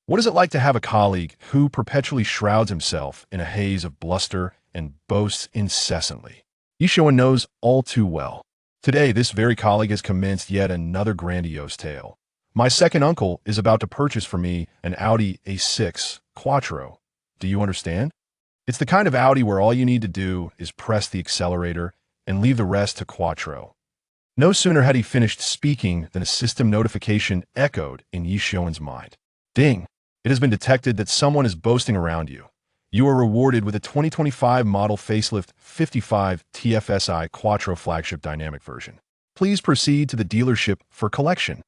What is it like to have a colleague who perpetually shrouds himself in a haze of bluster and boasts incessantly? Ye Xiuwen knows all too well. Today, this very colleague has commenced yet another grandiose tale. My second uncle is about to purchase for me an Audi A6 quattro. Do you understand? It's the kind of Audi where all you need to do is press the accelerator and leave the rest to quattro. No sooner had he finished speaking than a system notification echoed in Ye Xiuwen's mind. Ding! It has been detected that someone is boasting around you. You are rewarded with a 2025 model facelift 55 TFSI Quattro flagship dynamic version. Please proceed to the dealership for collection.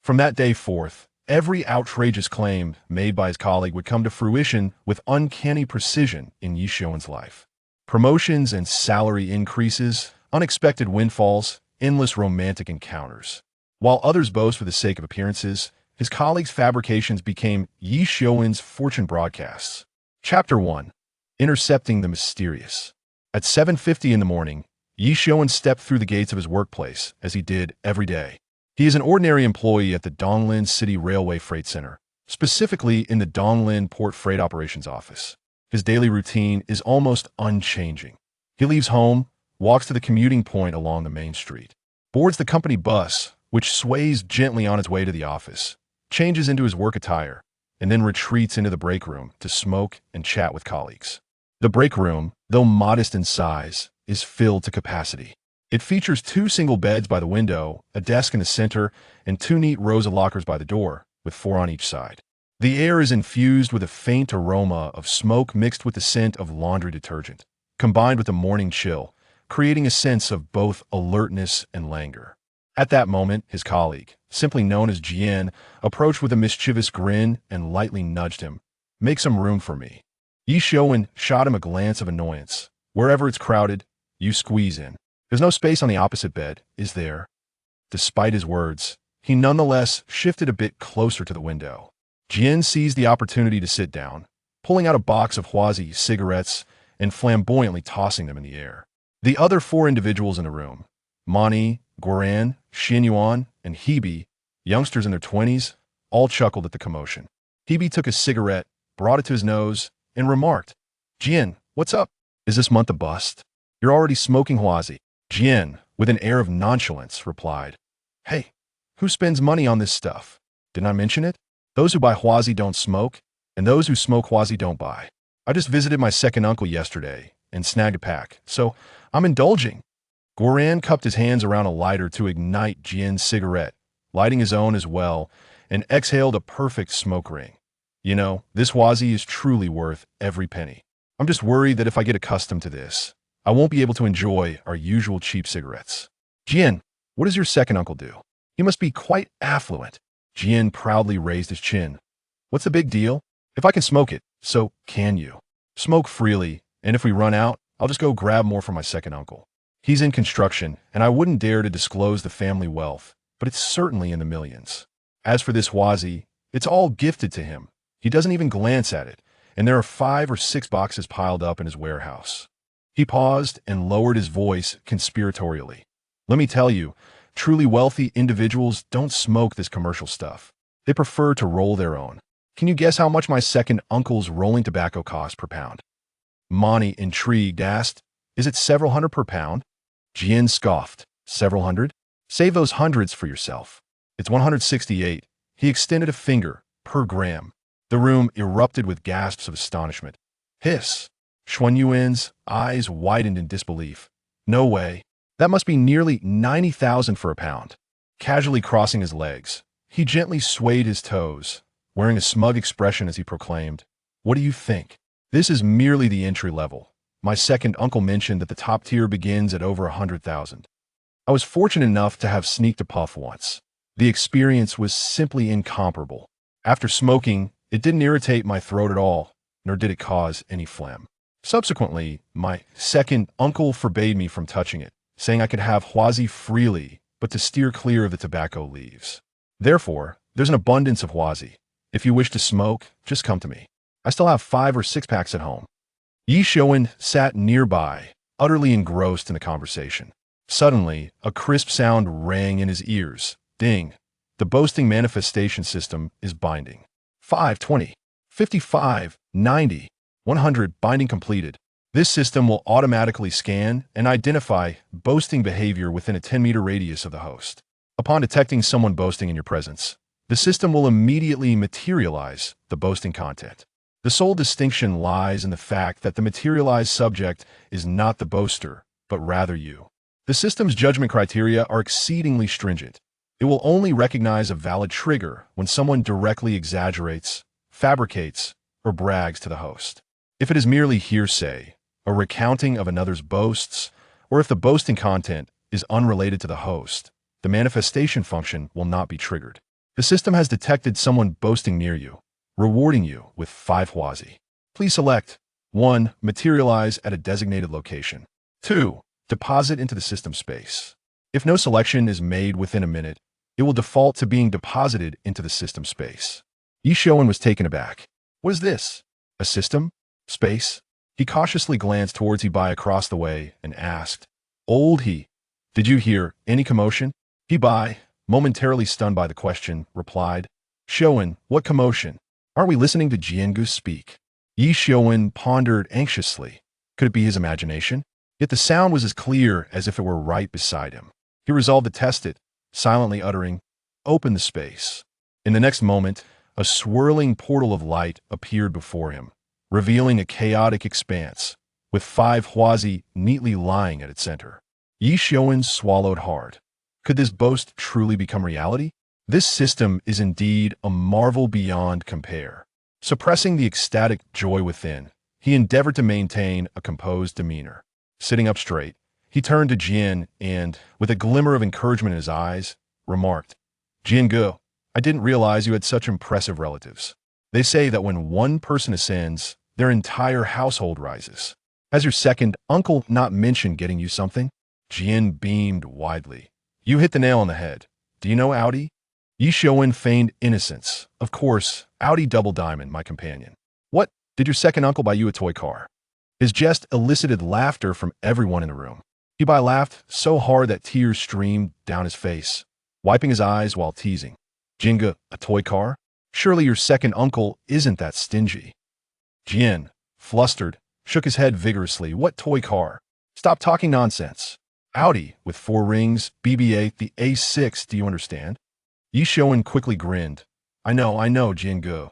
From that day forth, every outrageous claim made by his colleague would come to fruition with uncanny precision in Ye Xiuwen's life. Promotions and salary increases, unexpected windfalls, endless romantic encounters. While others boast for the sake of appearances, his colleagues' fabrications became Ye Xiuwen's fortune broadcasts. Chapter 1. Intercepting the Mysterious. At 7:50 in the morning, Ye Xiuwen stepped through the gates of his workplace, as he did every day. He is an ordinary employee at the Donglin City Railway Freight Center, specifically in the Donglin Port Freight Operations Office. His daily routine is almost unchanging. He leaves home, walks to the commuting point along the main street, boards the company bus, which sways gently on its way to the office, changes into his work attire, and then retreats into the break room to smoke and chat with colleagues. The break room, though modest in size, is filled to capacity. It features 2 single beds by the window, a desk in the center, and 2 neat rows of lockers by the door, with 4 on each side. The air is infused with a faint aroma of smoke mixed with the scent of laundry detergent, combined with the morning chill, creating a sense of both alertness and languor. At that moment, his colleague, simply known as Jian, approached with a mischievous grin and lightly nudged him. "Make some room for me." Ye Xiuwen shot him a glance of annoyance. Wherever it's crowded, you squeeze in. There's no space on the opposite bed, is there? Despite his words, he nonetheless shifted a bit closer to the window. Jian seized the opportunity to sit down, pulling out a box of Huazi cigarettes and flamboyantly tossing them in the air. The other 4 individuals in the room, Mani, Guoran, Xinyuan, and Hebe, youngsters in their 20s, all chuckled at the commotion. Hebe took a cigarette, brought it to his nose, and remarked, "Jian, what's up? Is this month a bust? You're already smoking Huazi." Jian, with an air of nonchalance, replied, "Hey, who spends money on this stuff? Didn't I mention it? Those who buy Huazi don't smoke, and those who smoke Huazi don't buy. I just visited my second uncle yesterday and snagged a pack, so I'm indulging." Guoran cupped his hands around a lighter to ignite Jian's cigarette, lighting his own as well, and exhaled a perfect smoke ring. "You know, this Huazi is truly worth every penny. I'm just worried that if I get accustomed to this, I won't be able to enjoy our usual cheap cigarettes." "Jian, what does your second uncle do? He must be quite affluent." Jian proudly raised his chin. "What's the big deal? If I can smoke it, so can you. Smoke freely, and if we run out, I'll just go grab more from my second uncle. He's in construction, and I wouldn't dare to disclose the family wealth, but it's certainly in the millions. As for this Huazi, it's all gifted to him. He doesn't even glance at it, and there are 5 or 6 boxes piled up in his warehouse." He paused and lowered his voice conspiratorially. "Let me tell you, truly wealthy individuals don't smoke this commercial stuff. They prefer to roll their own. Can you guess how much my second uncle's rolling tobacco costs per pound?" Mani, intrigued, asked, "Is it several hundred per pound?" Jian scoffed. "Several hundred? Save those hundreds for yourself. It's 168. He extended a finger, per gram. The room erupted with gasps of astonishment. "Hiss!" Xuanyuan's eyes widened in disbelief. "No way. That must be nearly 90,000 for a pound." Casually crossing his legs, he gently swayed his toes, wearing a smug expression as he proclaimed, "What do you think? This is merely the entry level. My second uncle mentioned that the top tier begins at over 100,000. I was fortunate enough to have sneaked a puff once. The experience was simply incomparable. After smoking, it didn't irritate my throat at all, nor did it cause any phlegm. Subsequently, my second uncle forbade me from touching it, saying I could have Huazi freely, but to steer clear of the tobacco leaves. Therefore, there's an abundance of Huazi. If you wish to smoke, just come to me. I still have 5 or 6 packs at home." Ye Xiuwen sat nearby, utterly engrossed in the conversation. Suddenly, a crisp sound rang in his ears. Ding! The boasting manifestation system is binding. 5, 20, 55, 90, 100, binding completed. This system will automatically scan and identify boasting behavior within a 10-meter radius of the host. Upon detecting someone boasting in your presence, the system will immediately materialize the boasting content. The sole distinction lies in the fact that the materialized subject is not the boaster, but rather you. The system's judgment criteria are exceedingly stringent. It will only recognize a valid trigger when someone directly exaggerates, fabricates, or brags to the host. If it is merely hearsay, a recounting of another's boasts, or if the boasting content is unrelated to the host, the manifestation function will not be triggered. The system has detected someone boasting near you, rewarding you with 5 huazi. Please select 1. Materialize at a designated location. 2. Deposit into the system space. If no selection is made within a minute, it will default to being deposited into the system space. Ye Xiuwen was taken aback. What is this? A system? Space? He cautiously glanced towards He Bai across the way and asked, Old He, did you hear any commotion? He Bai, momentarily stunned by the question, replied, Xiuwen, what commotion? Aren't we listening to Jiangu speak? Ye Xiuwen pondered anxiously. Could it be his imagination? Yet the sound was as clear as if it were right beside him. He resolved to test it, silently uttering, Open the space. In the next moment, a swirling portal of light appeared before him, revealing a chaotic expanse, with 5 huazi neatly lying at its center. Ye Xiuwen swallowed hard. Could this boast truly become reality? This system is indeed a marvel beyond compare. Suppressing the ecstatic joy within, he endeavored to maintain a composed demeanor. Sitting up straight, he turned to Jian and, with a glimmer of encouragement in his eyes, remarked, Jiangu, I didn't realize you had such impressive relatives. They say that when one person ascends, their entire household rises. Has your second uncle not mentioned getting you something? Jian beamed widely. You hit the nail on the head. Do you know Audi? Ye Xiuwen feigned innocence. Of course, Audi Double Diamond, my companion. What? Did your second uncle buy you a toy car? His jest elicited laughter from everyone in the room. He Bai laughed so hard that tears streamed down his face, wiping his eyes while teasing. Jinga, a toy car? Surely your second uncle isn't that stingy. Jian, flustered, shook his head vigorously. What toy car? Stop talking nonsense. Audi, with 4 rings, BB-8, the A6, do you understand? Ye Xiuwen quickly grinned. I know, Jiangu.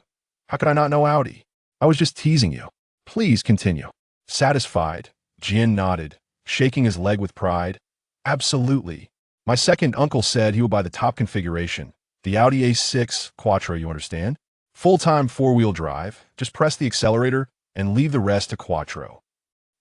How could I not know Audi? I was just teasing you. Please continue. Satisfied, Jian nodded, shaking his leg with pride. Absolutely. My second uncle said he would buy the top configuration, the Audi A6 Quattro, you understand? Full-time 4-wheel drive, just press the accelerator and leave the rest to Quattro.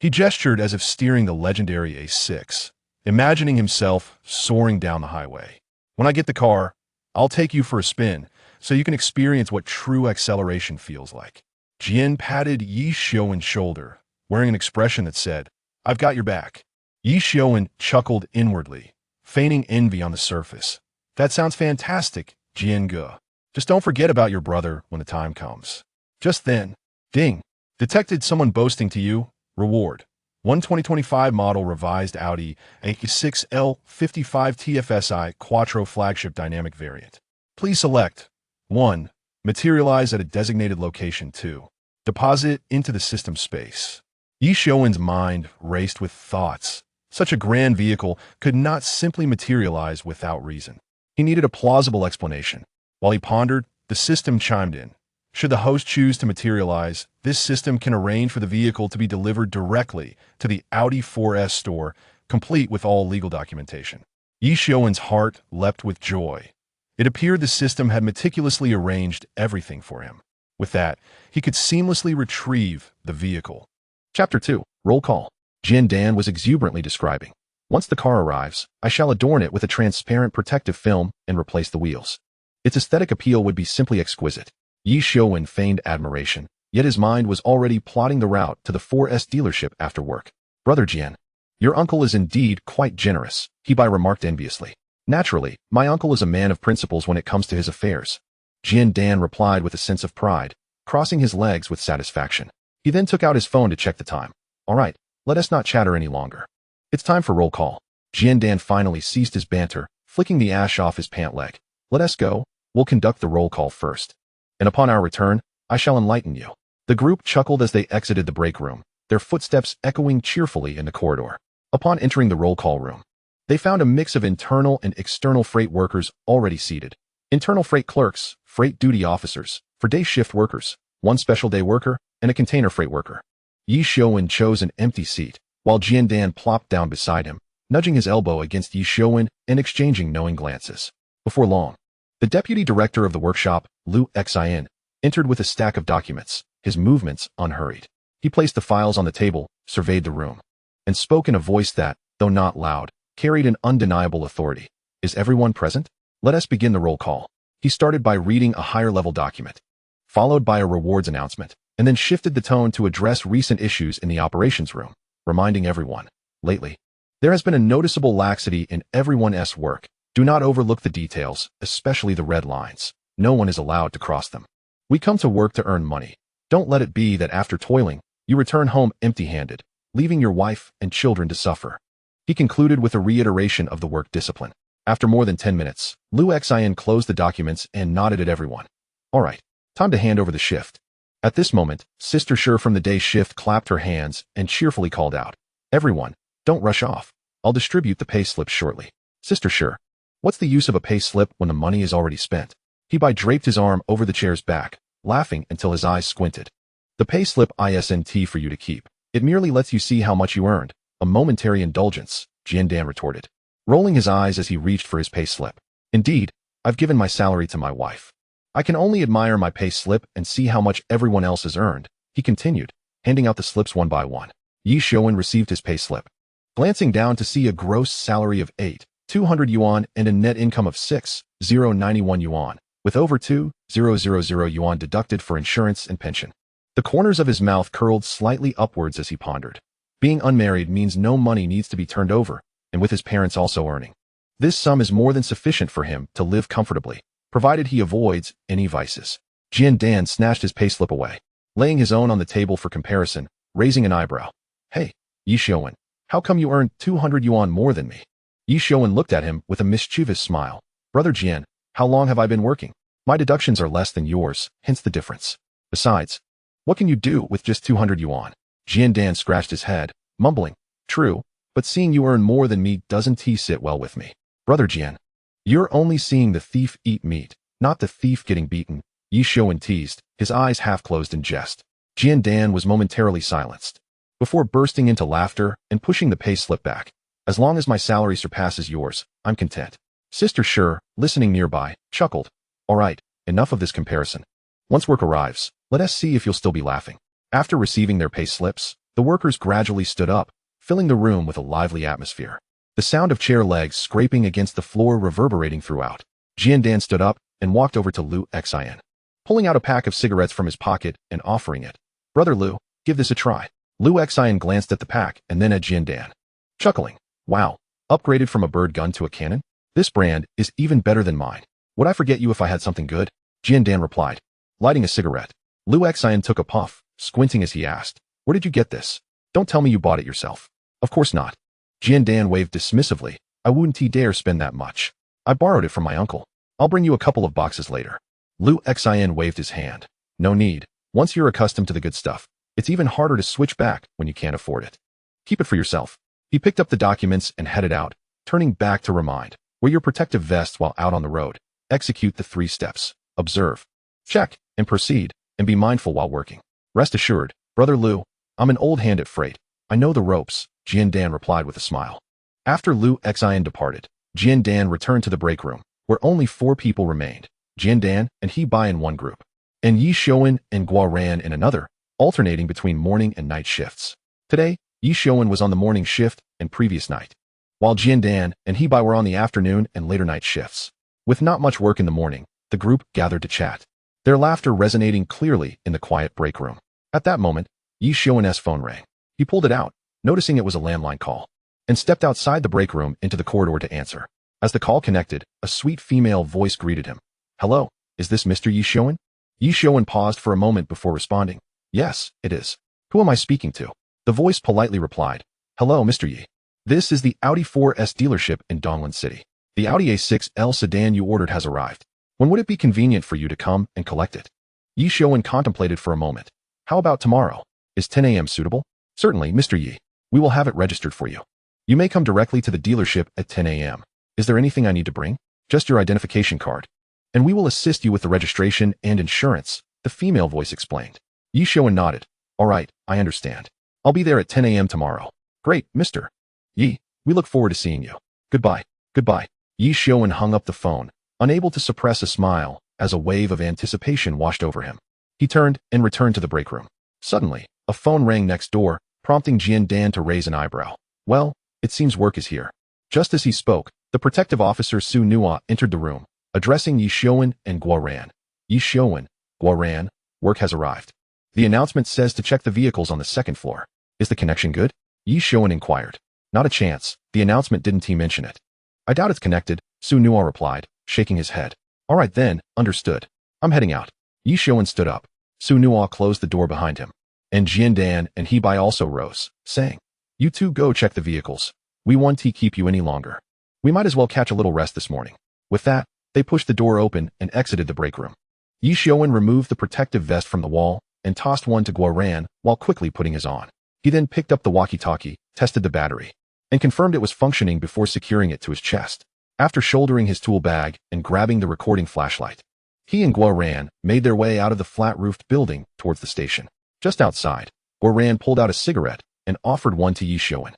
He gestured as if steering the legendary A6, imagining himself soaring down the highway. When I get the car, I'll take you for a spin so you can experience what true acceleration feels like. Jian patted Ye Xiuwen's shoulder, wearing an expression that said, I've got your back. Ye Xiuwen chuckled inwardly, feigning envy on the surface. That sounds fantastic, Jiangu. Just don't forget about your brother when the time comes. Just then, ding, detected someone boasting to you, reward. 2025 model revised Audi A6 L55 TFSI Quattro flagship dynamic variant. Please select 1. Materialize at a designated location. 2. Deposit into the system space. Ye Xiuwen's mind raced with thoughts. Such a grand vehicle could not simply materialize without reason. He needed a plausible explanation. While he pondered, the system chimed in. Should the host choose to materialize, this system can arrange for the vehicle to be delivered directly to the Audi 4S store, complete with all legal documentation. Ye Xiuwen's heart leapt with joy. It appeared the system had meticulously arranged everything for him. With that, he could seamlessly retrieve the vehicle. Chapter 2. Roll Call. Jian Dan was exuberantly describing. Once the car arrives, I shall adorn it with a transparent protective film and replace the wheels. Its aesthetic appeal would be simply exquisite. Ye Xiuwen feigned admiration, yet his mind was already plotting the route to the 4S dealership after work. Brother Jian, your uncle is indeed quite generous, He Bai remarked enviously. Naturally, my uncle is a man of principles when it comes to his affairs. Jian Dan replied with a sense of pride, crossing his legs with satisfaction. He then took out his phone to check the time. All right, let us not chatter any longer. It's time for roll call. Jian Dan finally ceased his banter, flicking the ash off his pant leg. Let us go. We'll conduct the roll call first. and upon our return, I shall enlighten you." The group chuckled as they exited the break room, their footsteps echoing cheerfully in the corridor. Upon entering the roll call room, they found a mix of internal and external freight workers already seated. Internal freight clerks, freight duty officers, for day shift workers, one special day worker, and a container freight worker. Ye Xiuwen chose an empty seat, while Jian plopped down beside him, nudging his elbow against Ye Xiuwen and exchanging knowing glances. Before long, the deputy director of the workshop, Ye Xiuwen, entered with a stack of documents, his movements unhurried. He placed the files on the table, surveyed the room, and spoke in a voice that, though not loud, carried an undeniable authority. "Is everyone present? Let us begin the roll call." He started by reading a higher-level document, followed by a rewards announcement, and then shifted the tone to address recent issues in the operations room, reminding everyone, "Lately, there has been a noticeable laxity in everyone's work. Do not overlook the details, especially the red lines. No one is allowed to cross them. We come to work to earn money. Don't let it be that after toiling, you return home empty-handed, leaving your wife and children to suffer." He concluded with a reiteration of the work discipline. After more than 10 minutes, Ye Xiuwen closed the documents and nodded at everyone. "All right, time to hand over the shift." At this moment, Sister Sher from the day shift clapped her hands and cheerfully called out, "Everyone, don't rush off. I'll distribute the pay slips shortly." "Sister Sher, what's the use of a pay slip when the money is already spent?" He draped his arm over the chair's back, laughing until his eyes squinted. "The pay slip isn't for you to keep. It merely lets you see how much you earned. A momentary indulgence," Jian retorted, rolling his eyes as he reached for his pay slip. "Indeed, I've given my salary to my wife. I can only admire my pay slip and see how much everyone else has earned," he continued, handing out the slips one by one. Ye Xiuwen received his pay slip, glancing down to see a gross salary of 8,200 yuan and a net income of 6,091 yuan, with over 2,000 yuan deducted for insurance and pension. The corners of his mouth curled slightly upwards as he pondered. Being unmarried means no money needs to be turned over, and with his parents also earning, this sum is more than sufficient for him to live comfortably, provided he avoids any vices. Jian snatched his payslip away, laying his own on the table for comparison, raising an eyebrow. "Hey, Ye Xiuwen, how come you earned 200 yuan more than me?" Ye Xiuwen looked at him with a mischievous smile. "Brother Jian, how long have I been working? My deductions are less than yours, hence the difference. Besides, what can you do with just 200 yuan? Jian scratched his head, mumbling, "True, but seeing you earn more than me doesn't sit well with me. Brother Jian, you're only seeing the thief eat meat, not the thief getting beaten," Ye Xiuwen teased, his eyes half closed in jest. Jian was momentarily silenced, before bursting into laughter and pushing the pay slip back. "As long as my salary surpasses yours, I'm content." Sister Sher, listening nearby, chuckled. "All right, enough of this comparison. Once work arrives, let us see if you'll still be laughing." After receiving their pay slips, the workers gradually stood up, filling the room with a lively atmosphere. The sound of chair legs scraping against the floor reverberating throughout. Jian stood up and walked over to Ye Xiuwen, pulling out a pack of cigarettes from his pocket and offering it. "Brother Liu, give this a try." Ye Xiuwen glanced at the pack and then at Jian, chuckling. "Wow, upgraded from a bird gun to a cannon? This brand is even better than mine. Would I forget you if I had something good?" Jian replied, lighting a cigarette. Ye Xiuwen took a puff, squinting as he asked, "Where did you get this? Don't tell me you bought it yourself." "Of course not." Jian waved dismissively. "I wouldn't dare spend that much. I borrowed it from my uncle. I'll bring you a couple of boxes later." Ye Xiuwen waved his hand. "No need. Once you're accustomed to the good stuff, it's even harder to switch back when you can't afford it. Keep it for yourself." He picked up the documents and headed out, turning back to remind, "Wear your protective vests while out on the road. Execute the 3 steps. Observe, check, and proceed, and be mindful while working. Rest assured, Brother Liu, I'm an old hand at freight. I know the ropes," Jian replied with a smile. After Ye Xiuwen departed, Jian returned to the break room, where only 4 people remained, Jian and He Bai in one group, and Ye Xiuwen and Guo Ran in another, alternating between morning and night shifts. Today, Ye Xiuwen was on the morning shift and previous night, while Jian and He Bai were on the afternoon and later night shifts. With not much work in the morning, the group gathered to chat, their laughter resonating clearly in the quiet break room. At that moment, Ye Xiuwen's phone rang. He pulled it out, noticing it was a landline call, and stepped outside the break room into the corridor to answer. As the call connected, a sweet female voice greeted him. "Hello, is this Mr. Ye Xiuwen?" Ye Xiuwen paused for a moment before responding. "Yes, it is. Who am I speaking to?" The voice politely replied. "Hello, Mr. Ye. This is the Audi 4S dealership in Donglan City. The Audi A6 sedan you ordered has arrived. When would it be convenient for you to come and collect it?" Ye Xiuwen contemplated for a moment. How about tomorrow? Is 10 a.m. suitable? Certainly, Mr. Yi. We will have it registered for you. You may come directly to the dealership at 10 a.m. Is there anything I need to bring? Just your identification card. And we will assist you with the registration and insurance, the female voice explained. Ye Xiuwen nodded. All right, I understand. I'll be there at 10 a.m. tomorrow. Great, Mr. Yi. We look forward to seeing you. Goodbye. Goodbye. Ye Xiuwen hung up the phone, unable to suppress a smile as a wave of anticipation washed over him. He turned and returned to the break room. Suddenly, a phone rang next door, prompting Jian Dan to raise an eyebrow. Well, it seems work is here. Just as he spoke, the protective officer Su Nua entered the room, addressing Ye Xiuwen and Guo Ran. Ye Xiuwen, Guo Ran, work has arrived. The announcement says to check the vehicles on the second floor. Is the connection good? Ye Xiuwen inquired. Not a chance, the announcement didn't mention it. I doubt it's connected, Su Nua replied, shaking his head. All right then, understood. I'm heading out. Ye Xiuwen stood up. Su Nua closed the door behind him. And Jian Dan and He Bai also rose, saying, You two go check the vehicles. We won't keep you any longer. We might as well catch a little rest this morning. With that, they pushed the door open and exited the break room. Ye Xiuwen removed the protective vest from the wall and tossed one to Guo Ran while quickly putting his on. He then picked up the walkie-talkie, tested the battery, and confirmed it was functioning before securing it to his chest. After shouldering his tool bag and grabbing the recording flashlight, he and Guo Ran made their way out of the flat-roofed building towards the station. Just outside, Guo Ran pulled out a cigarette and offered one to Ye Xiuwen,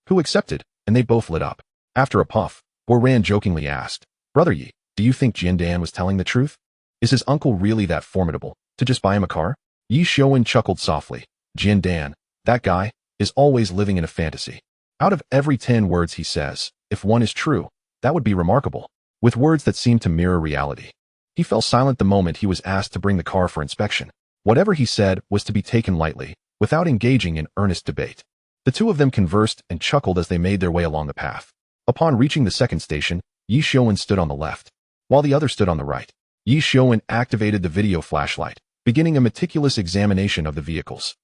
who accepted, and they both lit up. After a puff, Guo Ran jokingly asked, Brother Yi, do you think Jian Dan was telling the truth? Is his uncle really that formidable, to just buy him a car? Ye Xiuwen chuckled softly. Jian Dan, that guy, is always living in a fantasy. Out of every 10 words he says, if one is true, that would be remarkable. With words that seemed to mirror reality. He fell silent the moment he was asked to bring the car for inspection. Whatever he said was to be taken lightly, without engaging in earnest debate. The two of them conversed and chuckled as they made their way along the path. Upon reaching the second station, Ye Xiuwen stood on the left, while the other stood on the right. Ye Xiuwen activated the video flashlight, beginning a meticulous examination of the vehicles.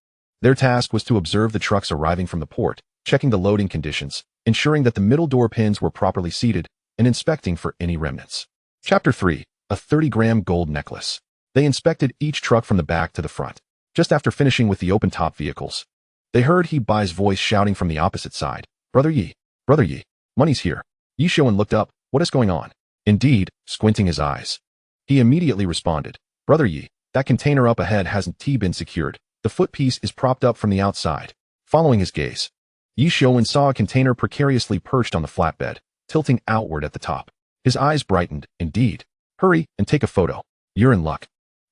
Their task was to observe the trucks arriving from the port, checking the loading conditions, ensuring that the middle door pins were properly seated, and inspecting for any remnants. Chapter 3. A 30-gram gold necklace. They inspected each truck from the back to the front. Just after finishing with the open-top vehicles, they heard He Bai's voice shouting from the opposite side, Brother Yi, money's here. Ye Xiuwen looked up, what is going on? Indeed, squinting his eyes. He immediately responded, Brother Yi, that container up ahead hasn't been secured. The footpiece is propped up from the outside. Following his gaze, Ye Xiuwen saw a container precariously perched on the flatbed, tilting outward at the top. His eyes brightened, indeed. Hurry and take a photo. You're in luck.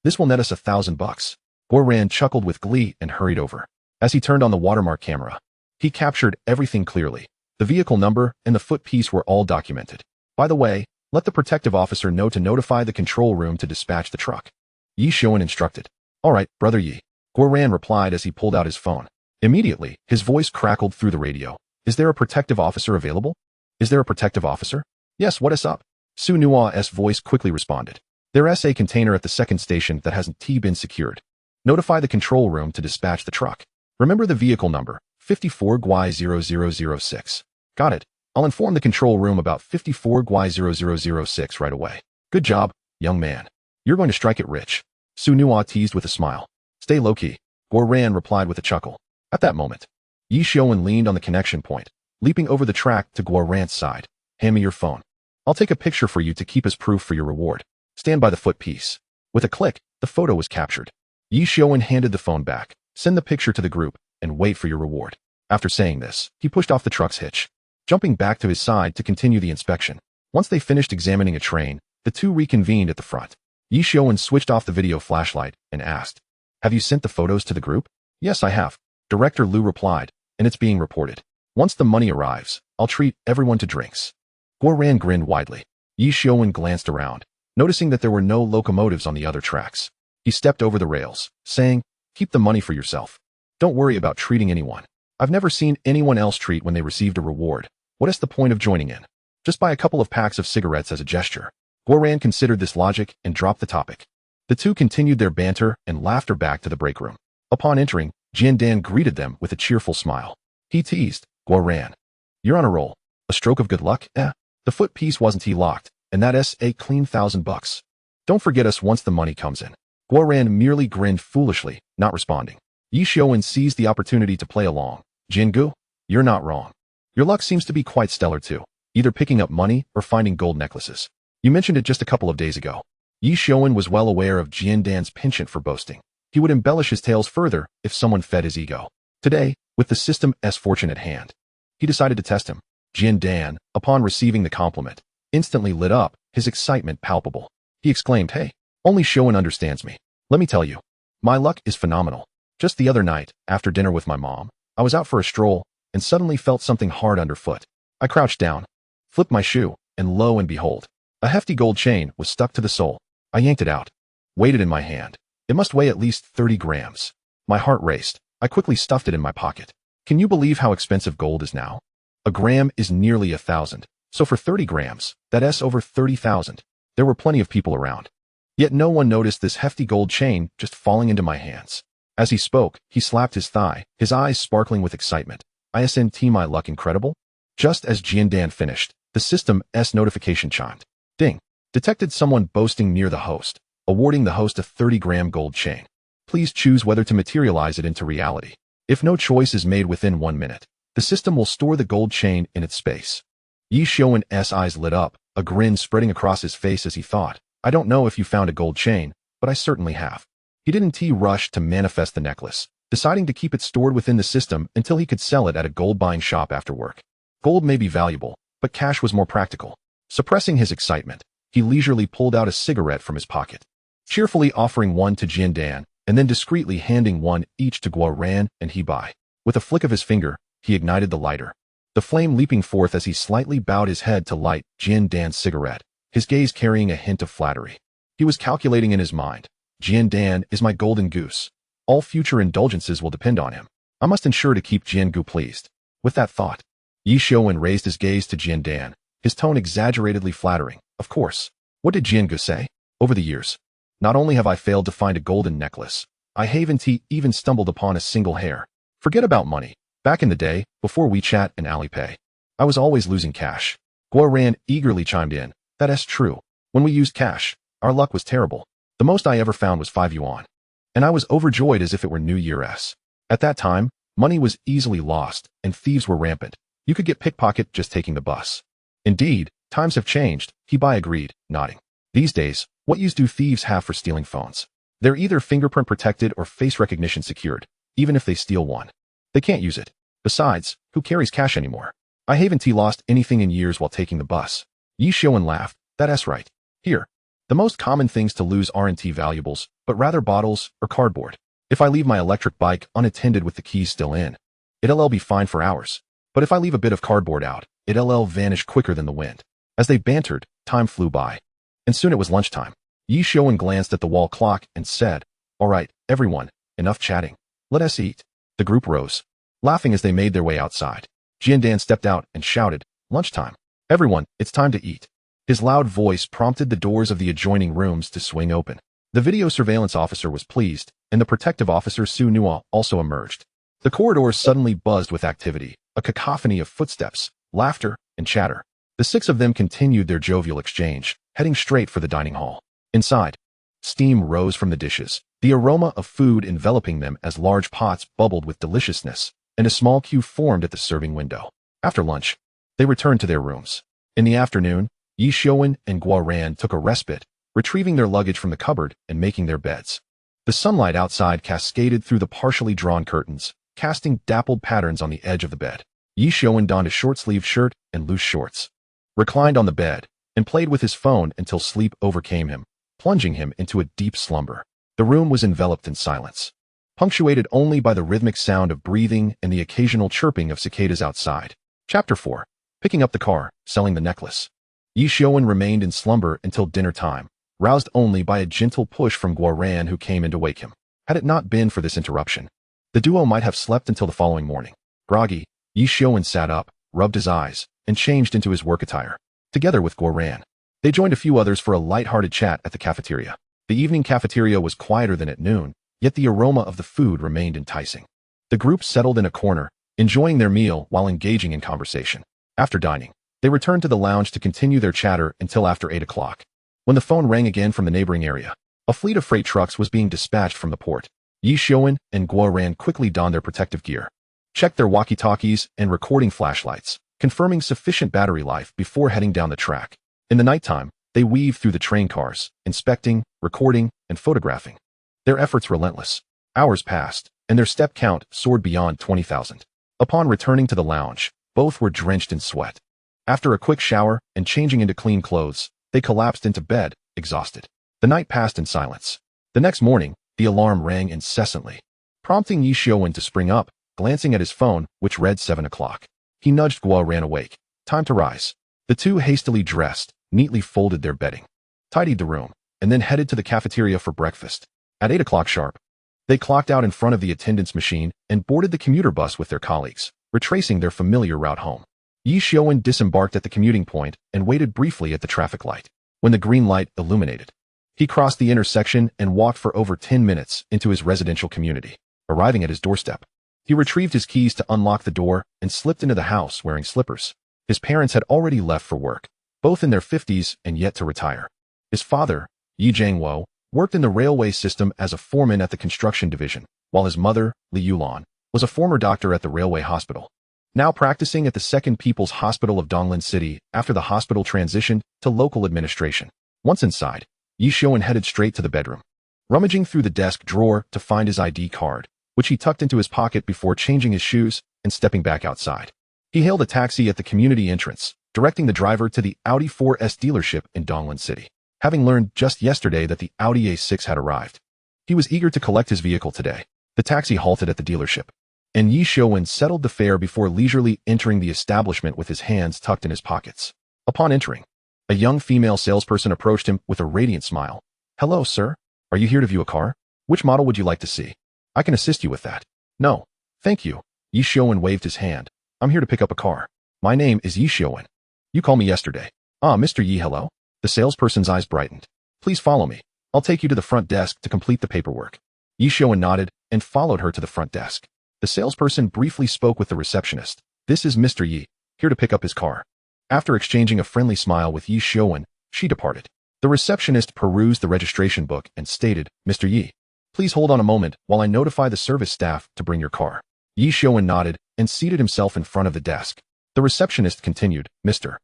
This will net us $1,000. Guo Ran chuckled with glee and hurried over. As he turned on the watermark camera, he captured everything clearly. The vehicle number and the footpiece were all documented. By the way, let the protective officer know to notify the control room to dispatch the truck. Ye Xiuwen instructed. All right, Brother Yi. Guo Ran replied as he pulled out his phone. Immediately, his voice crackled through the radio. Is there a protective officer available? Is there a protective officer? Yes, what is up? Su Nua's voice quickly responded. There's a container at the second station that hasn't been secured. Notify the control room to dispatch the truck. Remember the vehicle number, 54GY0006. Got it. I'll inform the control room about 54GY0006 right away. Good job, young man. You're going to strike it rich. Su Nua teased with a smile. Stay low-key. Guo Ran replied with a chuckle. At that moment, Ye Xiuwen leaned on the connection point, leaping over the track to Guo Ran's side. Hand me your phone. I'll take a picture for you to keep as proof for your reward. Stand by the footpiece. With a click, the photo was captured. Ye Xiuwen handed the phone back. Send the picture to the group and wait for your reward. After saying this, he pushed off the truck's hitch, jumping back to his side to continue the inspection. Once they finished examining a train, the two reconvened at the front. Ye Xiuwen switched off the video flashlight and asked, Have you sent the photos to the group? Yes, I have. Director Liu replied, and it's being reported. Once the money arrives, I'll treat everyone to drinks. Guo Ran grinned widely. Ye Xiuwen glanced around, noticing that there were no locomotives on the other tracks. He stepped over the rails, saying, Keep the money for yourself. Don't worry about treating anyone. I've never seen anyone else treat when they received a reward. What is the point of joining in? Just buy a couple of packs of cigarettes as a gesture. Guo Ran considered this logic and dropped the topic. The two continued their banter and laughter back to the break room. Upon entering, Jian Dan greeted them with a cheerful smile. He teased, Guo Ran. You're on a roll. A stroke of good luck, eh? The footpiece wasn't locked, and that's a clean $1,000. Don't forget us once the money comes in. Guoran merely grinned foolishly, not responding. Ye Xiuwen seized the opportunity to play along. Jingu, you're not wrong. Your luck seems to be quite stellar too, either picking up money or finding gold necklaces. You mentioned it just a couple of days ago. Ye Xiuwen was well aware of Jiandan's penchant for boasting. He would embellish his tales further if someone fed his ego. Today, with the system's fortune at hand, he decided to test him. Jiandan, upon receiving the compliment, instantly lit up, his excitement palpable. He exclaimed, "Hey, only Xiuwen understands me. Let me tell you, my luck is phenomenal. Just the other night, after dinner with my mom, I was out for a stroll and suddenly felt something hard underfoot. I crouched down, flipped my shoe, and lo and behold, a hefty gold chain was stuck to the sole. I yanked it out, weighed it in my hand. It must weigh at least 30 grams. My heart raced. I quickly stuffed it in my pocket. Can you believe how expensive gold is now? A gram is nearly 1,000. So for 30 grams, that's over 30,000. There were plenty of people around. Yet no one noticed this hefty gold chain just falling into my hands." As he spoke, he slapped his thigh, his eyes sparkling with excitement. "Isn't my luck incredible?" Just as Jiandan finished, the system's notification chimed. Ding! Detected someone boasting near the host, awarding the host a 30-gram gold chain. Please choose whether to materialize it into reality. If no choice is made within 1 minute, the system will store the gold chain in its space. Ye Xiuwen's eyes lit up, a grin spreading across his face as he thought, "I don't know if you found a gold chain, but I certainly have." He didn't rush to manifest the necklace, deciding to keep it stored within the system until he could sell it at a gold-buying shop after work. Gold may be valuable, but cash was more practical. Suppressing his excitement, he leisurely pulled out a cigarette from his pocket, cheerfully offering one to Jiandan, and then discreetly handing one each to Guoran and Hebai. With a flick of his finger, he ignited the lighter, the flame leaping forth as he slightly bowed his head to light Jiandan's cigarette, his gaze carrying a hint of flattery. He was calculating in his mind, "Jiandan is my golden goose. All future indulgences will depend on him. I must ensure to keep Jiangu pleased." With that thought, Ye Xiuwen raised his gaze to Jiandan, his tone exaggeratedly flattering. "Of course. What did Jiangu say? Over the years, not only have I failed to find a golden necklace, I haven't even stumbled upon a single hair. Forget about money. Back in the day, before WeChat and Alipay, I was always losing cash." Guoran eagerly chimed in. "That's true. When we used cash, our luck was terrible. The most I ever found was 5 yuan. And I was overjoyed as if it were New Year's. At that time, money was easily lost, and thieves were rampant. You could get pickpocketed just taking the bus." "Indeed, times have changed," Hebai agreed, nodding. "These days, what use do thieves have for stealing phones? They're either fingerprint protected or face recognition secured. Even if they steal one, they can't use it. Besides, who carries cash anymore? I haven't lost anything in years while taking the bus." Ye Xiuwen laughed. "That's right. Here. The most common things to lose aren't valuables, but rather bottles or cardboard. If I leave my electric bike unattended with the keys still in, it'll be fine for hours. But if I leave a bit of cardboard out, it'll vanish quicker than the wind." As they bantered, time flew by. And soon it was lunchtime. Ye Xiuwen glanced at the wall clock and said, "All right, everyone, enough chatting. Let us eat." The group rose, laughing as they made their way outside. Jiandan stepped out and shouted, "Lunchtime. Everyone, it's time to eat." His loud voice prompted the doors of the adjoining rooms to swing open. The video surveillance officer was pleased, and the protective officer Su Nua also emerged. The corridors suddenly buzzed with activity, a cacophony of footsteps, laughter, and chatter. The 6 of them continued their jovial exchange, heading straight for the dining hall. Inside, steam rose from the dishes, the aroma of food enveloping them as large pots bubbled with deliciousness, and a small queue formed at the serving window. After lunch, they returned to their rooms. In the afternoon, Ye Xiuwen and Guoran took a respite, retrieving their luggage from the cupboard and making their beds. The sunlight outside cascaded through the partially drawn curtains, casting dappled patterns on the edge of the bed. Ye Xiuwen donned a short-sleeved shirt and loose shorts, reclined on the bed, and played with his phone until sleep overcame him, plunging him into a deep slumber. The room was enveloped in silence, punctuated only by the rhythmic sound of breathing and the occasional chirping of cicadas outside. Chapter 4. Picking up the car, selling the necklace. Ye Xiuwen remained in slumber until dinner time, roused only by a gentle push from Guoran who came in to wake him. Had it not been for this interruption, the duo might have slept until the following morning. Groggy, Ye Xiuwen sat up, rubbed his eyes, and changed into his work attire. Together with Guoran, they joined a few others for a light-hearted chat at the cafeteria. The evening cafeteria was quieter than at noon, yet the aroma of the food remained enticing. The group settled in a corner, enjoying their meal while engaging in conversation. After dining, they returned to the lounge to continue their chatter until after 8 o'clock. When the phone rang again from the neighboring area, A fleet of freight trucks was being dispatched from the port. Ye Xiuwen and Guo Ran quickly donned their protective gear, checked their walkie-talkies and recording flashlights, confirming sufficient battery life before heading down the track. In the nighttime, they weaved through the train cars, inspecting, recording, and photographing. Their efforts relentless. Hours passed, and their step count soared beyond 20,000. Upon returning to the lounge, both were drenched in sweat. After a quick shower and changing into clean clothes, they collapsed into bed, exhausted. The night passed in silence. The next morning, the alarm rang incessantly, prompting Ye Xiuwen to spring up, glancing at his phone, which read 7 o'clock. He nudged Guo Ran awake. Time to rise. The two hastily dressed, neatly folded their bedding, tidied the room, and then headed to the cafeteria for breakfast. At 8 o'clock sharp, they clocked out in front of the attendance machine and boarded the commuter bus with their colleagues, retracing their familiar route home. Ye Xiuwen disembarked at the commuting point and waited briefly at the traffic light. When the green light illuminated, he crossed the intersection and walked for over 10 minutes into his residential community. Arriving at his doorstep, he retrieved his keys to unlock the door and slipped into the house wearing slippers. His parents had already left for work, both in their 50s and yet to retire. His father, Ye Xiuwen, worked in the railway system as a foreman at the construction division, while his mother, Li Yulan, was a former doctor at the railway hospital, now practicing at the Second People's Hospital of Donglin City after the hospital transitioned to local administration. Once inside, Ye Xiuwen headed straight to the bedroom, rummaging through the desk drawer to find his ID card, which he tucked into his pocket before changing his shoes and stepping back outside. He hailed a taxi at the community entrance, directing the driver to the Audi A6 dealership in Donglin City. Having learned just yesterday that the Audi A6 had arrived, he was eager to collect his vehicle today. The taxi halted at the dealership, and Ye Xiuwen settled the fare before leisurely entering the establishment with his hands tucked in his pockets. Upon entering, a young female salesperson approached him with a radiant smile. "Hello, sir. Are you here to view a car? Which model would you like to see? I can assist you with that." "No, thank you." Ye Xiuwen waved his hand. "I'm here to pick up a car. My name is Ye Xiuwen. You called me yesterday." "Ah, Mr. Ye, hello." The salesperson's eyes brightened. "Please follow me. I'll take you to the front desk to complete the paperwork." Ye Xiuwen nodded and followed her to the front desk. The salesperson briefly spoke with the receptionist. "This is Mr. Ye, here to pick up his car." After exchanging a friendly smile with Ye Xiuwen, she departed. The receptionist perused the registration book and stated, "Mr. Ye, please hold on a moment while I notify the service staff to bring your car." Ye Xiuwen nodded and seated himself in front of the desk. The receptionist continued, "Mr.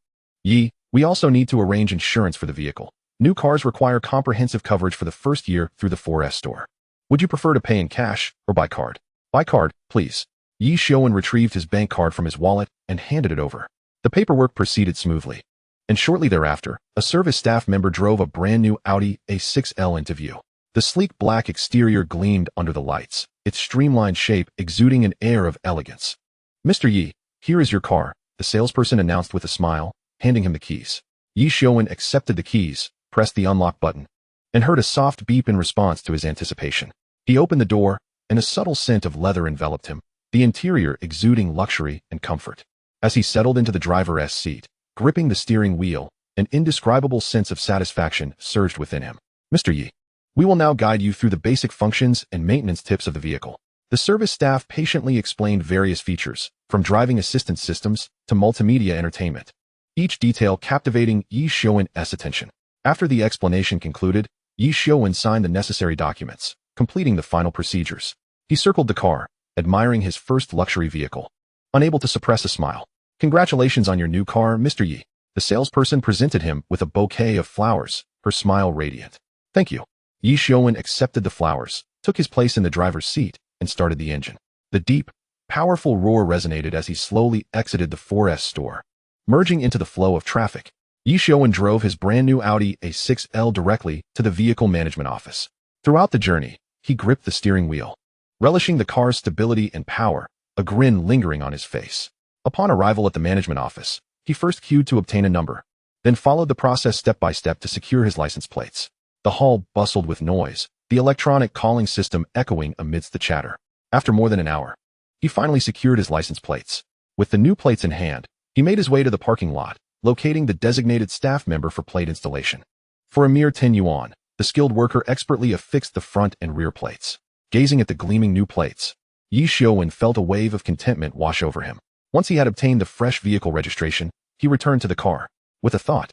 Ye, we also need to arrange insurance for the vehicle. New cars require comprehensive coverage for the first year through the 4S store. Would you prefer to pay in cash or by card?" "By card, please." Ye Xiuwen retrieved his bank card from his wallet and handed it over. The paperwork proceeded smoothly, and shortly thereafter, a service staff member drove a brand new Audi A6L into view. The sleek black exterior gleamed under the lights, its streamlined shape exuding an air of elegance. "Mr. Ye, here is your car," the salesperson announced with a smile, handing him the keys. Ye Xiuwen accepted the keys, pressed the unlock button, and heard a soft beep in response to his anticipation. He opened the door, and a subtle scent of leather enveloped him, the interior exuding luxury and comfort. As he settled into the driver's seat, gripping the steering wheel, an indescribable sense of satisfaction surged within him. "Mr. Ye, we will now guide you through the basic functions and maintenance tips of the vehicle." The service staff patiently explained various features, from driving assistance systems to multimedia entertainment, each detail captivating Ye Xiuwen's attention. After the explanation concluded, Ye Xiuwen signed the necessary documents, completing the final procedures. He circled the car, admiring his first luxury vehicle, unable to suppress a smile. "Congratulations on your new car, Mr. Ye." The salesperson presented him with a bouquet of flowers, her smile radiant. "Thank you." Ye Xiuwen accepted the flowers, took his place in the driver's seat, and started the engine. The deep, powerful roar resonated as he slowly exited the 4S store, merging into the flow of traffic. Ye Xiuwen drove his brand new Audi A6L directly to the vehicle management office. Throughout the journey, he gripped the steering wheel, relishing the car's stability and power, a grin lingering on his face. Upon arrival at the management office, he first queued to obtain a number, then followed the process step by step to secure his license plates. The hall bustled with noise, the electronic calling system echoing amidst the chatter. After more than an hour, he finally secured his license plates. With the new plates in hand, he made his way to the parking lot, locating the designated staff member for plate installation. For a mere 10 yuan, the skilled worker expertly affixed the front and rear plates. Gazing at the gleaming new plates, Ye Xiuwen felt a wave of contentment wash over him. Once he had obtained the fresh vehicle registration, he returned to the car with a thought.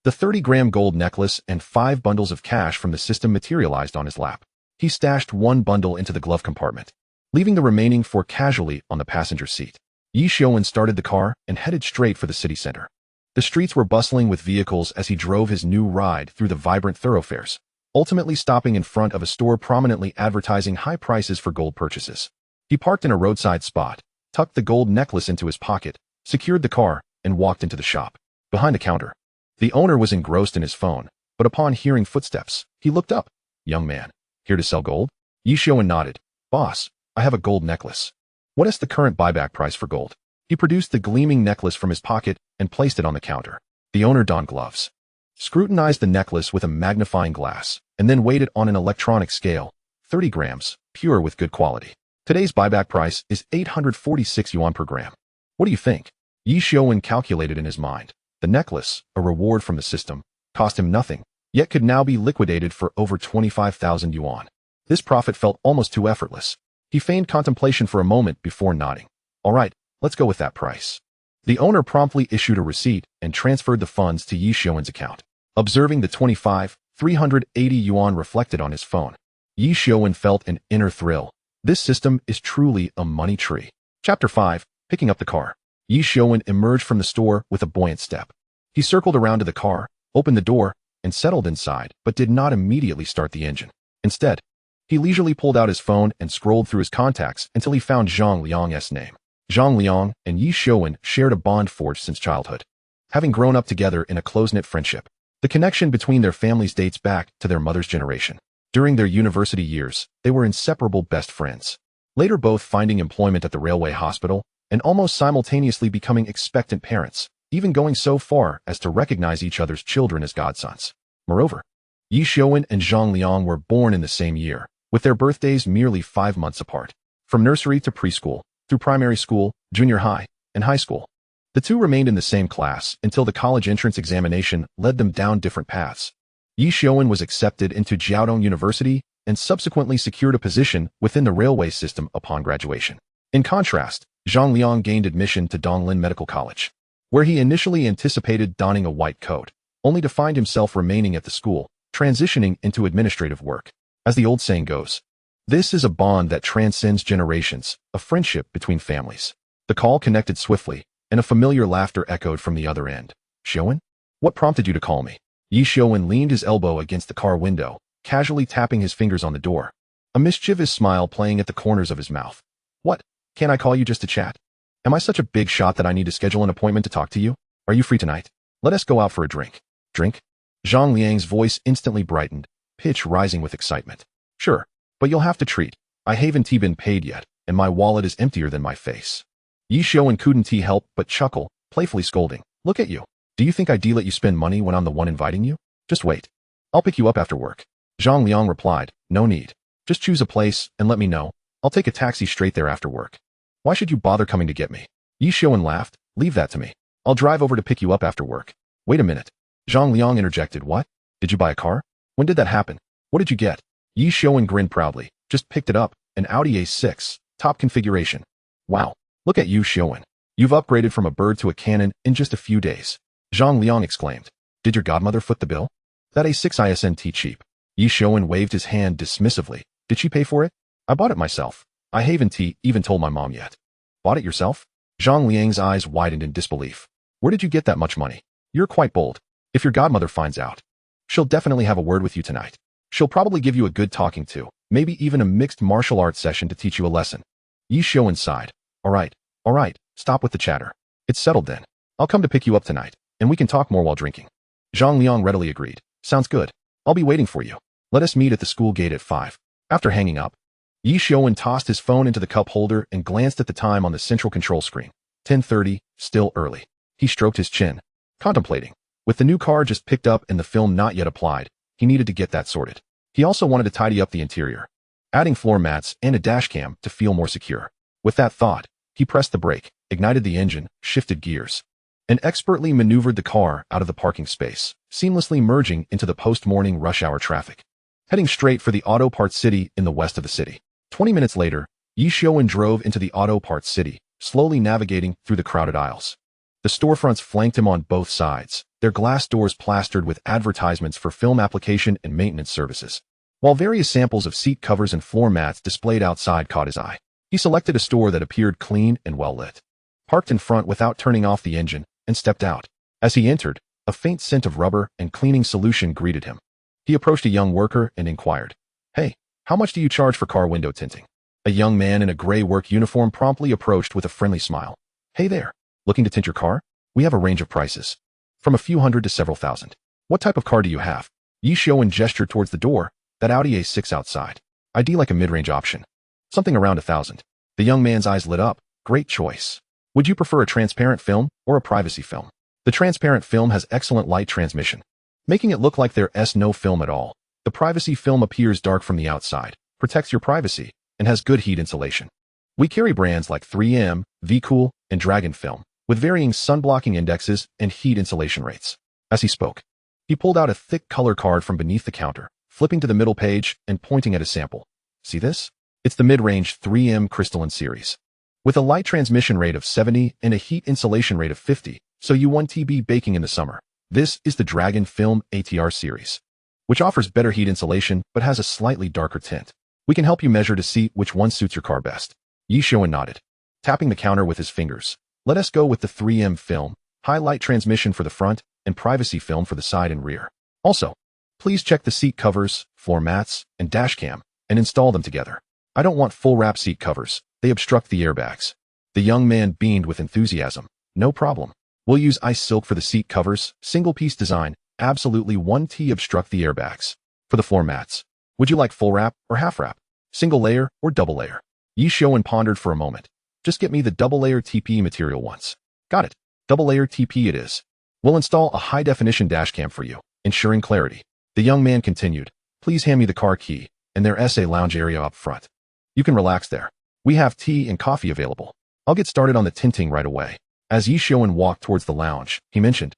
The 30-gram gold necklace and 5 bundles of cash from the system materialized on his lap. He stashed one bundle into the glove compartment, leaving the remaining 4 casually on the passenger seat. Ye Xiuwen started the car and headed straight for the city center. The streets were bustling with vehicles as he drove his new ride through the vibrant thoroughfares, ultimately stopping in front of a store prominently advertising high prices for gold purchases. He parked in a roadside spot, tucked the gold necklace into his pocket, secured the car, and walked into the shop. Behind the counter, the owner was engrossed in his phone, but upon hearing footsteps, he looked up. "Young man, here to sell gold?" Ye Xiuwen nodded. "Boss, I have a gold necklace. What is the current buyback price for gold?" He produced the gleaming necklace from his pocket and placed it on the counter. The owner donned gloves, scrutinized the necklace with a magnifying glass, and then weighed it on an electronic scale. 30 grams, pure with good quality. Today's buyback price is 846 yuan per gram. What do you think? Ye Xiuwen calculated in his mind. The necklace, a reward from the system, cost him nothing, yet could now be liquidated for over 25,000 yuan. This profit felt almost too effortless. He feigned contemplation for a moment before nodding. "All right, let's go with that price." The owner promptly issued a receipt and transferred the funds to Ye Xiuwen's account. Observing the 380 yuan reflected on his phone, Ye Xiuwen felt an inner thrill. This system is truly a money tree. Chapter 5. Picking up the car. Ye Xiuwen emerged from the store with a buoyant step. He circled around to the car, opened the door, and settled inside, but did not immediately start the engine. Instead, he leisurely pulled out his phone and scrolled through his contacts until he found Zhang Liang's name. Zhang Liang and Ye Xiuwen shared a bond forged since childhood. Having grown up together in a close-knit friendship, the connection between their families dates back to their mother's generation. During their university years, they were inseparable best friends, later both finding employment at the railway hospital and almost simultaneously becoming expectant parents, even going so far as to recognize each other's children as godsons. Moreover, Ye Xiuwen and Zhang Liang were born in the same year, with their birthdays merely 5 months apart. From nursery to preschool, through primary school, junior high, and high school, the two remained in the same class until the college entrance examination led them down different paths. Ye Xiuwen was accepted into Jiaodong University and subsequently secured a position within the railway system upon graduation. In contrast, Zhang Liang gained admission to Donglin Medical College, where he initially anticipated donning a white coat, only to find himself remaining at the school, transitioning into administrative work. As the old saying goes, this is a bond that transcends generations, a friendship between families. The call connected swiftly, and a familiar laughter echoed from the other end. "Xiuwen? What prompted you to call me?" Ye Xiuwen leaned his elbow against the car window, casually tapping his fingers on the door, a mischievous smile playing at the corners of his mouth. "What? Can't I call you just to chat? Am I such a big shot that I need to schedule an appointment to talk to you? Are you free tonight? Let us go out for a drink." "Drink?" Zhang Liang's voice instantly brightened, pitch rising with excitement. "Sure, but you'll have to treat. I haven't been paid yet, and my wallet is emptier than my face." Ye Xiuwen couldn't help but chuckle, playfully scolding. "Look at you. Do you think I'd let you spend money when I'm the one inviting you? Just wait. I'll pick you up after work." Zhang Liang replied, "No need. Just choose a place and let me know. I'll take a taxi straight there after work. Why should you bother coming to get me?" Ye Xiuwen laughed. "Leave that to me. I'll drive over to pick you up after work." "Wait a minute." Zhang Liang interjected. "What? Did you buy a car? When did that happen? What did you get?" Ye Xiuwen grinned proudly. "Just picked it up, an Audi A6, top configuration." "Wow. Look at you, Xiuwen. You've upgraded from a bird to a cannon in just a few days." Zhang Liang exclaimed. "Did your godmother foot the bill? That A6 isn't cheap." Ye Xiuwen waved his hand dismissively. "Did she pay for it? I bought it myself. I haven't even told my mom yet." "Bought it yourself?" Zhang Liang's eyes widened in disbelief. "Where did you get that much money? You're quite bold. If your godmother finds out, she'll definitely have a word with you tonight. She'll probably give you a good talking to, maybe even a mixed martial arts session to teach you a lesson." Ye Xiuwen sighed. All right, stop with the chatter. It's settled then. I'll come to pick you up tonight, and we can talk more while drinking." Zhang Liang readily agreed. "Sounds good. I'll be waiting for you. Let us meet at the school gate at 5. After hanging up, Ye Xiuwen tossed his phone into the cup holder and glanced at the time on the central control screen. 10:30, still early. He stroked his chin, contemplating. With the new car just picked up and the film not yet applied, he needed to get that sorted. He also wanted to tidy up the interior, adding floor mats and a dashcam to feel more secure. With that thought, he pressed the brake, ignited the engine, shifted gears, and expertly maneuvered the car out of the parking space, seamlessly merging into the post-morning rush hour traffic, heading straight for the auto parts city in the west of the city. 20 minutes later, Ye Xiuwen drove into the auto parts city, slowly navigating through the crowded aisles. The storefronts flanked him on both sides, their glass doors plastered with advertisements for film application and maintenance services. While various samples of seat covers and floor mats displayed outside caught his eye, he selected a store that appeared clean and well lit, parked in front without turning off the engine, and stepped out. As he entered, a faint scent of rubber and cleaning solution greeted him. He approached a young worker and inquired, "Hey, how much do you charge for car window tinting?" A young man in a gray work uniform promptly approached with a friendly smile. "Hey there, looking to tint your car? We have a range of prices, from a few hundred to several thousand. What type of car do you have?" Ye Xiuwen gestured towards the door, that Audi A6 outside. "I'd like a mid-range option. Something around 1,000. The young man's eyes lit up. "Great choice. Would you prefer a transparent film or a privacy film?" The transparent film has excellent light transmission, making it look like there's no film at all. The privacy film appears dark from the outside, protects your privacy, and has good heat insulation. We carry brands like 3M, V-Cool, and Dragon Film, with varying sun-blocking indexes and heat insulation rates. As he spoke, he pulled out a thick color card from beneath the counter, flipping to the middle page and pointing at a sample. "See this? It's the mid-range 3M Crystalline series, with a light transmission rate of 70 and a heat insulation rate of 50, so you won't be baking in the summer. This is the Dragon Film ATR series, which offers better heat insulation but has a slightly darker tint. We can help you measure to see which one suits your car best." Ye Xiuwen nodded, tapping the counter with his fingers. "Let us go with the 3M film, highlight transmission for the front, and privacy film for the side and rear. Also, please check the seat covers, floor mats, and dash cam, and install them together. I don't want full wrap seat covers. They obstruct the airbags." The young man beamed with enthusiasm. "No problem. We'll use ice silk for the seat covers, single-piece design, absolutely 1T obstruct the airbags. For the floor mats, would you like full wrap or half wrap? Single layer or double layer?" Ye Xiuwen pondered for a moment. "Just get me the double layer TP material once." "Got it. Double layer TP it is. We'll install a high-definition dashcam for you, ensuring clarity." The young man continued, "Please hand me the car key, and there's a lounge area up front. You can relax there. We have tea and coffee available. I'll get started on the tinting right away." As Ye Xiuwen walked towards the lounge, he mentioned,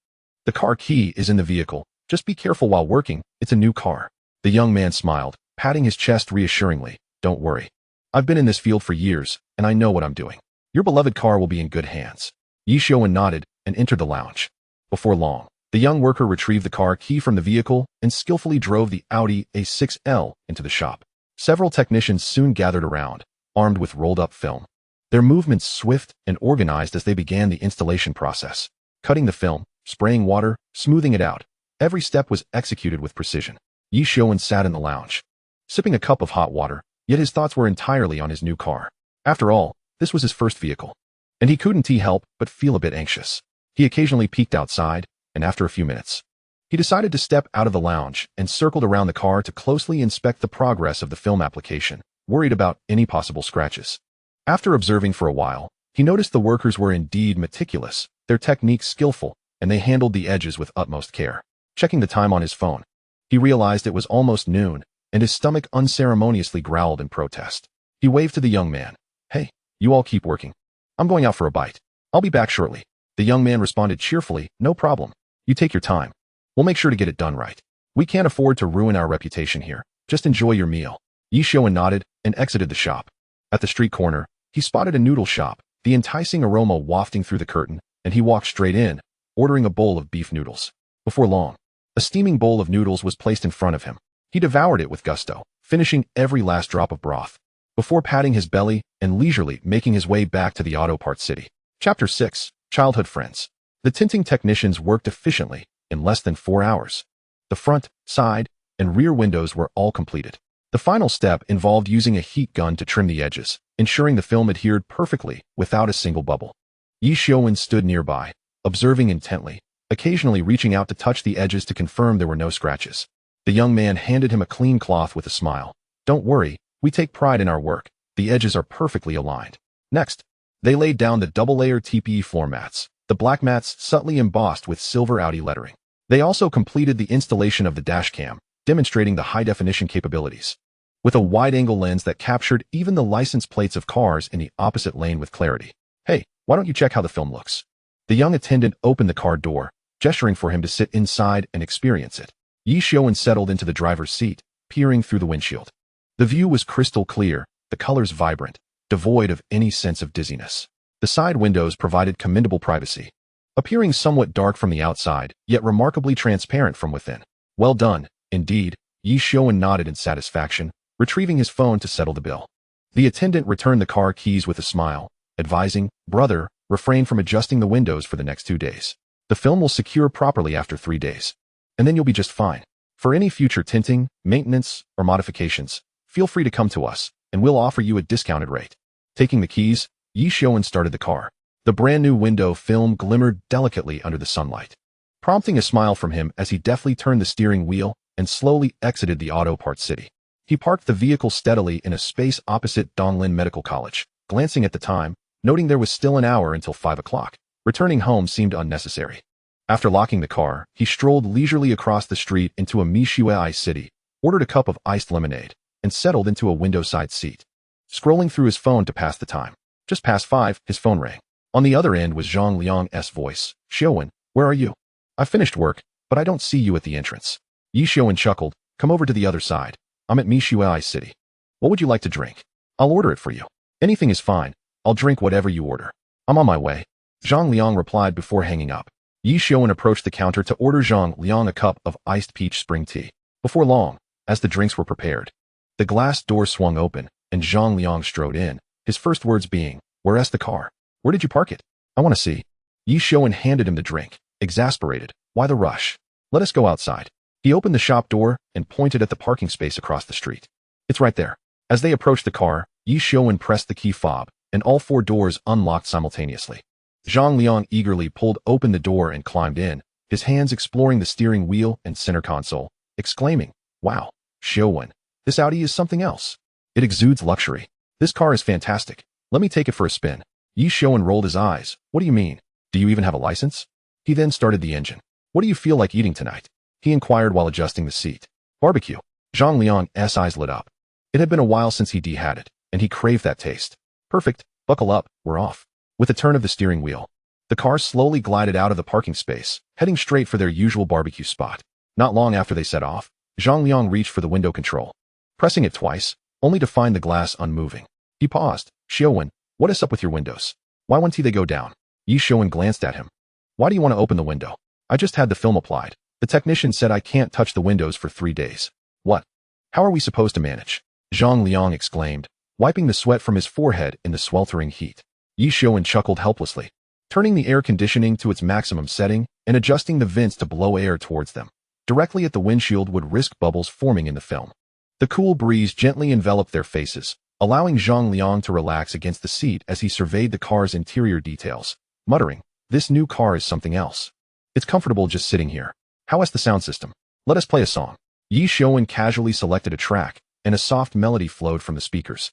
"The car key is in the vehicle. Just be careful while working. It's a new car." The young man smiled, patting his chest reassuringly. "Don't worry. I've been in this field for years, and I know what I'm doing. Your beloved car will be in good hands." Ye Xiuwen nodded and entered the lounge. Before long, the young worker retrieved the car key from the vehicle and skillfully drove the Audi A6L into the shop. Several technicians soon gathered around, armed with rolled-up film. Their movements swift and organized as they began the installation process. Cutting the film, spraying water, smoothing it out. Every step was executed with precision. Ye Xiuwen sat in the lounge, sipping a cup of hot water, yet his thoughts were entirely on his new car. After all, this was his first vehicle, and he couldn't help but feel a bit anxious. He occasionally peeked outside, and after a few minutes, he decided to step out of the lounge and circled around the car to closely inspect the progress of the film application, worried about any possible scratches. After observing for a while, he noticed the workers were indeed meticulous, their techniques skillful, and they handled the edges with utmost care. Checking the time on his phone, he realized it was almost noon, and his stomach unceremoniously growled in protest. He waved to the young man. "Hey, you all keep working. I'm going out for a bite. I'll be back shortly." The young man responded cheerfully, "No problem. You take your time. We'll make sure to get it done right. We can't afford to ruin our reputation here. Just enjoy your meal." Ye Xiuwen nodded and exited the shop. At the street corner, he spotted a noodle shop, the enticing aroma wafting through the curtain, and he walked straight in, ordering a bowl of beef noodles. Before long, a steaming bowl of noodles was placed in front of him. He devoured it with gusto, finishing every last drop of broth, before patting his belly and leisurely making his way back to the auto parts city. Chapter 6. Childhood Friends. The tinting technicians worked efficiently in less than 4 hours. The front, side, and rear windows were all completed. The final step involved using a heat gun to trim the edges, ensuring the film adhered perfectly without a single bubble. Ye Xiuwen stood nearby, observing intently, occasionally reaching out to touch the edges to confirm there were no scratches. The young man handed him a clean cloth with a smile. "Don't worry, we take pride in our work. The edges are perfectly aligned." Next, they laid down the double-layer TPE floor mats, the black mats subtly embossed with silver Audi lettering. They also completed the installation of the dash cam, demonstrating the high-definition capabilities, with a wide-angle lens that captured even the license plates of cars in the opposite lane with clarity. "Hey, why don't you check how the film looks?" The young attendant opened the car door, gesturing for him to sit inside and experience it. Ye Xiuwen settled into the driver's seat, peering through the windshield. The view was crystal clear, the colors vibrant, devoid of any sense of dizziness. The side windows provided commendable privacy, appearing somewhat dark from the outside, yet remarkably transparent from within. Well done, indeed, Ye Xiuwen nodded in satisfaction, retrieving his phone to settle the bill. The attendant returned the car keys with a smile, advising, "Brother, refrain from adjusting the windows for the next 2 days. The film will secure properly after 3 days. And then you'll be just fine. For any future tinting, maintenance, or modifications, feel free to come to us, and we'll offer you a discounted rate." Taking the keys, Ye Xiuwen started the car. The brand new window film glimmered delicately under the sunlight, prompting a smile from him as he deftly turned the steering wheel and slowly exited the auto parts city. He parked the vehicle steadily in a space opposite Donglin Medical College, glancing at the time, noting there was still an hour until 5 o'clock. Returning home seemed unnecessary. After locking the car, he strolled leisurely across the street into a Ye Xiuwen city, ordered a cup of iced lemonade, and settled into a window-side seat. Scrolling through his phone to pass the time. Just past 5, his phone rang. On the other end was Zhang Liang's voice. "Xiuwen, where are you? I finished work, but I don't see you at the entrance." Ye Xiuwen chuckled. "Come over to the other side. I'm at Ye Xiuwen city. What would you like to drink? I'll order it for you." "Anything is fine. I'll drink whatever you order. I'm on my way," Zhang Liang replied before hanging up. Ye Xiuwen approached the counter to order Zhang Liang a cup of iced peach spring tea. Before long, as the drinks were prepared, the glass door swung open, and Zhang Liang strode in, his first words being, "Where's the car? Where did you park it? I want to see." Ye Xiuwen handed him the drink, exasperated. "Why the rush? Let us go outside." He opened the shop door and pointed at the parking space across the street. "It's right there." As they approached the car, Ye Xiuwen pressed the key fob, and all 4 doors unlocked simultaneously. Zhang Liang eagerly pulled open the door and climbed in, his hands exploring the steering wheel and center console, exclaiming, "Wow, Xiuwen, this Audi is something else. It exudes luxury. This car is fantastic. Let me take it for a spin." Ye Xiuwen rolled his eyes. "What do you mean? Do you even have a license?" He then started the engine. "What do you feel like eating tonight?" he inquired while adjusting the seat. "Barbecue." Zhang Liang's eyes lit up. It had been a while since he'd had it, and he craved that taste. "Perfect. Buckle up, we're off." With a turn of the steering wheel, the car slowly glided out of the parking space, heading straight for their usual barbecue spot. Not long after they set off, Zhang Liang reached for the window control, pressing it twice, only to find the glass unmoving. He paused. "Xiuwen, what is up with your windows? Why won't they go down?" Ye Xiuwen glanced at him. "Why do you want to open the window?" "I just had the film applied. The technician said I can't touch the windows for 3 days. "What? How are we supposed to manage?" Zhang Liang exclaimed, wiping the sweat from his forehead in the sweltering heat. Ye Xiuwen chuckled helplessly, turning the air conditioning to its maximum setting and adjusting the vents to blow air towards them. Directly at the windshield would risk bubbles forming in the film. The cool breeze gently enveloped their faces, allowing Zhang Liang to relax against the seat as he surveyed the car's interior details, muttering, "This new car is something else. It's comfortable just sitting here. How is the sound system? Let us play a song." Ye Xiuwen casually selected a track, and a soft melody flowed from the speakers,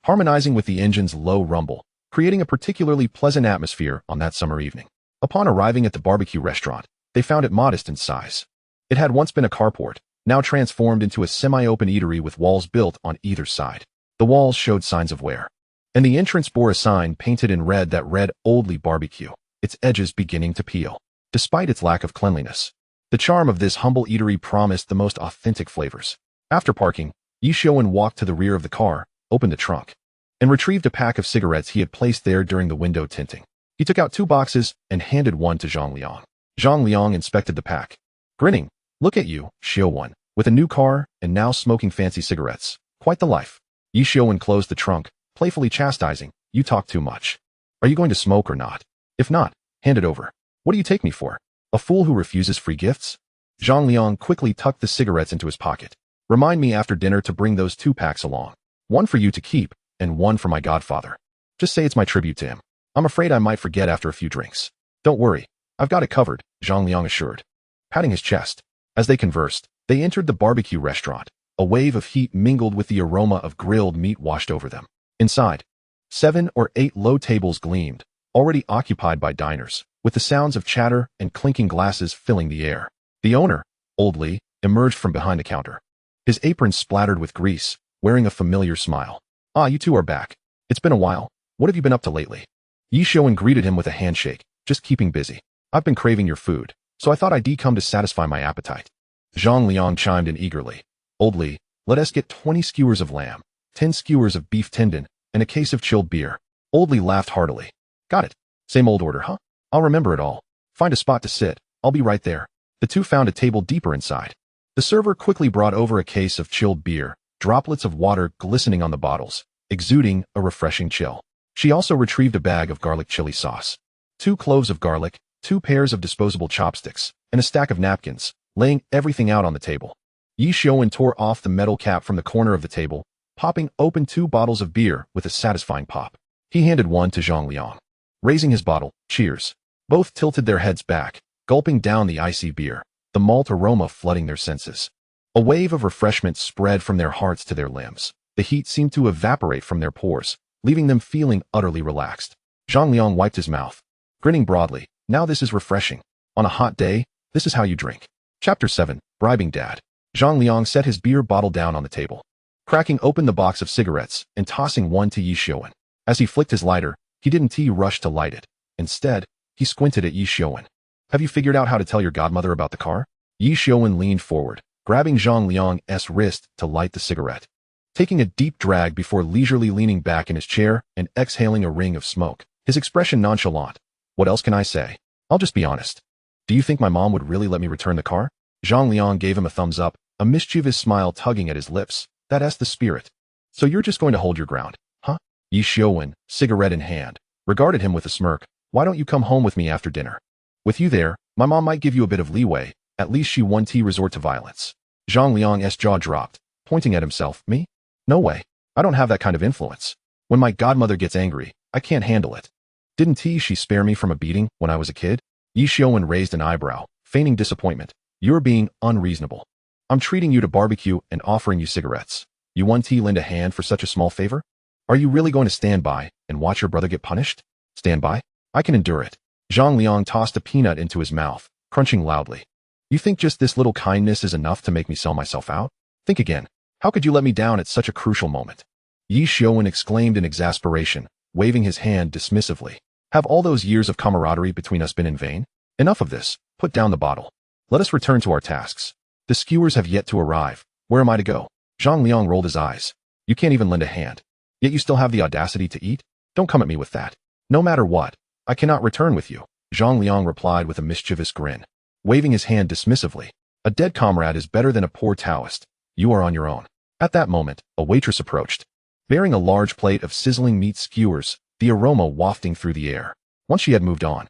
harmonizing with the engine's low rumble, creating a particularly pleasant atmosphere on that summer evening. Upon arriving at the barbecue restaurant, they found it modest in size. It had once been a carport, now transformed into a semi-open eatery with walls built on either side. The walls showed signs of wear, and the entrance bore a sign painted in red that read "Oldly Barbecue," its edges beginning to peel. Despite its lack of cleanliness, the charm of this humble eatery promised the most authentic flavors. After parking, Ye Xiuwen walked to the rear of the car, opened the trunk, and retrieved a pack of cigarettes he had placed there during the window tinting. He took out 2 boxes and handed one to Zhang Liang. Zhang Liang inspected the pack, grinning. "Look at you, Xiuwen, with a new car and now smoking fancy cigarettes. Quite the life." Ye Xiuwen closed the trunk, playfully chastising, "You talk too much. Are you going to smoke or not? If not, hand it over. What do you take me for? A fool who refuses free gifts?" Zhang Liang quickly tucked the cigarettes into his pocket. "Remind me after dinner to bring those 2 packs along. One for you to keep, and one for my godfather. Just say it's my tribute to him. I'm afraid I might forget after a few drinks." "Don't worry, I've got it covered," Zhang Liang assured, patting his chest. As they conversed, they entered the barbecue restaurant. A wave of heat mingled with the aroma of grilled meat washed over them. Inside, 7 or 8 low tables gleamed, already occupied by diners, with the sounds of chatter and clinking glasses filling the air. The owner, Old Li, emerged from behind the counter, his apron splattered with grease, wearing a familiar smile. "Ah, you two are back. It's been a while. What have you been up to lately?" Ye Xiuwen greeted him with a handshake. "Just keeping busy. I've been craving your food, so I thought I'd come to satisfy my appetite." Zhang Liang chimed in eagerly. "Old Li, let us get 20 skewers of lamb, 10 skewers of beef tendon, and a case of chilled beer." Old Li laughed heartily. "Got it. Same old order, huh? I'll remember it all." Find a spot to sit. I'll be right there. The two found a table deeper inside. The server quickly brought over a case of chilled beer, droplets of water glistening on the bottles, exuding a refreshing chill. She also retrieved a bag of garlic chili sauce, 2 cloves of garlic, 2 pairs of disposable chopsticks, and a stack of napkins, laying everything out on the table. Ye Xiuwen tore off the metal cap from the corner of the table, popping open 2 bottles of beer with a satisfying pop. He handed one to Zhang Liang. Raising his bottle, cheers. Both tilted their heads back, gulping down the icy beer, the malt aroma flooding their senses. A wave of refreshment spread from their hearts to their limbs. The heat seemed to evaporate from their pores, leaving them feeling utterly relaxed. Zhang Liang wiped his mouth, grinning broadly. Now this is refreshing. On a hot day, this is how you drink. Chapter 7. Bribing Dad. Zhang Liang set his beer bottle down on the table, cracking open the box of cigarettes and tossing one to Ye Xiuwen. As he flicked his lighter, he didn't rush to light it. Instead, he squinted at Ye Xiuwen. Have you figured out how to tell your godmother about the car? Ye Xiuwen leaned forward, grabbing Zhang Liang's wrist to light the cigarette. Taking a deep drag before leisurely leaning back in his chair and exhaling a ring of smoke, his expression nonchalant. What else can I say? I'll just be honest. Do you think my mom would really let me return the car? Zhang Liang gave him a thumbs up, a mischievous smile tugging at his lips. That's the spirit. So you're just going to hold your ground, huh? Ye Xiuwen, cigarette in hand, regarded him with a smirk. Why don't you come home with me after dinner? With you there, my mom might give you a bit of leeway. At least she won't resort to violence. Zhang Liang's jaw dropped, pointing at himself. Me? No way. I don't have that kind of influence. When my godmother gets angry, I can't handle it. Didn't she spare me from a beating when I was a kid? Ye Xiuwen raised an eyebrow, feigning disappointment. You're being unreasonable. I'm treating you to barbecue and offering you cigarettes. You won't lend a hand for such a small favor? Are you really going to stand by and watch your brother get punished? Stand by? I can endure it. Zhang Liang tossed a peanut into his mouth, crunching loudly. You think just this little kindness is enough to make me sell myself out? Think again. How could you let me down at such a crucial moment? Ye Xiuwen exclaimed in exasperation, waving his hand dismissively. Have all those years of camaraderie between us been in vain? Enough of this. Put down the bottle. Let us return to our tasks. The skewers have yet to arrive. Where am I to go? Zhang Liang rolled his eyes. You can't even lend a hand. Yet you still have the audacity to eat? Don't come at me with that. No matter what, I cannot return with you. Zhang Liang replied with a mischievous grin, waving his hand dismissively. A dead comrade is better than a poor Taoist. You are on your own. At that moment, a waitress approached, bearing a large plate of sizzling meat skewers, the aroma wafting through the air. Once she had moved on,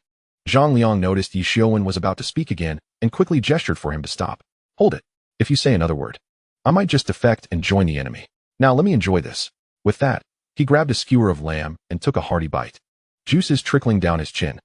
Zhang Liang noticed Ye Xiuwen was about to speak again and quickly gestured for him to stop. Hold it. If you say another word, I might just defect and join the enemy. Now let me enjoy this. With that, he grabbed a skewer of lamb and took a hearty bite. Juices trickling down his chin.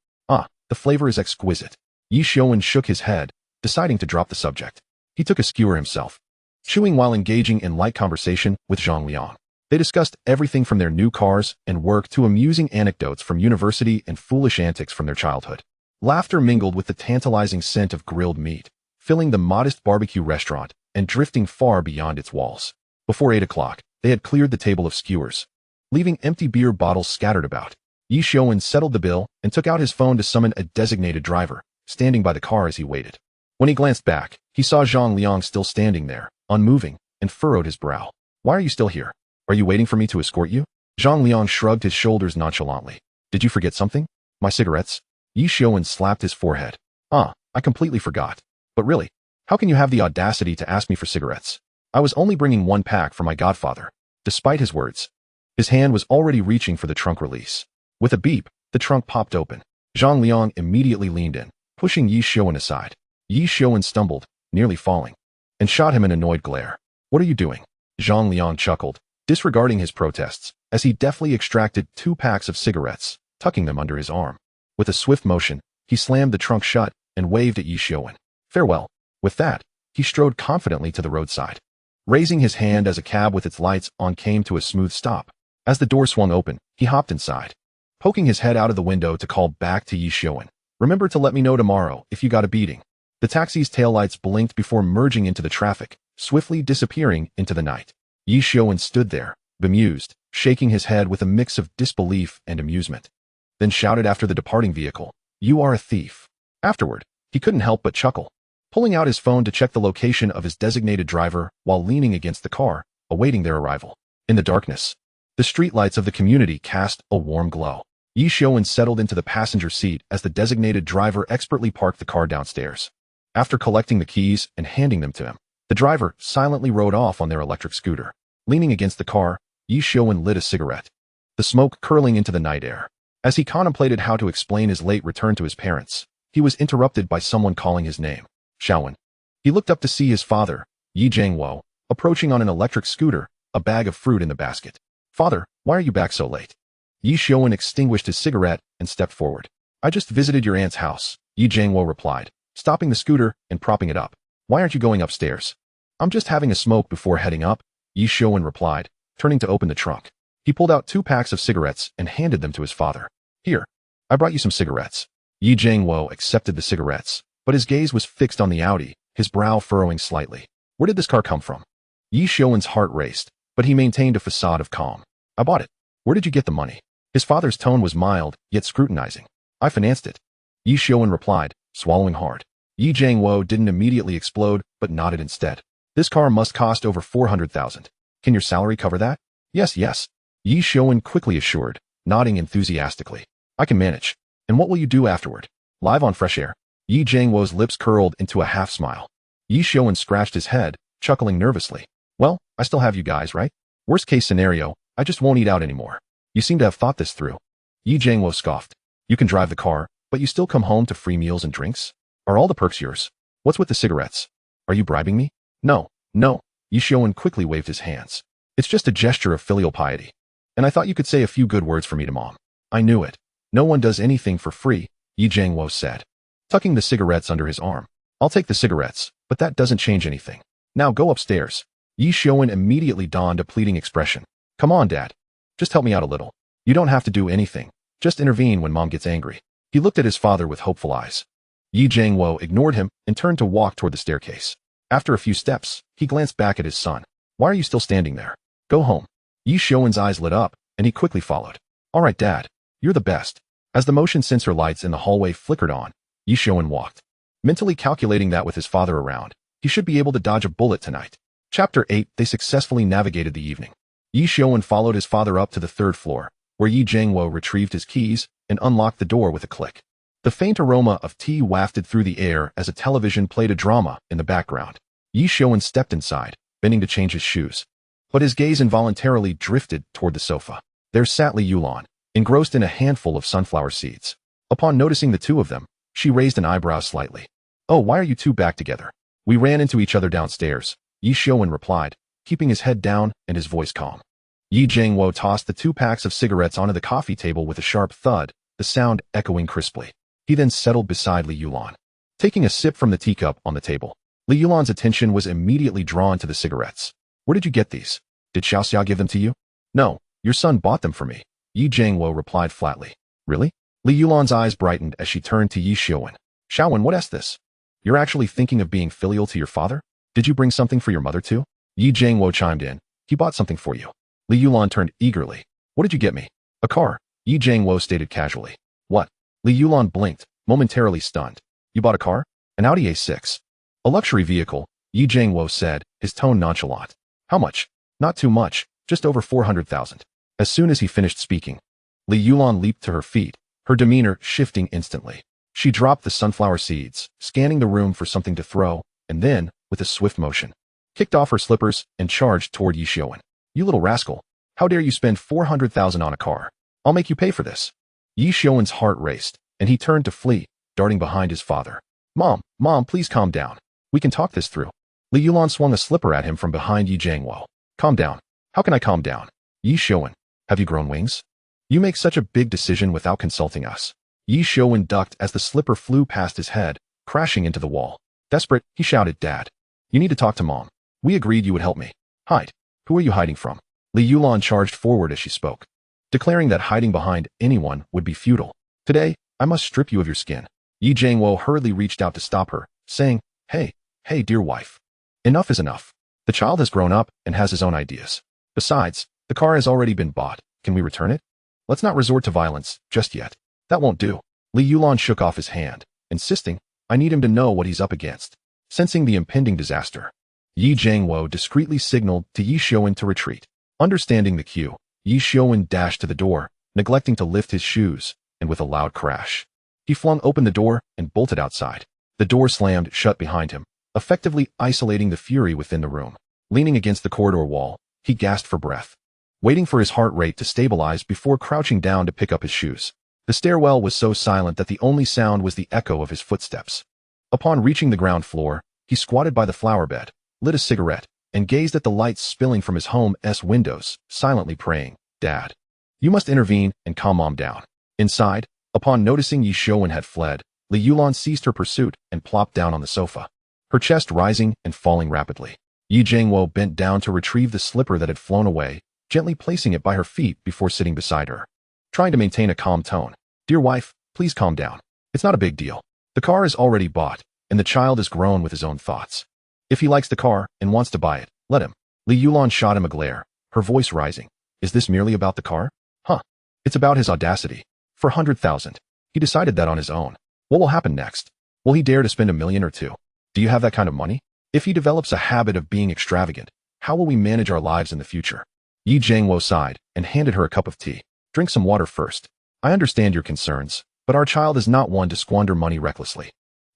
The flavor is exquisite. Ye Xiuwen shook his head, deciding to drop the subject. He took a skewer himself, chewing while engaging in light conversation with Zhang Liang. They discussed everything from their new cars and work to amusing anecdotes from university and foolish antics from their childhood. Laughter mingled with the tantalizing scent of grilled meat, filling the modest barbecue restaurant and drifting far beyond its walls. Before 8 o'clock, they had cleared the table of skewers, leaving empty beer bottles scattered about. Ye Xiuwen settled the bill and took out his phone to summon a designated driver, standing by the car as he waited. When he glanced back, he saw Zhang Liang still standing there, unmoving, and furrowed his brow. Why are you still here? Are you waiting for me to escort you? Zhang Liang shrugged his shoulders nonchalantly. Did you forget something? My cigarettes? Ye Xiuwen slapped his forehead. I completely forgot. But really, how can you have the audacity to ask me for cigarettes? I was only bringing 1 pack for my godfather. Despite his words, his hand was already reaching for the trunk release. With a beep, the trunk popped open. Zhang Liang immediately leaned in, pushing Ye Xiuwen aside. Ye Xiuwen stumbled, nearly falling, and shot him an annoyed glare. What are you doing? Zhang Liang chuckled, disregarding his protests, as he deftly extracted 2 packs of cigarettes, tucking them under his arm. With a swift motion, he slammed the trunk shut and waved at Ye Xiuwen. Farewell. With that, he strode confidently to the roadside, raising his hand as a cab with its lights on came to a smooth stop. As the door swung open, he hopped inside, poking his head out of the window to call back to Ye Xiuwen. Remember to let me know tomorrow if you got a beating. The taxi's taillights blinked before merging into the traffic, swiftly disappearing into the night. Ye Xiuwen stood there, bemused, shaking his head with a mix of disbelief and amusement, then shouted after the departing vehicle, "You are a thief." Afterward, he couldn't help but chuckle, pulling out his phone to check the location of his designated driver while leaning against the car, awaiting their arrival. In the darkness, the streetlights of the community cast a warm glow. Ye Xiuwen settled into the passenger seat as the designated driver expertly parked the car downstairs. After collecting the keys and handing them to him, the driver silently rode off on their electric scooter. Leaning against the car, Ye Xiuwen lit a cigarette, the smoke curling into the night air. As he contemplated how to explain his late return to his parents, he was interrupted by someone calling his name, Xiuwen. He looked up to see his father, Ye Xiuwen, approaching on an electric scooter, a bag of fruit in the basket. "Father, why are you back so late?" Ye Xiuwen extinguished his cigarette and stepped forward. "I just visited your aunt's house," Ye Xiuwen replied, stopping the scooter and propping it up. "Why aren't you going upstairs?" "I'm just having a smoke before heading up," Ye Xiuwen replied, turning to open the trunk. He pulled out 2 packs of cigarettes and handed them to his father. "Here, I brought you some cigarettes." Ye Xiuwen accepted the cigarettes, but his gaze was fixed on the Audi, his brow furrowing slightly. "Where did this car come from?" Ye Xiuwen's heart raced, but he maintained a facade of calm. "I bought it." "Where did you get the money?" His father's tone was mild, yet scrutinizing. "I financed it," Ye Xiuwen replied, swallowing hard. Ye Xiuwen didn't immediately explode, but nodded instead. "This car must cost over 400,000. Can your salary cover that?" Yes, Ye Xiuwen quickly assured, nodding enthusiastically. "I can manage." "And what will you do afterward?" "Live on fresh air." Ye Xiuwen's lips curled into a half-smile. Ye Xiuwen scratched his head, chuckling nervously. "Well, I still have you guys, right? Worst case scenario, I just won't eat out anymore." "You seem to have thought this through." Ye Xiuwen scoffed. "You can drive the car, but you still come home to free meals and drinks? Are all the perks yours? What's with the cigarettes? Are you bribing me?" No. Ye Xiuwen quickly waved his hands. "It's just a gesture of filial piety. And I thought you could say a few good words for me to Mom." "I knew it. No one does anything for free," Ye Xiuwen said, tucking the cigarettes under his arm. "I'll take the cigarettes, but that doesn't change anything. Now go upstairs." Ye Xiuwen immediately donned a pleading expression. "Come on, Dad. Just help me out a little. You don't have to do anything. Just intervene when Mom gets angry." He looked at his father with hopeful eyes. Ye Xiuwen ignored him and turned to walk toward the staircase. After a few steps, he glanced back at his son. "Why are you still standing there? Go home." Ye Xiuwen's eyes lit up, and he quickly followed. "All right, Dad. You're the best." As the motion sensor lights in the hallway flickered on, Ye Xiuwen walked, mentally calculating that with his father around, he should be able to dodge a bullet tonight. Chapter 8. They successfully navigated the evening. Ye Xiuwen followed his father up to the 3rd floor, where Ye Xiuwen retrieved his keys and unlocked the door with a click. The faint aroma of tea wafted through the air as a television played a drama in the background. Ye Xiuwen stepped inside, bending to change his shoes. But his gaze involuntarily drifted toward the sofa. There sat Li Yulan, engrossed in a handful of sunflower seeds. Upon noticing the two of them, she raised an eyebrow slightly. "Oh, why are you two back together?" "We ran into each other downstairs," Ye Xiuwen replied, keeping his head down and his voice calm. Ye Xiuwen tossed the 2 packs of cigarettes onto the coffee table with a sharp thud, the sound echoing crisply. He then settled beside Li Yulan, taking a sip from the teacup on the table. Li Yulan's attention was immediately drawn to the cigarettes. "Where did you get these? Did Xiaoxia give them to you?" "No, your son bought them for me," Ye Xiuwen replied flatly. "Really?" Li Yulan's eyes brightened as she turned to Ye Xiuwen. "Xiaowen, what is this? You're actually thinking of being filial to your father? Did you bring something for your mother too?" Ye Xiuwen chimed in. "He bought something for you." Li Yulan turned eagerly. "What did you get me?" "A car," Ye Xiuwen stated casually. "What?" Li Yulan blinked, momentarily stunned. "You bought a car? An Audi A6? A luxury vehicle," Ye Xiuwen said, his tone nonchalant. "How much?" "Not too much, just over 400,000. As soon as he finished speaking, Li Yulan leaped to her feet, her demeanor shifting instantly. She dropped the sunflower seeds, scanning the room for something to throw, and then, with a swift motion, kicked off her slippers and charged toward Ye Xiuwen. "You little rascal. How dare you spend 400,000 on a car? I'll make you pay for this." Ye Xiuwen's heart raced, and he turned to flee, darting behind his father. Mom, please calm down. We can talk this through." Li Yulan swung a slipper at him from behind Ye Xiuwen. "Calm down. How can I calm down? Ye Xiuwen, have you grown wings? You make such a big decision without consulting us." Ye Xiuwen ducked as the slipper flew past his head, crashing into the wall. Desperate, he shouted, "Dad, you need to talk to Mom. We agreed you would help me." "Hide. Who are you hiding from?" Li Yulan charged forward as she spoke, declaring that hiding behind anyone would be futile. "Today, I must strip you of your skin." Ye Xiuwen hurriedly reached out to stop her, saying, Hey, dear wife. Enough is enough. The child has grown up and has his own ideas. Besides, the car has already been bought. Can we return it? Let's not resort to violence just yet. That won't do." Li Yulan shook off his hand, insisting, "I need him to know what he's up against." Sensing the impending disaster, Ye Xiuwen discreetly signaled to Ye Xiuwen to retreat. Understanding the cue, Ye Xiuwen dashed to the door, neglecting to lift his shoes, and with a loud crash, he flung open the door and bolted outside. The door slammed shut behind him, effectively isolating the fury within the room. Leaning against the corridor wall, he gasped for breath, waiting for his heart rate to stabilize before crouching down to pick up his shoes. The stairwell was so silent that the only sound was the echo of his footsteps. Upon reaching the ground floor, he squatted by the flower bed, lit a cigarette, and gazed at the lights spilling from his home's windows, silently praying, "Dad, you must intervene and calm Mom down." Inside, upon noticing Ye Xiuwen had fled, Ye Xiuwen ceased her pursuit and plopped down on the sofa, her chest rising and falling rapidly. Ye Xiuwen bent down to retrieve the slipper that had flown away, gently placing it by her feet before sitting beside her, trying to maintain a calm tone. "Dear wife, please calm down. It's not a big deal. The car is already bought, and the child is grown with his own thoughts. If he likes the car and wants to buy it, let him." Ye Xiuwen shot him a glare, her voice rising. "Is this merely about the car? Huh. It's about his audacity. For 100,000. He decided that on his own. What will happen next? Will he dare to spend $1 million or $2 million? Do you have that kind of money? If he develops a habit of being extravagant, how will we manage our lives in the future?" Ye Xiuwen sighed and handed her a cup of tea. "Drink some water first. I understand your concerns, but our child is not one to squander money recklessly.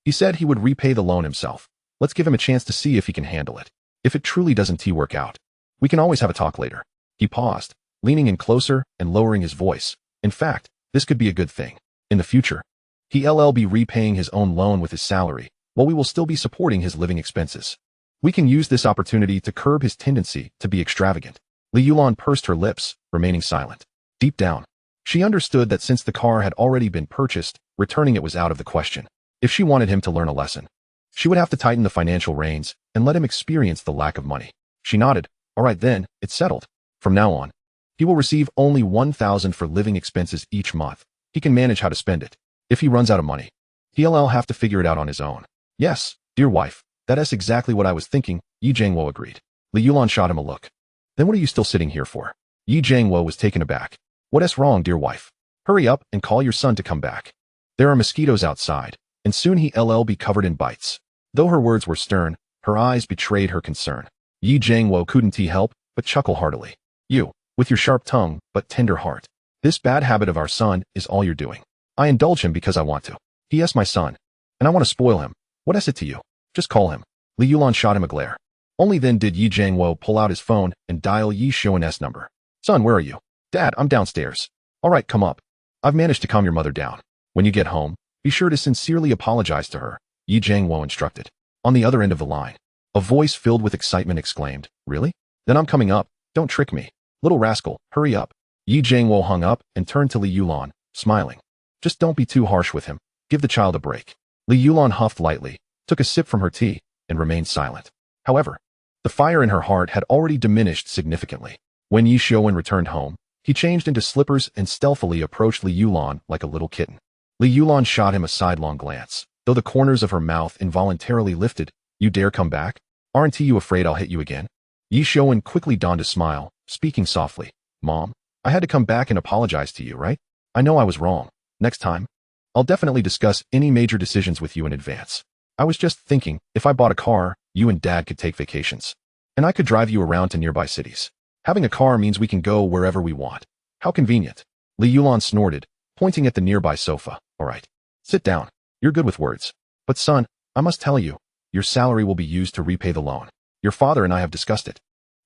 He said he would repay the loan himself. Let's give him a chance to see if he can handle it. If it truly doesn't work out, we can always have a talk later." He paused, leaning in closer and lowering his voice. "In fact, this could be a good thing. In the future, he'll be repaying his own loan with his salary, while we will still be supporting his living expenses. We can use this opportunity to curb his tendency to be extravagant." Ye Xiuwen pursed her lips, remaining silent. Deep down, she understood that since the car had already been purchased, returning it was out of the question. If she wanted him to learn a lesson, she would have to tighten the financial reins and let him experience the lack of money. She nodded. "All right then, it's settled. From now on, he will receive only 1,000 for living expenses each month. He can manage how to spend it. If he runs out of money, he'll have to figure it out on his own." "Yes, dear wife, that's exactly what I was thinking," Ye Xiuwen agreed. Ye Xiuwen shot him a look. "Then what are you still sitting here for?" Ye Xiuwen was taken aback. "What's wrong, dear wife? Hurry up and call your son to come back. There are mosquitoes outside, and soon he'll be covered in bites." Though her words were stern, her eyes betrayed her concern. Ye Xiuwen couldn't help but chuckle heartily. "You, with your sharp tongue but tender heart. This bad habit of our son is all you're doing. I indulge him because I want to. He is my son, and I want to spoil him. What is it to you? Just call him." Ye Xiuwen shot him a glare. Only then did Ye Xiuwen pull out his phone and dial Ye Xiuwen's number. "Son, where are you?" "Dad, I'm downstairs." "All right, come up. I've managed to calm your mother down. When you get home, be sure to sincerely apologize to her," Ye Xiuwen instructed. On the other end of the line, a voice filled with excitement exclaimed, "Really? Then I'm coming up. Don't trick me. Little rascal, hurry up." Ye Xiuwen hung up and turned to Ye Xiuwen, smiling. "Just don't be too harsh with him. Give the child a break." Ye Xiuwen huffed lightly, took a sip from her tea, and remained silent. However, the fire in her heart had already diminished significantly. When Ye Xiuwen returned home, he changed into slippers and stealthily approached Ye Xiuwen like a little kitten. Ye Xiuwen shot him a sidelong glance, though the corners of her mouth involuntarily lifted. "You dare come back? Aren't you afraid I'll hit you again?" Ye Xiuwen quickly donned a smile, speaking softly. "Mom, I had to come back and apologize to you, right? I know I was wrong. Next time, I'll definitely discuss any major decisions with you in advance. I was just thinking, if I bought a car, you and Dad could take vacations, and I could drive you around to nearby cities. Having a car means we can go wherever we want. How convenient." Ye Xiuwen snorted, pointing at the nearby sofa. "All right, sit down. You're good with words. But son, I must tell you, your salary will be used to repay the loan. Your father and I have discussed it.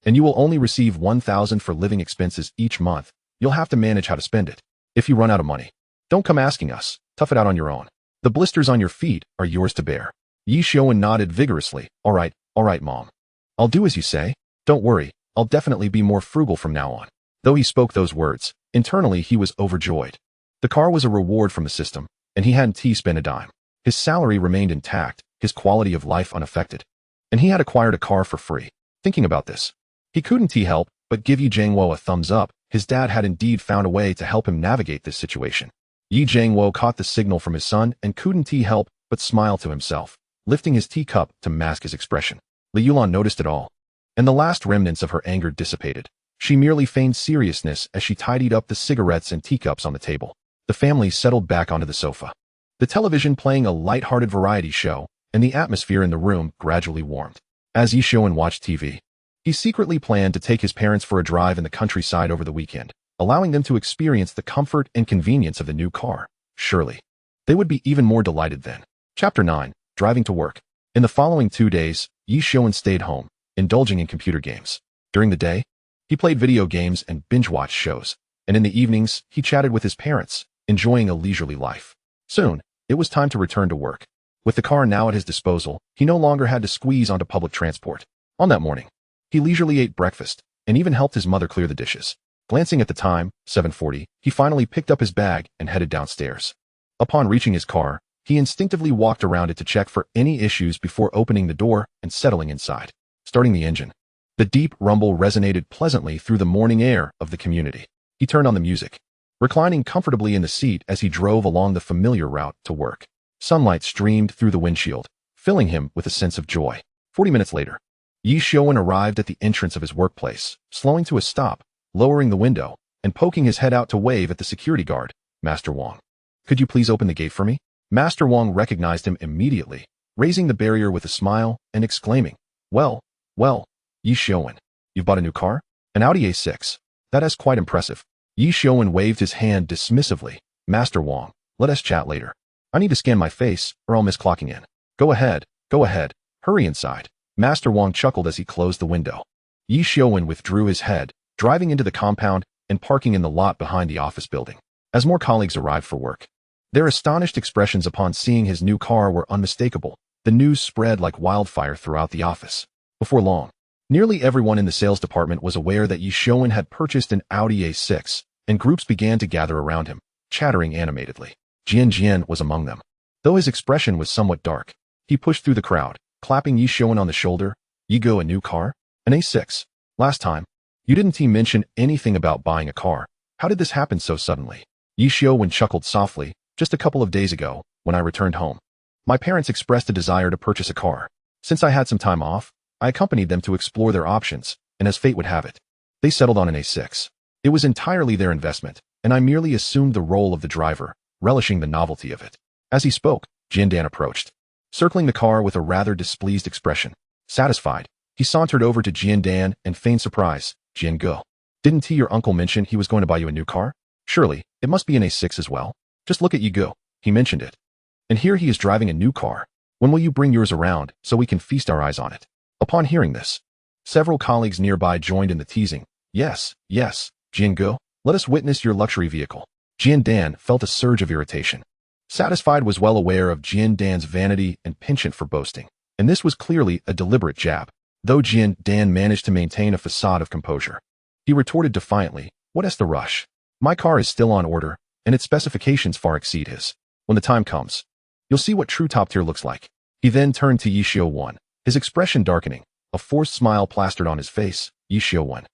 And you will only receive 1,000 for living expenses each month. You'll have to manage how to spend it. If you run out of money, don't come asking us. Tough it out on your own. The blisters on your feet are yours to bear." Ye Xiuwen nodded vigorously. All right, Mom. I'll do as you say. Don't worry, I'll definitely be more frugal from now on." Though he spoke those words, internally he was overjoyed. The car was a reward from the system, and he hadn't spent a dime. His salary remained intact, his quality of life unaffected. And he had acquired a car for free. Thinking about this, he couldn't help but give Ye Xiuwen a thumbs up. His dad had indeed found a way to help him navigate this situation. Ye Xiuwen caught the signal from his son and couldn't help but smile to himself, lifting his teacup to mask his expression. Ye Xiuwen noticed it all, and the last remnants of her anger dissipated. She merely feigned seriousness as she tidied up the cigarettes and teacups on the table. The family settled back onto the sofa, the television playing a light-hearted variety show, and the atmosphere in the room gradually warmed. As Ye Xiuwen watched TV, he secretly planned to take his parents for a drive in the countryside over the weekend, allowing them to experience the comfort and convenience of the new car. Surely, they would be even more delighted then. Chapter 9. Driving to work. In the following 2 days, Ye Xiuwen stayed home, indulging in computer games. During the day, he played video games and binge-watched shows, and in the evenings, he chatted with his parents, enjoying a leisurely life. Soon, it was time to return to work. With the car now at his disposal, he no longer had to squeeze onto public transport. On that morning, he leisurely ate breakfast, and even helped his mother clear the dishes. Glancing at the time, 7:40, he finally picked up his bag and headed downstairs. Upon reaching his car, he instinctively walked around it to check for any issues before opening the door and settling inside. Starting the engine, the deep rumble resonated pleasantly through the morning air of the community. He turned on the music, reclining comfortably in the seat as he drove along the familiar route to work. Sunlight streamed through the windshield, filling him with a sense of joy. 40 minutes later, Ye Xiuwen arrived at the entrance of his workplace, slowing to a stop, lowering the window, and poking his head out to wave at the security guard, Master Wang. "Could you please open the gate for me?" Master Wang recognized him immediately, raising the barrier with a smile and exclaiming, Well, Ye Xiuwen, you've bought a new car? An Audi A6. That is quite impressive." Ye Xiuwen waved his hand dismissively. "Master Wang, let us chat later. I need to scan my face or I'll miss clocking in." Go ahead. Hurry inside." Master Wang chuckled as he closed the window. Ye Xiuwen withdrew his head, driving into the compound and parking in the lot behind the office building. As more colleagues arrived for work, their astonished expressions upon seeing his new car were unmistakable. The news spread like wildfire throughout the office. Before long, nearly everyone in the sales department was aware that Ye Xiuwen had purchased an Audi A6, and groups began to gather around him, chattering animatedly. Jian was among them. Though his expression was somewhat dark, he pushed through the crowd, clapping Ye Xiuwen on the shoulder. "You go a new car? An A6? Last time, you didn't mention anything about buying a car. How did this happen so suddenly?" Ye Xiuwen chuckled softly. "Just a couple of days ago, when I returned home, my parents expressed a desire to purchase a car. Since I had some time off, I accompanied them to explore their options, and as fate would have it, they settled on an A6. It was entirely their investment, and I merely assumed the role of the driver, relishing the novelty of it." As he spoke, Jian approached, circling the car with a rather displeased expression. Satisfied, he sauntered over to Jian and feigned surprise. "Jian, didn't your uncle mention he was going to buy you a new car? Surely, it must be an A6 as well. Just look at Ye. He mentioned it. And here he is driving a new car. When will you bring yours around so we can feast our eyes on it?" Upon hearing this, several colleagues nearby joined in the teasing. Yes, Jian, let us witness your luxury vehicle." Jian felt a surge of irritation. Satisfied was well aware of Jian's vanity and penchant for boasting, and this was clearly a deliberate jab. Though Jian managed to maintain a facade of composure, he retorted defiantly, "What is the rush? My car is still on order, and its specifications far exceed his. When the time comes, you'll see what true top tier looks like." He then turned to Ye Xiuwen, his expression darkening, a forced smile plastered on his face. "Ye Xiuwen,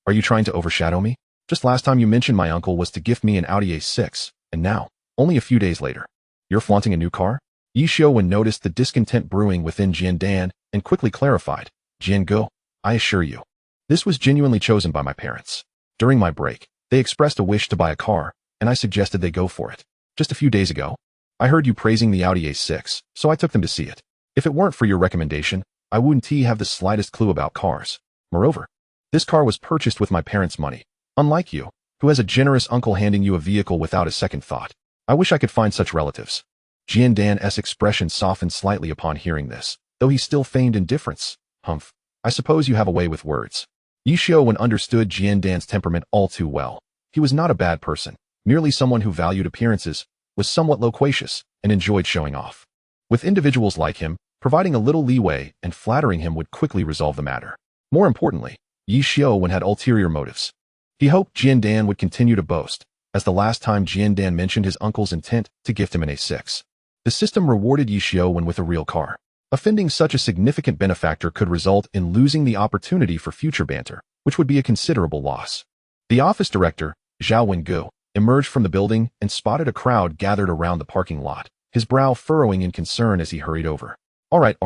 are you trying to overshadow me? Just last time you mentioned my uncle was to gift me an Audi A6, and now, only a few days later, you're flaunting a new car?" Ye Xiuwen noticed the discontent brewing within Jian and quickly clarified. "Jian, I assure you, this was genuinely chosen by my parents. During my break, they expressed a wish to buy a car, and I suggested they go for it. Just a few days ago, I heard you praising the Audi A6, so I took them to see it. If it weren't for your recommendation, I wouldn't have the slightest clue about cars. Moreover, this car was purchased with my parents' money, unlike you, who has a generous uncle handing you a vehicle without a second thought. I wish I could find such relatives." Jian's expression softened slightly upon hearing this, though he still feigned indifference. "Humph, I suppose you have a way with words." Ye Xiuwen understood Jian's temperament all too well. He was not a bad person, merely someone who valued appearances, was somewhat loquacious, and enjoyed showing off. With individuals like him, providing a little leeway and flattering him would quickly resolve the matter. More importantly, Ye Xiuwen had ulterior motives. He hoped Jian would continue to boast, as the last time Jian mentioned his uncle's intent to gift him an A6. The system rewarded Ye Xiuwen with a real car. Offending such a significant benefactor could result in losing the opportunity for future banter, which would be a considerable loss. The office director, Zhao Wengu, emerged from the building and spotted a crowd gathered around the parking lot, his brow furrowing in concern as he hurried over. All right.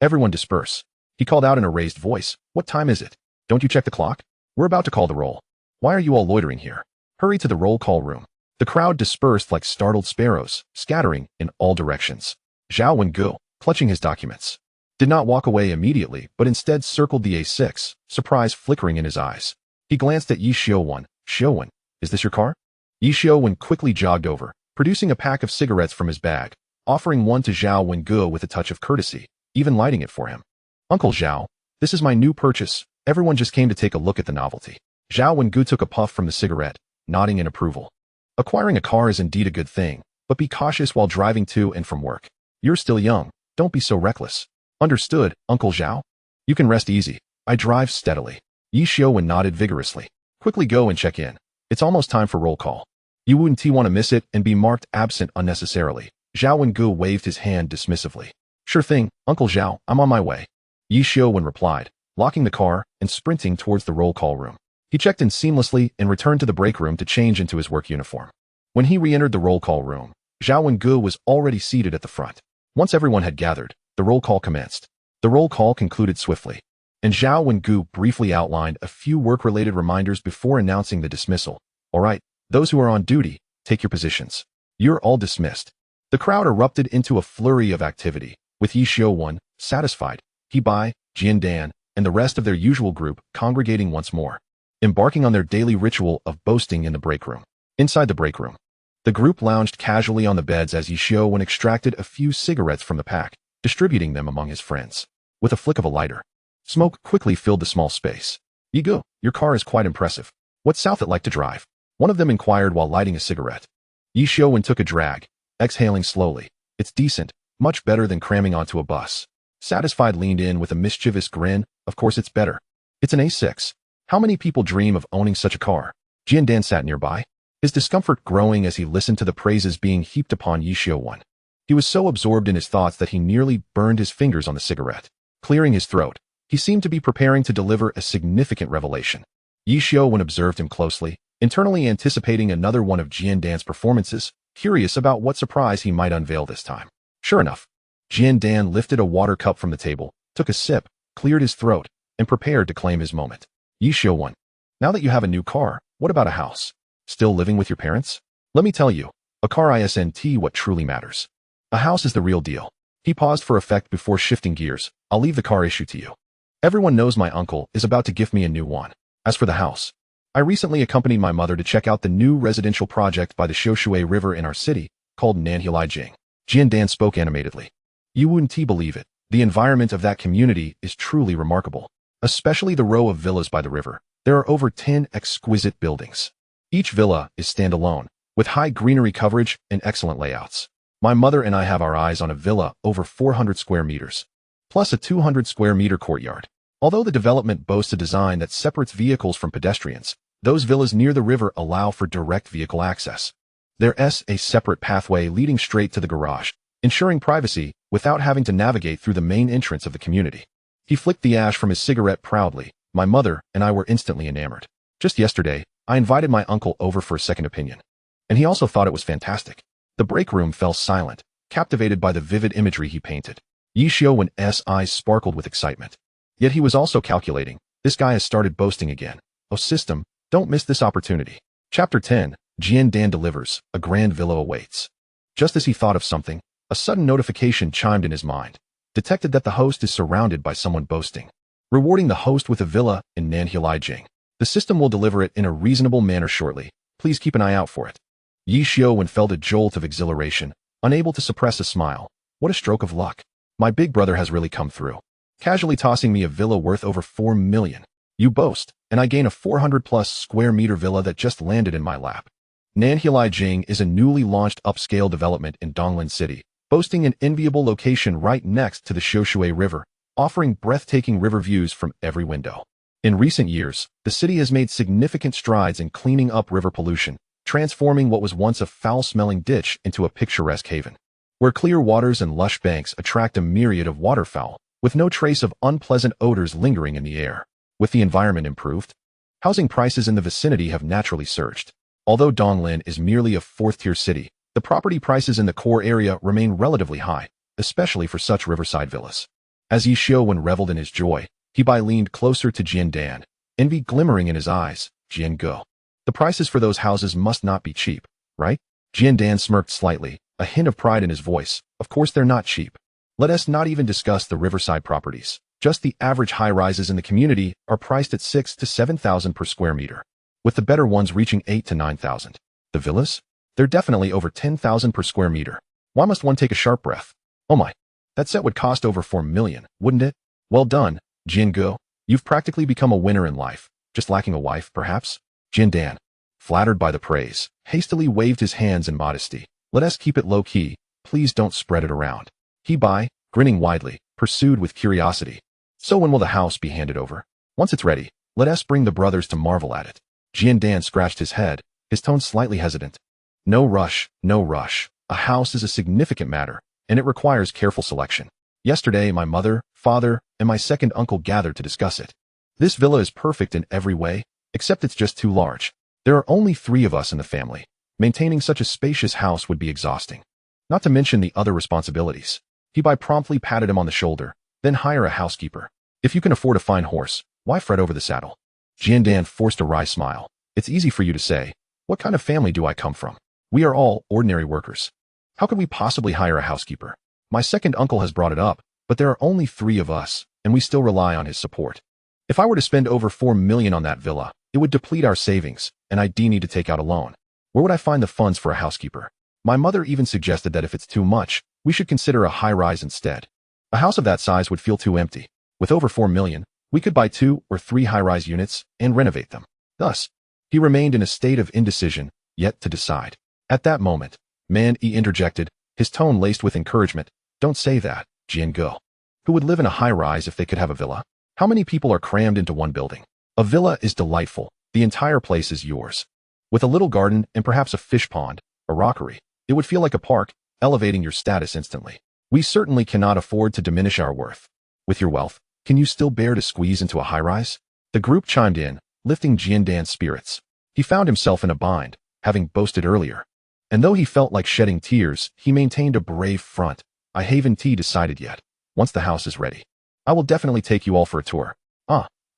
Everyone disperse." He called out in a raised voice. "What time is it? Don't you check the clock? We're about to call the roll. Why are you all loitering here? Hurry to the roll call room." The crowd dispersed like startled sparrows, scattering in all directions. Zhao Wengu, clutching his documents, did not walk away immediately, but instead circled the A6, surprise flickering in his eyes. He glanced at Ye Xiuwen. "Xiuwen, Is this your car? Ye Xiuwen quickly jogged over, producing a pack of cigarettes from his bag, offering one to Zhao Wengu with a touch of courtesy, even lighting it for him. Uncle Zhao, this is my new purchase. Everyone just came to take a look at the novelty. Zhao Wengu took a puff from the cigarette, nodding in approval. Acquiring a car is indeed a good thing, but be cautious while driving to and from work. You're still young. Don't be so reckless. Understood, Uncle Zhao? You can rest easy. I drive steadily. Ye Xiuwen nodded vigorously. Quickly go and check in. It's almost time for roll call. You wouldn't want to miss it and be marked absent unnecessarily. Zhao Wengu waved his hand dismissively. Sure thing, Uncle Zhao, I'm on my way. Ye Xiuwen replied, locking the car and sprinting towards the roll call room. He checked in seamlessly and returned to the break room to change into his work uniform. When he re-entered the roll call room, Zhao Wengu was already seated at the front. Once everyone had gathered, the roll call commenced. The roll call concluded swiftly, and Zhao Wengu briefly outlined a few work-related reminders before announcing the dismissal. All right, those who are on duty, take your positions. You're all dismissed. The crowd erupted into a flurry of activity, with Ye Xiuwen, satisfied, He Bai, Jian, and the rest of their usual group congregating once more, embarking on their daily ritual of boasting in the break room. Inside the break room, the group lounged casually on the beds as Ye Xiuwen extracted a few cigarettes from the pack, distributing them among his friends. With a flick of a lighter, smoke quickly filled the small space. Ye Gu, your car is quite impressive. What's South it like to drive? One of them inquired while lighting a cigarette. Ye Xiuwen took a drag, exhaling slowly. It's decent, much better than cramming onto a bus. Satisfied leaned in with a mischievous grin. Of course it's better. It's an A6. How many people dream of owning such a car? Jian sat nearby, his discomfort growing as he listened to the praises being heaped upon Ye Xiuwen. He was so absorbed in his thoughts that he nearly burned his fingers on the cigarette. Clearing his throat, he seemed to be preparing to deliver a significant revelation. Ye Xiuwen observed him closely, internally anticipating another one of Jian's performances, curious about what surprise he might unveil this time. Sure enough, Jian lifted a water cup from the table, took a sip, cleared his throat, and prepared to claim his moment. Ye Xiuwen, now that you have a new car, what about a house? Still living with your parents? Let me tell you, a car isn't what truly matters. A house is the real deal. He paused for effect before shifting gears. I'll leave the car issue to you. Everyone knows my uncle is about to gift me a new one. As for the house, I recently accompanied my mother to check out the new residential project by the Xiushui River in our city, called Nanheilai. Jian spoke animatedly. You wouldn't believe it. The environment of that community is truly remarkable. Especially the row of villas by the river. There are over 10 exquisite buildings. Each villa is standalone, with high greenery coverage and excellent layouts. My mother and I have our eyes on a villa over 400 square meters, plus a 200 square meter courtyard. Although the development boasts a design that separates vehicles from pedestrians, those villas near the river allow for direct vehicle access. There's a separate pathway leading straight to the garage, ensuring privacy without having to navigate through the main entrance of the community. He flicked the ash from his cigarette proudly. My mother and I were instantly enamored. Just yesterday, I invited my uncle over for a second opinion, and he also thought it was fantastic. The break room fell silent, captivated by the vivid imagery he painted. Ye Xiuwen's eyes sparkled with excitement. Yet he was also calculating. This guy has started boasting again. Oh system, don't miss this opportunity. Chapter 10, Jian delivers, a grand villa awaits. Just as he thought of something, a sudden notification chimed in his mind. Detected that the host is surrounded by someone boasting. Rewarding the host with a villa in Nanheilai. The system will deliver it in a reasonable manner shortly. Please keep an eye out for it. Ye Xiuwen felt a jolt of exhilaration, unable to suppress a smile. What a stroke of luck. My big brother has really come through. Casually tossing me a villa worth over 4 million. You boast, and I gain a 400-plus square meter villa that just landed in my lap. Nanheilai is a newly launched upscale development in Donglin City, boasting an enviable location right next to the Xiushui River, offering breathtaking river views from every window. In recent years, the city has made significant strides in cleaning up river pollution, transforming what was once a foul-smelling ditch into a picturesque haven, where clear waters and lush banks attract a myriad of waterfowl, with no trace of unpleasant odors lingering in the air. With the environment improved, housing prices in the vicinity have naturally surged. Although Donglin is merely a fourth-tier city, the property prices in the core area remain relatively high, especially for such riverside villas. As Ye Xiuwen reveled in his joy, He Bai leaned closer to Jian, envy glimmering in his eyes. Jian Gu, the prices for those houses must not be cheap, right? Jian smirked slightly, a hint of pride in his voice. Of course they're not cheap. Let us not even discuss the riverside properties. Just the average high-rises in the community are priced at 6,000 to 7,000 per square meter. with the better ones reaching 8 to 9,000. The villas? They're definitely over 10,000 per square meter. Why must one take a sharp breath? Oh my, that set would cost over 4 million, wouldn't it? Well done, Jian. You've practically become a winner in life, just lacking a wife, perhaps? Jian, flattered by the praise, hastily waved his hands in modesty. Let us keep it low-key, please don't spread it around. He grinning widely, pursued with curiosity. So when will the house be handed over? Once it's ready, let us bring the brothers to marvel at it. Jian scratched his head, his tone slightly hesitant. No rush, no rush. A house is a significant matter, and it requires careful selection. Yesterday, my mother, father, and my second uncle gathered to discuss it. This villa is perfect in every way, except it's just too large. There are only 3 of us in the family. Maintaining such a spacious house would be exhausting. Not to mention the other responsibilities. He promptly patted him on the shoulder. Then hire a housekeeper. If you can afford a fine horse, why fret over the saddle? Jian forced a wry smile. It's easy for you to say. What kind of family do I come from? We are all ordinary workers. How could we possibly hire a housekeeper? My second uncle has brought it up, but there are only 3 of us, and we still rely on his support. If I were to spend over 4 million on that villa, it would deplete our savings, and I'd need to take out a loan. Where would I find the funds for a housekeeper? My mother even suggested that if it's too much, we should consider a high-rise instead. A house of that size would feel too empty. With over 4 million, we could buy 2 or 3 high-rise units and renovate them. Thus, he remained in a state of indecision, yet to decide. At that moment, He interjected, his tone laced with encouragement. Don't say that, Jian. Who would live in a high-rise if they could have a villa? How many people are crammed into one building? A villa is delightful. The entire place is yours. With a little garden and perhaps a fish pond, a rockery, it would feel like a park, elevating your status instantly. We certainly cannot afford to diminish our worth. With your wealth, can you still bear to squeeze into a high-rise? The group chimed in, lifting Jian's spirits. He found himself in a bind, having boasted earlier. And though he felt like shedding tears, he maintained a brave front. I haven't decided yet. Once the house is ready, I will definitely take you all for a tour.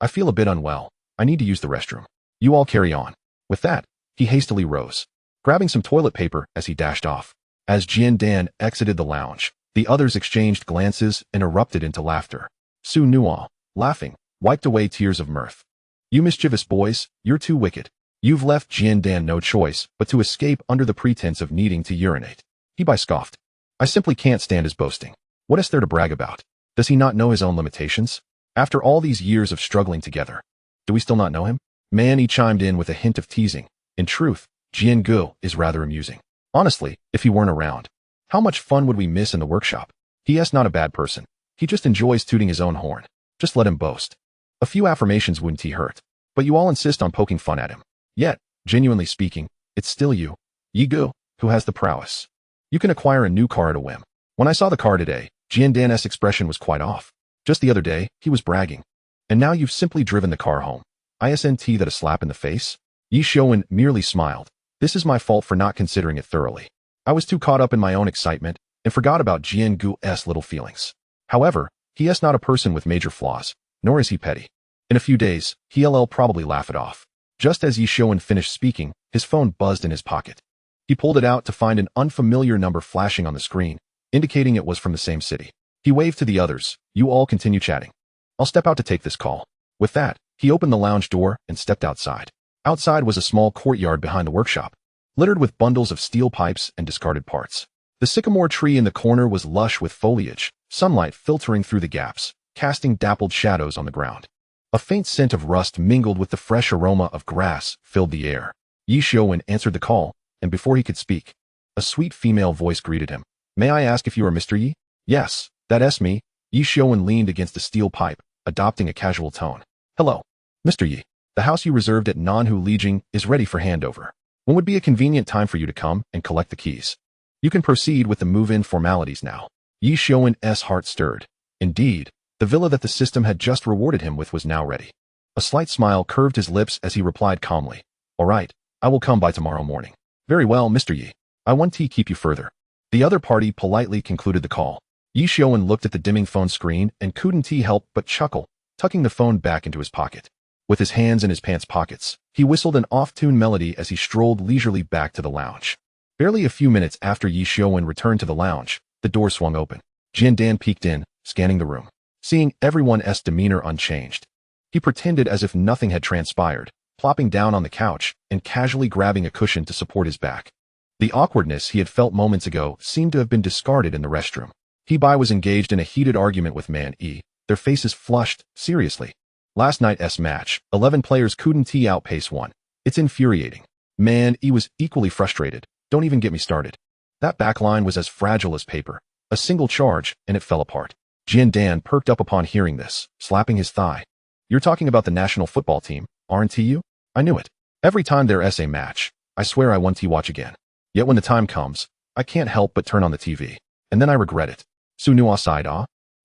I feel a bit unwell. I need to use the restroom. You all carry on. With that, he hastily rose, grabbing some toilet paper as he dashed off. As Jian exited the lounge, the others exchanged glances and erupted into laughter. Su Nuo, laughing, wiped away tears of mirth. You mischievous boys, you're too wicked. You've left Jian no choice but to escape under the pretense of needing to urinate. He scoffed. I simply can't stand his boasting. What is there to brag about? Does he not know his own limitations? After all these years of struggling together, do we still not know him? He chimed in with a hint of teasing. In truth, Jian is rather amusing. Honestly, if he weren't around, how much fun would we miss in the workshop? He is not a bad person. He just enjoys tooting his own horn. Just let him boast. A few affirmations wouldn't hurt. But you all insist on poking fun at him. Yet, genuinely speaking, it's still you, Ye Xiuwen, who has the prowess. You can acquire a new car at a whim. When I saw the car today, Jian's expression was quite off. Just the other day, he was bragging. And now you've simply driven the car home. Isn't that a slap in the face? Ye Xiuwen merely smiled. This is my fault for not considering it thoroughly. I was too caught up in my own excitement and forgot about Jian's little feelings. However, he is not a person with major flaws, nor is he petty. In a few days, he'll probably laugh it off. Just as Ye Xiuwen finished speaking, his phone buzzed in his pocket. He pulled it out to find an unfamiliar number flashing on the screen, indicating it was from the same city. He waved to the others. You all continue chatting. I'll step out to take this call. With that, he opened the lounge door and stepped outside. Outside was a small courtyard behind the workshop, littered with bundles of steel pipes and discarded parts. The sycamore tree in the corner was lush with foliage, sunlight filtering through the gaps, casting dappled shadows on the ground. A faint scent of rust mingled with the fresh aroma of grass filled the air. Ye Xiuwen answered the call, and before he could speak, a sweet female voice greeted him. May I ask if you are Mr. Ye? Yes, that's me. Ye Xiuwen leaned against a steel pipe, adopting a casual tone. Hello, Mr. Ye. The house you reserved at Nanhu Lijing is ready for handover. When would be a convenient time for you to come and collect the keys? You can proceed with the move-in formalities now. Ye Xiuwen's heart stirred. Indeed, the villa that the system had just rewarded him with was now ready. A slight smile curved his lips as he replied calmly. All right, I will come by tomorrow morning. Very well, Mr. Ye. I won't keep you further. The other party politely concluded the call. Ye Xiuwen looked at the dimming phone screen and couldn't help but chuckle, tucking the phone back into his pocket. With his hands in his pants pockets, he whistled an off-tune melody as he strolled leisurely back to the lounge. Barely a few minutes after Ye Xiuwen returned to the lounge, the door swung open. Jian peeked in, scanning the room. Seeing everyone's demeanor unchanged, he pretended as if nothing had transpired, plopping down on the couch and casually grabbing a cushion to support his back. The awkwardness he had felt moments ago seemed to have been discarded in the restroom. Ye Bai was engaged in a heated argument with Man Yi, their faces flushed, seriously. Last night's match, 11 players couldn't outpace one. It's infuriating. Man Yi was equally frustrated. Don't even get me started. That backline was as fragile as paper. A single charge, and it fell apart. Dan perked up upon hearing this, slapping his thigh. You're talking about the national football team, aren't you? I knew it. Every time there's a match, I swear I want to watch again. Yet when the time comes, I can't help but turn on the TV. And then I regret it. Su Nua sighed.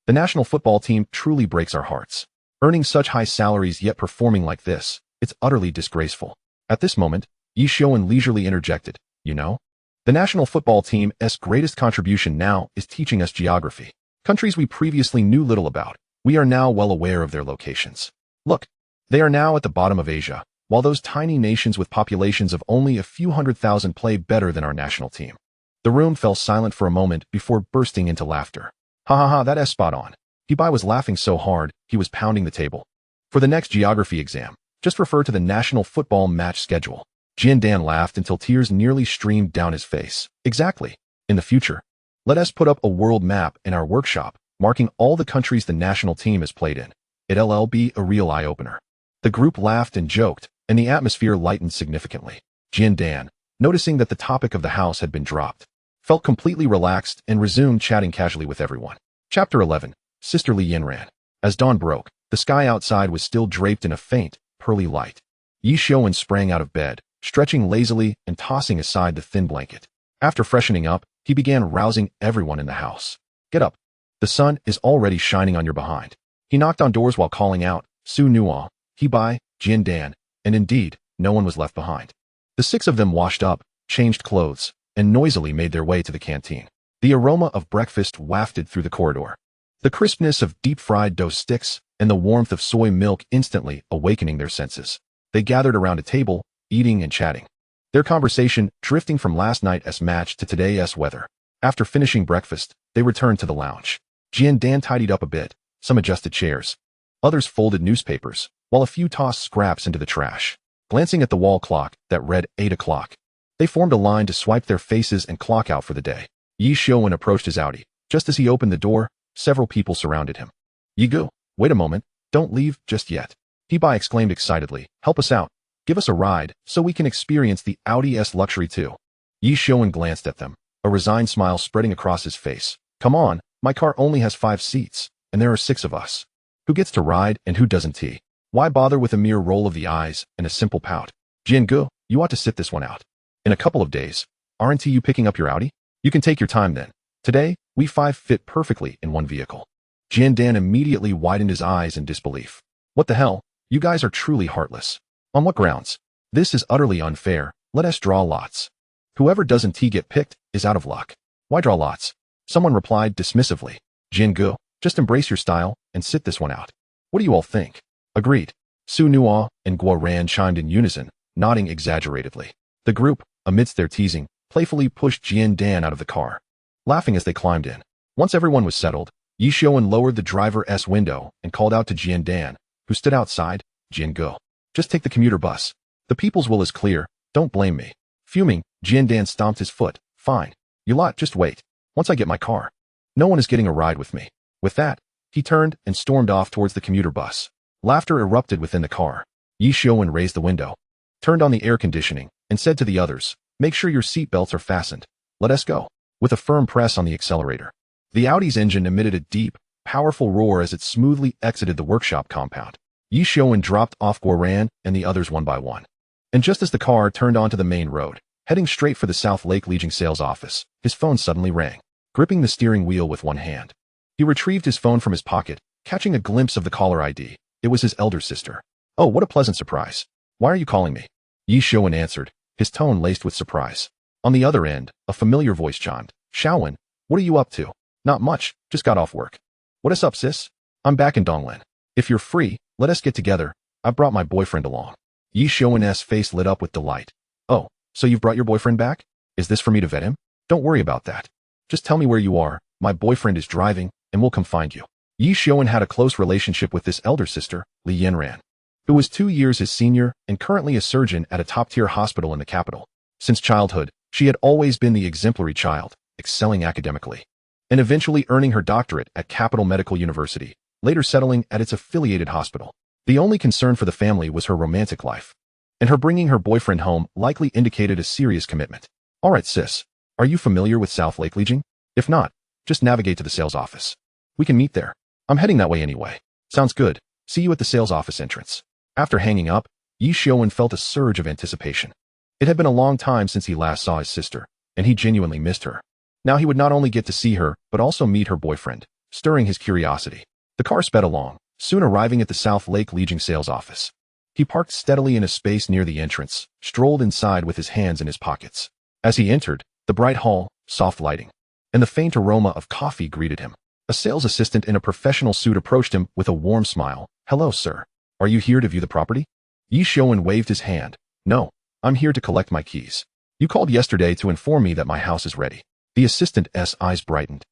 The national football team truly breaks our hearts. Earning such high salaries yet performing like this, it's utterly disgraceful. At this moment, Ye Xiuwen leisurely interjected, you know? The national football team's greatest contribution now is teaching us geography. Countries we previously knew little about, we are now well aware of their locations. Look, they are now at the bottom of Asia, while those tiny nations with populations of only a few 100,000 play better than our national team. The room fell silent for a moment before bursting into laughter. Ha ha ha, that's spot on. Ye Bai was laughing so hard, he was pounding the table. For the next geography exam, just refer to the national football match schedule. Dan laughed until tears nearly streamed down his face. Exactly. In the future, let us put up a world map in our workshop, marking all the countries the national team has played in. It'll be a real eye-opener. The group laughed and joked, and the atmosphere lightened significantly. Dan, noticing that the topic of the house had been dropped, felt completely relaxed and resumed chatting casually with everyone. Chapter 11. Sister Li Yinran. As dawn broke, the sky outside was still draped in a faint, pearly light. Ye Xiuwen sprang out of bed, stretching lazily and tossing aside the thin blanket. After freshening up, he began rousing everyone in the house. Get up. The sun is already shining on your behind. He knocked on doors while calling out, Su Nua, Ye Bai, Dan, and indeed, no one was left behind. The 6 of them washed up, changed clothes, and noisily made their way to the canteen. The aroma of breakfast wafted through the corridor. The crispness of deep-fried dough sticks and the warmth of soy milk instantly awakening their senses. They gathered around a table, eating and chatting. Their conversation drifting from last night's match to today's weather. After finishing breakfast, they returned to the lounge. Dan tidied up a bit, some adjusted chairs. Others folded newspapers, while a few tossed scraps into the trash. Glancing at the wall clock that read 8 o'clock, they formed a line to swipe their faces and clock out for the day. Ye Xiuwen approached his Audi. Just as he opened the door, several people surrounded him. Ye Gu, wait a moment, don't leave just yet. Ye Bai exclaimed excitedly, help us out. Give us a ride, so we can experience the Audi's luxury too. Ye Xiuwen glanced at them, a resigned smile spreading across his face. Come on, my car only has 5 seats, and there are 6 of us. Who gets to ride and who doesn't? Why bother with a mere roll of the eyes and a simple pout? Gu, you ought to sit this one out. In a couple of days, aren't you picking up your Audi? You can take your time then. Today, we 5 fit perfectly in one vehicle. Dan immediately widened his eyes in disbelief. What the hell? You guys are truly heartless. On what grounds? This is utterly unfair. Let us draw lots. Whoever doesn't get picked is out of luck. Why draw lots? Someone replied dismissively. Gu, just embrace your style and sit this one out. What do you all think? Agreed. Su Nua and Guo Ran chimed in unison, nodding exaggeratedly. The group, amidst their teasing, playfully pushed Dan out of the car, laughing as they climbed in. Once everyone was settled, Ye Xiuwen lowered the driver's window and called out to Dan, who stood outside. Gu, just take the commuter bus. The people's will is clear, don't blame me. Fuming, Dan stomped his foot. Fine. You lot just wait. Once I get my car. No one is getting a ride with me. With that, he turned and stormed off towards the commuter bus. Laughter erupted within the car. Ye Xiuwen raised the window, turned on the air conditioning, and said to the others, make sure your seatbelts are fastened. Let us go. With a firm press on the accelerator, the Audi's engine emitted a deep, powerful roar as it smoothly exited the workshop compound. Ye Xiuwen dropped off Guo Ran and the others one by one. And just as the car turned onto the main road, heading straight for the South Lake Legion sales office, his phone suddenly rang. Gripping the steering wheel with one hand, he retrieved his phone from his pocket, catching a glimpse of the caller ID. It was his elder sister. Oh, what a pleasant surprise. Why are you calling me? Ye Xiuwen answered, his tone laced with surprise. On the other end, a familiar voice chimed. Xiaowen, what are you up to? Not much, just got off work. What is up, sis? I'm back in Donglan. If you're free, let us get together. I brought my boyfriend along. Ye Xiuwen's face lit up with delight. Oh, so you've brought your boyfriend back? Is this for me to vet him? Don't worry about that. Just tell me where you are. My boyfriend is driving, and we'll come find you. Ye Xiuwen had a close relationship with this elder sister, Li Yinran. who was 2 years his senior and currently a surgeon at a top-tier hospital in the capital. Since childhood, she had always been the exemplary child, excelling academically, and eventually earning her doctorate at Capital Medical University, later settling at its affiliated hospital. The only concern for the family was her romantic life, and her bringing her boyfriend home likely indicated a serious commitment. All right, sis, are you familiar with South Lake Legion? If not, just navigate to the sales office. We can meet there. I'm heading that way anyway. Sounds good. See you at the sales office entrance. After hanging up, Ye Xiuwen felt a surge of anticipation. It had been a long time since he last saw his sister, and he genuinely missed her. Now he would not only get to see her, but also meet her boyfriend, stirring his curiosity. The car sped along, soon arriving at the South Lake Legion sales office. He parked steadily in a space near the entrance, strolled inside with his hands in his pockets. As he entered, the bright hall, soft lighting, and the faint aroma of coffee greeted him. A sales assistant in a professional suit approached him with a warm smile. Hello, sir. Are you here to view the property? Ye Xiuwen waved his hand. No, I'm here to collect my keys. You called yesterday to inform me that my house is ready. The assistant's eyes brightened,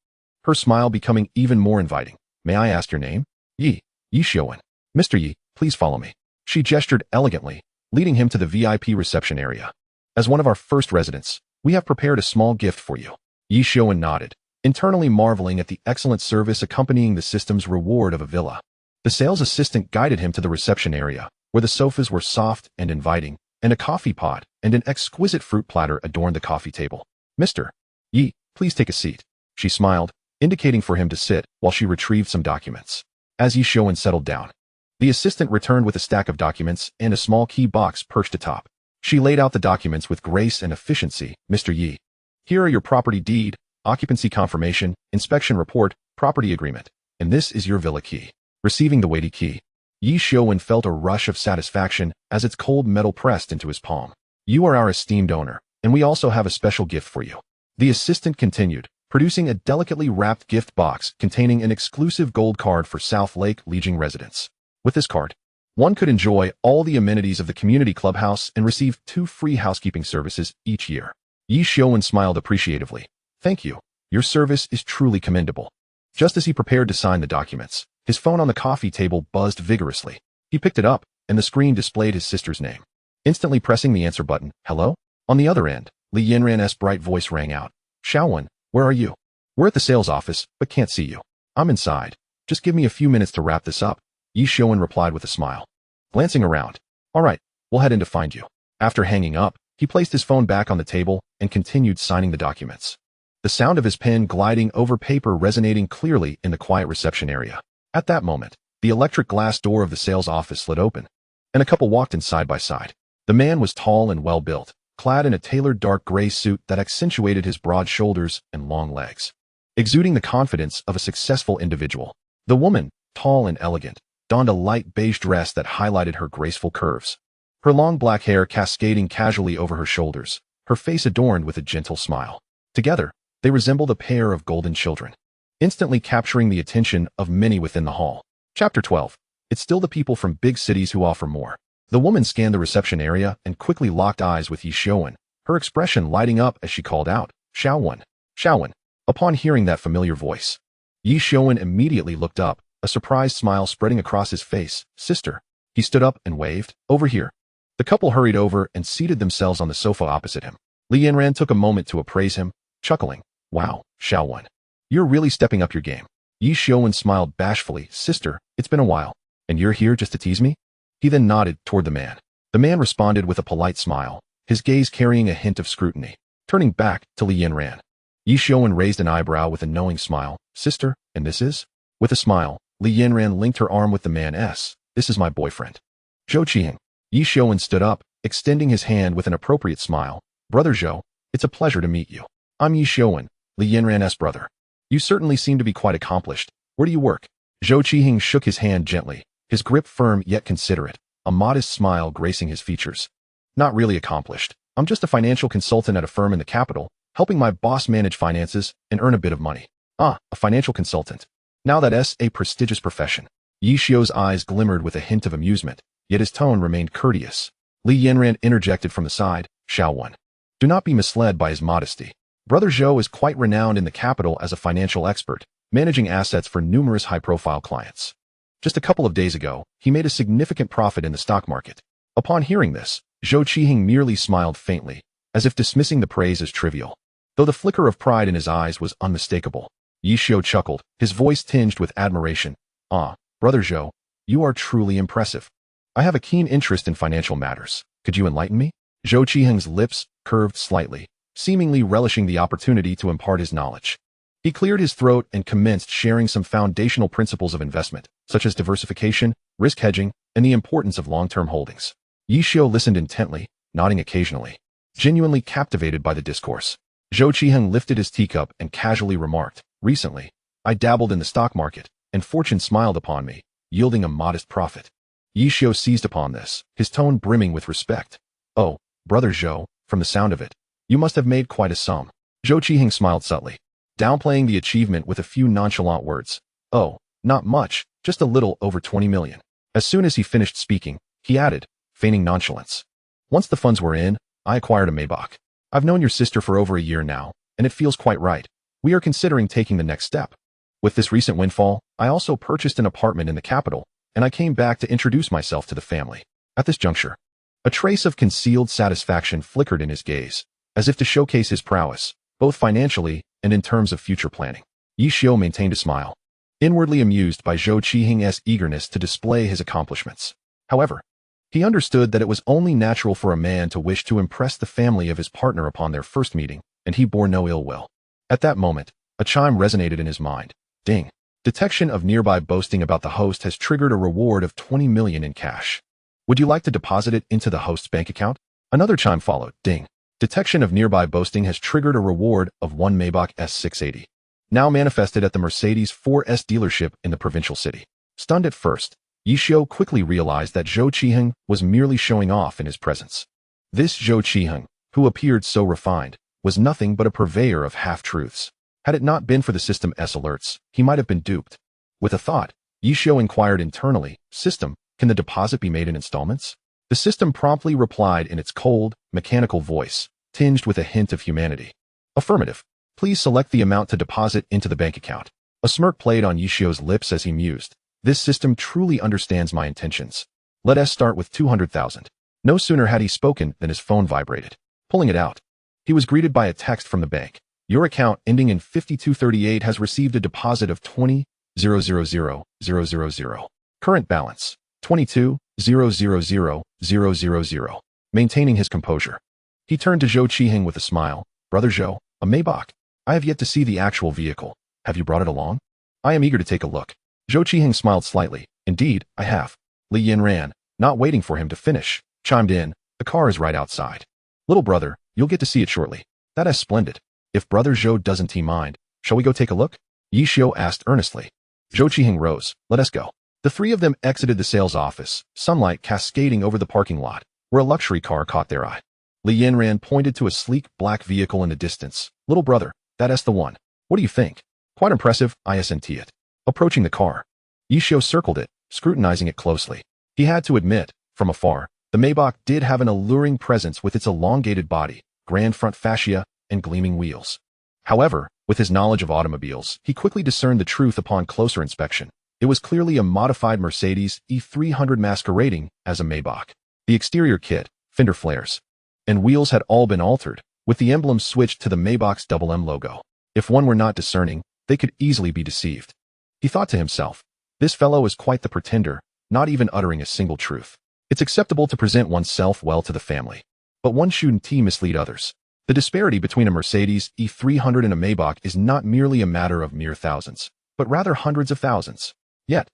her smile becoming even more inviting. May I ask your name? Ye Xiuwen. Mr. Ye, please follow me. She gestured elegantly, leading him to the VIP reception area. As one of our first residents, we have prepared a small gift for you. Ye Xiuwen nodded, internally marveling at the excellent service accompanying the system's reward of a villa. The sales assistant guided him to the reception area, where the sofas were soft and inviting, and a coffee pot and an exquisite fruit platter adorned the coffee table. Mr. Ye, please take a seat. She smiled, indicating for him to sit while she retrieved some documents. As Ye Xiuwen settled down, the assistant returned with a stack of documents and a small key box perched atop. She laid out the documents with grace and efficiency. Mr. Ye, here are your property deed, occupancy confirmation, inspection report, property agreement, and this is your villa key. Receiving the weighty key, Ye Xiuwen felt a rush of satisfaction as its cold metal pressed into his palm. You are our esteemed owner, and we also have a special gift for you. The assistant continued, producing a delicately wrapped gift box containing an exclusive gold card for South Lake Legion residents. With this card, one could enjoy all the amenities of the community clubhouse and receive 2 free housekeeping services each year. Ye Xiuwen smiled appreciatively. Thank you. Your service is truly commendable. Just as he prepared to sign the documents, his phone on the coffee table buzzed vigorously. He picked it up, and the screen displayed his sister's name. Instantly pressing the answer button, hello? On the other end, Li Yanran's bright voice rang out. Xiuwen, where are you? We're at the sales office, but can't see you. I'm inside. Just give me a few minutes to wrap this up. Ye Xiuwen replied with a smile. Glancing around. All right, we'll head in to find you. After hanging up, he placed his phone back on the table and continued signing the documents. The sound of his pen gliding over paper resonating clearly in the quiet reception area. At that moment, the electric glass door of the sales office slid open, and a couple walked in side by side. The man was tall and well-built, clad in a tailored dark gray suit that accentuated his broad shoulders and long legs, exuding the confidence of a successful individual. The woman, tall and elegant, donned a light beige dress that highlighted her graceful curves, her long black hair cascading casually over her shoulders, her face adorned with a gentle smile. Together, they resembled a pair of golden children, instantly capturing the attention of many within the hall. Chapter 12. It's still the people from big cities who offer more. The woman scanned the reception area and quickly locked eyes with Ye Xiuwen, her expression lighting up as she called out, Xiuwen, Xiuwen. Upon hearing that familiar voice, Ye Xiuwen immediately looked up, a surprised smile spreading across his face. Sister. He stood up and waved. Over here. The couple hurried over and seated themselves on the sofa opposite him. Li Yanran took a moment to appraise him, chuckling. Wow, Xiuwen. You're really stepping up your game. Ye Xiuwen smiled bashfully. Sister, it's been a while. And you're here just to tease me? He then nodded toward the man. The man responded with a polite smile, his gaze carrying a hint of scrutiny. Turning back to Li Yanran, Ye Xiuwen raised an eyebrow with a knowing smile. Sister, and this is? With a smile, Li Yanran linked her arm with the man's. This is my boyfriend. Zhou Qiheng. Ye Xiuwen stood up, extending his hand with an appropriate smile. Brother Zhou, it's a pleasure to meet you. I'm Ye Xiuwen, Li Yanran's brother. You certainly seem to be quite accomplished. Where do you work? Zhou Qiheng shook his hand gently, his grip firm yet considerate, a modest smile gracing his features. Not really accomplished. I'm just a financial consultant at a firm in the capital, helping my boss manage finances and earn a bit of money. Ah, a financial consultant. Now that's a prestigious profession. Ye Xiu's eyes glimmered with a hint of amusement, yet his tone remained courteous. Li Yanran interjected from the side, Xiuwen. Do not be misled by his modesty. Brother Zhou is quite renowned in the capital as a financial expert, managing assets for numerous high-profile clients. Just a couple of days ago, he made a significant profit in the stock market. Upon hearing this, Zhou Qiheng merely smiled faintly, as if dismissing the praise as trivial. Though the flicker of pride in his eyes was unmistakable, Ye Xiuwen chuckled, his voice tinged with admiration. Ah, brother Zhou, you are truly impressive. I have a keen interest in financial matters. Could you enlighten me? Zhou Qiheng's lips curved slightly, seemingly relishing the opportunity to impart his knowledge. He cleared his throat and commenced sharing some foundational principles of investment, such as diversification, risk hedging, and the importance of long-term holdings. Ye Xiuwen listened intently, nodding occasionally, genuinely captivated by the discourse. Zhou Qiheng lifted his teacup and casually remarked, recently, I dabbled in the stock market, and fortune smiled upon me, yielding a modest profit. Ye Xiuwen seized upon this, his tone brimming with respect. Oh, brother Zhou, from the sound of it, you must have made quite a sum. Zhou Qiheng smiled subtly, downplaying the achievement with a few nonchalant words. Oh, not much, just a little over 20 million. As soon as he finished speaking, he added, feigning nonchalance. Once the funds were in, I acquired a Maybach. I've known your sister for over a year now, and it feels quite right. We are considering taking the next step. With this recent windfall, I also purchased an apartment in the capital, and I came back to introduce myself to the family. At this juncture, a trace of concealed satisfaction flickered in his gaze, as if to showcase his prowess, both financially and in terms of future planning. Ye Xiuwen maintained a smile, inwardly amused by Zhou Qiheng's eagerness to display his accomplishments. However, he understood that it was only natural for a man to wish to impress the family of his partner upon their first meeting, and he bore no ill will. At that moment, a chime resonated in his mind. Ding. Detection of nearby boasting about the host has triggered a reward of 20 million in cash. Would you like to deposit it into the host's bank account? Another chime followed. Ding. Detection of nearby boasting has triggered a reward of 1 Maybach S680. Now manifested at the Mercedes 4S dealership in the provincial city. Stunned at first, Ye Xiuwen quickly realized that Zhou Qiheng was merely showing off in his presence. This Zhou Qiheng, who appeared so refined, was nothing but a purveyor of half-truths. Had it not been for the System S alerts, he might have been duped. With a thought, Ye Xiuwen inquired internally, System, can the deposit be made in installments? The system promptly replied in its cold, mechanical voice, tinged with a hint of humanity. Affirmative. Please select the amount to deposit into the bank account. A smirk played on Ye Xiuwen's lips as he mused. This system truly understands my intentions. Let us start with 200,000. No sooner had he spoken than his phone vibrated. Pulling it out, he was greeted by a text from the bank. Your account ending in 5238 has received a deposit of 20,000,000. Current balance, 22,000,000. Maintaining his composure, he turned to Zhou Qiheng with a smile. Brother Zhou, a Maybach. I have yet to see the actual vehicle. Have you brought it along? I am eager to take a look. Zhou Qiheng smiled slightly. Indeed, I have. Li Yanran, not waiting for him to finish, chimed in. The car is right outside. Little brother, you'll get to see it shortly. That is splendid. If brother Zhou doesn't mind, shall we go take a look? Ye Xiuwen asked earnestly. Zhou Qiheng rose. Let us go. The three of them exited the sales office, sunlight cascading over the parking lot, where a luxury car caught their eye. Li Yanran pointed to a sleek black vehicle in the distance. Little brother, that's the one. What do you think? Quite impressive, isn't it? Approaching the car, Ye Xiuwen circled it, scrutinizing it closely. He had to admit, from afar, the Maybach did have an alluring presence with its elongated body, grand front fascia, and gleaming wheels. However, with his knowledge of automobiles, he quickly discerned the truth upon closer inspection. It was clearly a modified Mercedes E300 masquerading as a Maybach. The exterior kit, fender flares, and wheels had all been altered, with the emblem switched to the Maybach's M logo. If one were not discerning, they could easily be deceived. He thought to himself, this fellow is quite the pretender, not even uttering a single truth. It's acceptable to present oneself well to the family, but one shouldn't mislead others. The disparity between a Mercedes E300 and a Maybach is not merely a matter of mere thousands, but rather hundreds of thousands. Yet,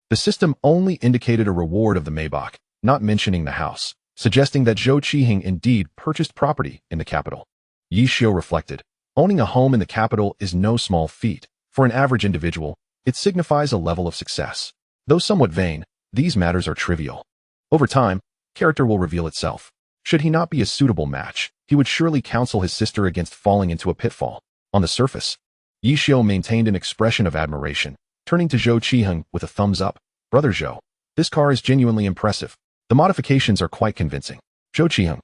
the system only indicated a reward of the Maybach, not mentioning the house, suggesting that Zhou Qiheng indeed purchased property in the capital. Ye Xiuwen reflected, owning a home in the capital is no small feat. For an average individual, it signifies a level of success. Though somewhat vain, these matters are trivial. Over time, character will reveal itself. Should he not be a suitable match, he would surely counsel his sister against falling into a pitfall. On the surface, Ye Xiuwen maintained an expression of admiration, turning to Zhou Qiheng with a thumbs up. Brother Zhou, this car is genuinely impressive. The modifications are quite convincing. Zhou Qiheng,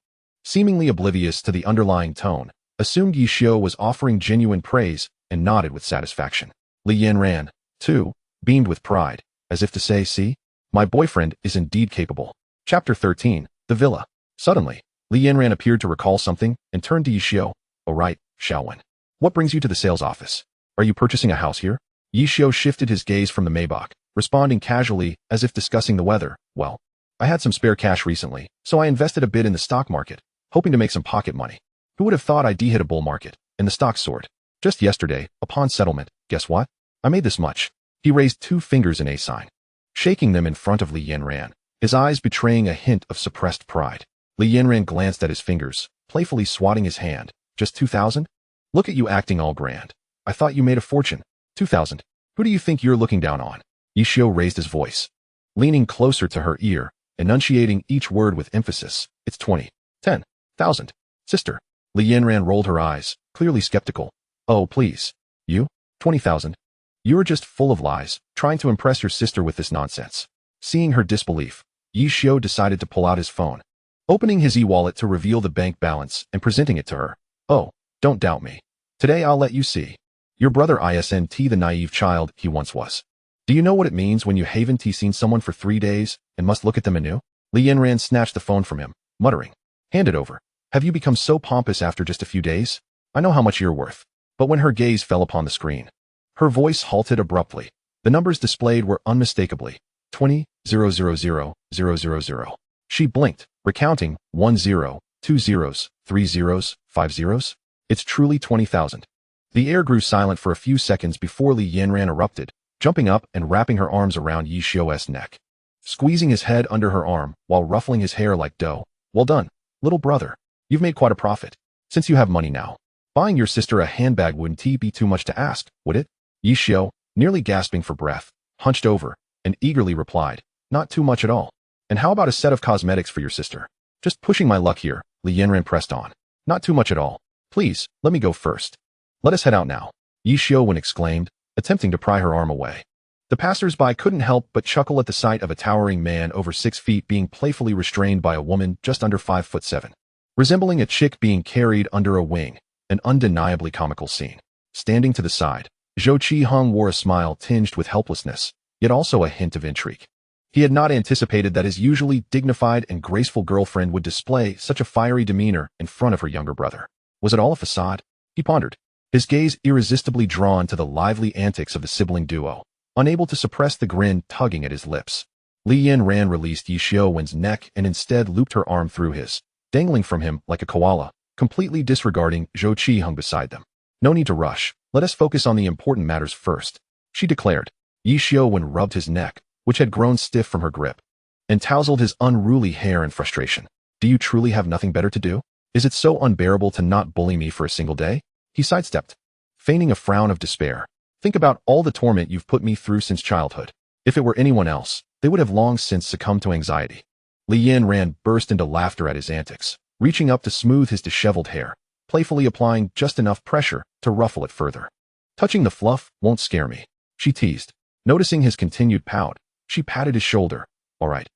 seemingly oblivious to the underlying tone, assumed Ye Xiuwen was offering genuine praise and nodded with satisfaction. Li Yanran, too, beamed with pride, as if to say, see? My boyfriend is indeed capable. Chapter 13. The Villa. Suddenly, Li Yanran appeared to recall something and turned to Ye Xiuwen. Oh right, Xiuwen. What brings you to the sales office? Are you purchasing a house here? Ye Xiuwen shifted his gaze from the Maybach, responding casually as if discussing the weather. Well, I had some spare cash recently, so I invested a bit in the stock market, hoping to make some pocket money. Who would have thought I'd hit a bull market, and the stock soared? Just yesterday, upon settlement, guess what? I made this much. He raised 2 fingers in a sign, shaking them in front of Li Yanran, his eyes betraying a hint of suppressed pride. Li Yanran glanced at his fingers, playfully swatting his hand. Just 2,000? Look at you acting all grand. I thought you made a fortune. 2,000. Who do you think you're looking down on? Ye Xiuwen raised his voice, leaning closer to her ear, enunciating each word with emphasis. It's 20. 10,000. Sister. Li Yanran rolled her eyes, clearly skeptical. Oh, please. You? 20,000. You're just full of lies, trying to impress your sister with this nonsense. Seeing her disbelief, Ye Xiuwen decided to pull out his phone, opening his e-wallet to reveal the bank balance and presenting it to her. Oh, don't doubt me. Today I'll let you see. Your brother isn't the naive child he once was. Do you know what it means when you haven't seen someone for 3 days and must look at them anew? Li Yanran snatched the phone from him, muttering, hand it over. Have you become so pompous after just a few days? I know how much you're worth. But when her gaze fell upon the screen, her voice halted abruptly. The numbers displayed were unmistakably 20,000,000. She blinked, recounting 1 0, 2 zeros, 3 zeros, 5 zeros. It's truly 20,000. The air grew silent for a few seconds before Li Yanran erupted, jumping up and wrapping her arms around Ye Xiuwen's neck, squeezing his head under her arm while ruffling his hair like dough. Well done, little brother. You've made quite a profit. Since you have money now, buying your sister a handbag wouldn't be too much to ask, would it? Ye Xiuwen, nearly gasping for breath, hunched over and eagerly replied, not too much at all. And how about a set of cosmetics for your sister? Just pushing my luck here, Li Yanran pressed on. Not too much at all. Please, let me go first. Let us head out now, Ye Xiuwen exclaimed, attempting to pry her arm away. The passers-by couldn't help but chuckle at the sight of a towering man over 6 feet being playfully restrained by a woman just under 5'7", resembling a chick being carried under a wing, an undeniably comical scene. Standing to the side, Zhou Qiheng wore a smile tinged with helplessness, yet also a hint of intrigue. He had not anticipated that his usually dignified and graceful girlfriend would display such a fiery demeanor in front of her younger brother. Was it all a facade? He pondered, his gaze irresistibly drawn to the lively antics of the sibling duo, unable to suppress the grin tugging at his lips. Li Yanran released Ye Xiuwen's neck and instead looped her arm through his, dangling from him like a koala, completely disregarding Zhou Qiheng beside them. No need to rush. Let us focus on the important matters first, she declared. Ye Xiuwen rubbed his neck, which had grown stiff from her grip, and tousled his unruly hair in frustration. Do you truly have nothing better to do? Is it so unbearable to not bully me for a single day? He sidestepped, feigning a frown of despair. Think about all the torment you've put me through since childhood. If it were anyone else, they would have long since succumbed to anxiety. Li Yanran burst into laughter at his antics, reaching up to smooth his disheveled hair, playfully applying just enough pressure to ruffle it further. Touching the fluff won't scare me, she teased. Noticing his continued pout, she patted his shoulder. All right,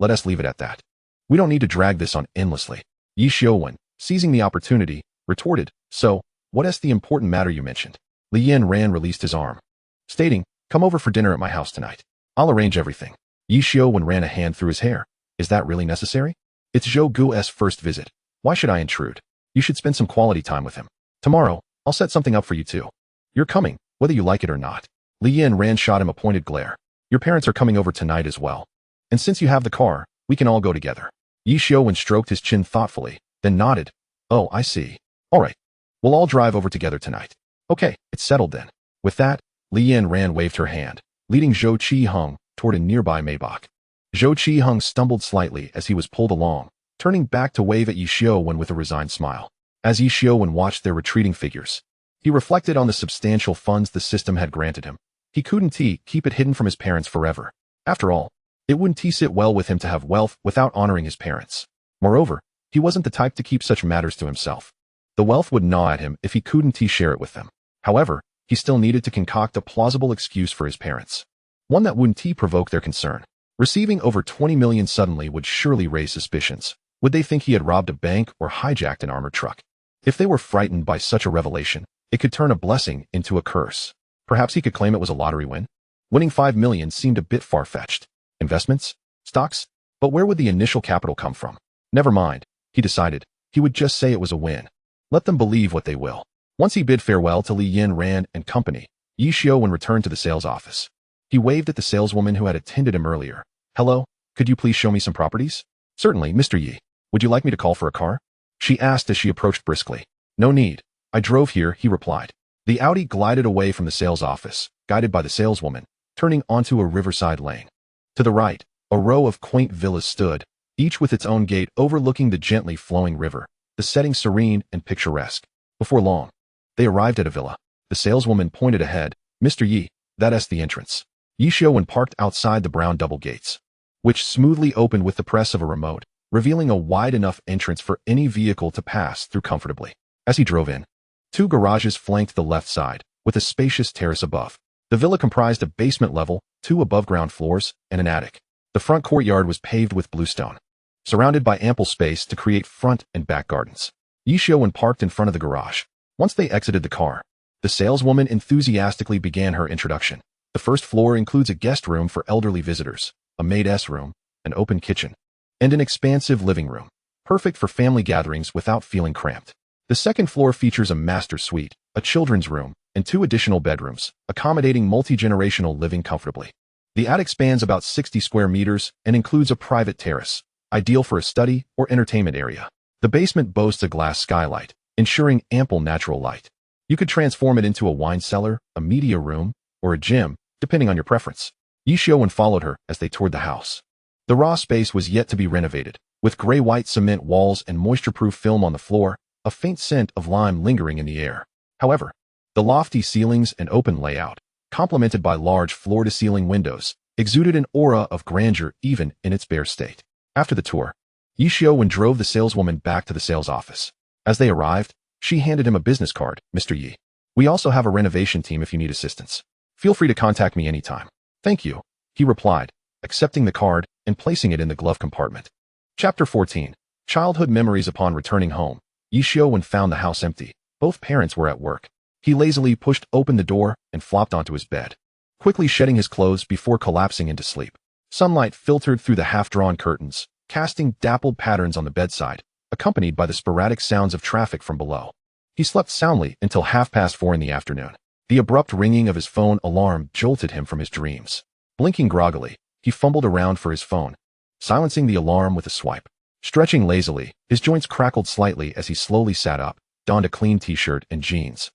let us leave it at that. We don't need to drag this on endlessly. Ye Xiuwen, seizing the opportunity, retorted, so, what's the important matter you mentioned? Li Yanran released his arm, stating, come over for dinner at my house tonight. I'll arrange everything. Ye Xiuwen ran a hand through his hair. Is that really necessary? It's Zhou Gu's first visit. Why should I intrude? You should spend some quality time with him. Tomorrow, I'll set something up for you too. You're coming, whether you like it or not. Li Yanran shot him a pointed glare. Your parents are coming over tonight as well. And since you have the car, we can all go together. Ye Xiuwen stroked his chin thoughtfully, then nodded. Oh, I see. All right. We'll all drive over together tonight. Okay, it's settled then. With that, Li Yanran waved her hand, leading Zhou Qiheng toward a nearby Maybach. Zhou Qiheng stumbled slightly as he was pulled along, turning back to wave at Ye Xiuwen with a resigned smile. As Ye Xiuwen watched their retreating figures, he reflected on the substantial funds the system had granted him. He couldn't keep it hidden from his parents forever. After all, it wouldn't sit well with him to have wealth without honoring his parents. Moreover, he wasn't the type to keep such matters to himself. The wealth would gnaw at him if he couldn't share it with them. However, he still needed to concoct a plausible excuse for his parents, one that wouldn't provoke their concern. Receiving over 20 million suddenly would surely raise suspicions. Would they think he had robbed a bank or hijacked an armored truck? If they were frightened by such a revelation, it could turn a blessing into a curse. Perhaps he could claim it was a lottery win. Winning 5 million seemed a bit far-fetched. Investments? Stocks? But where would the initial capital come from? Never mind, he decided. He would just say it was a win. Let them believe what they will. Once he bid farewell to Li Yin Ran and company, Ye Xiuwen returned to the sales office. He waved at the saleswoman who had attended him earlier. Hello, could you please show me some properties? Certainly, Mr. Yi. Would you like me to call for a car? She asked as she approached briskly. No need. I drove here, he replied. The Audi glided away from the sales office, guided by the saleswoman, turning onto a riverside lane. To the right, a row of quaint villas stood, each with its own gate overlooking the gently flowing river, the setting serene and picturesque. Before long, they arrived at a villa. The saleswoman pointed ahead. Mr. Yi, that's the entrance. Ye Xiuwen parked outside the brown double gates, which smoothly opened with the press of a remote, revealing a wide enough entrance for any vehicle to pass through comfortably. As he drove in, 2 garages flanked the left side, with a spacious terrace above. The villa comprised a basement level, 2 above-ground floors, and an attic. The front courtyard was paved with bluestone, surrounded by ample space to create front and back gardens. Ye Xiuwen parked in front of the garage. Once they exited the car, the saleswoman enthusiastically began her introduction. The first floor includes a guest room for elderly visitors, a maid's room, an open kitchen, and an expansive living room, perfect for family gatherings without feeling cramped. The second floor features a master suite, a children's room, and 2 additional bedrooms, accommodating multi-generational living comfortably. The attic spans about 60 square meters and includes a private terrace, ideal for a study or entertainment area. The basement boasts a glass skylight, ensuring ample natural light. You could transform it into a wine cellar, a media room, or a gym, depending on your preference. Ye Xiuwen followed her as they toured the house. The raw space was yet to be renovated, with gray-white cement walls and moisture-proof film on the floor, a faint scent of lime lingering in the air. However, the lofty ceilings and open layout, complemented by large floor-to-ceiling windows, exuded an aura of grandeur even in its bare state. After the tour, Ye Xiuwen drove the saleswoman back to the sales office. As they arrived, she handed him a business card. Mr. Yi, we also have a renovation team if you need assistance. Feel free to contact me anytime. Thank you, he replied, accepting the card and placing it in the glove compartment. Chapter 14. Childhood Memories. Upon returning home, Ye Xiuwen found the house empty. Both parents were at work. He lazily pushed open the door and flopped onto his bed, quickly shedding his clothes before collapsing into sleep. Sunlight filtered through the half-drawn curtains, casting dappled patterns on the bedside, accompanied by the sporadic sounds of traffic from below. He slept soundly until 4:30 in the afternoon. The abrupt ringing of his phone alarm jolted him from his dreams. Blinking groggily, he fumbled around for his phone, silencing the alarm with a swipe. Stretching lazily, his joints crackled slightly as he slowly sat up, donned a clean t-shirt and jeans,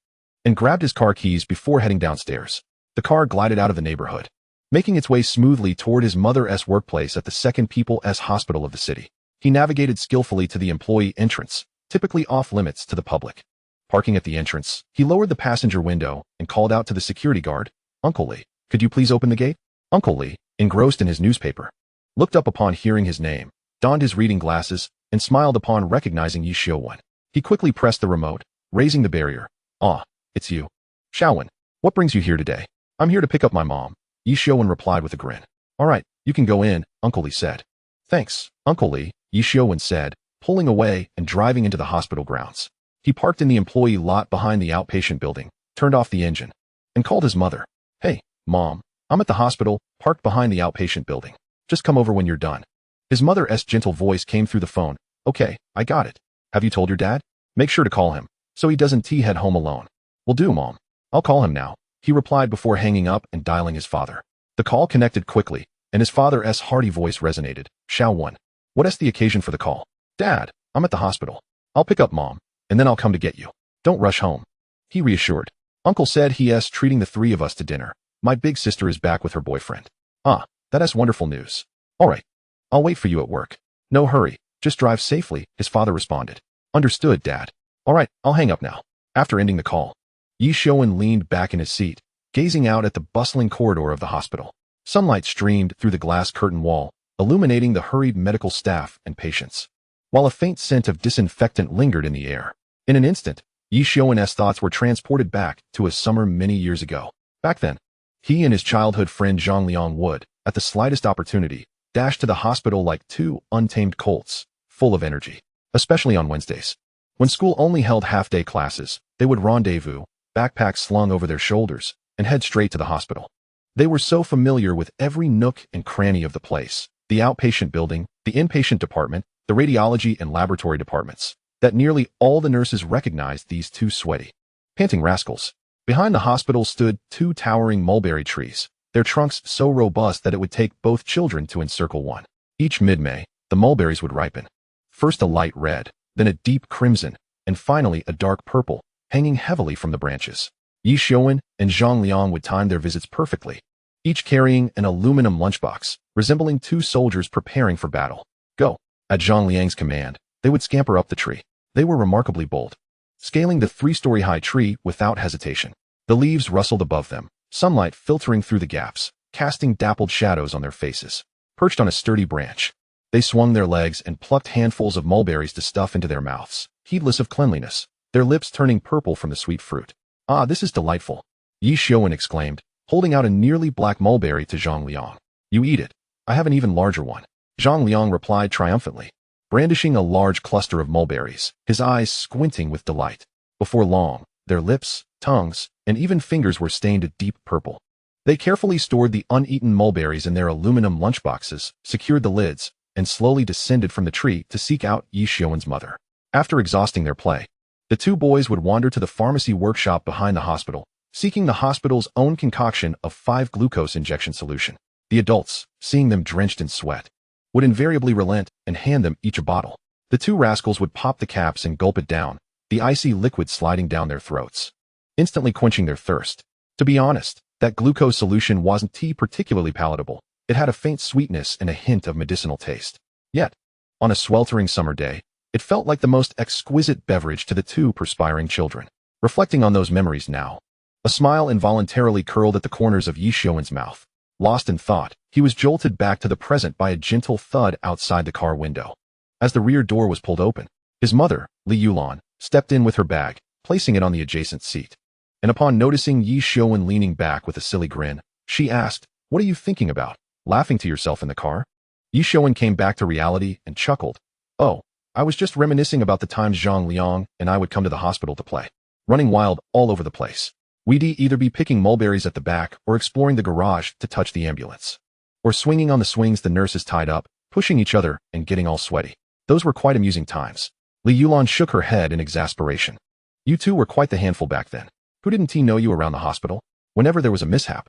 and grabbed his car keys before heading downstairs. The car glided out of the neighborhood, making its way smoothly toward his mother's workplace at the Second People's Hospital of the city. He navigated skillfully to the employee entrance, typically off-limits to the public. Parking at the entrance, he lowered the passenger window and called out to the security guard, "Uncle Lee, could you please open the gate?" Uncle Lee, engrossed in his newspaper, looked up upon hearing his name, donned his reading glasses, and smiled upon recognizing Ye Xiuwen. He quickly pressed the remote, raising the barrier. "Ah, it's you. Xiuwen, what brings you here today?" "I'm here to pick up my mom," Ye Xiuwen replied with a grin. "All right, you can go in," Uncle Lee said. "Thanks, Uncle Lee," Ye Xiuwen said, pulling away and driving into the hospital grounds. He parked in the employee lot behind the outpatient building, turned off the engine, and called his mother. "Hey, Mom, I'm at the hospital, parked behind the outpatient building. Just come over when you're done." His mother's gentle voice came through the phone. "Okay, I got it. Have you told your dad? Make sure to call him, so he doesn't head home alone." "Will do, Mom. I'll call him now," he replied before hanging up and dialing his father. The call connected quickly, and his father's hearty voice resonated. "Xiuwen, what's the occasion for the call?" "Dad, I'm at the hospital. I'll pick up Mom, and then I'll come to get you. Don't rush home," he reassured. "Uncle said he's treating the 3 of us to dinner. My big sister is back with her boyfriend." "Ah, that's wonderful news. All right, I'll wait for you at work." "No hurry, just drive safely," his father responded. "Understood, Dad. All right, I'll hang up now." After ending the call, Ye Xiuwen leaned back in his seat, gazing out at the bustling corridor of the hospital. Sunlight streamed through the glass curtain wall, illuminating the hurried medical staff and patients, while a faint scent of disinfectant lingered in the air. In an instant, Ye Xiuwen's thoughts were transported back to a summer many years ago. Back then, he and his childhood friend Zhang Liang would, at the slightest opportunity, dash to the hospital like 2 untamed colts, full of energy. Especially on Wednesdays, when school only held half-day classes, they would rendezvous, backpacks slung over their shoulders, and head straight to the hospital. They were so familiar with every nook and cranny of the place, the outpatient building, the inpatient department, the radiology and laboratory departments, that nearly all the nurses recognized these two sweaty, panting rascals. Behind the hospital stood two towering mulberry trees, their trunks so robust that it would take both children to encircle one. Each mid-May, the mulberries would ripen. First a light red, then a deep crimson, and finally a dark purple, hanging heavily from the branches. Ye Xiuwen and Zhang Liang would time their visits perfectly, each carrying an aluminum lunchbox, resembling two soldiers preparing for battle. Go! At Zhang Liang's command, they would scamper up the tree. They were remarkably bold, scaling the 3-story-high tree without hesitation. The leaves rustled above them, sunlight filtering through the gaps, casting dappled shadows on their faces. Perched on a sturdy branch, they swung their legs and plucked handfuls of mulberries to stuff into their mouths, heedless of cleanliness, their lips turning purple from the sweet fruit. Ah, this is delightful, Ye Xiuwen exclaimed, holding out a nearly black mulberry to Zhang Liang. You eat it. I have an even larger one. Zhang Liang replied triumphantly, brandishing a large cluster of mulberries, his eyes squinting with delight. Before long, their lips, tongues, and even fingers were stained a deep purple. They carefully stored the uneaten mulberries in their aluminum lunchboxes, secured the lids, and slowly descended from the tree to seek out Ye Xiuwen's mother. After exhausting their play, the two boys would wander to the pharmacy workshop behind the hospital, seeking the hospital's own concoction of 5-glucose injection solution. The adults, seeing them drenched in sweat, would invariably relent and hand them each a bottle. The two rascals would pop the caps and gulp it down, the icy liquid sliding down their throats, instantly quenching their thirst. To be honest, that glucose solution wasn't particularly palatable. It had a faint sweetness and a hint of medicinal taste. Yet, on a sweltering summer day, it felt like the most exquisite beverage to the two perspiring children. Reflecting on those memories now, a smile involuntarily curled at the corners of Ye Xiuwen's mouth. Lost in thought, he was jolted back to the present by a gentle thud outside the car window. As the rear door was pulled open, his mother, Li Yulan, stepped in with her bag, placing it on the adjacent seat. And upon noticing Ye Xiuwen leaning back with a silly grin, she asked, "What are you thinking about? Laughing to yourself in the car?" Ye Xiuwen came back to reality and chuckled. "Oh, I was just reminiscing about the times Zhang Liang and I would come to the hospital to play, running wild all over the place. We'd either be picking mulberries at the back or exploring the garage to touch the ambulance, or swinging on the swings the nurses tied up, pushing each other and getting all sweaty. Those were quite amusing times." Li Yulan shook her head in exasperation. "You two were quite the handful back then. Who didn't know you around the hospital? Whenever there was a mishap,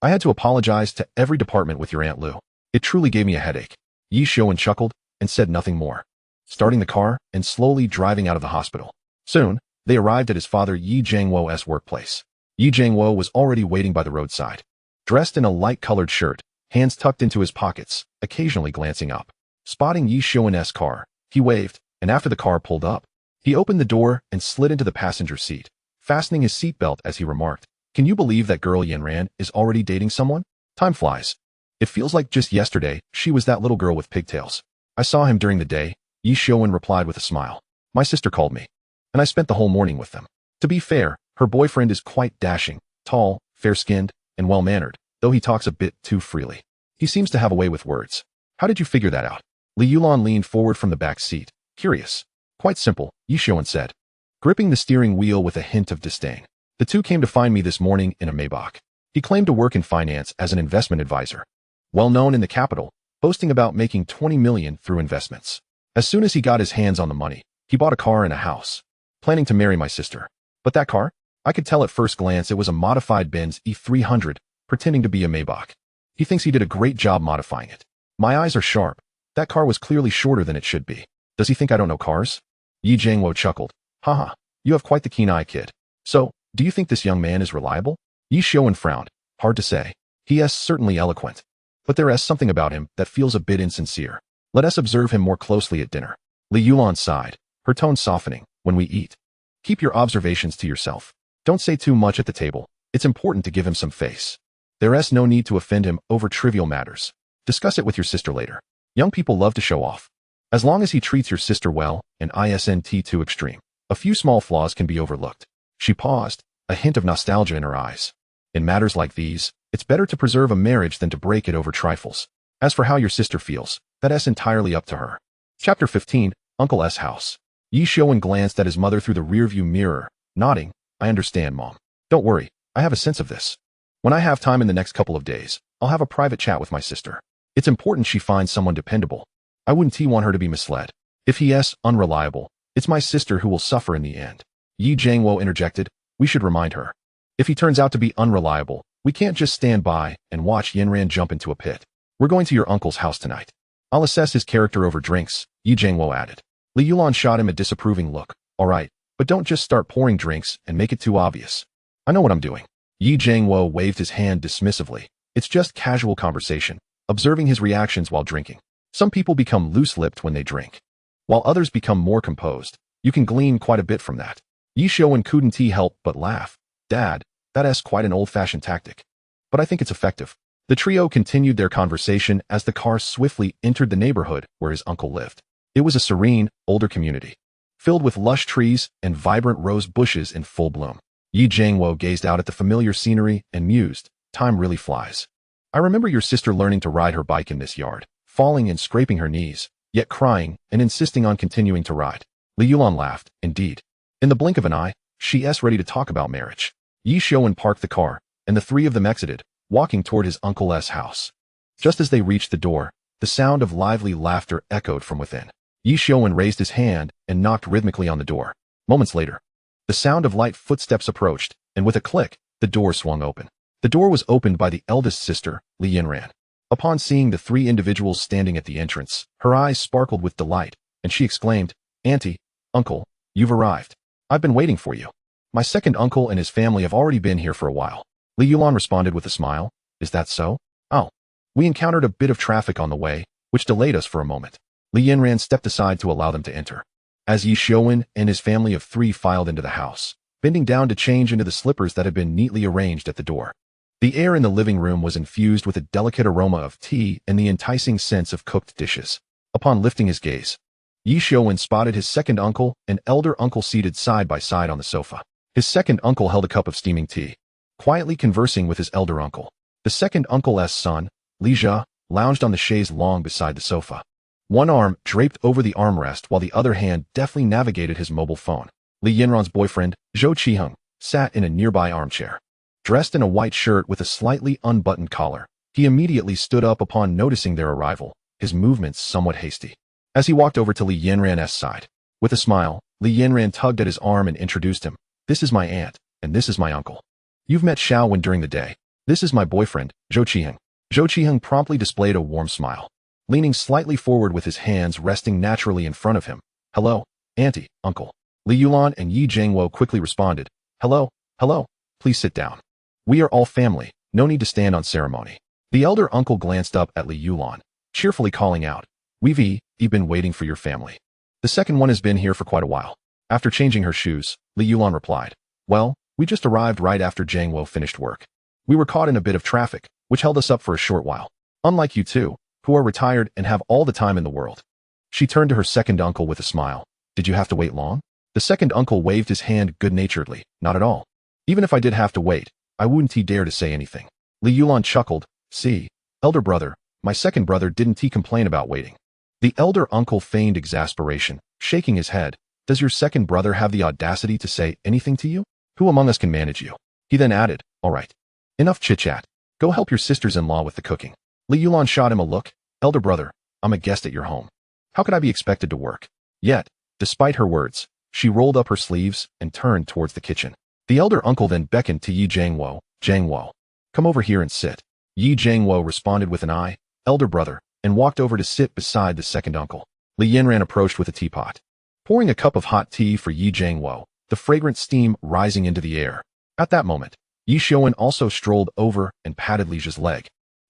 I had to apologize to every department with your Aunt Lu. It truly gave me a headache." Ye Xiuwen chuckled and said nothing more, starting the car and slowly driving out of the hospital. Soon, they arrived at his father Ye Jiangwo's workplace. Ye Jiangwo was already waiting by the roadside, dressed in a light-colored shirt, hands tucked into his pockets, occasionally glancing up. Spotting Ye Xiuwen's car, he waved, and after the car pulled up, he opened the door and slid into the passenger seat, fastening his seatbelt as he remarked, "Can you believe that girl Yanran is already dating someone? Time flies. It feels like just yesterday she was that little girl with pigtails." "I saw him during the day," Ye Xiuwen replied with a smile. "My sister called me, and I spent the whole morning with them." To be fair, her boyfriend is quite dashing, tall, fair-skinned, and well-mannered, though he talks a bit too freely. He seems to have a way with words. "How did you figure that out?" Li Yulan leaned forward from the back seat, curious. "Quite simple," Ye Xiuwen said, gripping the steering wheel with a hint of disdain. "The two came to find me this morning in a Maybach." He claimed to work in finance as an investment advisor, well known in the capital, boasting about making 20 million through investments. As soon as he got his hands on the money, he bought a car and a house, planning to marry my sister. But that car? I could tell at first glance it was a modified Benz E300, pretending to be a Maybach. He thinks he did a great job modifying it. My eyes are sharp. That car was clearly shorter than it should be. Does he think I don't know cars? Ye Jiangwo chuckled. Haha, you have quite the keen eye, kid. So, do you think this young man is reliable? Ye Xiuwen frowned. Hard to say. He is certainly eloquent, but there is something about him that feels a bit insincere. Let us observe him more closely at dinner. Li Yulan sighed, her tone softening. When we eat, keep your observations to yourself. Don't say too much at the table. It's important to give him some face. There is no need to offend him over trivial matters. Discuss it with your sister later. Young people love to show off. As long as he treats your sister well and isn't too extreme, a few small flaws can be overlooked. She paused, a hint of nostalgia in her eyes. In matters like these, it's better to preserve a marriage than to break it over trifles. As for how your sister feels, that is entirely up to her. Chapter 15, Uncle S. House. Ye Xiuwen glanced at his mother through the rearview mirror, nodding. I understand, Mom. Don't worry, I have a sense of this. When I have time in the next couple of days, I'll have a private chat with my sister. It's important she finds someone dependable. I wouldn't want her to be misled. If he is unreliable, it's my sister who will suffer in the end. Ye Xiuwen interjected, we should remind her. If he turns out to be unreliable, we can't just stand by and watch Yienran jump into a pit. We're going to your uncle's house tonight. I'll assess his character over drinks, Ye Xiuwen added. Li Yulan shot him a disapproving look. All right, but don't just start pouring drinks and make it too obvious. I know what I'm doing. Ye Xiuwen waved his hand dismissively. It's just casual conversation, observing his reactions while drinking. Some people become loose-lipped when they drink, while others become more composed. You can glean quite a bit from that. Ye Xiuwen couldn't help but laugh. Dad, that's quite an old-fashioned tactic. But I think it's effective. The trio continued their conversation as the car swiftly entered the neighborhood where his uncle lived. It was a serene, older community, filled with lush trees and vibrant rose bushes in full bloom. Ye Xiuwen gazed out at the familiar scenery and mused, time really flies. I remember your sister learning to ride her bike in this yard, falling and scraping her knees, yet crying and insisting on continuing to ride. Li Yulan laughed, indeed. In the blink of an eye, she's ready to talk about marriage. Ye Xiuwen parked the car, and the three of them exited, walking toward his uncle's house. Just as they reached the door, the sound of lively laughter echoed from within. Ye Xiuwen raised his hand and knocked rhythmically on the door. Moments later, the sound of light footsteps approached, and with a click, the door swung open. The door was opened by the eldest sister, Li Yienran. Upon seeing the three individuals standing at the entrance, her eyes sparkled with delight, and she exclaimed, Auntie, Uncle, you've arrived. I've been waiting for you. My second uncle and his family have already been here for a while. Li Yulan responded with a smile. Is that so? Oh. We encountered a bit of traffic on the way, which delayed us for a moment. Li Yienran stepped aside to allow them to enter. As Ye Xiuwen and his family of three filed into the house, bending down to change into the slippers that had been neatly arranged at the door. The air in the living room was infused with a delicate aroma of tea and the enticing sense of cooked dishes. Upon lifting his gaze, Ye Xiuwen spotted his second uncle and elder uncle seated side by side on the sofa. His second uncle held a cup of steaming tea, quietly conversing with his elder uncle. The second uncle's son, Li Jia, lounged on the chaise longue beside the sofa. One arm draped over the armrest while the other hand deftly navigated his mobile phone. Li Yienran's boyfriend, Zhou Qiheng, sat in a nearby armchair. Dressed in a white shirt with a slightly unbuttoned collar, he immediately stood up upon noticing their arrival, his movements somewhat hasty. As he walked over to Li Yienran's side, with a smile, Li Yienran tugged at his arm and introduced him. This is my aunt, and this is my uncle. You've met Xiaowen during the day. This is my boyfriend, Zhou Qiheng. Zhou Qiheng promptly displayed a warm smile, leaning slightly forward with his hands resting naturally in front of him. Hello, Auntie, Uncle. Li Yulan and Ye Xiuwen quickly responded. Hello, hello, please sit down. We are all family, no need to stand on ceremony. The elder uncle glanced up at Li Yulan, cheerfully calling out, We've been waiting for your family. The second one has been here for quite a while. After changing her shoes, Li Yulan replied, Well, we just arrived right after Xiuwen finished work. We were caught in a bit of traffic, which held us up for a short while. Unlike you two, who are retired and have all the time in the world. She turned to her second uncle with a smile. Did you have to wait long? The second uncle waved his hand good-naturedly. Not at all. Even if I did have to wait, I wouldn't dare to say anything. Li Yulan chuckled. See, elder brother, my second brother didn't complain about waiting. The elder uncle feigned exasperation, shaking his head. Does your second brother have the audacity to say anything to you? Who among us can manage you? He then added, All right. Enough chit-chat. Go help your sisters-in-law with the cooking. Li Yulan shot him a look. Elder brother, I'm a guest at your home. How could I be expected to work? Yet, despite her words, she rolled up her sleeves and turned towards the kitchen. The elder uncle then beckoned to Ye Xiuwen. Xiuwen, come over here and sit. Ye Xiuwen responded with an eye, elder brother, and walked over to sit beside the second uncle. Li Yienran approached with a teapot, pouring a cup of hot tea for Ye Xiuwen, the fragrant steam rising into the air. At that moment, Ye Xiuwen also strolled over and patted Li Jia's leg.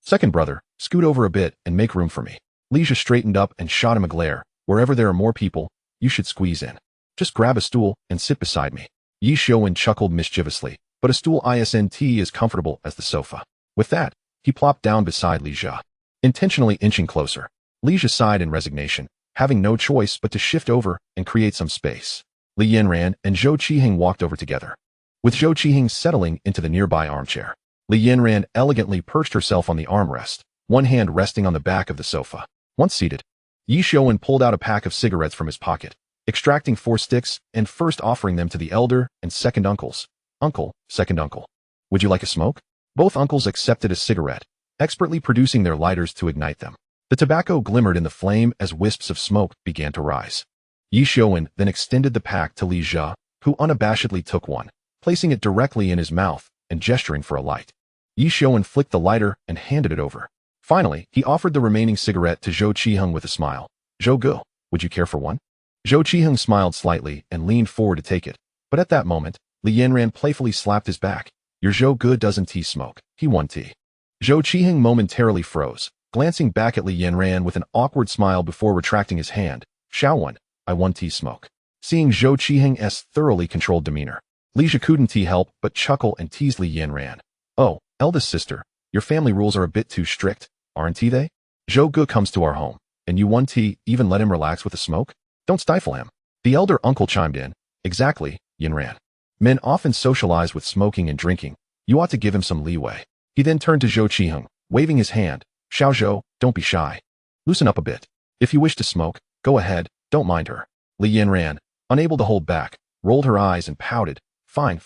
Second brother, scoot over a bit and make room for me. Li Jia straightened up and shot him a glare. Wherever there are more people, you should squeeze in. Just grab a stool and sit beside me. Ye Xiuwen chuckled mischievously, but a stool isn't as comfortable as the sofa. With that, he plopped down beside Li Jia, intentionally inching closer. Li Jia sighed in resignation, having no choice but to shift over and create some space. Li Yienran and Zhou Qiheng walked over together, with Zhou Qiheng settling into the nearby armchair. Li Yienran elegantly perched herself on the armrest, one hand resting on the back of the sofa. Once seated, Ye Xiuwen pulled out a pack of cigarettes from his pocket, extracting 4 sticks and first offering them to the elder and second uncles. Uncle, second uncle, would you like a smoke? Both uncles accepted a cigarette, expertly producing their lighters to ignite them. The tobacco glimmered in the flame as wisps of smoke began to rise. Ye Xiuwen then extended the pack to Li Jia, who unabashedly took one, placing it directly in his mouth and gesturing for a light. Ye Xiuwen flicked the lighter and handed it over. Finally, he offered the remaining cigarette to Zhou Qiheng with a smile. "Zhou Ge, would you care for one?" Zhou Qiheng smiled slightly and leaned forward to take it, but at that moment, Li Yanran playfully slapped his back. "Your Zhou Ge doesn't tea smoke, he won tea." Zhou Qiheng momentarily froze, glancing back at Li Yanran with an awkward smile before retracting his hand. "Xiaowen, I won tea smoke." Seeing Zhou Qiheng's thoroughly controlled demeanor, Li Jia couldn't help but chuckle and tease Li Yanran. "Oh, eldest sister, your family rules are a bit too strict, aren't they? Zhou Ge comes to our home, and you won tea, even let him relax with a smoke? Don't stifle him." The elder uncle chimed in. "Exactly, Yanran. Men often socialize with smoking and drinking. You ought to give him some leeway." He then turned to Zhou Qiheng, waving his hand. "Xiao Zhou, don't be shy. Loosen up a bit. If you wish to smoke, go ahead, don't mind her." Li Yanran, unable to hold back, rolled her eyes and pouted. Fine.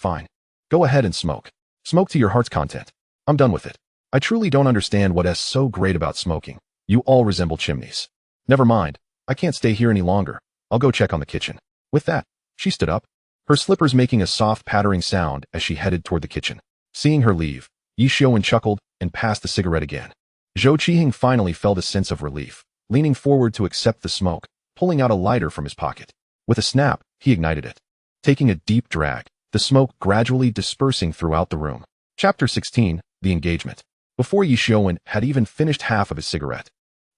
Go ahead and smoke. Smoke to your heart's content. I'm done with it. I truly don't understand what's so great about smoking. You all resemble chimneys. Never mind, I can't stay here any longer. I'll go check on the kitchen." With that, she stood up, her slippers making a soft pattering sound as she headed toward the kitchen. Seeing her leave, Ye Xiuwen chuckled and passed the cigarette again. Zhou Qiheng finally felt a sense of relief, leaning forward to accept the smoke, pulling out a lighter from his pocket. With a snap, he ignited it. Taking a deep drag, the smoke gradually dispersing throughout the room. Chapter 16, The Engagement. Before Ye Xiuwen had even finished half of his cigarette,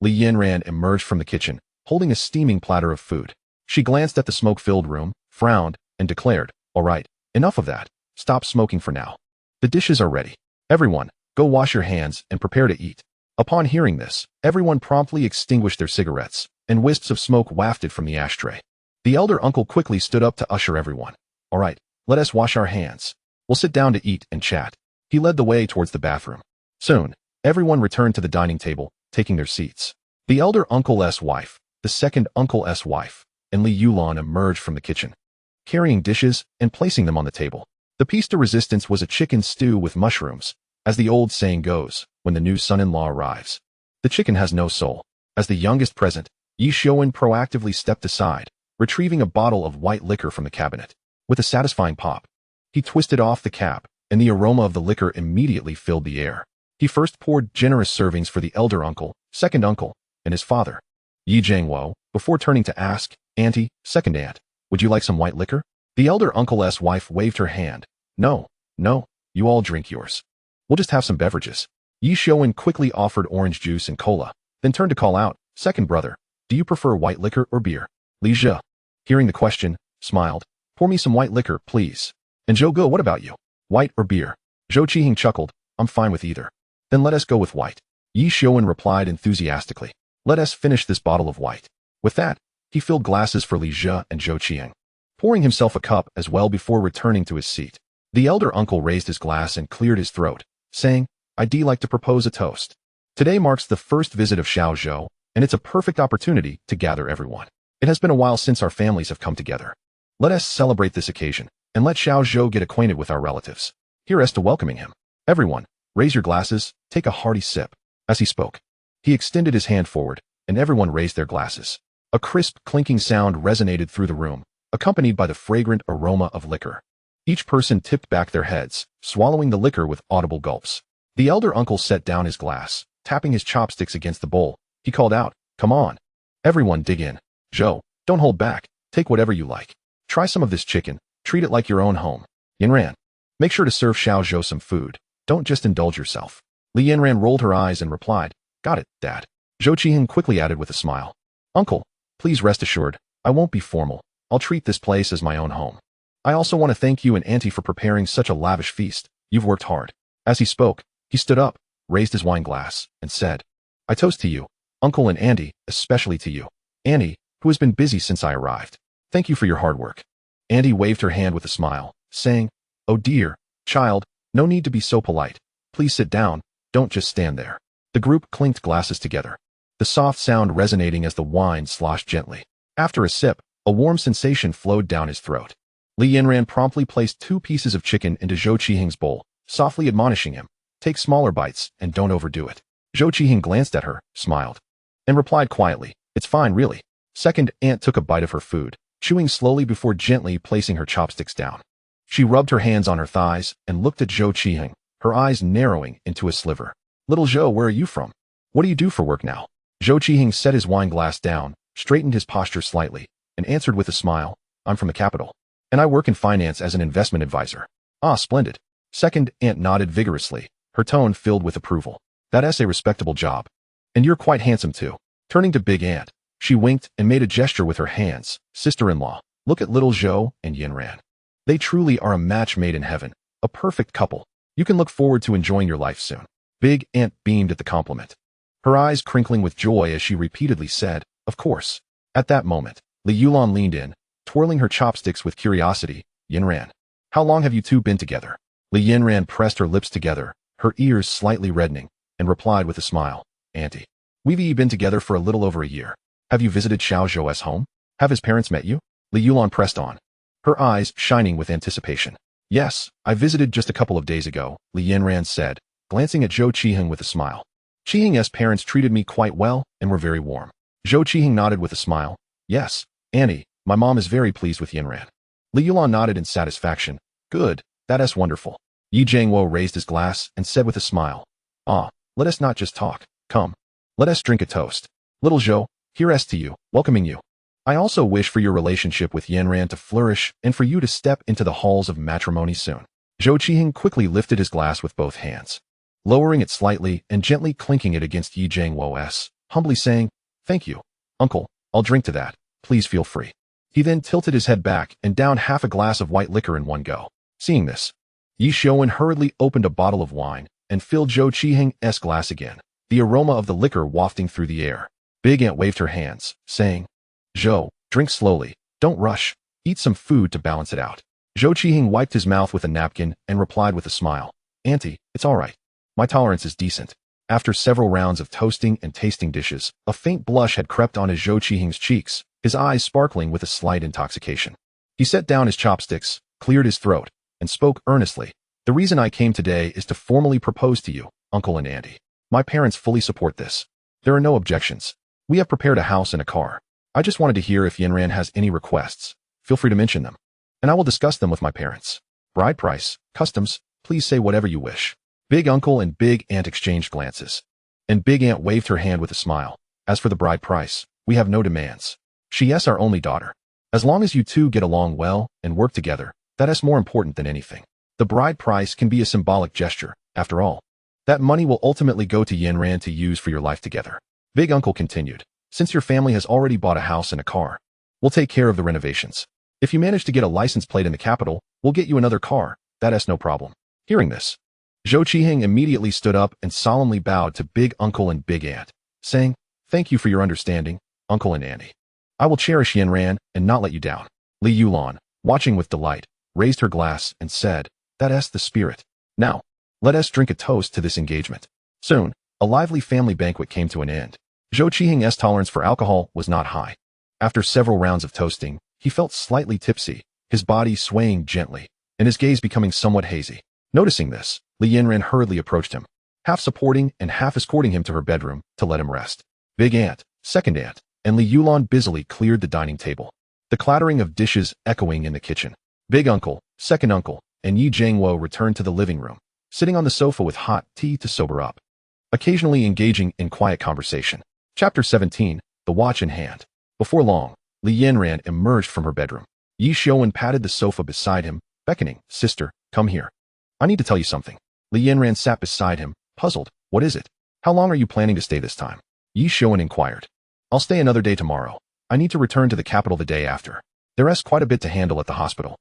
Li Yanran emerged from the kitchen, holding a steaming platter of food. She glanced at the smoke-filled room, frowned, and declared, "All right, enough of that. Stop smoking for now. The dishes are ready. Everyone, go wash your hands and prepare to eat." Upon hearing this, everyone promptly extinguished their cigarettes, and wisps of smoke wafted from the ashtray. The elder uncle quickly stood up to usher everyone. "All right, let us wash our hands. We'll sit down to eat and chat." He led the way towards the bathroom. Soon, everyone returned to the dining table, taking their seats. The elder uncle's wife, the second uncle's wife, and Li Yulan emerged from the kitchen, carrying dishes and placing them on the table. The piece de resistance was a chicken stew with mushrooms. As the old saying goes, when the new son-in-law arrives, the chicken has no soul. As the youngest present, Ye Xiuwen proactively stepped aside, retrieving a bottle of white liquor from the cabinet. With a satisfying pop, he twisted off the cap, and the aroma of the liquor immediately filled the air. He first poured generous servings for the elder uncle, second uncle, and his father, Yi Jiangwo, before turning to ask, "Auntie, second aunt, would you like some white liquor?" The elder uncle's wife waved her hand. No, you all drink yours. We'll just have some beverages." Ye Xiuwen quickly offered orange juice and cola, then turned to call out, "Second brother, do you prefer white liquor or beer?" Li Jia, hearing the question, smiled. "Pour me some white liquor, please." "And Zhou Ge, what about you? White or beer?" Zhou Qiheng chuckled. "I'm fine with either." "Then let us go with white." Ye Xiuwen replied enthusiastically. "Let us finish this bottle of white." With that, he filled glasses for Li Jia and Zhou Qiheng, pouring himself a cup as well before returning to his seat. The elder uncle raised his glass and cleared his throat, saying, "I'd like to propose a toast. Today marks the first visit of Xiao Zhou, and it's a perfect opportunity to gather everyone. It has been a while since our families have come together. Let us celebrate this occasion, and let Xiao Zhou get acquainted with our relatives. Here's to welcoming him. Everyone, raise your glasses, take a hearty sip." As he spoke, he extended his hand forward, and everyone raised their glasses. A crisp, clinking sound resonated through the room, accompanied by the fragrant aroma of liquor. Each person tipped back their heads, swallowing the liquor with audible gulps. The elder uncle set down his glass, tapping his chopsticks against the bowl. He called out, "Come on. Everyone dig in. Zhou, don't hold back. Take whatever you like. Try some of this chicken. Treat it like your own home. Yanran, make sure to serve Xiao Zhou some food. Don't just indulge yourself." Li Yanran rolled her eyes and replied, "Got it, Dad." Zhou Qiheng quickly added with a smile, "Uncle, please rest assured, I won't be formal. I'll treat this place as my own home. I also want to thank you and Auntie for preparing such a lavish feast. You've worked hard." As he spoke, he stood up, raised his wine glass, and said, "I toast to you, Uncle and Auntie, especially to you, Auntie, who has been busy since I arrived. Thank you for your hard work." Auntie waved her hand with a smile, saying, "Oh dear, child, no need to be so polite. Please sit down, don't just stand there." The group clinked glasses together, the soft sound resonating as the wine sloshed gently. After a sip, a warm sensation flowed down his throat. Li Yanran promptly placed 2 pieces of chicken into Zhou Qiheng's bowl, softly admonishing him, Take smaller bites and don't overdo it. Zhou Qiheng glanced at her, smiled, and replied quietly, "It's fine, really." Second aunt took a bite of her food, chewing slowly before gently placing her chopsticks down. She rubbed her hands on her thighs and looked at Zhou Qiheng, her eyes narrowing into a sliver. "Little Zhou, where are you from? What do you do for work now?" Zhou Qiheng set his wine glass down, straightened his posture slightly, and answered with a smile, "I'm from the capital, and I work in finance as an investment advisor." "Ah, splendid." Second aunt nodded vigorously, her tone filled with approval. "That's a respectable job. And you're quite handsome too." Turning to big aunt, she winked and made a gesture with her hands. "Sister-in-law, look at little Zhou and Yinran. They truly are a match made in heaven, a perfect couple. You can look forward to enjoying your life soon." Big aunt beamed at the compliment, her eyes crinkling with joy as she repeatedly said, "Of course." At that moment, Li Yulan leaned in, twirling her chopsticks with curiosity. "Yinran, how long have you two been together?" Li Yinran pressed her lips together, her ears slightly reddening, and replied with a smile, "Auntie, we've been together for a little over a year. Have you visited Xiao Zhou's home? Have his parents met you?" Li Yulan pressed on, her eyes shining with anticipation. "Yes, I visited just a couple of days ago," Li Yinran said, glancing at Zhou Qiheng with a smile. "Qiheng's parents treated me quite well and were very warm." Zhou Qiheng nodded with a smile. "Yes, Auntie, my mom is very pleased with Yinran." Li Yulan nodded in satisfaction. "Good, that's wonderful." Yi Jiangwo raised his glass and said with a smile, "Ah, let us not just talk. Come, let us drink a toast. Little Zhou, here's to you, welcoming you. I also wish for your relationship with Yinran to flourish and for you to step into the halls of matrimony soon." Zhou Qiheng quickly lifted his glass with both hands, lowering it slightly and gently clinking it against Yi Jiangwo's, humbly saying, "Thank you, uncle, I'll drink to that, please feel free." He then tilted his head back and downed half a glass of white liquor in one go. Seeing this, Ye Xiuwen hurriedly opened a bottle of wine and filled Zhou Qiheng's glass again, the aroma of the liquor wafting through the air. Big Aunt waved her hands, saying, "Zhou, drink slowly, don't rush, eat some food to balance it out." Zhou Qiheng wiped his mouth with a napkin and replied with a smile, "Auntie, it's all right. My tolerance is decent." After several rounds of toasting and tasting dishes, a faint blush had crept on his Zhou Qiheng's cheeks, his eyes sparkling with a slight intoxication. He set down his chopsticks, cleared his throat, and spoke earnestly. "The reason I came today is to formally propose to you, uncle and auntie. My parents fully support this. There are no objections. We have prepared a house and a car. I just wanted to hear if Yinran has any requests. Feel free to mention them, and I will discuss them with my parents. Bride price, customs, please say whatever you wish." Big uncle and big aunt exchanged glances, and big aunt waved her hand with a smile. "As for the bride price, we have no demands. She is our only daughter. As long as you two get along well and work together, that is more important than anything. The bride price can be a symbolic gesture, after all. That money will ultimately go to Yinran to use for your life together." Big uncle continued, "Since your family has already bought a house and a car, we'll take care of the renovations. If you manage to get a license plate in the capital, we'll get you another car, that is no problem." Hearing this, Zhou Qiheng immediately stood up and solemnly bowed to big uncle and big aunt, saying, "Thank you for your understanding, uncle and auntie. I will cherish Yinran and not let you down." Li Yulan, watching with delight, raised her glass and said, "That's the spirit. Now, let us drink a toast to this engagement." Soon, a lively family banquet came to an end. Zhou Qiheng's tolerance for alcohol was not high. After several rounds of toasting, he felt slightly tipsy, his body swaying gently, and his gaze becoming somewhat hazy. Noticing this, Li Yinran hurriedly approached him, half supporting and half escorting him to her bedroom to let him rest. Big Aunt, Second Aunt, and Li Yulan busily cleared the dining table, the clattering of dishes echoing in the kitchen. Big Uncle, Second Uncle, and Yi Jiangwo returned to the living room, sitting on the sofa with hot tea to sober up, occasionally engaging in quiet conversation. Chapter 17, The Watch in Hand. Before long, Li Yinran emerged from her bedroom. Ye Xiuwen patted the sofa beside him, beckoning, "Sister, come here. I need to tell you something." Li Yinran sat beside him, puzzled. "What is it? How long are you planning to stay this time?" Ye Xiuwen inquired. "I'll stay another day tomorrow. I need to return to the capital the day after. There is quite a bit to handle at the hospital.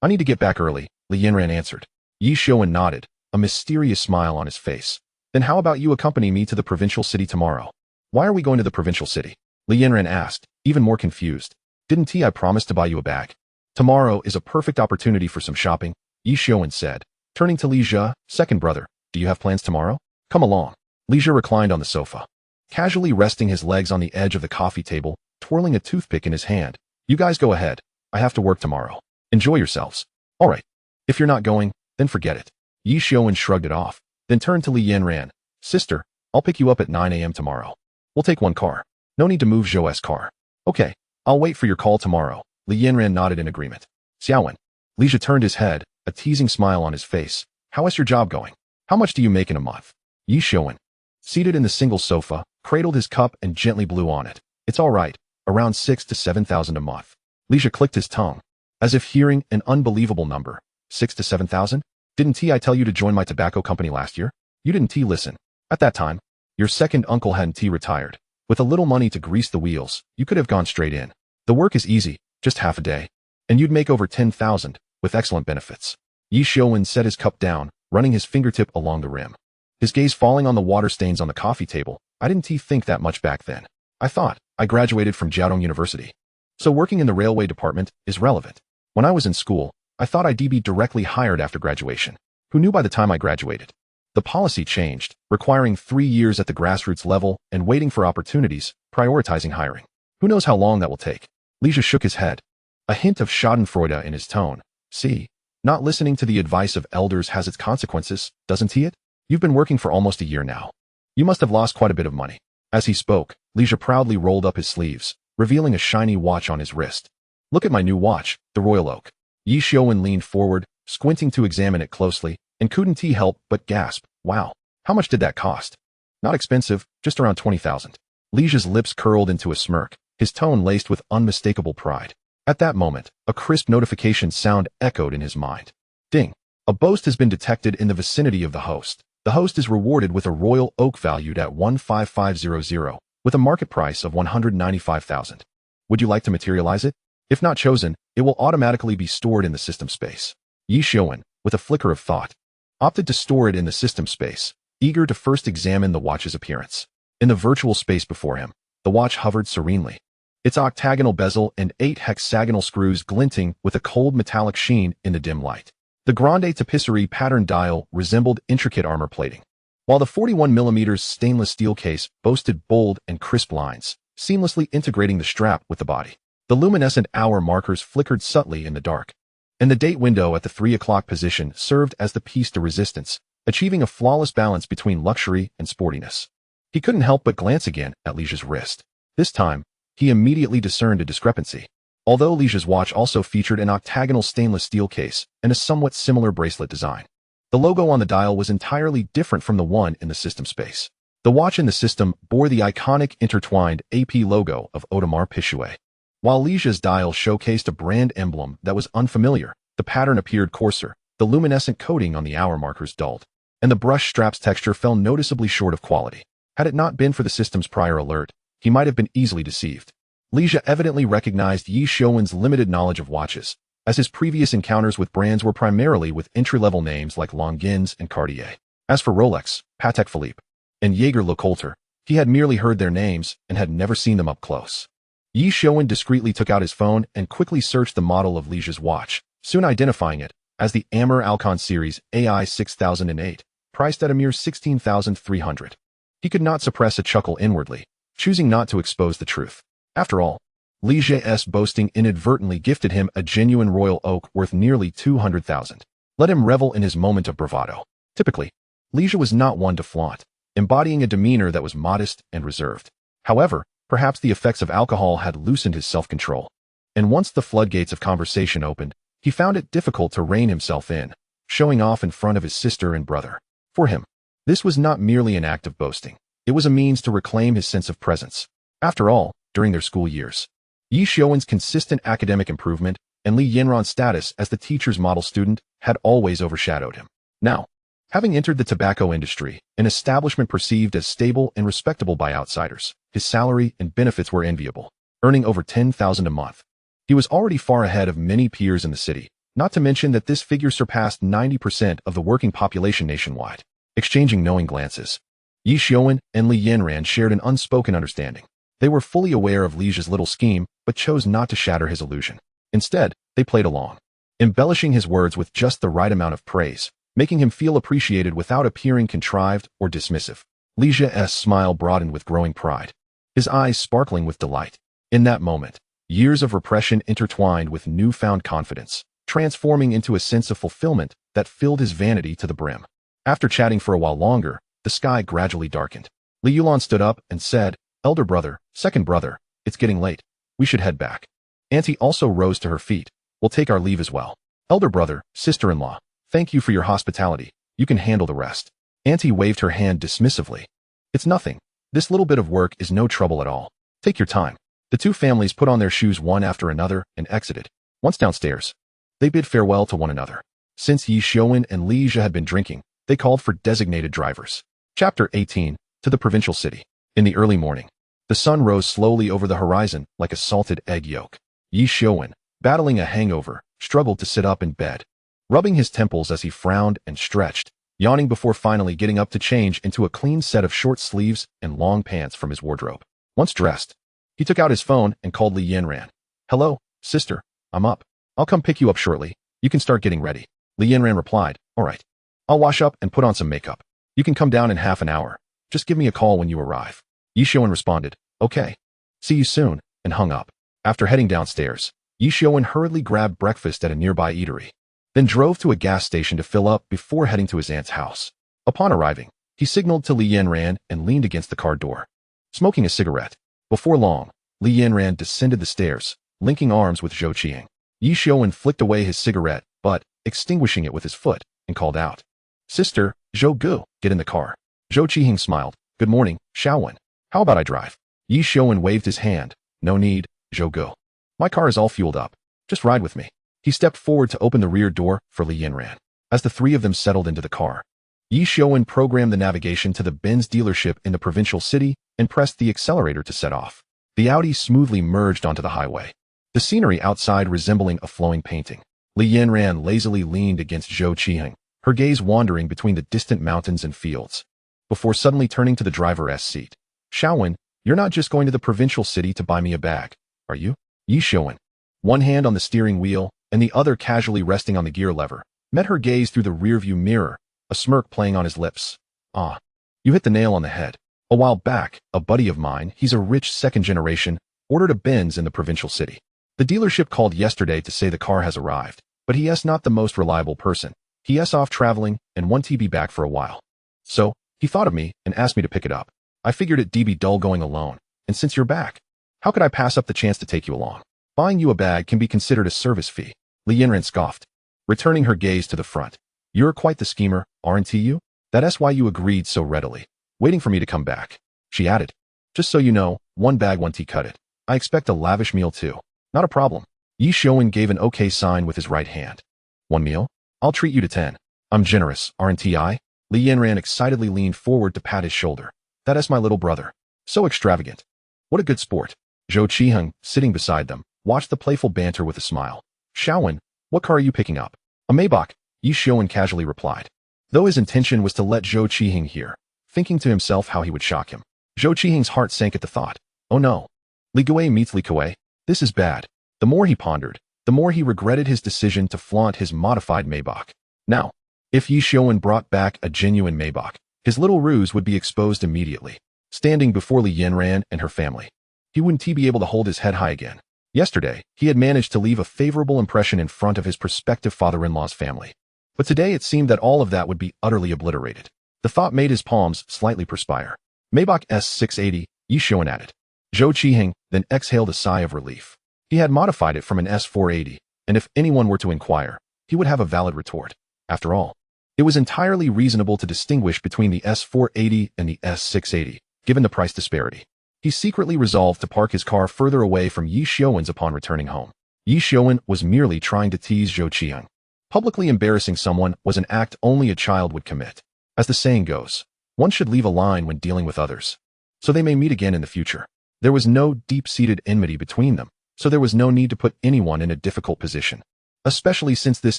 I need to get back early," Li Yinran answered. Ye Xiuwen nodded, a mysterious smile on his face. "Then how about you accompany me to the provincial city tomorrow?" "Why are we going to the provincial city?" Li Yinran asked, even more confused. "Didn't I promise to buy you a bag?" "Tomorrow is a perfect opportunity for some shopping," Ye Xiuwen said. Turning to Li Zhe, second brother, "Do you have plans tomorrow? Come along." Li Zhe reclined on the sofa, casually resting his legs on the edge of the coffee table, twirling a toothpick in his hand. "You guys go ahead. I have to work tomorrow. Enjoy yourselves." "All right. If you're not going, then forget it." Ye Xiuwen shrugged it off, then turned to Li Yanran. Sister, I'll pick you up at 9 a.m. tomorrow. We'll take one car. No need to move Zhou's car. Okay, I'll wait for your call tomorrow. Li Yanran nodded in agreement. Xiaowen. Li Jia turned his head, a teasing smile on his face. How is your job going? How much do you make in a month? Ye Xiuwen, seated in the single sofa, cradled his cup and gently blew on it. It's all right, around 6,000 to 7,000 a month. Li Jia clicked his tongue, as if hearing an unbelievable number. 6,000 to 7,000? Didn't I tell you to join my tobacco company last year? You didn't listen. At that time, your second uncle hadn't retired. With a little money to grease the wheels, you could have gone straight in. The work is easy, just half a day. And you'd make over 10,000, with excellent benefits. Ye Xiuwen set his cup down, running his fingertip along the rim. His gaze falling on the water stains on the coffee table. I didn't think that much back then. I thought I graduated from Jiaodong University. So working in the railway department is relevant. When I was in school, I thought I'd be directly hired after graduation. Who knew by the time I graduated? The policy changed, requiring 3 years at the grassroots level and waiting for opportunities, prioritizing hiring. Who knows how long that will take? Li Jia shook his head, a hint of schadenfreude in his tone. See, not listening to the advice of elders has its consequences, doesn't it? You've been working for almost a year now. You must have lost quite a bit of money. As he spoke, Li Jia proudly rolled up his sleeves, revealing a shiny watch on his wrist. Look at my new watch, the Royal Oak. Ye Xiuwen leaned forward, squinting to examine it closely, and couldn't help but gasp. Wow, how much did that cost? Not expensive, just around 20,000. Li Jia's lips curled into a smirk, his tone laced with unmistakable pride. At that moment, a crisp notification sound echoed in his mind. Ding! A boast has been detected in the vicinity of the host. The host is rewarded with a Royal Oak valued at 15500, with a market price of 195,000. Would you like to materialize it? If not chosen, it will automatically be stored in the system space. Ye Xiuwen, with a flicker of thought, opted to store it in the system space, eager to first examine the watch's appearance. In the virtual space before him, the watch hovered serenely, its octagonal bezel and 8 hexagonal screws glinting with a cold metallic sheen in the dim light. The grande tapisserie pattern dial resembled intricate armor plating, while the 41mm stainless steel case boasted bold and crisp lines, seamlessly integrating the strap with the body. The luminescent hour markers flickered subtly in the dark, and the date window at the 3 o'clock position served as the piece de resistance, achieving a flawless balance between luxury and sportiness. He couldn't help but glance again at Li Jia's wrist. This time, he immediately discerned a discrepancy. Although Li Jia's watch also featured an octagonal stainless steel case and a somewhat similar bracelet design, the logo on the dial was entirely different from the one in the system space. The watch in the system bore the iconic intertwined AP logo of Audemars Piguet. While Li Jia's dial showcased a brand emblem that was unfamiliar, the pattern appeared coarser, the luminescent coating on the hour markers dulled, and the brush strap's texture fell noticeably short of quality. Had it not been for the system's prior alert, he might have been easily deceived. Li Jia evidently recognized Ye Xiuwen's limited knowledge of watches, as his previous encounters with brands were primarily with entry-level names like Longines and Cartier. As for Rolex, Patek Philippe, and Jaeger-LeCoultre, he had merely heard their names and had never seen them up close. Ye Xiuwen discreetly took out his phone and quickly searched the model of Li Jia's watch, soon identifying it as the Amer Alcon Series AI 6008, priced at a mere 16,300. He could not suppress a chuckle inwardly, choosing not to expose the truth. After all, Li Jia's boasting inadvertently gifted him a genuine Royal Oak worth nearly 200,000. Let him revel in his moment of bravado. Typically, Li Jia was not one to flaunt, embodying a demeanor that was modest and reserved. However, perhaps the effects of alcohol had loosened his self-control, and once the floodgates of conversation opened, he found it difficult to rein himself in, showing off in front of his sister and brother. For him, this was not merely an act of boasting. It was a means to reclaim his sense of presence. After all, during their school years, Ye Xiuwen's consistent academic improvement and Li Yanran's status as the teacher's model student had always overshadowed him. Now, having entered the tobacco industry, an establishment perceived as stable and respectable by outsiders, his salary and benefits were enviable, earning over 10,000 a month. He was already far ahead of many peers in the city, not to mention that this figure surpassed 90% of the working population nationwide. Exchanging knowing glances, Ye Xiuwen and Li Yanran shared an unspoken understanding. They were fully aware of Li Jia's little scheme, but chose not to shatter his illusion. Instead, they played along, embellishing his words with just the right amount of praise, making him feel appreciated without appearing contrived or dismissive. Li Jia's smile broadened with growing pride, his eyes sparkling with delight. In that moment, years of repression intertwined with newfound confidence, transforming into a sense of fulfillment that filled his vanity to the brim. After chatting for a while longer, the sky gradually darkened. Li Yulan stood up and said, "Elder brother, second brother, it's getting late. We should head back." Auntie also rose to her feet. "We'll take our leave as well. Elder brother, sister-in-law, thank you for your hospitality. You can handle the rest." Auntie waved her hand dismissively. "It's nothing. This little bit of work is no trouble at all. Take your time." The two families put on their shoes one after another and exited. Once downstairs, they bid farewell to one another. Since Ye Xiuwen and Li Jia had been drinking, they called for designated drivers. Chapter 18. To the provincial city. In the early morning, the sun rose slowly over the horizon like a salted egg yolk. Ye Xiuwen, battling a hangover, struggled to sit up in bed, rubbing his temples as he frowned and stretched, yawning before finally getting up to change into a clean set of short sleeves and long pants from his wardrobe. Once dressed, he took out his phone and called Li Yanran. "Hello, sister, I'm up. I'll come pick you up shortly. You can start getting ready." Li Yanran replied, "All right. I'll wash up and put on some makeup. You can come down in half an hour. Just give me a call when you arrive." Ye Xiuwen responded, "Okay. See you soon," and hung up. After heading downstairs, Ye Xiuwen hurriedly grabbed breakfast at a nearby eatery, then drove to a gas station to fill up before heading to his aunt's house. Upon arriving, he signaled to Li Yanran and leaned against the car door, smoking a cigarette. Before long, Li Yanran descended the stairs, linking arms with Zhou Qiheng. Ye Xiuwen flicked away his cigarette, but, extinguishing it with his foot, and called out, "Sister, Zhou Gu, get in the car." Zhou Qiheng smiled. "Good morning, Xiaowen. How about I drive?" Ye Xiuwen waved his hand. "No need, Zhou Gu. My car is all fueled up. Just ride with me." He stepped forward to open the rear door for Li Yanran. As the three of them settled into the car, Ye Xiuwen programmed the navigation to the Benz dealership in the provincial city and pressed the accelerator to set off. The Audi smoothly merged onto the highway, the scenery outside resembling a flowing painting. Li Yanran lazily leaned against Zhou Qiheng, her gaze wandering between the distant mountains and fields, before suddenly turning to the driver's seat. "Xiaowen, you're not just going to the provincial city to buy me a bag, are you?" Ye Xiuwen, one hand on the steering wheel and the other casually resting on the gear lever, met her gaze through the rearview mirror, a smirk playing on his lips. "Ah, you hit the nail on the head. A while back, a buddy of mine, he's a rich second generation, ordered a Benz in the provincial city. The dealership called yesterday to say the car has arrived, but he's not the most reliable person. He's off traveling and won't be back for a while. So, he thought of me and asked me to pick it up. I figured it'd be dull going alone, and since you're back, how could I pass up the chance to take you along? Buying you a bag can be considered a service fee." Li Yanran scoffed, returning her gaze to the front. "You're quite the schemer, aren't you? That's why you agreed so readily, waiting for me to come back." She added, "Just so you know, one bag won't cut it. I expect a lavish meal too." "Not a problem." Ye Xiuwen gave an okay sign with his right hand. "One meal? I'll treat you to 10. I'm generous, aren't I?" Li Yanran excitedly leaned forward to pat his shoulder. "That's my little brother. So extravagant. What a good sport." Zhou Qiheng, sitting beside them, watched the playful banter with a smile. "Xiaowen, what car are you picking up?" "A Maybach," Ye Xiuwen casually replied, though his intention was to let Zhou Qiheng hear, thinking to himself how he would shock him. Zhou Qiheng's heart sank at the thought. "Oh no. Li Gui meets Li Kuei. This is bad." The more he pondered, the more he regretted his decision to flaunt his modified Maybach. Now, if Ye Xiuwen brought back a genuine Maybach, his little ruse would be exposed immediately. Standing before Li Yanran and her family, he wouldn't be able to hold his head high again. Yesterday, he had managed to leave a favorable impression in front of his prospective father-in-law's family. But today it seemed that all of that would be utterly obliterated. The thought made his palms slightly perspire. "Maybach S680, Ye Xiuwen added. Zhou Qiheng then exhaled a sigh of relief. He had modified it from an S480, and if anyone were to inquire, he would have a valid retort. After all, it was entirely reasonable to distinguish between the S480 and the S680, given the price disparity. He secretly resolved to park his car further away from Ye Xiuwen's upon returning home. Ye Xiuwen was merely trying to tease Zhou Qiheng. Publicly embarrassing someone was an act only a child would commit. As the saying goes, one should leave a line when dealing with others, so they may meet again in the future. There was no deep-seated enmity between them, so there was no need to put anyone in a difficult position, especially since this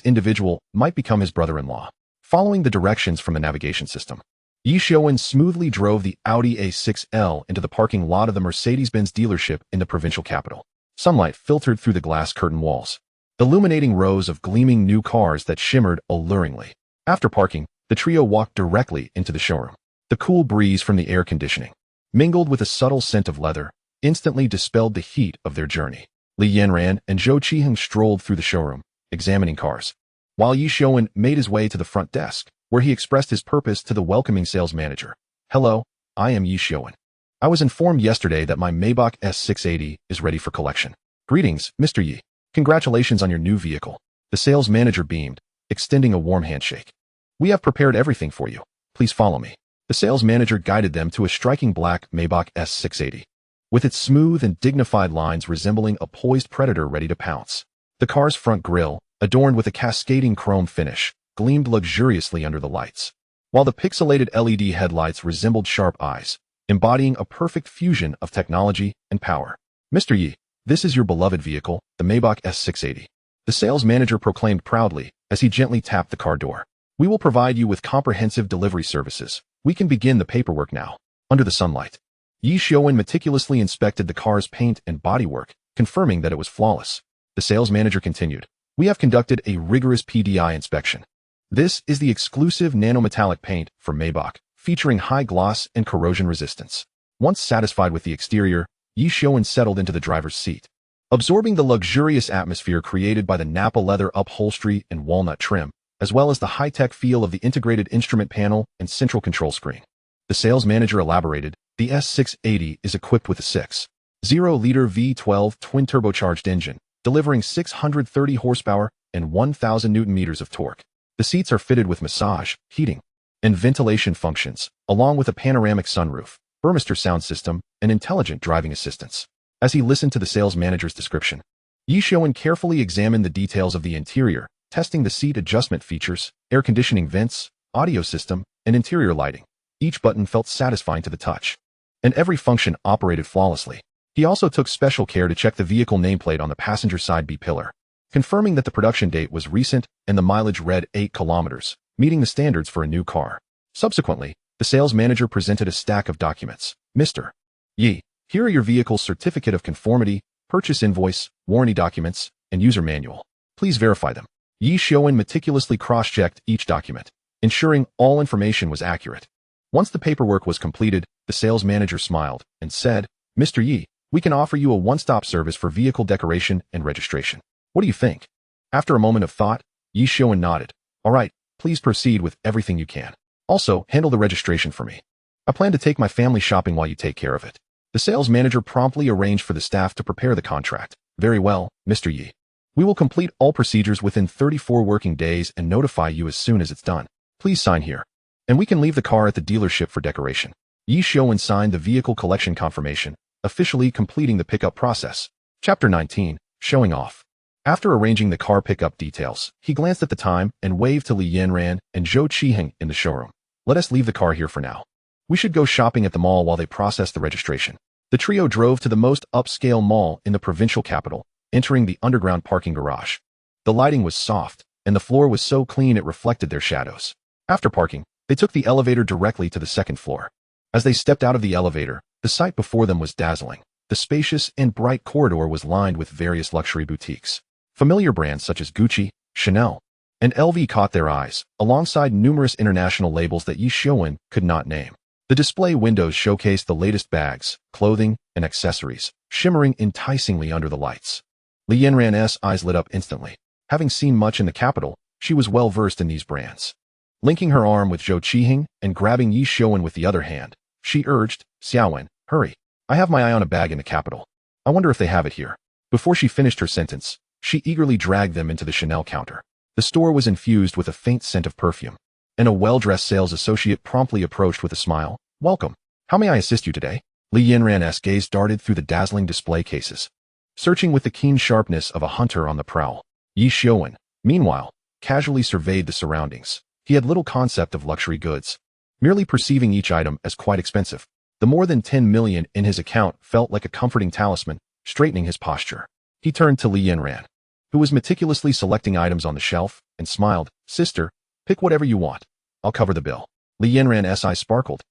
individual might become his brother-in-law. Following the directions from the navigation system, Ye Xiuwen smoothly drove the Audi A6L into the parking lot of the Mercedes-Benz dealership in the provincial capital. Sunlight filtered through the glass curtain walls, illuminating rows of gleaming new cars that shimmered alluringly. After parking, the trio walked directly into the showroom. The cool breeze from the air conditioning, mingled with a subtle scent of leather, instantly dispelled the heat of their journey. Li Yanran and Zhou Qiheng strolled through the showroom, examining cars, while Ye Xiuwen made his way to the front desk. where he expressed his purpose to the welcoming sales manager. "Hello, I am Ye Xiuwen. I was informed yesterday that my Maybach S680 is ready for collection. Greetings, Mr. Ye. Congratulations on your new vehicle." The sales manager beamed, extending a warm handshake. "We have prepared everything for you. Please follow me." The sales manager guided them to a striking black Maybach S680, with its smooth and dignified lines resembling a poised predator ready to pounce. The car's front grille, adorned with a cascading chrome finish, gleamed luxuriously under the lights, while the pixelated LED headlights resembled sharp eyes, embodying a perfect fusion of technology and power. "Mr. Ye, this is your beloved vehicle, the Maybach S680. The sales manager proclaimed proudly as he gently tapped the car door. "We will provide you with comprehensive delivery services. We can begin the paperwork now." Under the sunlight, Ye Xiuwen meticulously inspected the car's paint and bodywork, confirming that it was flawless. The sales manager continued, "We have conducted a rigorous PDI inspection. This is the exclusive nanometallic paint from Maybach, featuring high gloss and corrosion resistance." Once satisfied with the exterior, Ye Xiuwen settled into the driver's seat, absorbing the luxurious atmosphere created by the Napa leather upholstery and walnut trim, as well as the high-tech feel of the integrated instrument panel and central control screen. The sales manager elaborated, "The S680 is equipped with a 6.0-liter V12 twin-turbocharged engine, delivering 630 horsepower and 1,000 newton-meters of torque. The seats are fitted with massage, heating, and ventilation functions, along with a panoramic sunroof, Burmester sound system, and intelligent driving assistance." As he listened to the sales manager's description, Ye Xiuwen carefully examined the details of the interior, testing the seat adjustment features, air conditioning vents, audio system, and interior lighting. Each button felt satisfying to the touch, and every function operated flawlessly. He also took special care to check the vehicle nameplate on the passenger side B-pillar, confirming that the production date was recent and the mileage read 8 kilometers, meeting the standards for a new car. Subsequently, the sales manager presented a stack of documents. "Mr. Ye, here are your vehicle's certificate of conformity, purchase invoice, warranty documents, and user manual. Please verify them." Ye Xiuwen meticulously cross-checked each document, ensuring all information was accurate. Once the paperwork was completed, the sales manager smiled and said, "Mr. Ye, we can offer you a one-stop service for vehicle decoration and registration. What do you think?" After a moment of thought, Ye Xiuwen nodded. "All right, please proceed with everything you can. Also, handle the registration for me. I plan to take my family shopping while you take care of it." The sales manager promptly arranged for the staff to prepare the contract. "Very well, Mr. Ye. We will complete all procedures within 34 working days and notify you as soon as it's done. Please sign here, and we can leave the car at the dealership for decoration." Ye Xiuwen signed the vehicle collection confirmation, officially completing the pickup process. Chapter 19, Showing Off. After arranging the car pickup details, he glanced at the time and waved to Li Yanran and Zhou Qiheng in the showroom. "Let us leave the car here for now. We should go shopping at the mall while they process the registration." The trio drove to the most upscale mall in the provincial capital, entering the underground parking garage. The lighting was soft, and the floor was so clean it reflected their shadows. After parking, they took the elevator directly to the second floor. As they stepped out of the elevator, the sight before them was dazzling. The spacious and bright corridor was lined with various luxury boutiques. Familiar brands such as Gucci, Chanel, and LV caught their eyes, alongside numerous international labels that Ye Xiuwen could not name. The display windows showcased the latest bags, clothing, and accessories, shimmering enticingly under the lights. Li Yanran's eyes lit up instantly. Having seen much in the capital, she was well versed in these brands. Linking her arm with Zhou Qiheng and grabbing Ye Xiuwen with the other hand, she urged, "Xiaowen, hurry. I have my eye on a bag in the capital. I wonder if they have it here." Before she finished her sentence, she eagerly dragged them into the Chanel counter. The store was infused with a faint scent of perfume, and a well-dressed sales associate promptly approached with a smile. "Welcome. How may I assist you today?" Li Yanran's gaze darted through the dazzling display cases, searching with the keen sharpness of a hunter on the prowl. Ye Xiuwen, meanwhile, casually surveyed the surroundings. He had little concept of luxury goods, merely perceiving each item as quite expensive. The more than 10 million in his account felt like a comforting talisman, straightening his posture. He turned to Li Yanran, who was meticulously selecting items on the shelf, and smiled. "Sister, pick whatever you want. I'll cover the bill." Li Yanran's eyes sparkled,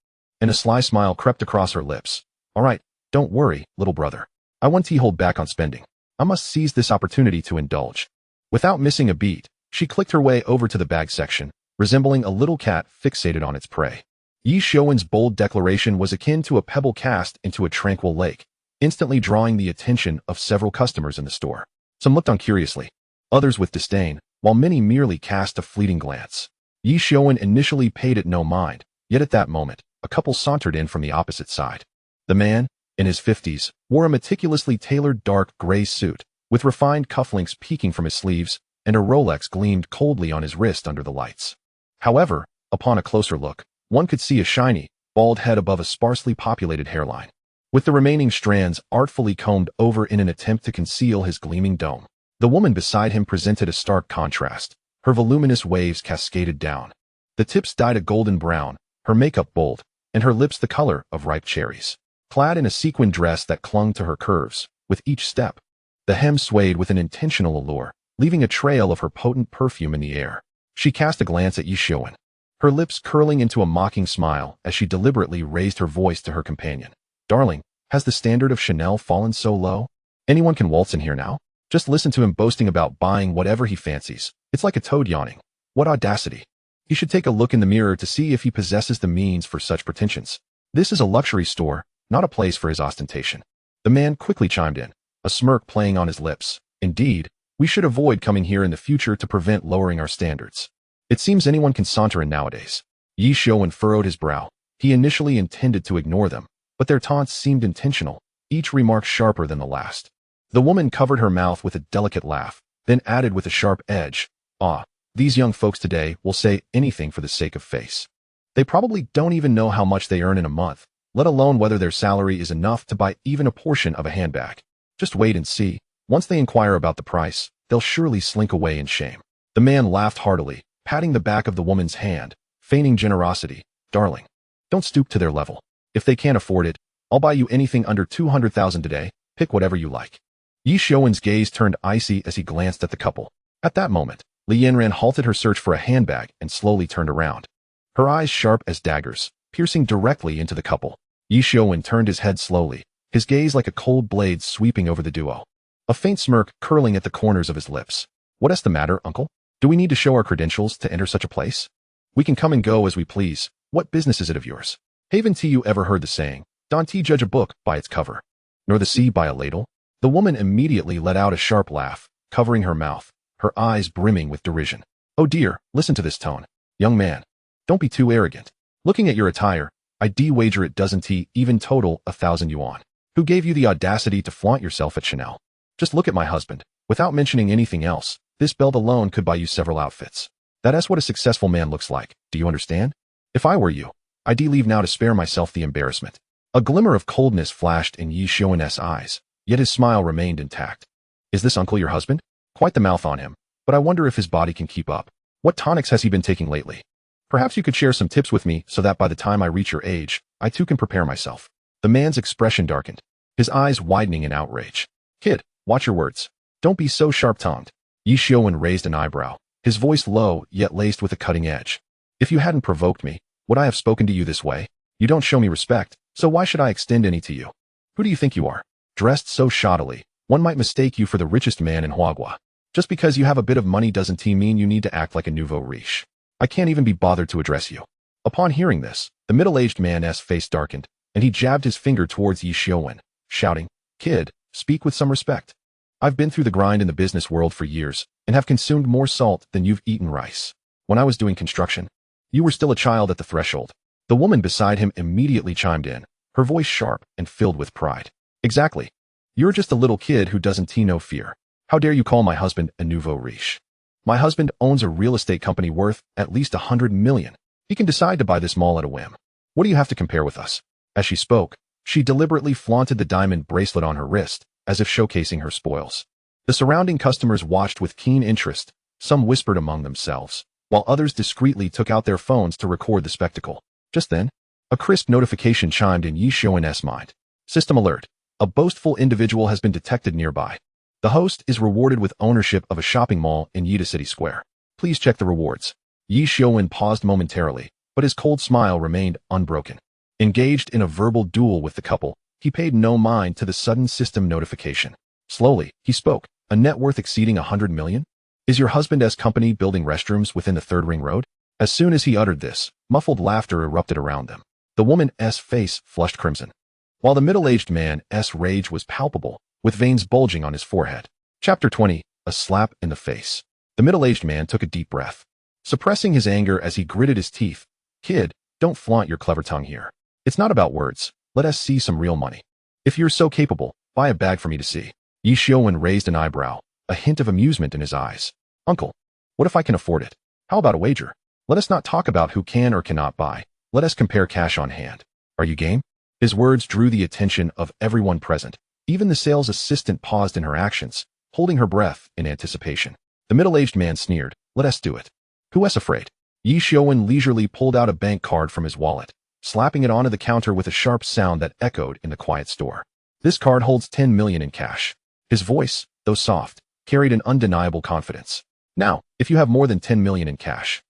and a sly smile crept across her lips. "All right, don't worry, little brother. I won't hold back on spending. I must seize this opportunity to indulge." Without missing a beat, she clicked her way over to the bag section, resembling a little cat fixated on its prey. Ye Xiuwen's bold declaration was akin to a pebble cast into a tranquil lake, instantly drawing the attention of several customers in the store. Some looked on curiously, others with disdain, while many merely cast a fleeting glance. Ye Xiuwen initially paid it no mind, yet at that moment, a couple sauntered in from the opposite side. The man, in his 50s, wore a meticulously tailored dark gray suit, with refined cufflinks peeking from his sleeves, and a Rolex gleamed coldly on his wrist under the lights. However, upon a closer look, one could see a shiny, bald head above a sparsely populated hairline, with the remaining strands artfully combed over in an attempt to conceal his gleaming dome. The woman beside him presented a stark contrast. Her voluminous waves cascaded down. The tips dyed a golden brown, her makeup bold, and her lips the color of ripe cherries. Clad in a sequin dress that clung to her curves, with each step, the hem swayed with an intentional allure, leaving a trail of her potent perfume in the air. She cast a glance at Ye Xiuwen, her lips curling into a mocking smile as she deliberately raised her voice to her companion. Darling, has the standard of Chanel fallen so low? Anyone can waltz in here now? Just listen to him boasting about buying whatever he fancies. It's like a toad yawning. What audacity. He should take a look in the mirror to see if he possesses the means for such pretensions. This is a luxury store, not a place for his ostentation. The man quickly chimed in, a smirk playing on his lips. Indeed, we should avoid coming here in the future to prevent lowering our standards. It seems anyone can saunter in nowadays. Ye Xiuwen furrowed his brow. He initially intended to ignore them, but their taunts seemed intentional, each remark sharper than the last. The woman covered her mouth with a delicate laugh, then added with a sharp edge, "Ah, these young folks today will say anything for the sake of face. They probably don't even know how much they earn in a month, let alone whether their salary is enough to buy even a portion of a handbag. Just wait and see. Once they inquire about the price, they'll surely slink away in shame." The man laughed heartily, patting the back of the woman's hand, feigning generosity. "Darling, don't stoop to their level. If they can't afford it, I'll buy you anything under 200,000 today. Pick whatever you like." Ye Xiuwen's gaze turned icy as he glanced at the couple. At that moment, Li Yanran halted her search for a handbag and slowly turned around. Her eyes sharp as daggers, piercing directly into the couple. Ye Xiuwen turned his head slowly, his gaze like a cold blade sweeping over the duo. A faint smirk curling at the corners of his lips. "What's the matter, uncle? Do we need to show our credentials to enter such a place? We can come and go as we please. What business is it of yours? Haven't you ever heard the saying, don't judge a book by its cover, nor the sea by a ladle?" The woman immediately let out a sharp laugh, covering her mouth, her eyes brimming with derision. "Oh dear, listen to this tone. Young man, don't be too arrogant. Looking at your attire, I'd wager it doesn't even total 1,000 yuan. Who gave you the audacity to flaunt yourself at Chanel? Just look at my husband. Without mentioning anything else, this belt alone could buy you several outfits. That's what a successful man looks like. Do you understand? If I were you, I'd leave now to spare myself the embarrassment." A glimmer of coldness flashed in Ye Xiuwen's eyes, yet his smile remained intact. "Is this uncle your husband? Quite the mouth on him, but I wonder if his body can keep up. What tonics has he been taking lately? Perhaps you could share some tips with me so that by the time I reach your age, I too can prepare myself." The man's expression darkened, his eyes widening in outrage. "Kid, watch your words. Don't be so sharp-tongued." Ye Xiuwen raised an eyebrow, his voice low yet laced with a cutting edge. "If you hadn't provoked me, would I have spoken to you this way? You don't show me respect, so why should I extend any to you? Who do you think you are? Dressed so shoddily, one might mistake you for the richest man in Huagua. Just because you have a bit of money doesn't mean you need to act like a nouveau riche. I can't even be bothered to address you." Upon hearing this, the middle-aged man's face darkened, and he jabbed his finger towards Ye Xiuwen, shouting, "Kid, speak with some respect. I've been through the grind in the business world for years, and have consumed more salt than you've eaten rice. When I was doing construction, you were still a child at the threshold." The woman beside him immediately chimed in, her voice sharp and filled with pride. "Exactly. You're just a little kid who doesn't know fear. How dare you call my husband a nouveau riche? My husband owns a real estate company worth at least 100 million. He can decide to buy this mall at a whim. What do you have to compare with us?" As she spoke, she deliberately flaunted the diamond bracelet on her wrist, as if showcasing her spoils. The surrounding customers watched with keen interest, some whispered among themselves, while others discreetly took out their phones to record the spectacle. Just then, a crisp notification chimed in Ye Xiuwen's mind. "System alert. A boastful individual has been detected nearby. The host is rewarded with ownership of a shopping mall in Yida City Square. Please check the rewards." Ye Xiuwen paused momentarily, but his cold smile remained unbroken. Engaged in a verbal duel with the couple, he paid no mind to the sudden system notification. Slowly, he spoke. "A net worth exceeding 100 million? Is your husband's company building restrooms within the third ring road?" As soon as he uttered this, muffled laughter erupted around them. The woman's face flushed crimson, while the middle-aged man's rage was palpable, with veins bulging on his forehead. Chapter 20. A slap in the face. The middle-aged man took a deep breath. suppressing his anger as he gritted his teeth. Kid, don't flaunt your clever tongue here. It's not about words. Let us see some real money. If you're so capable, buy a bag for me to see. Ye Xiuwen raised an eyebrow, a hint of amusement in his eyes. Uncle, what if I can afford it? How about a wager? Let us not talk about who can or cannot buy. Let us compare cash on hand. Are you game? His words drew the attention of everyone present. Even the sales assistant paused in her actions, holding her breath in anticipation. The middle-aged man sneered. Let us do it. Who is afraid? Ye Xiuwen leisurely pulled out a bank card from his wallet, slapping it onto the counter with a sharp sound that echoed in the quiet store. This card holds 10 million in cash. His voice, though soft, carried an undeniable confidence. Now, if you have more than 10 million in cash,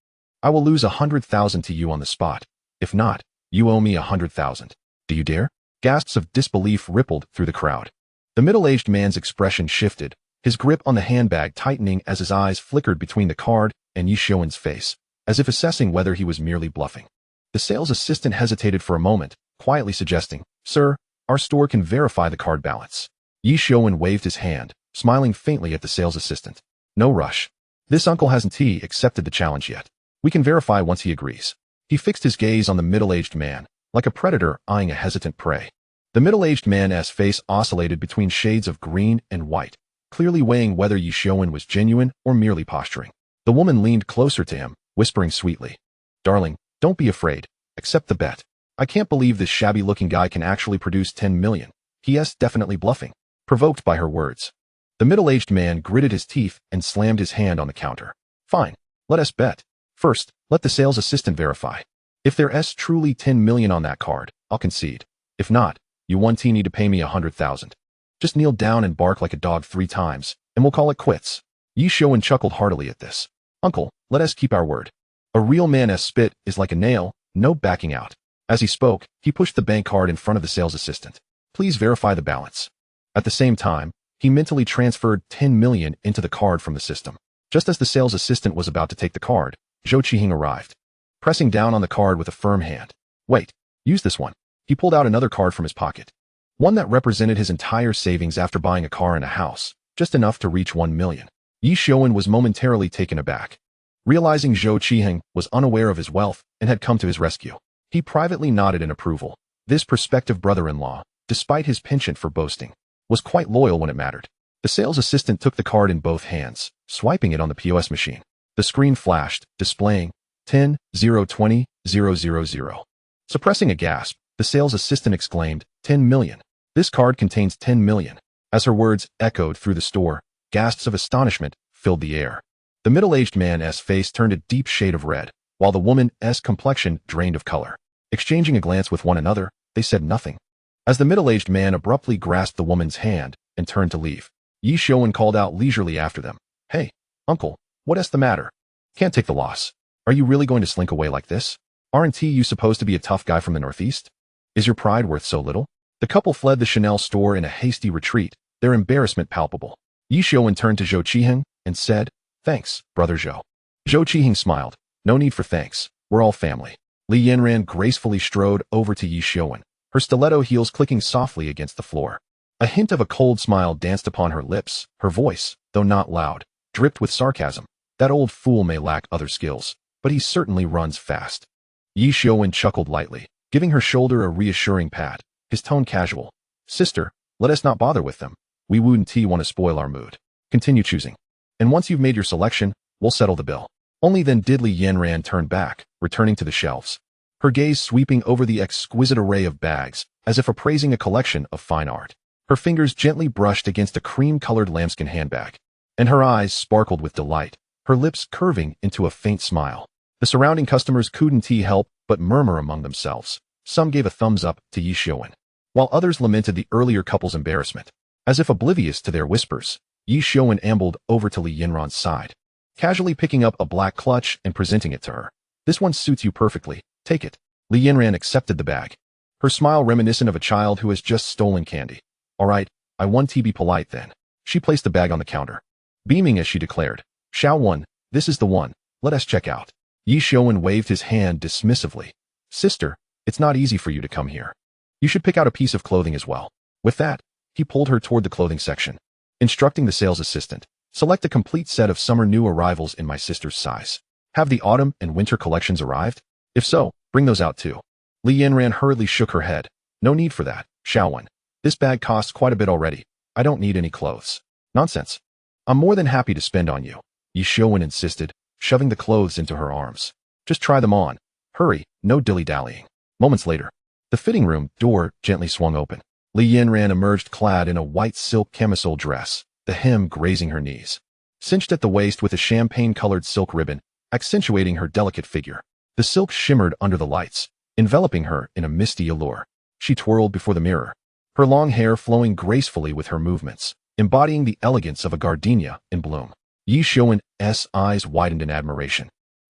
I will lose 100,000 to you on the spot. If not, you owe me 100,000. Do you dare? Gasps of disbelief rippled through the crowd. The middle-aged man's expression shifted, his grip on the handbag tightening as his eyes flickered between the card and Ye Xiuwen's face, as if assessing whether he was merely bluffing. The sales assistant hesitated for a moment, quietly suggesting, Sir, our store can verify the card balance. Ye Xiuwen waved his hand, smiling faintly at the sales assistant. No rush. This uncle hasn't accepted the challenge yet. We can verify once he agrees. He fixed his gaze on the middle-aged man, like a predator eyeing a hesitant prey. The middle-aged man's face oscillated between shades of green and white, clearly weighing whether Ye Xiuwen was genuine or merely posturing. The woman leaned closer to him, whispering sweetly, Darling, don't be afraid. Accept the bet. I can't believe this shabby-looking guy can actually produce 10 million. He is definitely bluffing. Provoked by her words, the middle-aged man gritted his teeth and slammed his hand on the counter. Fine. Let us bet. First, let the sales assistant verify. If there is truly 10 million on that card, I'll concede. If not, you need to pay me 100,000. Just kneel down and bark like a dog 3 times, and we'll call it quits. Ye Xiuwen chuckled heartily at this. Uncle, let us keep our word. A real man's spit is like a nail, no backing out. As he spoke, he pushed the bank card in front of the sales assistant. Please verify the balance. At the same time, he mentally transferred 10 million into the card from the system. Just as the sales assistant was about to take the card, Zhou Qiheng arrived, pressing down on the card with a firm hand. Wait, use this one. He pulled out another card from his pocket. One that represented his entire savings after buying a car and a house, just enough to reach 1 million. Ye Xiuwen was momentarily taken aback. Realizing Zhou Qiheng was unaware of his wealth and had come to his rescue, he privately nodded in approval. This prospective brother-in-law, despite his penchant for boasting, was quite loyal when it mattered. The sales assistant took the card in both hands, swiping it on the POS machine. The screen flashed, displaying 10, 0, 20, 000. Suppressing a gasp, the sales assistant exclaimed, 10 million. This card contains 10 million. As her words echoed through the store, gasps of astonishment filled the air. The middle-aged man's face turned a deep shade of red, while the woman's complexion drained of color. Exchanging a glance with one another, they said nothing. As the middle-aged man abruptly grasped the woman's hand and turned to leave, Ye Xiuwen called out leisurely after them. Hey, uncle, what is the matter? Can't take the loss. Are you really going to slink away like this? Aren't you supposed to be a tough guy from the Northeast? Is your pride worth so little? The couple fled the Chanel store in a hasty retreat, their embarrassment palpable. Ye Xiuwen turned to Zhou Qiheng and said, Thanks, brother Zhou. Zhou Qiheng smiled. No need for thanks. We're all family. Li Yanran gracefully strode over to Ye Xiuwen, her stiletto heels clicking softly against the floor. A hint of a cold smile danced upon her lips. Her voice, though not loud, dripped with sarcasm. That old fool may lack other skills, but he certainly runs fast. Ye Xiuwen chuckled lightly, giving her shoulder a reassuring pat, his tone casual. Sister, let us not bother with them. We wouldn't want to spoil our mood. Continue choosing. And once you've made your selection, we'll settle the bill. Only then did Li Yanran turn back, returning to the shelves, her gaze sweeping over the exquisite array of bags, as if appraising a collection of fine art. Her fingers gently brushed against a cream-colored lambskin handbag, and her eyes sparkled with delight, her lips curving into a faint smile. The surrounding customers couldn't help but murmur among themselves. Some gave a thumbs up to Ye Xiuwen, while others lamented the earlier couple's embarrassment. As if oblivious to their whispers, Ye Xiuwen ambled over to Li Yanran's side, casually picking up a black clutch and presenting it to her. This one suits you perfectly. Take it. Li Yanran accepted the bag, her smile reminiscent of a child who has just stolen candy. All right, I want to be polite then. She placed the bag on the counter, beaming as she declared, Xiuwen, this is the one. Let us check out. Ye Xiuwen waved his hand dismissively. Sister, it's not easy for you to come here. You should pick out a piece of clothing as well. With that, he pulled her toward the clothing section, instructing the sales assistant, select a complete set of summer new arrivals in my sister's size. Have the autumn and winter collections arrived? If so, bring those out too. Li Yanran hurriedly shook her head. No need for that, Xiaowen. This bag costs quite a bit already. I don't need any clothes. Nonsense. I'm more than happy to spend on you, Ye Xiuwen insisted, shoving the clothes into her arms. Just try them on. Hurry, no dilly-dallying. Moments later, the fitting room door gently swung open. Li Yanran emerged clad in a white silk camisole dress, the hem grazing her knees. Cinched at the waist with a champagne-colored silk ribbon, accentuating her delicate figure. The silk shimmered under the lights, enveloping her in a misty allure. She twirled before the mirror, her long hair flowing gracefully with her movements, embodying the elegance of a gardenia in bloom. Ye Xiuwen's eyes widened in admiration.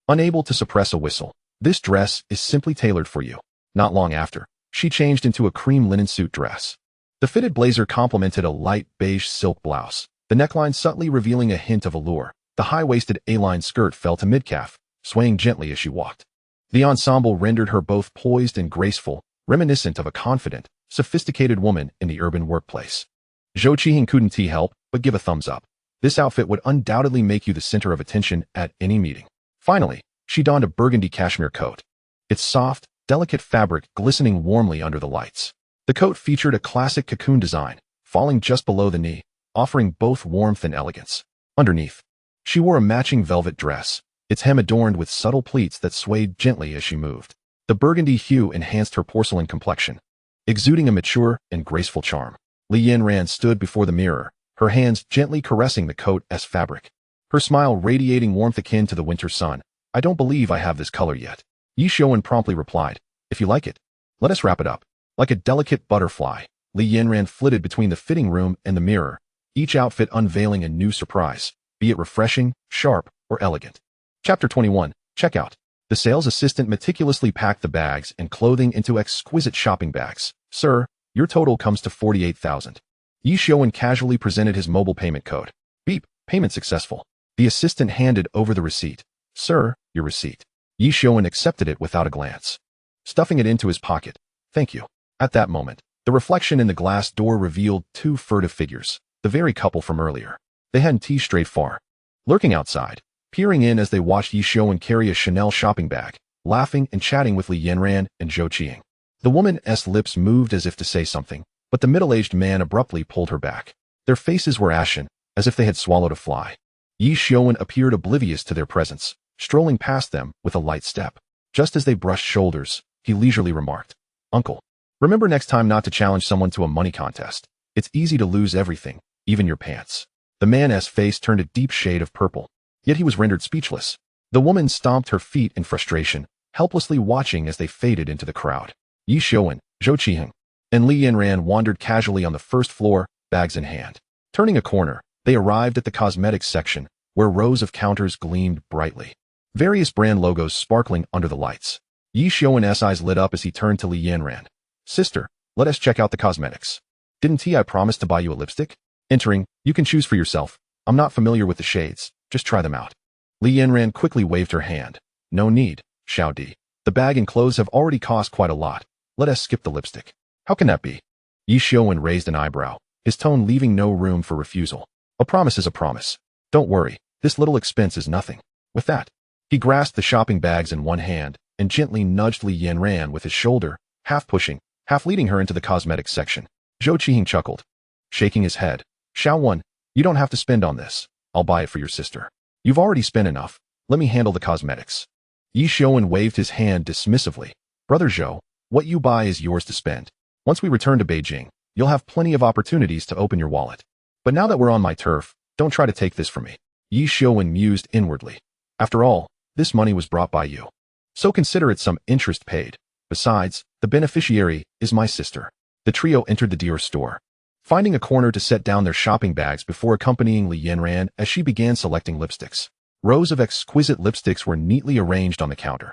Unable to suppress a whistle, this dress is simply tailored for you. Not long after, she changed into a cream linen suit dress. The fitted blazer complemented a light beige silk blouse, the neckline subtly revealing a hint of allure. The high-waisted A-line skirt fell to mid-calf, swaying gently as she walked. The ensemble rendered her both poised and graceful, reminiscent of a confident, sophisticated woman in the urban workplace. Zhou Qiheng couldn't help but give a thumbs up. This outfit would undoubtedly make you the center of attention at any meeting. Finally, she donned a burgundy cashmere coat. Its soft, delicate fabric glistening warmly under the lights. The coat featured a classic cocoon design, falling just below the knee, offering both warmth and elegance. Underneath, she wore a matching velvet dress, its hem adorned with subtle pleats that swayed gently as she moved. The burgundy hue enhanced her porcelain complexion, exuding a mature and graceful charm. Li Yanran stood before the mirror, her hands gently caressing the coat's fabric. Her smile radiating warmth akin to the winter sun. I don't believe I have this color yet. Ye Xiuwen promptly replied, if you like it, let us wrap it up. Like a delicate butterfly, Li Yanran flitted between the fitting room and the mirror, each outfit unveiling a new surprise, be it refreshing, sharp, or elegant. Chapter 21, Checkout. The sales assistant meticulously packed the bags and clothing into exquisite shopping bags. Sir, your total comes to 48,000. Ye Xiuwen casually presented his mobile payment code. Beep, payment successful. The assistant handed over the receipt. Sir, your receipt. Ye Xiuwen accepted it without a glance, stuffing it into his pocket. Thank you. At that moment, the reflection in the glass door revealed two furtive figures, the very couple from earlier. They hadn't strayed far, lurking outside, peering in as they watched Ye Xiuwen carry a Chanel shopping bag, laughing and chatting with Li Yanran and Zhou Qiheng. The woman's lips moved as if to say something, but the middle-aged man abruptly pulled her back. Their faces were ashen, as if they had swallowed a fly. Ye Xiuwen appeared oblivious to their presence, strolling past them with a light step. Just as they brushed shoulders, he leisurely remarked, Uncle, remember next time not to challenge someone to a money contest. It's easy to lose everything, even your pants. The man's face turned a deep shade of purple, yet he was rendered speechless. The woman stomped her feet in frustration, helplessly watching as they faded into the crowd. Ye Xiuwen, Zhou Qiheng, and Li Yanran wandered casually on the first floor, bags in hand. Turning a corner, they arrived at the cosmetics section, where rows of counters gleamed brightly, various brand logos sparkling under the lights. Ye Xiuwen's eyes lit up as he turned to Li Yanran. Sister, let us check out the cosmetics. Didn't I promise to buy you a lipstick? Entering, you can choose for yourself. I'm not familiar with the shades, just try them out. Li Yanran quickly waved her hand. No need, Xiao Di. The bag and clothes have already cost quite a lot. Let us skip the lipstick. How can that be? Ye Xiuwen raised an eyebrow, his tone leaving no room for refusal. A promise is a promise. Don't worry, this little expense is nothing. With that, he grasped the shopping bags in one hand and gently nudged Li Yanran with his shoulder, half pushing, half leading her into the cosmetics section. Zhou Qiheng chuckled, shaking his head. Xiaowen, you don't have to spend on this. I'll buy it for your sister. You've already spent enough. Let me handle the cosmetics. Ye Xiuwen waved his hand dismissively. Brother Zhou, what you buy is yours to spend. Once we return to Beijing, you'll have plenty of opportunities to open your wallet. But now that we're on my turf, don't try to take this from me. Ye Xiuwen mused inwardly. After all, this money was brought by you, so consider it some interest paid. Besides, the beneficiary is my sister. The trio entered the Dior store, finding a corner to set down their shopping bags before accompanying Li Yanran as she began selecting lipsticks. Rows of exquisite lipsticks were neatly arranged on the counter,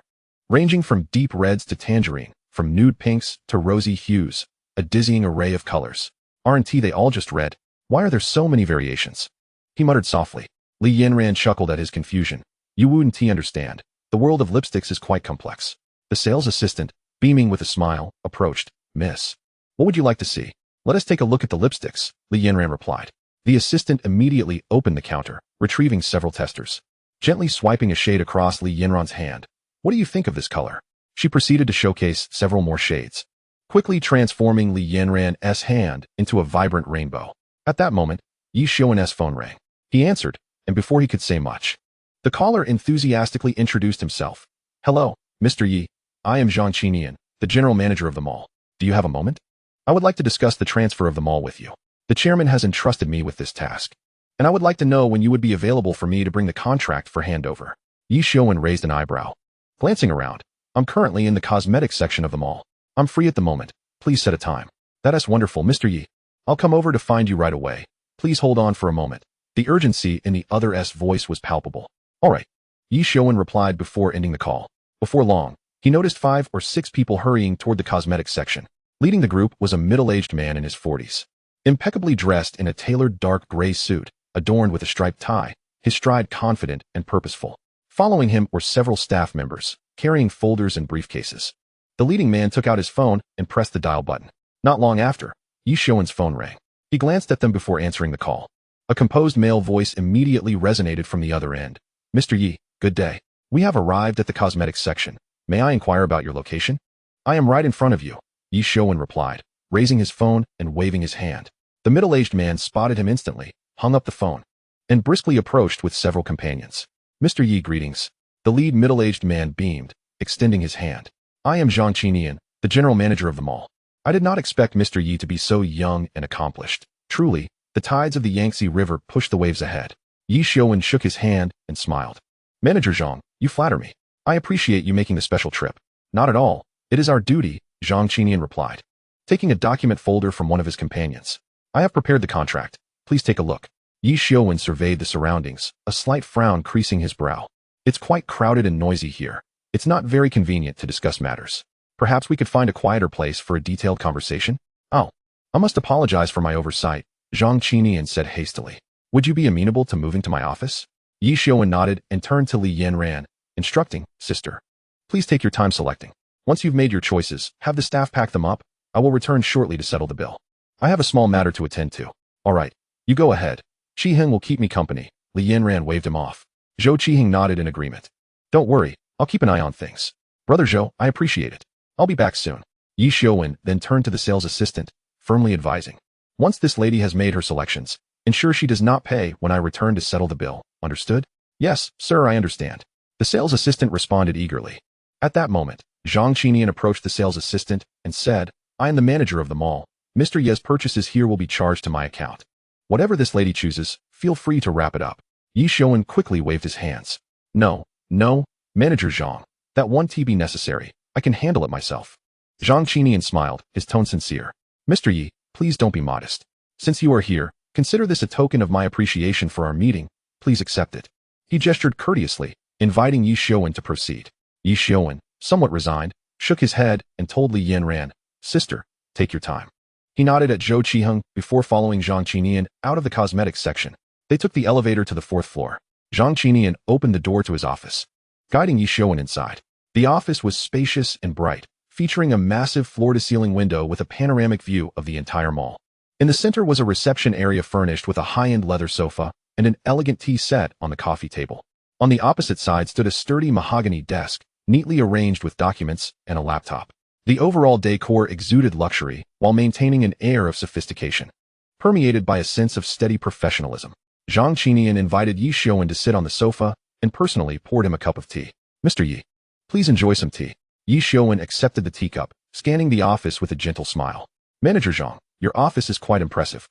ranging from deep reds to tangerine, from nude pinks to rosy hues, a dizzying array of colors. Aren't they all just red? Why are there so many variations? He muttered softly. Li Yanran chuckled at his confusion. You wouldn't understand. The world of lipsticks is quite complex. The sales assistant, beaming with a smile, approached. Miss, what would you like to see? Let us take a look at the lipsticks, Li Yanran replied. The assistant immediately opened the counter, retrieving several testers. gently swiping a shade across Li Yinran's hand. What do you think of this color? She proceeded to showcase several more shades, quickly transforming Li Yinran's hand into a vibrant rainbow. At that moment, Ye Xiuwen's phone rang. He answered, and before he could say much, the caller enthusiastically introduced himself. Hello, Mr. Ye. I am Zhang Qinian, the general manager of the mall. Do you have a moment? I would like to discuss the transfer of the mall with you. The chairman has entrusted me with this task, and I would like to know when you would be available for me to bring the contract for handover. Ye Xiuwen raised an eyebrow. Glancing around, I'm currently in the cosmetics section of the mall. I'm free at the moment. Please set a time. That is wonderful, Mr. Ye. I'll come over to find you right away. Please hold on for a moment. The urgency in the other's voice was palpable. All right. Ye Xiuwen replied before ending the call. Before long, he noticed 5 or 6 people hurrying toward the cosmetics section. Leading the group was a middle-aged man in his 40s. Impeccably dressed in a tailored dark gray suit, adorned with a striped tie, his stride confident and purposeful. Following him were several staff members, carrying folders and briefcases. The leading man took out his phone and pressed the dial button. Not long after, Ye Xiuwen's phone rang. He glanced at them before answering the call. A composed male voice immediately resonated from the other end. Mr. Ye, good day. We have arrived at the cosmetics section. May I inquire about your location? I am right in front of you, Ye Xiuwen replied, raising his phone and waving his hand. The middle-aged man spotted him instantly, hung up the phone, and briskly approached with several companions. Mr. Ye, greetings. The lead middle-aged man beamed, extending his hand. I am Zhang Qinian, the general manager of the mall. I did not expect Mr. Ye to be so young and accomplished. Truly, the tides of the Yangtze River pushed the waves ahead. Ye Xiuwen shook his hand and smiled. Manager Zhang, you flatter me. I appreciate you making the special trip. Not at all. It is our duty, Zhang Qinian replied, taking a document folder from one of his companions. I have prepared the contract. Please take a look. Ye Xiuwen surveyed the surroundings, a slight frown creasing his brow. It's quite crowded and noisy here. It's not very convenient to discuss matters. Perhaps we could find a quieter place for a detailed conversation? Oh, I must apologize for my oversight, Zhang Qinian said hastily. Would you be amenable to moving to my office? Ye Xiuwen nodded and turned to Li Yinran, instructing, Sister, please take your time selecting. Once you've made your choices, have the staff pack them up. I will return shortly to settle the bill. I have a small matter to attend to. All right, you go ahead. Qiheng will keep me company. Li Yinran waved him off. Zhou Qiheng nodded in agreement. Don't worry, I'll keep an eye on things. Brother Zhou, I appreciate it. I'll be back soon. Ye Xiuwen then turned to the sales assistant, firmly advising. Once this lady has made her selections, ensure she does not pay when I return to settle the bill. Understood? Yes, sir, I understand. The sales assistant responded eagerly. At that moment, Zhang Qinian approached the sales assistant and said, I am the manager of the mall. Mr. Ye's purchases here will be charged to my account. Whatever this lady chooses, feel free to wrap it up. Ye Xiuwen quickly waved his hands. No, Manager Zhang. That won't be necessary. I can handle it myself. Zhang Qinian smiled, his tone sincere. Mr. Ye, please don't be modest. Since you are here, consider this a token of my appreciation for our meeting. Please accept it. He gestured courteously, inviting Ye Xiuwen to proceed. Ye Xiuwen, somewhat resigned, shook his head and told Li Yinran, Sister, take your time. He nodded at Zhou Qiheng before following Zhang Qinian out of the cosmetics section. They took the elevator to the 4th floor. Zhang Qinian opened the door to his office, guiding Ye Xiuwen inside. The office was spacious and bright, featuring a massive floor-to-ceiling window with a panoramic view of the entire mall. In the center was a reception area furnished with a high-end leather sofa and an elegant tea set on the coffee table. On the opposite side stood a sturdy mahogany desk, neatly arranged with documents and a laptop. The overall decor exuded luxury while maintaining an air of sophistication, permeated by a sense of steady professionalism. Zhang Qinian invited Ye Xiuwen to sit on the sofa and personally poured him a cup of tea. Mr. Ye, please enjoy some tea. Ye Xiuwen accepted the teacup, scanning the office with a gentle smile. Manager Zhang, your office is quite impressive.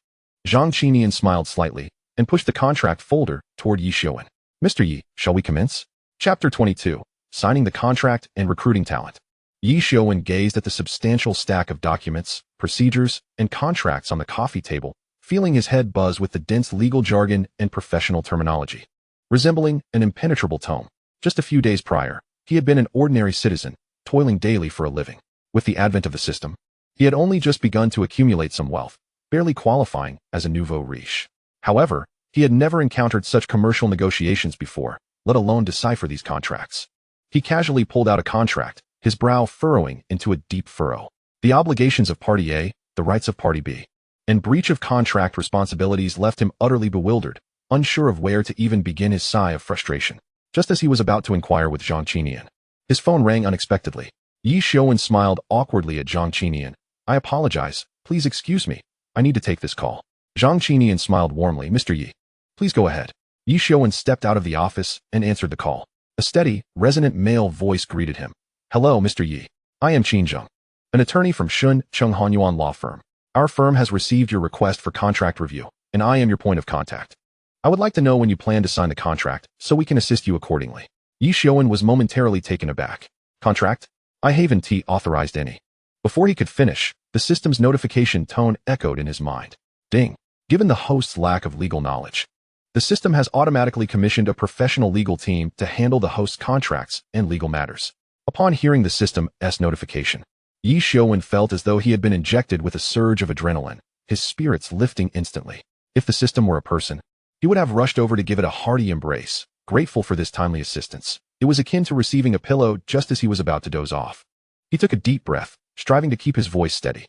Zhang Qinian smiled slightly and pushed the contract folder toward Ye Xiuwen. Mr. Ye, shall we commence? Chapter 22, Signing the Contract and Recruiting Talent. Ye Xiuwen gazed at the substantial stack of documents, procedures, and contracts on the coffee table, feeling his head buzz with the dense legal jargon and professional terminology. Resembling an impenetrable tome, just a few days prior, he had been an ordinary citizen, toiling daily for a living. With the advent of the system, he had only just begun to accumulate some wealth, barely qualifying as a nouveau riche. However, he had never encountered such commercial negotiations before, let alone decipher these contracts. He casually pulled out a contract, his brow furrowing into a deep furrow. The obligations of Party A, the rights of Party B, and breach of contract responsibilities left him utterly bewildered, unsure of where to even begin his sigh of frustration. just as he was about to inquire with Zhang Qinian. His phone rang unexpectedly. Ye Xiuwen smiled awkwardly at Zhang Qinian. I apologize. Please excuse me. I need to take this call. Zhang Qinian smiled warmly. Mr. Yi, please go ahead. Ye Xiuwen stepped out of the office and answered the call. A steady, resonant male voice greeted him. Hello, Mr. Yi. I am Qin Zheng, an attorney from Shun Cheng Hanyuan Law Firm. Our firm has received your request for contract review, and I am your point of contact. I would like to know when you plan to sign the contract so we can assist you accordingly. Ye Xiuwen was momentarily taken aback. Contract? I haven't authorized any. Before he could finish, the system's notification tone echoed in his mind. Ding. Given the host's lack of legal knowledge, the system has automatically commissioned a professional legal team to handle the host's contracts and legal matters. Upon hearing the system's notification, Ye Xiuwen felt as though he had been injected with a surge of adrenaline, his spirits lifting instantly. If the system were a person, he would have rushed over to give it a hearty embrace, grateful for this timely assistance. It was akin to receiving a pillow just as he was about to doze off. He took a deep breath, striving to keep his voice steady.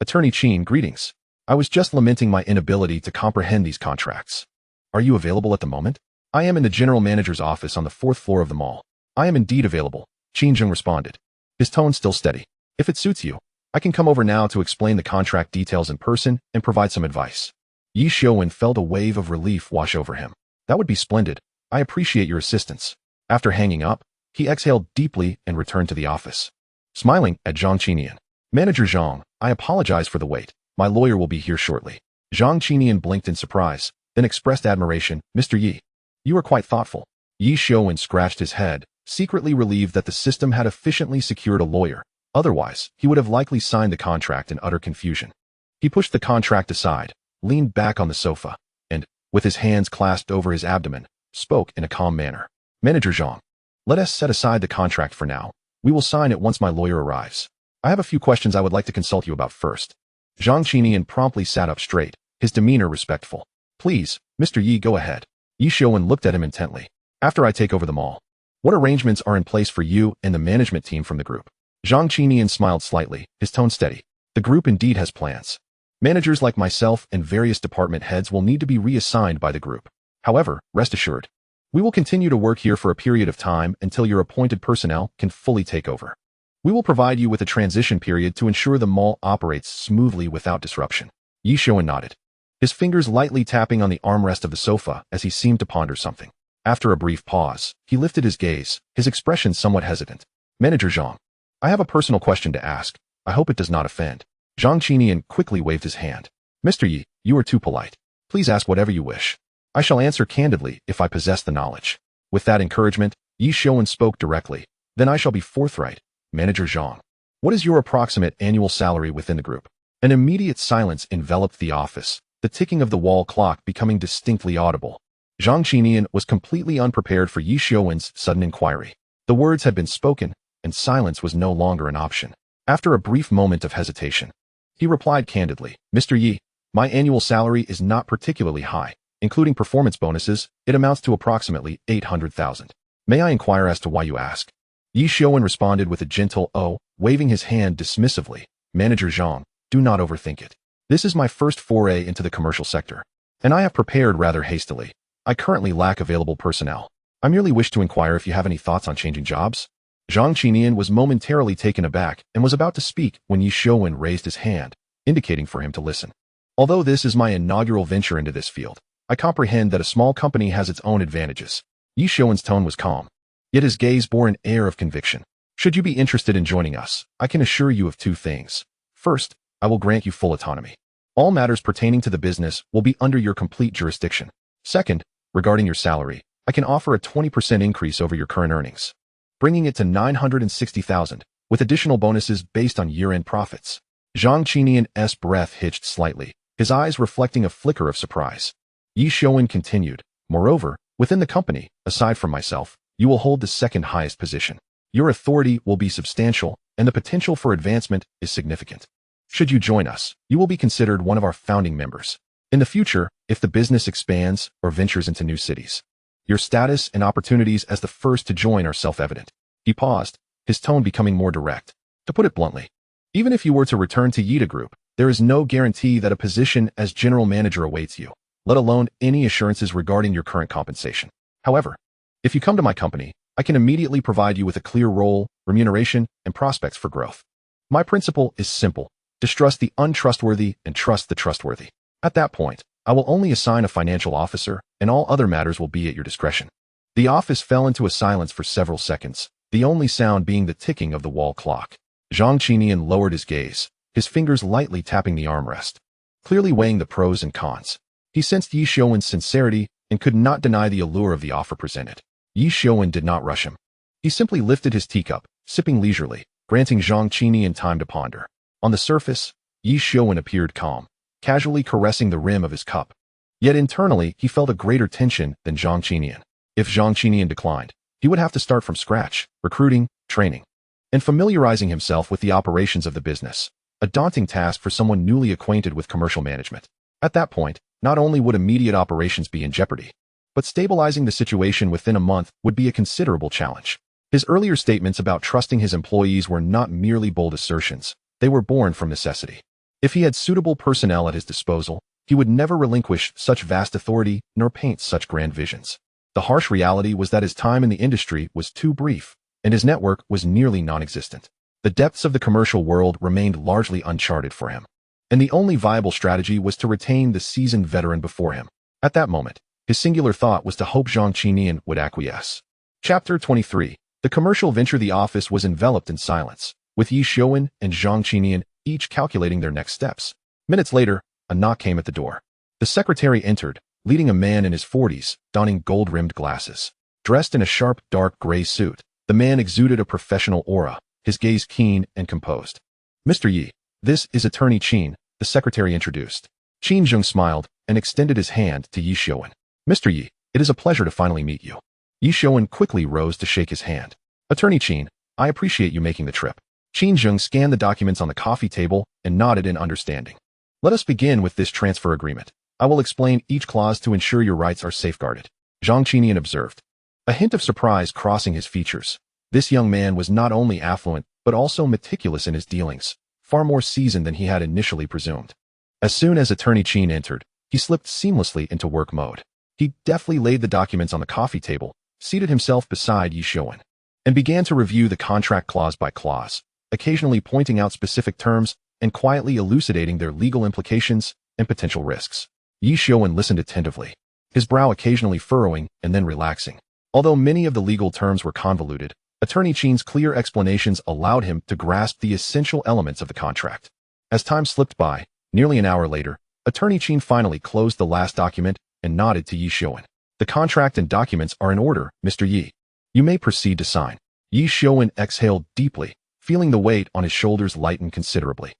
Attorney Qin, greetings. I was just lamenting my inability to comprehend these contracts. Are you available at the moment? I am in the general manager's office on the 4th floor of the mall. I am indeed available, Qin Zheng responded, his tone still steady. If it suits you, I can come over now to explain the contract details in person and provide some advice. Ye Xiuwen felt a wave of relief wash over him. That would be splendid. I appreciate your assistance. After hanging up, he exhaled deeply and returned to the office. Smiling at Zhang Qinian. Manager Zhang, I apologize for the wait. My lawyer will be here shortly. Zhang Qinian blinked in surprise, then expressed admiration. Mr. Yi, you are quite thoughtful. Ye Xiuwen scratched his head, secretly relieved that the system had efficiently secured a lawyer. Otherwise, he would have likely signed the contract in utter confusion. He pushed the contract aside, leaned back on the sofa, and, with his hands clasped over his abdomen, spoke in a calm manner. Manager Zhang, let us set aside the contract for now. We will sign it once my lawyer arrives. I have a few questions I would like to consult you about first. Zhang Qinian promptly sat up straight, his demeanor respectful. Please, Mr. Yi, go ahead. Ye Xiuwen looked at him intently. After I take over the mall, what arrangements are in place for you and the management team from the group? Zhang Qinian smiled slightly, his tone steady. The group indeed has plans. Managers like myself and various department heads will need to be reassigned by the group. However, rest assured, we will continue to work here for a period of time until your appointed personnel can fully take over. We will provide you with a transition period to ensure the mall operates smoothly without disruption. Ye Xiuwen nodded, his fingers lightly tapping on the armrest of the sofa as he seemed to ponder something. After a brief pause, he lifted his gaze, his expression somewhat hesitant. Manager Zhang, I have a personal question to ask. I hope it does not offend. Zhang Qinian quickly waved his hand. Mr. Yi, you are too polite. Please ask whatever you wish. I shall answer candidly if I possess the knowledge. With that encouragement, Ye Xiuwen spoke directly. Then I shall be forthright. Manager Zhang, what is your approximate annual salary within the group? An immediate silence enveloped the office, the ticking of the wall clock becoming distinctly audible. Zhang Qinian was completely unprepared for Ye Xiuwen's sudden inquiry. The words had been spoken, and silence was no longer an option. After a brief moment of hesitation, he replied candidly, Mr. Yi, my annual salary is not particularly high. Including performance bonuses, it amounts to approximately 800,000. May I inquire as to why you ask? Ye Xiuwen responded with a gentle "oh," waving his hand dismissively. Manager Zhang, do not overthink it. This is my first foray into the commercial sector, and I have prepared rather hastily. I currently lack available personnel. I merely wish to inquire if you have any thoughts on changing jobs. Zhang Qinian was momentarily taken aback and was about to speak when Ye Xiuwen raised his hand, indicating for him to listen. Although this is my inaugural venture into this field, I comprehend that a small company has its own advantages. Ye Xiuwen's tone was calm, yet his gaze bore an air of conviction. Should you be interested in joining us, I can assure you of two things. First, I will grant you full autonomy. All matters pertaining to the business will be under your complete jurisdiction. Second, regarding your salary, I can offer a 20% increase over your current earnings, bringing it to 960,000, with additional bonuses based on year-end profits. Zhang Qinian's breath hitched slightly, his eyes reflecting a flicker of surprise. Ye Xiuwen continued, moreover, within the company, aside from myself, you will hold the second highest position. Your authority will be substantial, and the potential for advancement is significant. Should you join us, you will be considered one of our founding members. In the future, if the business expands or ventures into new cities, your status and opportunities as the first to join are self-evident. He paused, his tone becoming more direct. To put it bluntly, even if you were to return to Yida Group, there is no guarantee that a position as general manager awaits you, let alone any assurances regarding your current compensation. However, If you come to my company, I can immediately provide you with a clear role, remuneration, and prospects for growth. My principle is simple. Distrust the untrustworthy and trust the trustworthy. At that point, I will only assign a financial officer, and all other matters will be at your discretion. The office fell into a silence for several seconds, the only sound being the ticking of the wall clock. Zhang Qinian lowered his gaze, his fingers lightly tapping the armrest, clearly weighing the pros and cons. He sensed Ye Xiuwen's sincerity and could not deny the allure of the offer presented. Ye Xiuwen did not rush him. He simply lifted his teacup, sipping leisurely, granting Zhang Qinian time to ponder. On the surface, Ye Xiuwen appeared calm, casually caressing the rim of his cup. Yet internally, he felt a greater tension than Zhang Qinian. If Zhang Qinian declined, he would have to start from scratch, recruiting, training, and familiarizing himself with the operations of the business, a daunting task for someone newly acquainted with commercial management. At that point, not only would immediate operations be in jeopardy, but stabilizing the situation within a month would be a considerable challenge. His earlier statements about trusting his employees were not merely bold assertions, they were born from necessity. If he had suitable personnel at his disposal, he would never relinquish such vast authority nor paint such grand visions. The harsh reality was that his time in the industry was too brief, and his network was nearly non-existent. The depths of the commercial world remained largely uncharted for him, and the only viable strategy was to retain the seasoned veteran before him. At that moment, his singular thought was to hope Zhang Qinian would acquiesce. Chapter 23. The commercial venture. The office was enveloped in silence, with Ye Xiuwen and Zhang Qinian each calculating their next steps. Minutes later, a knock came at the door. The secretary entered, leading a man in his 40s, donning gold-rimmed glasses. Dressed in a sharp, dark gray suit, the man exuded a professional aura, his gaze keen and composed. Mr. Yi, this is Attorney Qin, the secretary introduced. Qin Zheng smiled and extended his hand to Ye Xiuwen. Mr. Yi, it is a pleasure to finally meet you. Ye Xiuwen quickly rose to shake his hand. Attorney Qin, I appreciate you making the trip. Qin Zheng scanned the documents on the coffee table and nodded in understanding. Let us begin with this transfer agreement. I will explain each clause to ensure your rights are safeguarded. Zhang Qinian observed, a hint of surprise crossing his features. This young man was not only affluent, but also meticulous in his dealings, far more seasoned than he had initially presumed. As soon as Attorney Qin entered, he slipped seamlessly into work mode. He deftly laid the documents on the coffee table, seated himself beside Ye Xiuwen, and began to review the contract clause by clause, occasionally pointing out specific terms and quietly elucidating their legal implications and potential risks. Ye Xiuwen listened attentively, his brow occasionally furrowing and then relaxing. Although many of the legal terms were convoluted, Attorney Qin's clear explanations allowed him to grasp the essential elements of the contract. As time slipped by, nearly an hour later, Attorney Qin finally closed the last document and nodded to Ye Xiuwen. The contract and documents are in order, Mr. Yi. You may proceed to sign. Ye Xiuwen exhaled deeply, feeling the weight on his shoulders lighten considerably.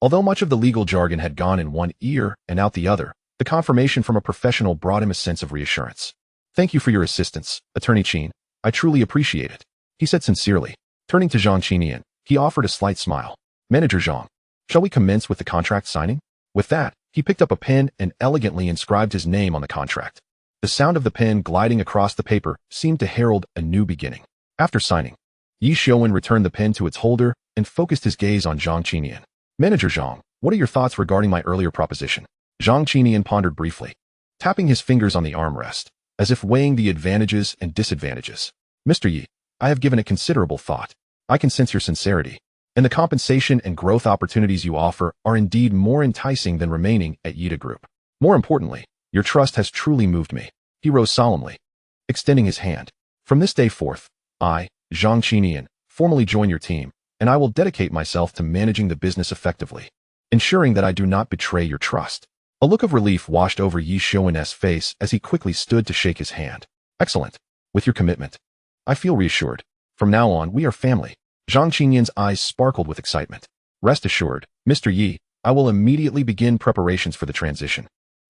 Although much of the legal jargon had gone in one ear and out the other, the confirmation from a professional brought him a sense of reassurance. Thank you for your assistance, Attorney Qin. I truly appreciate it, he said sincerely. Turning to Zhang Qinian, he offered a slight smile. Manager Zhang, shall we commence with the contract signing? With that, he picked up a pen and elegantly inscribed his name on the contract. The sound of the pen gliding across the paper seemed to herald a new beginning. After signing, Ye Xiuwen returned the pen to its holder and focused his gaze on Zhang Qinian. Manager Zhang, what are your thoughts regarding my earlier proposition? Zhang Qinian pondered briefly, tapping his fingers on the armrest, as if weighing the advantages and disadvantages. Mr. Yi, I have given it considerable thought. I can sense your sincerity, and the compensation and growth opportunities you offer are indeed more enticing than remaining at Yida Group. More importantly, your trust has truly moved me. He rose solemnly, extending his hand. From this day forth, I, Zhang Qinian, formally join your team, and I will dedicate myself to managing the business effectively, ensuring that I do not betray your trust. A look of relief washed over Ye Xiuwen's face as he quickly stood to shake his hand. Excellent. With your commitment, I feel reassured. From now on, we are family. Zhang Qinian's eyes sparkled with excitement. Rest assured, Mr. Yi, I will immediately begin preparations for the transition,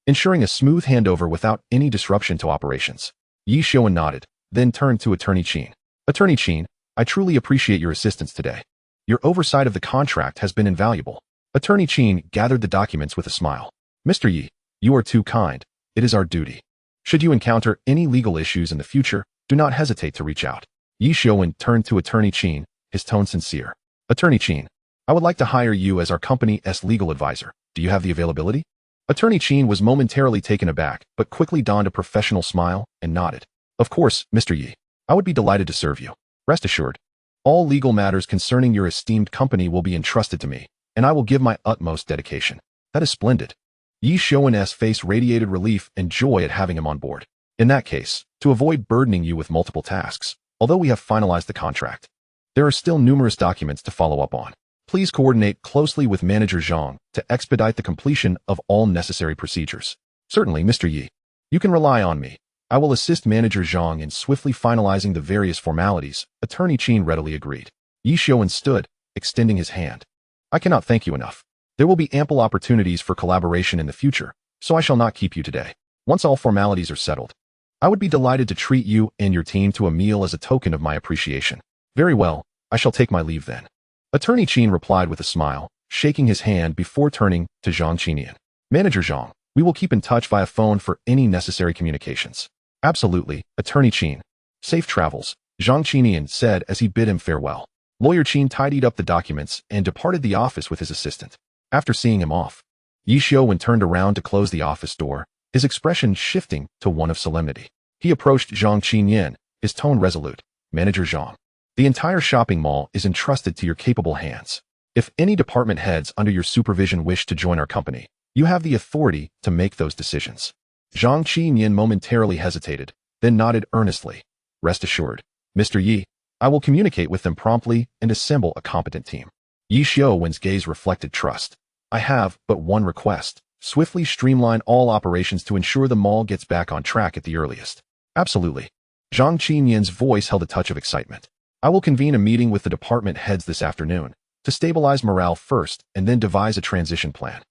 ensuring a smooth handover without any disruption to operations. Ye Xiuwen nodded, then turned to Attorney Qin. Attorney Qin, I truly appreciate your assistance today. Your oversight of the contract has been invaluable. Attorney Qin gathered the documents with a smile. Mr. Yi, you are too kind. It is our duty. Should you encounter any legal issues in the future, do not hesitate to reach out. Ye Xiuwen turned to Attorney Qin, his tone sincere. Attorney Qin, I would like to hire you as our company's legal advisor. Do you have the availability? Attorney Qin was momentarily taken aback, but quickly donned a professional smile and nodded. Of course, Mr. Yi. I would be delighted to serve you. Rest assured, all legal matters concerning your esteemed company will be entrusted to me, and I will give my utmost dedication. That is splendid. Ye Xiuwen's face radiated relief and joy at having him on board. In that case, to avoid burdening you with multiple tasks, although we have finalized the contract, there are still numerous documents to follow up on. Please coordinate closely with Manager Zhang to expedite the completion of all necessary procedures. Certainly, Mr. Yi. You can rely on me. I will assist Manager Zhang in swiftly finalizing the various formalities. Attorney Qin readily agreed. Ye Xiuwen stood, extending his hand. I cannot thank you enough. There will be ample opportunities for collaboration in the future, so I shall not keep you today. Once all formalities are settled, I would be delighted to treat you and your team to a meal as a token of my appreciation. Very well, I shall take my leave then. Attorney Qin replied with a smile, shaking his hand before turning to Zhang Qinian. Manager Zhang, we will keep in touch via phone for any necessary communications. Absolutely, Attorney Qin. Safe travels, Zhang Qinian said as he bid him farewell. Lawyer Qin tidied up the documents and departed the office with his assistant. After seeing him off, Ye Xiuwen turned around to close the office door, his expression shifting to one of solemnity. He approached Zhang Qinian, his tone resolute. Manager Zhang, the entire shopping mall is entrusted to your capable hands. If any department heads under your supervision wish to join our company, you have the authority to make those decisions. Zhang Qinian momentarily hesitated, then nodded earnestly. Rest assured, Mr. Yi, I will communicate with them promptly and assemble a competent team. Ye Xiuwen's gaze reflected trust. I have but one request. Swiftly streamline all operations to ensure the mall gets back on track at the earliest. Absolutely. Zhang Qinian's voice held a touch of excitement. I will convene a meeting with the department heads this afternoon to stabilize morale first and then devise a transition plan.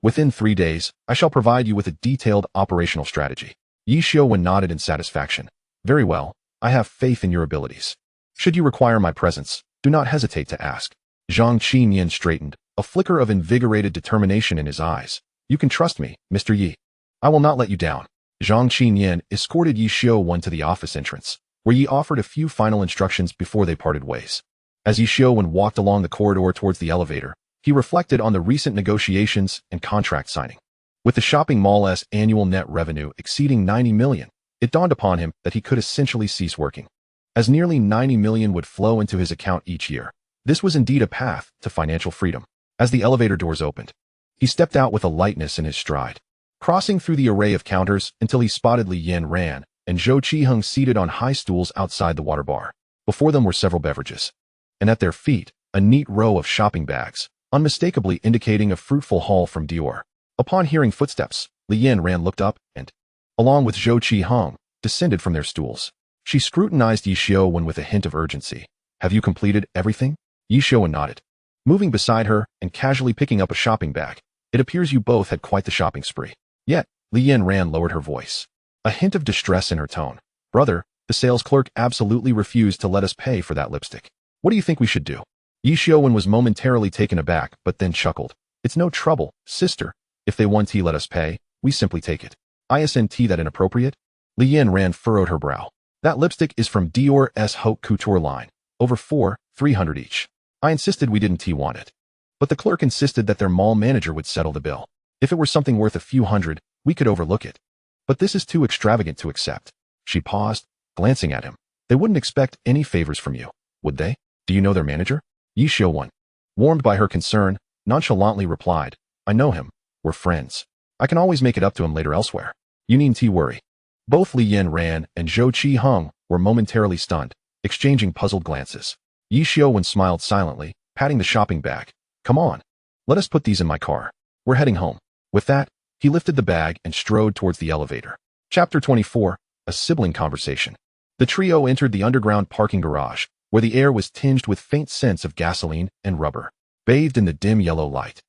Within 3 days, I shall provide you with a detailed operational strategy. Ye Xiuwen nodded in satisfaction. Very well, I have faith in your abilities. Should you require my presence, do not hesitate to ask. Zhang Qinian straightened, a flicker of invigorated determination in his eyes. You can trust me, Mr. Yi. I will not let you down. Zhang Qinian escorted Ye Xiuwen to the office entrance, where Yi offered a few final instructions before they parted ways. As Ye Xiuwen walked along the corridor towards the elevator, he reflected on the recent negotiations and contract signing. With the shopping mall's annual net revenue exceeding 90 million, it dawned upon him that he could essentially cease working, as nearly 90 million would flow into his account each year. This was indeed a path to financial freedom. As the elevator doors opened, he stepped out with a lightness in his stride, crossing through the array of counters until he spotted Li Yanran and Zhou Qiheng seated on high stools outside the water bar. Before them were several beverages, and at their feet, a neat row of shopping bags, unmistakably indicating a fruitful haul from Dior. Upon hearing footsteps, Li Yanran looked up and, along with Zhou Qiheng, descended from their stools. She scrutinized Ye Xiuwen with a hint of urgency. Have you completed everything? Ye Xiuwen nodded. Moving beside her and casually picking up a shopping bag, it appears you both had quite the shopping spree. Yet, Li Yanran lowered her voice, a hint of distress in her tone. Brother, the sales clerk absolutely refused to let us pay for that lipstick. What do you think we should do? Ye Xiuwen was momentarily taken aback, but then chuckled. It's no trouble, sister. If they want to let us pay, we simply take it. Isn't that inappropriate? Li Yanran furrowed her brow. That lipstick is from Dior's haute couture line. Over 300 each. I insisted we didn't want it. But the clerk insisted that their mall manager would settle the bill. If it were something worth a few hundred, we could overlook it. But this is too extravagant to accept. She paused, glancing at him. They wouldn't expect any favors from you, would they? Do you know their manager? Ye Xiuwen, warmed by her concern, nonchalantly replied, I know him. We're friends. I can always make it up to him later elsewhere. You needn't worry. Both Li Yanran and Zhou Qiheng were momentarily stunned, exchanging puzzled glances. Ye Xiuwen smiled silently, patting the shopping bag. Come on. Let us put these in my car. We're heading home. With that, he lifted the bag and strode towards the elevator. Chapter 24, A Sibling Conversation. The trio entered the underground parking garage, where the air was tinged with faint scents of gasoline and rubber, bathed in the dim yellow light.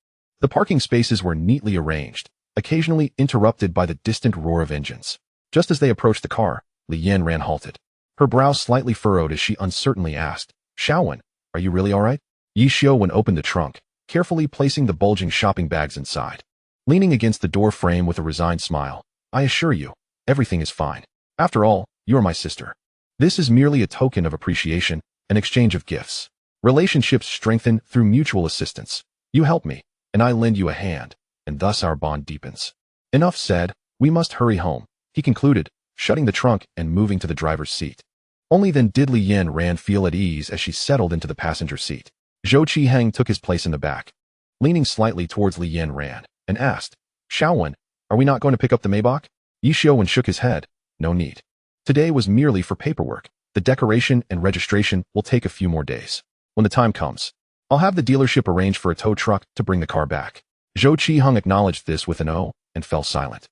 The parking spaces were neatly arranged, occasionally interrupted by the distant roar of engines. Just as they approached the car, Li Yanran halted. Her brow slightly furrowed as she uncertainly asked, Xiuwen, are you really all right? Ye Xiuwen opened the trunk, carefully placing the bulging shopping bags inside. Leaning against the door frame with a resigned smile, I assure you, everything is fine. After all, you are my sister. This is merely a token of appreciation, an exchange of gifts. Relationships strengthen through mutual assistance. You help me, and I lend you a hand, and thus our bond deepens. Enough said, we must hurry home, he concluded, shutting the trunk and moving to the driver's seat. Only then did Li Xiuwen feel at ease as she settled into the passenger seat. Zhou Qiheng took his place in the back, leaning slightly towards Li Xiuwen, and asked, Xiaowen, are we not going to pick up the Maybach? Ye Xiuwen shook his head. No need. Today was merely for paperwork. The decoration and registration will take a few more days. When the time comes, I'll have the dealership arrange for a tow truck to bring the car back. Zhou Qiheng acknowledged this with an "oh" and fell silent,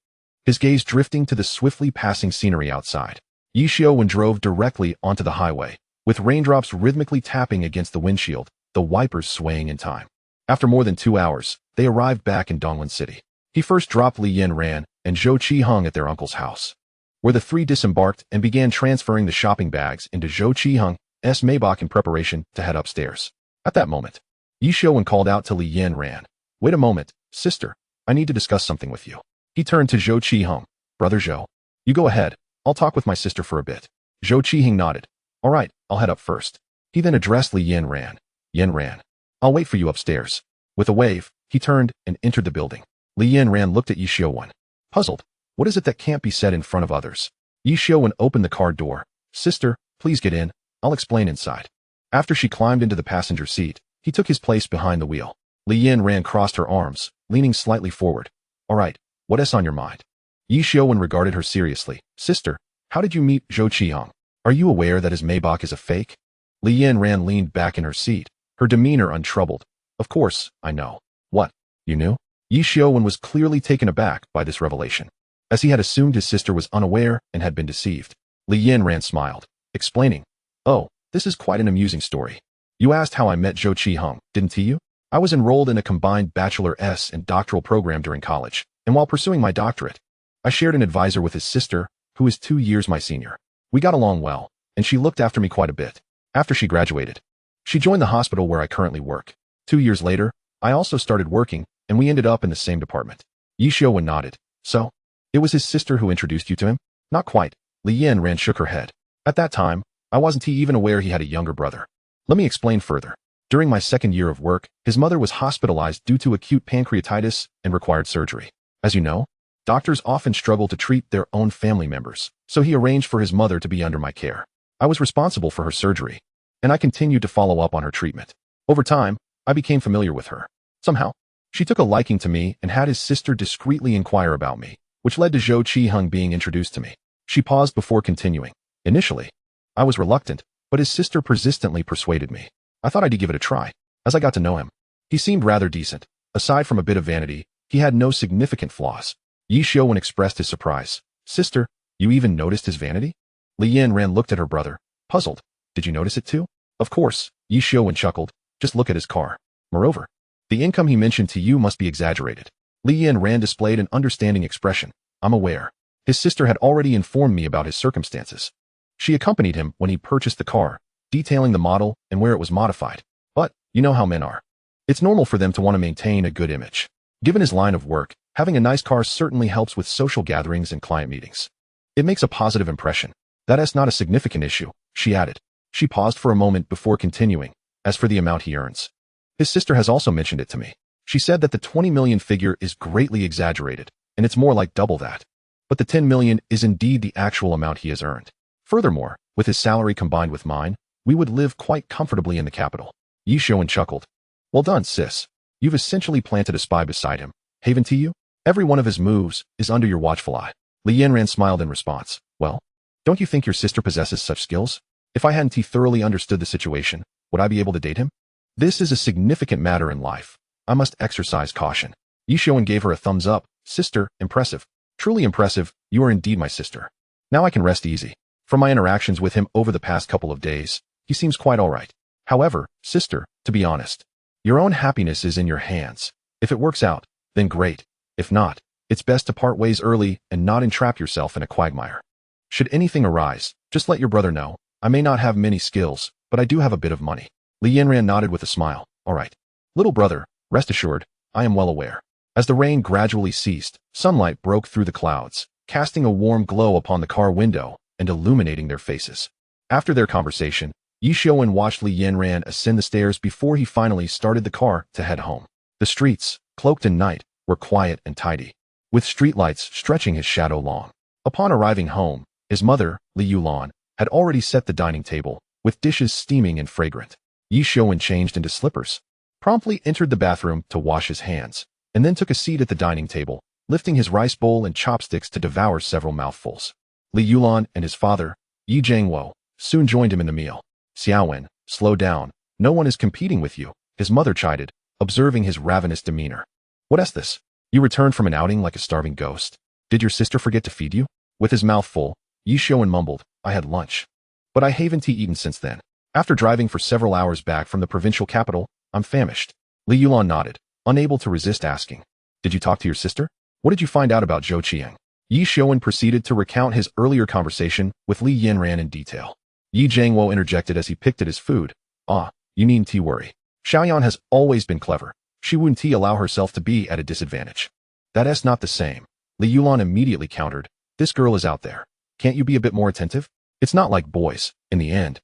his gaze drifting to the swiftly passing scenery outside. Ye Xiuwen drove directly onto the highway, with raindrops rhythmically tapping against the windshield, the wipers swaying in time. After more than 2 hours, they arrived back in Donglan City. He first dropped Li Xiuwen and Zhou Qiheng at their uncle's house, where the three disembarked and began transferring the shopping bags into Zhou Qiheng's Maybach in preparation to head upstairs. At that moment, Ye Xiuwen called out to Li Xiuwen, Wait a moment, sister, I need to discuss something with you. He turned to Zhou Qiheng, Brother Zhou, you go ahead, I'll talk with my sister for a bit. Zhou Qiheng nodded. All right, I'll head up first. He then addressed Li Xiuwen. Xiuwen, I'll wait for you upstairs. With a wave, he turned and entered the building. Li Xiuwen looked at Ye Xiuwen, puzzled. What is it that can't be said in front of others? Ye Xiuwen opened the car door. Sister, please get in. I'll explain inside. After she climbed into the passenger seat, he took his place behind the wheel. Li Xiuwen crossed her arms, leaning slightly forward. All right, what's on your mind? Ye Xiuwen regarded her seriously. Sister, how did you meet Zhou Qiheng? Are you aware that his Maybach is a fake? Li Xiuwen leaned back in her seat, her demeanor untroubled. Of course, I know. What? You knew? Ye Xiuwen was clearly taken aback by this revelation, as he had assumed his sister was unaware and had been deceived. Li Xiuwen smiled, explaining, Oh, this is quite an amusing story. You asked how I met Zhou Qiheng, didn't you? I was enrolled in a combined bachelor's and doctoral program during college, and while pursuing my doctorate, I shared an advisor with his sister, who is 2 years my senior. We got along well, and she looked after me quite a bit. After she graduated, she joined the hospital where I currently work. 2 years later, I also started working, and we ended up in the same department. Ye Xiuwen nodded. So, it was his sister who introduced you to him? Not quite. Li Xiuwen shook her head. At that time, I wasn't even aware he had a younger brother. Let me explain further. During my second year of work, his mother was hospitalized due to acute pancreatitis and required surgery. As you know, doctors often struggle to treat their own family members, so he arranged for his mother to be under my care. I was responsible for her surgery, and I continued to follow up on her treatment. Over time, I became familiar with her. Somehow, she took a liking to me and had his sister discreetly inquire about me, which led to Zhou Qiheng being introduced to me. She paused before continuing. Initially, I was reluctant, but his sister persistently persuaded me. I thought I'd give it a try. As I got to know him, he seemed rather decent. Aside from a bit of vanity, he had no significant flaws. Ye Xiuwen expressed his surprise. Sister, you even noticed his vanity? Li Xiuwen looked at her brother, puzzled. Did you notice it too? Of course, Ye Xiuwen chuckled. Just look at his car. Moreover, the income he mentioned to you must be exaggerated. Li Xiuwen displayed an understanding expression. I'm aware. His sister had already informed me about his circumstances. She accompanied him when he purchased the car, detailing the model and where it was modified. But, you know how men are. It's normal for them to want to maintain a good image. Given his line of work, having a nice car certainly helps with social gatherings and client meetings. It makes a positive impression. That's not a significant issue, she added. She paused for a moment before continuing. As for the amount he earns, his sister has also mentioned it to me. She said that the 20 million figure is greatly exaggerated, and it's more like double that. But the 10 million is indeed the actual amount he has earned. Furthermore, with his salary combined with mine, we would live quite comfortably in the capital. Ye Xiuwen chuckled. Well done, sis. You've essentially planted a spy beside him. Haven to you? Every one of his moves is under your watchful eye. Li Xiuwen smiled in response. Well, don't you think your sister possesses such skills? If I hadn't thoroughly understood the situation, would I be able to date him? This is a significant matter in life. I must exercise caution. Ye Xiuwen gave her a thumbs up. Sister, impressive. Truly impressive, you are indeed my sister. Now I can rest easy. From my interactions with him over the past couple of days, he seems quite all right. However, sister, to be honest, your own happiness is in your hands. If it works out, then great. If not, it's best to part ways early and not entrap yourself in a quagmire. Should anything arise, just let your brother know. I may not have many skills, but I do have a bit of money. Li Xiuwen nodded with a smile. All right. Little brother, rest assured, I am well aware. As the rain gradually ceased, sunlight broke through the clouds, casting a warm glow upon the car window and illuminating their faces. After their conversation, Ye Xiuwen watched Li Xiuwen ascend the stairs before he finally started the car to head home. The streets, cloaked in night, were quiet and tidy, with streetlights stretching his shadow long. Upon arriving home, his mother, Li Yulan, had already set the dining table, with dishes steaming and fragrant. Ye Xiuwen changed into slippers, promptly entered the bathroom to wash his hands, and then took a seat at the dining table, lifting his rice bowl and chopsticks to devour several mouthfuls. Ye Xiuwen and his father, Ye Xiuwen, soon joined him in the meal. Xiaowen, slow down. No one is competing with you, his mother chided, observing his ravenous demeanor. What's this? You returned from an outing like a starving ghost. Did your sister forget to feed you? With his mouth full, Ye Xiuwen mumbled, I had lunch. But I haven't eaten since then. After driving for several hours back from the provincial capital, I'm famished. Ye Xiuwen nodded, unable to resist asking. Did you talk to your sister? What did you find out about Zhou Qiang? Ye Xiuwen proceeded to recount his earlier conversation with Li Yanran in detail. Ye Jiangwo interjected as he picked at his food. You needn't worry. Xiaoyan has always been clever. She wouldn't allow herself to be at a disadvantage. That's not the same. Li Yulan immediately countered. This girl is out there. Can't you be a bit more attentive? It's not like boys, in the end.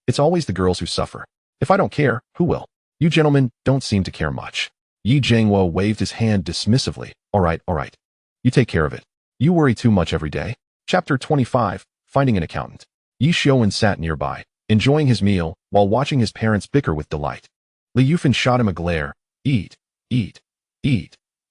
It's always the girls who suffer. If I don't care, who will? You gentlemen don't seem to care much. Ye Jiangwo waved his hand dismissively. All right. You take care of it. You worry too much every day. Chapter 25, Finding an Accountant. Ye Xiuwen sat nearby, enjoying his meal while watching his parents bicker with delight. Li Yufan shot him a glare. Eat.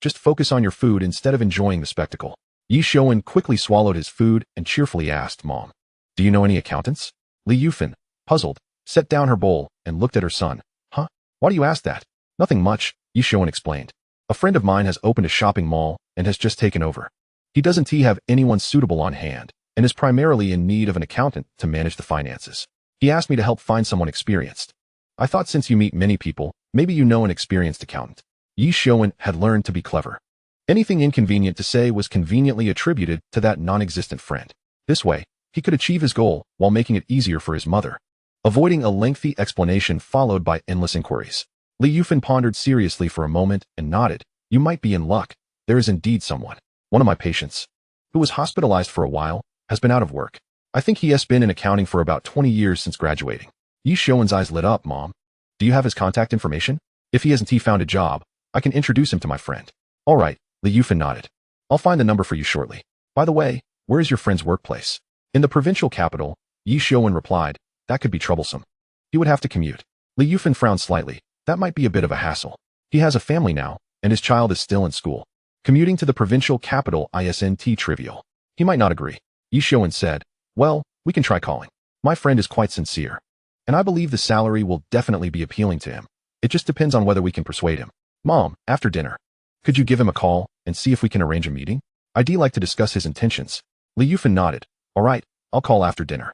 Just focus on your food instead of enjoying the spectacle. Ye Xiuwen quickly swallowed his food and cheerfully asked Mom, do you know any accountants? Li Yufan, puzzled, set down her bowl and looked at her son. Huh? Why do you ask that? Nothing much, Ye Xiuwen explained. A friend of mine has opened a shopping mall and has just taken over. He doesn't have anyone suitable on hand and is primarily in need of an accountant to manage the finances. He asked me to help find someone experienced. I thought since you meet many people, maybe you know an experienced accountant. Ye Xiuwen had learned to be clever. Anything inconvenient to say was conveniently attributed to that non-existent friend. This way, he could achieve his goal while making it easier for his mother, avoiding a lengthy explanation followed by endless inquiries. Li Yufan pondered seriously for a moment and nodded. You might be in luck. There is indeed someone. One of my patients, who was hospitalized for a while, has been out of work. I think he has been in accounting for about 20 years since graduating. Ye Xiuwen's eyes lit up. Mom, do you have his contact information? If he hasn't found a job, I can introduce him to my friend. All right, Li Yufan nodded. I'll find the number for you shortly. By the way, where is your friend's workplace? In the provincial capital, Ye Xiuwen replied. That could be troublesome. He would have to commute. Li Yufan frowned slightly. That might be a bit of a hassle. He has a family now, and his child is still in school. Commuting to the provincial capital isn't trivial. He might not agree. Ye Xiuwen said, well, we can try calling. My friend is quite sincere, and I believe the salary will definitely be appealing to him. It just depends on whether we can persuade him. Mom, after dinner, could you give him a call and see if we can arrange a meeting? I'd like to discuss his intentions. Li Yufan nodded. All right, I'll call after dinner.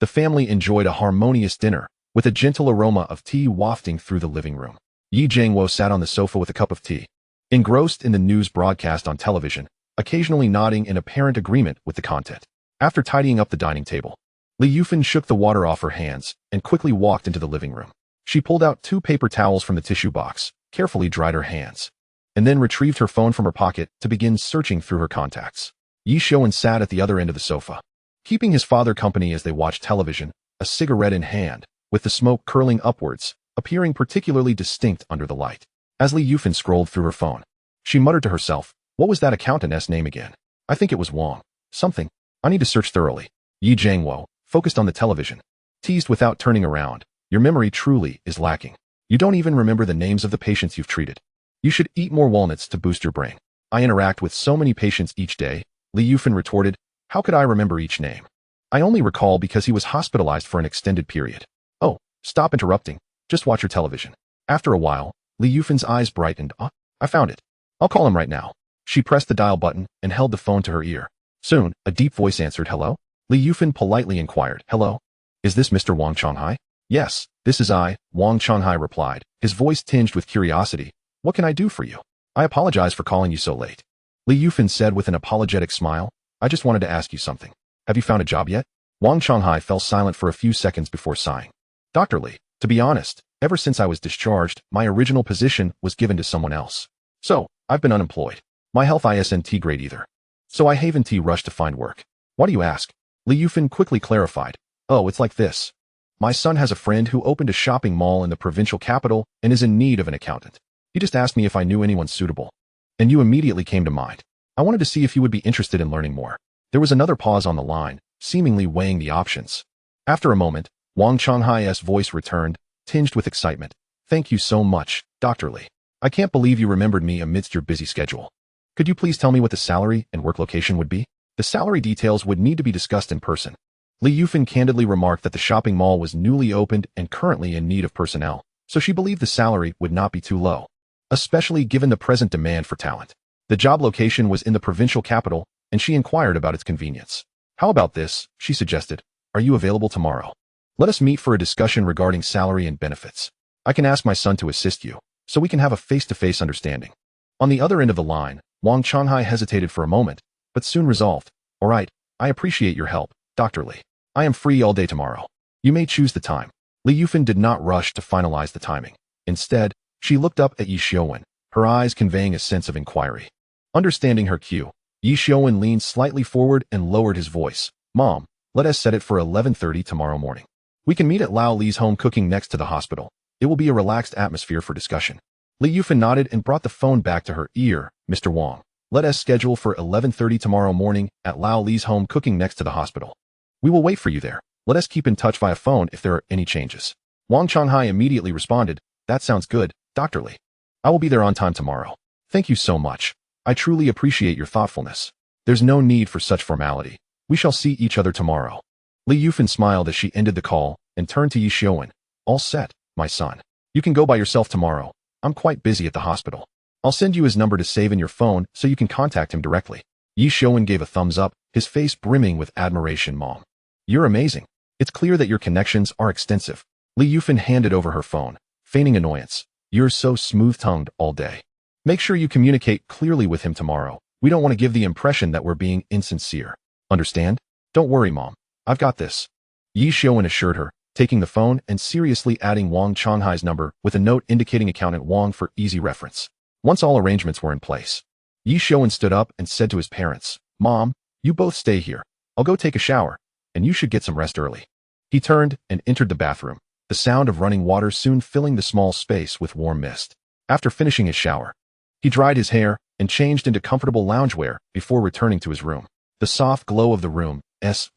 The family enjoyed a harmonious dinner, with a gentle aroma of tea wafting through the living room. Ye Jiangwo sat on the sofa with a cup of tea, engrossed in the news broadcast on television, occasionally nodding in apparent agreement with the content. After tidying up the dining table, Li Yufan shook the water off her hands and quickly walked into the living room. She pulled out 2 paper towels from the tissue box, carefully dried her hands, and then retrieved her phone from her pocket to begin searching through her contacts. Ye Xiuwen sat at the other end of the sofa, keeping his father company as they watched television, a cigarette in hand, with the smoke curling upwards, appearing particularly distinct under the light. As Li Yufan scrolled through her phone, she muttered to herself, what was that accountant's name again? I think it was Wang. Something. I need to search thoroughly. Ye Jiangwo, focused on the television, teased without turning around. Your memory truly is lacking. You don't even remember the names of the patients you've treated. You should eat more walnuts to boost your brain. I interact with so many patients each day, Li Yufan retorted. How could I remember each name? I only recall because he was hospitalized for an extended period. Oh, stop interrupting. Just watch your television. After a while, Li Yufan's eyes brightened. I found it. I'll call him right now. She pressed the dial button and held the phone to her ear. Soon, a deep voice answered. Hello? Li Yufan politely inquired. Hello? Is this Mr. Wang Changhai? Yes, this is I, Wang Changhai replied, his voice tinged with curiosity. What can I do for you? I apologize for calling you so late. Li Yufan said with an apologetic smile. I just wanted to ask you something. Have you found a job yet? Wang Changhai fell silent for a few seconds before sighing. Dr. Li, to be honest, ever since I was discharged, my original position was given to someone else. So, I've been unemployed. My health isn't great either. So I haven't rushed to find work. Why do you ask? Li Yufan quickly clarified. Oh, it's like this. My son has a friend who opened a shopping mall in the provincial capital and is in need of an accountant. He just asked me if I knew anyone suitable. And you immediately came to mind. I wanted to see if you would be interested in learning more. There was another pause on the line, seemingly weighing the options. After a moment, Wang Changhai's voice returned, tinged with excitement. Thank you so much, Dr. Li. I can't believe you remembered me amidst your busy schedule. Could you please tell me what the salary and work location would be? The salary details would need to be discussed in person. Li Xiuwen candidly remarked that the shopping mall was newly opened and currently in need of personnel, so she believed the salary would not be too low, especially given the present demand for talent. The job location was in the provincial capital, and she inquired about its convenience. How about this, she suggested. Are you available tomorrow? Let us meet for a discussion regarding salary and benefits. I can ask my son to assist you, so we can have a face-to-face understanding. On the other end of the line, Wang Changhai hesitated for a moment, but soon resolved. All right, I appreciate your help, Dr. Li. I am free all day tomorrow. You may choose the time. Li Xiuwen did not rush to finalize the timing. Instead, she looked up at Ye Xiuwen, her eyes conveying a sense of inquiry. Understanding her cue, Ye Xiuwen leaned slightly forward and lowered his voice. Mom, let us set it for 11:30 tomorrow morning. We can meet at Lao Li's home cooking next to the hospital. It will be a relaxed atmosphere for discussion. Li Xiuwen nodded and brought the phone back to her ear. Mr. Wang, let us schedule for 11:30 tomorrow morning at Lao Li's home cooking next to the hospital. We will wait for you there. Let us keep in touch via phone if there are any changes. Wang Changhai immediately responded, that sounds good, Dr. Li. I will be there on time tomorrow. Thank you so much. I truly appreciate your thoughtfulness. There's no need for such formality. We shall see each other tomorrow. Li Xiuwen smiled as she ended the call and turned to Ye Xiuwen. All set, my son. You can go by yourself tomorrow. I'm quite busy at the hospital. I'll send you his number to save in your phone so you can contact him directly. Ye Xiuwen gave a thumbs up, his face brimming with admiration. Mom, you're amazing. It's clear that your connections are extensive. Li Xiuwen handed over her phone, feigning annoyance. You're so smooth-tongued all day. Make sure you communicate clearly with him tomorrow. We don't want to give the impression that we're being insincere. Understand? Don't worry, Mom. I've got this. Ye Xiuwen assured her, taking the phone and seriously adding Wang Changhai's number with a note indicating accountant Wang for easy reference. Once all arrangements were in place, Ye Xiuwen stood up and said to his parents, Mom, you both stay here. I'll go take a shower, and you should get some rest early. He turned and entered the bathroom, the sound of running water soon filling the small space with warm mist. After finishing his shower, he dried his hair and changed into comfortable loungewear before returning to his room. The soft glow of the room's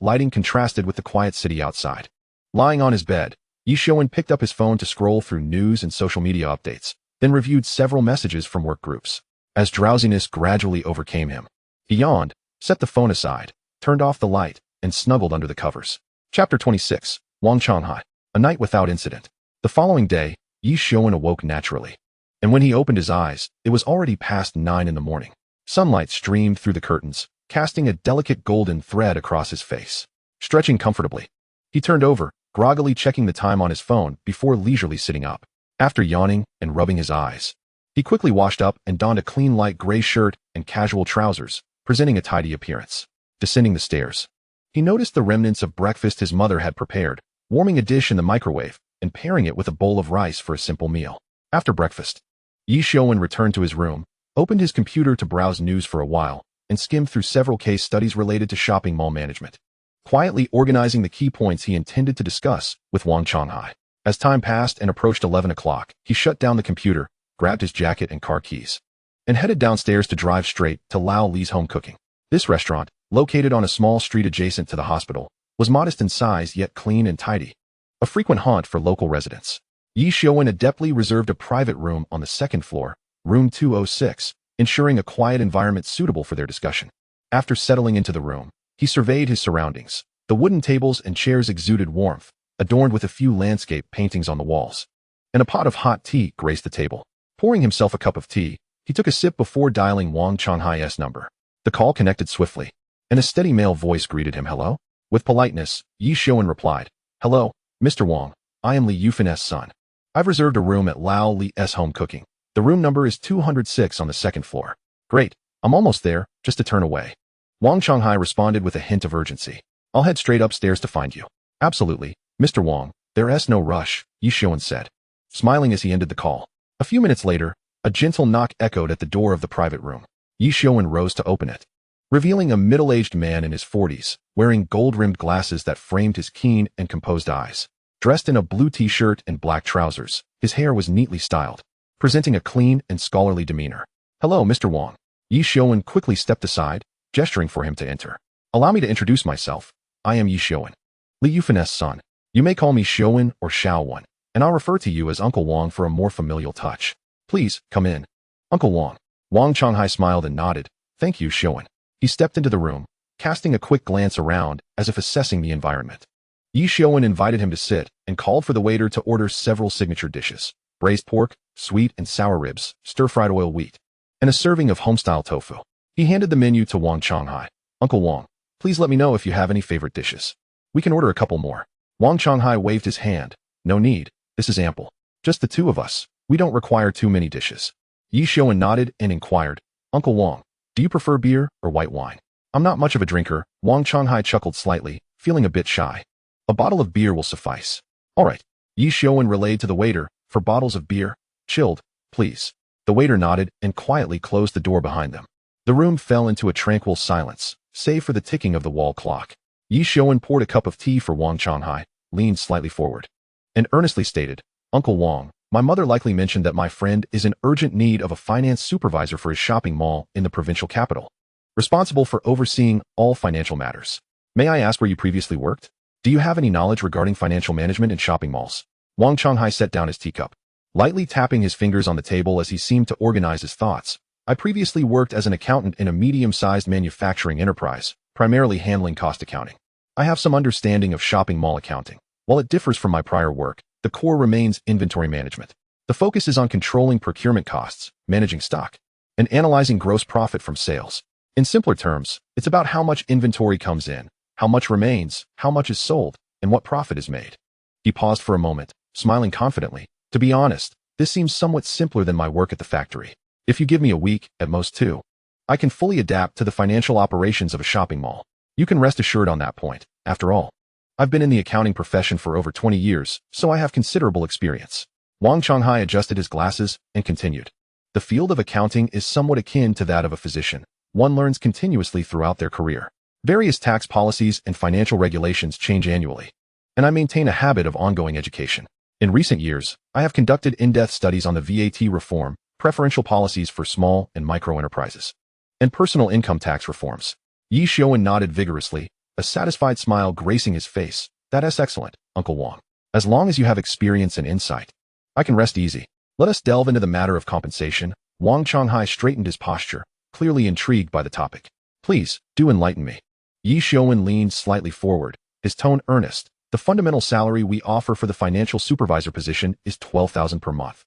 lighting contrasted with the quiet city outside. Lying on his bed, Ye Xiuwen picked up his phone to scroll through news and social media updates, then reviewed several messages from work groups. As drowsiness gradually overcame him, he yawned, set the phone aside, turned off the light, and snuggled under the covers. Chapter 26. Wang Changhai. A night without incident. The following day, Ye Xiuwen awoke naturally. And when he opened his eyes, it was already past 9 in the morning. Sunlight streamed through the curtains, casting a delicate golden thread across his face. Stretching comfortably, he turned over, groggily checking the time on his phone before leisurely sitting up. After yawning and rubbing his eyes, he quickly washed up and donned a clean light gray shirt and casual trousers, presenting a tidy appearance. Descending the stairs, he noticed the remnants of breakfast his mother had prepared, warming a dish in the microwave and pairing it with a bowl of rice for a simple meal. After breakfast, Ye Xiuwen returned to his room, opened his computer to browse news for a while, and skimmed through several case studies related to shopping mall management, quietly organizing the key points he intended to discuss with Wang Changhai. As time passed and approached 11 o'clock, he shut down the computer, grabbed his jacket and car keys, and headed downstairs to drive straight to Lao Li's home cooking. This restaurant, located on a small street adjacent to the hospital, was modest in size yet clean and tidy, a frequent haunt for local residents. Ye Xiuwen adeptly reserved a private room on the second floor, room 206, ensuring a quiet environment suitable for their discussion. After settling into the room, he surveyed his surroundings. The wooden tables and chairs exuded warmth, adorned with a few landscape paintings on the walls, and a pot of hot tea graced the table. Pouring himself a cup of tea, he took a sip before dialing Wang Changhai's number. The call connected swiftly, and a steady male voice greeted him. Hello? With politeness, Ye Xiuwen replied, Hello, Mr. Wang. I am Li Xiuwen's son. I've reserved a room at Lao Li's home cooking. The room number is 206 on the second floor. Great. I'm almost there, just a turn away. Wang Changhai responded with a hint of urgency. I'll head straight upstairs to find you. Absolutely, Mr. Wang. There's no rush, Ye Xiuwen said, smiling as he ended the call. A few minutes later, a gentle knock echoed at the door of the private room. Ye Xiuwen rose to open it, revealing a middle-aged man in his 40s, wearing gold-rimmed glasses that framed his keen and composed eyes. Dressed in a blue t-shirt and black trousers, his hair was neatly styled, presenting a clean and scholarly demeanor. Hello, Mr. Wang. Ye Xiuwen quickly stepped aside, gesturing for him to enter. Allow me to introduce myself. I am Ye Xiuwen. Li Yufin's son. You may call me Xiuwen or Xiaowen, and I'll refer to you as Uncle Wang for a more familial touch. Please, come in. Uncle Wang. Wang Changhai smiled and nodded. Thank you, Xiuwen. He stepped into the room, casting a quick glance around as if assessing the environment. Ye Xiuwen invited him to sit and called for the waiter to order several signature dishes: braised pork, sweet and sour ribs, stir-fried oil wheat, and a serving of home-style tofu. He handed the menu to Wang Changhai. Uncle Wang, please let me know if you have any favorite dishes. We can order a couple more. Wang Changhai waved his hand. No need. This is ample. Just the two of us. We don't require too many dishes. Ye Xiuwen nodded and inquired, Uncle Wang, do you prefer beer or white wine? I'm not much of a drinker. Wang Changhai chuckled slightly, feeling a bit shy. A bottle of beer will suffice. All right. Ye Xiuwen relayed to the waiter, for bottles of beer, chilled, please. The waiter nodded and quietly closed the door behind them. The room fell into a tranquil silence, save for the ticking of the wall clock. Ye Xiuwen poured a cup of tea for Wang Changhai, leaned slightly forward, and earnestly stated, Uncle Wang, my mother likely mentioned that my friend is in urgent need of a finance supervisor for his shopping mall in the provincial capital, responsible for overseeing all financial matters. May I ask where you previously worked? Do you have any knowledge regarding financial management in shopping malls? Wang Changhai set down his teacup, lightly tapping his fingers on the table as he seemed to organize his thoughts. I previously worked as an accountant in a medium-sized manufacturing enterprise, primarily handling cost accounting. I have some understanding of shopping mall accounting. While it differs from my prior work, the core remains inventory management. The focus is on controlling procurement costs, managing stock, and analyzing gross profit from sales. In simpler terms, it's about how much inventory comes in, how much remains, how much is sold, and what profit is made. He paused for a moment, smiling confidently. To be honest, this seems somewhat simpler than my work at the factory. If you give me a week, at most two, I can fully adapt to the financial operations of a shopping mall. You can rest assured on that point. After all, I've been in the accounting profession for over 20 years, so I have considerable experience. Wang Changhai adjusted his glasses and continued. The field of accounting is somewhat akin to that of a physician. One learns continuously throughout their career. Various tax policies and financial regulations change annually, and I maintain a habit of ongoing education. In recent years, I have conducted in-depth studies on the VAT reform, preferential policies for small and micro enterprises, and personal income tax reforms. Ye Xiuwen nodded vigorously, a satisfied smile gracing his face. That's excellent, Uncle Wang. As long as you have experience and insight, I can rest easy. Let us delve into the matter of compensation. Wang Changhai straightened his posture, clearly intrigued by the topic. Please, do enlighten me. Ye Xiuwen leaned slightly forward, his tone earnest. The fundamental salary we offer for the financial supervisor position is $12,000 per month,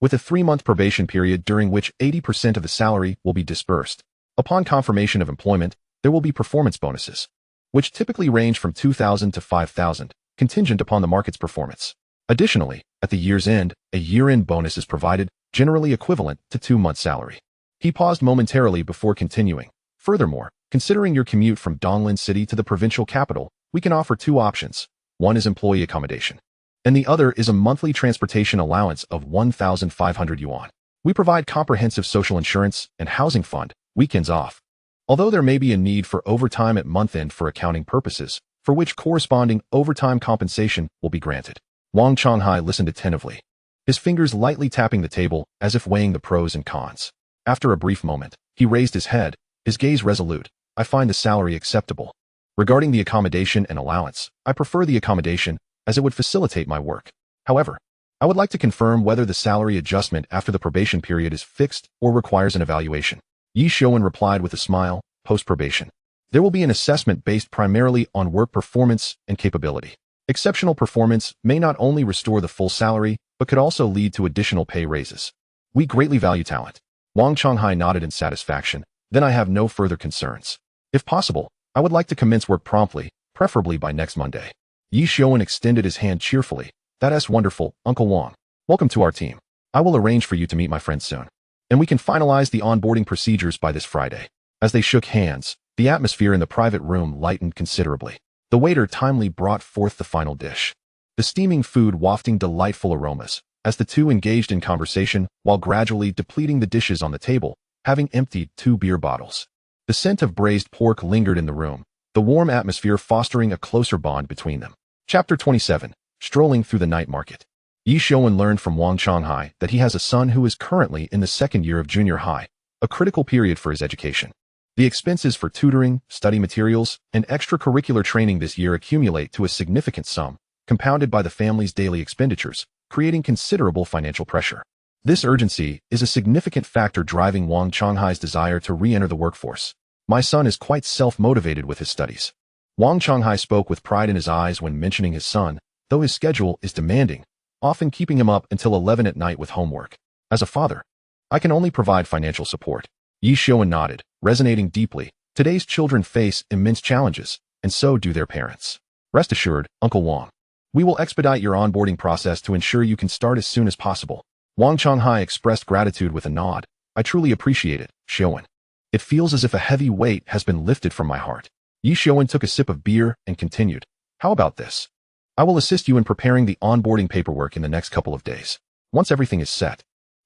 with a 3-month probation period during which 80% of the salary will be disbursed. Upon confirmation of employment, there will be performance bonuses, which typically range from $2,000 to $5,000, contingent upon the market's performance. Additionally, at the year's end, a year-end bonus is provided, generally equivalent to 2 months' salary. He paused momentarily before continuing. Furthermore, considering your commute from Donglin City to the provincial capital, we can offer 2 options. One is employee accommodation, and the other is a monthly transportation allowance of 1,500 yuan. We provide comprehensive social insurance and housing fund, weekends off. Although there may be a need for overtime at month-end for accounting purposes, for which corresponding overtime compensation will be granted. Wang Changhai listened attentively, his fingers lightly tapping the table as if weighing the pros and cons. After a brief moment, he raised his head, his gaze resolute. I find the salary acceptable. Regarding the accommodation and allowance, I prefer the accommodation as it would facilitate my work. However, I would like to confirm whether the salary adjustment after the probation period is fixed or requires an evaluation. Ye Xiuwen replied with a smile, post-probation. There will be an assessment based primarily on work performance and capability. Exceptional performance may not only restore the full salary, but could also lead to additional pay raises. We greatly value talent. Wang Changhai nodded in satisfaction. Then I have no further concerns. If possible, I would like to commence work promptly, preferably by next Monday. Ye Xiuwen extended his hand cheerfully. That's wonderful, Uncle Wang. Welcome to our team. I will arrange for you to meet my friend soon, and we can finalize the onboarding procedures by this Friday. As they shook hands, the atmosphere in the private room lightened considerably. The waiter timely brought forth the final dish, the steaming food wafting delightful aromas, as the two engaged in conversation while gradually depleting the dishes on the table, having emptied 2 beer bottles. The scent of braised pork lingered in the room, the warm atmosphere fostering a closer bond between them. Chapter 27. Strolling through the night market. Ye Xiuwen learned from Wang Changhai that he has a son who is currently in the 2nd year of junior high, a critical period for his education. The expenses for tutoring, study materials, and extracurricular training this year accumulate to a significant sum, compounded by the family's daily expenditures, creating considerable financial pressure. This urgency is a significant factor driving Wang Changhai's desire to re-enter the workforce. My son is quite self-motivated with his studies. Wang Changhai spoke with pride in his eyes when mentioning his son, though his schedule is demanding, often keeping him up until 11 at night with homework. As a father, I can only provide financial support. Ye Xiuwen nodded, resonating deeply. Today's children face immense challenges, and so do their parents. Rest assured, Uncle Wang. We will expedite your onboarding process to ensure you can start as soon as possible. Wang Changhai expressed gratitude with a nod. I truly appreciate it, Xiuwen. It feels as if a heavy weight has been lifted from my heart. Ye Xiuwen took a sip of beer and continued. How about this? I will assist you in preparing the onboarding paperwork in the next couple of days. Once everything is set,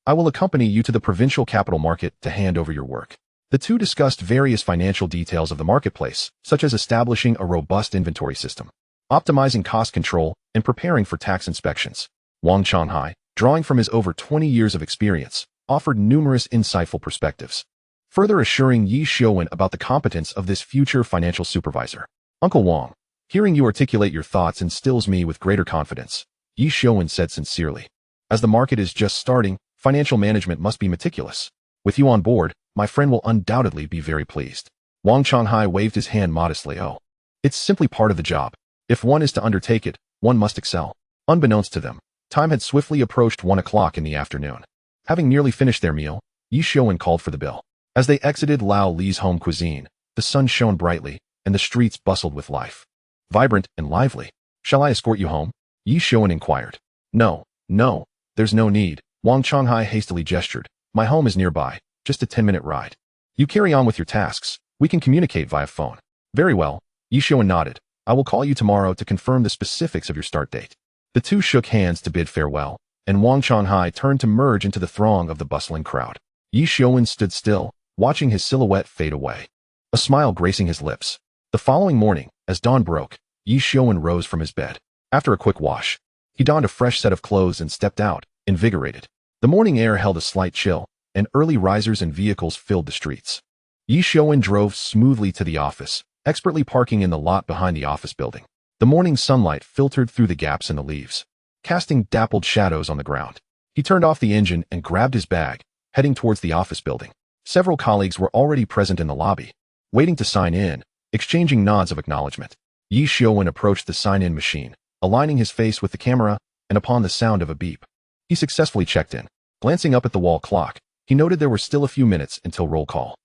I will accompany you to the provincial capital market to hand over your work. The two discussed various financial details of the marketplace, such as establishing a robust inventory system, optimizing cost control, and preparing for tax inspections. Wang Changhai, drawing from his over 20 years of experience, offered numerous insightful perspectives, further assuring Ye Xiuwen about the competence of this future financial supervisor. Uncle Wang, hearing you articulate your thoughts instills me with greater confidence, Ye Xiuwen said sincerely. As the market is just starting, financial management must be meticulous. With you on board, my friend will undoubtedly be very pleased. Wang Changhai waved his hand modestly. Oh, it's simply part of the job. If one is to undertake it, one must excel. Unbeknownst to them, time had swiftly approached 1 o'clock in the afternoon. Having nearly finished their meal, Ye Xiuwen called for the bill. As they exited Lao Li's home cuisine, the sun shone brightly, and the streets bustled with life. Vibrant and lively. Shall I escort you home? Ye Xiuwen inquired. No, there's no need. Wang Changhai hastily gestured. My home is nearby, just a 10-minute ride. You carry on with your tasks. We can communicate via phone. Very well. Ye Xiuwen nodded. I will call you tomorrow to confirm the specifics of your start date. The two shook hands to bid farewell, and Wang Changhai turned to merge into the throng of the bustling crowd. Ye Xiuwen stood still, watching his silhouette fade away, a smile gracing his lips. The following morning, as dawn broke, Ye Xiuwen rose from his bed. After a quick wash, he donned a fresh set of clothes and stepped out, invigorated. The morning air held a slight chill, and early risers and vehicles filled the streets. Ye Xiuwen drove smoothly to the office, expertly parking in the lot behind the office building. The morning sunlight filtered through the gaps in the leaves, casting dappled shadows on the ground. He turned off the engine and grabbed his bag, heading towards the office building. Several colleagues were already present in the lobby, waiting to sign in, exchanging nods of acknowledgement. Ye Xiuwen approached the sign-in machine, aligning his face with the camera, and upon the sound of a beep, he successfully checked in. Glancing up at the wall clock, he noted there were still a few minutes until roll call.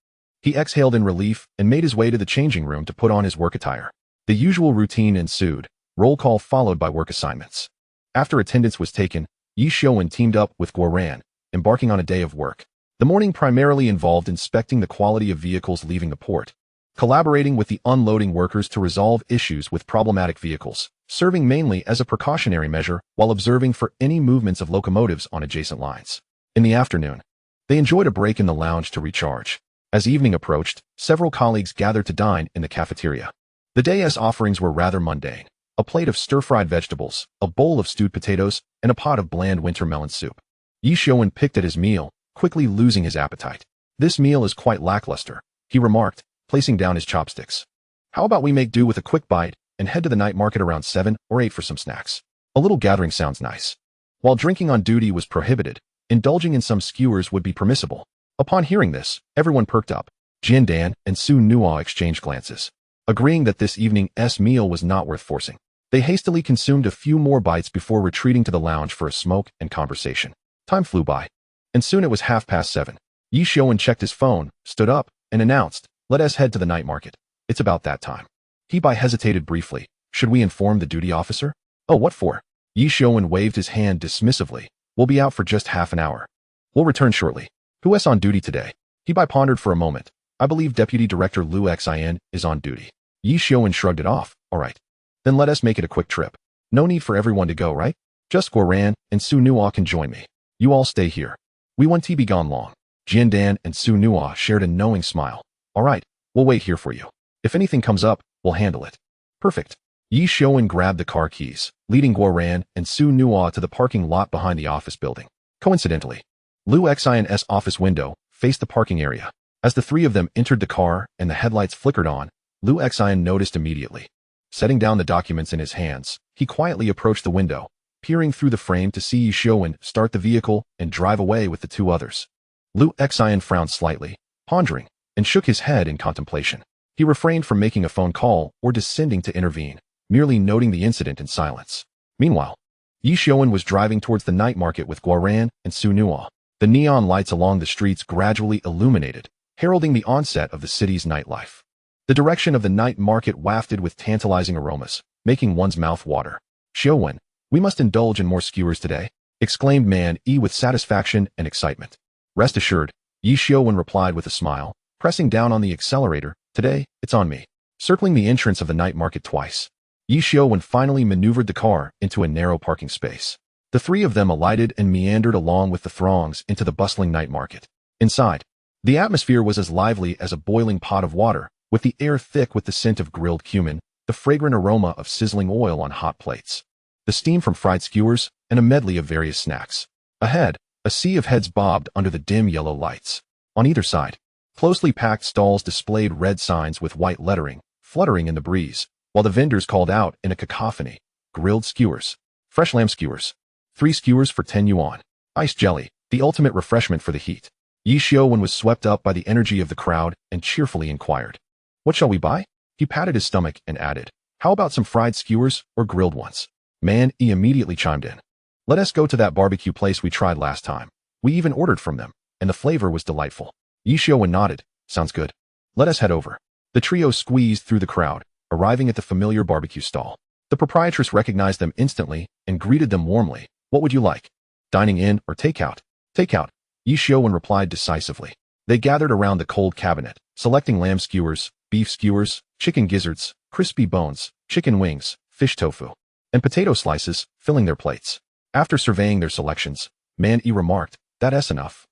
He exhaled in relief and made his way to the changing room to put on his work attire. The usual routine ensued, roll call followed by work assignments. After attendance was taken, Ye Xiuwen teamed up with Guoran, embarking on a day of work. The morning primarily involved inspecting the quality of vehicles leaving the port, collaborating with the unloading workers to resolve issues with problematic vehicles, serving mainly as a precautionary measure while observing for any movements of locomotives on adjacent lines. In the afternoon, they enjoyed a break in the lounge to recharge. As evening approached, several colleagues gathered to dine in the cafeteria. The day's offerings were rather mundane. A plate of stir-fried vegetables, a bowl of stewed potatoes, and a pot of bland winter melon soup. Ye Xiuwen picked at his meal, quickly losing his appetite. This meal is quite lackluster, he remarked, placing down his chopsticks. How about we make do with a quick bite and head to the night market around 7 or 8 for some snacks? A little gathering sounds nice. While drinking on duty was prohibited, indulging in some skewers would be permissible. Upon hearing this, everyone perked up. Jian Dan and Su Nuo exchanged glances, agreeing that this evening's meal was not worth forcing. They hastily consumed a few more bites before retreating to the lounge for a smoke and conversation. Time flew by, and soon it was 7:30. Ye Xiuwen checked his phone, stood up, and announced, "Let us head to the night market. It's about that time." He hesitated briefly. Should we inform the duty officer? Oh, what for? Ye Xiuwen waved his hand dismissively. We'll be out for just half an hour. We'll return shortly. Who's on duty today? He pondered for a moment. I believe Deputy Director Liu Xiuwen is on duty. Ye Xiuwen shrugged it off. All right. Then let us make it a quick trip. No need for everyone to go, right? Just Guoran and Su Nuo can join me. You all stay here. We won't be gone long. Jian Dan and Su Nuo shared a knowing smile. All right, we'll wait here for you. If anything comes up, we'll handle it. Perfect. Ye Xiuwen grabbed the car keys, leading Guoran and Su Nuo to the parking lot behind the office building. Coincidentally, Liu Xiuwen's office window faced the parking area. As the three of them entered the car and the headlights flickered on, Liu Xiuwen noticed immediately. Setting down the documents in his hands, he quietly approached the window, peering through the frame to see Ye Xiuwen start the vehicle and drive away with the two others. Liu Xiuwen frowned slightly, pondering, and shook his head in contemplation. He refrained from making a phone call or descending to intervene, merely noting the incident in silence. Meanwhile, Ye Xiuwen was driving towards the night market with Guoran and Su Nuo. The neon lights along the streets gradually illuminated, heralding the onset of the city's nightlife. The direction of the night market wafted with tantalizing aromas, making one's mouth water. "Xiuwen, we must indulge in more skewers today," exclaimed Man Yi with satisfaction and excitement. "Rest assured," Ye Xiuwen replied with a smile, pressing down on the accelerator. "Today, it's on me." Circling the entrance of the night market twice, Ye Xiuwen finally maneuvered the car into a narrow parking space. The three of them alighted and meandered along with the throngs into the bustling night market. Inside, the atmosphere was as lively as a boiling pot of water, with the air thick with the scent of grilled cumin, the fragrant aroma of sizzling oil on hot plates, the steam from fried skewers, and a medley of various snacks. Ahead, a sea of heads bobbed under the dim yellow lights. On either side, closely packed stalls displayed red signs with white lettering, fluttering in the breeze, while the vendors called out in a cacophony, "Grilled skewers, fresh lamb skewers, 3 skewers for 10 yuan, iced jelly, the ultimate refreshment for the heat." Ye Xiuwen was swept up by the energy of the crowd and cheerfully inquired, "What shall we buy?" He patted his stomach and added, "How about some fried skewers or grilled ones?" Man Yi immediately chimed in, "Let us go to that barbecue place we tried last time. We even ordered from them, and the flavor was delightful." Ye Xiuwen nodded, "Sounds good. Let us head over." The trio squeezed through the crowd, arriving at the familiar barbecue stall. The proprietress recognized them instantly and greeted them warmly. "What would you like? Dining in or takeout?" "Takeout," Ye Xiuwen replied decisively. They gathered around the cold cabinet, selecting lamb skewers, beef skewers, chicken gizzards, crispy bones, chicken wings, fish tofu, and potato slices, filling their plates. After surveying their selections, Man Yi remarked, "That's enough.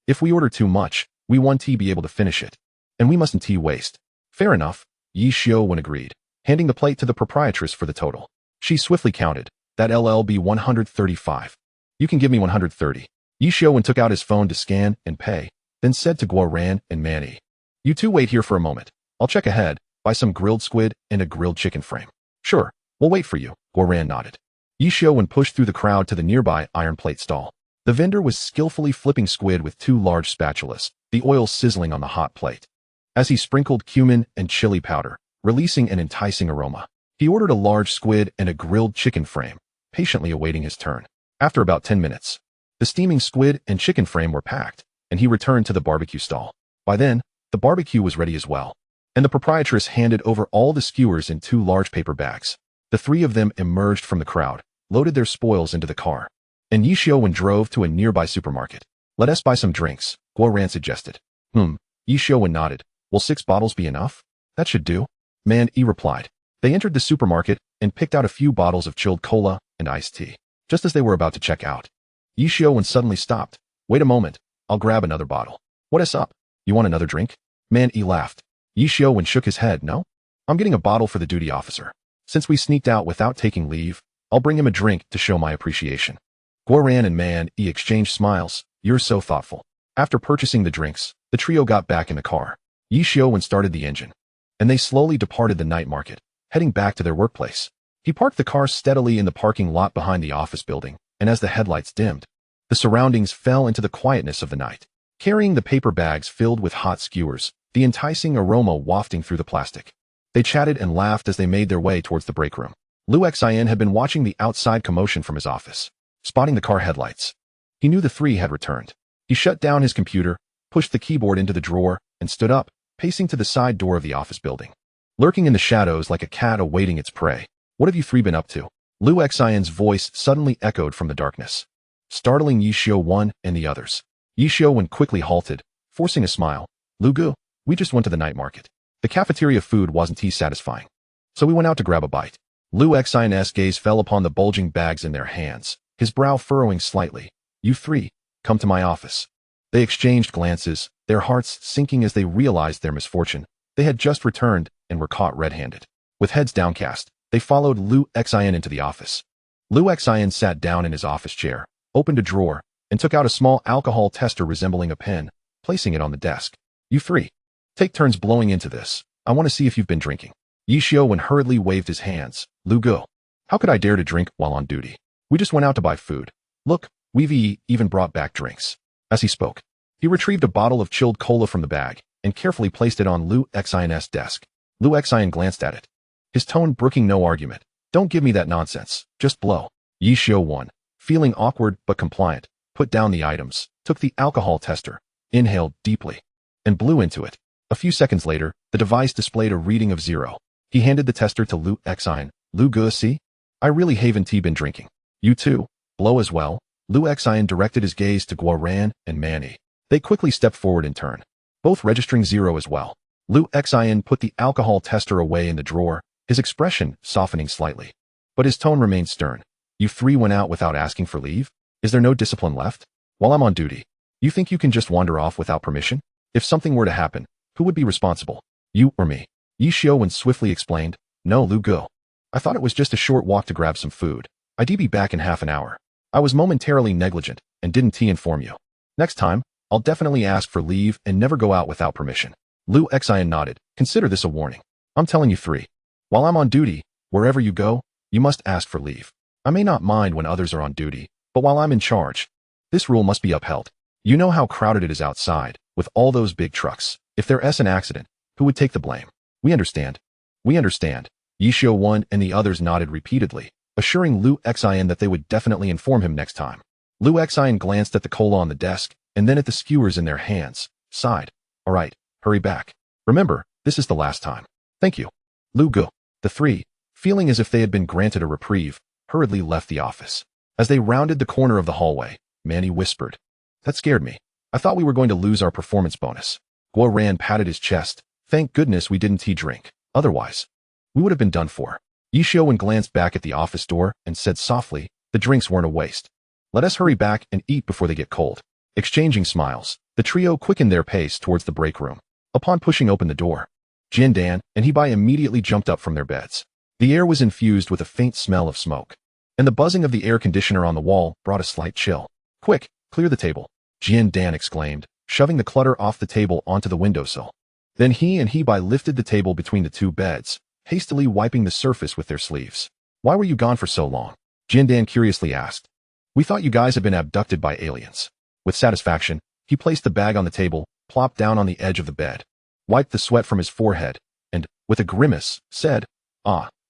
If we order too much, we won't be able to finish it. And we mustn't waste." "Fair enough," Ye Xiuwen agreed, handing the plate to the proprietress for the total. She swiftly counted, "That LLB 135. You can give me 130. Ye Xiuwen took out his phone to scan and pay, then said to Guoran and Man Yi, "You two wait here for a moment. I'll check ahead, buy some grilled squid and a grilled chicken frame." "Sure, we'll wait for you," Guoran nodded. Ye Xiuwen pushed through the crowd to the nearby iron plate stall. The vendor was skillfully flipping squid with 2 large spatulas, the oil sizzling on the hot plate. As he sprinkled cumin and chili powder, releasing an enticing aroma, he ordered a large squid and a grilled chicken frame, patiently awaiting his turn. After about 10 minutes, the steaming squid and chicken frame were packed, and he returned to the barbecue stall. By then, the barbecue was ready as well, and the proprietress handed over all the skewers in 2 large paper bags. The three of them emerged from the crowd, loaded their spoils into the car, and Ye Xiuwen drove to a nearby supermarket. "Let us buy some drinks," Guoran suggested. Ye Xiuwen nodded. "Will 6 bottles be enough?" "That should do," Man Yi replied. They entered the supermarket and picked out a few bottles of chilled cola and iced tea. Just as they were about to check out, Ye Xiuwen suddenly stopped. "Wait a moment, I'll grab another bottle." "What is up? You want another drink?" Man Yi laughed. Ye Xiuwen shook his head. "No, I'm getting a bottle for the duty officer. Since we sneaked out without taking leave, I'll bring him a drink to show my appreciation." Guoran and Man Yi exchanged smiles. "You're so thoughtful." After purchasing the drinks, the trio got back in the car. Ye Xiuwen started the engine, and they slowly departed the night market, heading back to their workplace. He parked the car steadily in the parking lot behind the office building, and as the headlights dimmed, the surroundings fell into the quietness of the night. Carrying the paper bags filled with hot skewers, the enticing aroma wafting through the plastic. They chatted and laughed as they made their way towards the break room. Liu Xiuwen had been watching the outside commotion from his office, spotting the car headlights. He knew the three had returned. He shut down his computer, pushed the keyboard into the drawer, and stood up, pacing to the side door of the office building. Lurking in the shadows like a cat awaiting its prey. "What have you three been up to?" Liu Xiuwen's voice suddenly echoed from the darkness, startling Ye Xiuwen and the others. Ye Xiuwen quickly halted, forcing a smile. "Lu Gu, we just went to the night market. The cafeteria food wasn't too satisfying, so we went out to grab a bite." Liu Xiuwen's gaze fell upon the bulging bags in their hands, his brow furrowing slightly. "You three, come to my office." They exchanged glances, their hearts sinking as they realized their misfortune. They had just returned and were caught red-handed. With heads downcast, they followed Liu Xiuwen into the office. Liu Xiuwen sat down in his office chair, opened a drawer, and took out a small alcohol tester resembling a pen, placing it on the desk. You three, take turns blowing into this. I want to see if you've been drinking. Ye Xiuwen hurriedly waved his hands. Lu Gu. How could I dare to drink while on duty? We just went out to buy food. Look, we've even brought back drinks. As he spoke, he retrieved a bottle of chilled cola from the bag and carefully placed it on Lu Xiuwen's desk. Lu Xiuwen glanced at it, his tone brooking no argument. Don't give me that nonsense. Just blow. Ye Xiuwen, feeling awkward but compliant, put down the items, took the alcohol tester, inhaled deeply, and blew into it. A few seconds later, the device displayed a reading of 0. He handed the tester to Lu Xiuwen. Lu Gu, see? I really haven't been drinking. You too, blow as well. Lu Xiuwen directed his gaze to Guo Ran and Manny. They quickly stepped forward in turn, both registering 0 as well. Lu Xiuwen put the alcohol tester away in the drawer, his expression softening slightly. But his tone remained stern. You three went out without asking for leave? Is there no discipline left? While I'm on duty, you think you can just wander off without permission? If something were to happen, who would be responsible? You or me? Ye Xiuwen swiftly explained. No, Lu Gu. I thought it was just a short walk to grab some food. I'd be back in half an hour. I was momentarily negligent and didn't inform you. Next time, I'll definitely ask for leave and never go out without permission. Lu Xiuwen nodded. Consider this a warning. I'm telling you three. While I'm on duty, wherever you go, you must ask for leave. I may not mind when others are on duty, but while I'm in charge, this rule must be upheld. You know how crowded it is outside, with all those big trucks. If there's an accident, who would take the blame? We understand. We understand. Ye Xiuwen and the others nodded repeatedly, assuring Lu Xiuwen that they would definitely inform him next time. Lu Xiuwen glanced at the cola on the desk, and then at the skewers in their hands, sighed. All right, hurry back. Remember, this is the last time. Thank you. Lu Gu. The three, feeling as if they had been granted a reprieve, hurriedly left the office. As they rounded the corner of the hallway, Manny whispered. That scared me. I thought we were going to lose our performance bonus. Guo Ran patted his chest. Thank goodness we didn't drink. Otherwise, we would have been done for. Ye Xiuwen glanced back at the office door and said softly, the drinks weren't a waste. Let us hurry back and eat before they get cold. Exchanging smiles, the trio quickened their pace towards the break room. Upon pushing open the door, Jin Dan and Hebai immediately jumped up from their beds. The air was infused with a faint smell of smoke, and the buzzing of the air conditioner on the wall brought a slight chill. Quick, clear the table, Jin Dan exclaimed, shoving the clutter off the table onto the windowsill. Then he and Hebai lifted the table between the two beds, hastily wiping the surface with their sleeves. Why were you gone for so long? Jin Dan curiously asked. We thought you guys had been abducted by aliens. With satisfaction, he placed the bag on the table, plopped down on the edge of the bed, wiped the sweat from his forehead, and, with a grimace, said,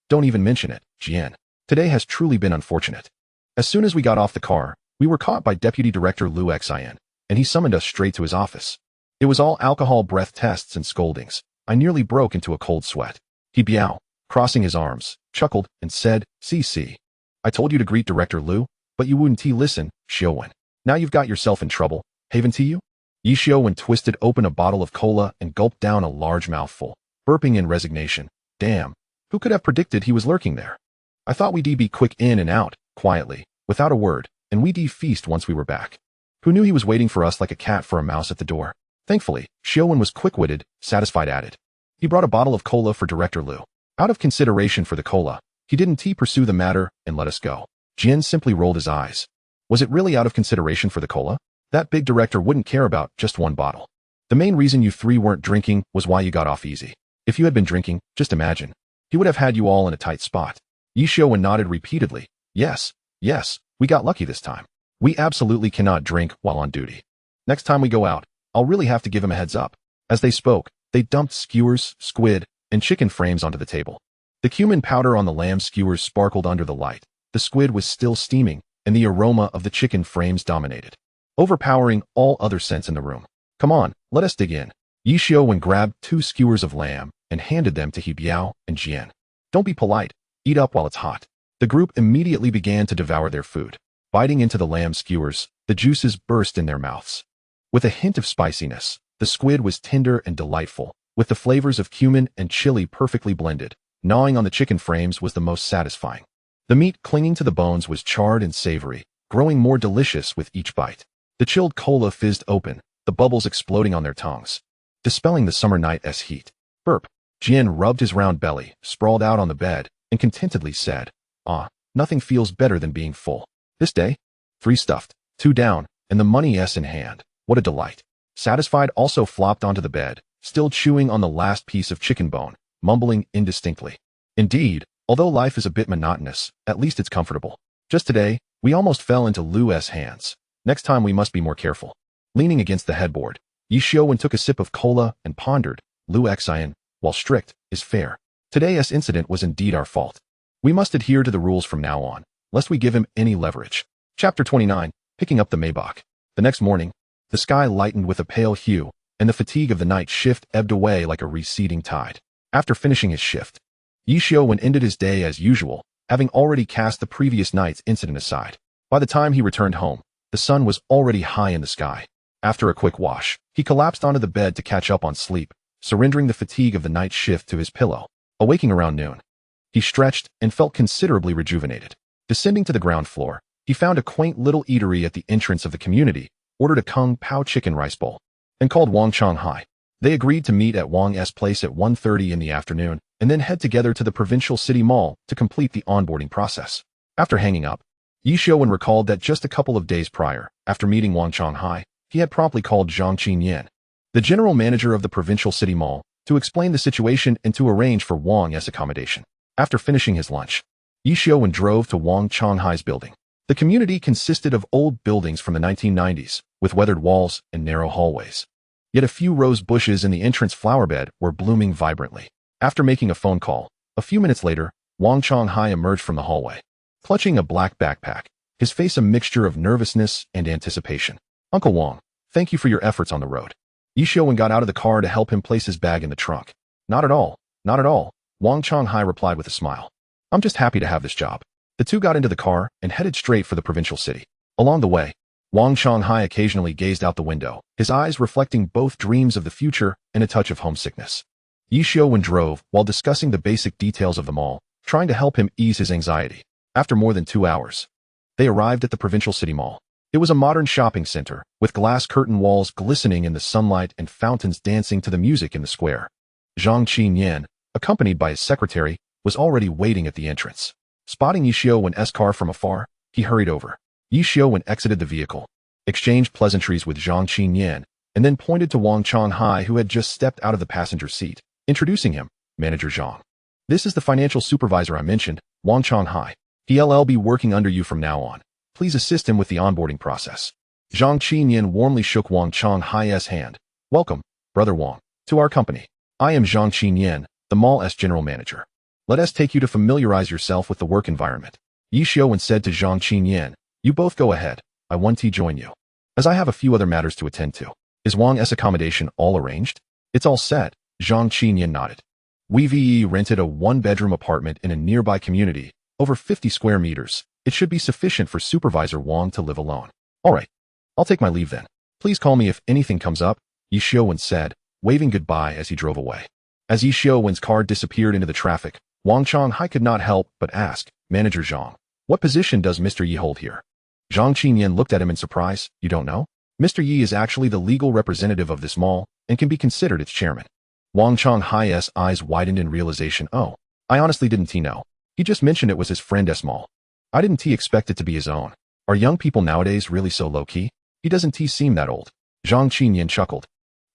don't even mention it, Jian. Today has truly been unfortunate. As soon as we got off the car, we were caught by Deputy Director Lu Xiuwen, and he summoned us straight to his office. It was all alcohol breath tests and scoldings. I nearly broke into a cold sweat. He Biao, crossing his arms, chuckled, and said, See, I told you to greet Director Lu, but you wouldn't listen, Xiuwen. Now you've got yourself in trouble, haven't you? Ye Xiuwen twisted open a bottle of cola and gulped down a large mouthful, burping in resignation. Damn, who could have predicted he was lurking there? I thought we'd be quick in and out, quietly, without a word, and we'd feast once we were back. Who knew he was waiting for us like a cat for a mouse at the door? Thankfully, Xiuwen was quick-witted, satisfied at it. He brought a bottle of cola for Director Lu. Out of consideration for the cola, he didn't pursue the matter and let us go. Jin simply rolled his eyes. Was it really out of consideration for the cola? That big director wouldn't care about just one bottle. The main reason you three weren't drinking was why you got off easy. If you had been drinking, just imagine. He would have had you all in a tight spot. Ye Xiuwen nodded repeatedly. Yes, we got lucky this time. We absolutely cannot drink while on duty. Next time we go out, I'll really have to give him a heads up. As they spoke, they dumped skewers, squid, and chicken frames onto the table. The cumin powder on the lamb skewers sparkled under the light. The squid was still steaming, and the aroma of the chicken frames dominated, overpowering all other scents in the room. Come on, let us dig in. Ye Xiuwen grabbed 2 skewers of lamb and handed them to He Biao and Jian. Don't be polite, eat up while it's hot. The group immediately began to devour their food. Biting into the lamb skewers, the juices burst in their mouths. With a hint of spiciness, the squid was tender and delightful, with the flavors of cumin and chili perfectly blended. Gnawing on the chicken frames was the most satisfying. The meat clinging to the bones was charred and savory, growing more delicious with each bite. The chilled cola fizzed open, the bubbles exploding on their tongues, dispelling the summer night's heat. Burp. Jian rubbed his round belly, sprawled out on the bed, and contentedly said, nothing feels better than being full. This day, 3 stuffed, 2 down, and the money in hand. What a delight. Satisfied also flopped onto the bed, still chewing on the last piece of chicken bone, mumbling indistinctly. Indeed, although life is a bit monotonous, at least it's comfortable. Just today, we almost fell into Lu's hands. Next time we must be more careful. Leaning against the headboard, Ye Xiuwen took a sip of cola and pondered, Ye Xiuwen, while strict, is fair. Today's incident was indeed our fault. We must adhere to the rules from now on, lest we give him any leverage. Chapter 29, Picking up the Maybach. The next morning, the sky lightened with a pale hue, and the fatigue of the night shift ebbed away like a receding tide. After finishing his shift, Ye Xiuwen ended his day as usual, having already cast the previous night's incident aside. By the time he returned home, the sun was already high in the sky. After a quick wash, he collapsed onto the bed to catch up on sleep, surrendering the fatigue of the night shift to his pillow. Awaking around noon, he stretched and felt considerably rejuvenated. Descending to the ground floor, he found a quaint little eatery at the entrance of the community, ordered a Kung Pao chicken rice bowl, and called Wang Changhai. They agreed to meet at Wang's place at 1:30 in the afternoon, and then head together to the provincial city mall to complete the onboarding process. After hanging up, Ye Xiuwen recalled that just a couple of days prior, after meeting Wang Changhai, he had promptly called Zhang Qinyan, the general manager of the provincial city mall, to explain the situation and to arrange for Wang's accommodation. After finishing his lunch, Ye Xiuwen drove to Wang Changhai's building. The community consisted of old buildings from the 1990s, with weathered walls and narrow hallways. Yet a few rose bushes in the entrance flowerbed were blooming vibrantly. After making a phone call, a few minutes later, Wang Changhai emerged from the hallway, clutching a black backpack, his face a mixture of nervousness and anticipation. Uncle Wang, thank you for your efforts on the road. Ye Xiuwen got out of the car to help him place his bag in the trunk. Not at all, not at all, Wang Changhai replied with a smile. I'm just happy to have this job. The two got into the car and headed straight for the provincial city. Along the way, Wang Changhai occasionally gazed out the window, his eyes reflecting both dreams of the future and a touch of homesickness. Ye Xiuwen drove while discussing the basic details of the mall, trying to help him ease his anxiety. After more than 2 hours, they arrived at the provincial city mall. It was a modern shopping center, with glass curtain walls glistening in the sunlight and fountains dancing to the music in the square. Zhang Qinyan, accompanied by his secretary, was already waiting at the entrance. Spotting Ye Xiuwen's car from afar, he hurried over. Ye Xiuwen exited the vehicle, exchanged pleasantries with Zhang Qinyan, and then pointed to Wang Changhai, who had just stepped out of the passenger seat, introducing him, Manager Zhang. This is the financial supervisor I mentioned, Wang Changhai. He'll be working under you from now on. Please assist him with the onboarding process. Zhang Qinyan warmly shook Wang Changhai's hand. Welcome, Brother Wang, to our company. I am Zhang Qinyan, the mall's general manager. Let us take you to familiarize yourself with the work environment. Ye Xiuwen said to Zhang Qinyan, you both go ahead, I want to join you, as I have a few other matters to attend to. Is Wang's accommodation all arranged? It's all set, Zhang Qinyan nodded. We've rented a one-bedroom apartment in a nearby community, over 50 square meters. It should be sufficient for Supervisor Wang to live alone. All right, I'll take my leave then. Please call me if anything comes up, Ye Xiuwen said, waving goodbye as he drove away. As Ye Xiuwen's car disappeared into the traffic, Wang Changhai could not help but ask, Manager Zhang, what position does Mr. Yi hold here? Zhang Qinyan looked at him in surprise. You don't know? Mr. Yi is actually the legal representative of this mall and can be considered its chairman. Wang Changhai's eyes widened in realization. Oh, I honestly didn't know. He just mentioned it was his friend's mall. I didn't expect it to be his own. Are young people nowadays really so low-key? He doesn't seem that old. Zhang Qinyan chuckled.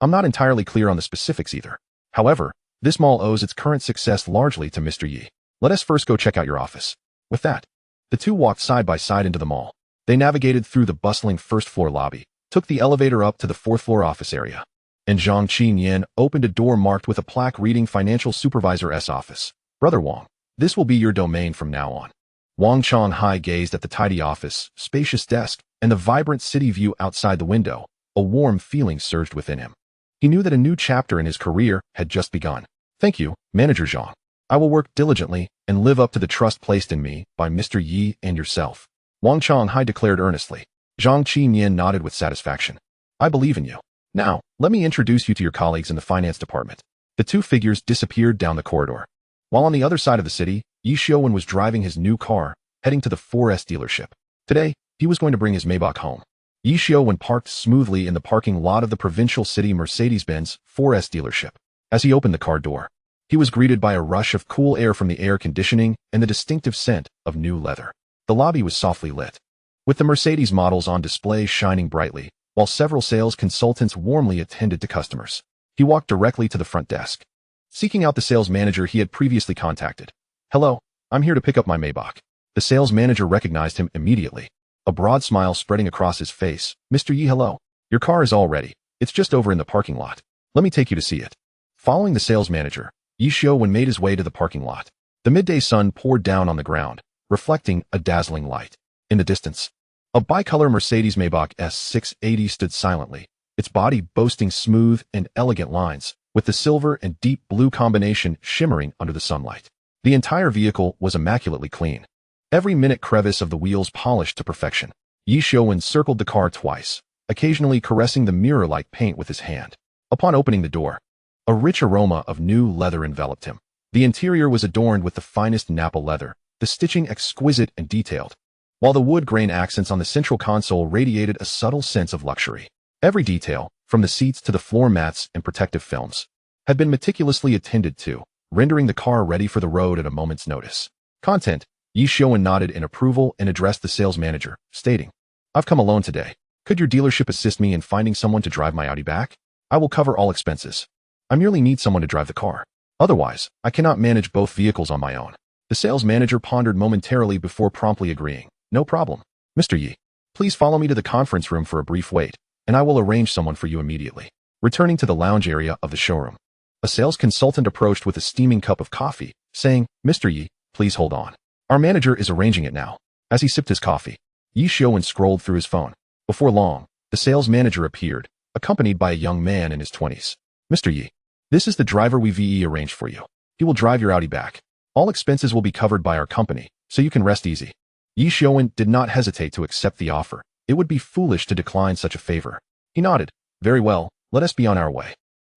I'm not entirely clear on the specifics either. However, this mall owes its current success largely to Mr. Yi. Let us first go check out your office. With that, the two walked side by side into the mall. They navigated through the bustling first-floor lobby, took the elevator up to the fourth-floor office area, and Zhang Qinyan opened a door marked with a plaque reading Financial Supervisor's office. Brother Wang, this will be your domain from now on. Wang Changhai gazed at the tidy office, spacious desk, and the vibrant city view outside the window. A warm feeling surged within him. He knew that a new chapter in his career had just begun. Thank you, Manager Zhang. I will work diligently and live up to the trust placed in me by Mr. Yi and yourself, Wang Changhai declared earnestly. Zhang Qinyan nodded with satisfaction. I believe in you. Now, let me introduce you to your colleagues in the finance department. The two figures disappeared down the corridor. While on the other side of the city, Ye Xiuwen was driving his new car, heading to the 4S dealership. Today, he was going to bring his Maybach home. Ye Xiuwen parked smoothly in the parking lot of the provincial city Mercedes-Benz 4S dealership. As he opened the car door, he was greeted by a rush of cool air from the air conditioning and the distinctive scent of new leather. The lobby was softly lit, with the Mercedes models on display shining brightly. while several sales consultants warmly attended to customers. He walked directly to the front desk, seeking out the sales manager he had previously contacted. "Hello, I'm here to pick up my Maybach." The sales manager recognized him immediately, a broad smile spreading across his face. "Mr. Ye, hello. Your car is all ready. It's just over in the parking lot. Let me take you to see it." Following the sales manager, Ye Xiuwen made his way to the parking lot. The midday sun poured down on the ground, reflecting a dazzling light. In the distance, a bicolor Mercedes Maybach S680 stood silently, its body boasting smooth and elegant lines, with the silver and deep blue combination shimmering under the sunlight. The entire vehicle was immaculately clean, every minute crevice of the wheels polished to perfection. Ye Xiuwen circled the car twice, occasionally caressing the mirror-like paint with his hand. Upon opening the door, a rich aroma of new leather enveloped him. The interior was adorned with the finest Napa leather, the stitching exquisite and detailed, while the wood grain accents on the central console radiated a subtle sense of luxury. Every detail, from the seats to the floor mats and protective films, had been meticulously attended to, rendering the car ready for the road at a moment's notice. Content. Ye Xiuwen nodded in approval and addressed the sales manager, stating, "I've come alone today. Could your dealership assist me in finding someone to drive my Audi back? I will cover all expenses. I merely need someone to drive the car. Otherwise, I cannot manage both vehicles on my own." The sales manager pondered momentarily before promptly agreeing. "No problem. Mr. Ye, please follow me to the conference room for a brief wait, and I will arrange someone for you immediately." Returning to the lounge area of the showroom, a sales consultant approached with a steaming cup of coffee, saying, "Mr. Ye, please hold on. Our manager is arranging it now." As he sipped his coffee, Ye Xiuwen scrolled through his phone. Before long, the sales manager appeared, accompanied by a young man in his 20s. "Mr. Ye, this is the driver we arranged for you. He will drive your Audi back. All expenses will be covered by our company, so you can rest easy." Ye Xiuwen did not hesitate to accept the offer. It would be foolish to decline such a favor. He nodded. "Very well, let us be on our way.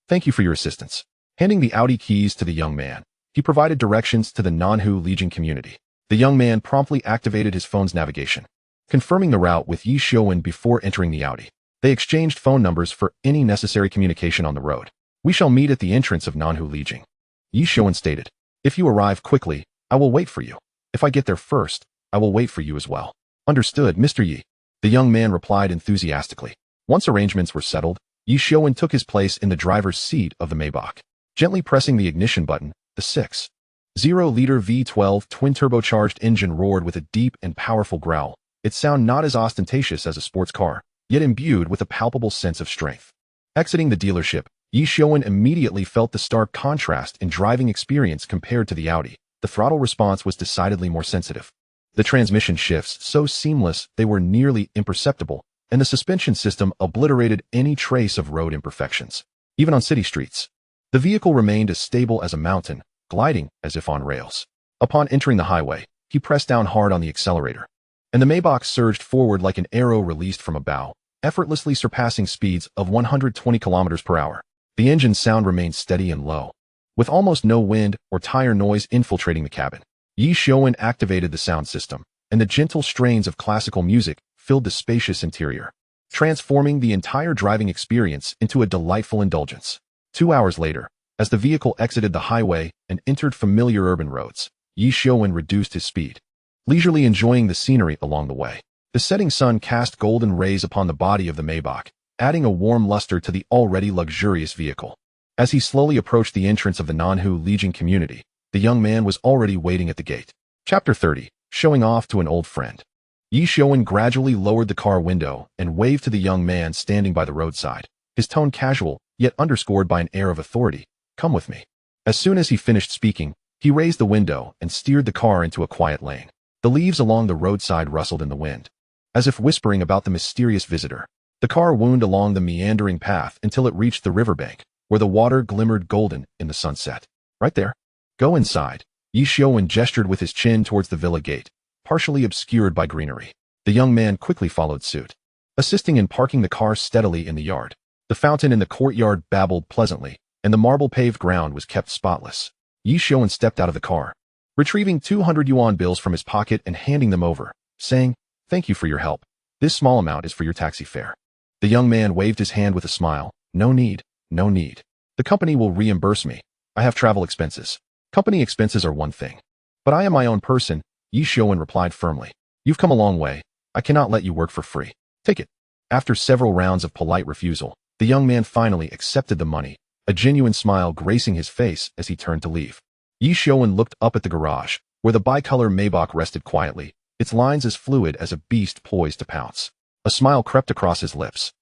Thank you for your assistance." Handing the Audi keys to the young man, he provided directions to the Nanhu Legion community. The young man promptly activated his phone's navigation, confirming the route with Ye Xiuwen before entering the Audi. They exchanged phone numbers for any necessary communication on the road. "We shall meet at the entrance of Nanhu Legion," Ye Xiuwen stated. "If you arrive quickly, I will wait for you. If I get there first, I will wait for you as well." "Understood, Mr. Ye," the young man replied enthusiastically. Once arrangements were settled, Ye Xiuwen took his place in the driver's seat of the Maybach. Gently pressing the ignition button, the 6.0-liter V12 twin-turbocharged engine roared with a deep and powerful growl, its sound not as ostentatious as a sports car, yet imbued with a palpable sense of strength. Exiting the dealership, Ye Xiuwen immediately felt the stark contrast in driving experience compared to the Audi. The throttle response was decidedly more sensitive. The transmission shifts so seamless they were nearly imperceptible, and the suspension system obliterated any trace of road imperfections. Even on city streets, the vehicle remained as stable as a mountain, gliding as if on rails. Upon entering the highway, he pressed down hard on the accelerator, and the Maybach surged forward like an arrow released from a bow, effortlessly surpassing speeds of 120 kilometers per hour. The engine's sound remained steady and low, with almost no wind or tire noise infiltrating the cabin. Ye Xiuwen activated the sound system, and the gentle strains of classical music filled the spacious interior, transforming the entire driving experience into a delightful indulgence. 2 hours later, as the vehicle exited the highway and entered familiar urban roads, Ye Xiuwen reduced his speed, leisurely enjoying the scenery along the way. The setting sun cast golden rays upon the body of the Maybach, adding a warm luster to the already luxurious vehicle. As he slowly approached the entrance of the Nanhu Legion community, the young man was already waiting at the gate. Chapter 30. Showing off to an old friend. Ye Xiuwen gradually lowered the car window and waved to the young man standing by the roadside, his tone casual, yet underscored by an air of authority. "Come with me." As soon as he finished speaking, he raised the window and steered the car into a quiet lane. The leaves along the roadside rustled in the wind, as if whispering about the mysterious visitor. The car wound along the meandering path until it reached the riverbank, where the water glimmered golden in the sunset. "Right there. Go inside." Ye Xiuwen gestured with his chin towards the villa gate, partially obscured by greenery. The young man quickly followed suit, assisting in parking the car steadily in the yard. The fountain in the courtyard babbled pleasantly, and the marble-paved ground was kept spotless. Ye Xiuwen stepped out of the car, retrieving 200 yuan bills from his pocket and handing them over, saying, "Thank you for your help. This small amount is for your taxi fare." The young man waved his hand with a smile. "No need, no need. The company will reimburse me. I have travel expenses." "Company expenses are one thing, but I am my own person," Ye Xiuwen replied firmly. "You've come a long way. I cannot let you work for free. Take it." After several rounds of polite refusal, the young man finally accepted the money, a genuine smile gracing his face as he turned to leave. Ye Xiuwen looked up at the garage, where the bicolor Maybach rested quietly, its lines as fluid as a beast poised to pounce. A smile crept across his lips.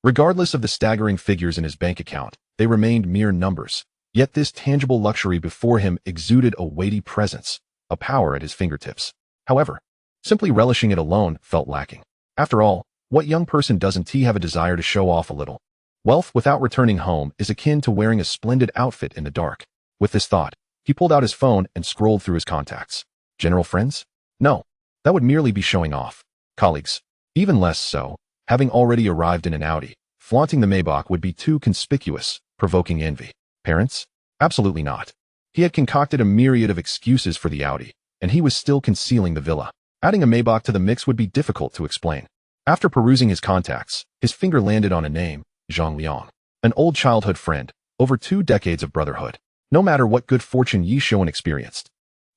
Regardless of the staggering figures in his bank account, they remained mere numbers. Yet this tangible luxury before him exuded a weighty presence, a power at his fingertips. However, simply relishing it alone felt lacking. After all, what young person doesn't have a desire to show off a little? Wealth without returning home is akin to wearing a splendid outfit in the dark. With this thought, he pulled out his phone and scrolled through his contacts. General friends? No, that would merely be showing off. Colleagues? Even less so. Having already arrived in an Audi, flaunting the Maybach would be too conspicuous, provoking envy. Parents? Absolutely not. He had concocted a myriad of excuses for the Audi, and he was still concealing the villa. Adding a Maybach to the mix would be difficult to explain. After perusing his contacts, his finger landed on a name, Zhang Liang, an old childhood friend, over 2 decades of brotherhood. No matter what good fortune Ye Xiuwen experienced,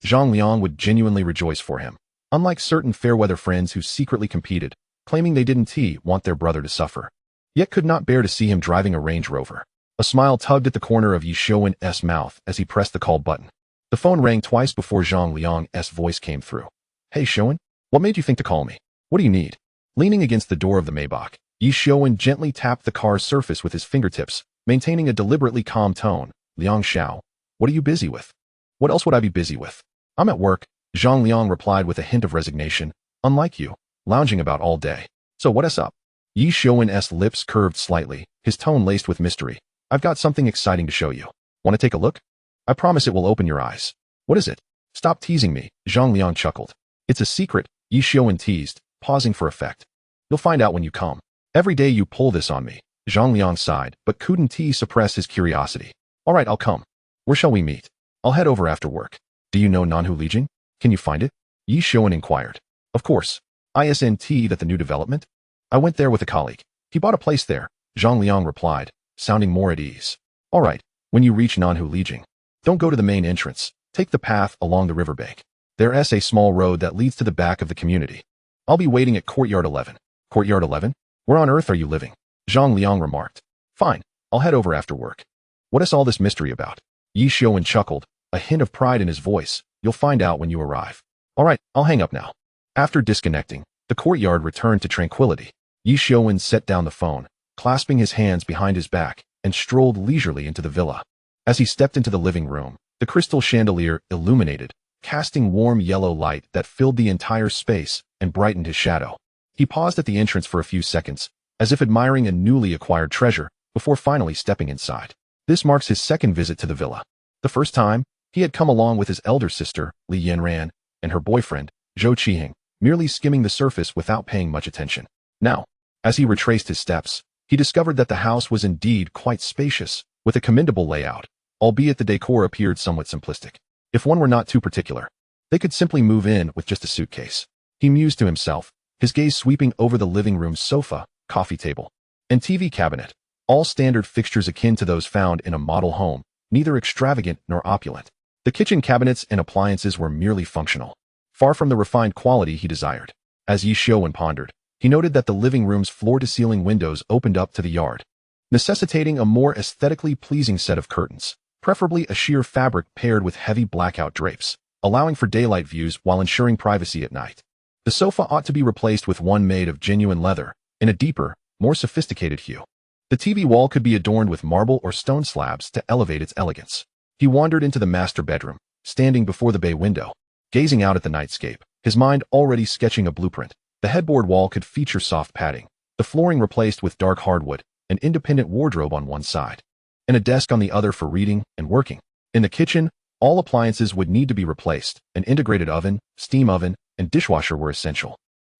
Zhang Liang would genuinely rejoice for him, unlike certain fair-weather friends who secretly competed, claiming they didn't want their brother to suffer, yet could not bear to see him driving a Range Rover. A smile tugged at the corner of Ye Xiuwen's mouth as he pressed the call button. The phone rang twice before Zhang Liang's voice came through. Hey Xiuwen, what made you think to call me? What do you need? Leaning against the door of the Maybach, Ye Xiuwen gently tapped the car's surface with his fingertips, maintaining a deliberately calm tone. Liang Xiao, what are you busy with? What else would I be busy with? I'm at work, Zhang Liang replied with a hint of resignation. Unlike you, lounging about all day. So what is up? Ye Xiuwen's lips curved slightly, his tone laced with mystery. I've got something exciting to show you. Want to take a look? I promise it will open your eyes. What is it? Stop teasing me, Zhang Liang chuckled. It's a secret, Ye Xiuwen teased, pausing for effect. You'll find out when you come. Every day you pull this on me, Zhang Liang sighed, but couldn't suppress his curiosity. All right, I'll come. Where shall we meet? I'll head over after work. Do you know Nanhu Lijing? Can you find it? Ye Xiuwen inquired. Of course. Isn't that the new development? I went there with a colleague. He bought a place there, Zhang Liang replied, sounding more at ease. All right, when you reach Nanhu Lijing, don't go to the main entrance. Take the path along the riverbank. There's a small road that leads to the back of the community. I'll be waiting at Courtyard 11. Courtyard 11? Where on earth are you living? Zhang Liang remarked. Fine, I'll head over after work. What is all this mystery about? Ye Xiuwen chuckled, a hint of pride in his voice. You'll find out when you arrive. All right, I'll hang up now. After disconnecting, the courtyard returned to tranquility. Ye Xiuwen set down the phone, clasping his hands behind his back, and strolled leisurely into the villa. As he stepped into the living room, the crystal chandelier illuminated, casting warm yellow light that filled the entire space and brightened his shadow. He paused at the entrance for a few seconds, as if admiring a newly acquired treasure, before finally stepping inside. This marks his second visit to the villa. The first time, he had come along with his elder sister, Li Yanran, and her boyfriend, Zhou Qiheng, merely skimming the surface without paying much attention. Now, as he retraced his steps, he discovered that the house was indeed quite spacious, with a commendable layout, albeit the decor appeared somewhat simplistic. If one were not too particular, they could simply move in with just a suitcase. He mused to himself, his gaze sweeping over the living room's sofa, coffee table, and TV cabinet, all standard fixtures akin to those found in a model home, neither extravagant nor opulent. The kitchen cabinets and appliances were merely functional, far from the refined quality he desired. As Ye Xiuwen pondered, he noted that the living room's floor-to-ceiling windows opened up to the yard, necessitating a more aesthetically pleasing set of curtains, preferably a sheer fabric paired with heavy blackout drapes, allowing for daylight views while ensuring privacy at night. The sofa ought to be replaced with one made of genuine leather, in a deeper, more sophisticated hue. The TV wall could be adorned with marble or stone slabs to elevate its elegance. He wandered into the master bedroom, standing before the bay window, gazing out at the nightscape, his mind already sketching a blueprint. The headboard wall could feature soft padding, the flooring replaced with dark hardwood, an independent wardrobe on one side, and a desk on the other for reading and working. In the kitchen, all appliances would need to be replaced. An integrated oven, steam oven, and dishwasher were essential.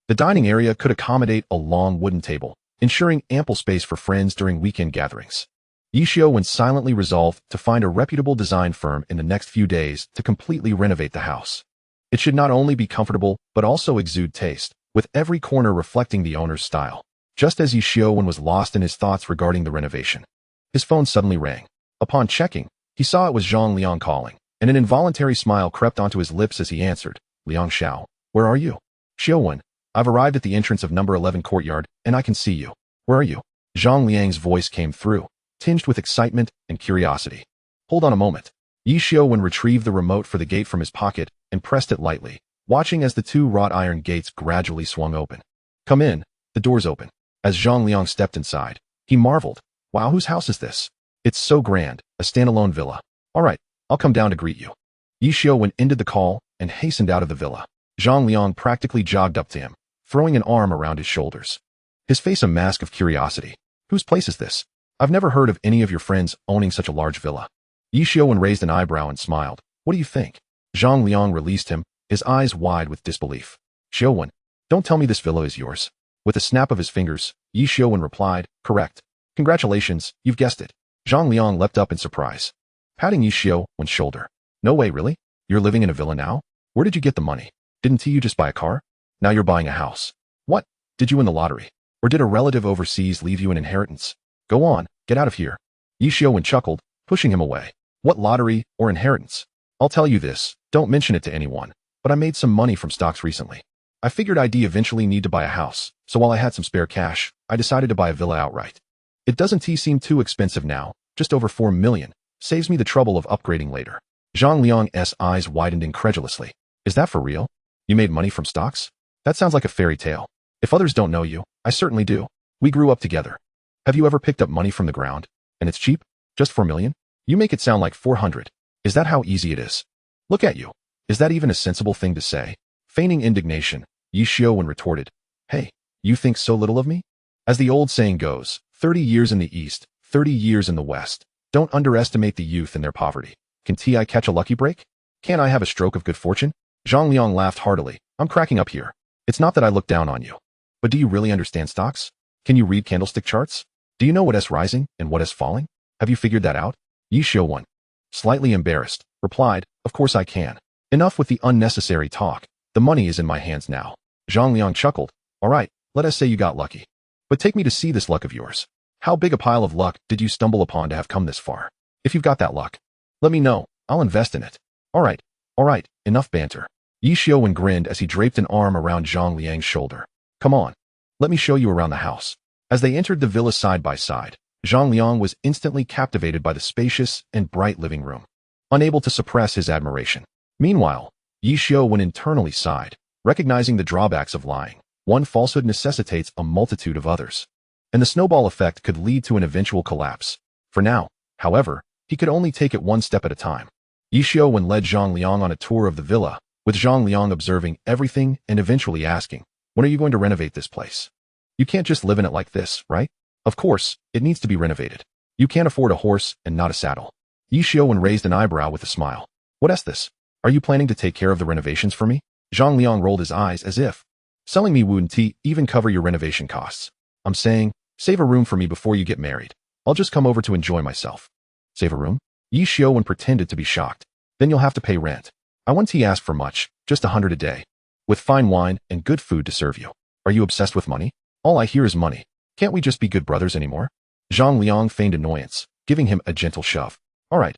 The dining area could accommodate a long wooden table, ensuring ample space for friends during weekend gatherings. Ye Xiuwen silently resolved to find a reputable design firm in the next few days to completely renovate the house. It should not only be comfortable, but also exude taste, with every corner reflecting the owner's style. Just as Ye Xiuwen was lost in his thoughts regarding the renovation, his phone suddenly rang. Upon checking, he saw it was Zhang Liang calling, and an involuntary smile crept onto his lips as he answered. Liang Xiao, where are you? Xiuwen, I've arrived at the entrance of number 11 courtyard, and I can see you. Where are you? Zhang Liang's voice came through, tinged with excitement and curiosity. Hold on a moment. Ye Xiuwen retrieved the remote for the gate from his pocket and pressed it lightly, watching as the two wrought iron gates gradually swung open. Come in. The doors open. As Zhang Liang stepped inside, he marveled. Wow, whose house is this? It's so grand, a standalone villa. All right, I'll come down to greet you. Ye Xiuwen ended the call and hastened out of the villa. Zhang Liang practically jogged up to him, throwing an arm around his shoulders. His face a mask of curiosity. Whose place is this? I've never heard of any of your friends owning such a large villa. Ye Xiuwen raised an eyebrow and smiled. What do you think? Zhang Liang released him, his eyes wide with disbelief. Xiuwen, don't tell me this villa is yours. With a snap of his fingers, Ye Xiuwen replied, correct. Congratulations, you've guessed it. Zhang Liang leapt up in surprise, patting Ye Xiuwen's shoulder. No way, really? You're living in a villa now? Where did you get the money? Didn't you just buy a car? Now you're buying a house. What? Did you win the lottery? Or did a relative overseas leave you an inheritance? Go on, get out of here. Ye Xiuwen chuckled, pushing him away. What lottery or inheritance? I'll tell you this, don't mention it to anyone, but I made some money from stocks recently. I figured I'd eventually need to buy a house, so while I had some spare cash, I decided to buy a villa outright. It doesn't seem too expensive now, just over 4 million, saves me the trouble of upgrading later. Zhang Liang's eyes widened incredulously. Is that for real? You made money from stocks? That sounds like a fairy tale. If others don't know you, I certainly do. We grew up together. Have you ever picked up money from the ground? And it's cheap? Just 4 million? You make it sound like 400. Is that how easy it is? Look at you. Is that even a sensible thing to say? Feigning indignation, Ye Xiuwen retorted. Hey, you think so little of me? As the old saying goes, 30 years in the East, 30 years in the West. Don't underestimate the youth and their poverty. Can I catch a lucky break? Can't I have a stroke of good fortune? Zhang Liang laughed heartily. I'm cracking up here. It's not that I look down on you. But do you really understand stocks? Can you read candlestick charts? Do you know what is rising and what is falling? Have you figured that out? Ye Xiuwen, slightly embarrassed, replied, of course I can. Enough with the unnecessary talk. The money is in my hands now. Zhang Liang chuckled. All right, let us say you got lucky. But take me to see this luck of yours. How big a pile of luck did you stumble upon to have come this far? If you've got that luck, let me know. I'll invest in it. All right, enough banter. Ye Xiuwen grinned as he draped an arm around Zhang Liang's shoulder. Come on, let me show you around the house. As they entered the villa side by side, Zhang Liang was instantly captivated by the spacious and bright living room, unable to suppress his admiration. Meanwhile, Ye Xiuwen internally sighed, recognizing the drawbacks of lying. One falsehood necessitates a multitude of others, and the snowball effect could lead to an eventual collapse. For now, however, he could only take it one step at a time. Ye Xiuwen led Zhang Liang on a tour of the villa, with Zhang Liang observing everything and eventually asking, when are you going to renovate this place? You can't just live in it like this, right? Of course, it needs to be renovated. You can't afford a horse and not a saddle. Ye Xiuwen raised an eyebrow with a smile. What is this? Are you planning to take care of the renovations for me? Zhang Liang rolled his eyes as if, selling me wouldn't even cover your renovation costs. I'm saying, save a room for me before you get married. I'll just come over to enjoy myself. Save a room? Ye Xiuwen pretended to be shocked. Then you'll have to pay rent. I won't ask for much, just 100 a day. With fine wine and good food to serve you. Are you obsessed with money? All I hear is money. Can't we just be good brothers anymore? Zhang Liang feigned annoyance, giving him a gentle shove. All right,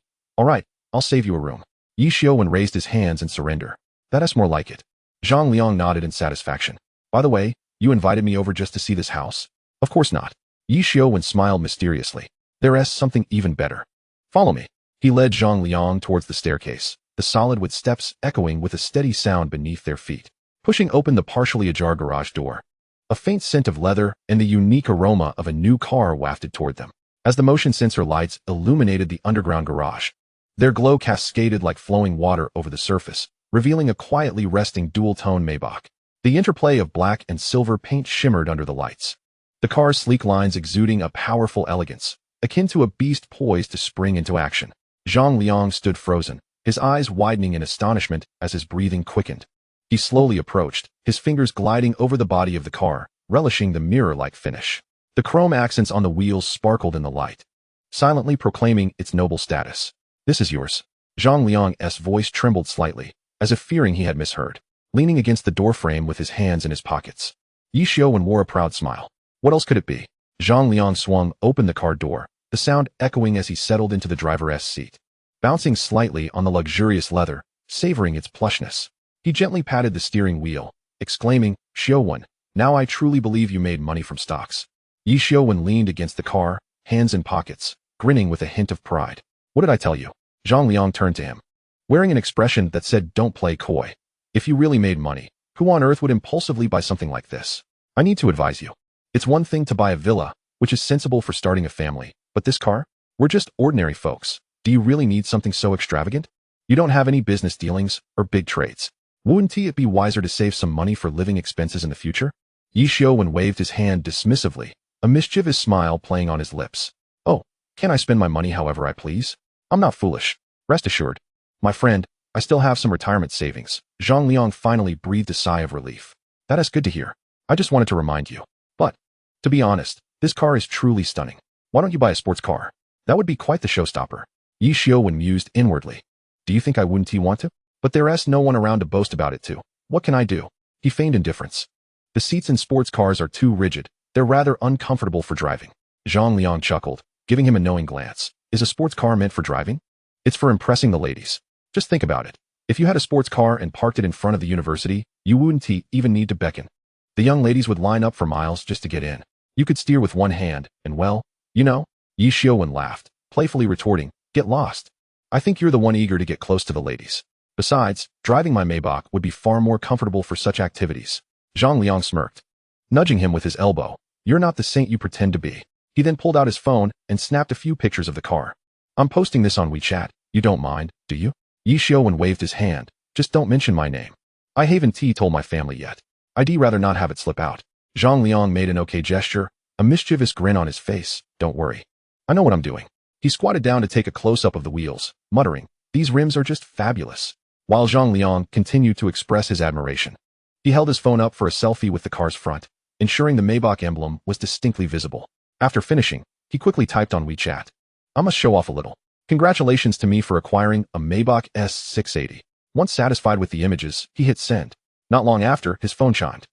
I'll save you a room. Ye Xiuwen raised his hands in surrender. That's more like it. Zhang Liang nodded in satisfaction. By the way, you invited me over just to see this house? Of course not. Ye Xiuwen smiled mysteriously. There's something even better. Follow me. He led Zhang Liang towards the staircase, the solid wood steps echoing with a steady sound beneath their feet. Pushing open the partially ajar garage door, a faint scent of leather and the unique aroma of a new car wafted toward them. As the motion sensor lights illuminated the underground garage, their glow cascaded like flowing water over the surface, revealing a quietly resting dual-tone Maybach. The interplay of black and silver paint shimmered under the lights, the car's sleek lines exuding a powerful elegance, akin to a beast poised to spring into action. Zhang Liang stood frozen, his eyes widening in astonishment as his breathing quickened. He slowly approached, his fingers gliding over the body of the car, relishing the mirror-like finish. The chrome accents on the wheels sparkled in the light, silently proclaiming its noble status. This is yours. Zhang Liang's voice trembled slightly, as if fearing he had misheard, leaning against the doorframe with his hands in his pockets. Ye Xiuwen wore a proud smile. What else could it be? Zhang Liang swung open the car door, the sound echoing as he settled into the driver's seat, bouncing slightly on the luxurious leather, savoring its plushness. He gently patted the steering wheel, exclaiming, Xiuwen, now I truly believe you made money from stocks. Ye Xiuwen leaned against the car, hands in pockets, grinning with a hint of pride. What did I tell you? Zhang Liang turned to him, wearing an expression that said don't play coy. If you really made money, who on earth would impulsively buy something like this? I need to advise you. It's one thing to buy a villa, which is sensible for starting a family, but this car? We're just ordinary folks. Do you really need something so extravagant? You don't have any business dealings or big trades. Wouldn't it be wiser to save some money for living expenses in the future? Ye Xiuwen waved his hand dismissively, a mischievous smile playing on his lips. Oh, can I spend my money however I please? I'm not foolish. Rest assured. My friend, I still have some retirement savings. Zhang Liang finally breathed a sigh of relief. That is good to hear. I just wanted to remind you. But, to be honest, this car is truly stunning. Why don't you buy a sports car? That would be quite the showstopper. Ye Xiuwen mused inwardly. Do you think I wouldn't want to? But there's no one around to boast about it to. What can I do? He feigned indifference. The seats in sports cars are too rigid. They're rather uncomfortable for driving. Zhang Liang chuckled, giving him a knowing glance. Is a sports car meant for driving? It's for impressing the ladies. Just think about it. If you had a sports car and parked it in front of the university, you wouldn't even need to beckon. The young ladies would line up for miles just to get in. You could steer with one hand, and well, you know, Ye Xiuwen laughed, playfully retorting, get lost. I think you're the one eager to get close to the ladies. Besides, driving my Maybach would be far more comfortable for such activities. Zhang Liang smirked, nudging him with his elbow. You're not the saint you pretend to be. He then pulled out his phone and snapped a few pictures of the car. I'm posting this on WeChat. You don't mind, do you? Ye Xiuwen waved his hand. Just don't mention my name. I haven't told my family yet. I'd rather not have it slip out. Zhang Liang made an okay gesture, a mischievous grin on his face. Don't worry. I know what I'm doing. He squatted down to take a close-up of the wheels, muttering, these rims are just fabulous. While Zhang Liang continued to express his admiration. He held his phone up for a selfie with the car's front, ensuring the Maybach emblem was distinctly visible. After finishing, he quickly typed on WeChat. I must show off a little. Congratulations to me for acquiring a Maybach S680. Once satisfied with the images, he hit send. Not long after, his phone chimed.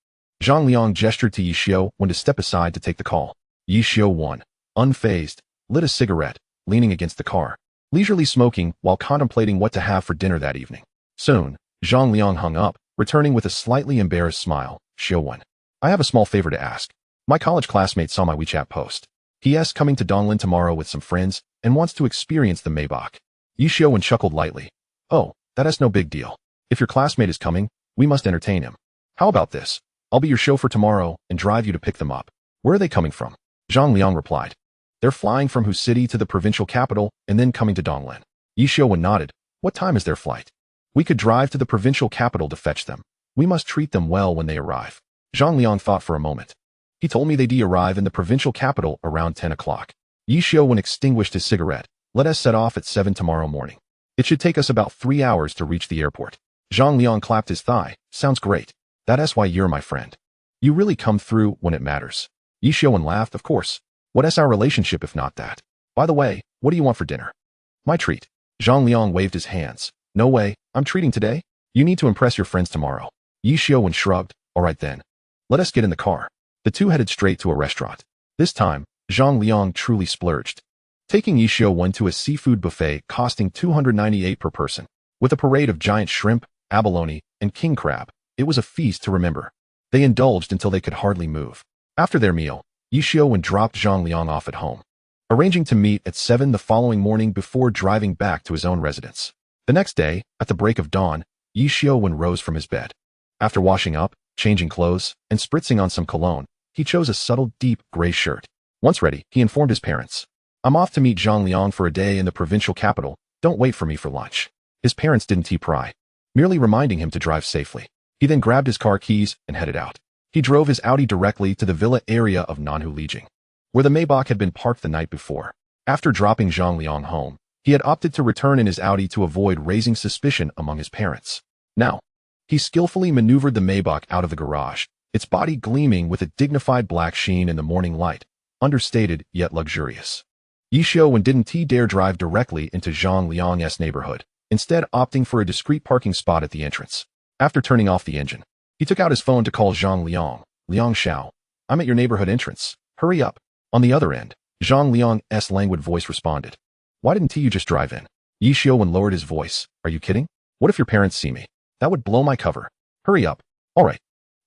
Zhang Liang gestured to Ye Xiuwen to step aside to take the call. Ye Xiuwen, unfazed, lit a cigarette, leaning against the car, leisurely smoking while contemplating what to have for dinner that evening. Soon, Zhang Liang hung up, returning with a slightly embarrassed smile. Xiuwen, I have a small favor to ask. My college classmate saw my WeChat post. He.S. coming to Donglin tomorrow with some friends and wants to experience the Maybach. Ye Xiuwen chuckled lightly. Oh, that's no big deal. If your classmate is coming, we must entertain him. How about this? I'll be your chauffeur tomorrow and drive you to pick them up. Where are they coming from? Zhang Liang replied. They're flying from Hu City to the provincial capital and then coming to Donglin. Ye Xiuwen nodded. What time is their flight? We could drive to the provincial capital to fetch them. We must treat them well when they arrive. Zhang Liang thought for a moment. He told me they'd arrive in the provincial capital around 10 o'clock. Ye Xiuwen extinguished his cigarette. Let us set off at 7 tomorrow morning. It should take us about 3 hours to reach the airport. Zhang Liang clapped his thigh. Sounds great. That's why you're my friend. You really come through when it matters. Ye Xiuwen laughed. Of course. What's our relationship if not that? By the way, what do you want for dinner? My treat. Zhang Liang waved his hands. No way, I'm treating today. You need to impress your friends tomorrow. Ye Xiuwen shrugged. All right then. Let us get in the car. The two headed straight to a restaurant. This time, Zhang Liang truly splurged, taking Ye Xiuwen to a seafood buffet costing $298 per person. With a parade of giant shrimp, abalone, and king crab, it was a feast to remember. They indulged until they could hardly move. After their meal, Ye Xiuwen dropped Zhang Liang off at home, arranging to meet at 7 the following morning before driving back to his own residence. The next day, at the break of dawn, Ye Xiuwen rose from his bed. After washing up, changing clothes, and spritzing on some cologne, he chose a subtle, deep gray shirt. Once ready, he informed his parents. I'm off to meet Zhang Liang for a day in the provincial capital. Don't wait for me for lunch. His parents didn't pry, merely reminding him to drive safely. He then grabbed his car keys and headed out. He drove his Audi directly to the villa area of Nanhu Lijing, where the Maybach had been parked the night before. After dropping Zhang Liang home, he had opted to return in his Audi to avoid raising suspicion among his parents. Now, he skillfully maneuvered the Maybach out of the garage, its body gleaming with a dignified black sheen in the morning light, understated yet luxurious. Ye Xiuwen didn't dare drive directly into Zhang Liang's neighborhood, instead opting for a discreet parking spot at the entrance. After turning off the engine, he took out his phone to call Zhang Liang. Liang Xiao, I'm at your neighborhood entrance. Hurry up. On the other end, Zhang Liang's languid voice responded. Why didn't you just drive in? Ye Xiuwen lowered his voice. Are you kidding? What if your parents see me? That would blow my cover. Hurry up. All right.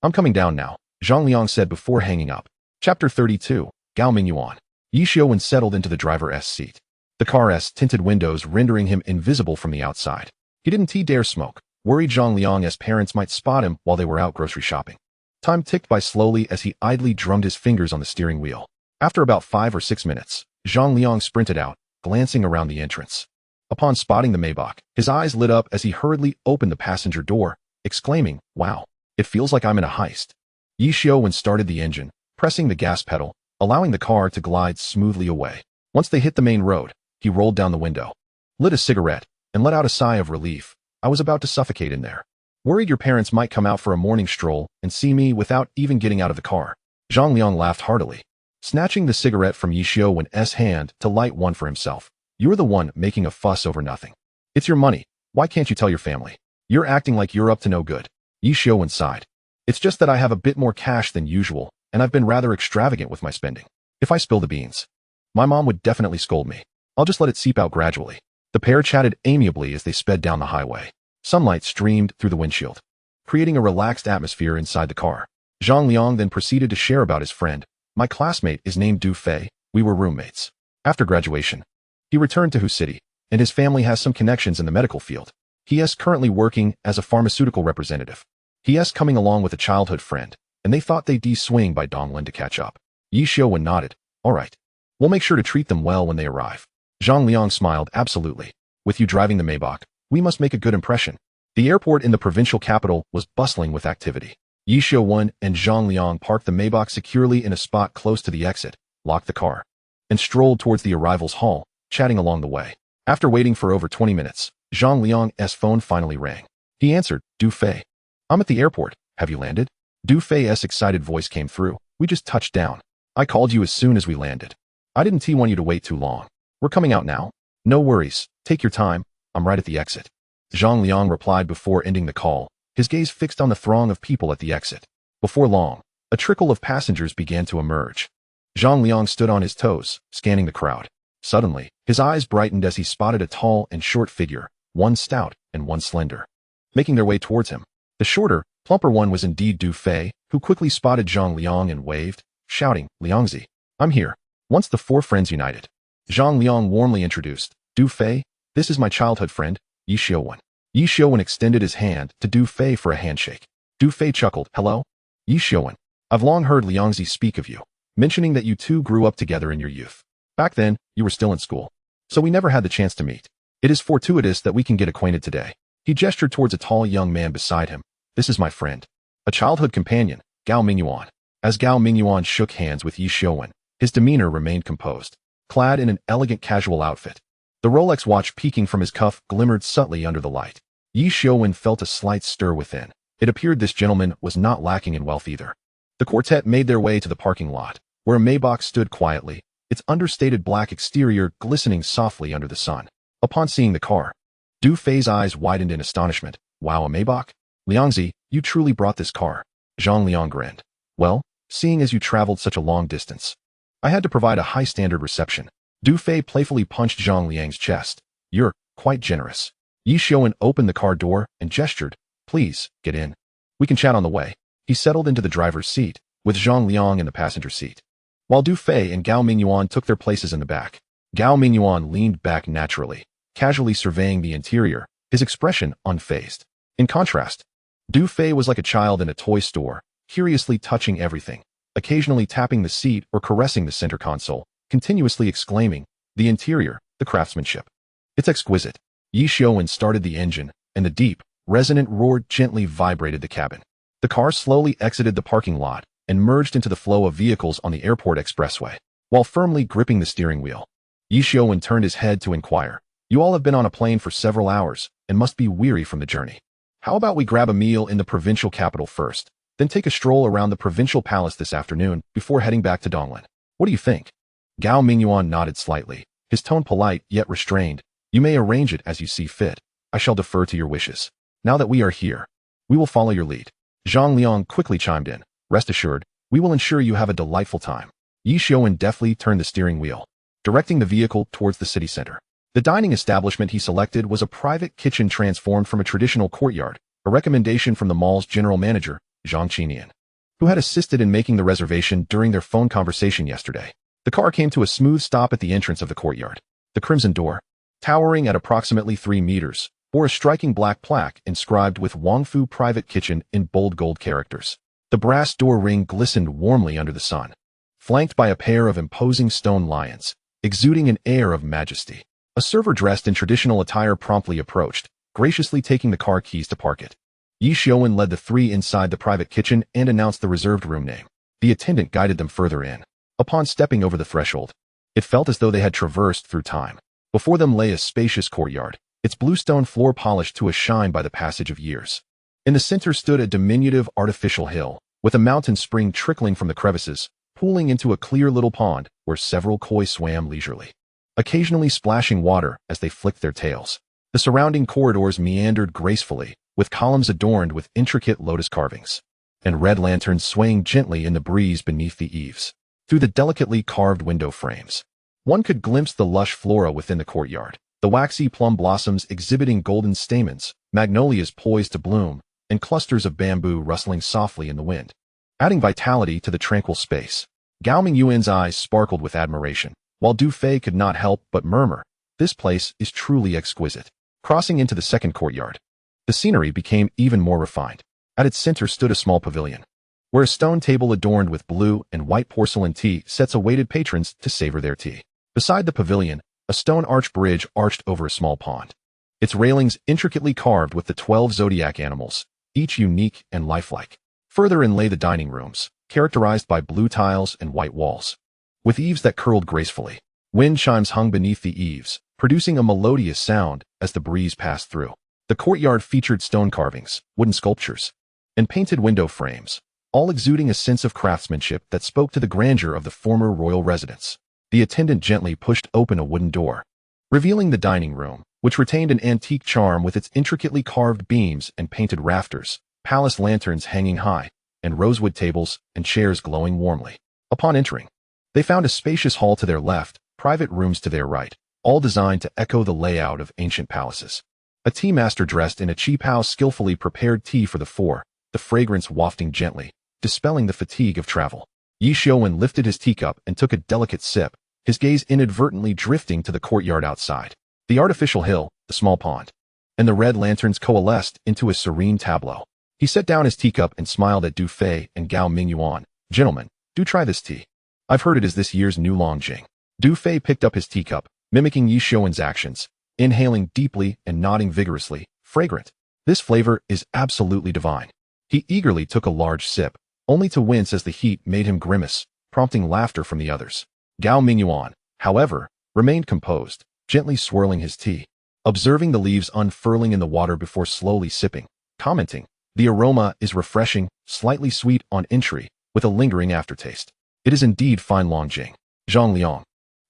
I'm coming down now, Zhang Liang said before hanging up. Chapter 32, Gao Mingyuan. Ye Xiuwen settled into the driver's seat. The car's tinted windows rendering him invisible from the outside. He didn't dare smoke, worried Zhang Liang's parents might spot him while they were out grocery shopping. Time ticked by slowly as he idly drummed his fingers on the steering wheel. After about 5 or 6 minutes, Zhang Liang sprinted out, glancing around the entrance. Upon spotting the Maybach, his eyes lit up as he hurriedly opened the passenger door, exclaiming, "Wow, it feels like I'm in a heist." Ye Xiuwen started the engine, pressing the gas pedal, allowing the car to glide smoothly away. Once they hit the main road, he rolled down the window, lit a cigarette, and let out a sigh of relief. I was about to suffocate in there. Worried your parents might come out for a morning stroll and see me without even getting out of the car. Zhang Liang laughed heartily, snatching the cigarette from Ye Xiuwen's hand to light one for himself. "You're the one making a fuss over nothing. It's your money. Why can't you tell your family? You're acting like you're up to no good." Ye Xiuwen sighed. "It's just that I have a bit more cash than usual, and I've been rather extravagant with my spending. If I spill the beans, my mom would definitely scold me. I'll just let it seep out gradually." The pair chatted amiably as they sped down the highway. Sunlight streamed through the windshield, creating a relaxed atmosphere inside the car. Zhang Liang then proceeded to share about his friend. "My classmate is named Du Fei. We were roommates. After graduation, he returned to Hu City, and his family has some connections in the medical field. He is currently working as a pharmaceutical representative. He is coming along with a childhood friend, and they thought they'd swing by Donglin to catch up." Ye Xiuwen nodded. "All right. We'll make sure to treat them well when they arrive." Zhang Liang smiled. "Absolutely. With you driving the Maybach, we must make a good impression." The airport in the provincial capital was bustling with activity. Ye Xiuwen and Zhang Liang parked the Maybach securely in a spot close to the exit, locked the car, and strolled towards the arrivals hall, chatting along the way. After waiting for over 20 minutes, Zhang Liang's phone finally rang. He answered. "Du Fei. I'm at the airport. Have you landed?" Du Fei's excited voice came through. "We just touched down. I called you as soon as we landed. I didn't want you to wait too long. We're coming out now." "No worries. Take your time. I'm right at the exit." Zhang Liang replied before ending the call, his gaze fixed on the throng of people at the exit. Before long, a trickle of passengers began to emerge. Zhang Liang stood on his toes, scanning the crowd. Suddenly, his eyes brightened as he spotted a tall and short figure, one stout and one slender, making their way towards him. The shorter, plumper one was indeed Du Fei, who quickly spotted Zhang Liang and waved, shouting, "Liangzi, I'm here." Once the four friends united, Zhang Liang warmly introduced, "Du Fei, this is my childhood friend, Ye Xiuwen." Ye Xiuwen extended his hand to Du Fei for a handshake. Du Fei chuckled, "Hello, Ye Xiuwen. I've long heard Liangzi speak of you, mentioning that you two grew up together in your youth. Back then, you were still in school, so we never had the chance to meet. It is fortuitous that we can get acquainted today." He gestured towards a tall young man beside him. "This is my friend, a childhood companion, Gao Mingyuan." As Gao Mingyuan shook hands with Ye Xiuwen, his demeanor remained composed, clad in an elegant casual outfit. The Rolex watch peeking from his cuff glimmered subtly under the light. Ye Xiuwen felt a slight stir within. It appeared this gentleman was not lacking in wealth either. The quartet made their way to the parking lot, where a Maybach stood quietly, its understated black exterior glistening softly under the sun. Upon seeing the car, Du Fei's eyes widened in astonishment. "Wow, a Maybach? Liangzi, you truly brought this car." Zhang Liang grinned. "Well, seeing as you traveled such a long distance, I had to provide a high-standard reception." Du Fei playfully punched Zhang Liang's chest. "You're quite generous." Ye Xiuwen opened the car door and gestured, "Please, get in. We can chat on the way." He settled into the driver's seat, with Zhang Liang in the passenger seat, while Du Fei and Gao Mingyuan took their places in the back. Gao Mingyuan leaned back naturally, casually surveying the interior, his expression unfazed. In contrast, Du Fei was like a child in a toy store, curiously touching everything, occasionally tapping the seat or caressing the center console, continuously exclaiming, "The interior, the craftsmanship. It's exquisite." Ye Xiuwen started the engine, and the deep, resonant roar gently vibrated the cabin. The car slowly exited the parking lot and merged into the flow of vehicles on the airport expressway, while firmly gripping the steering wheel. Ye Xiuwen turned his head to inquire, "You all have been on a plane for several hours and must be weary from the journey. How about we grab a meal in the provincial capital first, then take a stroll around the provincial palace this afternoon before heading back to Donglin? What do you think?" Gao Mingyuan nodded slightly, his tone polite yet restrained. "You may arrange it as you see fit. I shall defer to your wishes. Now that we are here, we will follow your lead." Zhang Liang quickly chimed in. "Rest assured, we will ensure you have a delightful time." Ye Xiuwen deftly turned the steering wheel, directing the vehicle towards the city center. The dining establishment he selected was a private kitchen transformed from a traditional courtyard, a recommendation from the mall's general manager, Zhang Qinian, who had assisted in making the reservation during their phone conversation yesterday. The car came to a smooth stop at the entrance of the courtyard. The crimson door, towering at approximately 3 meters, bore a striking black plaque inscribed with Wangfu Private Kitchen in bold gold characters. The brass door ring glistened warmly under the sun, flanked by a pair of imposing stone lions, exuding an air of majesty. A server dressed in traditional attire promptly approached, graciously taking the car keys to park it. Ye Xiuwen led the three inside the private kitchen and announced the reserved room name. The attendant guided them further in. Upon stepping over the threshold, it felt as though they had traversed through time. Before them lay a spacious courtyard, its bluestone floor polished to a shine by the passage of years. In the center stood a diminutive artificial hill, with a mountain spring trickling from the crevices, pooling into a clear little pond where several koi swam leisurely, occasionally splashing water as they flicked their tails. The surrounding corridors meandered gracefully, with columns adorned with intricate lotus carvings, and red lanterns swaying gently in the breeze beneath the eaves. Through the delicately carved window frames, one could glimpse the lush flora within the courtyard, the waxy plum blossoms exhibiting golden stamens, magnolias poised to bloom, and clusters of bamboo rustling softly in the wind, adding vitality to the tranquil space. Gao Mingyuan's eyes sparkled with admiration, while Du Fei could not help but murmur, "This place is truly exquisite." Crossing into the second courtyard, the scenery became even more refined. At its center stood a small pavilion, where a stone table adorned with blue and white porcelain tea sets awaited patrons to savor their tea. Beside the pavilion, a stone arch bridge arched over a small pond, its railings intricately carved with the 12 zodiac animals, each unique and lifelike. Further in lay the dining rooms, characterized by blue tiles and white walls, with eaves that curled gracefully. Wind chimes hung beneath the eaves, producing a melodious sound as the breeze passed through. The courtyard featured stone carvings, wooden sculptures, and painted window frames, all exuding a sense of craftsmanship that spoke to the grandeur of the former royal residence. The attendant gently pushed open a wooden door, revealing the dining room, which retained an antique charm with its intricately carved beams and painted rafters, palace lanterns hanging high, and rosewood tables and chairs glowing warmly. Upon entering, they found a spacious hall to their left, private rooms to their right, all designed to echo the layout of ancient palaces. A tea master dressed in a cheap house skillfully prepared tea for the four, the fragrance wafting gently, dispelling the fatigue of travel. Ye Xiuwen lifted his teacup and took a delicate sip, his gaze inadvertently drifting to the courtyard outside. The artificial hill, the small pond, and the red lanterns coalesced into a serene tableau. He set down his teacup and smiled at Du Fei and Gao Mingyuan. "Gentlemen, do try this tea. I've heard it is this year's new Longjing." Du Fei picked up his teacup, mimicking Ye Xiuwen's actions, inhaling deeply and nodding vigorously. "Fragrant. This flavor is absolutely divine." He eagerly took a large sip, only to wince as the heat made him grimace, prompting laughter from the others. Gao Mingyuan, however, remained composed, gently swirling his tea, observing the leaves unfurling in the water before slowly sipping, commenting, "The aroma is refreshing, slightly sweet on entry, with a lingering aftertaste. It is indeed fine Longjing." Zhang Liang,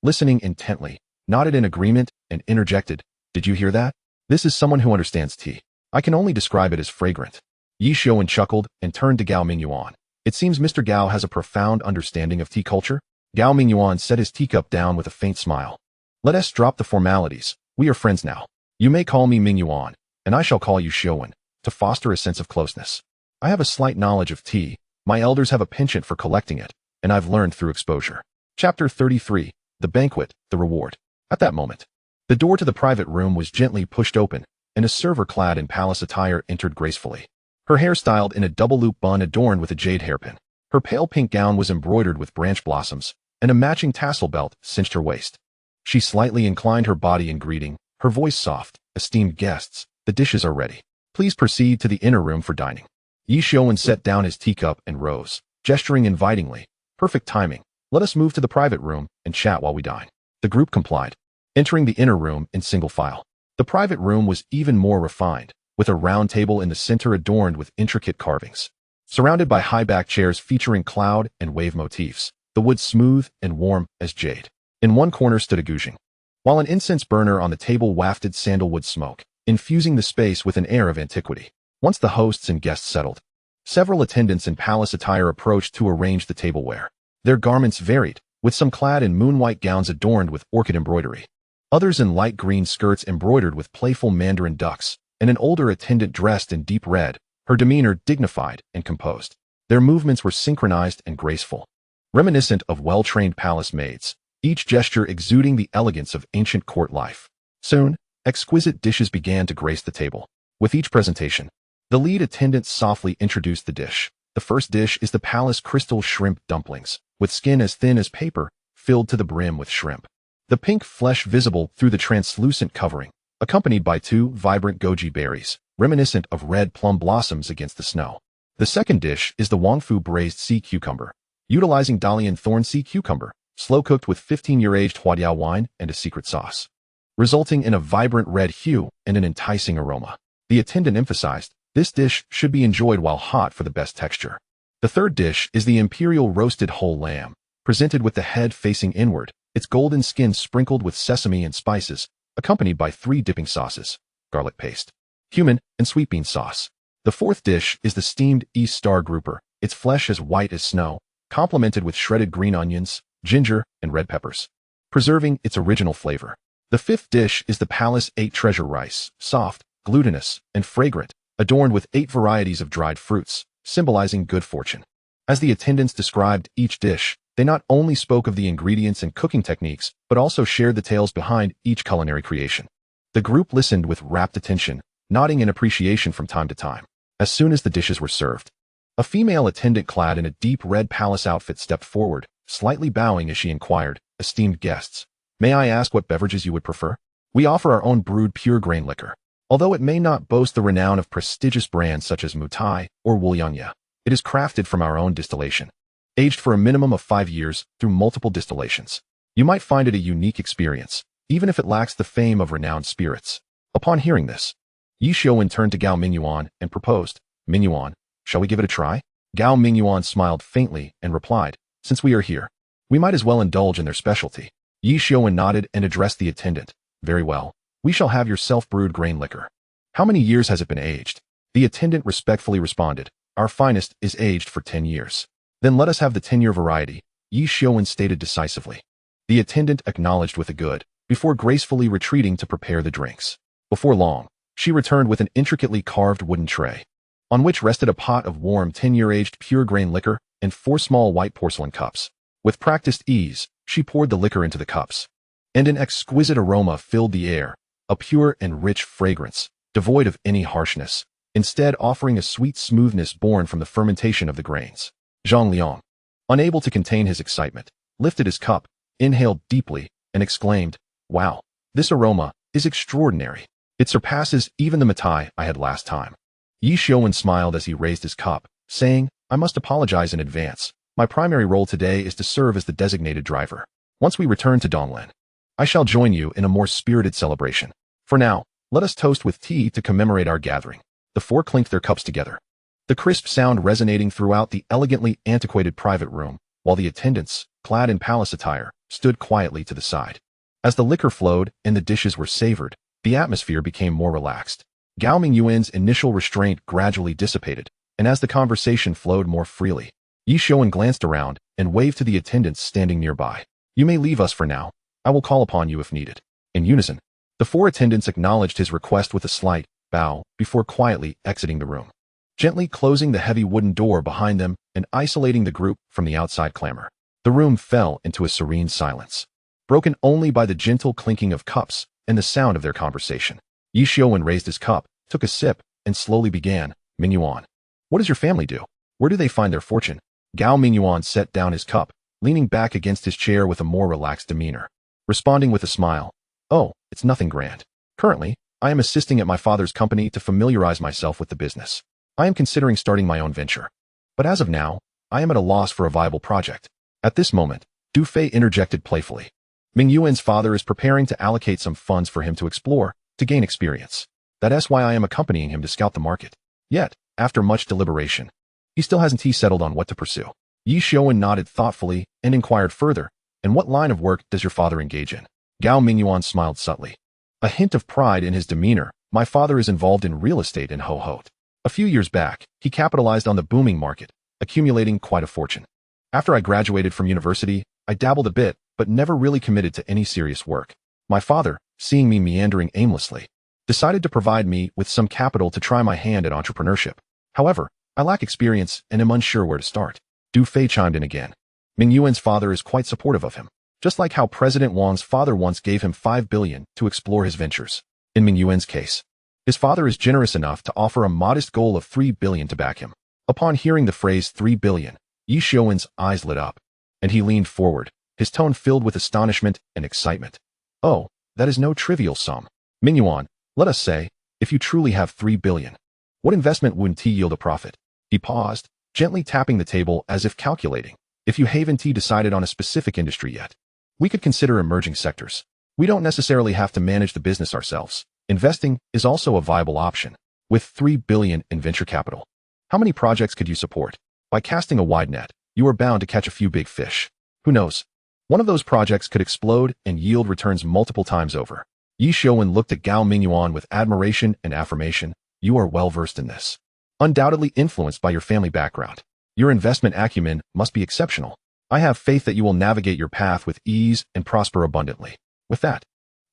listening intently, nodded in agreement and interjected, "Did you hear that? This is someone who understands tea. I can only describe it as fragrant." Ye Xiuwen chuckled and turned to Gao Mingyuan. "It seems Mr. Gao has a profound understanding of tea culture." Gao Mingyuan set his teacup down with a faint smile. "Let us drop the formalities. We are friends now. You may call me Mingyuan, and I shall call you Xiuwen, to foster a sense of closeness. I have a slight knowledge of tea. My elders have a penchant for collecting it, and I've learned through exposure." Chapter 33, The Banquet, the Reward. At that moment, the door to the private room was gently pushed open, and a server clad in palace attire entered gracefully. Her hair styled in a double-loop bun adorned with a jade hairpin. Her pale pink gown was embroidered with branch blossoms, and a matching tassel belt cinched her waist. She slightly inclined her body in greeting, her voice soft. "Esteemed guests, the dishes are ready. Please proceed to the inner room for dining." Ye Xiuwen set down his teacup and rose, gesturing invitingly. "Perfect timing. Let us move to the private room and chat while we dine." The group complied, entering the inner room in single file. The private room was even more refined, with a round table in the center adorned with intricate carvings, surrounded by high-backed chairs featuring cloud and wave motifs, the wood smooth and warm as jade. In one corner stood a guzheng, while an incense burner on the table wafted sandalwood smoke, infusing the space with an air of antiquity. Once the hosts and guests settled, several attendants in palace attire approached to arrange the tableware. Their garments varied, with some clad in moon-white gowns adorned with orchid embroidery, others in light green skirts embroidered with playful mandarin ducks, and an older attendant dressed in deep red, her demeanor dignified and composed. Their movements were synchronized and graceful, reminiscent of well-trained palace maids, each gesture exuding the elegance of ancient court life. Soon, exquisite dishes began to grace the table. With each presentation, the lead attendant softly introduced the dish. The first dish is the palace crystal shrimp dumplings, with skin as thin as paper, filled to the brim with shrimp. The pink flesh visible through the translucent covering, accompanied by two vibrant goji berries, reminiscent of red plum blossoms against the snow. The second dish is the Wangfu braised sea cucumber, utilizing Dalian thorn sea cucumber, slow-cooked with 15-year-aged Huadiao wine and a secret sauce, resulting in a vibrant red hue and an enticing aroma. The attendant emphasized, this dish should be enjoyed while hot for the best texture. The third dish is the imperial roasted whole lamb, presented with the head facing inward, its golden skin sprinkled with sesame and spices, accompanied by 3 dipping sauces: garlic paste, cumin, and sweet bean sauce. The fourth dish is the steamed East Star grouper, its flesh as white as snow, complemented with shredded green onions, ginger, and red peppers, preserving its original flavor. The fifth dish is the Palace 8 treasure rice, soft, glutinous, and fragrant, adorned with 8 varieties of dried fruits, symbolizing good fortune. As the attendants described each dish, they not only spoke of the ingredients and cooking techniques, but also shared the tales behind each culinary creation. The group listened with rapt attention, nodding in appreciation from time to time. As soon as the dishes were served, a female attendant clad in a deep red palace outfit stepped forward, slightly bowing as she inquired, "Esteemed guests, may I ask what beverages you would prefer? We offer our own brewed pure grain liquor. Although it may not boast the renown of prestigious brands such as Mutai or Wuliangya, it is crafted from our own distillation, aged for a minimum of 5 years through multiple distillations. You might find it a unique experience, even if it lacks the fame of renowned spirits." Upon hearing this, Ye Xiuwen turned to Gao Mingyuan and proposed, "Mingyuan, shall we give it a try?" Gao Mingyuan smiled faintly and replied, "Since we are here, we might as well indulge in their specialty." Ye Xiuwen nodded and addressed the attendant, "Very well. We shall have your self-brewed grain liquor. How many years has it been aged?" The attendant respectfully responded, "Our finest is aged for 10 years. "Then let us have the 10-year variety," Ye Xiuwen stated decisively. The attendant acknowledged with a good, before gracefully retreating to prepare the drinks. Before long, she returned with an intricately carved wooden tray, on which rested a pot of warm 10-year-aged pure grain liquor and 4 small white porcelain cups. With practiced ease, she poured the liquor into the cups, and an exquisite aroma filled the air, a pure and rich fragrance, devoid of any harshness, instead offering a sweet smoothness born from the fermentation of the grains. Zhang Liang, unable to contain his excitement, lifted his cup, inhaled deeply, and exclaimed, "Wow, this aroma is extraordinary. It surpasses even the Mutai I had last time." Ye Xiuwen smiled as he raised his cup, saying, "I must apologize in advance. My primary role today is to serve as the designated driver. Once we return to Donglan, I shall join you in a more spirited celebration. For now, let us toast with tea to commemorate our gathering." The 4 clinked their cups together, the crisp sound resonating throughout the elegantly antiquated private room, while the attendants, clad in palace attire, stood quietly to the side. As the liquor flowed and the dishes were savored, the atmosphere became more relaxed. Gao Mingyuan's initial restraint gradually dissipated, and as the conversation flowed more freely, Ye Xiuwen glanced around and waved to the attendants standing nearby. "You may leave us for now. I will call upon you if needed." In unison, the 4 attendants acknowledged his request with a slight bow before quietly exiting the room, gently closing the heavy wooden door behind them and isolating the group from the outside clamor. The room fell into a serene silence, broken only by the gentle clinking of cups and the sound of their conversation. Ye Xiuwen raised his cup, took a sip, and slowly began, "Mingyuan, what does your family do? Where do they find their fortune?" Gao Mingyuan set down his cup, leaning back against his chair with a more relaxed demeanor, responding with a smile, "Oh, it's nothing grand. Currently, I am assisting at my father's company to familiarize myself with the business. I am considering starting my own venture. But as of now, I am at a loss for a viable project." At this moment, Du Fei interjected playfully, "Mingyuan's father is preparing to allocate some funds for him to explore, to gain experience. That's why I am accompanying him to scout the market. Yet, after much deliberation, he still hasn't settled on what to pursue." Ye Xiuwen nodded thoughtfully and inquired further, "And what line of work does your father engage in?" Gao Mingyuan smiled subtly, a hint of pride in his demeanor. "My father is involved in real estate in Ho-Hot. A few years back, he capitalized on the booming market, accumulating quite a fortune. After I graduated from university, I dabbled a bit, but never really committed to any serious work. My father, seeing me meandering aimlessly, decided to provide me with some capital to try my hand at entrepreneurship. However, I lack experience and am unsure where to start. Du Fei chimed in again. Ming Yuan's father is quite supportive of him, just like how President Wang's father once gave him 5 billion to explore his ventures. In Ming Yuan's case, his father is generous enough to offer a modest goal of 3 billion to back him. Upon hearing the phrase 3 billion, Ye Xiuwen's eyes lit up, and he leaned forward, his tone filled with astonishment and excitement. Oh, that is no trivial sum. Ming Yuan, let us say, if you truly have 3 billion, what investment wouldn't yield a profit? He paused, gently tapping the table as if calculating. If you haven't decided on a specific industry yet, we could consider emerging sectors. We don't necessarily have to manage the business ourselves. Investing is also a viable option. With 3 billion in venture capital, how many projects could you support? By casting a wide net, you are bound to catch a few big fish. Who knows? One of those projects could explode and yield returns multiple times over. Ye Xiuwen looked at Gao Mingyuan with admiration and affirmation. You are well versed in this. Undoubtedly influenced by your family background. Your investment acumen must be exceptional. I have faith that you will navigate your path with ease and prosper abundantly. With that,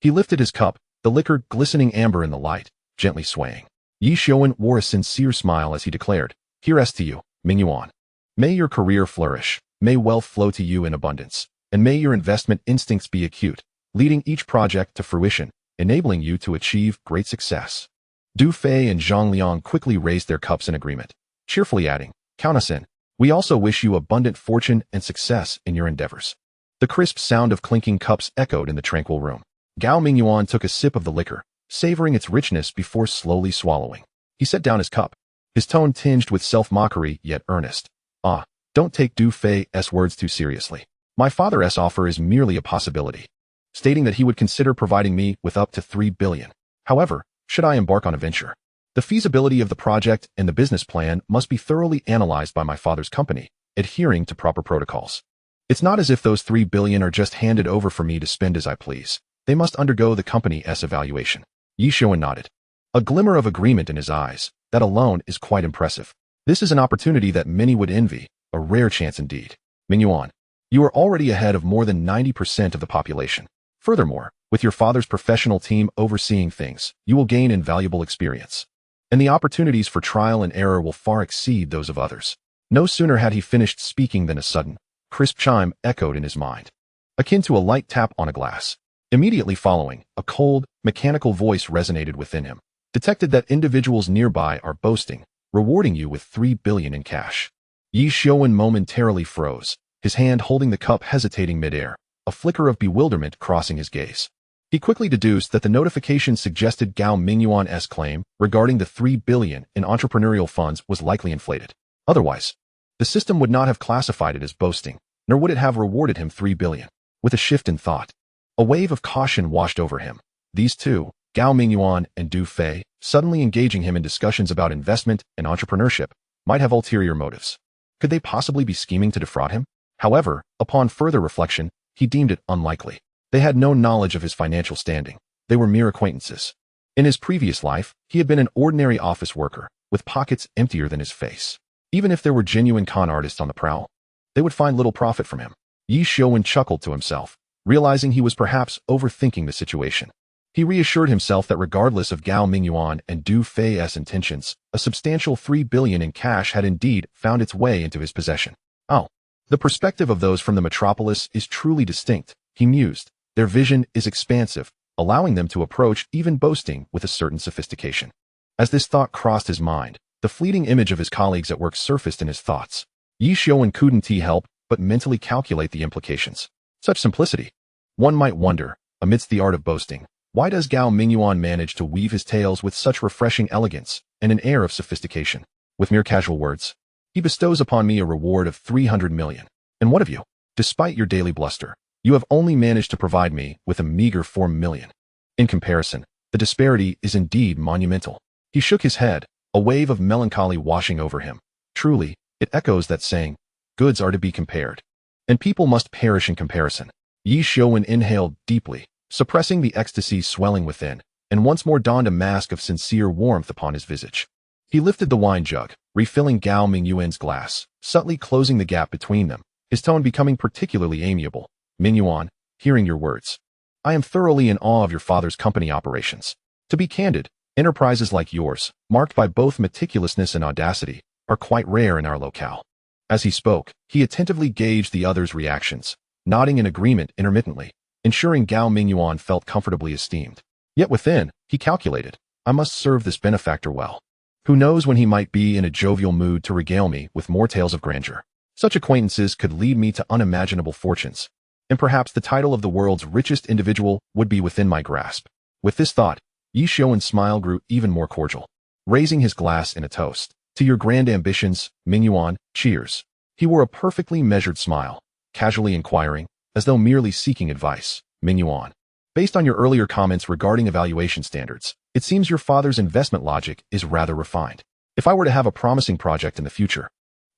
he lifted his cup, the liquor glistening amber in the light, gently swaying. Ye Xiuwen wore a sincere smile as he declared, Here's to you, Mingyuan. May your career flourish, may wealth flow to you in abundance, and may your investment instincts be acute, leading each project to fruition, enabling you to achieve great success. Du Fei and Zhang Liang quickly raised their cups in agreement, cheerfully adding, Count us in. We also wish you abundant fortune and success in your endeavors. The crisp sound of clinking cups echoed in the tranquil room. Gao Mingyuan took a sip of the liquor, savoring its richness before slowly swallowing. He set down his cup, his tone tinged with self-mockery yet earnest. Ah, don't take Du Fei's words too seriously. My father's offer is merely a possibility, stating that he would consider providing me with up to 3 billion. However, should I embark on a venture, the feasibility of the project and the business plan must be thoroughly analyzed by my father's company, adhering to proper protocols. It's not as if those 3 billion are just handed over for me to spend as I please. They must undergo the company's evaluation. Ye Xiuwen nodded, a glimmer of agreement in his eyes. That alone is quite impressive. This is an opportunity that many would envy, a rare chance indeed. Mingyuan, you are already ahead of more than 90% of the population. Furthermore, with your father's professional team overseeing things, you will gain invaluable experience, and the opportunities for trial and error will far exceed those of others. No sooner had he finished speaking than a sudden, crisp chime echoed in his mind, akin to a light tap on a glass. Immediately following, a cold, mechanical voice resonated within him, detected that individuals nearby are boasting, rewarding you with 3 billion in cash. Ye Xiuwen momentarily froze, his hand holding the cup hesitating midair, a flicker of bewilderment crossing his gaze. He quickly deduced that the notification suggested Gao Mingyuan's claim regarding the 3 billion in entrepreneurial funds was likely inflated. Otherwise, the system would not have classified it as boasting, nor would it have rewarded him 3 billion. With a shift in thought, a wave of caution washed over him. These two, Gao Mingyuan and Du Fei, suddenly engaging him in discussions about investment and entrepreneurship, might have ulterior motives. Could they possibly be scheming to defraud him? However, upon further reflection, he deemed it unlikely. They had no knowledge of his financial standing. They were mere acquaintances. In his previous life, he had been an ordinary office worker, with pockets emptier than his face. Even if there were genuine con artists on the prowl, they would find little profit from him. Ye Xiuwen chuckled to himself, realizing he was perhaps overthinking the situation. He reassured himself that regardless of Gao Mingyuan and Du Fei's intentions, a substantial 3 billion in cash had indeed found its way into his possession. Oh, the perspective of those from the metropolis is truly distinct, he mused. Their vision is expansive, allowing them to approach even boasting with a certain sophistication. As this thought crossed his mind, the fleeting image of his colleagues at work surfaced in his thoughts. Ye Xiuwen couldn't help but mentally calculate the implications. Such simplicity. One might wonder, amidst the art of boasting, why does Gao Mingyuan manage to weave his tales with such refreshing elegance and an air of sophistication? With mere casual words, he bestows upon me a reward of 300 million. And what of you? Despite your daily bluster, you have only managed to provide me with a meager 4 million. In comparison, the disparity is indeed monumental. He shook his head, a wave of melancholy washing over him. Truly, it echoes that saying, goods are to be compared, and people must perish in comparison. Ye Xiuwen inhaled deeply, suppressing the ecstasy swelling within, and once more donned a mask of sincere warmth upon his visage. He lifted the wine jug, refilling Gao Mingyuan's glass, subtly closing the gap between them, his tone becoming particularly amiable. Mingyuan, hearing your words, I am thoroughly in awe of your father's company operations. To be candid, Enterprises like yours, marked by both meticulousness and audacity, are quite rare in our locale. As he spoke, he attentively gauged the others' reactions, nodding in agreement intermittently, ensuring Gao Mingyuan felt comfortably esteemed. Yet within, he calculated, I must serve this benefactor well. Who knows when he might be in a jovial mood to regale me with more tales of grandeur. Such acquaintances could lead me to unimaginable fortunes, and perhaps the title of the world's richest individual would be within my grasp. With this thought, Ye Xiuwen's smile grew even more cordial. Raising his glass in a toast, to your grand ambitions, Mingyuan, cheers. He wore a perfectly measured smile, casually inquiring, as though merely seeking advice, Mingyuan. Based on your earlier comments regarding evaluation standards, it seems your father's investment logic is rather refined. If I were to have a promising project in the future,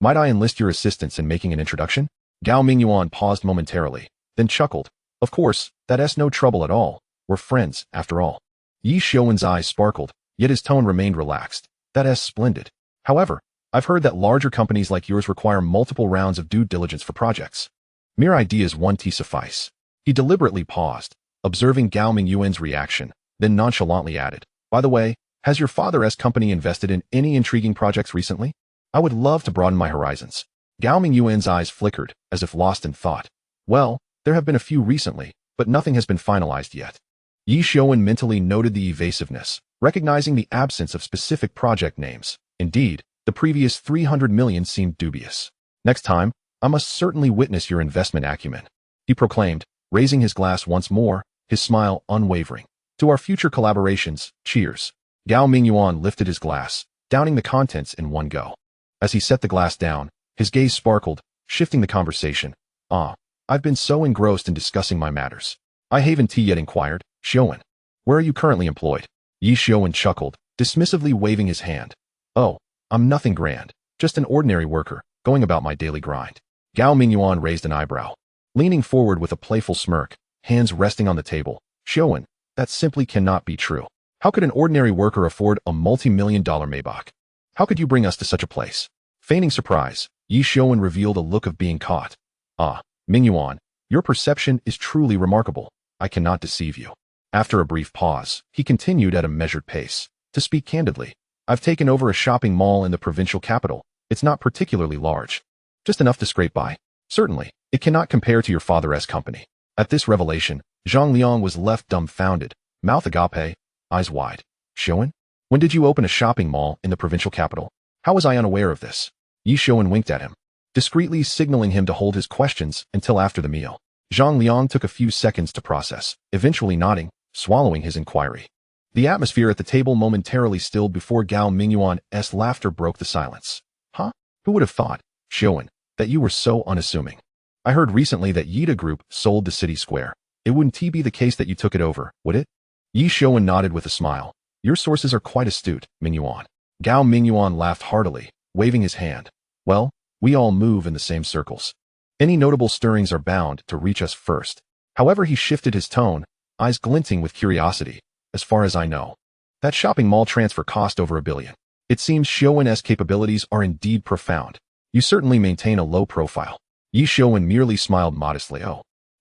might I enlist your assistance in making an introduction? Gao Mingyuan paused momentarily, then chuckled. Of course, that's no trouble at all. We're friends, after all. Ye Xiuwen's eyes sparkled, yet his tone remained relaxed. That's splendid. However, I've heard that larger companies like yours require multiple rounds of due diligence for projects. Mere ideas won't suffice. He deliberately paused, observing Gao Mingyuan's reaction, then nonchalantly added, by the way, has your father's company invested in any intriguing projects recently? I would love to broaden my horizons. Gao Mingyuan's eyes flickered, as if lost in thought. Well, there have been a few recently, but nothing has been finalized yet. Ye Xiuwen mentally noted the evasiveness, recognizing the absence of specific project names. Indeed, the previous 300 million seemed dubious. Next time, I must certainly witness your investment acumen, he proclaimed, raising his glass once more, his smile unwavering. To our future collaborations, cheers. Gao Mingyuan lifted his glass, downing the contents in one go. As he set the glass down, his gaze sparkled, shifting the conversation. I've been so engrossed in discussing my matters. I haven't yet inquired, Xiuwen. Where are you currently employed? Ye Xiuwen chuckled, dismissively waving his hand. Oh, I'm nothing grand, just an ordinary worker, going about my daily grind. Gao Mingyuan raised an eyebrow, leaning forward with a playful smirk, hands resting on the table. Xiuwen, that simply cannot be true. How could an ordinary worker afford a multi-million-dollar Maybach? How could you bring us to such a place? Feigning surprise, Ye Xiuwen revealed a look of being caught. Mingyuan, your perception is truly remarkable. I cannot deceive you. After a brief pause, he continued at a measured pace. To speak candidly, I've taken over a shopping mall in the provincial capital. It's not particularly large. Just enough to scrape by. Certainly, it cannot compare to your father's company. At this revelation, Zhang Liang was left dumbfounded, mouth agape, eyes wide. Xiuwen? When did you open a shopping mall in the provincial capital? How was I unaware of this? Ye Xiuwen winked at him, discreetly signaling him to hold his questions until after the meal. Zhang Liang took a few seconds to process, eventually nodding, swallowing his inquiry. The atmosphere at the table momentarily stilled before Gao Mingyuan's laughter broke the silence. Who would have thought, Xiuwen, that you were so unassuming? I heard recently that Yida Group sold the city square. It wouldn't be the case that you took it over, would it? Ye Xiuwen nodded with a smile. Your sources are quite astute, Mingyuan. Gao Mingyuan laughed heartily, waving his hand. Well, we all move in the same circles. Any notable stirrings are bound to reach us first. However, he shifted his tone, eyes glinting with curiosity. As far as I know, that shopping mall transfer cost over $1 billion. It seems Xiuwen's capabilities are indeed profound. You certainly maintain a low profile. Ye Xiuwen merely smiled modestly.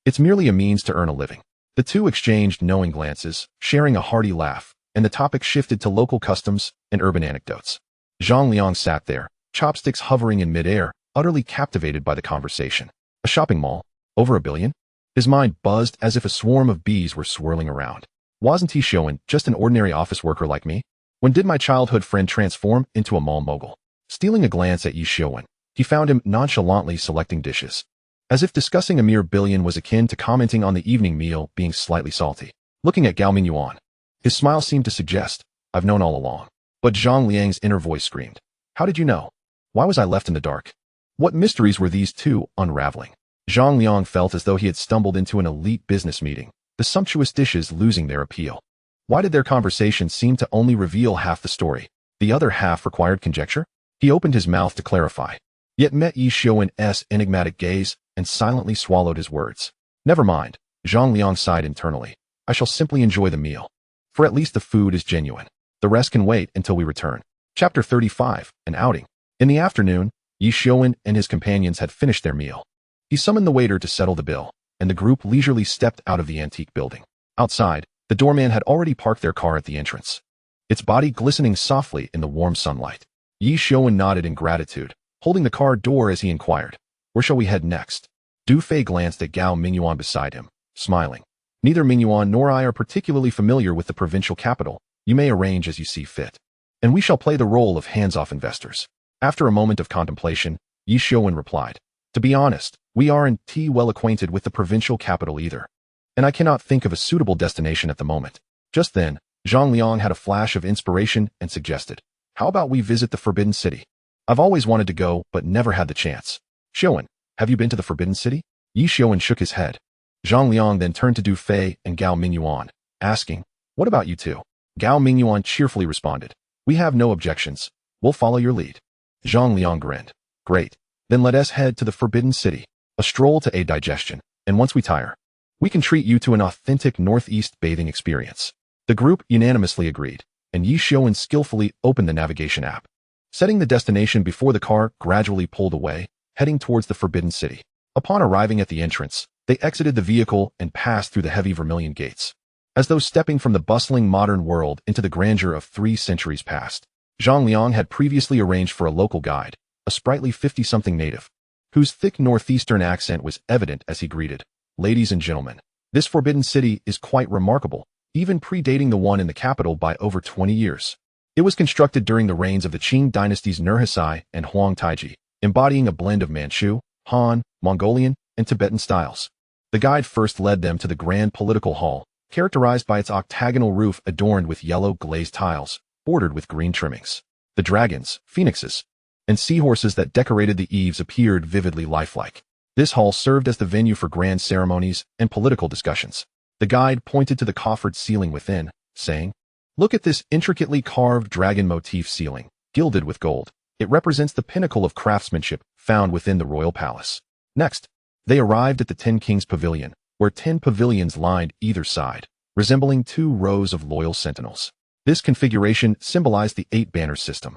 It's merely a means to earn a living. The two exchanged knowing glances, sharing a hearty laugh, and the topic shifted to local customs and urban anecdotes. Zhang Liang sat there, chopsticks hovering in midair, utterly captivated by the conversation. A shopping mall? Over $1 billion? His mind buzzed as if a swarm of bees were swirling around. Wasn't he Xiuwen just an ordinary office worker like me? When did my childhood friend transform into a mall mogul? Stealing a glance at Ye Xiuwen, he found him nonchalantly selecting dishes, as if discussing a mere billion was akin to commenting on the evening meal being slightly salty. Looking at Gao Mingyuan, his smile seemed to suggest, I've known all along. But Zhang Liang's inner voice screamed, how did you know? Why was I left in the dark? What mysteries were these two unraveling? Zhang Liang felt as though he had stumbled into an elite business meeting, the sumptuous dishes losing their appeal. Why did their conversation seem to only reveal half the story? The other half required conjecture? He opened his mouth to clarify, yet met Ye Xiuwen's enigmatic gaze and silently swallowed his words. Never mind, Zhang Liang sighed internally. I shall simply enjoy the meal. For at least the food is genuine. The rest can wait until we return. Chapter 35, An Outing. In the afternoon, Ye Xiuwen and his companions had finished their meal. He summoned the waiter to settle the bill, and the group leisurely stepped out of the antique building. Outside, the doorman had already parked their car at the entrance. its body glistening softly in the warm sunlight. Ye Xiuwen nodded in gratitude, holding the car door as he inquired, "Where shall we head next?" Du Fei glanced at Gao Mingyuan beside him, smiling. "Neither Mingyuan nor I are particularly familiar with the provincial capital. You may arrange as you see fit. And we shall play the role of hands-off investors." After a moment of contemplation, Ye Xiuwen replied, "To be honest, we aren't well acquainted with the provincial capital either. And I cannot think of a suitable destination at the moment." Just then, Zhang Liang had a flash of inspiration and suggested, "How about we visit the Forbidden City? I've always wanted to go, but never had the chance." "Xiuwen, have you been to the Forbidden City?" Ye Xiuwen shook his head. Zhang Liang then turned to Du Fei and Gao Mingyuan, asking, "What about you two?" Gao Mingyuan cheerfully responded, "We have no objections. We'll follow your lead." Zhang Liang grinned. "Great. Then let us head to the Forbidden City. A stroll to aid digestion, and once we tire, we can treat you to an authentic Northeast bathing experience." The group unanimously agreed, and Ye Xiuwen skillfully opened the navigation app. Setting the destination before the car gradually pulled away, heading towards the Forbidden City. Upon arriving at the entrance, they exited the vehicle and passed through the heavy vermilion gates, as though stepping from the bustling modern world into the grandeur of 3 centuries past. Zhang Liang had previously arranged for a local guide, a sprightly 50-something native, whose thick northeastern accent was evident as he greeted, "Ladies and gentlemen, this Forbidden City is quite remarkable, even predating the one in the capital by over 20 years. It was constructed during the reigns of the Qing dynasties Nurhaci and Huang Taiji, embodying a blend of Manchu, Han, Mongolian, and Tibetan styles." The guide first led them to the grand political hall, characterized by its octagonal roof adorned with yellow glazed tiles, bordered with green trimmings. The dragons, phoenixes, and seahorses that decorated the eaves appeared vividly lifelike. This hall served as the venue for grand ceremonies and political discussions. The guide pointed to the coffered ceiling within, saying, "Look at this intricately carved dragon motif ceiling, gilded with gold. It represents the pinnacle of craftsmanship found within the royal palace." Next, they arrived at the 10 Kings Pavilion, where 10 pavilions lined either side, resembling 2 rows of loyal sentinels. This configuration symbolized the 8-banner system,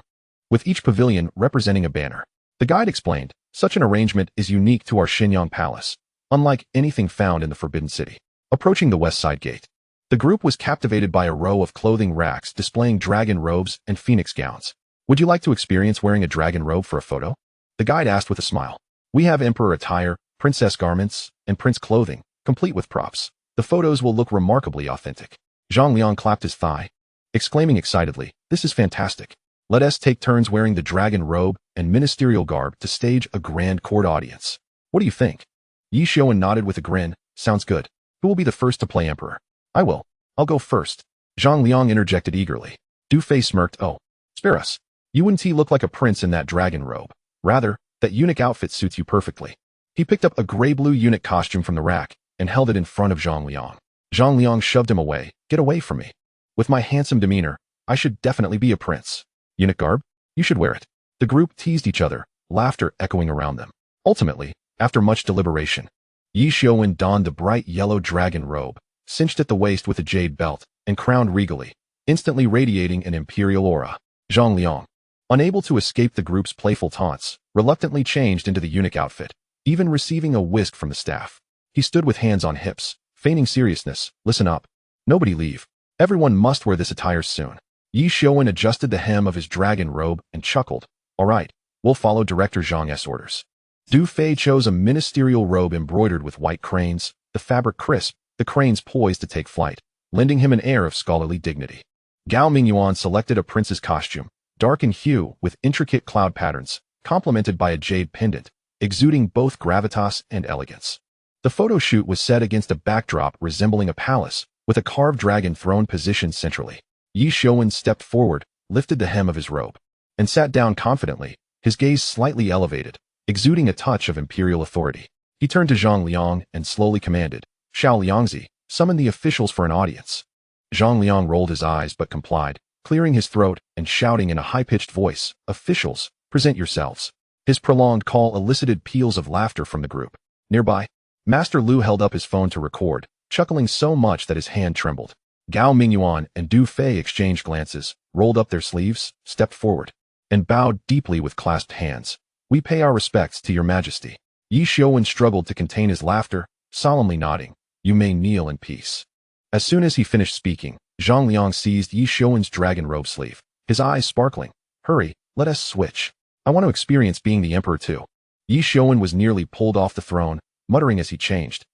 with each pavilion representing a banner. The guide explained, "Such an arrangement is unique to our Shenyang Palace, unlike anything found in the Forbidden City." Approaching the west side gate, the group was captivated by a row of clothing racks displaying dragon robes and phoenix gowns. "Would you like to experience wearing a dragon robe for a photo?" the guide asked with a smile. "We have emperor attire, princess garments, and prince clothing, complete with props. The photos will look remarkably authentic." Zhang Liang clapped his thigh, exclaiming excitedly, "This is fantastic. Let us take turns wearing the dragon robe and ministerial garb to stage a grand court audience. What do you think?" Ye Xiuwen nodded with a grin, "Sounds good. Who will be the first to play emperor?" "I will. I'll go first." Zhang Liang interjected eagerly. Du Fei smirked, "Oh, spare us. You wouldn't look like a prince in that dragon robe. Rather, that eunuch outfit suits you perfectly." He picked up a gray-blue eunuch costume from the rack and held it in front of Zhang Liang. Zhang Liang shoved him away. "Get away from me. With my handsome demeanor, I should definitely be a prince. Eunuch garb? You should wear it." The group teased each other, laughter echoing around them. Ultimately, after much deliberation, Ye Xiuwen donned the bright yellow dragon robe, cinched at the waist with a jade belt, and crowned regally, instantly radiating an imperial aura. Zhang Liang, unable to escape the group's playful taunts, reluctantly changed into the eunuch outfit, even receiving a whisk from the staff. He stood with hands on hips, feigning seriousness. "Listen up. Nobody leave. Everyone must wear this attire soon." Ye Xiuwen adjusted the hem of his dragon robe and chuckled. "All right, we'll follow Director Zhang's orders." Du Fei chose a ministerial robe embroidered with white cranes, the fabric crisp, the cranes poised to take flight, lending him an air of scholarly dignity. Gao Mingyuan selected a prince's costume, dark in hue with intricate cloud patterns, complemented by a jade pendant, exuding both gravitas and elegance. The photo shoot was set against a backdrop resembling a palace, with a carved dragon throne positioned centrally. Ye Xiuwen stepped forward, lifted the hem of his robe, and sat down confidently, his gaze slightly elevated, exuding a touch of imperial authority. He turned to Zhang Liang and slowly commanded, "Xiao Liangzi, summon the officials for an audience." Zhang Liang rolled his eyes but complied, clearing his throat and shouting in a high-pitched voice, "Officials, present yourselves." His prolonged call elicited peals of laughter from the group. Nearby, Master Lu held up his phone to record, chuckling so much that his hand trembled. Gao Mingyuan and Du Fei exchanged glances, rolled up their sleeves, stepped forward, and bowed deeply with clasped hands. "We pay our respects to your majesty." Ye Xiuwen struggled to contain his laughter, solemnly nodding, "You may kneel in peace." As soon as he finished speaking, Zhang Liang seized Ye Xiuwen's dragon robe sleeve, his eyes sparkling. Hurry, let us switch. I want to experience being the emperor too. Ye Xiuwen was nearly pulled off the throne, muttering as he changed.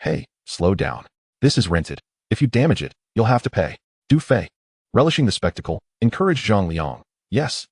Hey, slow down. This is rented. If you damage it, you'll have to pay. Du Fei, relishing the spectacle, encouraged Zhang Liang. Yes,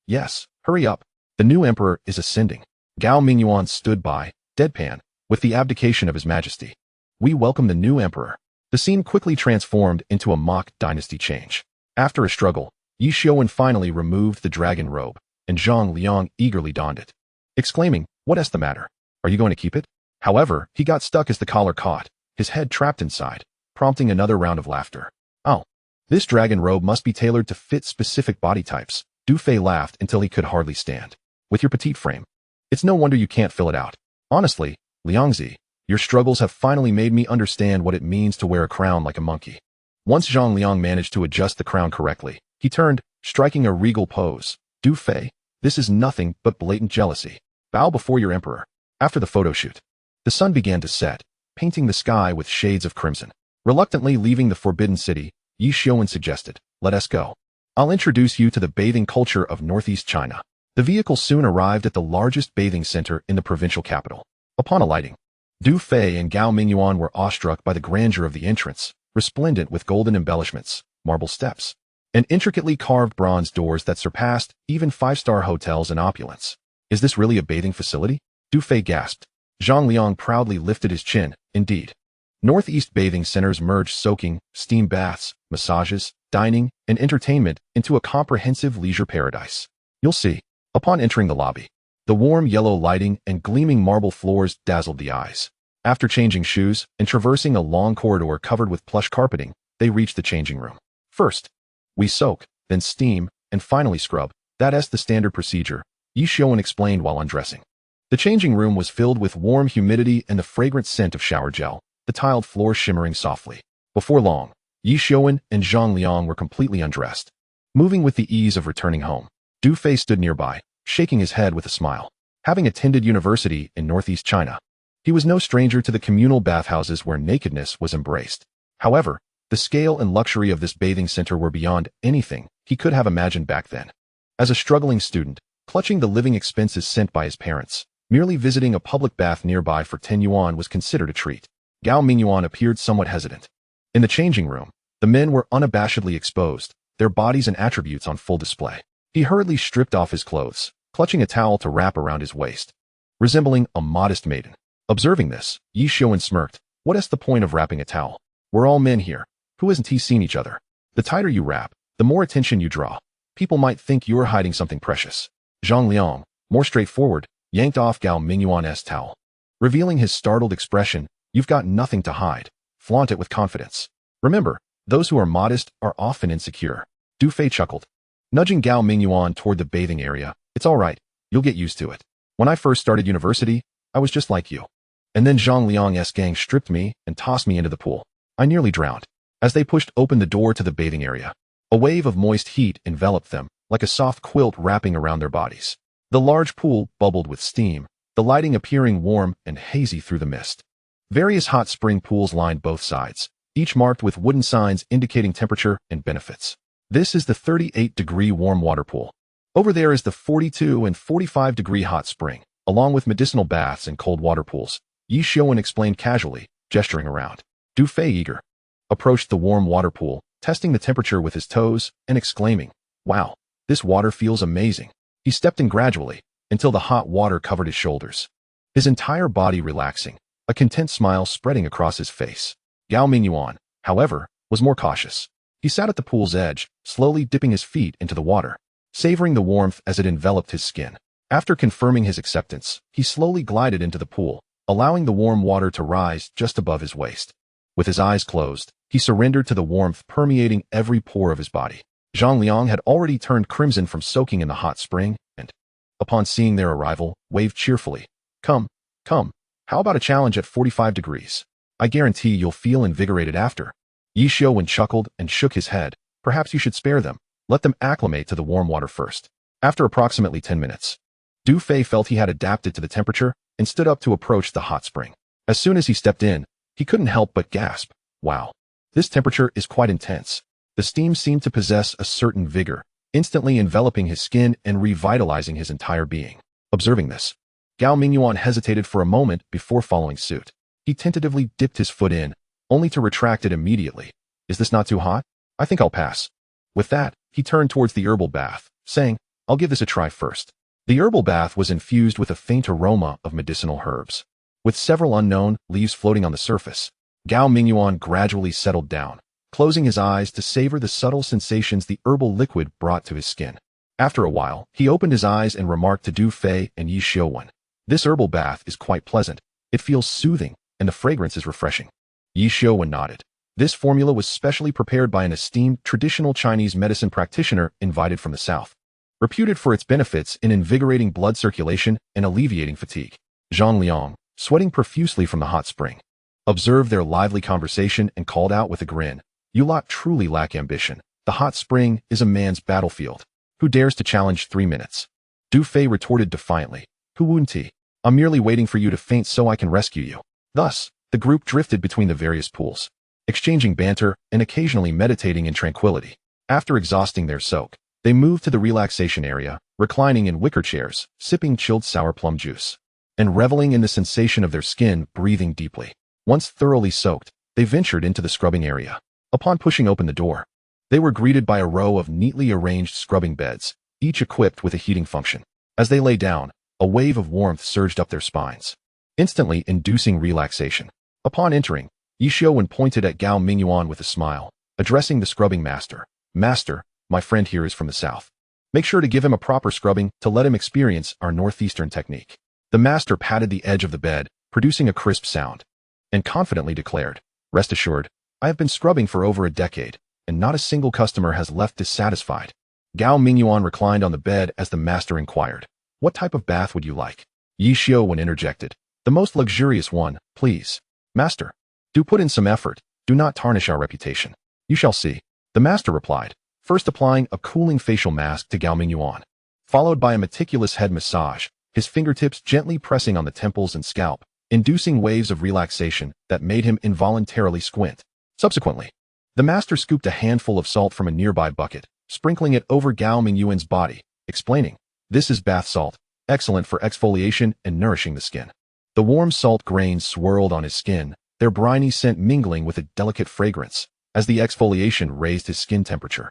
hurry up. The new emperor is ascending. Gao Mingyuan stood by, deadpan, with the abdication of his majesty. We welcome the new emperor. The scene quickly transformed into a mock dynasty change. After a struggle, Ye Xiuwen finally removed the dragon robe, and Zhang Liang eagerly donned it, exclaiming, "What's the matter? Are you going to keep it?" However, he got stuck as the collar caught, his head trapped inside, prompting another round of laughter. Oh, this dragon robe must be tailored to fit specific body types. Du Fei laughed until he could hardly stand. With your petite frame, it's no wonder you can't fill it out. Honestly, Liangzi, your struggles have finally made me understand what it means to wear a crown like a monkey. Once Zhang Liang managed to adjust the crown correctly, he turned, striking a regal pose. Du Fei, this is nothing but blatant jealousy. Bow before your emperor. After the photo shoot, the sun began to set, painting the sky with shades of crimson. Reluctantly leaving the forbidden city, Ye Xiuwen suggested, "Let us go. I'll introduce you to the bathing culture of northeast China." The vehicle soon arrived at the largest bathing center in the provincial capital. Upon alighting, Du Fei and Gao Mingyuan were awestruck by the grandeur of the entrance, resplendent with golden embellishments, marble steps, and intricately carved bronze doors that surpassed even five-star hotels in opulence. Is this really a bathing facility? Du Fei gasped. Zhang Liang proudly lifted his chin. Indeed. Northeast bathing centers merge soaking, steam baths, massages, dining, and entertainment into a comprehensive leisure paradise. You'll see. Upon entering the lobby, the warm yellow lighting and gleaming marble floors dazzled the eyes. After changing shoes and traversing a long corridor covered with plush carpeting, they reached the changing room. First, we soak, then steam, and finally scrub. That's the standard procedure, Ye Xiuwen explained while undressing. The changing room was filled with warm humidity and the fragrant scent of shower gel, the tiled floor shimmering softly. Before long, Ye Xiuwen and Zhang Liang were completely undressed. Moving with the ease of returning home, Du Fei stood nearby, shaking his head with a smile. Having attended university in northeast China, he was no stranger to the communal bathhouses where nakedness was embraced. However, the scale and luxury of this bathing center were beyond anything he could have imagined back then. As a struggling student, clutching the living expenses sent by his parents, merely visiting a public bath nearby for 10 yuan was considered a treat. Gao Mingyuan appeared somewhat hesitant. In the changing room, the men were unabashedly exposed, their bodies and attributes on full display. He hurriedly stripped off his clothes, clutching a towel to wrap around his waist, resembling a modest maiden. Observing this, Ye Xiuwen smirked. What is the point of wrapping a towel? We're all men here. Who hasn't seen each other? The tighter you wrap, the more attention you draw. People might think you're hiding something precious. Zhang Liang, more straightforward, yanked off Gao Mingyuan's towel. Revealing his startled expression, "You've got nothing to hide. Flaunt it with confidence. Remember, those who are modest are often insecure." Du Fei chuckled, nudging Gao Mingyuan toward the bathing area. "It's all right. You'll get used to it. When I first started university, I was just like you. And then Zhang Liang's gang stripped me and tossed me into the pool. I nearly drowned." As they pushed open the door to the bathing area, a wave of moist heat enveloped them, like a soft quilt wrapping around their bodies. The large pool bubbled with steam, the lighting appearing warm and hazy through the mist. Various hot spring pools lined both sides, each marked with wooden signs indicating temperature and benefits. This is the 38-degree warm water pool. Over there is the 42 and 45-degree hot spring, along with medicinal baths and cold water pools, Ye Xiuwen explained casually, gesturing around. Du Fei, eager, approached the warm water pool, testing the temperature with his toes and exclaiming, "Wow, this water feels amazing." He stepped in gradually, until the hot water covered his shoulders, his entire body relaxing, a content smile spreading across his face. Gao Mingyuan, however, was more cautious. He sat at the pool's edge, slowly dipping his feet into the water, savoring the warmth as it enveloped his skin. After confirming his acceptance, he slowly glided into the pool, allowing the warm water to rise just above his waist. With his eyes closed, he surrendered to the warmth permeating every pore of his body. Zhang Liang had already turned crimson from soaking in the hot spring, and, upon seeing their arrival, waved cheerfully. Come, how about a challenge at 45 degrees? I guarantee you'll feel invigorated after." Ye Xiuwen chuckled and shook his head. "Perhaps you should spare them. Let them acclimate to the warm water first." After approximately 10 minutes, Du Fei felt he had adapted to the temperature and stood up to approach the hot spring. As soon as he stepped in, he couldn't help but gasp. "Wow, this temperature is quite intense." The steam seemed to possess a certain vigor, instantly enveloping his skin and revitalizing his entire being. Observing this, Gao Mingyuan hesitated for a moment before following suit. He tentatively dipped his foot in, only to retract it immediately. Is this not too hot? I think I'll pass. With that, he turned towards the herbal bath, saying, I'll give this a try first. The herbal bath was infused with a faint aroma of medicinal herbs. With several unknown leaves floating on the surface, Gao Mingyuan gradually settled down, closing his eyes to savor the subtle sensations the herbal liquid brought to his skin. After a while, he opened his eyes and remarked to Du Fei and Ye Xiuwen, this herbal bath is quite pleasant, it feels soothing, and the fragrance is refreshing. Ye Xiuwen nodded. This formula was specially prepared by an esteemed traditional Chinese medicine practitioner invited from the south, reputed for its benefits in invigorating blood circulation and alleviating fatigue. Zhang Liang, sweating profusely from the hot spring, observed their lively conversation and called out with a grin, You lot truly lack ambition. The hot spring is a man's battlefield. Who dares to challenge 3 minutes? Du Fei retorted defiantly, Huwunti, I'm merely waiting for you to faint so I can rescue you. Thus, the group drifted between the various pools, exchanging banter and occasionally meditating in tranquility. After exhausting their soak, they moved to the relaxation area, reclining in wicker chairs, sipping chilled sour plum juice, and reveling in the sensation of their skin breathing deeply. Once thoroughly soaked, they ventured into the scrubbing area. Upon pushing open the door, they were greeted by a row of neatly arranged scrubbing beds, each equipped with a heating function. As they lay down, a wave of warmth surged up their spines, instantly inducing relaxation. Upon entering, Ye Xiuwen pointed at Gao Mingyuan with a smile, addressing the scrubbing master. Master, my friend here is from the south. Make sure to give him a proper scrubbing to let him experience our northeastern technique. The master patted the edge of the bed, producing a crisp sound, and confidently declared, Rest assured, I have been scrubbing for over a decade, and not a single customer has left dissatisfied. Gao Mingyuan reclined on the bed as the master inquired, What type of bath would you like? Ye Xiuwen interjected, The most luxurious one, please. Master, do put in some effort, do not tarnish our reputation. You shall see. The master replied, first applying a cooling facial mask to Gao Mingyuan, followed by a meticulous head massage, his fingertips gently pressing on the temples and scalp, inducing waves of relaxation that made him involuntarily squint. Subsequently, the master scooped a handful of salt from a nearby bucket, sprinkling it over Gao Mingyuan's body, explaining, This is bath salt, excellent for exfoliation and nourishing the skin. The warm salt grains swirled on his skin, their briny scent mingling with a delicate fragrance, as the exfoliation raised his skin temperature,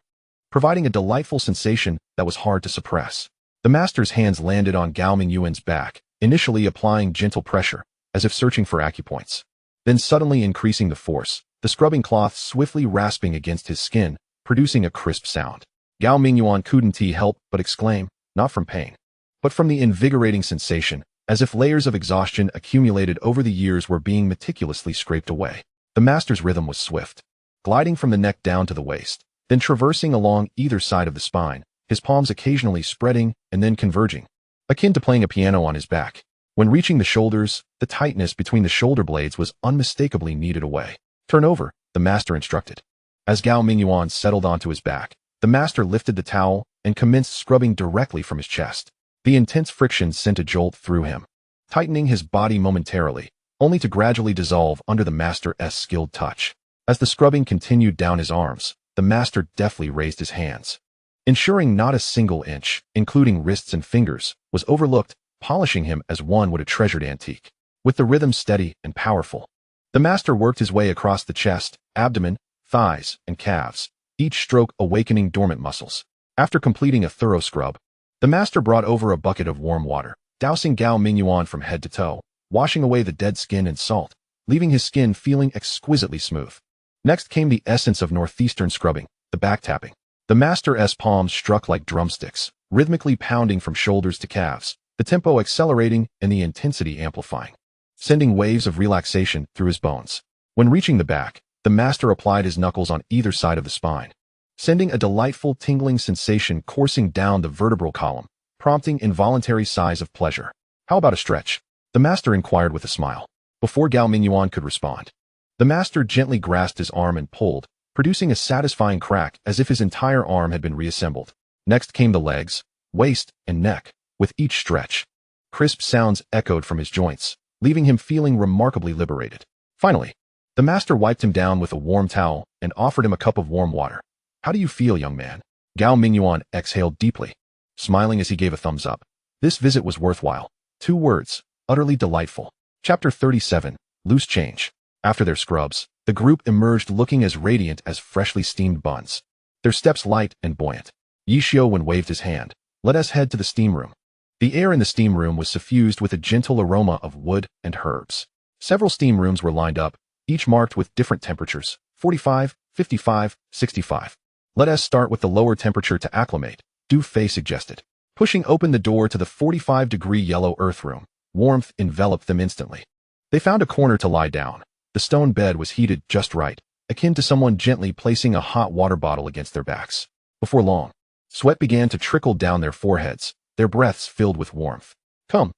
providing a delightful sensation that was hard to suppress. The master's hands landed on Gao Mingyuan's back, initially applying gentle pressure, as if searching for acupoints, then suddenly increasing the force, the scrubbing cloth swiftly rasping against his skin, producing a crisp sound. Gao Mingyuan couldn't help but exclaim, not from pain, but from the invigorating sensation, as if layers of exhaustion accumulated over the years were being meticulously scraped away. The master's rhythm was swift, gliding from the neck down to the waist, then traversing along either side of the spine, his palms occasionally spreading and then converging, akin to playing a piano on his back. When reaching the shoulders, the tightness between the shoulder blades was unmistakably kneaded away. Turn over, the master instructed. As Gao Mingyuan settled onto his back, the master lifted the towel and commenced scrubbing directly from his chest. The intense friction sent a jolt through him, tightening his body momentarily, only to gradually dissolve under the master's skilled touch. As the scrubbing continued down his arms, the master deftly raised his hands, ensuring not a single inch, including wrists and fingers, was overlooked, polishing him as one would a treasured antique. With the rhythm steady and powerful, the master worked his way across the chest, abdomen, thighs, and calves, each stroke awakening dormant muscles. After completing a thorough scrub, the master brought over a bucket of warm water, dousing Gao Mingyuan from head to toe, washing away the dead skin and salt, leaving his skin feeling exquisitely smooth. Next came the essence of northeastern scrubbing, the back tapping. The master's palms struck like drumsticks, rhythmically pounding from shoulders to calves, the tempo accelerating and the intensity amplifying, sending waves of relaxation through his bones. When reaching the back, the master applied his knuckles on either side of the spine, sending a delightful tingling sensation coursing down the vertebral column, prompting involuntary sighs of pleasure. How about a stretch? The master inquired with a smile. Before Gao Mingyuan could respond, the master gently grasped his arm and pulled, producing a satisfying crack as if his entire arm had been reassembled. Next came the legs, waist, and neck. With each stretch, crisp sounds echoed from his joints, leaving him feeling remarkably liberated. Finally, the master wiped him down with a warm towel and offered him a cup of warm water. How do you feel, young man? Gao Mingyuan exhaled deeply, smiling as he gave a thumbs up. This visit was worthwhile. 2 words, utterly delightful. Chapter 37, Loose Change. After their scrubs, the group emerged looking as radiant as freshly steamed buns. Their steps light and buoyant. Ye Xiuwen waved his hand. Let us head to the steam room. The air in the steam room was suffused with a gentle aroma of wood and herbs. Several steam rooms were lined up, each marked with different temperatures, 45, 55, 65. Let us start with the lower temperature to acclimate, Du Fei suggested. Pushing open the door to the 45-degree yellow earth room, warmth enveloped them instantly. They found a corner to lie down. The stone bed was heated just right, akin to someone gently placing a hot water bottle against their backs. Before long, sweat began to trickle down their foreheads, their breaths filled with warmth. Come,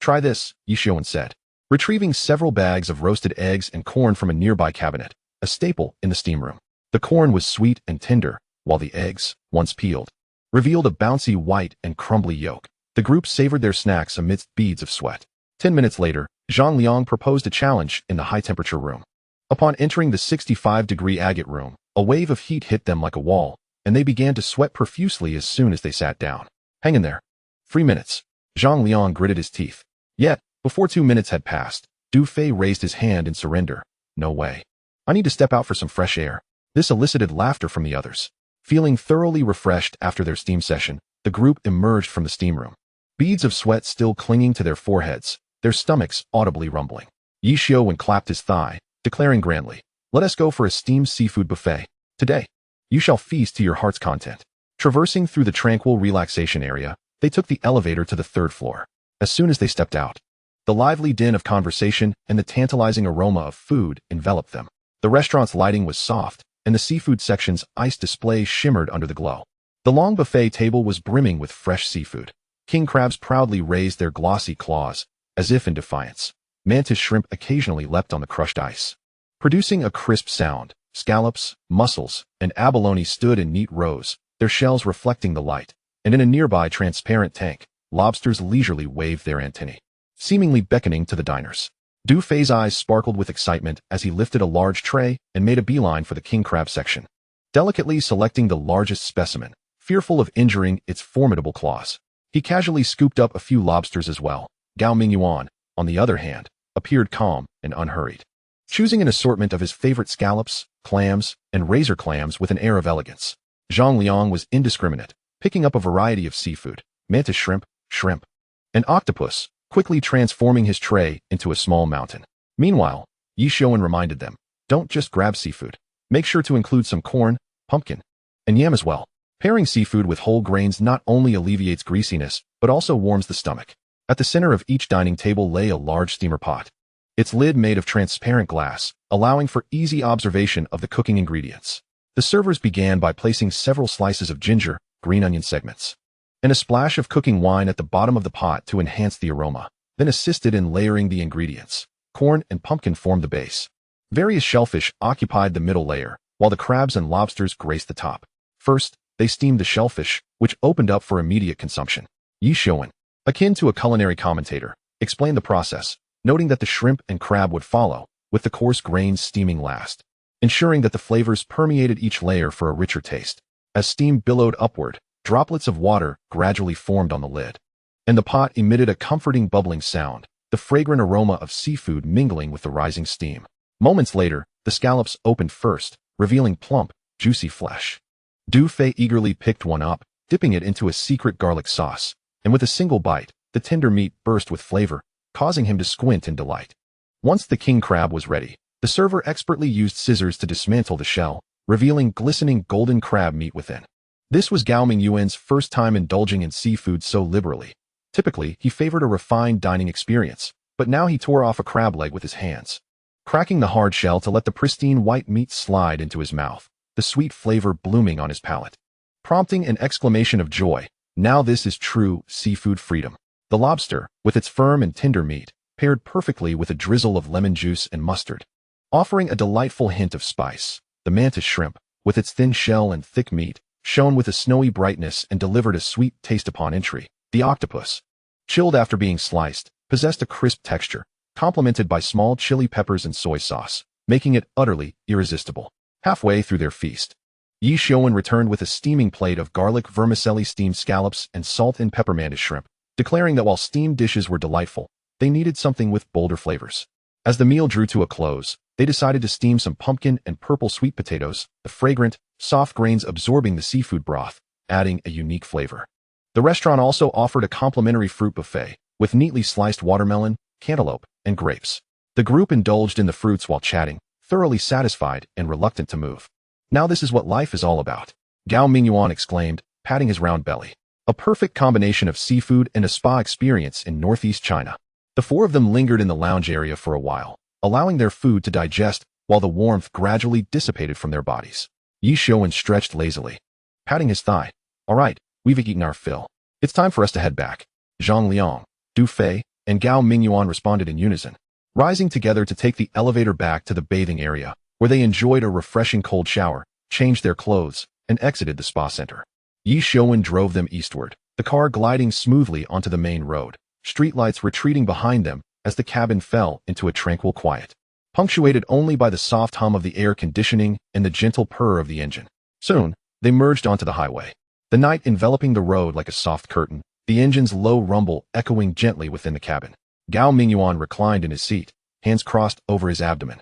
try this, Ye Xiuwen said, retrieving several bags of roasted eggs and corn from a nearby cabinet, a staple in the steam room. The corn was sweet and tender, while the eggs, once peeled, revealed a bouncy white and crumbly yolk. The group savored their snacks amidst beads of sweat. 10 minutes later, Zhang Liang proposed a challenge in the high-temperature room. Upon entering the 65-degree agate room, a wave of heat hit them like a wall, and they began to sweat profusely as soon as they sat down. Hang in there. 3 minutes. Zhang Liang gritted his teeth. Yet, before 2 minutes had passed, Du Fei raised his hand in surrender. No way. I need to step out for some fresh air. This elicited laughter from the others. Feeling thoroughly refreshed after their steam session, the group emerged from the steam room. Beads of sweat still clinging to their foreheads, their stomachs audibly rumbling. Ye Xiuwen clapped his thigh, declaring grandly, let us go for a steamed seafood buffet. Today, you shall feast to your heart's content. Traversing through the tranquil relaxation area, they took the elevator to the 3rd floor. As soon as they stepped out, the lively din of conversation and the tantalizing aroma of food enveloped them. The restaurant's lighting was soft, and the seafood section's ice display shimmered under the glow. The long buffet table was brimming with fresh seafood. King crabs proudly raised their glossy claws, as if in defiance. Mantis shrimp occasionally leapt on the crushed ice, producing a crisp sound. Scallops, mussels, and abalone stood in neat rows, their shells reflecting the light, and in a nearby transparent tank, lobsters leisurely waved their antennae, seemingly beckoning to the diners. Du Fei's eyes sparkled with excitement as he lifted a large tray and made a beeline for the king crab section, delicately selecting the largest specimen, fearful of injuring its formidable claws. He casually scooped up a few lobsters as well. Gao Mingyuan, on the other hand, appeared calm and unhurried, choosing an assortment of his favorite scallops, clams, and razor clams with an air of elegance. Zhang Liang was indiscriminate, picking up a variety of seafood, mantis shrimp, and octopus, quickly transforming his tray into a small mountain. Meanwhile, Ye Xiuwen reminded them, don't just grab seafood. Make sure to include some corn, pumpkin, and yam as well. Pairing seafood with whole grains not only alleviates greasiness, but also warms the stomach. At the center of each dining table lay a large steamer pot, its lid made of transparent glass, allowing for easy observation of the cooking ingredients. The servers began by placing several slices of ginger, green onion segments, and a splash of cooking wine at the bottom of the pot to enhance the aroma, then assisted in layering the ingredients. Corn and pumpkin formed the base. Various shellfish occupied the middle layer, while the crabs and lobsters graced the top. First, they steamed the shellfish, which opened up for immediate consumption. Ye Xiuwen, akin to a culinary commentator, explained the process, noting that the shrimp and crab would follow, with the coarse grains steaming last, ensuring that the flavors permeated each layer for a richer taste. As steam billowed upward, droplets of water gradually formed on the lid, and the pot emitted a comforting bubbling sound, the fragrant aroma of seafood mingling with the rising steam. Moments later, the scallops opened first, revealing plump, juicy flesh. Du Fei eagerly picked one up, dipping it into a secret garlic sauce, and with a single bite, the tender meat burst with flavor, causing him to squint in delight. Once the king crab was ready, the server expertly used scissors to dismantle the shell, revealing glistening golden crab meat within. This was Gao Mingyuan's first time indulging in seafood so liberally. Typically, he favored a refined dining experience, but now he tore off a crab leg with his hands, cracking the hard shell to let the pristine white meat slide into his mouth, the sweet flavor blooming on his palate, prompting an exclamation of joy. Now this is true seafood freedom. The lobster, with its firm and tender meat, paired perfectly with a drizzle of lemon juice and mustard, offering a delightful hint of spice. The mantis shrimp, with its thin shell and thick meat, shone with a snowy brightness and delivered a sweet taste upon entry. The octopus, chilled after being sliced, possessed a crisp texture, complemented by small chili peppers and soy sauce, making it utterly irresistible. Halfway through their feast, Ye Xiuwen returned with a steaming plate of garlic vermicelli, steamed scallops, and salt and pepper mantis shrimp, declaring that while steamed dishes were delightful, they needed something with bolder flavors. As the meal drew to a close, they decided to steam some pumpkin and purple sweet potatoes, the fragrant, soft grains absorbing the seafood broth, adding a unique flavor. The restaurant also offered a complimentary fruit buffet, with neatly sliced watermelon, cantaloupe, and grapes. The group indulged in the fruits while chatting, thoroughly satisfied and reluctant to move. Now this is what life is all about, Gao Mingyuan exclaimed, patting his round belly. A perfect combination of seafood and a spa experience in northeast China. The four of them lingered in the lounge area for a while, allowing their food to digest while the warmth gradually dissipated from their bodies. Ye Xiuwen stretched lazily, patting his thigh. All right, we've eaten our fill. It's time for us to head back. Zhang Liang, Du Fei, and Gao Mingyuan responded in unison, rising together to take the elevator back to the bathing area, where they enjoyed a refreshing cold shower, changed their clothes, and exited the spa center. Ye Xiuwen drove them eastward, the car gliding smoothly onto the main road, streetlights retreating behind them as the cabin fell into a tranquil quiet, punctuated only by the soft hum of the air conditioning and the gentle purr of the engine. Soon, they merged onto the highway, the night enveloping the road like a soft curtain, the engine's low rumble echoing gently within the cabin. Gao Mingyuan reclined in his seat, hands crossed over his abdomen.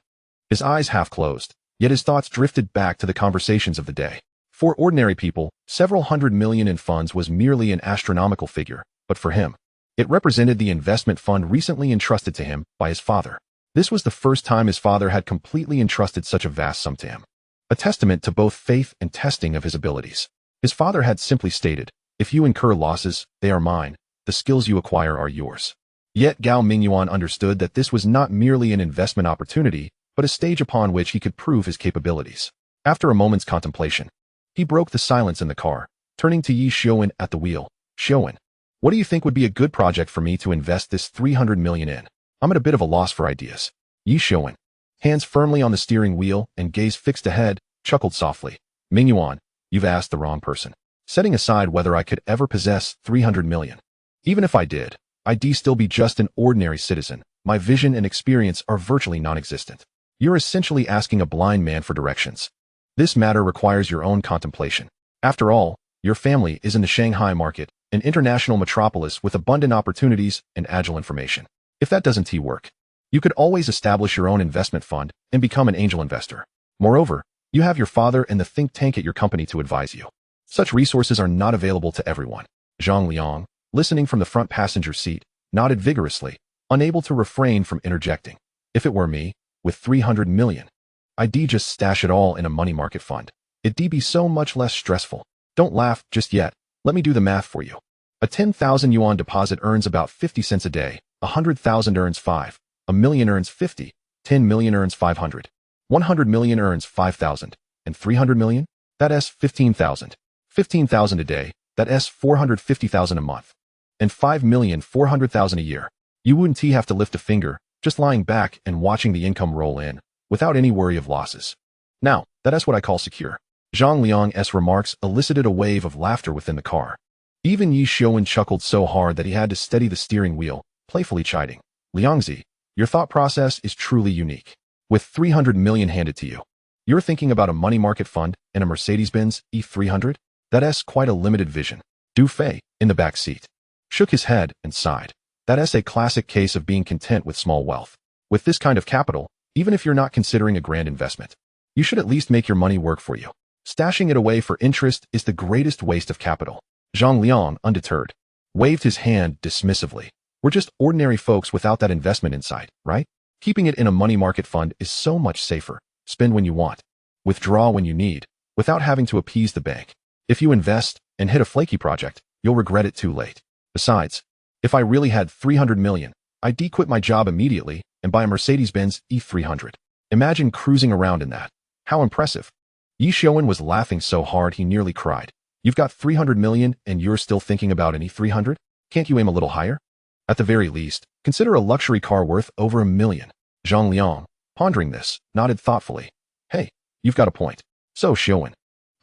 His eyes half closed, yet his thoughts drifted back to the conversations of the day. For ordinary people, several $100 million in funds was merely an astronomical figure, but for him, it represented the investment fund recently entrusted to him by his father. This was the first time his father had completely entrusted such a vast sum to him, a testament to both faith and testing of his abilities. His father had simply stated, "If you incur losses, they are mine. The skills you acquire are yours." Yet Gao Mingyuan understood that this was not merely an investment opportunity, but a stage upon which he could prove his capabilities. After a moment's contemplation, he broke the silence in the car, turning to Ye Xiuwen at the wheel. "Xiuwen, what do you think would be a good project for me to invest this $300 million in? I'm at a bit of a loss for ideas." Ye Xiuwen, hands firmly on the steering wheel and gaze fixed ahead, chuckled softly. "Mingyuan, you've asked the wrong person. Setting aside whether I could ever possess $300 million. Even if I did, I'd still be just an ordinary citizen. My vision and experience are virtually non-existent. You're essentially asking a blind man for directions. This matter requires your own contemplation. After all, your family is in the Shanghai market, an international metropolis with abundant opportunities and agile information. If that doesn't work, you could always establish your own investment fund and become an angel investor. Moreover, you have your father and the think tank at your company to advise you. Such resources are not available to everyone." Zhang Liang, listening from the front passenger seat, nodded vigorously, unable to refrain from interjecting. "If it were me, with $300 million, I'd just stash it all in a money market fund. It'd be so much less stressful. Don't laugh just yet. Let me do the math for you. A 10,000 yuan deposit earns about 50 cents a day. 100,000 earns 5. A million earns 50. 10 million earns 500. 100 million earns 5,000. And 300 million? That's 15,000. 15,000 a day. That's 450,000 a month. And 5,400,000 a year. You wouldn't have to lift a finger, just lying back and watching the income roll in, without any worry of losses. Now, that's what I call secure." Zhang Liang's remarks elicited a wave of laughter within the car. Even Ye Xiuwen chuckled so hard that he had to steady the steering wheel, playfully chiding. "Liangzi, your thought process is truly unique. With $300 million handed to you, you're thinking about a money market fund and a Mercedes-Benz E300? That's quite a limited vision." Du Fei, in the back seat, shook his head and sighed. "That's a classic case of being content with small wealth. With this kind of capital, even if you're not considering a grand investment, you should at least make your money work for you. Stashing it away for interest is the greatest waste of capital." Zhang Liang, undeterred, waved his hand dismissively. "We're just ordinary folks without that investment insight, right? Keeping it in a money market fund is so much safer. Spend when you want, withdraw when you need, without having to appease the bank. If you invest and hit a flaky project, you'll regret it too late. Besides, if I really had $300 million, I'd quit my job immediately and buy a Mercedes-Benz E300. Imagine cruising around in that. How impressive." Ye Xiuwen was laughing so hard he nearly cried. "You've got $300 million and you're still thinking about an E300? Can't you aim a little higher? At the very least, consider a luxury car worth over $1 million. Zhang Liang, pondering this, nodded thoughtfully. "Hey, you've got a point. So Xiuwen,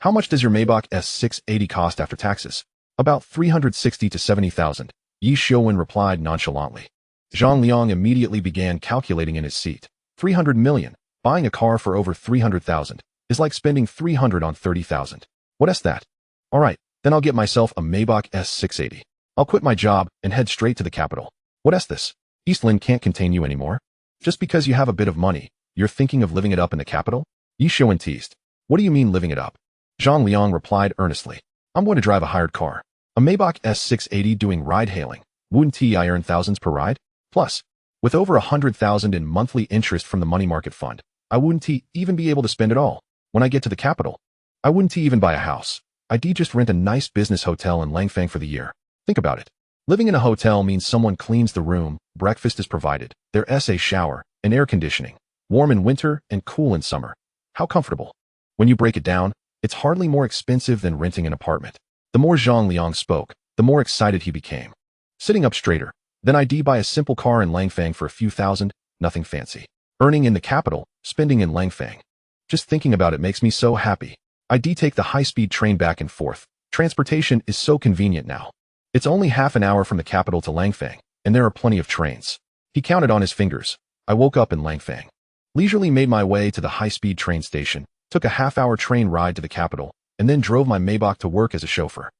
how much does your Maybach S680 cost after taxes?" "About 360 to 70,000, Ye Xiuwen replied nonchalantly. Zhang Liang immediately began calculating in his seat. 300 million, buying a car for over 300,000. is like spending 300 on 30,000. What's that? All right, then I'll get myself a Maybach S680. I'll quit my job and head straight to the capital. What's this? Eastland can't contain you anymore. Just because you have a bit of money, you're thinking of living it up in the capital? Ye Xiuwen teased. What do you mean living it up? Zhang Liang replied earnestly. I'm going to drive a hired car. A Maybach S680 doing ride-hailing. Wouldn't I earn thousands per ride? Plus, with over 100,000 in monthly interest from the money market fund, I wouldn't even be able to spend it all. When I get to the capital, I wouldn't even buy a house. I'd just rent a nice business hotel in Langfang for the year. Think about it. Living in a hotel means someone cleans the room, breakfast is provided, there's a shower, and air conditioning. Warm in winter and cool in summer. How comfortable. When you break it down, it's hardly more expensive than renting an apartment. The more Zhang Liang spoke, the more excited he became. Sitting up straighter, then I'd buy a simple car in Langfang for a few thousand, nothing fancy. Earning in the capital, spending in Langfang. Just thinking about it makes me so happy. I'd take the high-speed train back and forth. Transportation is so convenient now. It's only half an hour from the capital to Langfang, and there are plenty of trains. He counted on his fingers. I woke up in Langfang. Leisurely made my way to the high-speed train station, took a half-hour train ride to the capital, and then drove my Maybach to work as a chauffeur.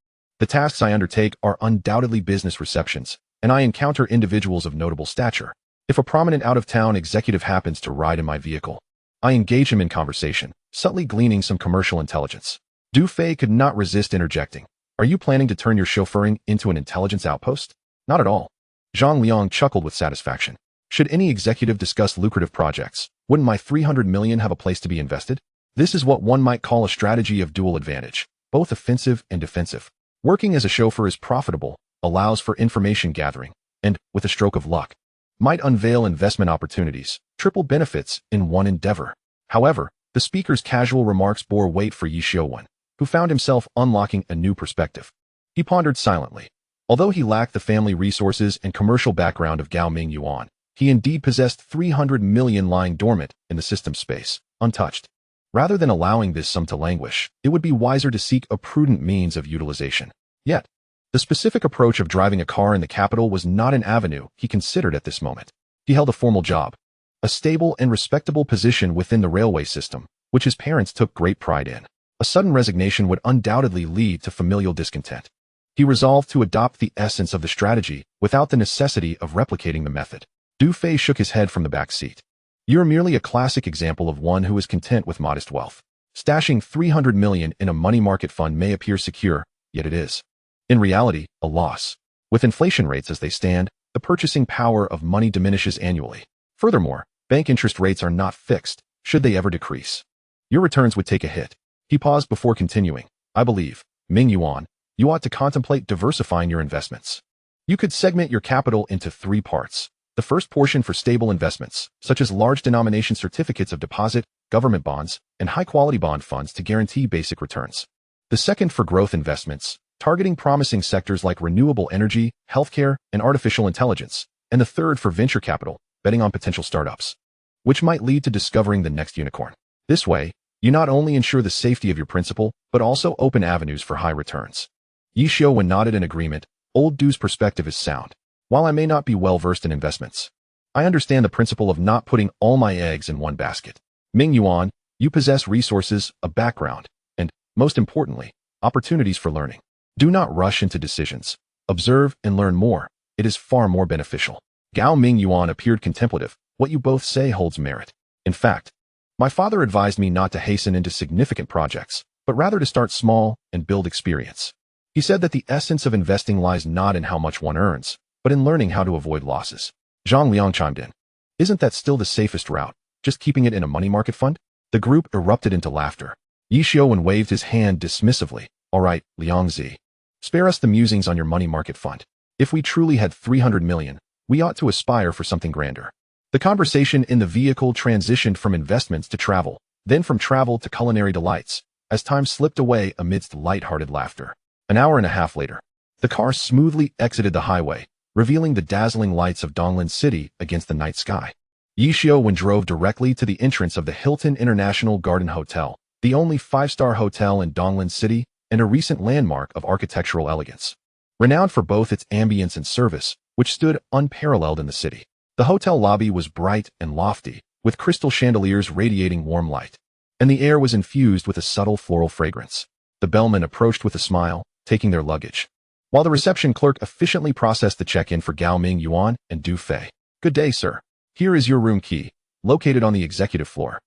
The tasks I undertake are undoubtedly business receptions, and I encounter individuals of notable stature. If a prominent out-of-town executive happens to ride in my vehicle, I engage him in conversation, subtly gleaning some commercial intelligence. Du Fei could not resist interjecting. Are you planning to turn your chauffeuring into an intelligence outpost? Not at all. Zhang Liang chuckled with satisfaction. Should any executive discuss lucrative projects, wouldn't my 300 million have a place to be invested? This is what one might call a strategy of dual advantage, both offensive and defensive. Working as a chauffeur is profitable, allows for information gathering, and, with a stroke of luck, might unveil investment opportunities, triple benefits in one endeavor. However, the speaker's casual remarks bore weight for Ye Xiuwen, who found himself unlocking a new perspective. He pondered silently. Although he lacked the family resources and commercial background of Gao Ming Yuan, he indeed possessed 300 million lying dormant in the system space, untouched. Rather than allowing this sum to languish, it would be wiser to seek a prudent means of utilization. Yet, the specific approach of driving a car in the capital was not an avenue he considered at this moment. He held a formal job, a stable and respectable position within the railway system, which his parents took great pride in. A sudden resignation would undoubtedly lead to familial discontent. He resolved to adopt the essence of the strategy without the necessity of replicating the method. Du Fei shook his head from the back seat. You're merely a classic example of one who is content with modest wealth. Stashing 300 million in a money market fund may appear secure, yet it is, in reality, a loss. With inflation rates as they stand, the purchasing power of money diminishes annually. Furthermore, bank interest rates are not fixed, should they ever decrease. Your returns would take a hit. He paused before continuing. I believe, Ming Yuan, you ought to contemplate diversifying your investments. You could segment your capital into 3 parts. The first portion for stable investments, such as large denomination certificates of deposit, government bonds, and high-quality bond funds to guarantee basic returns. The second for growth investments, targeting promising sectors like renewable energy, healthcare, and artificial intelligence. And the third for venture capital, betting on potential startups, which might lead to discovering the next unicorn. This way, you not only ensure the safety of your principal, but also open avenues for high returns. Ye Xiuwen nodded in agreement. Old Du's perspective is sound. While I may not be well-versed in investments, I understand the principle of not putting all my eggs in one basket. Ming Yuan, you possess resources, a background, and, most importantly, opportunities for learning. Do not rush into decisions. Observe and learn more. It is far more beneficial. Gao Ming Yuan appeared contemplative. What you both say holds merit. In fact, my father advised me not to hasten into significant projects, but rather to start small and build experience. He said that the essence of investing lies not in how much one earns, but in learning how to avoid losses. Zhang Liang chimed in. Isn't that still the safest route, just keeping it in a money market fund? The group erupted into laughter. Ye Xiuwen waved his hand dismissively. All right, Liang Zi. Spare us the musings on your money market fund. If we truly had 300 million, we ought to aspire for something grander. The conversation in the vehicle transitioned from investments to travel, then from travel to culinary delights, as time slipped away amidst light-hearted laughter. An hour and a half later, the car smoothly exited the highway, revealing the dazzling lights of Donglin City against the night sky. Ye Xiuwen drove directly to the entrance of the Hilton International Garden Hotel, the only 5-star hotel in Donglin City and a recent landmark of architectural elegance. Renowned for both its ambience and service, which stood unparalleled in the city. The hotel lobby was bright and lofty, with crystal chandeliers radiating warm light. and the air was infused with a subtle floral fragrance. The bellman approached with a smile, taking their luggage, while the reception clerk efficiently processed the check-in for Gao Ming Yuan and Du Fei. Good day, sir. Here is your room key, located on the executive floor,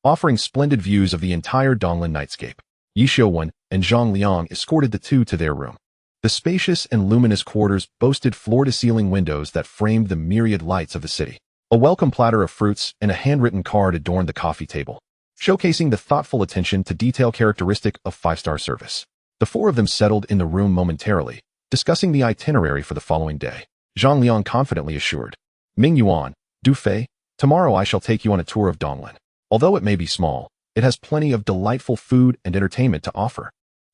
offering splendid views of the entire Donglan nightscape. Ye Xiuwen and Zhang Liang escorted the two to their room. The spacious and luminous quarters boasted floor-to-ceiling windows that framed the myriad lights of the city. A welcome platter of fruits and a handwritten card adorned the coffee table, showcasing the thoughtful attention to detail characteristic of five-star service. The four of them settled in the room momentarily, discussing the itinerary for the following day. Zhang Liang confidently assured Ming Yuan, Du Fei, tomorrow I shall take you on a tour of Donglan. Although it may be small, it has plenty of delightful food and entertainment to offer.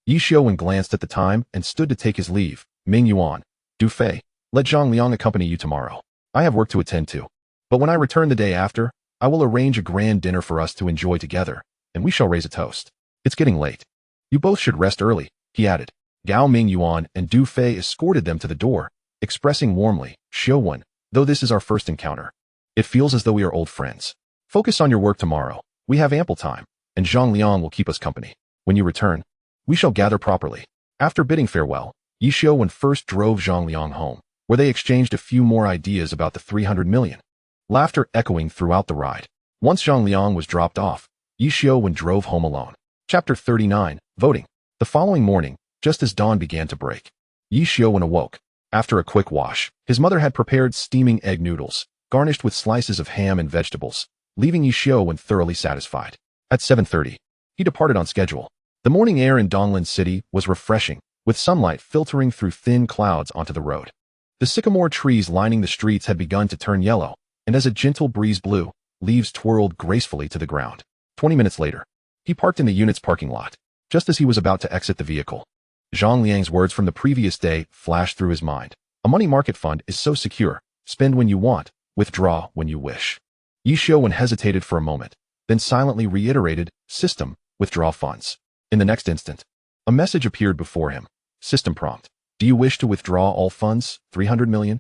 Ye Xiuwen glanced at the time and stood to take his leave. Ming Yuan, Du Fei, let Zhang Liang accompany you tomorrow. I have work to attend to. But when I return the day after, I will arrange a grand dinner for us to enjoy together, and we shall raise a toast. It's getting late. You both should rest early, he added. Gao Ming Yuan and Du Fei escorted them to the door, expressing warmly, Xiuwen, though this is our first encounter, it feels as though we are old friends. Focus on your work tomorrow. We have ample time, and Zhang Liang will keep us company. When you return, we shall gather properly. After bidding farewell, Ye Xiuwen first drove Zhang Liang home, where they exchanged a few more ideas about the 300 million. Laughter echoing throughout the ride. Once Zhang Liang was dropped off, Ye Xiuwen drove home alone. Chapter 39, Voting. The following morning, just as dawn began to break, Ye Xiuwen awoke. After a quick wash, his mother had prepared steaming egg noodles, garnished with slices of ham and vegetables, leaving Ye Xiuwen thoroughly satisfied. At 7:30, he departed on schedule. The morning air in Donglan City was refreshing, with sunlight filtering through thin clouds onto the road. The sycamore trees lining the streets had begun to turn yellow, and as a gentle breeze blew, leaves twirled gracefully to the ground. 20 minutes later, he parked in the unit's parking lot. Just as he was about to exit the vehicle, Zhang Liang's words from the previous day flashed through his mind. A money market fund is so secure. Spend when you want, withdraw when you wish. Ye Xiuwen hesitated for a moment, then silently reiterated, System, withdraw funds. In the next instant, a message appeared before him. System prompt. Do you wish to withdraw all funds? 300 million?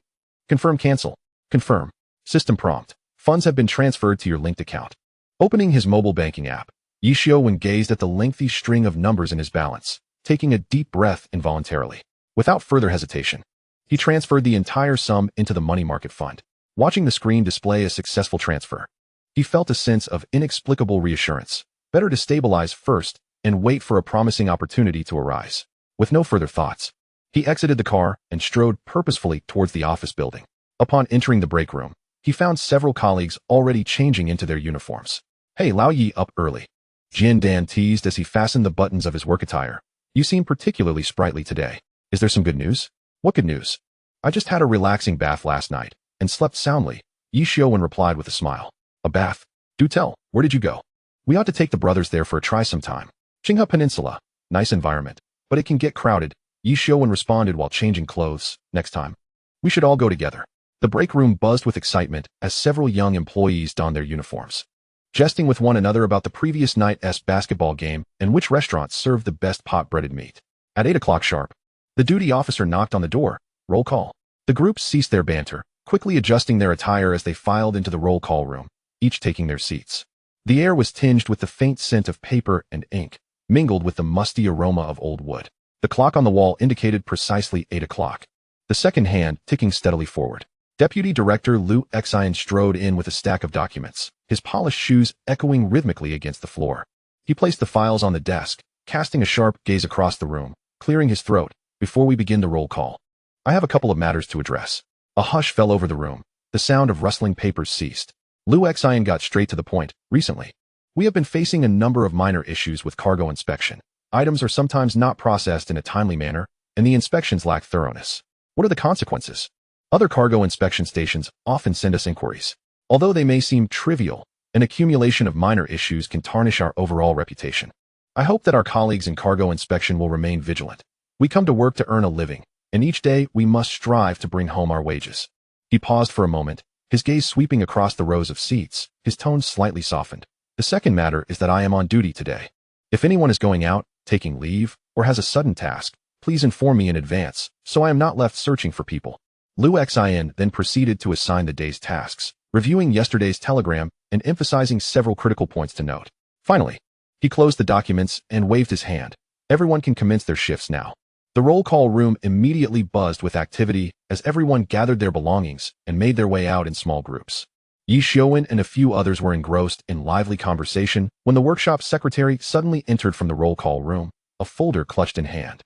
Confirm cancel. Confirm. System prompt. Funds have been transferred to your linked account. Opening his mobile banking app, Ye Xiuwen gazed at the lengthy string of numbers in his balance, taking a deep breath involuntarily. Without further hesitation, he transferred the entire sum into the money market fund. Watching the screen display a successful transfer, he felt a sense of inexplicable reassurance. Better to stabilize first and wait for a promising opportunity to arise. With no further thoughts, he exited the car and strode purposefully towards the office building. Upon entering the break room, he found several colleagues already changing into their uniforms. Hey, Lao Yi, up early. Jin Dan teased as he fastened the buttons of his work attire. You seem particularly sprightly today. Is there some good news? What good news? I just had a relaxing bath last night and slept soundly, Ye Xiuwen replied with a smile. A bath? Do tell, where did you go? We ought to take the brothers there for a try sometime. Qinghe Peninsula. Nice environment, but it can get crowded, Ye Xiuwen responded while changing clothes. Next time, we should all go together. The break room buzzed with excitement as several young employees donned their uniforms, jesting with one another about the previous night's basketball game and which restaurants served the best pot-breaded meat. At 8 o'clock sharp, the duty officer knocked on the door. Roll call. The group ceased their banter, quickly adjusting their attire as they filed into the roll call room, each taking their seats. The air was tinged with the faint scent of paper and ink, mingled with the musty aroma of old wood. The clock on the wall indicated precisely 8 o'clock, the second hand ticking steadily forward. Deputy Director Ye Xiuwen strode in with a stack of documents, his polished shoes echoing rhythmically against the floor. He placed the files on the desk, casting a sharp gaze across the room, clearing his throat. Before we begin the roll call, I have a couple of matters to address. A hush fell over the room. The sound of rustling papers ceased. Ye Xiuwen got straight to the point. Recently, we have been facing a number of minor issues with cargo inspection. Items are sometimes not processed in a timely manner, and the inspections lack thoroughness. What are the consequences? Other cargo inspection stations often send us inquiries. Although they may seem trivial, an accumulation of minor issues can tarnish our overall reputation. I hope that our colleagues in cargo inspection will remain vigilant. We come to work to earn a living, and each day we must strive to bring home our wages. He paused for a moment, his gaze sweeping across the rows of seats, his tone slightly softened. The second matter is that I am on duty today. If anyone is going out, taking leave, or has a sudden task, please inform me in advance, so I am not left searching for people. Ye Xiuwen then proceeded to assign the day's tasks, reviewing yesterday's telegram and emphasizing several critical points to note. Finally, He closed the documents and waved his hand. Everyone can commence their shifts now. The roll call room immediately buzzed with activity as everyone gathered their belongings and made their way out in small groups. Ye Xiuwen and a few others were engrossed in lively conversation when the workshop secretary suddenly entered from the roll call room, a folder clutched in hand.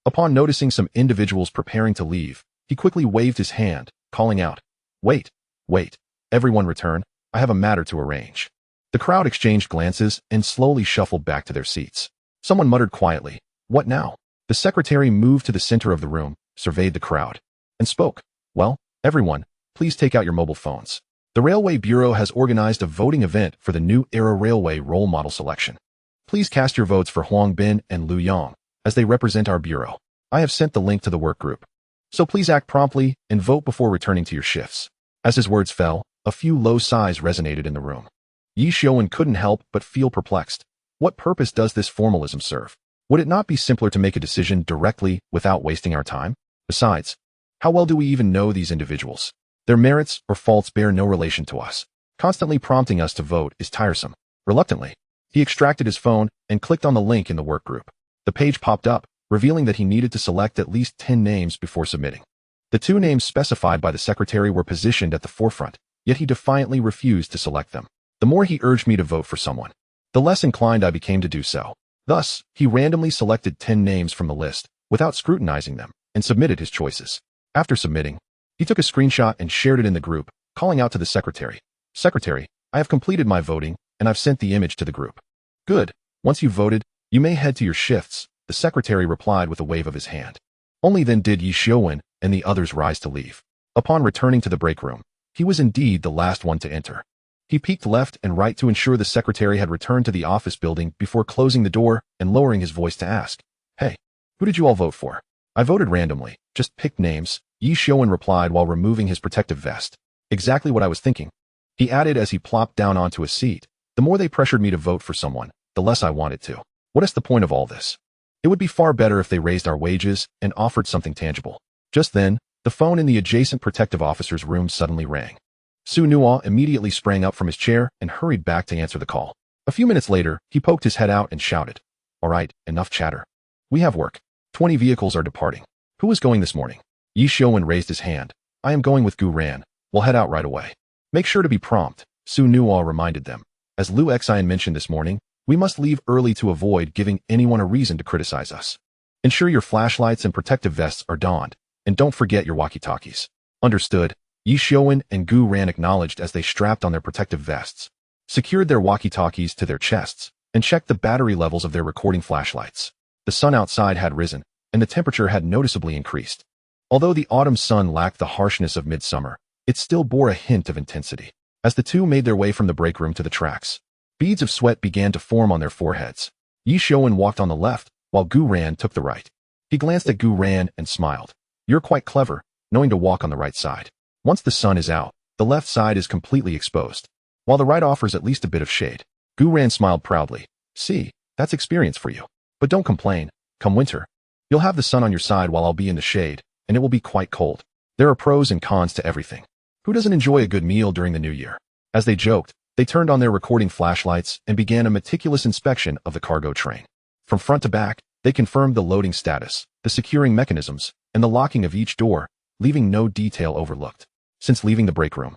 Upon noticing some individuals preparing to leave, he quickly waved his hand, calling out, "Wait, wait, everyone return, I have a matter to arrange." The crowd exchanged glances and slowly shuffled back to their seats. Someone muttered quietly, "What now?" The secretary moved to the center of the room, surveyed the crowd, and spoke, "Well, everyone, please take out your mobile phones. The Railway Bureau has organized a voting event for the new era railway role model selection. Please cast your votes for Huang Bin and Liu Yang, as they represent our bureau. I have sent the link to the work group. So please act promptly and vote before returning to your shifts." As his words fell, a few low sighs resonated in the room. Ye Xiuwen couldn't help but feel perplexed. What purpose does this formalism serve? Would it not be simpler to make a decision directly without wasting our time? Besides, how well do we even know these individuals? Their merits or faults bear no relation to us. Constantly prompting us to vote is tiresome. Reluctantly, he extracted his phone and clicked on the link in the work group. The page popped up, revealing that he needed to select at least 10 names before submitting. The 2 names specified by the secretary were positioned at the forefront, yet he defiantly refused to select them. The more he urged me to vote for someone, the less inclined I became to do so. Thus, he randomly selected 10 names from the list, without scrutinizing them, and submitted his choices. After submitting, he took a screenshot and shared it in the group, calling out to the secretary, "Secretary, I have completed my voting, and I've sent the image to the group." "Good. Once you've voted, you may head to your shifts," the secretary replied with a wave of his hand. Only then did Ye Xiuwen and the others rise to leave. Upon returning to the break room, he was indeed the last one to enter. He peeked left and right to ensure the secretary had returned to the office building before closing the door and lowering his voice to ask, "Hey, who did you all vote for?" "I voted randomly, just picked names," Ye Xiuwen replied while removing his protective vest. "Exactly what I was thinking," he added as he plopped down onto a seat. "The more they pressured me to vote for someone, the less I wanted to. What is the point of all this? It would be far better if they raised our wages and offered something tangible." Just then, the phone in the adjacent protective officer's room suddenly rang. Su Nuo immediately sprang up from his chair and hurried back to answer the call. A few minutes later, he poked his head out and shouted, "All right, enough chatter. We have work. 20 vehicles are departing. Who is going this morning?" Ye Xiuwen raised his hand. "I am going with Gu Ran. We'll head out right away." "Make sure to be prompt," Su Nuo reminded them. "As Liu Xian mentioned this morning, we must leave early to avoid giving anyone a reason to criticize us. Ensure your flashlights and protective vests are donned, and don't forget your walkie-talkies." "Understood," Ye Xiuwen and Gu Ran acknowledged as they strapped on their protective vests, secured their walkie-talkies to their chests, and checked the battery levels of their recording flashlights. The sun outside had risen, and the temperature had noticeably increased. Although the autumn sun lacked the harshness of midsummer, it still bore a hint of intensity. As the two made their way from the break room to the tracks, beads of sweat began to form on their foreheads. Ye Xiuwen walked on the left, while Gu Ran took the right. He glanced at Gu Ran and smiled. "You're quite clever, knowing to walk on the right side. Once the sun is out, the left side is completely exposed, while the right offers at least a bit of shade." Gu Ran smiled proudly. "See, that's experience for you. But don't complain. Come winter, you'll have the sun on your side while I'll be in the shade, and it will be quite cold. There are pros and cons to everything. Who doesn't enjoy a good meal during the new year?" As they joked, they turned on their recording flashlights and began a meticulous inspection of the cargo train. From front to back, they confirmed the loading status, the securing mechanisms, and the locking of each door, leaving no detail overlooked. Since leaving the break room,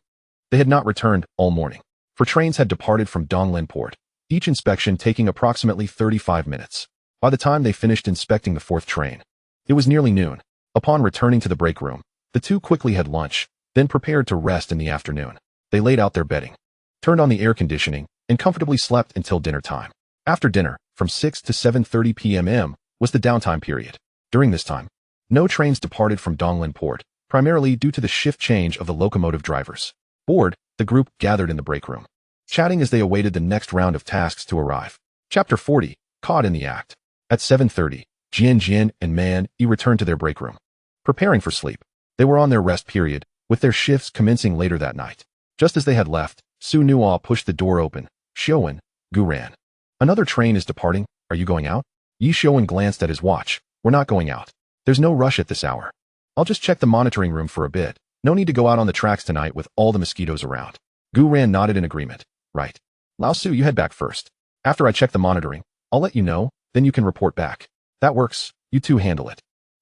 they had not returned all morning, for trains had departed from Donglin Port, each inspection taking approximately 35 minutes. By the time they finished inspecting the 4th train, it was nearly noon. Upon returning to the break room, the two quickly had lunch, then prepared to rest in the afternoon. They laid out their bedding, turned on the air conditioning, and comfortably slept until dinner time. After dinner, from 6 to 7:30 p.m. was the downtime period. During this time, no trains departed from Donglin Port, primarily due to the shift change of the locomotive drivers. Bored, the group gathered in the break room, chatting as they awaited the next round of tasks to arrive. Chapter 40, Caught in the Act. At 7:30, Jian and Man Yi returned to their break room, preparing for sleep. They were on their rest period, with their shifts commencing later that night. Just as they had left, Su Nuo pushed the door open. "Xiuwen, Gu Ran. Another train is departing. Are you going out?" Ye Xiuwen glanced at his watch. "We're not going out. There's no rush at this hour. I'll just check the monitoring room for a bit. No need to go out on the tracks tonight with all the mosquitoes around." Gu Ran nodded in agreement. "Right. Lao Su, you head back first. After I check the monitoring, I'll let you know, then you can report back. That works, you two handle it.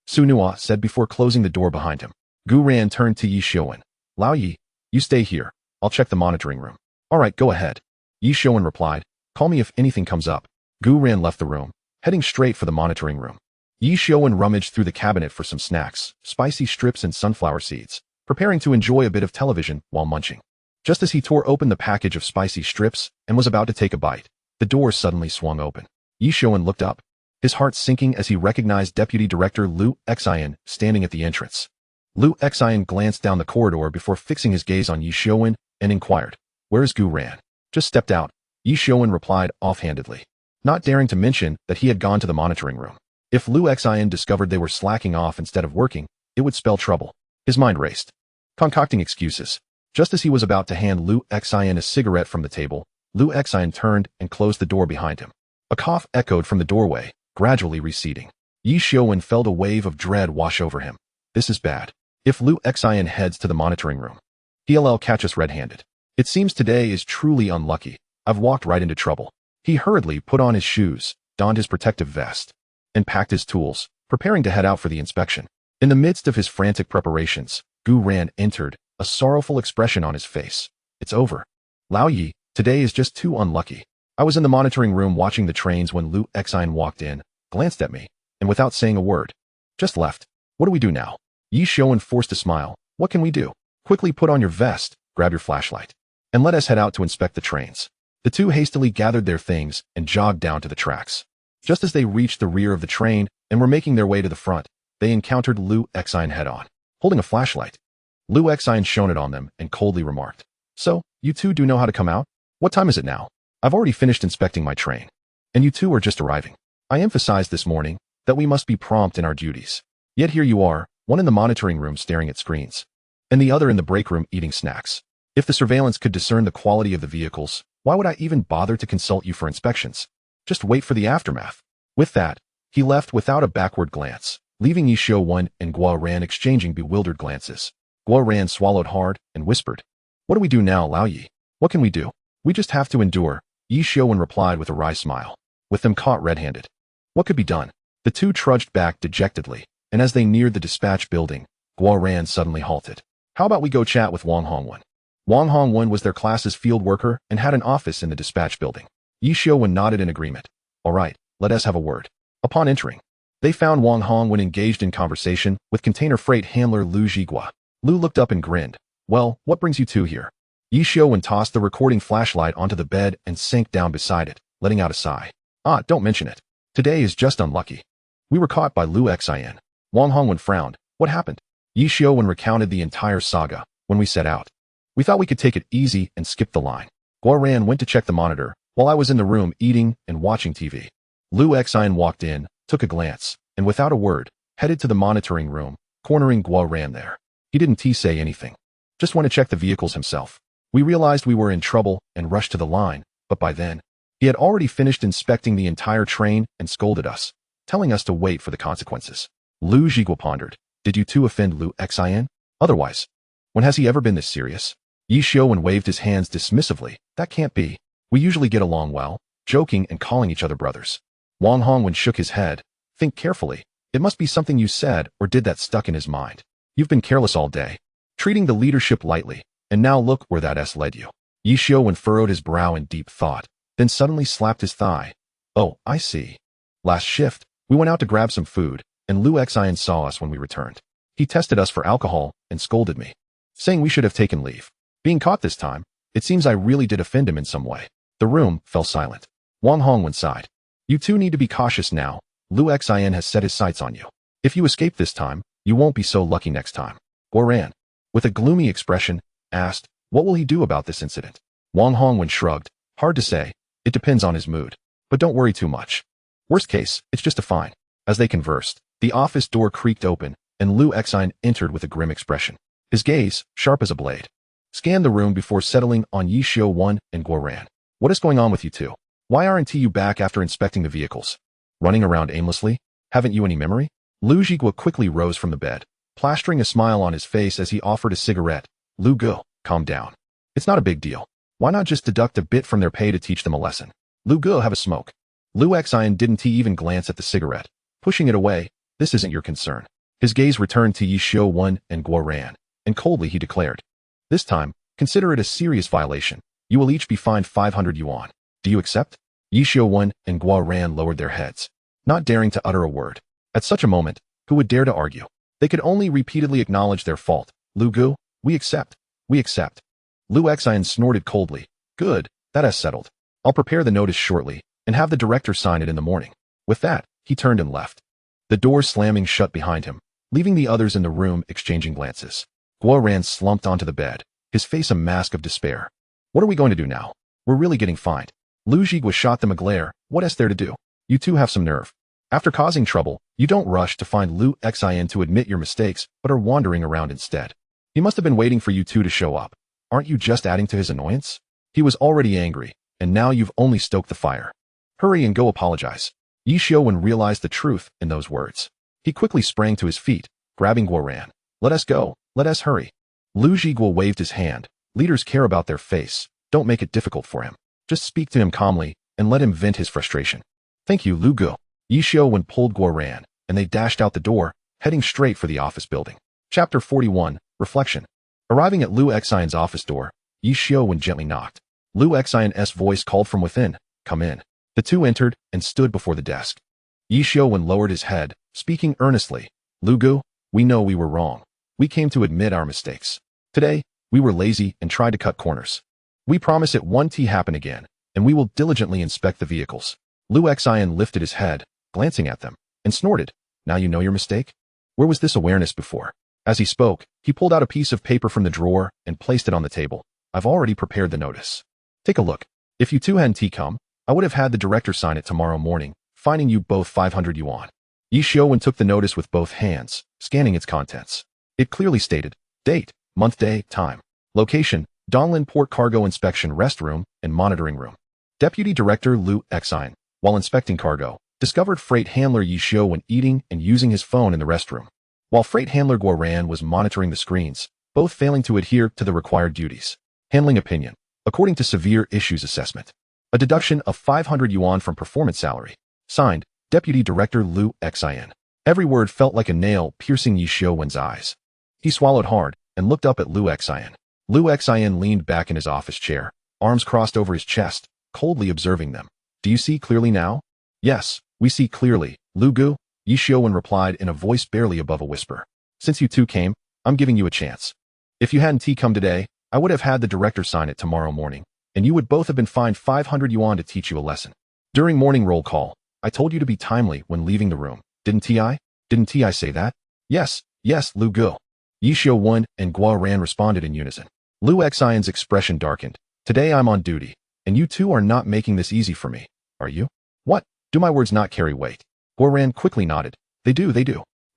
Su Nua said before closing the door behind him. Gu Ran turned to Ye Xiuwen. Lao Yi, you stay here, I'll check the monitoring room. Alright, go ahead. Ye Xiuwen replied, call me if anything comes up. Gu Ran left the room, heading straight for the monitoring room. Ye Xiuwen rummaged through the cabinet for some snacks, spicy strips and sunflower seeds, preparing to enjoy a bit of television while munching. Just as he tore open the package of spicy strips and was about to take a bite, the door suddenly swung open. Ye Xiuwen looked up, his heart sinking as he recognized Deputy Director Lu Xiuwen standing at the entrance. Lu Xiuwen glanced down the corridor before fixing his gaze on Ye Xiuwen and inquired, where's Gu Ran? Just stepped out, Ye Xiuwen replied offhandedly, not daring to mention that he had gone to the monitoring room. If Lu Xiuwen discovered they were slacking off instead of working, it would spell trouble. His mind raced, concocting excuses. Just as he was about to hand Lu Xiuwen a cigarette from the table, Lu Xiuwen turned and closed the door behind him. A cough echoed from the doorway, gradually receding. Ye Xiuwen felt a wave of dread wash over him. This is bad. If Lu Xiuwen heads to the monitoring room, he'll catch us red-handed. It seems today is truly unlucky. I've walked right into trouble. He hurriedly put on his shoes, donned his protective vest, and packed his tools, preparing to head out for the inspection. In the midst of his frantic preparations, Gu Ran entered, a sorrowful expression on his face. It's over. Lao Yi, today is just too unlucky. I was in the monitoring room watching the trains when Lu Xiuwen walked in, glanced at me, and without saying a word, just left. What do we do now? Ye Xiuwen forced a smile. What can we do? Quickly put on your vest, grab your flashlight, and let us head out to inspect the trains. The two hastily gathered their things and jogged down to the tracks. Just as they reached the rear of the train and were making their way to the front, they encountered Lu Xiuwen head-on, holding a flashlight. Lu Xiuwen shone it on them and coldly remarked, so, you two do know how to come out? What time is it now? I've already finished inspecting my train, and you two are just arriving. I emphasized this morning that we must be prompt in our duties. Yet here you are, one in the monitoring room staring at screens, and the other in the break room eating snacks. If the surveillance could discern the quality of the vehicles, why would I even bother to consult you for inspections? Just wait for the aftermath. With that, he left without a backward glance, leaving Ye Xiuwen and Gu Ran exchanging bewildered glances. Gu Ran swallowed hard and whispered, what do we do now, Lao Yi? What can we do? We just have to endure, Ye Xiuwen replied with a wry smile, with them caught red-handed. What could be done? The two trudged back dejectedly, and as they neared the dispatch building, Gu Ran suddenly halted. How about we go chat with Wang Hongwen? Wang Hongwen was their class's field worker and had an office in the dispatch building. Ye Xiuwen nodded in agreement. All right, let us have a word. Upon entering, they found Wang Hongwen engaged in conversation with container freight handler Lu Zhigua. Lu looked up and grinned. Well, what brings you two here? Ye Xiuwen tossed the recording flashlight onto the bed and sank down beside it, letting out a sigh. Ah, don't mention it. Today is just unlucky. We were caught by Lu Xiuwen. Wang Hongwen frowned. What happened? Ye Xiuwen recounted the entire saga. When we set out, we thought we could take it easy and skip the line. Gu Ran went to check the monitor, while I was in the room eating and watching TV. Lu Xiuwen walked in, took a glance, and without a word, headed to the monitoring room, cornering Gu Ran there. He didn't say anything. Just want to check the vehicles himself. We realized we were in trouble and rushed to the line, but by then, he had already finished inspecting the entire train and scolded us, telling us to wait for the consequences. Lu Zhigua pondered. Did you two offend Lu Xiuwen? Otherwise, when has he ever been this serious? Ye Xiuwen waved his hands dismissively. That can't be. We usually get along well, joking and calling each other brothers. Wang Hongwen shook his head. Think carefully. It must be something you said or did that stuck in his mind. You've been careless all day, treating the leadership lightly, and now look where that S led you. Ye Xiuwen furrowed his brow in deep thought, then suddenly slapped his thigh. Oh, I see. Last shift, we went out to grab some food, and Lu Xiuwen saw us when we returned. He tested us for alcohol and scolded me, saying we should have taken leave. Being caught this time, it seems I really did offend him in some way. The room fell silent. Wang Hongwen sighed. You two need to be cautious now. Lu Xiuwen has set his sights on you. If you escape this time, you won't be so lucky next time. Gu Ran, with a gloomy expression, asked, what will he do about this incident? Wang Hongwen shrugged. Hard to say. It depends on his mood. But don't worry too much. Worst case, it's just a fine. As they conversed, the office door creaked open, and Lu Xiuwen entered with a grim expression. His gaze, sharp as a blade, scanned the room before settling on Ye Xiuwen and Gu Ran. What is going on with you two? Why aren't you back after inspecting the vehicles? Running around aimlessly? Haven't you any memory? Lu Zhigua quickly rose from the bed, plastering a smile on his face as he offered a cigarette. Lu Gu, calm down. It's not a big deal. Why not just deduct a bit from their pay to teach them a lesson? Lu Gu, have a smoke. Lu Xian didn't even glance at the cigarette, pushing it away. This isn't your concern. His gaze returned to Ye Xiuwen and Guo Ran, and coldly he declared, this time, consider it a serious violation. You will each be fined 500 yuan. Do you accept? Ye Xiuwen and Guo Ran lowered their heads, not daring to utter a word. At such a moment, who would dare to argue? They could only repeatedly acknowledge their fault. Lu Gu, we accept. We accept. Lu Xian snorted coldly. Good, that is settled. I'll prepare the notice shortly, and have the director sign it in the morning. With that, he turned and left, the door slamming shut behind him, leaving the others in the room exchanging glances. Guo Ran slumped onto the bed, his face a mask of despair. What are we going to do now? We're really getting fined. Lu Jigua shot them a glare. What is there to do? You two have some nerve. After causing trouble, you don't rush to find Lu Xian to admit your mistakes, but are wandering around instead. He must have been waiting for you two to show up. Aren't you just adding to his annoyance? He was already angry, and now you've only stoked the fire. Hurry and go apologize. Ye Xiuwen realized the truth in those words. He quickly sprang to his feet, grabbing Guo Ran. Let us go. Let us hurry. Lu Jigua waved his hand. Leaders care about their face. Don't make it difficult for him. Just speak to him calmly and let him vent his frustration. Thank you, Lu Gu. Ye Xiuwen pulled Guo Ran, and they dashed out the door, heading straight for the office building. Chapter 41, Reflection. Arriving at Lu Xian's office door, Ye Xiuwen gently knocked. Lu Xian's voice called from within, come in. The two entered and stood before the desk. Ye Xiuwen lowered his head, speaking earnestly. Lu Gu, we know we were wrong. We came to admit our mistakes. Today, we were lazy and tried to cut corners. We promise it won't happen again, and we will diligently inspect the vehicles. Lu Xian lifted his head, glancing at them, and snorted. Now you know your mistake? Where was this awareness before? As he spoke, he pulled out a piece of paper from the drawer and placed it on the table. I've already prepared the notice. Take a look. If you two hadn't come, I would have had the director sign it tomorrow morning, fining you both 500 yuan. Ye Xiuwen took the notice with both hands, scanning its contents. It clearly stated, date, month, day, time. Location, Donglin Port Cargo Inspection Rest Room and Monitoring Room. Deputy Director Lu Xian, while inspecting cargo, discovered freight handler Ye Xiuwen eating and using his phone in the restroom, while freight handler Guo Ran was monitoring the screens, both failing to adhere to the required duties. Handling opinion. According to Severe Issues Assessment, a deduction of 500 yuan from performance salary. Signed, Deputy Director Lu Xian. Every word felt like a nail piercing Ye Xiuwen's eyes. He swallowed hard and looked up at Lu Xian. Lu Xian leaned back in his office chair, arms crossed over his chest, coldly observing them. Do you see clearly now? Yes, we see clearly, Lu Gu, Ye Xiuwen replied in a voice barely above a whisper. Since you two came, I'm giving you a chance. If you hadn't come today, I would have had the director sign it tomorrow morning, and you would both have been fined 500 yuan to teach you a lesson. During morning roll call, I told you to be timely when leaving the room. Didn't I? Didn't I say that? Yes, Lu Gu. Ye Xiuwen and Guo Ran responded in unison. Lu Xian's expression darkened. Today I'm on duty, and you two are not making this easy for me, are you? What? Do my words not carry weight? Guo Ran quickly nodded. They do.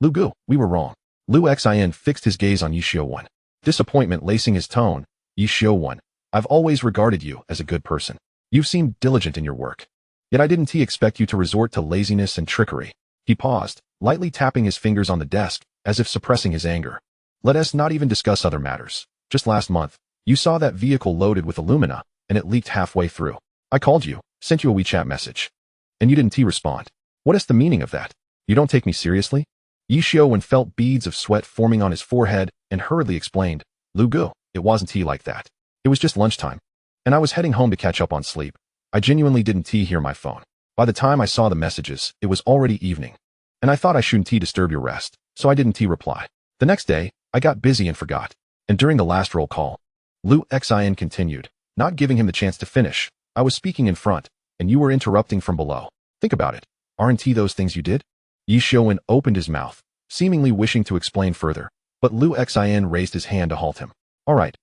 Lu Gu, we were wrong. Lu Xian fixed his gaze on Ye Xiuwen, disappointment lacing his tone. Ye Xiuwen, I've always regarded you as a good person. You've seemed diligent in your work. Yet I didn't expect you to resort to laziness and trickery. He paused, lightly tapping his fingers on the desk, as if suppressing his anger. Let us not even discuss other matters. Just last month, you saw that vehicle loaded with alumina, and it leaked halfway through. I called you, sent you a WeChat message, and you didn't respond. What is the meaning of that? You don't take me seriously? Ye Xiuwen felt beads of sweat forming on his forehead and hurriedly explained, Lu Gu, it wasn't like that. It was just lunchtime, and I was heading home to catch up on sleep. I genuinely didn't hear my phone. By the time I saw the messages, it was already evening, and I thought I shouldn't disturb your rest, so I didn't reply. The next day, I got busy and forgot. And during the last roll call, Lu Xian continued, not giving him the chance to finish. I was speaking in front, and you were interrupting from below. Think about it. Aren't those things you did? Ye Xiuwen opened his mouth, seemingly wishing to explain further, but Lu Xian raised his hand to halt him. All right.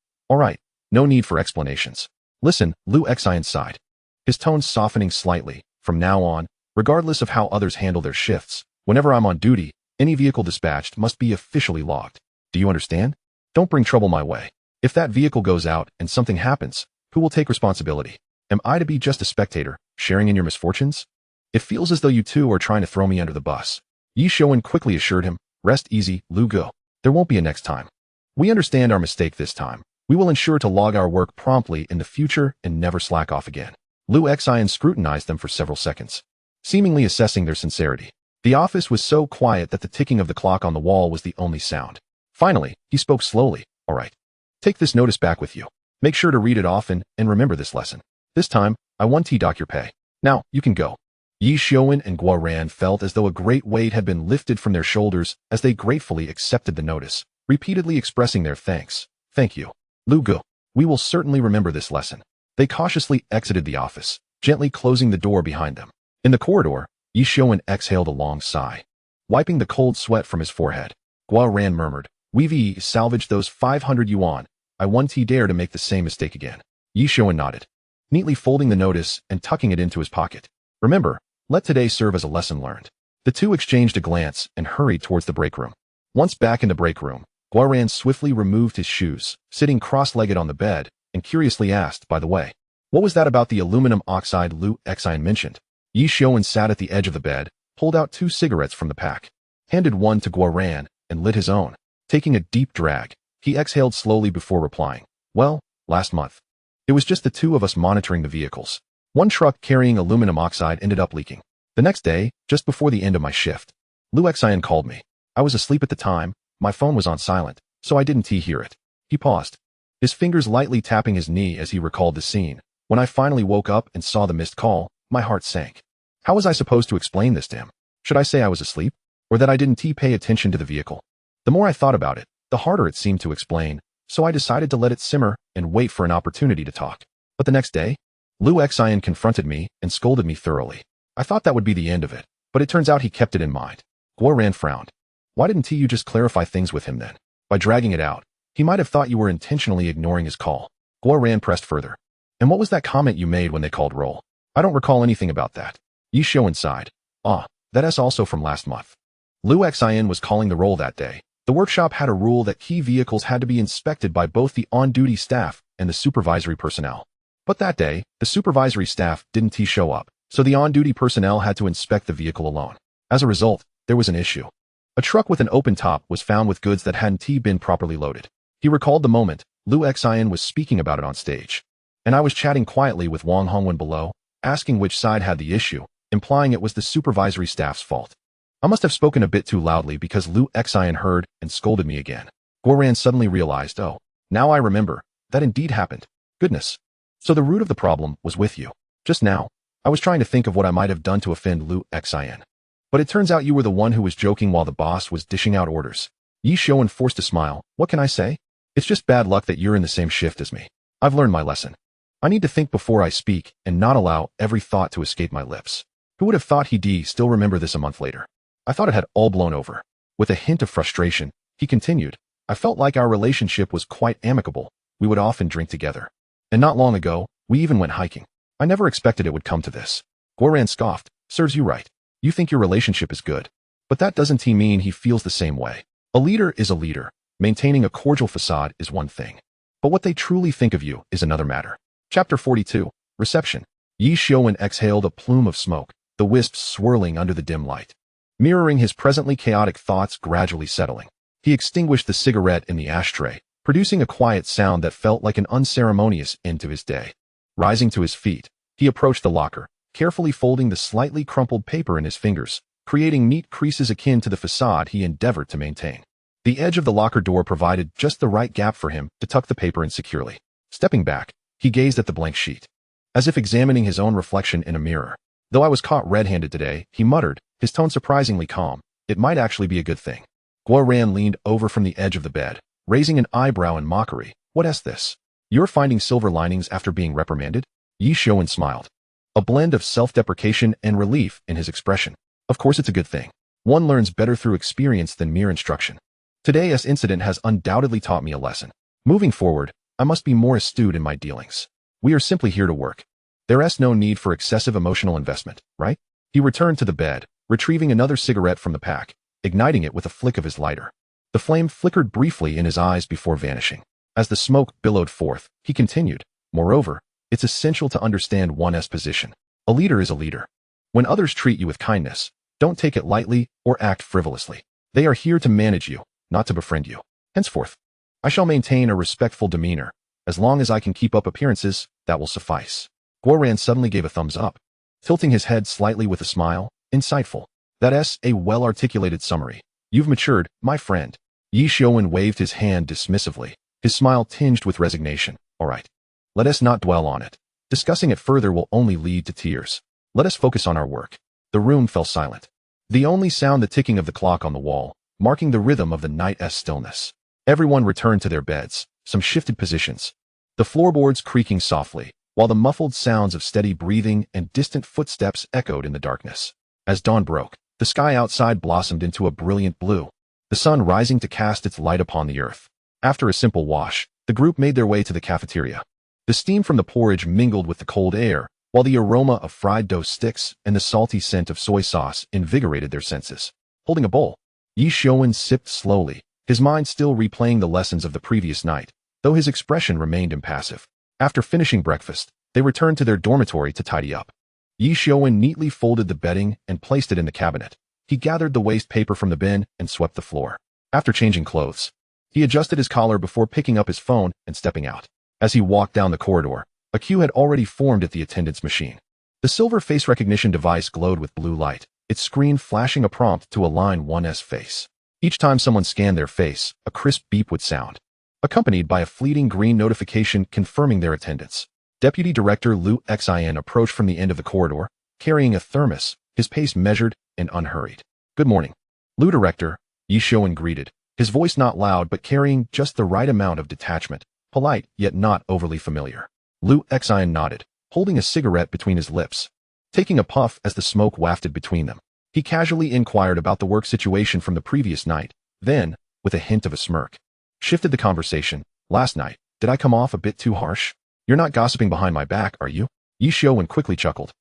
No need for explanations. Listen, Lu Xian sighed, his tone softening slightly. From now on, regardless of how others handle their shifts, whenever I'm on duty, any vehicle dispatched must be officially logged. Do you understand? Don't bring trouble my way. If that vehicle goes out and something happens, who will take responsibility? Am I to be just a spectator, sharing in your misfortunes? It feels as though you two are trying to throw me under the bus. Ye Xiuwen quickly assured him, rest easy, Lu Gu. There won't be a next time. We understand our mistake this time. We will ensure to log our work promptly in the future and never slack off again. Lu Xian scrutinized them for several seconds, seemingly assessing their sincerity. The office was so quiet that the ticking of the clock on the wall was the only sound. Finally, he spoke slowly. All right. Take this notice back with you. Make sure to read it often and remember this lesson. This time, I 1T dock your pay. Now, you can go. Ye Xiuwen and Guo Ran felt as though a great weight had been lifted from their shoulders as they gratefully accepted the notice, repeatedly expressing their thanks. Thank you. Lu Gu. We will certainly remember this lesson. They cautiously exited the office, gently closing the door behind them. In the corridor, Ye Xiuwen exhaled a long sigh. Wiping the cold sweat from his forehead, Guo Ran murmured, "We've salvaged those 500 yuan. I 1T dare to make the same mistake again." Ye Xiuwen nodded, neatly folding the notice and tucking it into his pocket. Remember, let today serve as a lesson learned. The two exchanged a glance and hurried towards the break room. Once back in the break room, Guo Ran swiftly removed his shoes, sitting cross-legged on the bed, and curiously asked, "By the way, what was that about the aluminum oxide Lu Xian mentioned?" Ye Xiuwen sat at the edge of the bed, pulled out 2 cigarettes from the pack, handed one to Guo Ran, and lit his own. Taking a deep drag, he exhaled slowly before replying, "Well, last month. It was just the two of us monitoring the vehicles. One truck carrying aluminum oxide ended up leaking. The next day, just before the end of my shift, Lu Xian called me. I was asleep at the time, my phone was on silent, so I didn't hear it." He paused, his fingers lightly tapping his knee as he recalled the scene. "When I finally woke up and saw the missed call, my heart sank. How was I supposed to explain this to him? Should I say I was asleep? Or that I didn't pay attention to the vehicle? The more I thought about it, the harder it seemed to explain, so I decided to let it simmer and wait for an opportunity to talk. But the next day, Lu Xian confronted me and scolded me thoroughly. I thought that would be the end of it, but it turns out he kept it in mind." Guo Ran frowned. "Why didn't you just clarify things with him then? By dragging it out, he might have thought you were intentionally ignoring his call." Guo Ran pressed further. "And what was that comment you made when they called roll? I don't recall anything about that." Ye Xiuwen sighed. "Ah, that's also from last month. Lu Xian was calling the roll that day. The workshop had a rule that key vehicles had to be inspected by both the on-duty staff and the supervisory personnel. But that day, the supervisory staff didn't show up, so the on-duty personnel had to inspect the vehicle alone. As a result, there was an issue. A truck with an open top was found with goods that hadn't been properly loaded. He recalled the moment Lu Xian was speaking about it on stage. And I was chatting quietly with Wang Hongwen below, asking which side had the issue, implying it was the supervisory staff's fault. I must have spoken a bit too loudly because Lu Xian heard and scolded me again." Guo Ran suddenly realized, "Oh, now I remember, that indeed happened. Goodness. So the root of the problem was with you. Just now, I was trying to think of what I might have done to offend Lu Xian. But it turns out you were the one who was joking while the boss was dishing out orders." Ye Xiuwen forced a smile. "What can I say? It's just bad luck that you're in the same shift as me. I've learned my lesson. I need to think before I speak and not allow every thought to escape my lips." Who would have thought he'd still remember this a month later? I thought it had all blown over. With a hint of frustration, he continued, "I felt like our relationship was quite amicable. We would often drink together. And not long ago, we even went hiking. I never expected it would come to this." Guo Ran scoffed. "Serves you right. You think your relationship is good. But that doesn't mean he feels the same way. A leader is a leader. Maintaining a cordial facade is one thing. But what they truly think of you is another matter." Chapter 42. Reception. Ye Xiuwen exhaled a plume of smoke, the wisps swirling under the dim light, mirroring his presently chaotic thoughts gradually settling. He extinguished the cigarette in the ashtray, producing a quiet sound that felt like an unceremonious end to his day. Rising to his feet, he approached the locker, carefully folding the slightly crumpled paper in his fingers, creating neat creases akin to the facade he endeavored to maintain. The edge of the locker door provided just the right gap for him to tuck the paper in securely. Stepping back, he gazed at the blank sheet, as if examining his own reflection in a mirror. "Though I was caught red-handed today," he muttered, his tone surprisingly calm. "It might actually be a good thing." Guo Ran leaned over from the edge of the bed, raising an eyebrow in mockery. "What's this? You're finding silver linings after being reprimanded?" Ye Xiuwen smiled, a blend of self-deprecation and relief in his expression. "Of course it's a good thing. One learns better through experience than mere instruction. Today's incident has undoubtedly taught me a lesson. Moving forward, I must be more astute in my dealings. We are simply here to work. There's no need for excessive emotional investment, right?" He returned to the bed, retrieving another cigarette from the pack, igniting it with a flick of his lighter. The flame flickered briefly in his eyes before vanishing. As the smoke billowed forth, he continued, "Moreover, it's essential to understand one's position. A leader is a leader. When others treat you with kindness, don't take it lightly or act frivolously. They are here to manage you, not to befriend you. Henceforth, I shall maintain a respectful demeanor. As long as I can keep up appearances, that will suffice." Guoran suddenly gave a thumbs up, tilting his head slightly with a smile. Insightful. That's a well-articulated summary. You've matured, my friend. Ye Xiuwen waved his hand dismissively, his smile tinged with resignation. All right. Let us not dwell on it. Discussing it further will only lead to tears. Let us focus on our work. The room fell silent. The only sound the ticking of the clock on the wall, marking the rhythm of the night's stillness. Everyone returned to their beds, some shifted positions, the floorboards creaking softly, while the muffled sounds of steady breathing and distant footsteps echoed in the darkness. As dawn broke, the sky outside blossomed into a brilliant blue, the sun rising to cast its light upon the earth. After a simple wash, the group made their way to the cafeteria. The steam from the porridge mingled with the cold air, while the aroma of fried dough sticks and the salty scent of soy sauce invigorated their senses. Holding a bowl, Ye Xiuwen sipped slowly, his mind still replaying the lessons of the previous night, though his expression remained impassive. After finishing breakfast, they returned to their dormitory to tidy up. Ye Xiuwen neatly folded the bedding and placed it in the cabinet. He gathered the waste paper from the bin and swept the floor. After changing clothes, he adjusted his collar before picking up his phone and stepping out. As he walked down the corridor, a queue had already formed at the attendance machine. The silver face recognition device glowed with blue light, its screen flashing a prompt to align one's face. Each time someone scanned their face, a crisp beep would sound, accompanied by a fleeting green notification confirming their attendance. Deputy Director Ye Xiuwen approached from the end of the corridor, carrying a thermos, his pace measured and unhurried. Good morning. Lu Director, Ye Xiuwen greeted, his voice not loud but carrying just the right amount of detachment, polite yet not overly familiar. Ye Xiuwen nodded, holding a cigarette between his lips. Taking a puff as the smoke wafted between them, he casually inquired about the work situation from the previous night, then, with a hint of a smirk, shifted the conversation. Last night, did I come off a bit too harsh? You're not gossiping behind my back, are you? Ye Xiuwen quickly chuckled,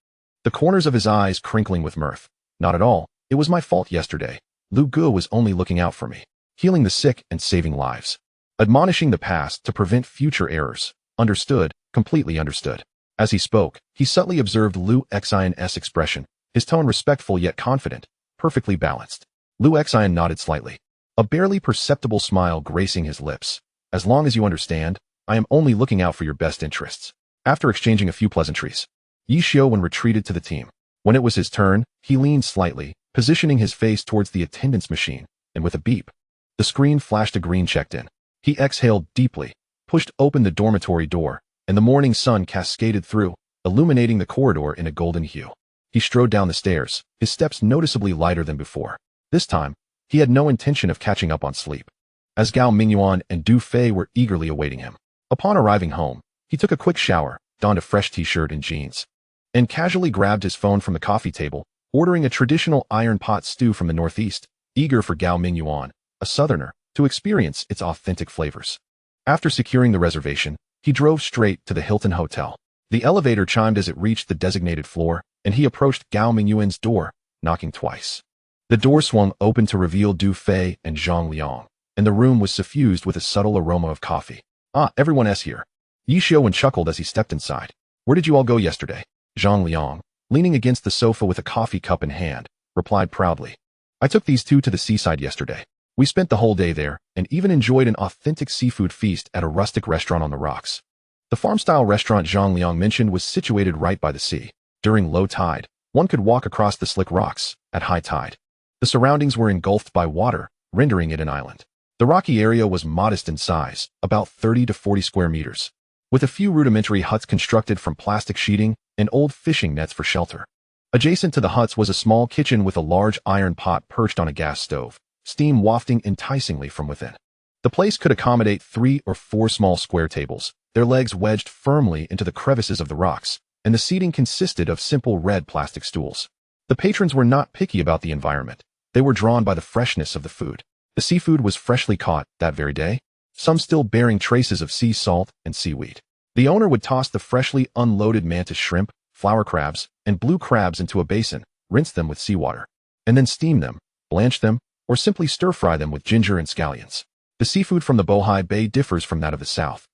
the corners of his eyes crinkling with mirth. Not at all. It was my fault yesterday. Lu Gu was only looking out for me, healing the sick and saving lives, admonishing the past to prevent future errors. Understood, completely understood. As he spoke, he subtly observed Ye Xiuwen's expression, his tone respectful yet confident, perfectly balanced. Ye Xiuwen nodded slightly, a barely perceptible smile gracing his lips. As long as you understand, I am only looking out for your best interests. After exchanging a few pleasantries, Ye Xiuwen retreated to the team. When it was his turn, he leaned slightly, positioning his face towards the attendance machine, and with a beep, the screen flashed a green checked in. He exhaled deeply, pushed open the dormitory door, and the morning sun cascaded through, illuminating the corridor in a golden hue. He strode down the stairs, his steps noticeably lighter than before. This time, he had no intention of catching up on sleep, as Gao Mingyuan and Du Fei were eagerly awaiting him. Upon arriving home, he took a quick shower, donned a fresh t-shirt and jeans, and casually grabbed his phone from the coffee table, ordering a traditional iron pot stew from the northeast, eager for Gao Mingyuan, a southerner, to experience its authentic flavors. After securing the reservation, he drove straight to the Hilton Hotel. The elevator chimed as it reached the designated floor, and he approached Gao Mingyuan's door, knocking twice. The door swung open to reveal Du Fei and Zhang Liang, and the room was suffused with a subtle aroma of coffee. Ah, everyone's here. Ye Xiuwen chuckled as he stepped inside. Where did you all go yesterday? Zhang Liang, leaning against the sofa with a coffee cup in hand, replied proudly. I took these two to the seaside yesterday. We spent the whole day there, and even enjoyed an authentic seafood feast at a rustic restaurant on the rocks. The farm-style restaurant Zhang Liang mentioned was situated right by the sea. During low tide, one could walk across the slick rocks. At high tide, the surroundings were engulfed by water, rendering it an island. The rocky area was modest in size, about 30 to 40 square meters, with a few rudimentary huts constructed from plastic sheeting and old fishing nets for shelter. Adjacent to the huts was a small kitchen with a large iron pot perched on a gas stove, steam wafting enticingly from within. The place could accommodate 3 or 4 small square tables, their legs wedged firmly into the crevices of the rocks, and the seating consisted of simple red plastic stools. The patrons were not picky about the environment. They were drawn by the freshness of the food. The seafood was freshly caught that very day, some still bearing traces of sea salt and seaweed. The owner would toss the freshly unloaded mantis shrimp, flower crabs, and blue crabs into a basin, rinse them with seawater, and then steam them, blanch them, or simply stir-fry them with ginger and scallions. The seafood from the Bohai Bay differs from that of the south.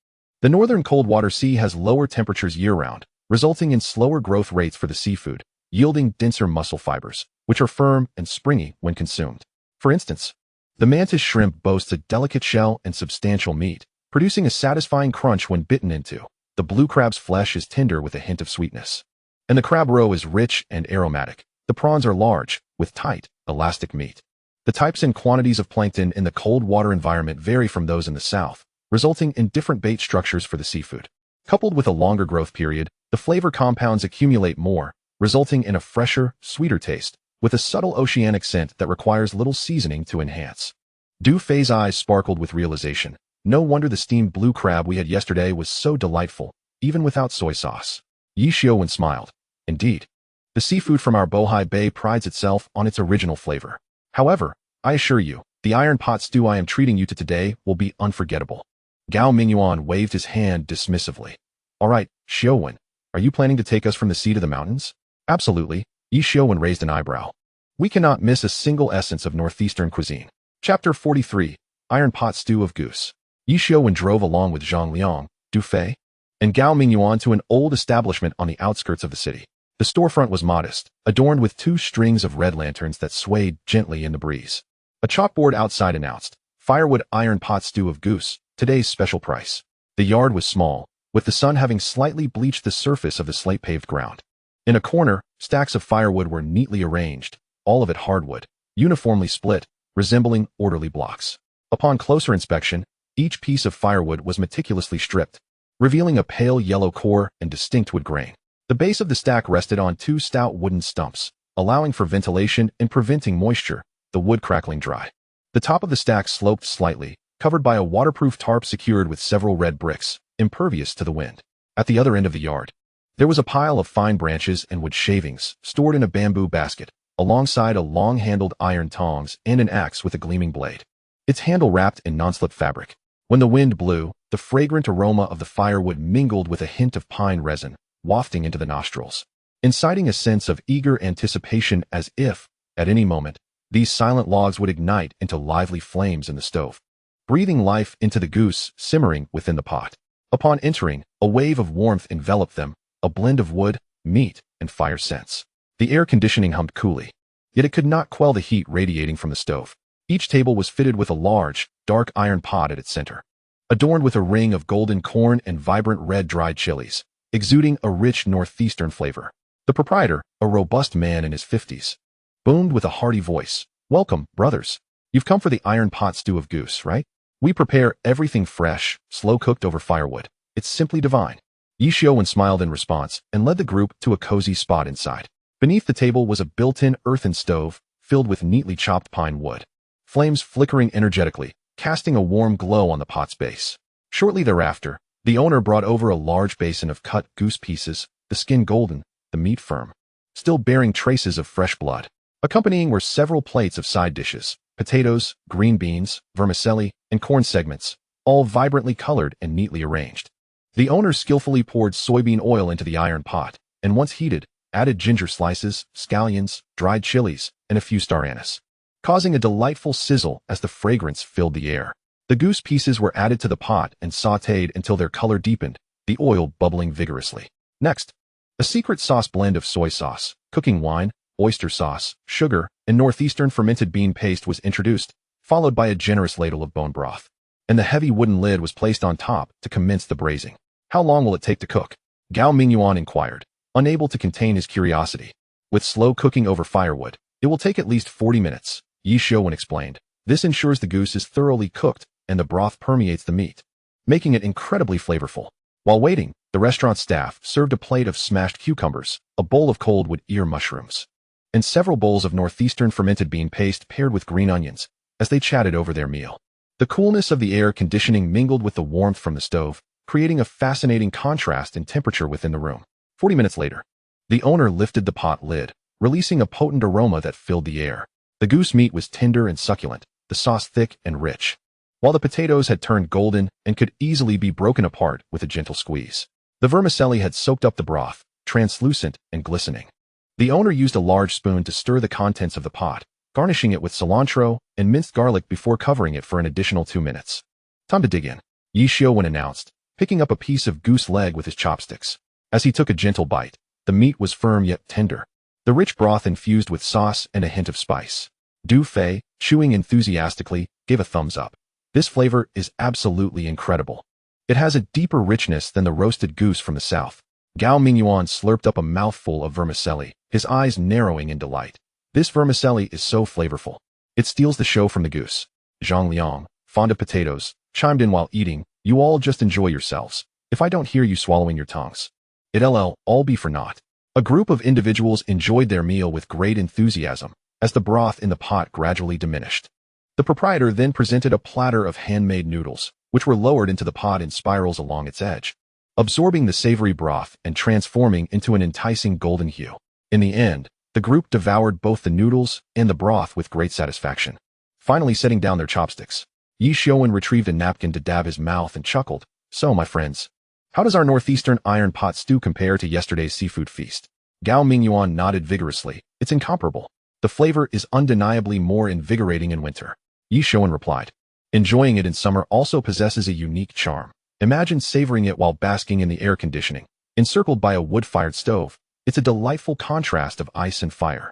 The northern cold-water sea has lower temperatures year-round, resulting in slower growth rates for the seafood, yielding denser muscle fibers, which are firm and springy when consumed. For instance, the mantis shrimp boasts a delicate shell and substantial meat, producing a satisfying crunch when bitten into. The blue crab's flesh is tender with a hint of sweetness. And the crab roe is rich and aromatic. The prawns are large, with tight, elastic meat. The types and quantities of plankton in the cold water environment vary from those in the south, resulting in different bait structures for the seafood. Coupled with a longer growth period, the flavor compounds accumulate more, resulting in a fresher, sweeter taste, with a subtle oceanic scent that requires little seasoning to enhance. Du Fei's eyes sparkled with realization. No wonder the steamed blue crab we had yesterday was so delightful, even without soy sauce. Ye Xiuwen smiled. Indeed. The seafood from our Bohai Bay prides itself on its original flavor. However, I assure you, the iron pot stew I am treating you to today will be unforgettable. Gao Mingyuan waved his hand dismissively. All right, Xiuwen, are you planning to take us from the sea to the mountains? Absolutely, Ye Xiuwen raised an eyebrow. We cannot miss a single essence of northeastern cuisine. Chapter 43, Iron Pot Stew of Goose. Ye Xiuwen drove along with Zhang Liang, Du Fei, and Gao Mingyuan to an old establishment on the outskirts of the city. The storefront was modest, adorned with 2 strings of red lanterns that swayed gently in the breeze. A chalkboard outside announced, Firewood Iron Pot Stew of Goose, today's special price. The yard was small, with the sun having slightly bleached the surface of the slate-paved ground. In a corner, stacks of firewood were neatly arranged, all of it hardwood, uniformly split, resembling orderly blocks. Upon closer inspection, each piece of firewood was meticulously stripped, revealing a pale yellow core and distinct wood grain. The base of the stack rested on 2 stout wooden stumps, allowing for ventilation and preventing moisture, the wood crackling dry. The top of the stack sloped slightly, covered by a waterproof tarp secured with several red bricks, impervious to the wind. At the other end of the yard, there was a pile of fine branches and wood shavings, stored in a bamboo basket, alongside a long-handled iron tongs and an axe with a gleaming blade, its handle wrapped in nonstop fabric. When the wind blew, the fragrant aroma of the firewood mingled with a hint of pine resin, wafting into the nostrils, inciting a sense of eager anticipation as if, at any moment, these silent logs would ignite into lively flames in the stove, breathing life into the goose simmering within the pot. Upon entering, a wave of warmth enveloped them, a blend of wood, meat, and fire scents. The air conditioning hummed coolly, yet it could not quell the heat radiating from the stove. Each table was fitted with a large, dark iron pot at its center, adorned with a ring of golden corn and vibrant red dried chilies, exuding a rich northeastern flavor. The proprietor, a robust man in his 50s, boomed with a hearty voice, "Welcome, brothers. You've come for the iron pot stew of goose, right? We prepare everything fresh, slow-cooked over firewood. It's simply divine." Ye Xiuwen smiled in response and led the group to a cozy spot inside. Beneath the table was a built-in earthen stove filled with neatly chopped pine wood, flames flickering energetically, casting a warm glow on the pot's base. Shortly thereafter, the owner brought over a large basin of cut goose pieces, the skin golden, the meat firm, still bearing traces of fresh blood. Accompanying were several plates of side dishes, potatoes, green beans, vermicelli, and corn segments, all vibrantly colored and neatly arranged. The owner skillfully poured soybean oil into the iron pot, and once heated, added ginger slices, scallions, dried chilies, and a few star anise, causing a delightful sizzle as the fragrance filled the air. The goose pieces were added to the pot and sautéed until their color deepened, the oil bubbling vigorously. Next, a secret sauce blend of soy sauce, cooking wine, oyster sauce, sugar, and northeastern fermented bean paste was introduced, followed by a generous ladle of bone broth. And the heavy wooden lid was placed on top to commence the braising. "How long will it take to cook?" Gao Mingyuan inquired, unable to contain his curiosity. "With slow cooking over firewood, it will take at least 40 minutes, Ye Xiuwen explained. "This ensures the goose is thoroughly cooked and the broth permeates the meat, making it incredibly flavorful." While waiting, the restaurant staff served a plate of smashed cucumbers, a bowl of cold wood ear mushrooms, and several bowls of northeastern fermented bean paste paired with green onions, as they chatted over their meal. The coolness of the air conditioning mingled with the warmth from the stove, creating a fascinating contrast in temperature within the room. 40 minutes later, the owner lifted the pot lid, releasing a potent aroma that filled the air. The goose meat was tender and succulent, the sauce thick and rich, while the potatoes had turned golden and could easily be broken apart with a gentle squeeze. The vermicelli had soaked up the broth, translucent and glistening. The owner used a large spoon to stir the contents of the pot, garnishing it with cilantro and minced garlic before covering it for an additional 2 minutes. "Time to dig in," Ye Xiuwen announced, picking up a piece of goose leg with his chopsticks. As he took a gentle bite, the meat was firm yet tender, the rich broth infused with sauce and a hint of spice. Du Fei, chewing enthusiastically, gave a thumbs up. "This flavor is absolutely incredible." It has a deeper richness than the roasted goose from the south. Gao Mingyuan slurped up a mouthful of vermicelli, his eyes narrowing in delight. This vermicelli is so flavorful. It steals the show from the goose. Zhang Liang, fond of potatoes, chimed in while eating. You all just enjoy yourselves. If I don't hear you swallowing your tongues, it'll all be for naught. A group of individuals enjoyed their meal with great enthusiasm, as the broth in the pot gradually diminished. The proprietor then presented a platter of handmade noodles, which were lowered into the pot in spirals along its edge, absorbing the savory broth and transforming into an enticing golden hue. In the end, the group devoured both the noodles and the broth with great satisfaction. Finally setting down their chopsticks, Ye Xiuwen retrieved a napkin to dab his mouth and chuckled. So, my friends, how does our northeastern iron pot stew compare to yesterday's seafood feast? Gao Mingyuan nodded vigorously. It's incomparable. The flavor is undeniably more invigorating in winter. Ye Xiuwen replied. Enjoying it in summer also possesses a unique charm. Imagine savoring it while basking in the air conditioning, encircled by a wood-fired stove. It's a delightful contrast of ice and fire.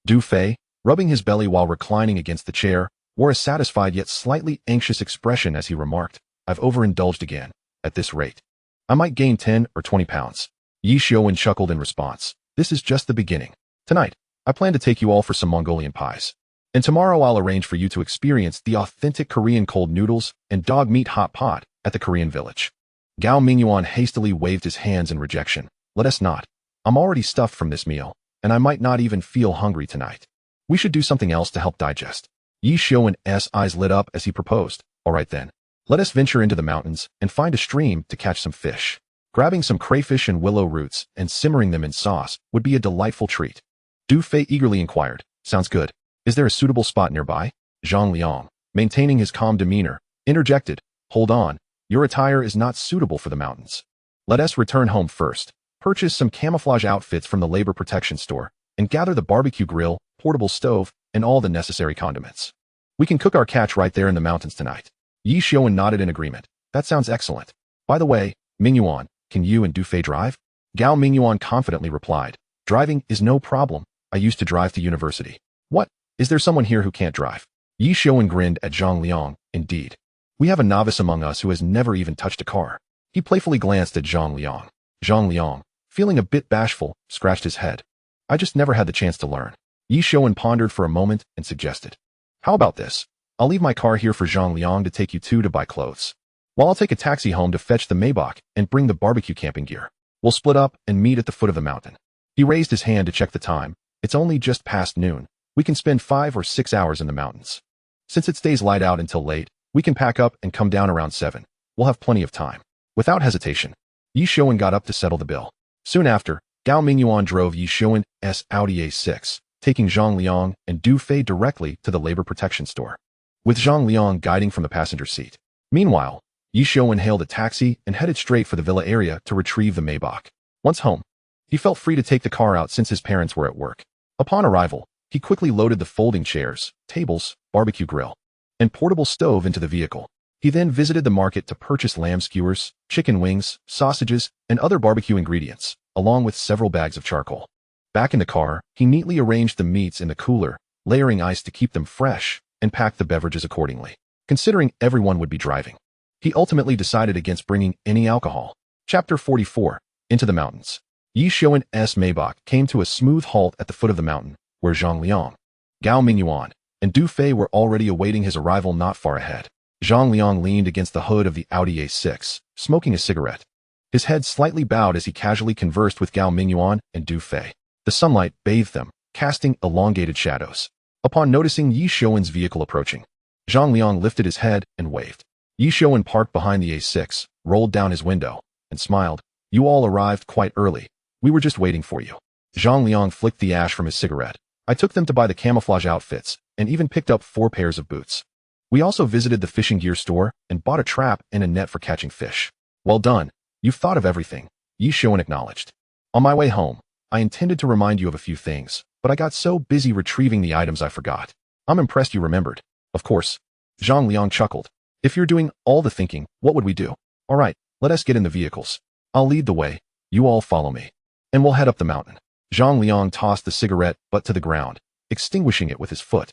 Du Fei, rubbing his belly while reclining against the chair, wore a satisfied yet slightly anxious expression as he remarked, I've overindulged again. At this rate, I might gain 10 or 20 pounds. Ye Xiuwen chuckled in response. This is just the beginning. Tonight, I plan to take you all for some Mongolian pies. And tomorrow I'll arrange for you to experience the authentic Korean cold noodles and dog meat hot pot at the Korean village. Gao Mingyuan hastily waved his hands in rejection. Let us not. I'm already stuffed from this meal, and I might not even feel hungry tonight. We should do something else to help digest. Ye Xiuwen's eyes lit up as he proposed. All right then. Let us venture into the mountains and find a stream to catch some fish. Grabbing some crayfish and willow roots and simmering them in sauce would be a delightful treat. Du Fei eagerly inquired. Sounds good. Is there a suitable spot nearby? Zhang Liang, maintaining his calm demeanor, interjected. Hold on. Your attire is not suitable for the mountains. Let us return home first, purchase some camouflage outfits from the labor protection store, and gather the barbecue grill, portable stove, and all the necessary condiments. We can cook our catch right there in the mountains tonight. Ye Xiuwen nodded in agreement. That sounds excellent. By the way, Mingyuan, can you and Du Fei drive? Gao Mingyuan confidently replied. Driving is no problem. I used to drive to university. What? Is there someone here who can't drive? Ye Xiuwen grinned at Zhang Liang. Indeed. We have a novice among us who has never even touched a car. He playfully glanced at Zhang Liang. Zhang Liang, feeling a bit bashful, scratched his head. I just never had the chance to learn. Ye Xiuwen pondered for a moment and suggested. How about this? I'll leave my car here for Zhang Liang to take you to buy clothes, while I'll take a taxi home to fetch the Maybach and bring the barbecue camping gear. We'll split up and meet at the foot of the mountain. He raised his hand to check the time. It's only just past noon. We can spend 5 or 6 hours in the mountains. Since it stays light out until late, we can pack up and come down around 7. We'll have plenty of time. Without hesitation, Ye Xiuwen got up to settle the bill. Soon after, Gao Mingyuan drove Ye Xiuwen's Audi A6, taking Zhang Liang and Du Fei directly to the labor protection store, with Zhang Liang guiding from the passenger seat. Meanwhile, Ye Xiuwen hailed a taxi and headed straight for the villa area to retrieve the Maybach. Once home, he felt free to take the car out since his parents were at work. Upon arrival, he quickly loaded the folding chairs, tables, barbecue grill, and portable stove into the vehicle. He then visited the market to purchase lamb skewers, chicken wings, sausages, and other barbecue ingredients, along with several bags of charcoal. Back in the car, he neatly arranged the meats in the cooler, layering ice to keep them fresh, and packed the beverages accordingly. Considering everyone would be driving, he ultimately decided against bringing any alcohol. Chapter 44. Into the mountains. Ye Xiuwen's Maybach came to a smooth halt at the foot of the mountain, where Zhang Liang, Gao Mingyuan, and Du Fei were already awaiting his arrival not far ahead. Zhang Liang leaned against the hood of the Audi A6, smoking a cigarette. His head slightly bowed as he casually conversed with Gao Mingyuan and Du Fei. The sunlight bathed them, casting elongated shadows. Upon noticing Ye Xiuwen's vehicle approaching, Zhang Liang lifted his head and waved. Ye Xiuwen parked behind the A6, rolled down his window, and smiled. You all arrived quite early. We were just waiting for you. Zhang Liang flicked the ash from his cigarette. I took them to buy the camouflage outfits, and even picked up 4 pairs of boots. We also visited the fishing gear store and bought a trap and a net for catching fish. Well done. You've thought of everything, Ye Xiuwen acknowledged. On my way home, I intended to remind you of a few things, but I got so busy retrieving the items I forgot. I'm impressed you remembered. Of course. Zhang Liang chuckled. If you're doing all the thinking, what would we do? All right, let us get in the vehicles. I'll lead the way. You all follow me. And we'll head up the mountain. Zhang Liang tossed the cigarette butt to the ground, extinguishing it with his foot,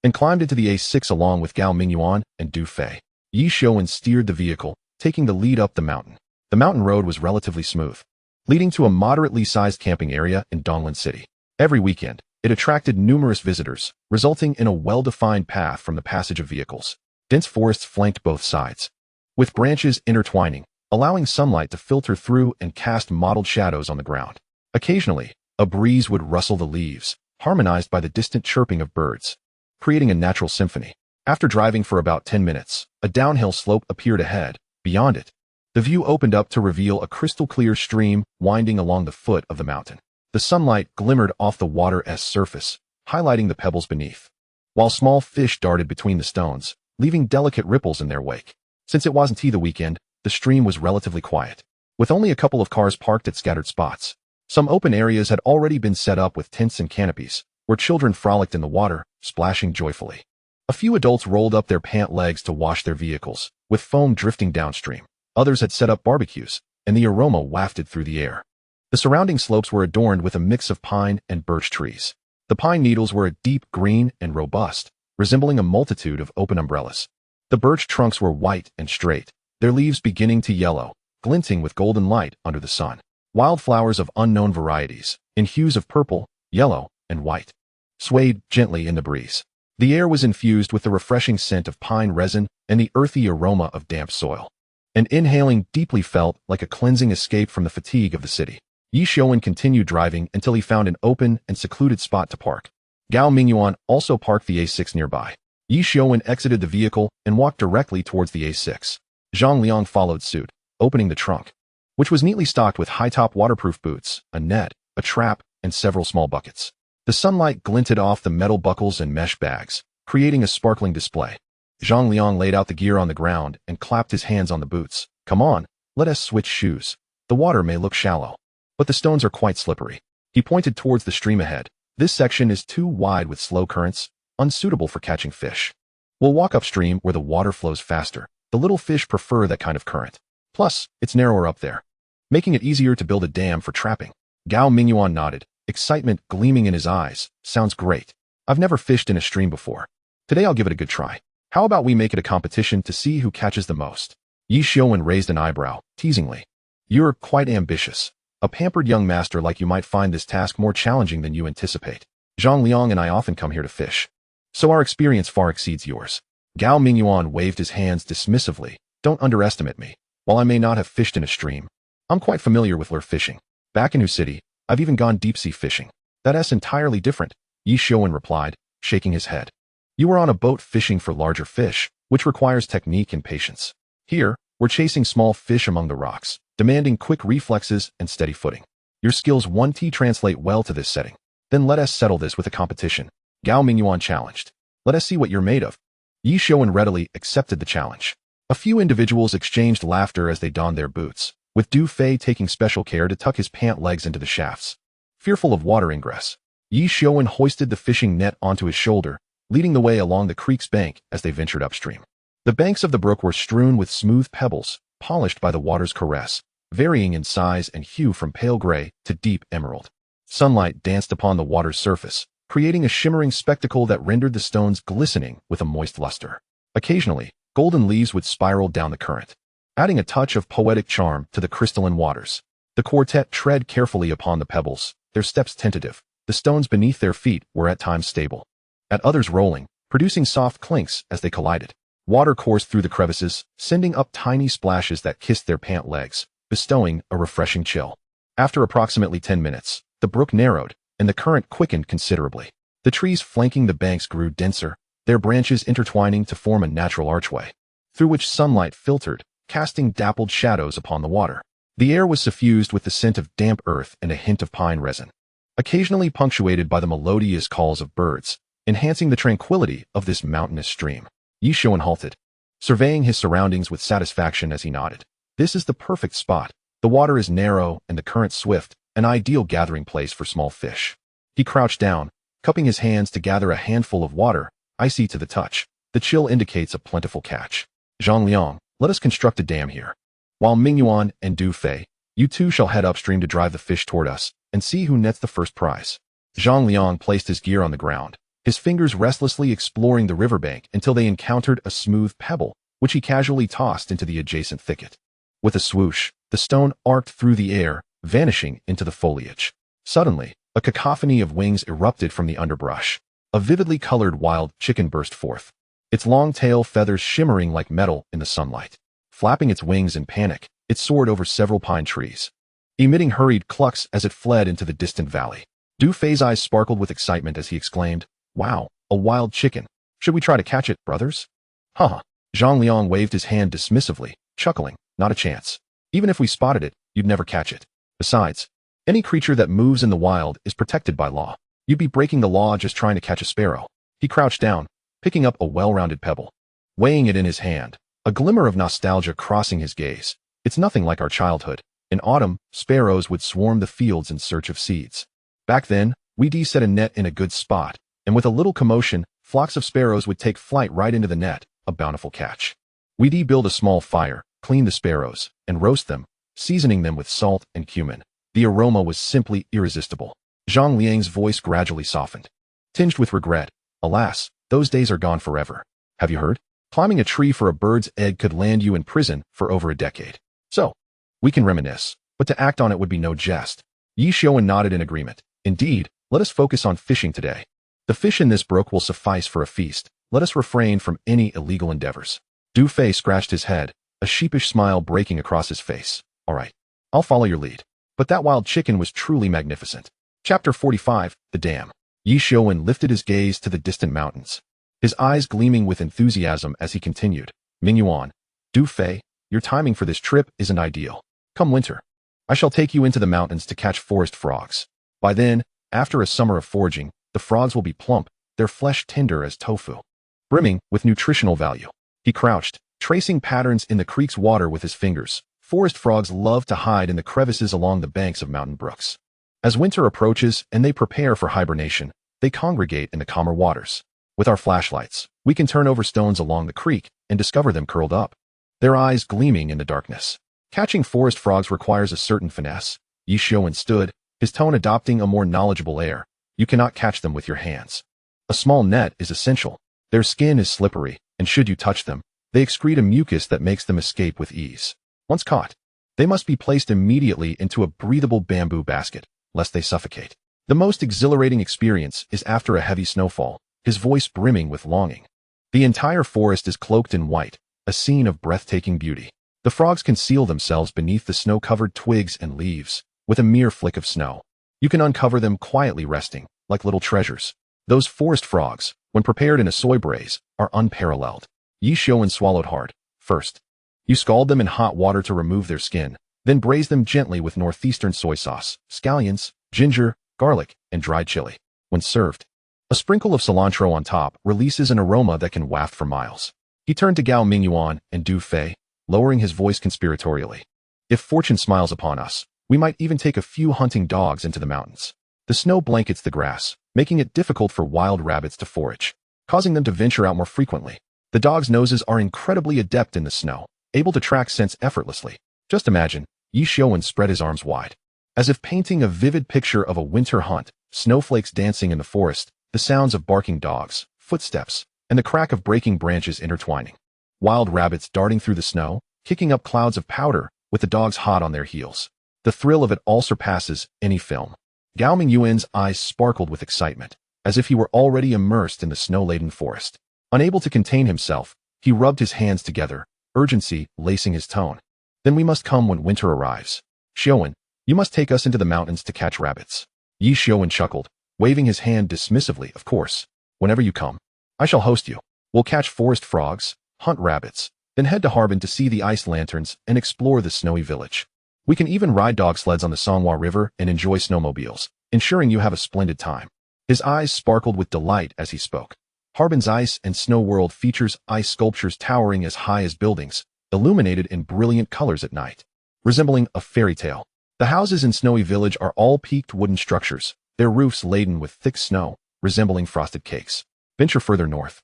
and climbed into the A6 along with Gao Mingyuan and Du Fei. Ye Xiuwen steered the vehicle, taking the lead up the mountain. The mountain road was relatively smooth, leading to a moderately sized camping area in Donglan City. Every weekend, it attracted numerous visitors, resulting in a well-defined path from the passage of vehicles. Dense forests flanked both sides, with branches intertwining, allowing sunlight to filter through and cast mottled shadows on the ground. Occasionally, a breeze would rustle the leaves, harmonized by the distant chirping of birds, creating a natural symphony. After driving for about 10 minutes, a downhill slope appeared ahead. Beyond it, the view opened up to reveal a crystal-clear stream winding along the foot of the mountain. The sunlight glimmered off the water's surface, highlighting the pebbles beneath, while small fish darted between the stones, leaving delicate ripples in their wake. Since it wasn't the weekend, the stream was relatively quiet, with only a couple of cars parked at scattered spots. Some open areas had already been set up with tents and canopies, where children frolicked in the water, splashing joyfully. A few adults rolled up their pant legs to wash their vehicles, with foam drifting downstream. Others had set up barbecues, and the aroma wafted through the air. The surrounding slopes were adorned with a mix of pine and birch trees. The pine needles were a deep green and robust, resembling a multitude of open umbrellas. The birch trunks were white and straight, their leaves beginning to yellow, glinting with golden light under the sun. Wildflowers of unknown varieties, in hues of purple, yellow, and white, swayed gently in the breeze. The air was infused with the refreshing scent of pine resin and the earthy aroma of damp soil. And inhaling deeply felt like a cleansing escape from the fatigue of the city. Ye Xiuwen continued driving until he found an open and secluded spot to park. Gao Mingyuan also parked the A6 nearby. Ye Xiuwen exited the vehicle and walked directly towards the A6. Zhang Liang followed suit, opening the trunk, which was neatly stocked with high-top waterproof boots, a net, a trap, and several small buckets. The sunlight glinted off the metal buckles and mesh bags, creating a sparkling display. Zhang Liang laid out the gear on the ground and clapped his hands on the boots. Come on, let us switch shoes. The water may look shallow, but the stones are quite slippery. He pointed towards the stream ahead. This section is too wide with slow currents, unsuitable for catching fish. We'll walk upstream where the water flows faster. The little fish prefer that kind of current. Plus, it's narrower up there, making it easier to build a dam for trapping. Gao Mingyuan nodded, excitement gleaming in his eyes. Sounds great. I've never fished in a stream before. Today I'll give it a good try. How about we make it a competition to see who catches the most? Ye Xiuwen raised an eyebrow, teasingly. You're quite ambitious. A pampered young master like you might find this task more challenging than you anticipate. Zhang Liang and I often come here to fish, so our experience far exceeds yours. Gao Mingyuan waved his hands dismissively. Don't underestimate me. While I may not have fished in a stream, I'm quite familiar with lure fishing. Back in Hu City, I've even gone deep-sea fishing. That's entirely different, Ye Xiuwen replied, shaking his head. You were on a boat fishing for larger fish, which requires technique and patience. Here, we're chasing small fish among the rocks, demanding quick reflexes and steady footing. Your skills won't translate well to this setting. Then let us settle this with a competition. Gao Mingyuan challenged. Let us see what you're made of. Ye Xiuwen readily accepted the challenge. A few individuals exchanged laughter as they donned their boots, with Du Fei taking special care to tuck his pant legs into the shafts. Fearful of water ingress, Ye Xiuwen hoisted the fishing net onto his shoulder, leading the way along the creek's bank as they ventured upstream. The banks of the brook were strewn with smooth pebbles, polished by the water's caress, varying in size and hue from pale gray to deep emerald. Sunlight danced upon the water's surface, creating a shimmering spectacle that rendered the stones glistening with a moist luster. Occasionally, golden leaves would spiral down the current, adding a touch of poetic charm to the crystalline waters. The quartet tread carefully upon the pebbles, their steps tentative. The stones beneath their feet were at times stable, at others rolling, producing soft clinks as they collided. Water coursed through the crevices, sending up tiny splashes that kissed their pant legs, bestowing a refreshing chill. After approximately 10 minutes, the brook narrowed, and the current quickened considerably. The trees flanking the banks grew denser, their branches intertwining to form a natural archway, through which sunlight filtered, casting dappled shadows upon the water. The air was suffused with the scent of damp earth and a hint of pine resin, occasionally punctuated by the melodious calls of birds, enhancing the tranquility of this mountainous stream. Ye Xiuwen halted, surveying his surroundings with satisfaction as he nodded. This is the perfect spot. The water is narrow and the current swift, an ideal gathering place for small fish. He crouched down, cupping his hands to gather a handful of water, icy to the touch. The chill indicates a plentiful catch. Zhang Liang, let us construct a dam here. While Mingyuan and Du Fei, you two shall head upstream to drive the fish toward us, and see who nets the first prize. Zhang Liang placed his gear on the ground, his fingers restlessly exploring the riverbank until they encountered a smooth pebble, which he casually tossed into the adjacent thicket. With a swoosh, the stone arced through the air, vanishing into the foliage. Suddenly, a cacophony of wings erupted from the underbrush. A vividly colored wild chicken burst forth, its long tail feathers shimmering like metal in the sunlight. Flapping its wings in panic, it soared over several pine trees, emitting hurried clucks as it fled into the distant valley. Du Fei's eyes sparkled with excitement as he exclaimed, "Wow, a wild chicken. Should we try to catch it, brothers?" Haha. Zhang Liang waved his hand dismissively, chuckling, "Not a chance. Even if we spotted it, you'd never catch it. Besides, any creature that moves in the wild is protected by law. You'd be breaking the law just trying to catch a sparrow." He crouched down, picking up a well-rounded pebble, weighing it in his hand, a glimmer of nostalgia crossing his gaze. "It's nothing like our childhood. In autumn, sparrows would swarm the fields in search of seeds. Back then, we'd set a net in a good spot, and with a little commotion, flocks of sparrows would take flight right into the net, a bountiful catch. We'd build a small fire, clean the sparrows, and roast them, seasoning them with salt and cumin. The aroma was simply irresistible." Zhang Liang's voice gradually softened, tinged with regret. "Alas, those days are gone forever. Have you heard? Climbing a tree for a bird's egg could land you in prison for over a decade. So, we can reminisce, but to act on it would be no jest." Ye Xiuwen nodded in agreement. "Indeed, let us focus on fishing today. The fish in this brook will suffice for a feast. Let us refrain from any illegal endeavors." Du Fei scratched his head, a sheepish smile breaking across his face. "All right, I'll follow your lead." But that wild chicken was truly magnificent. Chapter 45, The Dam. Ye Xiuwen lifted his gaze to the distant mountains, his eyes gleaming with enthusiasm as he continued. "Mingyuan, Du Fei, your timing for this trip isn't ideal. Come winter, I shall take you into the mountains to catch forest frogs. By then, after a summer of foraging, the frogs will be plump, their flesh tender as tofu, brimming with nutritional value." He crouched, tracing patterns in the creek's water with his fingers. Forest frogs love to hide in the crevices along the banks of mountain brooks. As winter approaches and they prepare for hibernation, they congregate in the calmer waters. With our flashlights, we can turn over stones along the creek and discover them curled up, their eyes gleaming in the darkness. Catching forest frogs requires a certain finesse. Ye Xiuwen stood, his tone adopting a more knowledgeable air. "You cannot catch them with your hands. A small net is essential. Their skin is slippery, and should you touch them, they excrete a mucus that makes them escape with ease. Once caught, they must be placed immediately into a breathable bamboo basket, lest they suffocate. The most exhilarating experience is after a heavy snowfall," his voice brimming with longing. "The entire forest is cloaked in white, a scene of breathtaking beauty. The frogs conceal themselves beneath the snow-covered twigs and leaves. With a mere flick of snow, you can uncover them quietly resting, like little treasures. Those forest frogs, when prepared in a soy braise, are unparalleled." Ye Xiuwen swallowed hard. "First, you scald them in hot water to remove their skin, then braise them gently with northeastern soy sauce, scallions, ginger, garlic, and dried chili. When served, a sprinkle of cilantro on top releases an aroma that can waft for miles." He turned to Gao Mingyuan and Du Fei, lowering his voice conspiratorially. "If fortune smiles upon us, we might even take a few hunting dogs into the mountains. The snow blankets the grass, making it difficult for wild rabbits to forage, causing them to venture out more frequently. The dogs' noses are incredibly adept in the snow, able to track scents effortlessly. Just imagine." Ye Xiuwen spread his arms wide, as if painting a vivid picture of a winter hunt, snowflakes dancing in the forest, the sounds of barking dogs, footsteps, and the crack of breaking branches intertwining. Wild rabbits darting through the snow, kicking up clouds of powder, with the dogs hot on their heels. The thrill of it all surpasses any film. Gao Mingyuan's eyes sparkled with excitement, as if he were already immersed in the snow-laden forest. Unable to contain himself, he rubbed his hands together, urgency lacing his tone. "Then we must come when winter arrives. Xiuwen, you must take us into the mountains to catch rabbits." Ye Xiuwen chuckled, waving his hand dismissively. "Of course, whenever you come, I shall host you. We'll catch forest frogs, hunt rabbits, then head to Harbin to see the ice lanterns and explore the snowy village. We can even ride dog sleds on the Songhua River and enjoy snowmobiles, ensuring you have a splendid time." His eyes sparkled with delight as he spoke. Harbin's ice and snow world features ice sculptures towering as high as buildings, illuminated in brilliant colors at night, resembling a fairy tale. The houses in Snowy Village are all peaked wooden structures, their roofs laden with thick snow, resembling frosted cakes. Venture further north,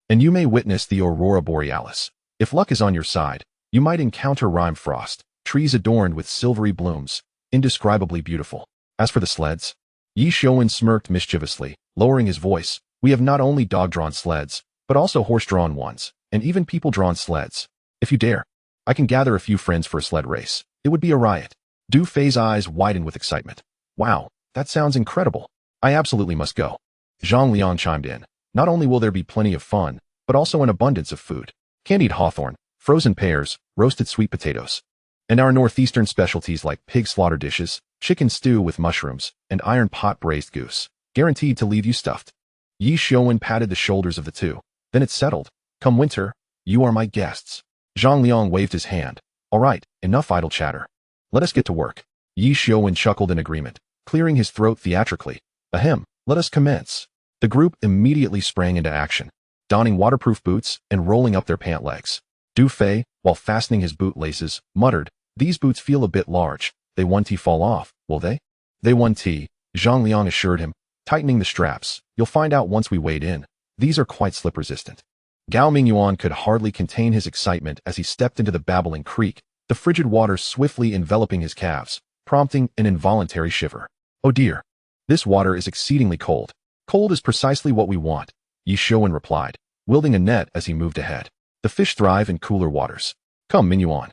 and you may witness the aurora borealis. If luck is on your side, you might encounter rime frost, trees adorned with silvery blooms, indescribably beautiful. As for the sleds, Ye Xiuwen smirked mischievously, lowering his voice. "We have not only dog-drawn sleds, but also horse-drawn ones. and even people-drawn sleds. If you dare, I can gather a few friends for a sled race. It would be a riot. Du Fei's eyes widened with excitement. Wow, that sounds incredible. I absolutely must go. Zhang Liang chimed in. Not only will there be plenty of fun, but also an abundance of food. Candied hawthorn, frozen pears, roasted sweet potatoes, and our northeastern specialties like pig slaughter dishes, chicken stew with mushrooms, and iron pot braised goose, guaranteed to leave you stuffed. Ye Xiuwen patted the shoulders of the two. Then it settled. Come winter, you are my guests. Zhang Liang waved his hand. All right, enough idle chatter. Let us get to work. Ye Xiuwen chuckled in agreement, clearing his throat theatrically. Ahem, let us commence. The group immediately sprang into action, donning waterproof boots and rolling up their pant legs. Du Fei, while fastening his boot laces, muttered, these boots feel a bit large. They won't fall off, will they? They won't. Zhang Liang assured him, tightening the straps. You'll find out once we wade in. These are quite slip-resistant. Gao Mingyuan could hardly contain his excitement as he stepped into the babbling creek, the frigid water swiftly enveloping his calves, prompting an involuntary shiver. Oh dear. This water is exceedingly cold. Cold is precisely what we want, Ye Xiuwen replied, wielding a net as he moved ahead. The fish thrive in cooler waters. Come, Mingyuan.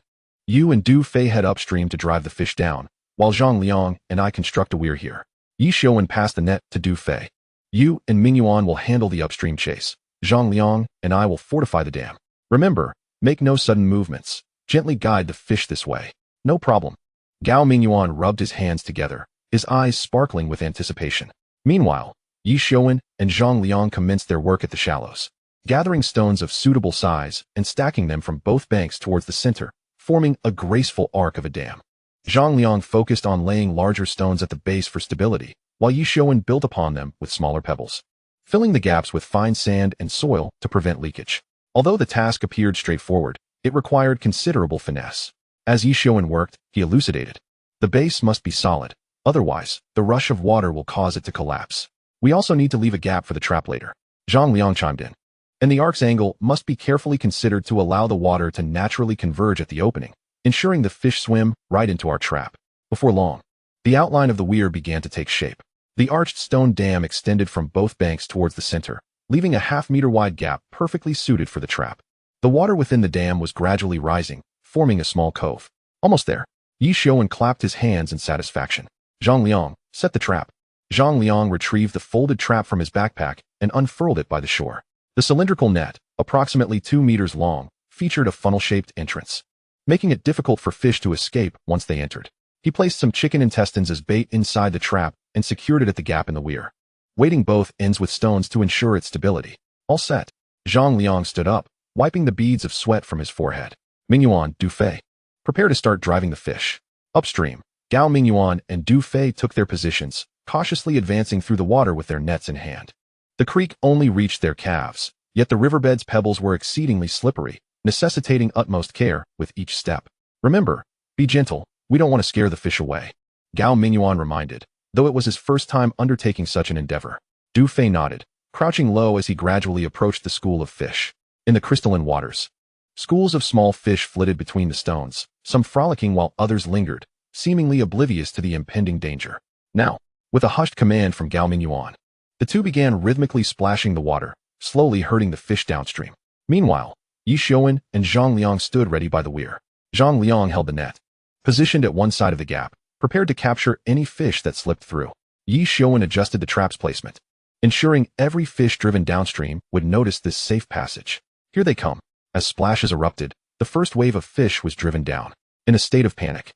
You and Du Fei head upstream to drive the fish down, while Zhang Liang and I construct a weir here. Ye Xiuwen passed the net to Du Fei. You and Mingyuan will handle the upstream chase. Zhang Liang and I will fortify the dam. Remember, make no sudden movements. Gently guide the fish this way. No problem. Gao Mingyuan rubbed his hands together, his eyes sparkling with anticipation. Meanwhile, Ye Xiuwen and Zhang Liang commenced their work at the shallows, gathering stones of suitable size and stacking them from both banks towards the center, forming a graceful arc of a dam. Zhang Liang focused on laying larger stones at the base for stability, while Ye Xiuwen built upon them with smaller pebbles, filling the gaps with fine sand and soil to prevent leakage. Although the task appeared straightforward, it required considerable finesse. As Ye Xiuwen worked, he elucidated. The base must be solid, otherwise, the rush of water will cause it to collapse. We also need to leave a gap for the trap later. Zhang Liang chimed in. And the arc's angle must be carefully considered to allow the water to naturally converge at the opening, ensuring the fish swim right into our trap. Before long, the outline of the weir began to take shape. The arched stone dam extended from both banks towards the center, leaving a half-meter-wide gap perfectly suited for the trap. The water within the dam was gradually rising, forming a small cove. Almost there. Ye Xiuwen clapped his hands in satisfaction. Zhang Liang, set the trap. Zhang Liang retrieved the folded trap from his backpack and unfurled it by the shore. The cylindrical net, approximately 2 meters long, featured a funnel-shaped entrance, making it difficult for fish to escape once they entered. He placed some chicken intestines as bait inside the trap and secured it at the gap in the weir, weighting both ends with stones to ensure its stability. All set. Zhang Liang stood up, wiping the beads of sweat from his forehead. Mingyuan, Du Fei, prepare to start driving the fish. Upstream, Gao Mingyuan and Du Fei took their positions, cautiously advancing through the water with their nets in hand. The creek only reached their calves, yet the riverbed's pebbles were exceedingly slippery, necessitating utmost care with each step. Remember, be gentle, we don't want to scare the fish away. Gao Mingyuan reminded, though it was his first time undertaking such an endeavor. Du Fei nodded, crouching low as he gradually approached the school of fish. In the crystalline waters, schools of small fish flitted between the stones, some frolicking while others lingered, seemingly oblivious to the impending danger. Now, with a hushed command from Gao Mingyuan, the two began rhythmically splashing the water, slowly herding the fish downstream. Meanwhile, Ye Xiuwen and Zhang Liang stood ready by the weir. Zhang Liang held the net, positioned at one side of the gap, prepared to capture any fish that slipped through. Ye Xiuwen adjusted the trap's placement, ensuring every fish driven downstream would notice this safe passage. Here they come. As splashes erupted, the first wave of fish was driven down. In a state of panic,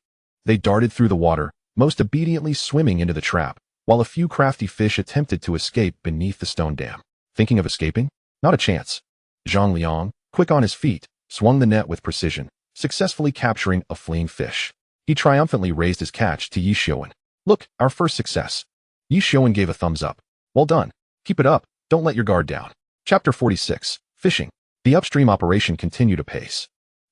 they darted through the water, most obediently swimming into the trap, while a few crafty fish attempted to escape beneath the stone dam. Thinking of escaping? Not a chance. Zhang Liang, quick on his feet, swung the net with precision, successfully capturing a fleeing fish. He triumphantly raised his catch to Ye Xiuwen. Look, our first success. Ye Xiuwen gave a thumbs up. Well done. Keep it up. Don't let your guard down. Chapter 46. Fishing. The upstream operation continued apace.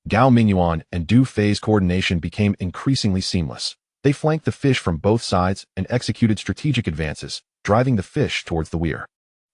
Gao Mingyuan and Du Fei's coordination became increasingly seamless. They flanked the fish from both sides and executed strategic advances, driving the fish towards the weir.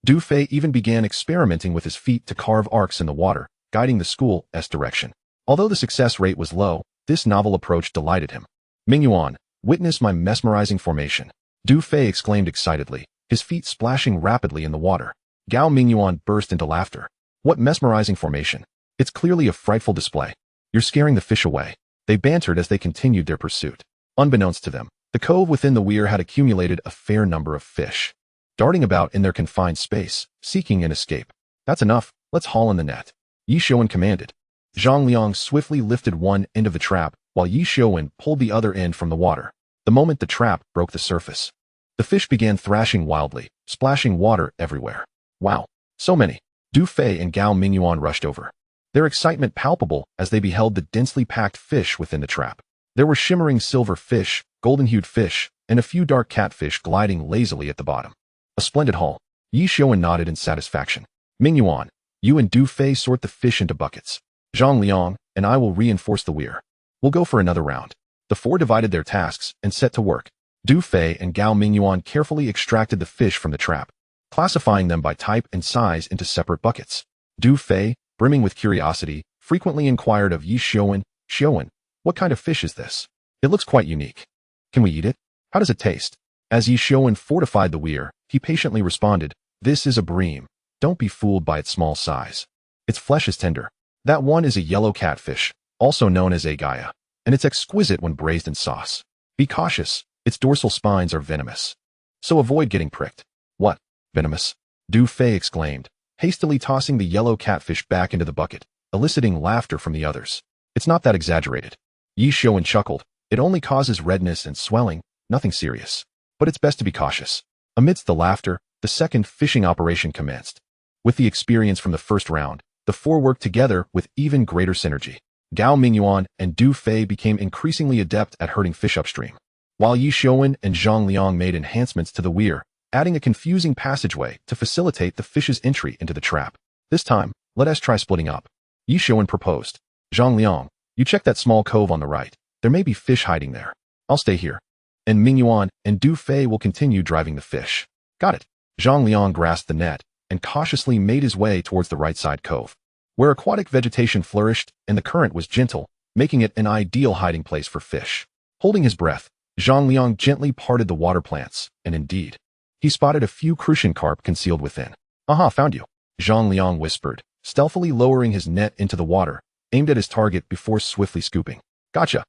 Du Fei even began experimenting with his feet to carve arcs in the water, guiding the school's direction. Although the success rate was low, this novel approach delighted him. Mingyuan, witness my mesmerizing formation. Du Fei exclaimed excitedly, his feet splashing rapidly in the water. Gao Mingyuan burst into laughter. What mesmerizing formation? It's clearly a frightful display. You're scaring the fish away. They bantered as they continued their pursuit. Unbeknownst to them, the cove within the weir had accumulated a fair number of fish, darting about in their confined space, seeking an escape. That's enough, let's haul in the net, Ye Xiuwen commanded. Zhang Liang swiftly lifted one end of the trap, while Ye Xiuwen pulled the other end from the water. The moment the trap broke the surface, the fish began thrashing wildly, splashing water everywhere. Wow, so many! Du Fei and Gao Mingyuan rushed over, their excitement palpable as they beheld the densely packed fish within the trap. There were shimmering silver fish, golden-hued fish, and a few dark catfish gliding lazily at the bottom. A splendid haul. Ye Xiuwen nodded in satisfaction. Mingyuan, you and Du Fei sort the fish into buckets. Zhang Liang and I will reinforce the weir. We'll go for another round. The four divided their tasks and set to work. Du Fei and Gao Mingyuan carefully extracted the fish from the trap, classifying them by type and size into separate buckets. Du Fei, brimming with curiosity, frequently inquired of Ye Xiuwen, "Xiuwen, what kind of fish is this? It looks quite unique. Can we eat it? How does it taste?" As Ye Xiuwen fortified the weir, he patiently responded, "This is a bream. Don't be fooled by its small size. Its flesh is tender. That one is a yellow catfish, also known as a gaya, and it's exquisite when braised in sauce. Be cautious, its dorsal spines are venomous. So avoid getting pricked." "What? Venomous?" Du Fei exclaimed, hastily tossing the yellow catfish back into the bucket, eliciting laughter from the others. "It's not that exaggerated." Ye Xiuwen chuckled. "It only causes redness and swelling, nothing serious. But it's best to be cautious." Amidst the laughter, the second fishing operation commenced. With the experience from the first round, the four worked together with even greater synergy. Gao Mingyuan and Du Fei became increasingly adept at herding fish upstream, while Ye Xiuwen and Zhang Liang made enhancements to the weir, adding a confusing passageway to facilitate the fish's entry into the trap. "This time, let us try splitting up," Ye Xiuwen proposed. "Zhang Liang, you check that small cove on the right. There may be fish hiding there. I'll stay here, and Mingyuan and Du Fei will continue driving the fish." "Got it." Zhang Liang grasped the net and cautiously made his way towards the right side cove, where aquatic vegetation flourished and the current was gentle, making it an ideal hiding place for fish. Holding his breath, Zhang Liang gently parted the water plants, and indeed, he spotted a few crucian carp concealed within. "Aha, found you," Zhang Liang whispered, stealthily lowering his net into the water, aimed at his target before swiftly scooping. "Gotcha,"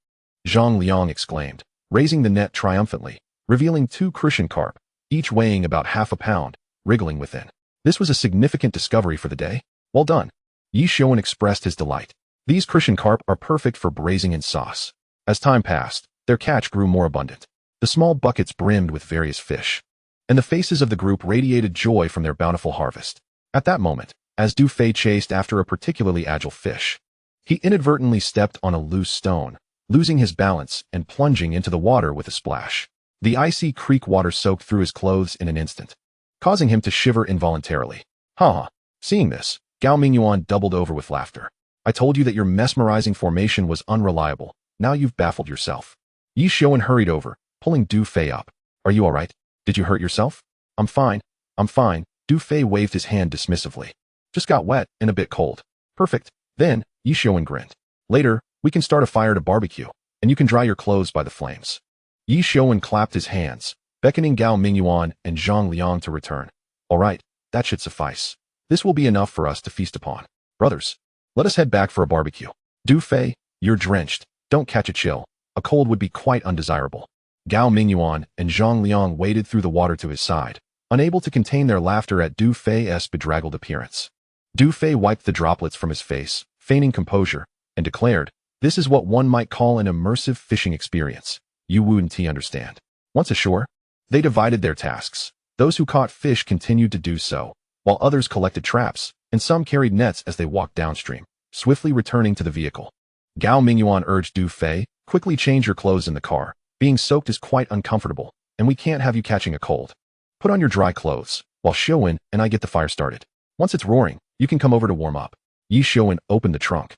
Zhang Liang exclaimed, raising the net triumphantly, revealing two crucian carp, each weighing about half a pound, wriggling within. This was a significant discovery for the day. "Well done." Ye Xiuwen expressed his delight. These crucian carp are perfect for braising in sauce. As time passed, their catch grew more abundant. The small buckets brimmed with various fish, and the faces of the group radiated joy from their bountiful harvest. At that moment, as Du Fei chased after a particularly agile fish, he inadvertently stepped on a loose stone, losing his balance and plunging into the water with a splash. The icy creek water soaked through his clothes in an instant, causing him to shiver involuntarily. "Ha!" Seeing this, Gao Mingyuan doubled over with laughter. "I told you that your mesmerizing formation was unreliable. Now you've baffled yourself." Ye Xiuwen hurried over, pulling Du Fei up. "Are you all right? Did you hurt yourself?" I'm fine. Du Fei waved his hand dismissively. "Just got wet and a bit cold." "Perfect. Then," Ye Xiuwen grinned. "Later, we can start a fire to barbecue, and you can dry your clothes by the flames." Ye Xiuwen clapped his hands, beckoning Gao Mingyuan and Zhang Liang to return. "All right, that should suffice. This will be enough for us to feast upon. Brothers, let us head back for a barbecue. Du Fei, you're drenched. Don't catch a chill. A cold would be quite undesirable." Gao Mingyuan and Zhang Liang waded through the water to his side, unable to contain their laughter at Du Fei's bedraggled appearance. Du Fei wiped the droplets from his face, feigning composure, and declared, "This is what one might call an immersive fishing experience. You wouldn't understand." Once ashore, they divided their tasks. Those who caught fish continued to do so, while others collected traps, and some carried nets as they walked downstream, swiftly returning to the vehicle. Gao Mingyuan urged Du Fei, "Quickly change your clothes in the car. Being soaked is quite uncomfortable, and we can't have you catching a cold. Put on your dry clothes, while Xiuwen and I get the fire started. Once it's roaring, you can come over to warm up." Ye Xiuwen opened the trunk,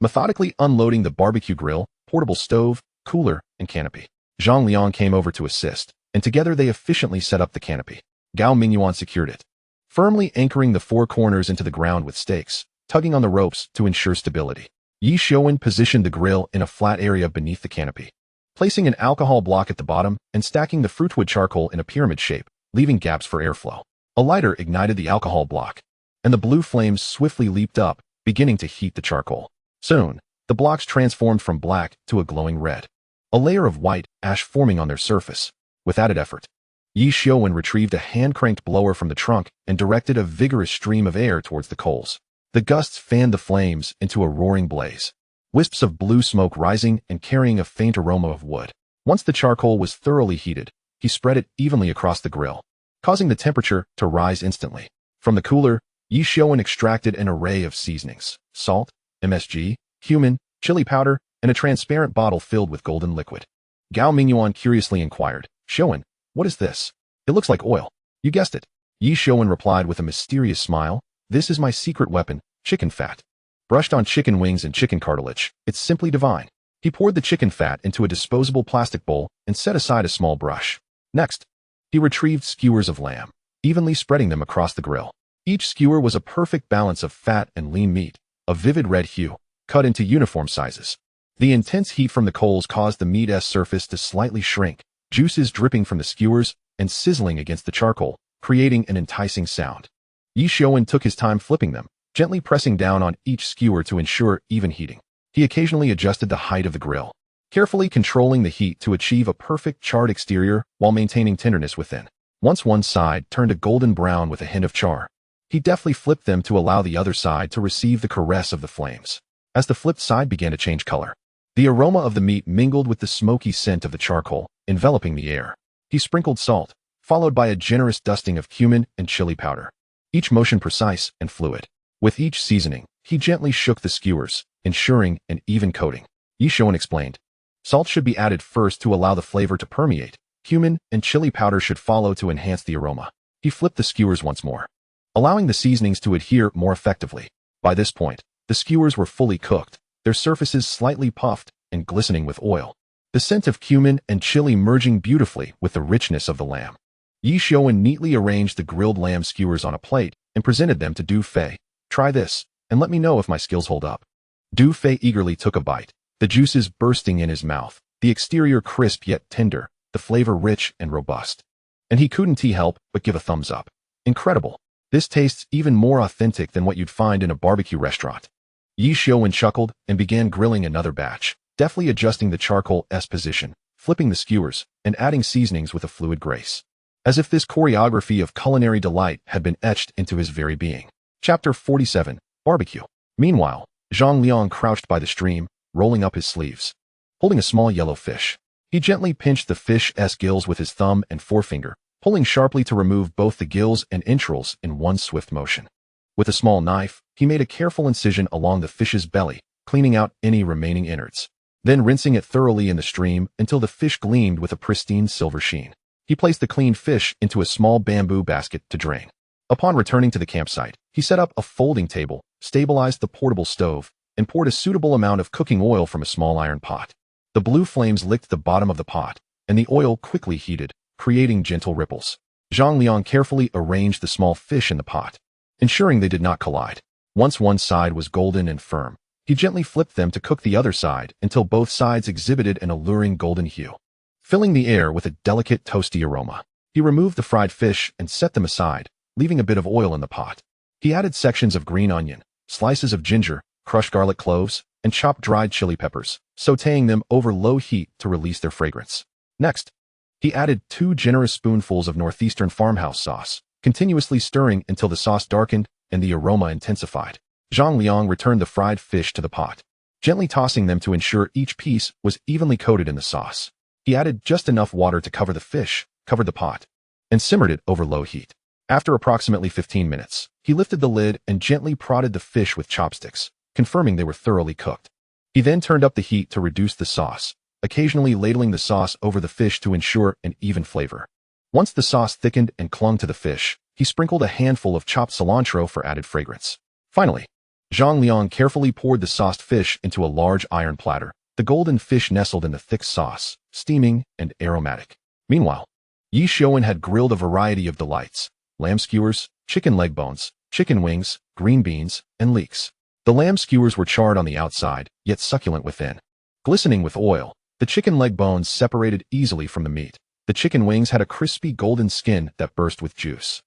methodically unloading the barbecue grill, portable stove, cooler, and canopy. Zhang Liang came over to assist, and together they efficiently set up the canopy. Gao Mingyuan secured it, firmly anchoring the four corners into the ground with stakes, tugging on the ropes to ensure stability. Ye Xiuwen positioned the grill in a flat area beneath the canopy, placing an alcohol block at the bottom and stacking the fruitwood charcoal in a pyramid shape, leaving gaps for airflow. A lighter ignited the alcohol block, and the blue flames swiftly leaped up, beginning to heat the charcoal. Soon, the blocks transformed from black to a glowing red, a layer of white ash forming on their surface. With added effort, Ye Xiuwen retrieved a hand-cranked blower from the trunk and directed a vigorous stream of air towards the coals. The gusts fanned the flames into a roaring blaze, wisps of blue smoke rising and carrying a faint aroma of wood. Once the charcoal was thoroughly heated, he spread it evenly across the grill, causing the temperature to rise instantly. From the cooler, Ye Xiuwen extracted an array of seasonings: salt, MSG, cumin, chili powder, and a transparent bottle filled with golden liquid. Gao Mingyuan curiously inquired, "Xiuwen, what is this? It looks like oil." "You guessed it," Ye Xiuwen replied with a mysterious smile. "This is my secret weapon, chicken fat. Brushed on chicken wings and chicken cartilage, it's simply divine." He poured the chicken fat into a disposable plastic bowl and set aside a small brush. Next, he retrieved skewers of lamb, evenly spreading them across the grill. Each skewer was a perfect balance of fat and lean meat, a vivid red hue, cut into uniform sizes. The intense heat from the coals caused the meat's surface to slightly shrink, juices dripping from the skewers and sizzling against the charcoal, creating an enticing sound. Ye Xiuwen took his time flipping them, gently pressing down on each skewer to ensure even heating. He occasionally adjusted the height of the grill, carefully controlling the heat to achieve a perfect charred exterior while maintaining tenderness within. Once one side turned a golden brown with a hint of char, he deftly flipped them to allow the other side to receive the caress of the flames. As the flipped side began to change color, the aroma of the meat mingled with the smoky scent of the charcoal, enveloping the air. He sprinkled salt, followed by a generous dusting of cumin and chili powder, each motion precise and fluid. With each seasoning, he gently shook the skewers, ensuring an even coating. Ye Xiuwen explained, "Salt should be added first to allow the flavor to permeate. Cumin and chili powder should follow to enhance the aroma." He flipped the skewers once more, allowing the seasonings to adhere more effectively. By this point, the skewers were fully cooked, their surfaces slightly puffed and glistening with oil, the scent of cumin and chili merging beautifully with the richness of the lamb. Ye Xiuwen neatly arranged the grilled lamb skewers on a plate and presented them to Du Fei. "Try this, and let me know if my skills hold up." Du Fei eagerly took a bite, the juices bursting in his mouth, the exterior crisp yet tender, the flavor rich and robust. And he couldn't help but give a thumbs up. "Incredible. This tastes even more authentic than what you'd find in a barbecue restaurant." Ye Xiuwen chuckled and began grilling another batch, deftly adjusting the charcoal's position, flipping the skewers, and adding seasonings with a fluid grace, as if this choreography of culinary delight had been etched into his very being. Chapter 47. Barbecue. Meanwhile, Zhang Liang crouched by the stream, rolling up his sleeves, holding a small yellow fish. He gently pinched the fish's gills with his thumb and forefinger, pulling sharply to remove both the gills and entrails in one swift motion. With a small knife, he made a careful incision along the fish's belly, cleaning out any remaining innards, then rinsing it thoroughly in the stream until the fish gleamed with a pristine silver sheen. He placed the cleaned fish into a small bamboo basket to drain. Upon returning to the campsite, he set up a folding table, stabilized the portable stove, and poured a suitable amount of cooking oil from a small iron pot. The blue flames licked the bottom of the pot, and the oil quickly heated, creating gentle ripples. Zhang Liang carefully arranged the small fish in the pot, ensuring they did not collide. Once one side was golden and firm, he gently flipped them to cook the other side until both sides exhibited an alluring golden hue, filling the air with a delicate toasty aroma. He removed the fried fish and set them aside, leaving a bit of oil in the pot. He added sections of green onion, slices of ginger, crushed garlic cloves, and chopped dried chili peppers, sautéing them over low heat to release their fragrance. Next, he added 2 generous spoonfuls of northeastern farmhouse sauce, continuously stirring until the sauce darkened and the aroma intensified. Zhang Liang returned the fried fish to the pot, gently tossing them to ensure each piece was evenly coated in the sauce. He added just enough water to cover the fish, covered the pot, and simmered it over low heat. After approximately 15 minutes, he lifted the lid and gently prodded the fish with chopsticks, confirming they were thoroughly cooked. He then turned up the heat to reduce the sauce, occasionally ladling the sauce over the fish to ensure an even flavor. Once the sauce thickened and clung to the fish, he sprinkled a handful of chopped cilantro for added fragrance. Finally, Zhang Liang carefully poured the sauced fish into a large iron platter. The golden fish nestled in the thick sauce, steaming and aromatic. Meanwhile, Ye Xiuwen had grilled a variety of delights: lamb skewers, chicken leg bones, chicken wings, green beans, and leeks. The lamb skewers were charred on the outside, yet succulent within. Glistening with oil, the chicken leg bones separated easily from the meat. The chicken wings had a crispy golden skin that burst with juice.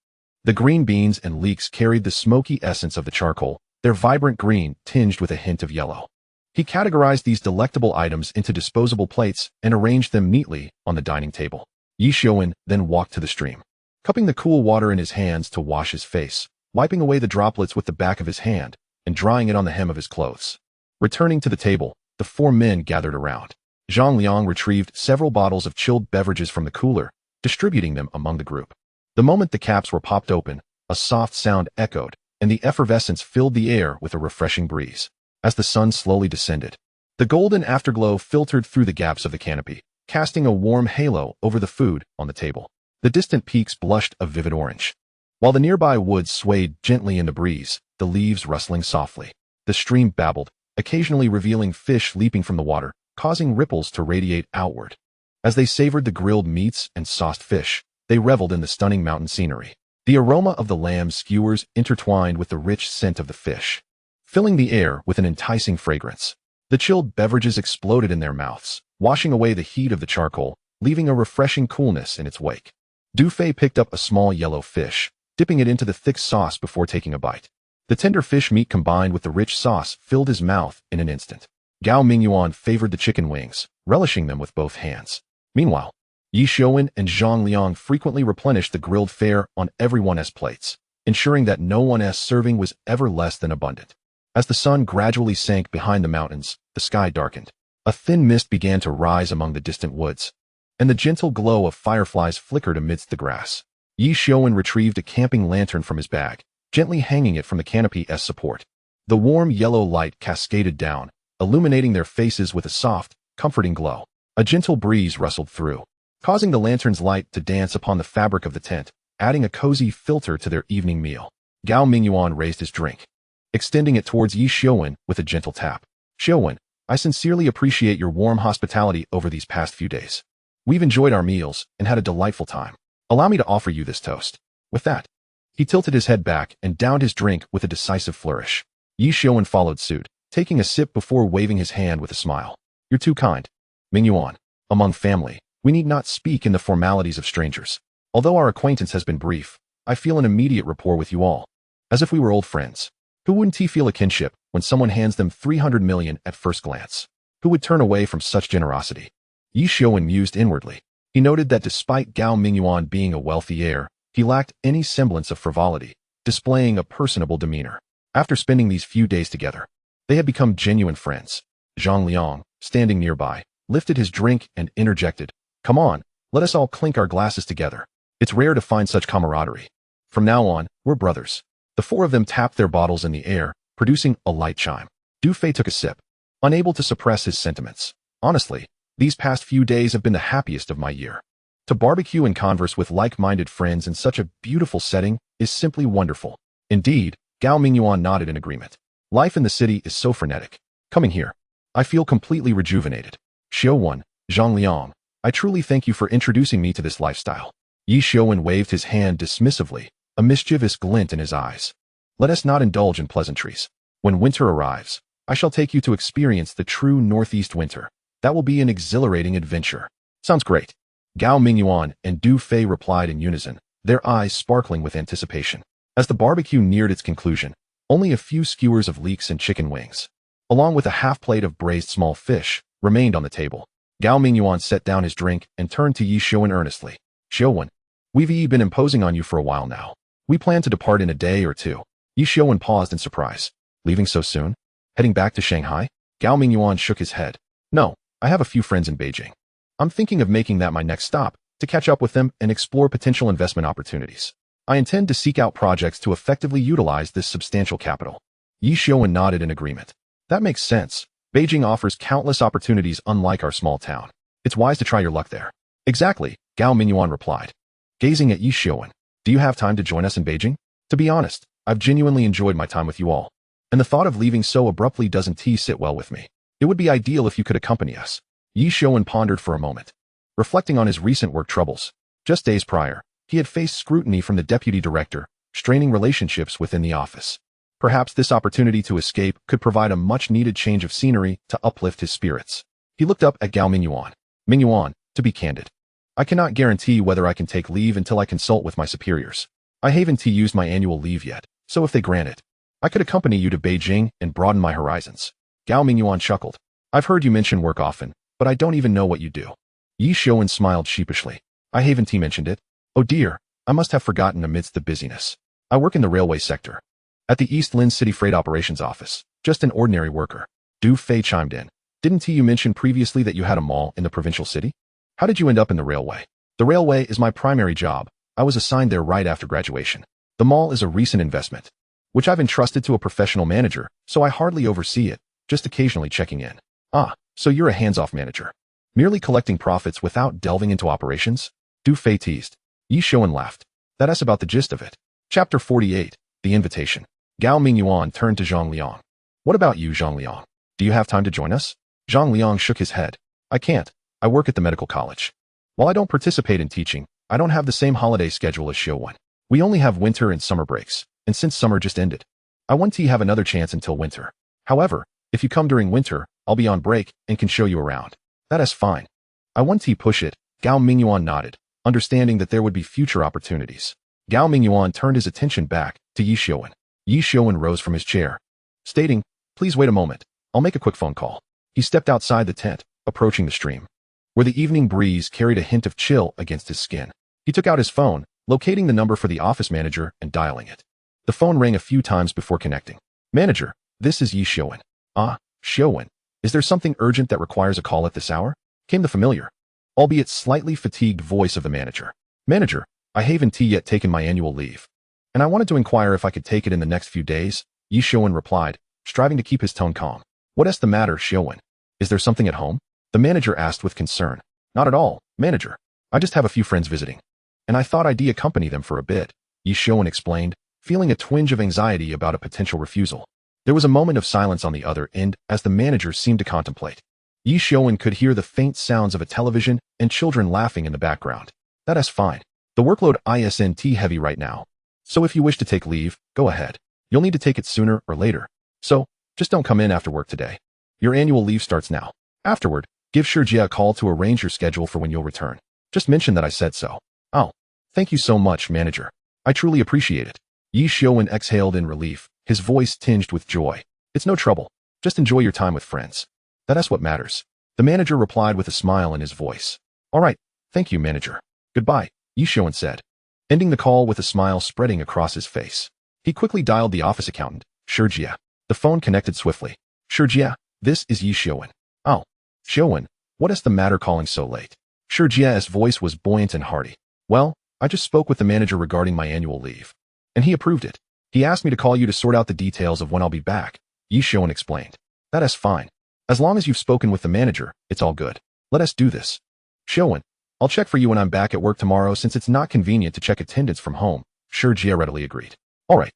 The green beans and leeks carried the smoky essence of the charcoal, their vibrant green tinged with a hint of yellow. He categorized these delectable items into disposable plates and arranged them neatly on the dining table. Ye Xiuwen then walked to the stream, cupping the cool water in his hands to wash his face, wiping away the droplets with the back of his hand, and drying it on the hem of his clothes. Returning to the table, the four men gathered around. Zhang Liang retrieved several bottles of chilled beverages from the cooler, distributing them among the group. The moment the caps were popped open, a soft sound echoed, and the effervescence filled the air with a refreshing breeze. As the sun slowly descended, the golden afterglow filtered through the gaps of the canopy, casting a warm halo over the food on the table. The distant peaks blushed a vivid orange, while the nearby woods swayed gently in the breeze, the leaves rustling softly. The stream babbled, occasionally revealing fish leaping from the water, causing ripples to radiate outward. As they savored the grilled meats and sauced fish, they reveled in the stunning mountain scenery. The aroma of the lamb skewers intertwined with the rich scent of the fish, filling the air with an enticing fragrance. The chilled beverages exploded in their mouths, washing away the heat of the charcoal, leaving a refreshing coolness in its wake. Du Fei picked up a small yellow fish, dipping it into the thick sauce before taking a bite. The tender fish meat combined with the rich sauce filled his mouth in an instant. Gao Mingyuan favored the chicken wings, relishing them with both hands. Meanwhile, Ye Xiuwen and Zhang Liang frequently replenished the grilled fare on everyone's plates, ensuring that no one's serving was ever less than abundant. As the sun gradually sank behind the mountains, the sky darkened. A thin mist began to rise among the distant woods, and the gentle glow of fireflies flickered amidst the grass. Ye Xiuwen retrieved a camping lantern from his bag, gently hanging it from the canopy as support. The warm yellow light cascaded down, illuminating their faces with a soft, comforting glow. A gentle breeze rustled through, causing the lantern's light to dance upon the fabric of the tent, adding a cozy filter to their evening meal. Gao Mingyuan raised his drink, extending it towards Ye Xiuwen with a gentle tap. Xiuwen, I sincerely appreciate your warm hospitality over these past few days. We've enjoyed our meals and had a delightful time. Allow me to offer you this toast. With that, he tilted his head back and downed his drink with a decisive flourish. Ye Xiuwen followed suit, taking a sip before waving his hand with a smile. You're too kind. Mingyuan, among family, we need not speak in the formalities of strangers. Although our acquaintance has been brief, I feel an immediate rapport with you all, as if we were old friends. Who wouldn't feel a kinship when someone hands them 300 million at first glance? Who would turn away from such generosity? Ye Xiuwen mused inwardly. He noted that despite Gao Mingyuan being a wealthy heir, he lacked any semblance of frivolity, displaying a personable demeanor. After spending these few days together, they had become genuine friends. Zhang Liang, standing nearby, lifted his drink and interjected, "Come on, let us all clink our glasses together. It's rare to find such camaraderie. From now on, we're brothers." The four of them tapped their bottles in the air, producing a light chime. Du Fei took a sip, unable to suppress his sentiments. Honestly, these past few days have been the happiest of my year. To barbecue and converse with like-minded friends in such a beautiful setting is simply wonderful. Indeed, Gao Mingyuan nodded in agreement. Life in the city is so frenetic. Coming here, I feel completely rejuvenated. Xiuwen, Zhang Liang, I truly thank you for introducing me to this lifestyle. Ye Xiuwen waved his hand dismissively, a mischievous glint in his eyes. Let us not indulge in pleasantries. When winter arrives, I shall take you to experience the true northeast winter. That will be an exhilarating adventure. Sounds great. Gao Mingyuan and Du Fei replied in unison, their eyes sparkling with anticipation. As the barbecue neared its conclusion, only a few skewers of leeks and chicken wings, along with a half plate of braised small fish, remained on the table. Gao Mingyuan set down his drink and turned to Ye Xiuwen earnestly. Xiuwen, we've been imposing on you for a while now. We plan to depart in a day or two. Ye Xiuwen paused in surprise. Leaving so soon? Heading back to Shanghai? Gao Mingyuan shook his head. No, I have a few friends in Beijing. I'm thinking of making that my next stop, to catch up with them and explore potential investment opportunities. I intend to seek out projects to effectively utilize this substantial capital. Ye Xiuwen nodded in agreement. That makes sense. Beijing offers countless opportunities unlike our small town. It's wise to try your luck there. Exactly, Gao Mingyuan replied, gazing at Ye Xiuwen. Do you have time to join us in Beijing? To be honest, I've genuinely enjoyed my time with you all, and the thought of leaving so abruptly doesn't sit well with me. It would be ideal if you could accompany us. Ye Xiuwen pondered for a moment, reflecting on his recent work troubles. Just days prior, he had faced scrutiny from the deputy director, straining relationships within the office. Perhaps this opportunity to escape could provide a much-needed change of scenery to uplift his spirits. He looked up at Gao Mingyuan. Mingyuan, to be candid, I cannot guarantee whether I can take leave until I consult with my superiors. I haven't used my annual leave yet, so if they grant it, I could accompany you to Beijing and broaden my horizons. Gao Mingyuan chuckled. I've heard you mention work often, but I don't even know what you do. Ye Xiuwen smiled sheepishly. I haven't mentioned it. Oh dear, I must have forgotten amidst the busyness. I work in the railway sector. At the East Lynn City Freight Operations Office. Just an ordinary worker. Du Fei chimed in. Didn't you mention previously that you had a mall in the provincial city? How did you end up in the railway? The railway is my primary job. I was assigned there right after graduation. The mall is a recent investment, which I've entrusted to a professional manager, so I hardly oversee it, just occasionally checking in. Ah, so you're a hands-off manager. Merely collecting profits without delving into operations? Du Fei teased. Ye Xiuwen laughed. That's about the gist of it. Chapter 48, The Invitation. Gao Mingyuan turned to Zhang Liang. What about you, Zhang Liang? Do you have time to join us? Zhang Liang shook his head. I can't. I work at the medical college. While I don't participate in teaching, I don't have the same holiday schedule as Xiuwen. We only have winter and summer breaks, and since summer just ended, I want to have another chance until winter. However, if you come during winter, I'll be on break and can show you around. That is fine. I want to push it. Gao Mingyuan nodded, understanding that there would be future opportunities. Gao Mingyuan turned his attention back to Ye Xiuwen. Ye Xiuwen rose from his chair, stating, Please wait a moment. I'll make a quick phone call. He stepped outside the tent, approaching the stream, where the evening breeze carried a hint of chill against his skin. He took out his phone, locating the number for the office manager and dialing it. The phone rang a few times before connecting. Manager, this is Ye Xiuwen. Ah, Xiuwen. Is there something urgent that requires a call at this hour? Came the familiar, albeit slightly fatigued voice of the manager. Manager, I haven't yet taken my annual leave, and I wanted to inquire if I could take it in the next few days. Ye Xiuwen replied, striving to keep his tone calm. What is the matter, Xiuwen? Is there something at home? The manager asked with concern. Not at all, manager. I just have a few friends visiting, and I thought I'd accompany them for a bit, Ye Xiuwen explained, feeling a twinge of anxiety about a potential refusal. There was a moment of silence on the other end as the manager seemed to contemplate. Ye Xiuwen could hear the faint sounds of a television and children laughing in the background. That is fine. The workload isn't heavy right now, so if you wish to take leave, go ahead. You'll need to take it sooner or later, so just don't come in after work today. Your annual leave starts now. Afterward, give Shijie a call to arrange your schedule for when you'll return. Just mention that I said so. Oh, thank you so much, manager. I truly appreciate it. Ye Xiuwen exhaled in relief, his voice tinged with joy. It's no trouble. Just enjoy your time with friends. That's what matters. The manager replied with a smile in his voice. All right, thank you, manager. Goodbye, Ye Xiuwen said, ending the call with a smile spreading across his face. He quickly dialed the office accountant, Shijie. The phone connected swiftly. Shijie, this is Ye Xiuwen. Oh, Xiuwen, what is the matter calling so late? Shijie's voice was buoyant and hearty. Well, I just spoke with the manager regarding my annual leave, and he approved it. He asked me to call you to sort out the details of when I'll be back, Ye Xiuwen explained. That is fine. As long as you've spoken with the manager, it's all good. Let us do this. Xiuwen, I'll check for you when I'm back at work tomorrow since it's not convenient to check attendance from home, Shijie readily agreed. All right.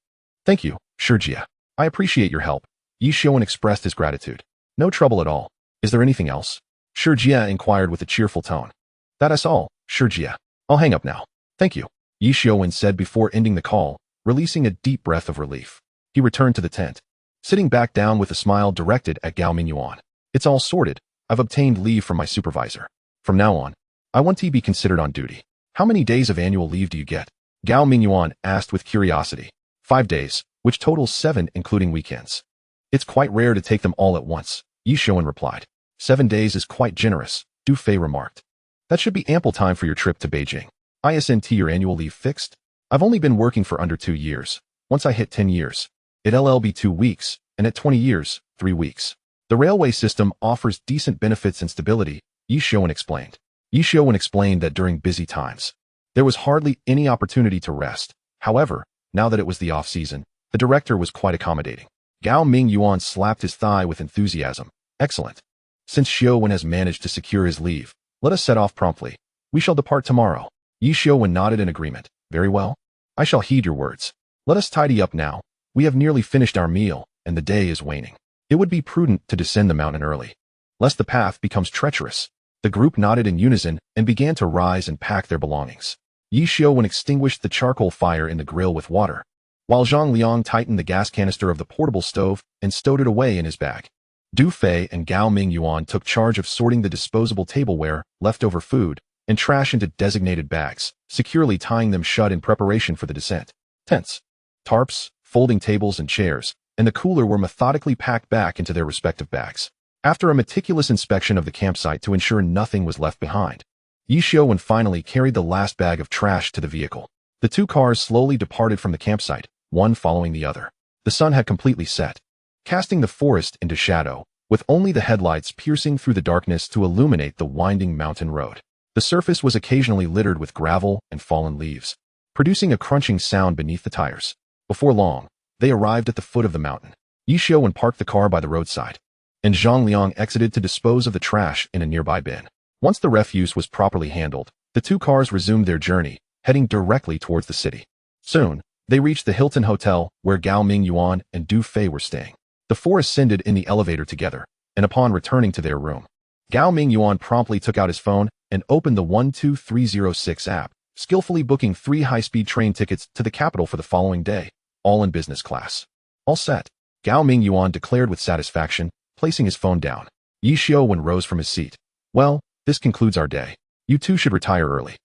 Thank you, Shijie. I appreciate your help. Ye Xiuwen expressed his gratitude. No trouble at all. Is there anything else? Shijie inquired with a cheerful tone. That is all, Shijie. I'll hang up now. Thank you, Ye Xiuwen said before ending the call, releasing a deep breath of relief. He returned to the tent, sitting back down with a smile directed at Gao Mingyuan. It's all sorted. I've obtained leave from my supervisor. From now on, I want to be considered on duty. How many days of annual leave do you get? Gao Mingyuan asked with curiosity. 5 days, which totals 7 including weekends. It's quite rare to take them all at once, Ye Xiuwen replied. 7 days is quite generous, Du Fei remarked. That should be ample time for your trip to Beijing. Isn't your annual leave fixed? I've only been working for under 2 years. Once I hit 10 years, it'll be 2 weeks, and at 20 years, 3 weeks. The railway system offers decent benefits and stability, Ye Xiuwen explained. Ye Xiuwen explained that during busy times, there was hardly any opportunity to rest. However, now that it was the off-season, the director was quite accommodating. Gao Mingyuan slapped his thigh with enthusiasm. Excellent. Since Xiuwen has managed to secure his leave, let us set off promptly. We shall depart tomorrow. Ye Xiuwen nodded in agreement. Very well. I shall heed your words. Let us tidy up now. We have nearly finished our meal, and the day is waning. It would be prudent to descend the mountain early, lest the path becomes treacherous. The group nodded in unison and began to rise and pack their belongings. Ye Xiuwen extinguished the charcoal fire in the grill with water, while Zhang Liang tightened the gas canister of the portable stove and stowed it away in his bag. Du Fei and Gao Mingyuan took charge of sorting the disposable tableware, leftover food, and trash into designated bags, securely tying them shut in preparation for the descent. Tents, tarps, folding tables and chairs, and the cooler were methodically packed back into their respective bags. After a meticulous inspection of the campsite to ensure nothing was left behind, Ye Xiuwen finally carried the last bag of trash to the vehicle. The two cars slowly departed from the campsite, one following the other. The sun had completely set, casting the forest into shadow, with only the headlights piercing through the darkness to illuminate the winding mountain road. The surface was occasionally littered with gravel and fallen leaves, producing a crunching sound beneath the tires. Before long, they arrived at the foot of the mountain. Ye Xiuwen parked the car by the roadside, and Zhang Liang exited to dispose of the trash in a nearby bin. Once the refuse was properly handled, the two cars resumed their journey, heading directly towards the city. Soon, they reached the Hilton Hotel, where Gao Mingyuan and Du Fei were staying. The four ascended in the elevator together, and upon returning to their room, Gao Mingyuan promptly took out his phone and opened the 12306 app, skillfully booking 3 high-speed train tickets to the capital for the following day, all in business class. All set, Gao Mingyuan declared with satisfaction, placing his phone down. Ye Xiuwen rose from his seat. Well, this concludes our day. You two should retire early.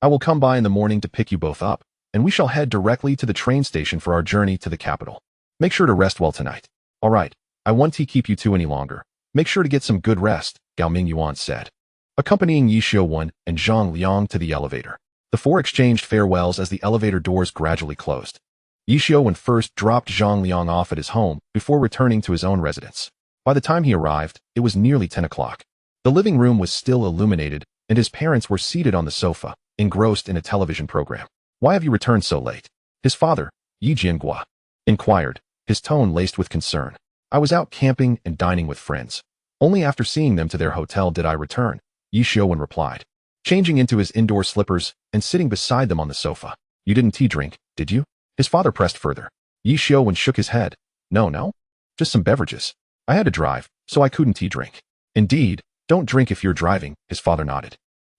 I will come by in the morning to pick you both up, and we shall head directly to the train station for our journey to the capital. Make sure to rest well tonight. All right, I won't keep you two any longer. Make sure to get some good rest, Gao Mingyuan said. Accompanying Ye Xiuwen and Zhang Liang to the elevator, the four exchanged farewells as the elevator doors gradually closed. Ye Xiuwen first dropped Zhang Liang off at his home before returning to his own residence. By the time he arrived, it was nearly 10 o'clock. The living room was still illuminated, and his parents were seated on the sofa, engrossed in a television program. Why have you returned so late? His father, Ye Xiuwen, inquired, his tone laced with concern. I was out camping and dining with friends. Only after seeing them to their hotel did I return, Ye Xiuwen replied, changing into his indoor slippers and sitting beside them on the sofa. You didn't tea drink, did you? His father pressed further. Ye Xiuwen shook his head. No. Just some beverages. I had to drive, so I couldn't tea drink. Indeed, don't drink if you're driving, his father nodded.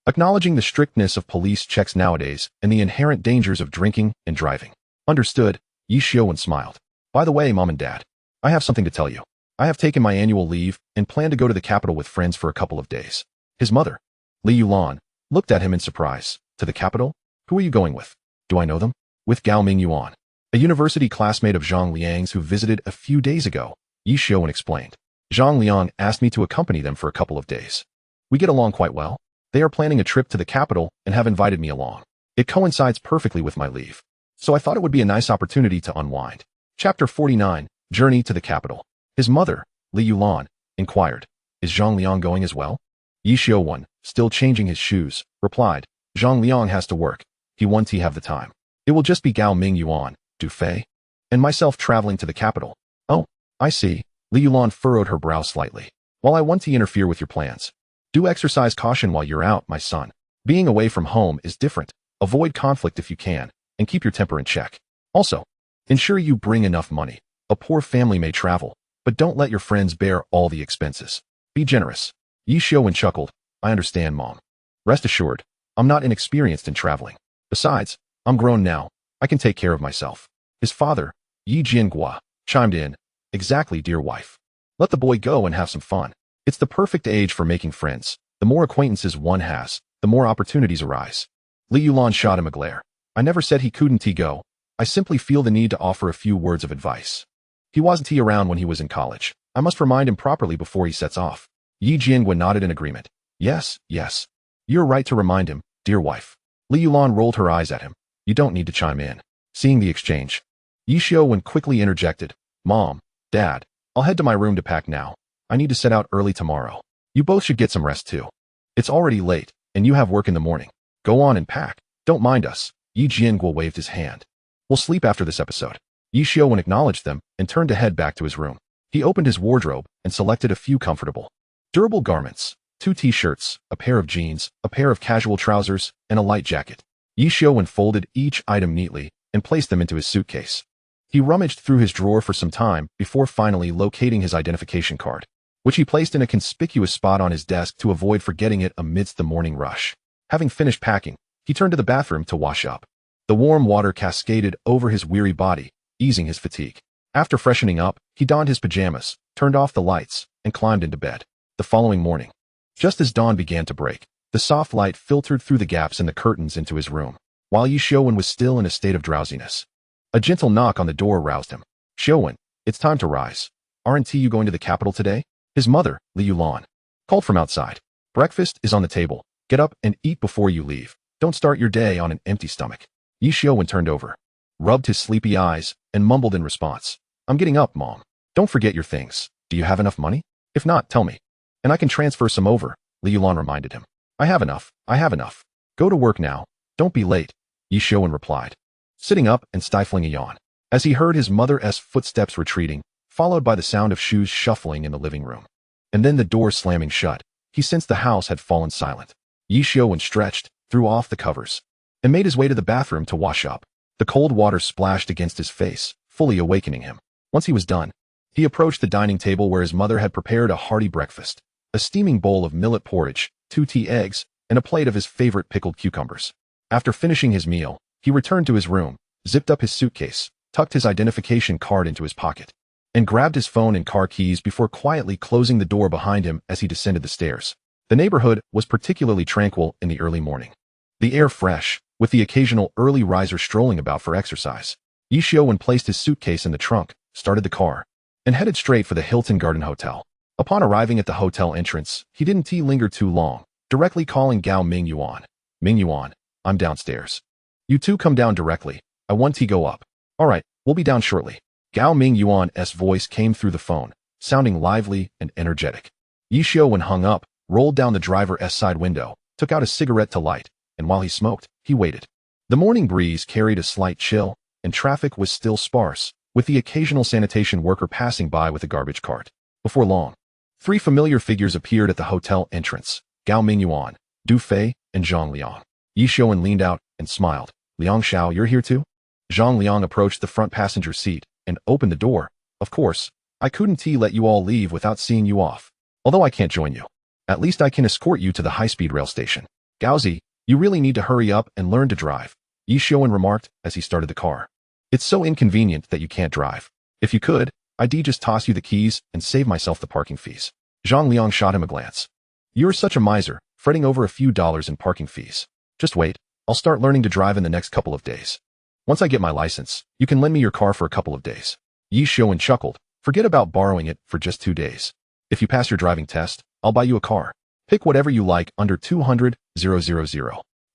Acknowledging the strictness of police checks nowadays and the inherent dangers of drinking and driving. Understood, Ye Xiuwen smiled. By the way, Mom and Dad, I have something to tell you. I have taken my annual leave and plan to go to the capital with friends for a couple of days. His mother, Li Yulan, looked at him in surprise. To the capital? Who are you going with? Do I know them? With Gao Mingyuan, a university classmate of Zhang Liang's who visited a few days ago, Ye Xiuwen explained. Zhang Liang asked me to accompany them for a couple of days. We get along quite well. They are planning a trip to the capital and have invited me along. It coincides perfectly with my leave, so I thought it would be a nice opportunity to unwind. Chapter 49, Journey to the Capital. His mother, Li Yulan, inquired, is Zhang Liang going as well? Ye Xiuwen, still changing his shoes, replied, Zhang Liang has to work. He won't have the time. It will just be Gao Mingyuan, Du Fei, and myself traveling to the capital. Oh, I see. Li Yulan furrowed her brow slightly. While I want to interfere with your plans, do exercise caution while you're out, my son. Being away from home is different. Avoid conflict if you can, and keep your temper in check. Also, ensure you bring enough money. A poor family may travel, but don't let your friends bear all the expenses. Be generous. Ye Xiuwen chuckled. I understand, Mom. Rest assured, I'm not inexperienced in traveling. Besides, I'm grown now. I can take care of myself. His father, Ye Xiuwen, chimed in. Exactly, dear wife. Let the boy go and have some fun. It's the perfect age for making friends. The more acquaintances one has, the more opportunities arise. Li Yulan shot him a glare. I never said he couldn't go. I simply feel the need to offer a few words of advice. He wasn't around when he was in college. I must remind him properly before he sets off. Ye Xiuwen nodded in agreement. Yes. You're right to remind him, dear wife. Li Yulan rolled her eyes at him. You don't need to chime in. Seeing the exchange, Ye Xiuwen quickly interjected. Mom, Dad, I'll head to my room to pack now. I need to set out early tomorrow. You both should get some rest too. It's already late, and you have work in the morning. Go on and pack. Don't mind us. Ye Xiuwen waved his hand. We'll sleep after this episode. Ye Xiuwen acknowledged them and turned to head back to his room. He opened his wardrobe and selected a few comfortable, durable garments, 2 t-shirts, a pair of jeans, a pair of casual trousers, and a light jacket. Ye Xiuwen folded each item neatly and placed them into his suitcase. He rummaged through his drawer for some time before finally locating his identification card, which he placed in a conspicuous spot on his desk to avoid forgetting it amidst the morning rush. Having finished packing, he turned to the bathroom to wash up. The warm water cascaded over his weary body, easing his fatigue. After freshening up, he donned his pajamas, turned off the lights, and climbed into bed. The following morning, just as dawn began to break, the soft light filtered through the gaps in the curtains into his room, while Ye Xiuwen was still in a state of drowsiness. A gentle knock on the door roused him. Xiuwen, it's time to rise. Aren't you going to the capital today? His mother, Ye Xiuwen, called from outside. Breakfast is on the table. Get up and eat before you leave. Don't start your day on an empty stomach. Ye Xiuwen turned over, rubbed his sleepy eyes, and mumbled in response. I'm getting up, Mom. Don't forget your things. Do you have enough money? If not, tell me. And I can transfer some over, Ye Xiuwen reminded him. I have enough. I have enough. Go to work now. Don't be late, Ye Xiuwen replied, sitting up and stifling a yawn, as he heard his mother's footsteps retreating, followed by the sound of shoes shuffling in the living room. And then the door slamming shut. He sensed the house had fallen silent. Ye Xiuwen stretched, threw off the covers, and made his way to the bathroom to wash up. The cold water splashed against his face, fully awakening him. Once he was done, he approached the dining table where his mother had prepared a hearty breakfast, a steaming bowl of millet porridge, 2 tea eggs, and a plate of his favorite pickled cucumbers. After finishing his meal, he returned to his room, zipped up his suitcase, tucked his identification card into his pocket, and grabbed his phone and car keys before quietly closing the door behind him as he descended the stairs. The neighborhood was particularly tranquil in the early morning. The air fresh, with the occasional early riser strolling about for exercise. Ye Xiuwen placed his suitcase in the trunk, started the car, and headed straight for the Hilton Garden Hotel. Upon arriving at the hotel entrance, he didn't linger too long, directly calling Gao Mingyuan. Mingyuan, I'm downstairs. You two come down directly. I want to go up. All right, we'll be down shortly. Gao Mingyuan's voice came through the phone, sounding lively and energetic. Ye Xiuwen hung up, rolled down the driver's side window, took out a cigarette to light, and while he smoked, he waited. The morning breeze carried a slight chill, and traffic was still sparse, with the occasional sanitation worker passing by with a garbage cart. Before long, 3 familiar figures appeared at the hotel entrance: Gao Mingyuan, Du Fei, and Zhang Liang. Ye Xiuwen leaned out and smiled. Liang Xiao, you're here too? Zhang Liang approached the front passenger seat and opened the door. Of course, I couldn't let you all leave without seeing you off. Although I can't join you, at least I can escort you to the high-speed rail station. Gaozi, you really need to hurry up and learn to drive, Ye Xiuwen remarked as he started the car. It's so inconvenient that you can't drive. If you could, I'd just toss you the keys and save myself the parking fees. Zhang Liang shot him a glance. You're such a miser, fretting over a few dollars in parking fees. Just wait, I'll start learning to drive in the next couple of days. Once I get my license, you can lend me your car for a couple of days. Ye Xiuwen chuckled. Forget about borrowing it for just 2 days. If you pass your driving test, I'll buy you a car. Pick whatever you like under 200,000.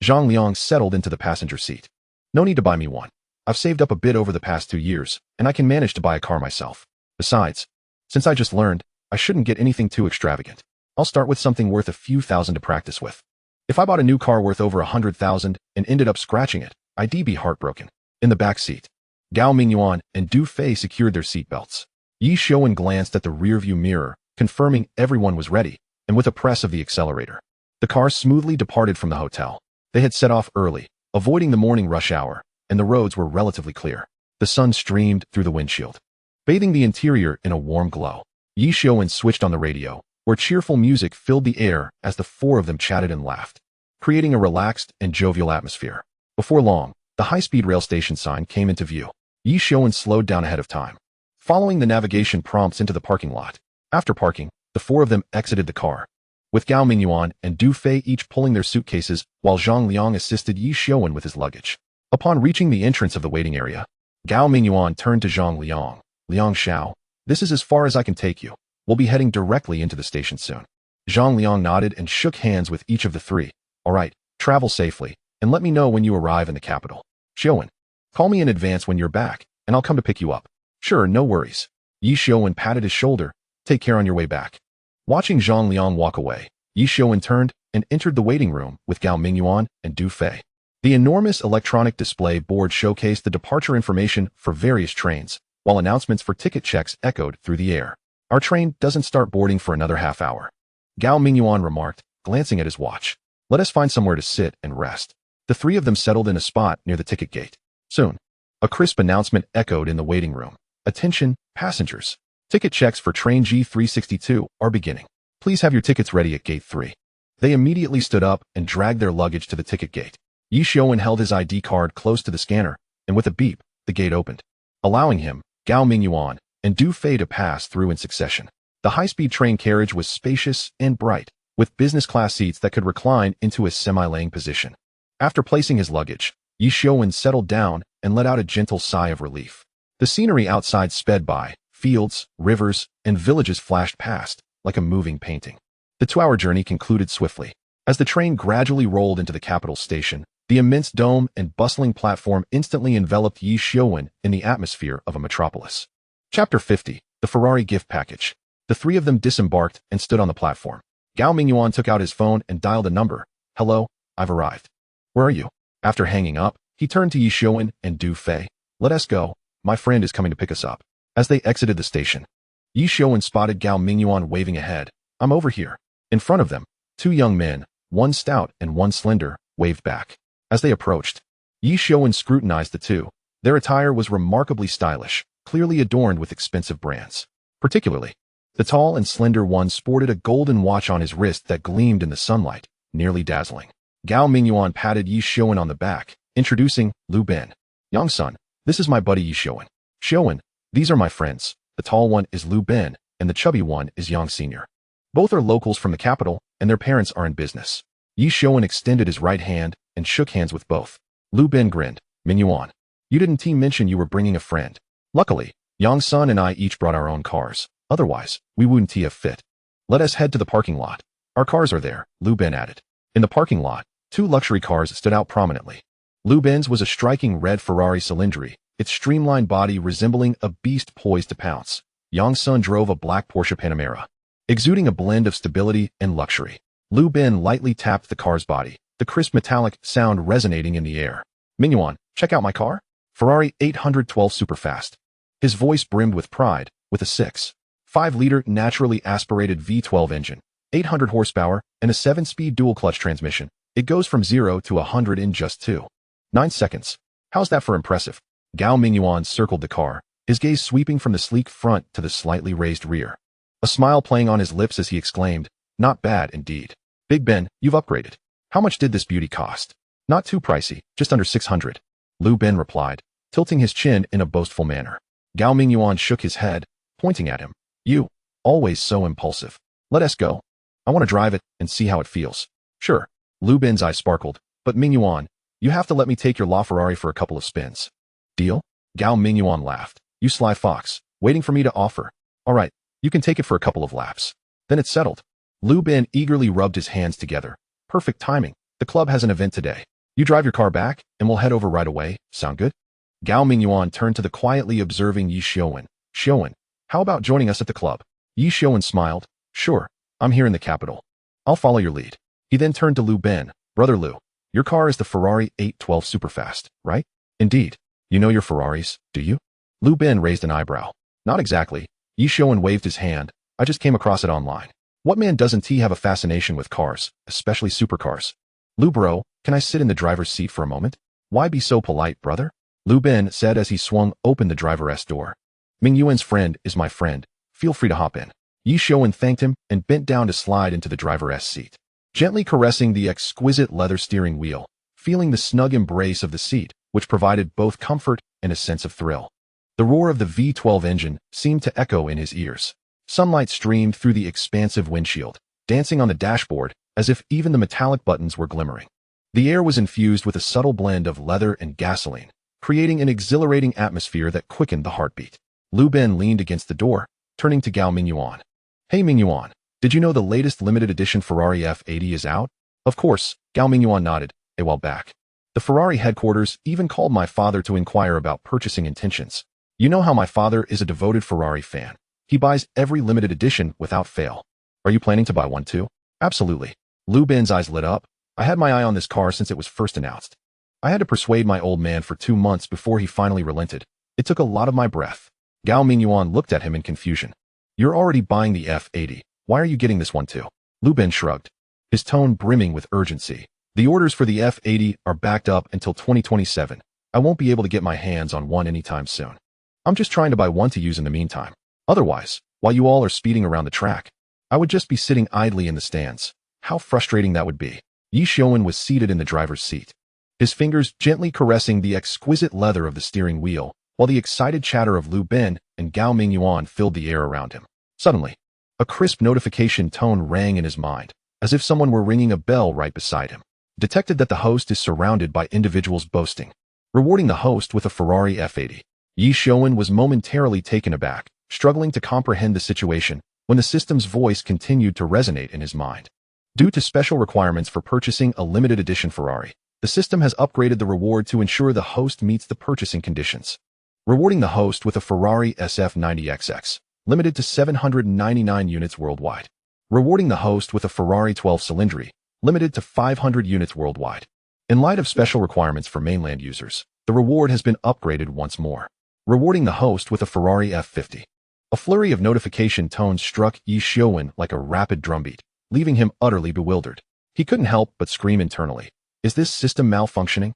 Zhang Liang settled into the passenger seat. No need to buy me one. I've saved up a bit over the past 2 years, and I can manage to buy a car myself. Besides, since I just learned, I shouldn't get anything too extravagant. I'll start with something worth a few thousand to practice with. If I bought a new car worth over 100,000 and ended up scratching it, I'd be heartbroken. In the back seat, Gao Mingyuan and Du Fei secured their seatbelts. Ye Xiuwen glanced at the rearview mirror, confirming everyone was ready, and with a press of the accelerator, the car smoothly departed from the hotel. They had set off early, avoiding the morning rush hour, and the roads were relatively clear. The sun streamed through the windshield, bathing the interior in a warm glow. Ye Xiuwen switched on the radio, where cheerful music filled the air as the 4 of them chatted and laughed, creating a relaxed and jovial atmosphere. Before long, the high-speed rail station sign came into view. Ye Xiuwen slowed down ahead of time, following the navigation prompts into the parking lot. After parking, the 4 of them exited the car, with Gao Mingyuan and Du Fei each pulling their suitcases while Zhang Liang assisted Ye Xiuwen with his luggage. Upon reaching the entrance of the waiting area, Gao Mingyuan turned to Zhang Liang. Liang Xiao, this is as far as I can take you. We'll be heading directly into the station soon. Zhang Liang nodded and shook hands with each of the 3. All right, travel safely, and let me know when you arrive in the capital. Xiuwen, call me in advance when you're back, and I'll come to pick you up. Sure, no worries. Ye Xiuwen patted his shoulder. Take care on your way back. Watching Zhang Liang walk away, Ye Xiuwen turned and entered the waiting room with Gao Mingyuan and Du Fei. The enormous electronic display board showcased the departure information for various trains, while announcements for ticket checks echoed through the air. Our train doesn't start boarding for another half hour, Gao Mingyuan remarked, glancing at his watch. Let us find somewhere to sit and rest. The 3 of them settled in a spot near the ticket gate. Soon, a crisp announcement echoed in the waiting room. Attention, passengers. Ticket checks for train G362 are beginning. Please have your tickets ready at gate 3. They immediately stood up and dragged their luggage to the ticket gate. Ye Xiuwen held his ID card close to the scanner, and with a beep, the gate opened, allowing him, Gao Mingyuan, and Du Fei to pass through in succession. The high-speed train carriage was spacious and bright, with business-class seats that could recline into a semi-laying position. After placing his luggage, Ye Xiuwen settled down and let out a gentle sigh of relief. The scenery outside sped by. Fields, rivers, and villages flashed past, like a moving painting. The 2-hour journey concluded swiftly. As the train gradually rolled into the capital station, the immense dome and bustling platform instantly enveloped Ye Xiuwen in the atmosphere of a metropolis. Chapter 50. The Ferrari Gift Package. The three of them disembarked and stood on the platform. Gao Mingyuan took out his phone and dialed a number. "Hello, I've arrived." "Where are you?" After hanging up, he turned to Ye Xiuwen and Du Fei. "Let us go. My friend is coming to pick us up." As they exited the station, Ye Xiuwen spotted Gao Mingyuan waving ahead. "I'm over here." In front of them, 2 young men, one stout and one slender, waved back. As they approached, Ye Xiuwen scrutinized the two. Their attire was remarkably stylish, clearly adorned with expensive brands. Particularly, the tall and slender one sported a golden watch on his wrist that gleamed in the sunlight, nearly dazzling. Gao Mingyuan patted Ye Xiuwen on the back, introducing Lu Ben. "Young son, this is my buddy Ye Xiuwen. Xiuwen, these are my friends. The tall one is Lu Ben, and the chubby one is Yang Senior. Both are locals from the capital, and their parents are in business." Ye Xiuwen extended his right hand and shook hands with both. Lu Ben grinned. "Mingyuan, you didn't mention you were bringing a friend. Luckily, Yang Sun and I each brought our own cars. Otherwise, we wouldn't have fit. Let us head to the parking lot. Our cars are there," Lu Ben added. In the parking lot, 2 luxury cars stood out prominently. Lu Ben's was a striking red Ferrari Cylindri, its streamlined body resembling a beast poised to pounce. Yang Sun drove a black Porsche Panamera, exuding a blend of stability and luxury. Lu Ben lightly tapped the car's body, the crisp metallic sound resonating in the air. "Mingyuan, check out my car? Ferrari 812 Superfast." His voice brimmed with pride, with a 6.5-liter naturally aspirated V12 engine, 800 horsepower, and a 7-speed dual-clutch transmission. It goes from 0 to 100 in just 2.9 seconds. How's that for impressive? Gao Mingyuan circled the car, his gaze sweeping from the sleek front to the slightly raised rear. A smile playing on his lips as he exclaimed, "Not bad indeed. Big Ben, you've upgraded. How much did this beauty cost?" "Not too pricey, just under 600. Lu Ben replied, tilting his chin in a boastful manner. Gao Mingyuan shook his head, pointing at him. "You, always so impulsive. Let us go. I want to drive it and see how it feels." "Sure." Lu Ben's eyes sparkled. "But Mingyuan, you have to let me take your LaFerrari for a couple of spins." "Deal?" Gao Mingyuan laughed. "You sly fox, waiting for me to offer. All right, you can take it for a couple of laps. Then it's settled." Lu Ben eagerly rubbed his hands together. "Perfect timing. The club has an event today. You drive your car back, and we'll head over right away. Sound good?" Gao Mingyuan turned to the quietly observing Ye Xiuwen. "Xiuwen, how about joining us at the club?" Ye Xiuwen smiled. "Sure, I'm here in the capital. I'll follow your lead." He then turned to Lu Ben. "Brother Lu, your car is the Ferrari 812 Superfast, right?" "Indeed. You know your Ferraris, do you?" Lu Ben raised an eyebrow. "Not exactly." Ye Xiuwen waved his hand. "I just came across it online. What man doesn't have a fascination with cars, especially supercars?" "Lu bro, can I sit in the driver's seat for a moment?" "Why be so polite, brother?" Lu Ben said as he swung open the driver's door. "Mingyuan's friend is my friend. Feel free to hop in." Ye Xiuwen thanked him and bent down to slide into the driver's seat, gently caressing the exquisite leather steering wheel, feeling the snug embrace of the seat, which provided both comfort and a sense of thrill. The roar of the V12 engine seemed to echo in his ears. Sunlight streamed through the expansive windshield, dancing on the dashboard as if even the metallic buttons were glimmering. The air was infused with a subtle blend of leather and gasoline, creating an exhilarating atmosphere that quickened the heartbeat. Lu Ben leaned against the door, turning to Gao Mingyuan. "Hey Mingyuan, did you know the latest limited edition Ferrari F80 is out?" "Of course," Gao Mingyuan nodded, a while back. "The Ferrari headquarters even called my father to inquire about purchasing intentions. You know how my father is a devoted Ferrari fan. He buys every limited edition without fail. Are you planning to buy one too?" "Absolutely." Lu Ben's eyes lit up. "I had my eye on this car since it was first announced. I had to persuade my old man for 2 months before he finally relented. It took a lot of my breath." Gao Mingyuan looked at him in confusion. "You're already buying the F80. Why are you getting this one too?" Lu Ben shrugged, his tone brimming with urgency. "The orders for the F80 are backed up until 2027. I won't be able to get my hands on one anytime soon. I'm just trying to buy one to use in the meantime. Otherwise, while you all are speeding around the track, I would just be sitting idly in the stands. How frustrating that would be." Ye Xiuwen was seated in the driver's seat, his fingers gently caressing the exquisite leather of the steering wheel, while the excited chatter of Lu Ben and Gao Mingyuan filled the air around him. Suddenly, a crisp notification tone rang in his mind, as if someone were ringing a bell right beside him. detected that the host is surrounded by individuals boasting, rewarding the host with a Ferrari F80. Ye Xiuwen was momentarily taken aback, struggling to comprehend the situation, when the system's voice continued to resonate in his mind. Due to special requirements for purchasing a limited edition Ferrari, the system has upgraded the reward to ensure the host meets the purchasing conditions, rewarding the host with a Ferrari SF90XX, limited to 799 units worldwide, rewarding the host with a Ferrari 12-cylinder, limited to 500 units worldwide. In light of special requirements for mainland users, the reward has been upgraded once more, rewarding the host with a Ferrari F50. A flurry of notification tones struck Ye Xiuwen like a rapid drumbeat, leaving him utterly bewildered. He couldn't help but scream internally, "Is this system malfunctioning?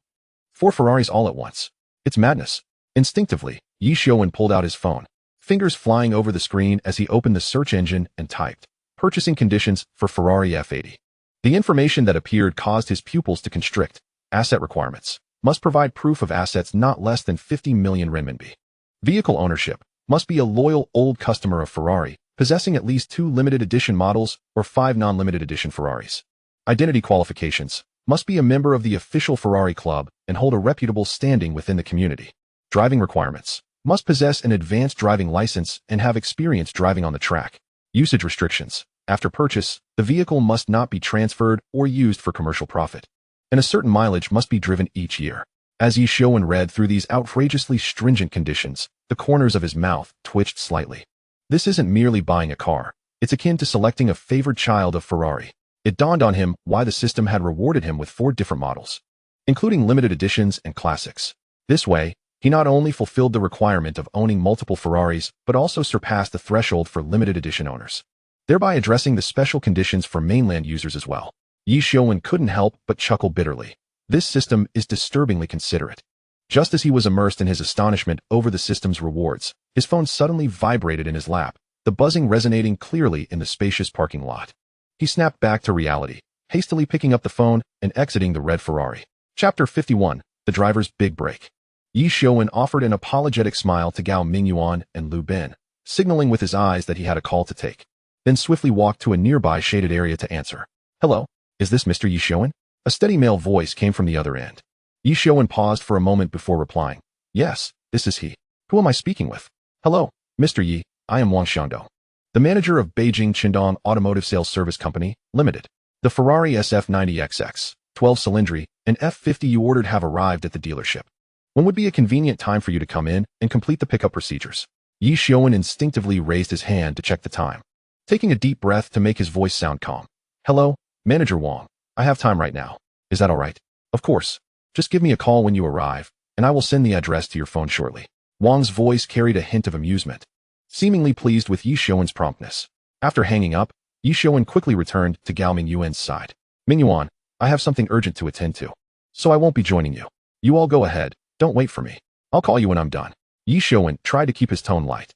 4 Ferraris all at once. It's madness." Instinctively, Ye Xiuwen pulled out his phone, fingers flying over the screen as he opened the search engine and typed, "Purchasing conditions for Ferrari F80." The information that appeared caused his pupils to constrict. Asset requirements: must provide proof of assets not less than 50 million renminbi. Vehicle ownership: must be a loyal old customer of Ferrari, possessing at least 2 limited edition models or 5 non-limited edition Ferraris. Identity qualifications: must be a member of the official Ferrari club and hold a reputable standing within the community. Driving requirements: must possess an advanced driving license and have experience driving on the track. Usage restrictions: after purchase, the vehicle must not be transferred or used for commercial profit, and a certain mileage must be driven each year. As Ye Xiuwen read through these outrageously stringent conditions, the corners of his mouth twitched slightly. This isn't merely buying a car. It's akin to selecting a favored child of Ferrari. It dawned on him why the system had rewarded him with 4 different models, including limited editions and classics. This way, he not only fulfilled the requirement of owning multiple Ferraris, but also surpassed the threshold for limited edition owners, thereby addressing the special conditions for mainland users as well. Ye Xiuwen couldn't help but chuckle bitterly. This system is disturbingly considerate. Just as he was immersed in his astonishment over the system's rewards, his phone suddenly vibrated in his lap, the buzzing resonating clearly in the spacious parking lot. He snapped back to reality, hastily picking up the phone and exiting the red Ferrari. Chapter 51: The Driver's Big Break. Ye Xiuwen offered an apologetic smile to Gao Mingyuan and Lu Bin, signaling with his eyes that he had a call to take, then swiftly walked to a nearby shaded area to answer. "Hello, is this Mr. Ye Xiuwen?" A steady male voice came from the other end. Ye Xiuwen paused for a moment before replying. "Yes, this is he. Who am I speaking with?" "Hello, Mr. Yi, I am Wang Xiangdou, the manager of Beijing Qingdong Automotive Sales Service Company, Limited. The Ferrari SF90XX, 12-cylinder, and F50 you ordered have arrived at the dealership. When would be a convenient time for you to come in and complete the pickup procedures?" Ye Xiuwen instinctively raised his hand to check the time, taking a deep breath to make his voice sound calm. "Hello, Manager Wang. I have time right now. Is that all right?" "Of course. Just give me a call when you arrive, and I will send the address to your phone shortly." Wang's voice carried a hint of amusement, seemingly pleased with Ye Xiuwen's promptness. After hanging up, Ye Xiuwen quickly returned to Gao Mingyuan's side. "Mingyuan, I have something urgent to attend to, so I won't be joining you. You all go ahead. Don't wait for me. I'll call you when I'm done." Ye Xiuwen tried to keep his tone light.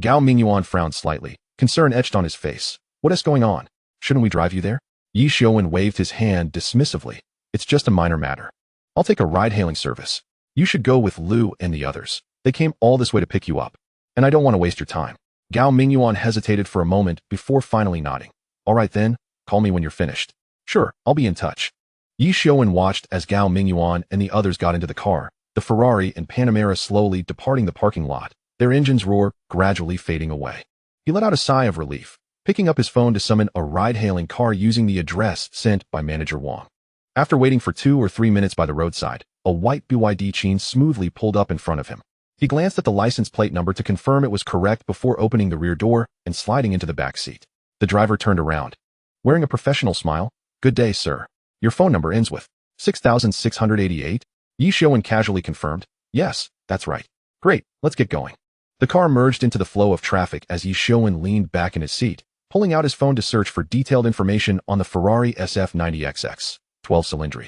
Gao Mingyuan frowned slightly, concern etched on his face. "What is going on? Shouldn't we drive you there?" Ye Xiuwen waved his hand dismissively. "It's just a minor matter. I'll take a ride-hailing service. You should go with Lu and the others. They came all this way to pick you up, and I don't want to waste your time." Gao Mingyuan hesitated for a moment before finally nodding. "All right then, call me when you're finished." "Sure, I'll be in touch." Ye Xiuwen watched as Gao Mingyuan and the others got into the car, the Ferrari and Panamera slowly departing the parking lot, their engine's roar gradually fading away. He let out a sigh of relief, picking up his phone to summon a ride-hailing car using the address sent by Manager Wang. After waiting for 2 or 3 minutes by the roadside, a white BYD Qin smoothly pulled up in front of him. He glanced at the license plate number to confirm it was correct before opening the rear door and sliding into the back seat. The driver turned around, wearing a professional smile. "Good day, sir. Your phone number ends with 6688? Ye Xiuwen casually confirmed. "Yes, that's right." "Great, let's get going." The car merged into the flow of traffic as Ye Xiuwen leaned back in his seat, pulling out his phone to search for detailed information on the Ferrari SF90XX, 12-cylinder,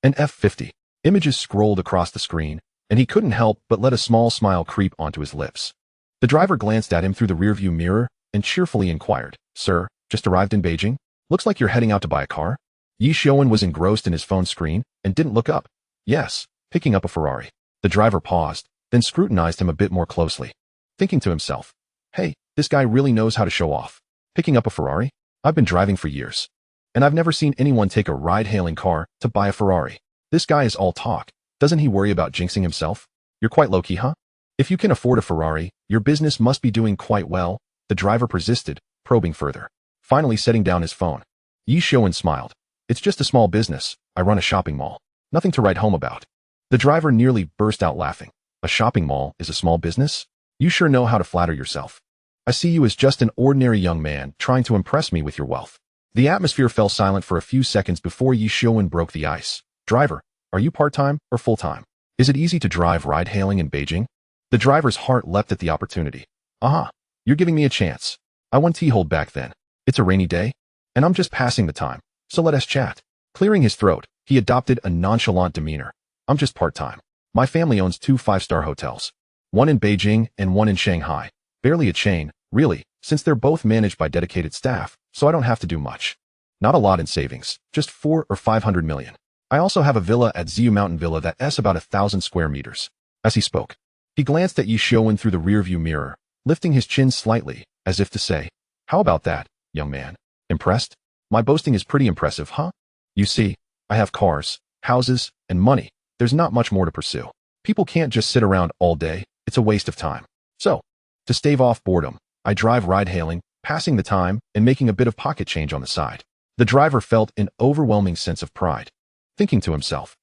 and F50. Images scrolled across the screen, and he couldn't help but let a small smile creep onto his lips. The driver glanced at him through the rearview mirror and cheerfully inquired, "Sir, just arrived in Beijing? Looks like you're heading out to buy a car?" Ye Xiuwen was engrossed in his phone screen and didn't look up. "Yes, picking up a Ferrari." The driver paused, then scrutinized him a bit more closely, thinking to himself, "Hey, this guy really knows how to show off. Picking up a Ferrari? I've been driving for years, And I've never seen anyone take a ride-hailing car to buy a Ferrari. This guy is all talk. Doesn't he worry about jinxing himself? You're quite low-key, huh? If you can afford a Ferrari, your business must be doing quite well, the driver persisted, probing further. Finally setting down his phone. Ye Xiuwen smiled. It's just a small business. I run a shopping mall. Nothing to write home about. The driver nearly burst out laughing. A shopping mall is a small business? You sure know how to flatter yourself. I see you as just an ordinary young man trying to impress me with your wealth. The atmosphere fell silent for a few seconds before Ye Xiuwen broke the ice. Driver, are you part-time or full-time? Is it easy to drive ride-hailing in Beijing? The driver's heart leapt at the opportunity. Aha, you're giving me a chance. I won T-hold back then. It's a rainy day, and I'm just passing the time, so let us chat. Clearing his throat, he adopted a nonchalant demeanor. I'm just part-time. My family owns 2 5-star hotels. One in Beijing and one in Shanghai. Barely a chain, really, since they're both managed by dedicated staff, so I don't have to do much. Not a lot in savings, just 400 or 500 million. I also have a villa at Ziyu Mountain Villa that's about 1,000 square meters. As he spoke, he glanced at Ye Xiuwen through the rearview mirror, lifting his chin slightly, as if to say, how about that, young man? Impressed? My boasting is pretty impressive, huh? You see, I have cars, houses, and money. There's not much more to pursue. People can't just sit around all day. It's a waste of time. So, to stave off boredom, I drive ride-hailing, passing the time, and making a bit of pocket change on the side. The driver felt an overwhelming sense of pride. Thinking to himself,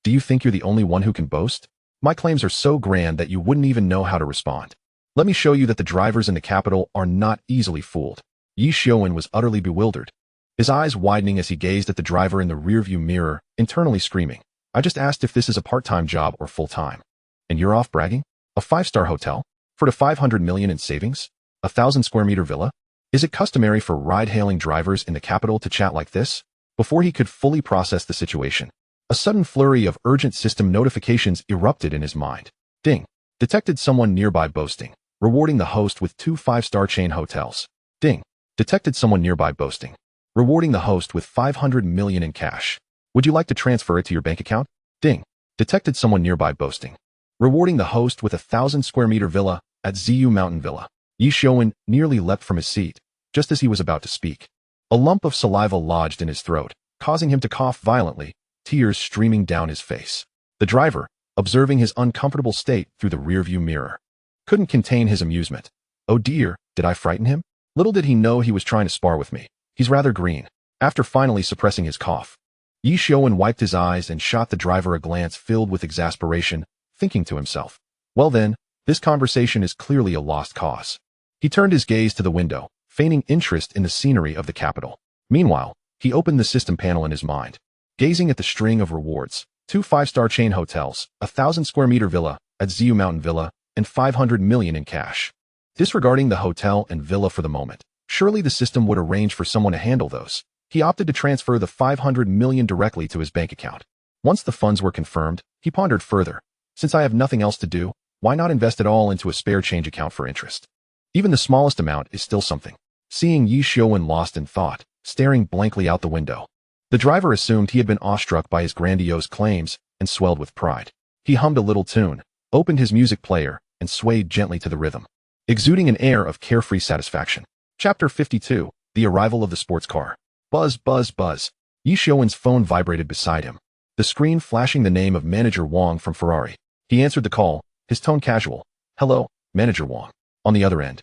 do you think you're the only one who can boast? My claims are so grand that you wouldn't even know how to respond. Let me show you that the drivers in the capital are not easily fooled. Ye Xiuwen was utterly bewildered, his eyes widening as he gazed at the driver in the rearview mirror, internally screaming, I just asked if this is a part-time job or full-time. And you're off bragging? A 5-star hotel? For the 500 million in savings? 1,000 square meter villa? Is it customary for ride-hailing drivers in the capital to chat like this? Before he could fully process the situation, a sudden flurry of urgent system notifications erupted in his mind. Ding. Detected someone nearby boasting, rewarding the host with 2 5-star chain hotels. Ding. Detected someone nearby boasting, rewarding the host with 500 million in cash. Would you like to transfer it to your bank account? Ding. Detected someone nearby boasting, rewarding the host with 1,000 square meter villa at Ziyu Mountain Villa. Ye Xiuwen nearly leapt from his seat, just as he was about to speak. A lump of saliva lodged in his throat, causing him to cough violently, tears streaming down his face. The driver, observing his uncomfortable state through the rearview mirror, couldn't contain his amusement. Oh dear, did I frighten him? Little did he know he was trying to spar with me. He's rather green. After finally suppressing his cough, Ye Xiuwen wiped his eyes and shot the driver a glance filled with exasperation, thinking to himself, well then, this conversation is clearly a lost cause. He turned his gaze to the window, feigning interest in the scenery of the capital. Meanwhile, he opened the system panel in his mind, gazing at the string of rewards, 2 5-star chain hotels, 1,000 square meter villa at Ziyu Mountain Villa, and 500 million in cash. Disregarding the hotel and villa for the moment, surely the system would arrange for someone to handle those. He opted to transfer the 500 million directly to his bank account. Once the funds were confirmed, he pondered further. Since I have nothing else to do, why not invest it all into a spare change account for interest? Even the smallest amount is still something. Seeing Ye Xiuwen lost in thought, staring blankly out the window, the driver assumed he had been awestruck by his grandiose claims and swelled with pride. He hummed a little tune, opened his music player, and swayed gently to the rhythm, exuding an air of carefree satisfaction. Chapter 52, The Arrival of the Sports Car. Buzz, buzz, buzz. Ye Xiuwen's phone vibrated beside him, the screen flashing the name of Manager Wang from Ferrari. He answered the call, his tone casual. Hello, Manager Wang. On the other end,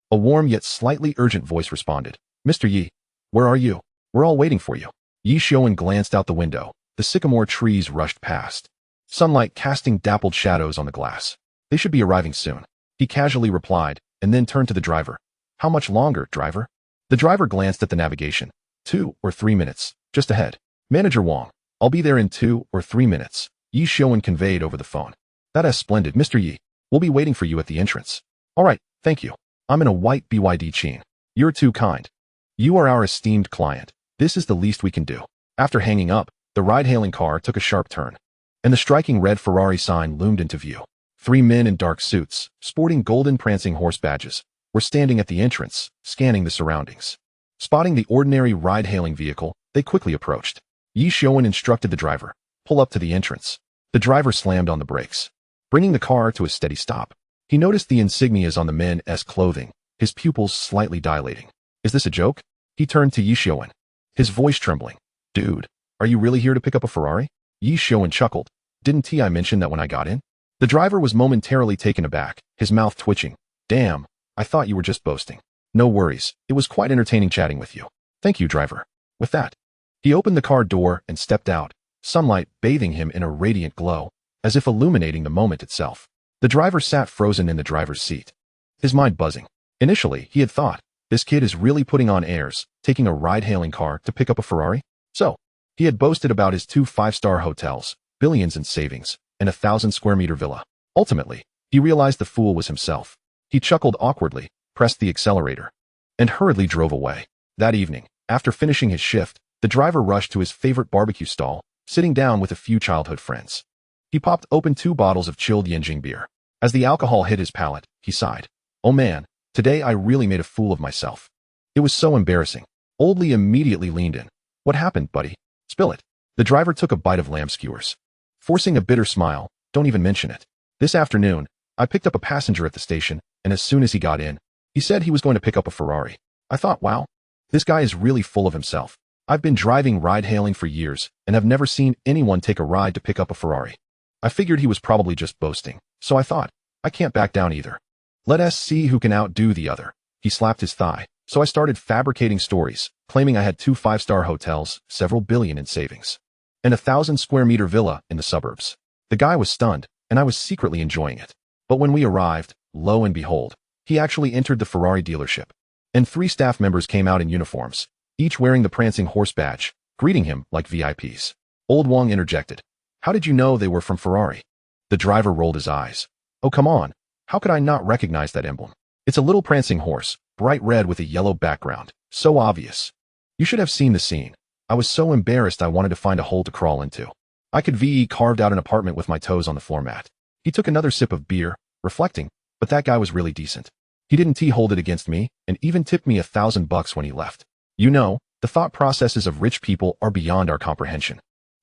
a warm yet slightly urgent voice responded. Mr. Yi, where are you? We're all waiting for you. Ye Xiuwen glanced out the window. The sycamore trees rushed past, sunlight casting dappled shadows on the glass. They should be arriving soon. He casually replied, and then turned to the driver. How much longer, driver? The driver glanced at the navigation. 2 or 3 minutes, just ahead. Manager Wang, I'll be there in 2 or 3 minutes, Ye Xiuwen conveyed over the phone. That is splendid, Mr. Yi. We'll be waiting for you at the entrance. All right, thank you. I'm in a white BYD Qin. You're too kind. You are our esteemed client. This is the least we can do. After hanging up, the ride-hailing car took a sharp turn, and the striking red Ferrari sign loomed into view. 3 men in dark suits, sporting golden prancing horse badges, were standing at the entrance, scanning the surroundings. Spotting the ordinary ride-hailing vehicle, they quickly approached. Ye Xiuwen instructed the driver, pull up to the entrance. The driver slammed on the brakes, bringing the car to a steady stop. He noticed the insignias on the men's clothing, his pupils slightly dilating. Is this a joke? He turned to Ye Xiuwen. his voice trembling. Dude, are you really here to pick up a Ferrari? Ye Xiuwen chuckled. Didn't I mention that when I got in? The driver was momentarily taken aback, his mouth twitching. Damn, I thought you were just boasting. No worries, it was quite entertaining chatting with you. Thank you, driver. With that, he opened the car door and stepped out, sunlight bathing him in a radiant glow, as if illuminating the moment itself. The driver sat frozen in the driver's seat, his mind buzzing. Initially, he had thought, this kid is really putting on airs, taking a ride-hailing car to pick up a Ferrari? So, he had boasted about his 2 5-star hotels, billions in savings, and a 1,000-square-meter villa. Ultimately, he realized the fool was himself. He chuckled awkwardly, pressed the accelerator, and hurriedly drove away. That evening, after finishing his shift, the driver rushed to his favorite barbecue stall, sitting down with a few childhood friends. He popped open 2 bottles of chilled Yanjing beer. As the alcohol hit his palate, he sighed. Oh man, today I really made a fool of myself. It was so embarrassing. Old Lee immediately leaned in. What happened, buddy? Spill it. The driver took a bite of lamb skewers, forcing a bitter smile. Don't even mention it. This afternoon, I picked up a passenger at the station, and as soon as he got in, he said he was going to pick up a Ferrari. I thought, wow, this guy is really full of himself. I've been driving ride-hailing for years and have never seen anyone take a ride to pick up a Ferrari. I figured he was probably just boasting, so I thought, I can't back down either. Let us see who can outdo the other. He slapped his thigh, so I started fabricating stories, claiming I had 2 5-star hotels, several billion in savings, and a 1,000-square-meter villa in the suburbs. The guy was stunned, and I was secretly enjoying it. But when we arrived, lo and behold, he actually entered the Ferrari dealership, and 3 staff members came out in uniforms, each wearing the prancing horse badge, greeting him like VIPs. Old Wang interjected. How did you know they were from Ferrari? The driver rolled his eyes. Oh, come on. How could I not recognize that emblem? It's a little prancing horse, bright red with a yellow background. So obvious. You should have seen the scene. I was so embarrassed I wanted to find a hole to crawl into. I could VE carved out an apartment with my toes on the floor mat. He took another sip of beer, reflecting, but that guy was really decent. He didn't hold it against me, and even tipped me $1,000 when he left. You know, the thought processes of rich people are beyond our comprehension.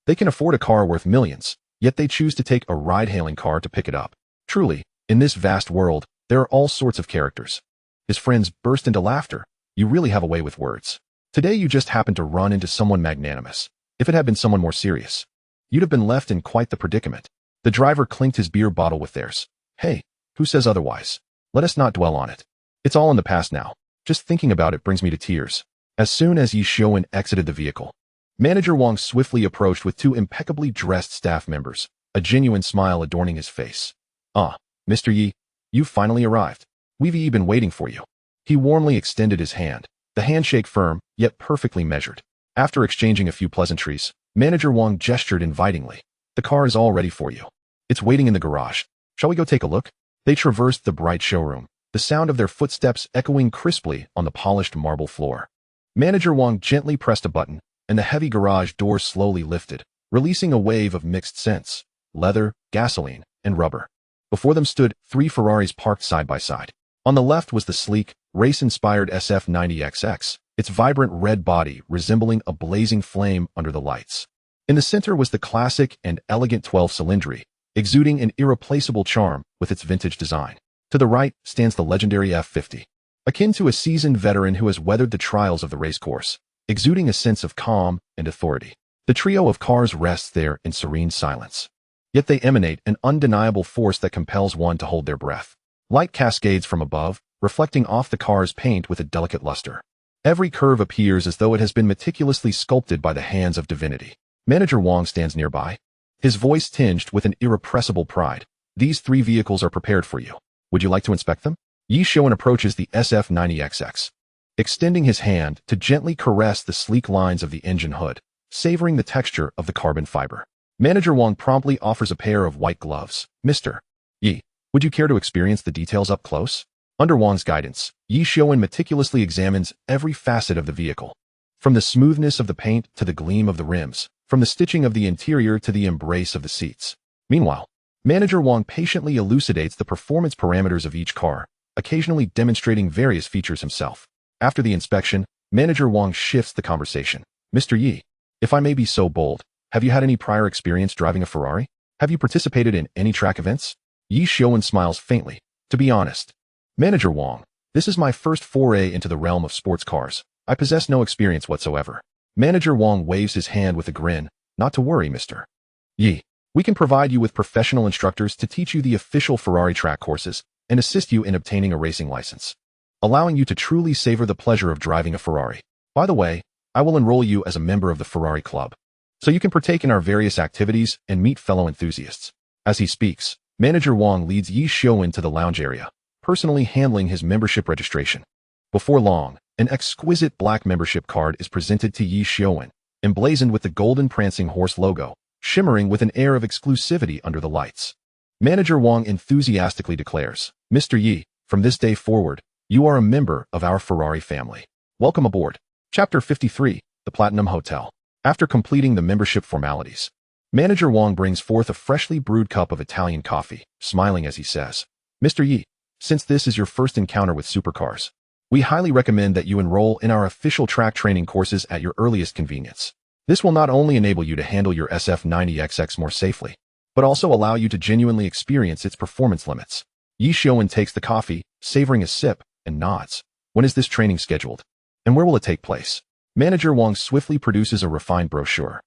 They can afford a car worth millions, yet they choose to take a ride-hailing car to pick it up. Truly, in this vast world, there are all sorts of characters. His friends burst into laughter. You really have a way with words. Today you just happened to run into someone magnanimous. If it had been someone more serious, you'd have been left in quite the predicament. The driver clinked his beer bottle with theirs. Hey, who says otherwise? Let us not dwell on it. It's all in the past now. Just thinking about it brings me to tears. As soon as Ye Xiuwen exited the vehicle, Manager Wang swiftly approached with 2 impeccably dressed staff members, a genuine smile adorning his face. Ah, Mr. Yi, you've finally arrived. We've been waiting for you. He warmly extended his hand, the handshake firm, yet perfectly measured. After exchanging a few pleasantries, Manager Wang gestured invitingly. The car is all ready for you. It's waiting in the garage. Shall we go take a look? They traversed the bright showroom, the sound of their footsteps echoing crisply on the polished marble floor. Manager Wang gently pressed a button, and the heavy garage door slowly lifted, releasing a wave of mixed scents, leather, gasoline, and rubber. Before them stood 3 Ferraris parked side by side. On the left was the sleek, race-inspired SF90XX, its vibrant red body resembling a blazing flame under the lights. In the center was the classic and elegant 12-cylindry, exuding an irreplaceable charm with its vintage design. To the right stands the legendary F50, akin to a seasoned veteran who has weathered the trials of the racecourse, exuding a sense of calm and authority. The trio of cars rests there in serene silence. Yet they emanate an undeniable force that compels one to hold their breath. Light cascades from above, reflecting off the car's paint with a delicate luster. Every curve appears as though it has been meticulously sculpted by the hands of divinity. Manager Wang stands nearby, his voice tinged with an irrepressible pride. These 3 vehicles are prepared for you. Would you like to inspect them? Ye Xiuwen approaches the SF90XX, extending his hand to gently caress the sleek lines of the engine hood, savoring the texture of the carbon fiber. Manager Wang promptly offers a pair of white gloves. Mr. Yi, would you care to experience the details up close? Under Wang's guidance, Ye Xiuwen meticulously examines every facet of the vehicle. From the smoothness of the paint to the gleam of the rims, from the stitching of the interior to the embrace of the seats. Meanwhile, Manager Wang patiently elucidates the performance parameters of each car, occasionally demonstrating various features himself. After the inspection, Manager Wang shifts the conversation. Mr. Yi, if I may be so bold, have you had any prior experience driving a Ferrari? Have you participated in any track events? Ye Xiuwen smiles faintly. To be honest, Manager Wang, this is my first foray into the realm of sports cars. I possess no experience whatsoever. Manager Wang waves his hand with a grin. Not to worry, Mr. Ye. We can provide you with professional instructors to teach you the official Ferrari track courses and assist you in obtaining a racing license, allowing you to truly savor the pleasure of driving a Ferrari. By the way, I will enroll you as a member of the Ferrari Club, so you can partake in our various activities and meet fellow enthusiasts. As he speaks, Manager Wang leads Ye Xiuwen to the lounge area, personally handling his membership registration. Before long, an exquisite black membership card is presented to Ye Xiuwen, emblazoned with the golden prancing horse logo, shimmering with an air of exclusivity under the lights. Manager Wang enthusiastically declares, Mr. Ye, from this day forward, you are a member of our Ferrari family. Welcome aboard. Chapter 53, The Platinum Hotel. After completing the membership formalities, Manager Wang brings forth a freshly brewed cup of Italian coffee, smiling as he says, Mr. Ye, since this is your first encounter with supercars, we highly recommend that you enroll in our official track training courses at your earliest convenience. This will not only enable you to handle your SF90XX more safely, but also allow you to genuinely experience its performance limits. Ye Xiuwen takes the coffee, savoring a sip, and nods. When is this training scheduled? And where will it take place? Manager Wang swiftly produces a refined brochure.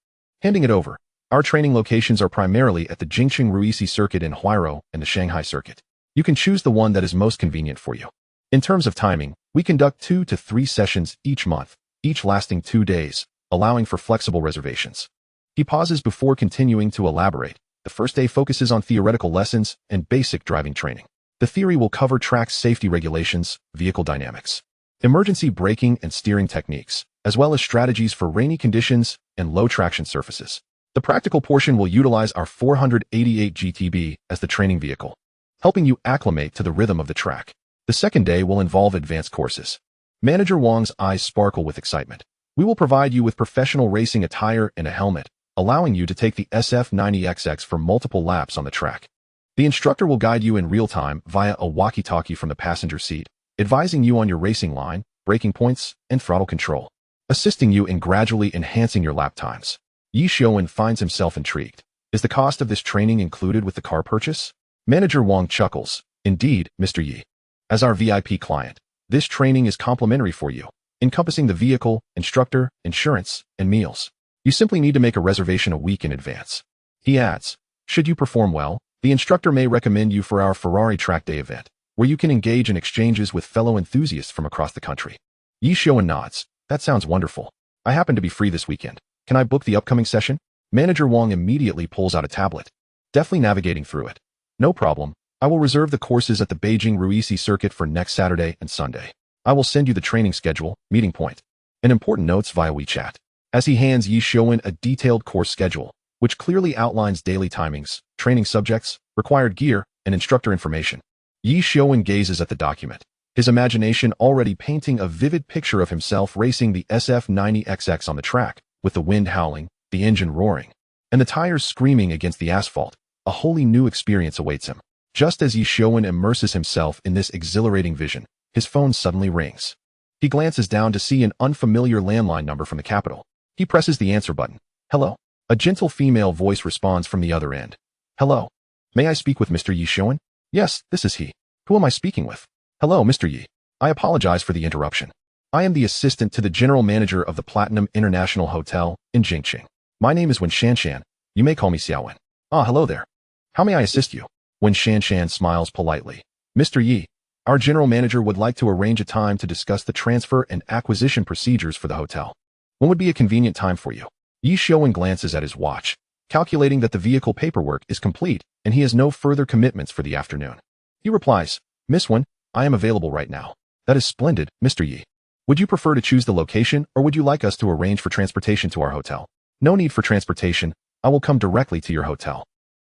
Handing it over, our training locations are primarily at the Jingqing-Ruisi circuit in Huairou and the Shanghai circuit. You can choose the one that is most convenient for you. In terms of timing, we conduct 2 to 3 sessions each month, each lasting 2 days, allowing for flexible reservations. He pauses before continuing to elaborate. The first day focuses on theoretical lessons and basic driving training. The theory will cover track safety regulations, vehicle dynamics, emergency braking and steering techniques, as well as strategies for rainy conditions and low traction surfaces. The practical portion will utilize our 488 GTB as the training vehicle, helping you acclimate to the rhythm of the track. The second day will involve advanced courses. Manager Wang's eyes sparkle with excitement. We will provide you with professional racing attire and a helmet, allowing you to take the SF90XX for multiple laps on the track. The instructor will guide you in real time via a walkie-talkie from the passenger seat, advising you on your racing line, braking points, and throttle control, assisting you in gradually enhancing your lap times. Ye Xiuwen finds himself intrigued. Is the cost of this training included with the car purchase? Manager Wang chuckles. Indeed, Mr. Ye. As our VIP client, this training is complimentary for you, encompassing the vehicle, instructor, insurance, and meals. You simply need to make a reservation a week in advance. He adds, should you perform well, the instructor may recommend you for our Ferrari Track Day event, where you can engage in exchanges with fellow enthusiasts from across the country. Ye Xiuwen nods. That sounds wonderful. I happen to be free this weekend. Can I book the upcoming session? Manager Wang immediately pulls out a tablet, deftly navigating through it. No problem. I will reserve the courses at the Beijing-Ruisi circuit for next Saturday and Sunday. I will send you the training schedule, meeting point, and important notes via WeChat. As he hands Ye Xiuwen a detailed course schedule, which clearly outlines daily timings, training subjects, required gear, and instructor information. Ye Xiuwen gazes at the document, his imagination already painting a vivid picture of himself racing the SF90XX on the track, with the wind howling, the engine roaring, and the tires screaming against the asphalt. A wholly new experience awaits him. Just as Ye Xiuwen immerses himself in this exhilarating vision, his phone suddenly rings. He glances down to see an unfamiliar landline number from the capital. He presses the answer button. Hello. A gentle female voice responds from the other end. Hello. May I speak with Mr. Ye Xiuwen? Yes, this is he. Who am I speaking with? Hello, Mr. Ye. I apologize for the interruption. I am the assistant to the general manager of the Platinum International Hotel in Jingqing. My name is Wen Shanshan. You may call me Xiaowen. Ah, hello there. How may I assist you? Wen Shanshan smiles politely. Mr. Ye, our general manager would like to arrange a time to discuss the transfer and acquisition procedures for the hotel. When would be a convenient time for you? Ye Xiuwen glances at his watch, calculating that the vehicle paperwork is complete and he has no further commitments for the afternoon. He replies, Miss Wen, I am available right now. That is splendid, Mr. Ye. Would you prefer to choose the location or would you like us to arrange for transportation to our hotel? No need for transportation. I will come directly to your hotel.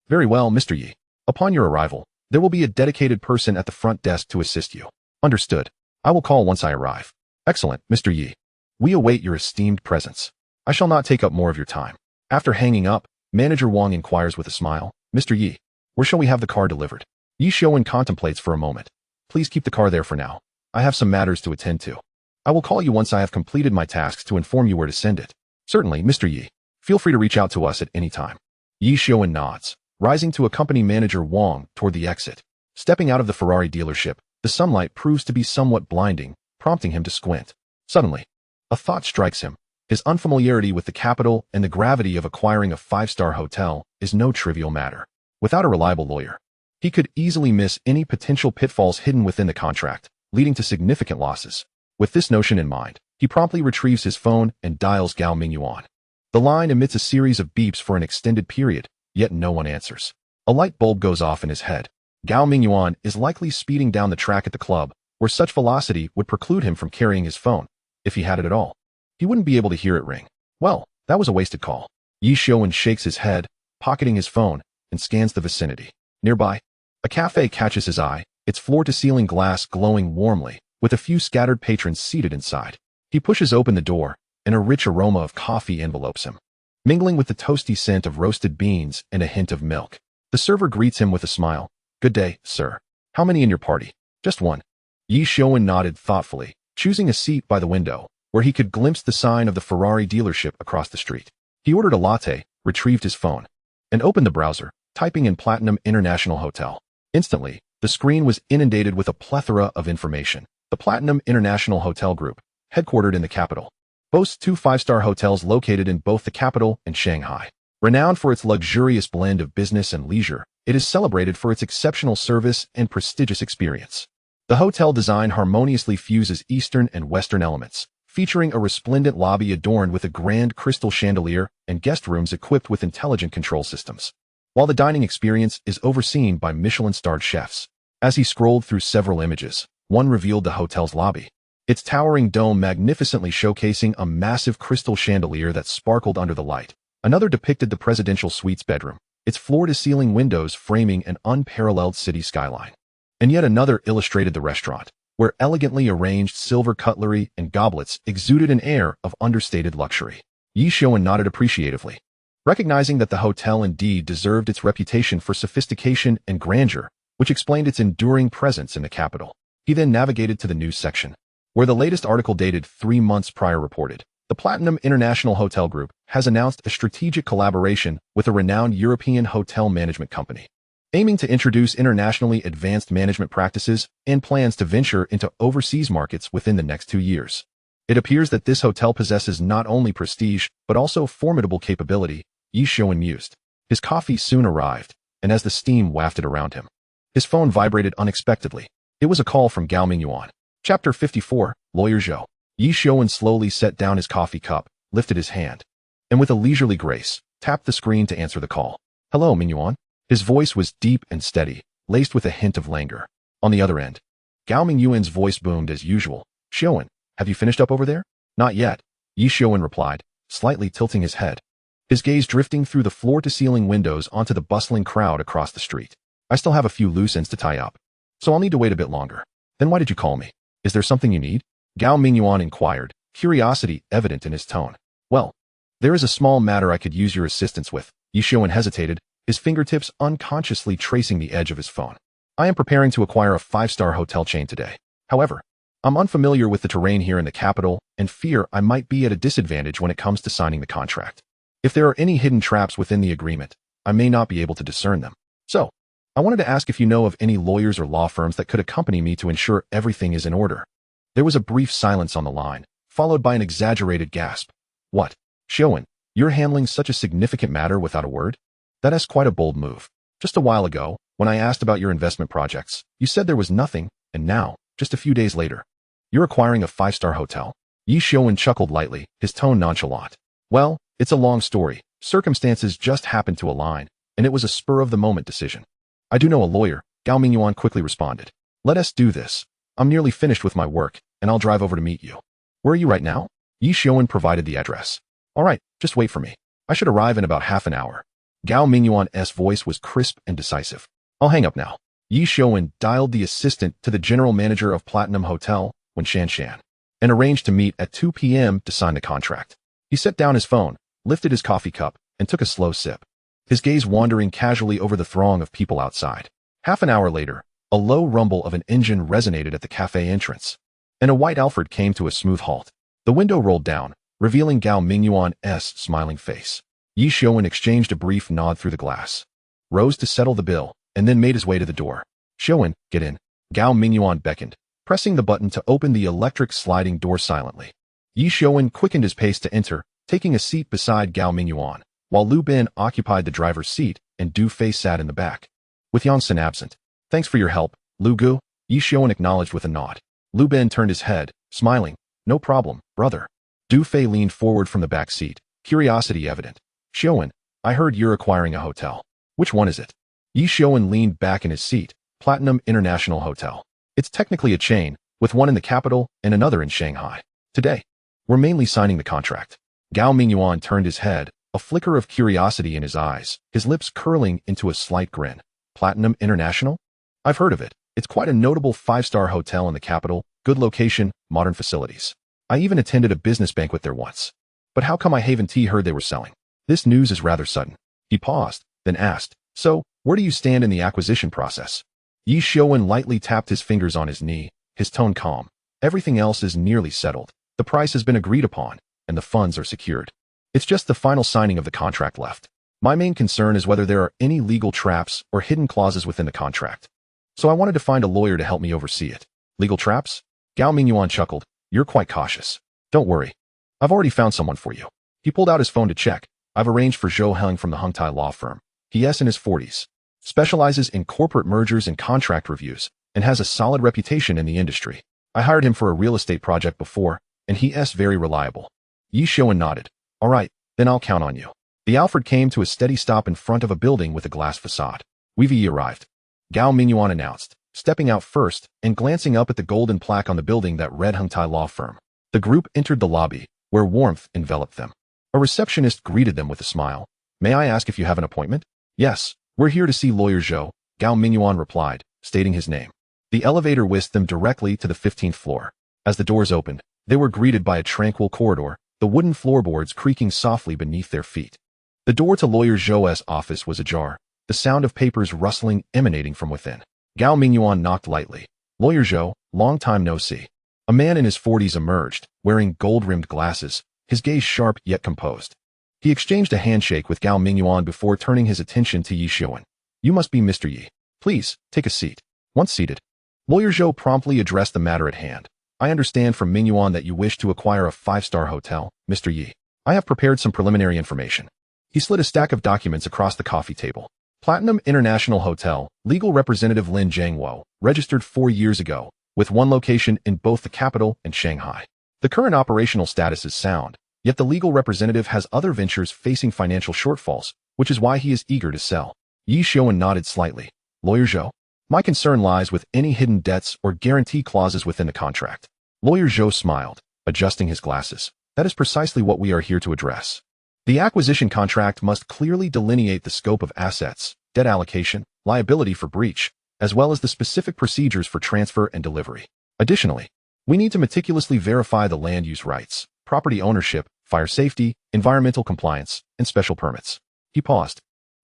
Very well, Mr. Ye. Upon your arrival, there will be a dedicated person at the front desk to assist you. Understood. I will call once I arrive. Excellent, Mr. Ye. We await your esteemed presence. I shall not take up more of your time. After hanging up, Manager Wang inquires with a smile, Mr. Ye, where shall we have the car delivered? Ye Xiuwen contemplates for a moment. Please keep the car there for now. I have some matters to attend to. I will call you once I have completed my tasks to inform you where to send it. Certainly, Mr. Ye. Feel free to reach out to us at any time. Ye Xiuwen nods, rising to accompany Manager Wang toward the exit. Stepping out of the Ferrari dealership, the sunlight proves to be somewhat blinding, prompting him to squint. Suddenly, a thought strikes him. His unfamiliarity with the capital and the gravity of acquiring a five-star hotel is no trivial matter. Without a reliable lawyer, he could easily miss any potential pitfalls hidden within the contract, leading to significant losses. With this notion in mind, he promptly retrieves his phone and dials Gao Mingyuan. The line emits a series of beeps for an extended period, yet no one answers. A light bulb goes off in his head. Gao Mingyuan is likely speeding down the track at the club, where such velocity would preclude him from carrying his phone, if he had it at all. He wouldn't be able to hear it ring. Well, that was a wasted call. Ye Xiuwen shakes his head, pocketing his phone, and scans the vicinity. Nearby, a cafe catches his eye, its floor-to-ceiling glass glowing warmly, with a few scattered patrons seated inside. He pushes open the door, and a rich aroma of coffee envelopes him, mingling with the toasty scent of roasted beans and a hint of milk. The server greets him with a smile. "Good day, sir. How many in your party?" "Just one." Ye Xiuwen nodded thoughtfully, choosing a seat by the window, where he could glimpse the sign of the Ferrari dealership across the street. He ordered a latte, retrieved his phone, and opened the browser, typing in Platinum International Hotel. Instantly, the screen was inundated with a plethora of information. The Platinum International Hotel Group, headquartered in the capital, boasts 2 five-star hotels located in both the capital and Shanghai. Renowned for its luxurious blend of business and leisure, it is celebrated for its exceptional service and prestigious experience. The hotel design harmoniously fuses Eastern and Western elements, featuring a resplendent lobby adorned with a grand crystal chandelier and guest rooms equipped with intelligent control systems. While the dining experience is overseen by Michelin-starred chefs. As he scrolled through several images, one revealed the hotel's lobby, its towering dome magnificently showcasing a massive crystal chandelier that sparkled under the light. Another depicted the presidential suite's bedroom, its floor-to-ceiling windows framing an unparalleled city skyline. And yet another illustrated the restaurant, where elegantly arranged silver cutlery and goblets exuded an air of understated luxury. Ye Xiuwen nodded appreciatively, recognizing that the hotel indeed deserved its reputation for sophistication and grandeur, which explained its enduring presence in the capital. He then navigated to the news section, where the latest article dated 3 months prior reported, the Platinum International Hotel Group has announced a strategic collaboration with a renowned European hotel management company, aiming to introduce internationally advanced management practices and plans to venture into overseas markets within the next 2 years. It appears that this hotel possesses not only prestige, but also formidable capability, Ye Xiuwen mused. His coffee soon arrived, and as the steam wafted around him, his phone vibrated unexpectedly. It was a call from Gao Mingyuan. Chapter 54, Lawyer Zhou. Ye Xiuwen slowly set down his coffee cup, lifted his hand, and with a leisurely grace, tapped the screen to answer the call. "Hello, Mingyuan." His voice was deep and steady, laced with a hint of languor. On the other end, Gao Mingyuan's voice boomed as usual. "Xiuwen, have you finished up over there?" "Not yet," Ye Xiuwen replied, slightly tilting his head, his gaze drifting through the floor-to-ceiling windows onto the bustling crowd across the street. "I still have a few loose ends to tie up, so I'll need to wait a bit longer." "Then why did you call me? Is there something you need?" Gao Mingyuan inquired, curiosity evident in his tone. "Well, there is a small matter I could use your assistance with." Ye Xiuwen hesitated, his fingertips unconsciously tracing the edge of his phone. "I am preparing to acquire a five-star hotel chain today. However, I'm unfamiliar with the terrain here in the capital and fear I might be at a disadvantage when it comes to signing the contract. If there are any hidden traps within the agreement, I may not be able to discern them. So, I wanted to ask if you know of any lawyers or law firms that could accompany me to ensure everything is in order." There was a brief silence on the line, followed by an exaggerated gasp. "What? Xiuwen, you're handling such a significant matter without a word? That is quite a bold move. Just a while ago, when I asked about your investment projects, you said there was nothing, and now, just a few days later, you're acquiring a five-star hotel." Ye Xiuwen chuckled lightly, his tone nonchalant. "Well, it's a long story. Circumstances just happened to align, and it was a spur-of-the-moment decision." "I do know a lawyer," Gao Mingyuan quickly responded. "Let us do this. I'm nearly finished with my work, and I'll drive over to meet you." "Where are you right now?" Ye Xiuwen provided the address. "All right, just wait for me. I should arrive in about half an hour." Gao Mingyuan's voice was crisp and decisive. "I'll hang up now." Ye Xiuwen dialed the assistant to the general manager of Platinum Hotel, Wen Shanshan, and arranged to meet at 2 p.m. to sign the contract. He set down his phone, lifted his coffee cup, and took a slow sip, his gaze wandering casually over the throng of people outside. Half an hour later, a low rumble of an engine resonated at the cafe entrance, and a white Alphard came to a smooth halt. The window rolled down, revealing Gao Mingyuan's smiling face. Ye Xiuwen exchanged a brief nod through the glass, rose to settle the bill, and then made his way to the door. "Xiuwen, get in." Gao Mingyuan beckoned, pressing the button to open the electric sliding door silently. Ye Xiuwen quickened his pace to enter, taking a seat beside Gao Mingyuan, while Lu Bin occupied the driver's seat and Du Fei sat in the back. With Yongsan absent. Thanks for your help, Lu Gu, Ye Xiuwen acknowledged with a nod. Lu Bin turned his head, smiling. No problem, brother. Du Fei leaned forward from the back seat, curiosity evident. Xiuwen, I heard you're acquiring a hotel. Which one is it? Ye Xiuwen leaned back in his seat. Platinum International Hotel. It's technically a chain, with one in the capital and another in Shanghai. Today, we're mainly signing the contract. Gao Mingyuan turned his head, a flicker of curiosity in his eyes, his lips curling into a slight grin. Platinum International? I've heard of it. It's quite a notable 5-star hotel in the capital, good location, modern facilities. I even attended a business banquet there once. But how come I haven't heard they were selling? This news is rather sudden. He paused, then asked, so, where do you stand in the acquisition process? Ye Xiuwen lightly tapped his fingers on his knee, his tone calm. Everything else is nearly settled. The price has been agreed upon, and the funds are secured. It's just the final signing of the contract left. My main concern is whether there are any legal traps or hidden clauses within the contract. So I wanted to find a lawyer to help me oversee it. Legal traps? Gao Mingyuan chuckled. You're quite cautious. Don't worry. I've already found someone for you. He pulled out his phone to check. I've arranged for Zhou Heng from the Hengtai law firm. He's in his 40s. Specializes in corporate mergers and contract reviews, and has a solid reputation in the industry. I hired him for a real estate project before, and he's very reliable. Ye Xiuwen nodded. All right, then I'll count on you. The Alfred came to a steady stop in front of a building with a glass facade. We've arrived. Gao Mingyuan announced, stepping out first and glancing up at the golden plaque on the building that read Hengtai Law Firm. The group entered the lobby, where warmth enveloped them. A receptionist greeted them with a smile. May I ask if you have an appointment? Yes, we're here to see Lawyer Zhou, Gao Mingyuan replied, stating his name. The elevator whisked them directly to the 15th floor. As the doors opened, they were greeted by a tranquil corridor, the wooden floorboards creaking softly beneath their feet. The door to Lawyer Zhou's office was ajar, the sound of papers rustling emanating from within. Gao Mingyuan knocked lightly. Lawyer Zhou, long time no see. A man in his 40s emerged, wearing gold-rimmed glasses, his gaze sharp yet composed. He exchanged a handshake with Gao Mingyuan before turning his attention to Ye Xiuwen. You must be Mr. Yi. Please, take a seat. Once seated, Lawyer Zhou promptly addressed the matter at hand. I understand from Mingyuan that you wish to acquire a 5-star hotel, Mr. Yi. I have prepared some preliminary information. He slid a stack of documents across the coffee table. Platinum International Hotel, legal representative Lin Zhangwo, registered 4 years ago, with one location in both the capital and Shanghai. The current operational status is sound, yet the legal representative has other ventures facing financial shortfalls, which is why he is eager to sell. Ye Xiuwen nodded slightly. Lawyer Zhou, my concern lies with any hidden debts or guarantee clauses within the contract. Lawyer Zhou smiled, adjusting his glasses. That is precisely what we are here to address. The acquisition contract must clearly delineate the scope of assets, debt allocation, liability for breach, as well as the specific procedures for transfer and delivery. Additionally, we need to meticulously verify the land use rights, property ownership, fire safety, environmental compliance, and special permits. He paused,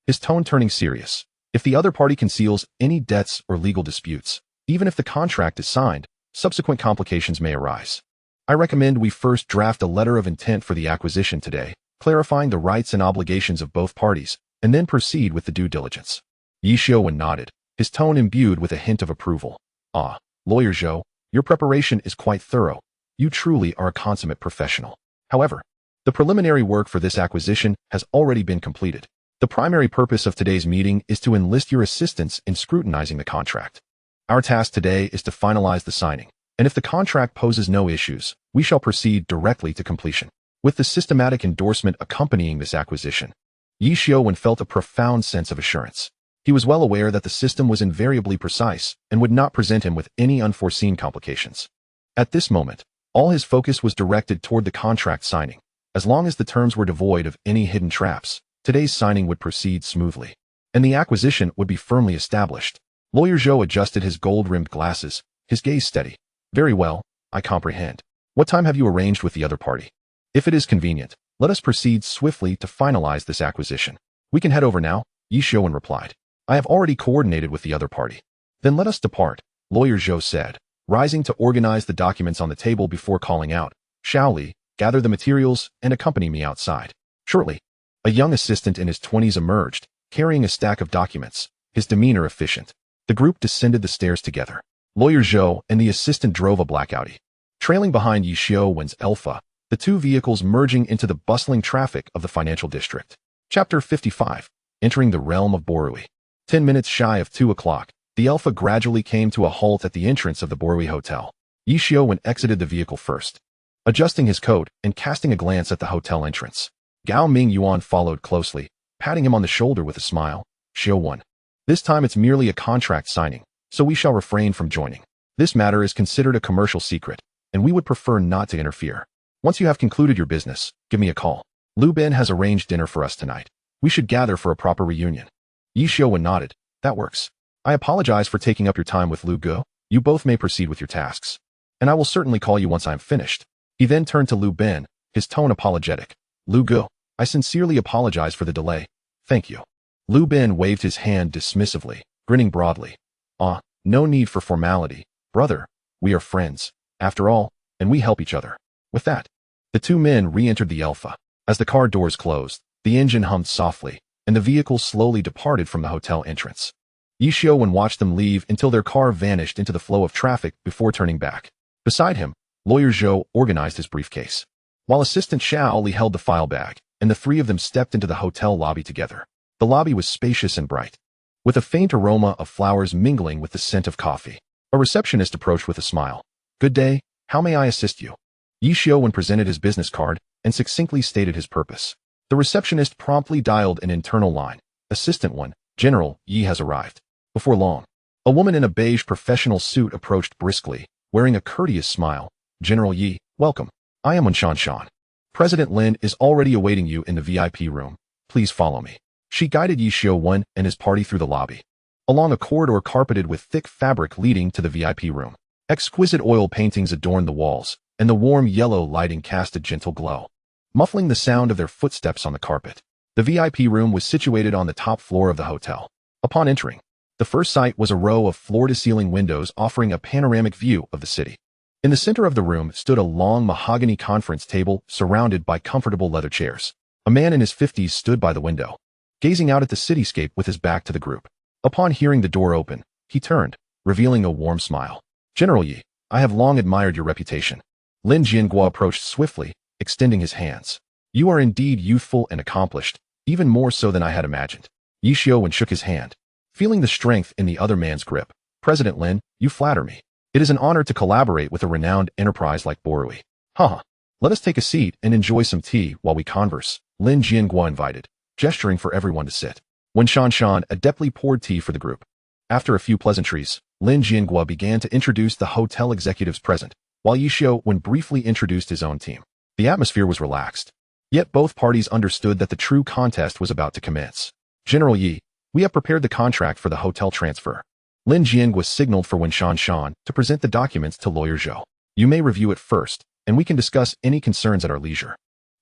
his tone turning serious. If the other party conceals any debts or legal disputes, even if the contract is signed, subsequent complications may arise. I recommend we first draft a letter of intent for the acquisition today, clarifying the rights and obligations of both parties, and then proceed with the due diligence. Ye Xiuwen nodded, his tone imbued with a hint of approval. Ah, Lawyer Zhou, your preparation is quite thorough. You truly are a consummate professional. However, the preliminary work for this acquisition has already been completed. The primary purpose of today's meeting is to enlist your assistance in scrutinizing the contract. Our task today is to finalize the signing, and if the contract poses no issues, we shall proceed directly to completion. With the systematic endorsement accompanying this acquisition, Ye Xiuwen felt a profound sense of assurance. He was well aware that the system was invariably precise and would not present him with any unforeseen complications. At this moment, all his focus was directed toward the contract signing. As long as the terms were devoid of any hidden traps, today's signing would proceed smoothly, and the acquisition would be firmly established. Lawyer Zhou adjusted his gold-rimmed glasses, his gaze steady. Very well, I comprehend. What time have you arranged with the other party? If it is convenient, let us proceed swiftly to finalize this acquisition. We can head over now, Ye Xiuwen replied. I have already coordinated with the other party. Then let us depart, Lawyer Zhou said, rising to organize the documents on the table before calling out, Shaoli, gather the materials and accompany me outside. Shortly, a young assistant in his 20s emerged, carrying a stack of documents, his demeanor efficient. The group descended the stairs together. Lawyer Zhou and the assistant drove a black Audi. Trailing behind Ye Xiuwen's Alpha, the two vehicles merging into the bustling traffic of the financial district. Chapter 55. Entering the realm of Borui. 10 minutes shy of 2 o'clock, the Alpha gradually came to a halt at the entrance of the Borui Hotel. Ye Xiuwen exited the vehicle first, adjusting his coat and casting a glance at the hotel entrance. Gao Ming Yuan followed closely, patting him on the shoulder with a smile. Xiuwen. This time it's merely a contract signing, so we shall refrain from joining. This matter is considered a commercial secret, and we would prefer not to interfere. Once you have concluded your business, give me a call. Lu Ben has arranged dinner for us tonight. We should gather for a proper reunion. Ye Xiuwen nodded. That works. I apologize for taking up your time with Lu Ge. You both may proceed with your tasks, and I will certainly call you once I am finished. He then turned to Lu Ben, his tone apologetic. Lu Ge, I sincerely apologize for the delay. Thank you. Lu Ben waved his hand dismissively, grinning broadly. No need for formality, brother. We are friends, after all, and we help each other. With that, the two men re-entered the Alpha. As the car doors closed, the engine hummed softly, and the vehicle slowly departed from the hotel entrance. Ye Xiuwen watched them leave until their car vanished into the flow of traffic before turning back. Beside him, Lawyer Zhou organized his briefcase, while Assistant Xiao Li held the file bag, and the three of them stepped into the hotel lobby together. The lobby was spacious and bright, with a faint aroma of flowers mingling with the scent of coffee. A receptionist approached with a smile. Good day, how may I assist you? Ye Xiuwen presented his business card and succinctly stated his purpose. The receptionist promptly dialed an internal line. Assistant 1, General Yi has arrived. Before long, a woman in a beige professional suit approached briskly, wearing a courteous smile. General Yi, welcome. I am Shan. President Lin is already awaiting you in the VIP room. Please follow me. She guided Ye Xiuwen and his party through the lobby, along a corridor carpeted with thick fabric leading to the VIP room. Exquisite oil paintings adorned the walls, and the warm yellow lighting cast a gentle glow, muffling the sound of their footsteps on the carpet. The VIP room was situated on the top floor of the hotel. Upon entering, the first sight was a row of floor-to-ceiling windows offering a panoramic view of the city. In the center of the room stood a long mahogany conference table surrounded by comfortable leather chairs. A man in his 50s stood by the window, gazing out at the cityscape with his back to the group. Upon hearing the door open, he turned, revealing a warm smile. General Yi, I have long admired your reputation. Lin Jianguo approached swiftly, extending his hands. You are indeed youthful and accomplished, even more so than I had imagined. Ye Xiuwen shook his hand, feeling the strength in the other man's grip. President Lin, you flatter me. It is an honor to collaborate with a renowned enterprise like Borui. Let us take a seat and enjoy some tea while we converse, Lin Jianguo invited, gesturing for everyone to sit. When Shan adeptly poured tea for the group. After a few pleasantries, Lin Jianguo began to introduce the hotel executives present, while Ye Xiuwen briefly introduced his own team. The atmosphere was relaxed, yet both parties understood that the true contest was about to commence. General Yi, we have prepared the contract for the hotel transfer. Lin Jianguo signaled for Wen Shan to present the documents to Lawyer Zhou. You may review it first, and we can discuss any concerns at our leisure.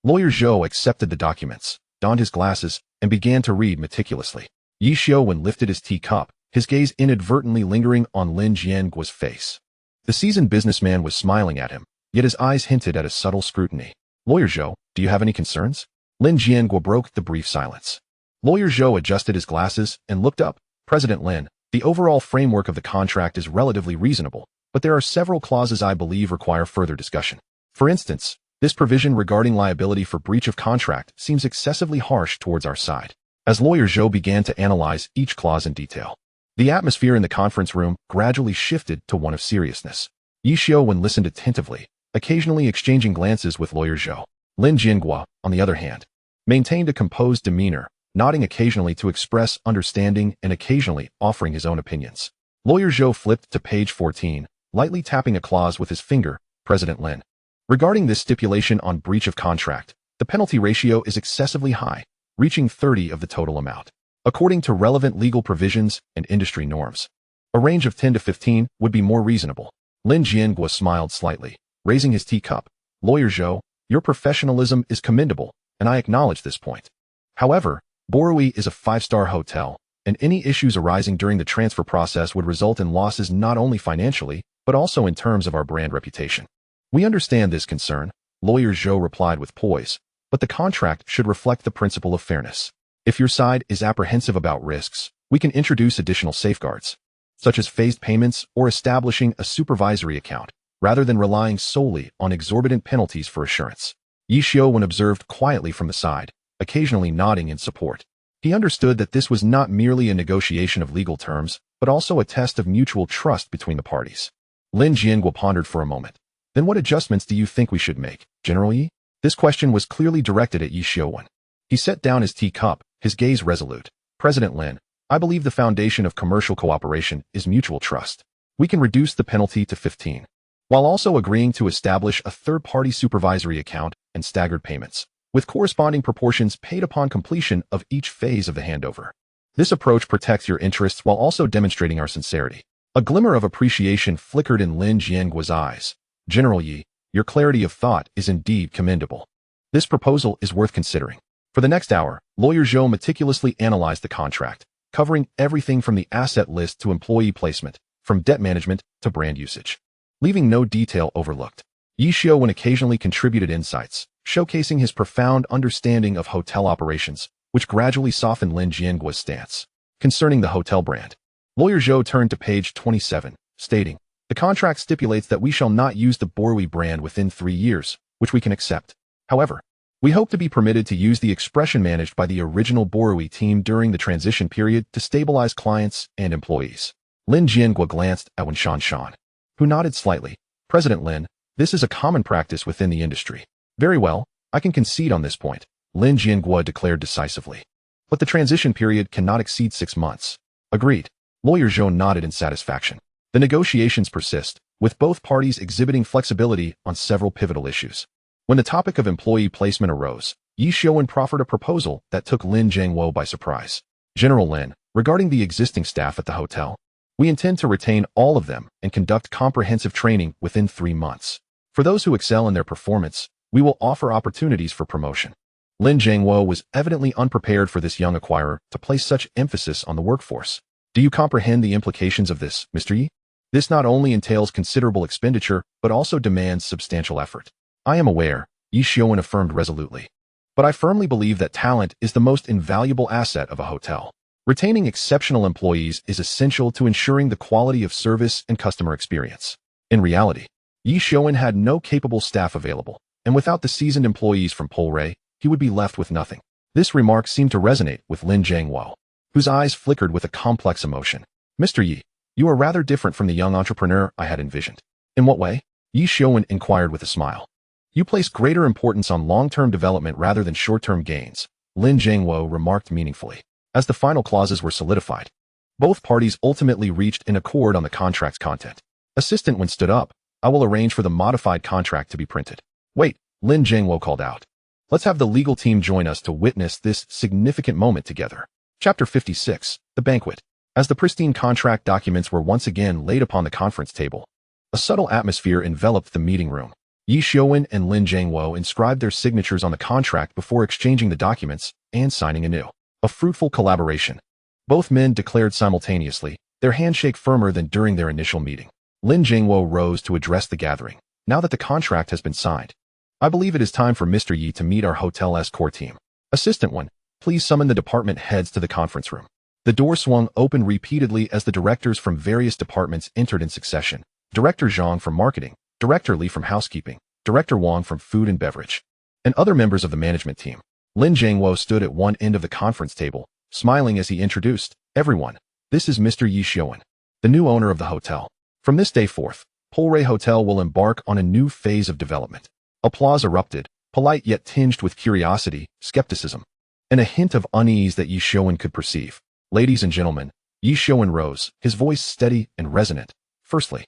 Lawyer Zhou accepted the documents, donned his glasses, and began to read meticulously. Ye Xiuwen lifted his teacup, his gaze inadvertently lingering on Lin Jianguo's face. The seasoned businessman was smiling at him, yet his eyes hinted at a subtle scrutiny. Lawyer Zhou, do you have any concerns? Lin Jianguo broke the brief silence. Lawyer Zhou adjusted his glasses and looked up. President Lin, the overall framework of the contract is relatively reasonable, but there are several clauses I believe require further discussion. For instance, this provision regarding liability for breach of contract seems excessively harsh towards our side. As Lawyer Zhou began to analyze each clause in detail, the atmosphere in the conference room gradually shifted to one of seriousness. Ye Xiuwen listened attentively, occasionally exchanging glances with Lawyer Zhou. Lin Jianguo, on the other hand, maintained a composed demeanor, nodding occasionally to express understanding and occasionally offering his own opinions. Lawyer Zhou flipped to page 14, lightly tapping a clause with his finger. President Lin, regarding this stipulation on breach of contract, the penalty ratio is excessively high, reaching 30 of the total amount. According to relevant legal provisions and industry norms, a range of 10 to 15 would be more reasonable. Lin Jianguo smiled slightly, raising his teacup. Lawyer Zhou, your professionalism is commendable, and I acknowledge this point. However, Borui is a 5-star hotel, and any issues arising during the transfer process would result in losses not only financially, but also in terms of our brand reputation. We understand this concern, Lawyer Zhou replied with poise, but the contract should reflect the principle of fairness. If your side is apprehensive about risks, we can introduce additional safeguards, such as phased payments or establishing a supervisory account. rather than relying solely on exorbitant penalties for assurance. Ye Xiuwen observed quietly from the side, occasionally nodding in support. He understood that this was not merely a negotiation of legal terms, but also a test of mutual trust between the parties. Lin Jiangguo pondered for a moment. Then what adjustments do you think we should make, General Yi? This question was clearly directed at Ye Xiuwen. He set down his teacup, his gaze resolute. President Lin, I believe the foundation of commercial cooperation is mutual trust. We can reduce the penalty to 15, while also agreeing to establish a third-party supervisory account and staggered payments, with corresponding proportions paid upon completion of each phase of the handover. This approach protects your interests while also demonstrating our sincerity. A glimmer of appreciation flickered in Lin Jiangguo's eyes. General Yi, your clarity of thought is indeed commendable. This proposal is worth considering. For the next hour, Lawyer Zhou meticulously analyzed the contract, covering everything from the asset list to employee placement, from debt management to brand usage, leaving no detail overlooked. Ye Xiuwen occasionally contributed insights, showcasing his profound understanding of hotel operations, which gradually softened Lin Jiangguo's stance. Concerning the hotel brand, Lawyer Zhou turned to page 27, stating, the contract stipulates that we shall not use the Borui brand within 3 years, which we can accept. However, we hope to be permitted to use the expression managed by the original Borui team during the transition period to stabilize clients and employees. Lin Jiangguo glanced at Wen Shanshan, who nodded slightly. President Lin, this is a common practice within the industry. Very well, I can concede on this point, Lin Jiangguo declared decisively. But the transition period cannot exceed 6 months. Agreed. Lawyer Zhou nodded in satisfaction. The negotiations persist, with both parties exhibiting flexibility on several pivotal issues. When the topic of employee placement arose, Ye Xiuwen proffered a proposal that took Lin Jiangguo by surprise. General Lin, regarding the existing staff at the hotel, we intend to retain all of them and conduct comprehensive training within 3 months. For those who excel in their performance, we will offer opportunities for promotion. Lin Jiangguo was evidently unprepared for this young acquirer to place such emphasis on the workforce. Do you comprehend the implications of this, Mr. Yi? This not only entails considerable expenditure, but also demands substantial effort. I am aware, Ye Xiuwen affirmed resolutely. But I firmly believe that talent is the most invaluable asset of a hotel. Retaining exceptional employees is essential to ensuring the quality of service and customer experience. In reality, Ye Xiuwen had no capable staff available, and without the seasoned employees from Polray, he would be left with nothing. This remark seemed to resonate with Lin Jiangguo, whose eyes flickered with a complex emotion. Mr. Yi, you are rather different from the young entrepreneur I had envisioned. In what way? Ye Xiuwen inquired with a smile. You place greater importance on long-term development rather than short-term gains, Lin Jiangguo remarked meaningfully. As the final clauses were solidified, both parties ultimately reached an accord on the contract's content. Assistant Wen stood up. I will arrange for the modified contract to be printed. Wait, Lin Jiangguo called out. Let's have the legal team join us to witness this significant moment together. Chapter 56, The Banquet. As the pristine contract documents were once again laid upon the conference table, a subtle atmosphere enveloped the meeting room. Ye Xiuwen and Lin Jiangguo inscribed their signatures on the contract before exchanging the documents and signing anew. A fruitful collaboration. Both men declared simultaneously, their handshake firmer than during their initial meeting. Lin Jiangguo rose to address the gathering. Now that the contract has been signed, I believe it is time for Mr. Yi to meet our hotel's core team. Assistant Wen, please summon the department heads to the conference room. The door swung open repeatedly as the directors from various departments entered in succession. Director Zhang from marketing, Director Li from housekeeping, Director Wang from food and beverage, and other members of the management team. Lin Jiangguo stood at one end of the conference table, smiling as he introduced, everyone, this is Mr. Ye Xiuwen, the new owner of the hotel. From this day forth, Polray Hotel will embark on a new phase of development. Applause erupted, polite yet tinged with curiosity, skepticism, and a hint of unease that Ye Xiuwen could perceive. Ladies and gentlemen, Ye Xiuwen rose, his voice steady and resonant. Firstly,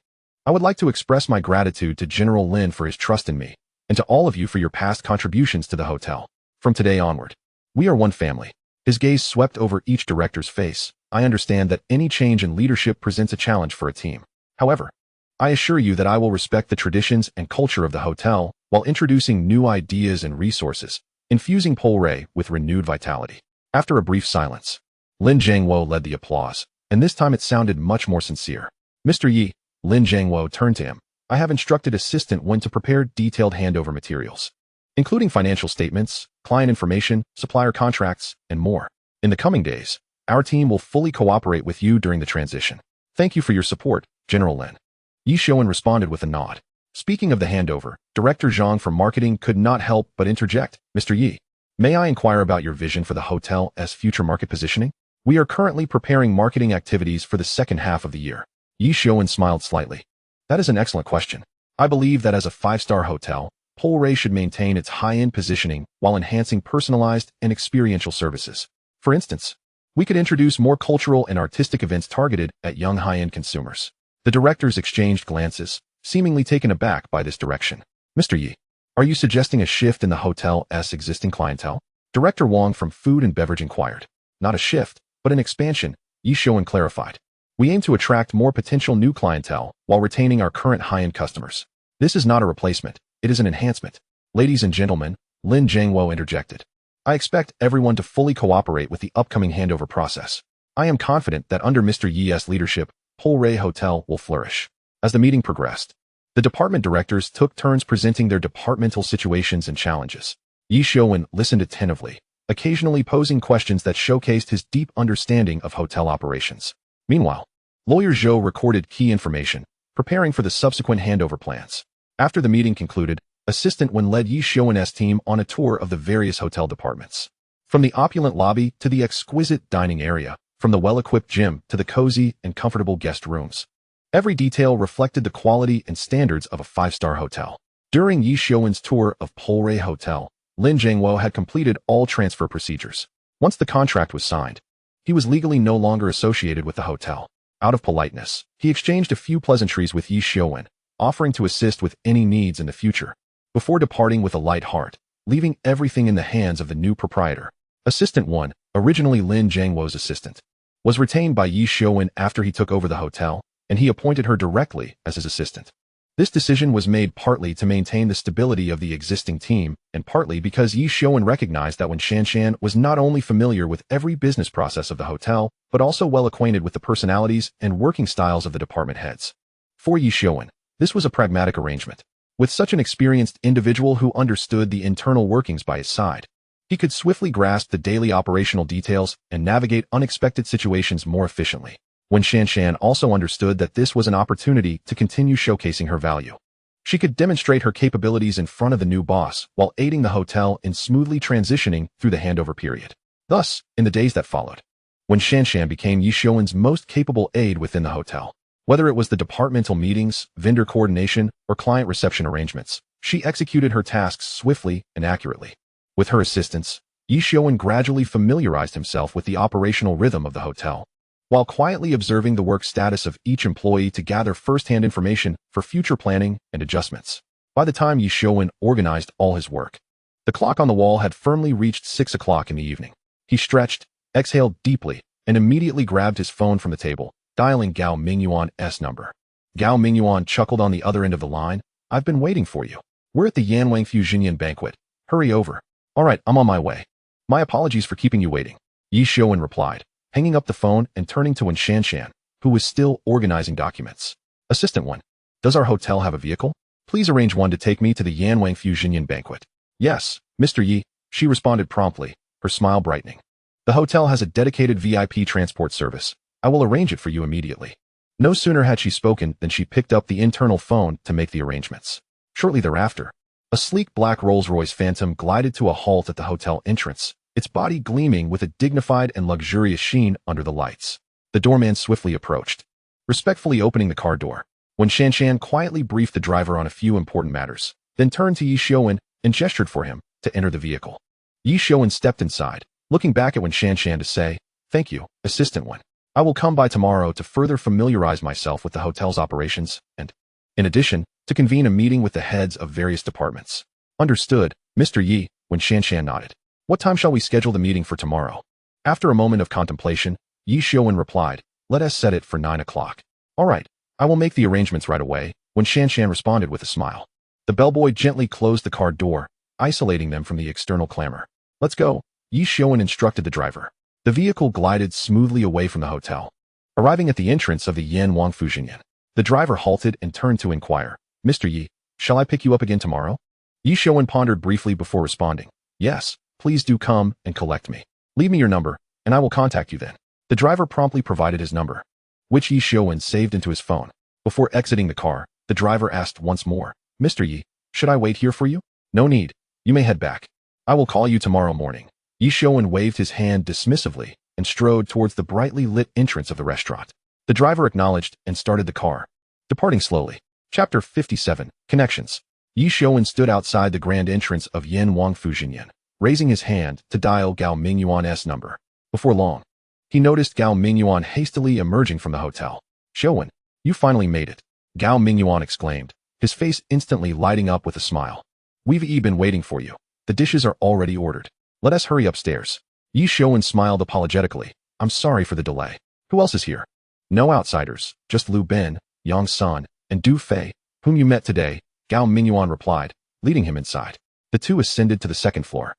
I would like to express my gratitude to General Lin for his trust in me, and to all of you for your past contributions to the hotel. From today onward, we are one family. His gaze swept over each director's face. I understand that any change in leadership presents a challenge for a team. However, I assure you that I will respect the traditions and culture of the hotel while introducing new ideas and resources, infusing Polray with renewed vitality. After a brief silence, Lin Jiangguo led the applause, and this time it sounded much more sincere. Mr. Yi, Lin Jiangguo turned to him. I have instructed Assistant Wen to prepare detailed handover materials, including financial statements, client information, supplier contracts, and more. In the coming days, our team will fully cooperate with you during the transition. Thank you for your support, General Lin. Ye Xiuwen responded with a nod. Speaking of the handover, Director Zhang from marketing could not help but interject. Mr. Yi, may I inquire about your vision for the hotel's future market positioning? We are currently preparing marketing activities for the second half of the year. Ye Xiuwen smiled slightly. That is an excellent question. I believe that as a five-star hotel, Polray should maintain its high-end positioning while enhancing personalized and experiential services. For instance, we could introduce more cultural and artistic events targeted at young high-end consumers. The directors exchanged glances, seemingly taken aback by this direction. Mr. Yi, are you suggesting a shift in the hotel's existing clientele? Director Wang from Food and Beverage inquired. Not a shift, but an expansion, Ye Xiuwen clarified. We aim to attract more potential new clientele while retaining our current high-end customers. This is not a replacement, it is an enhancement. Ladies and gentlemen, Lin Zhangwo interjected. I expect everyone to fully cooperate with the upcoming handover process. I am confident that under Mr. Yi's leadership, Polray Hotel will flourish. As the meeting progressed, the department directors took turns presenting their departmental situations and challenges. Ye Xiuwen listened attentively, occasionally posing questions that showcased his deep understanding of hotel operations. Meanwhile, Lawyer Zhou recorded key information, preparing for the subsequent handover plans. After the meeting concluded, Assistant Wen led Ye Xiuwen's team on a tour of the various hotel departments. From the opulent lobby to the exquisite dining area, from the well-equipped gym to the cozy and comfortable guest rooms. Every detail reflected the quality and standards of a five-star hotel. During Ye Xiuwen's tour of Polray Hotel, Lin Zhangwo had completed all transfer procedures. Once the contract was signed, he was legally no longer associated with the hotel. Out of politeness, he exchanged a few pleasantries with Ye Xiuwen, offering to assist with any needs in the future. Before departing with a light heart, leaving everything in the hands of the new proprietor. Assistant 1, originally Lin Zhangwo's assistant, was retained by Ye Xiuwen after he took over the hotel, and he appointed her directly as his assistant. This decision was made partly to maintain the stability of the existing team, and partly because Ye Xiuwen recognized that Wen Shanshan was not only familiar with every business process of the hotel, but also well acquainted with the personalities and working styles of the department heads. For Ye Xiuwen, this was a pragmatic arrangement. With such an experienced individual who understood the internal workings by his side, he could swiftly grasp the daily operational details and navigate unexpected situations more efficiently. Wen Shanshan also understood that this was an opportunity to continue showcasing her value. She could demonstrate her capabilities in front of the new boss while aiding the hotel in smoothly transitioning through the handover period. Thus, in the days that followed, Wen Shanshan became Ye Xiuwen's most capable aide within the hotel. Whether it was the departmental meetings, vendor coordination, or client reception arrangements, she executed her tasks swiftly and accurately. With her assistance, Ye Xiuwen gradually familiarized himself with the operational rhythm of the hotel, while quietly observing the work status of each employee to gather first-hand information for future planning and adjustments. By the time Ye Xiuwen organized all his work, the clock on the wall had firmly reached 6 o'clock in the evening. He stretched, exhaled deeply, and immediately grabbed his phone from the table, dialing Gao Mingyuan's number. Gao Mingyuan chuckled on the other end of the line. I've been waiting for you. We're at the Yanwang Fujian banquet. Hurry over. All right, I'm on my way. My apologies for keeping you waiting. Ye Xiuwen replied, hanging up the phone and turning to Wen Shanshan, who was still organizing documents. Assistant 1, does our hotel have a vehicle? Please arrange one to take me to the Yanwang Fujian banquet. Yes, Mr. Yi, she responded promptly, her smile brightening. The hotel has a dedicated VIP transport service. I will arrange it for you immediately. No sooner had she spoken than she picked up the internal phone to make the arrangements. Shortly thereafter, a sleek black Rolls-Royce Phantom glided to a halt at the hotel entrance, its body gleaming with a dignified and luxurious sheen under the lights. The doorman swiftly approached, respectfully opening the car door. Wen Shanshan quietly briefed the driver on a few important matters, then turned to Ye Xiuwen and gestured for him to enter the vehicle. Ye Xiuwen stepped inside, looking back at Wen Shanshan to say, "Thank you, Assistant 1. I will come by tomorrow to further familiarize myself with the hotel's operations and, in addition, to convene a meeting with the heads of various departments." Understood, Mr. Yi, Wen Shanshan nodded. What time shall we schedule the meeting for tomorrow? After a moment of contemplation, Ye Xiuwen replied, let us set it for 9 o'clock. All right, I will make the arrangements right away, Wen Shanshan responded with a smile. The bellboy gently closed the car door, isolating them from the external clamor. Let's go, Ye Xiuwen instructed the driver. The vehicle glided smoothly away from the hotel. Arriving at the entrance of the Yanwang Fujian, the driver halted and turned to inquire, Mr. Yi, shall I pick you up again tomorrow? Ye Xiuwen pondered briefly before responding, yes, please do come and collect me. Leave me your number, and I will contact you then. The driver promptly provided his number, which Ye Xiuwen saved into his phone. Before exiting the car, the driver asked once more, Mr. Yi, should I wait here for you? No need. You may head back. I will call you tomorrow morning. Ye Xiuwen waved his hand dismissively and strode towards the brightly lit entrance of the restaurant. The driver acknowledged and started the car, departing slowly. Chapter 57, Connections. Ye Xiuwen stood outside the grand entrance of Yan Wang Fujinyan, raising his hand to dial Gao Mingyuan's number. Before long, he noticed Gao Mingyuan hastily emerging from the hotel. Xiuwen, you finally made it, Gao Mingyuan exclaimed, his face instantly lighting up with a smile. We've been waiting for you. The dishes are already ordered. Let us hurry upstairs. Ye Xiuwen smiled apologetically. I'm sorry for the delay. Who else is here? No outsiders, just Lu Ben, Yang San, and Du Fei, whom you met today, Gao Mingyuan replied, leading him inside. The two ascended to the second floor,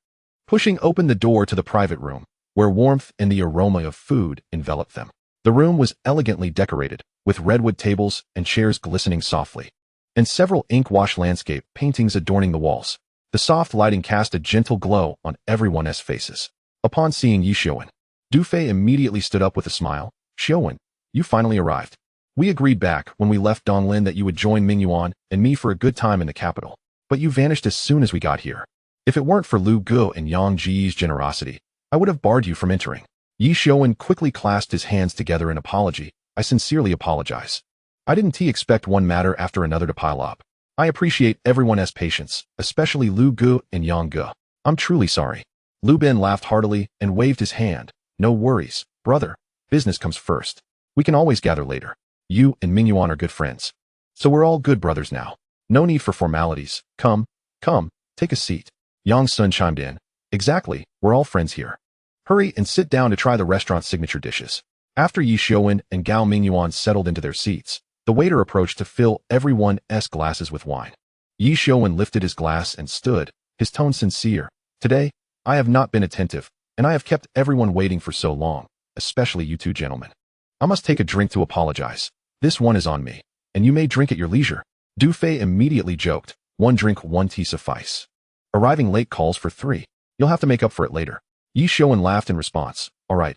pushing open the door to the private room, where warmth and the aroma of food enveloped them. The room was elegantly decorated, with redwood tables and chairs glistening softly, and several ink-wash landscape paintings adorning the walls. The soft lighting cast a gentle glow on everyone's faces. Upon seeing Ye Xiuwen, Du Fei immediately stood up with a smile. Xiuwen, you finally arrived. We agreed back when we left Donglin that you would join Mingyuan and me for a good time in the capital, but you vanished as soon as we got here. If it weren't for Lu Gu and Yang Ji's generosity, I would have barred you from entering. Ye Xiuwen quickly clasped his hands together in apology. I sincerely apologize. I didn't expect one matter after another to pile up. I appreciate everyone's patience, especially Lu Gu and Yang Gu. I'm truly sorry. Lu Ben laughed heartily and waved his hand. No worries, brother. Business comes first. We can always gather later. You and Mingyuan are good friends. So we're all good brothers now. No need for formalities. Come, take a seat. Yang Sun chimed in. Exactly, we're all friends here. Hurry and sit down to try the restaurant's signature dishes. After Ye Xiuwen and Gao Mingyuan settled into their seats, the waiter approached to fill everyone's glasses with wine. Ye Xiuwen lifted his glass and stood, his tone sincere. Today, I have not been attentive, and I have kept everyone waiting for so long, especially you two gentlemen. I must take a drink to apologize. This one is on me, and you may drink at your leisure. Du Fei immediately joked. One drink, one tea suffice. Arriving late calls for 3. You'll have to make up for it later. Ye Xiuwen laughed in response. All right,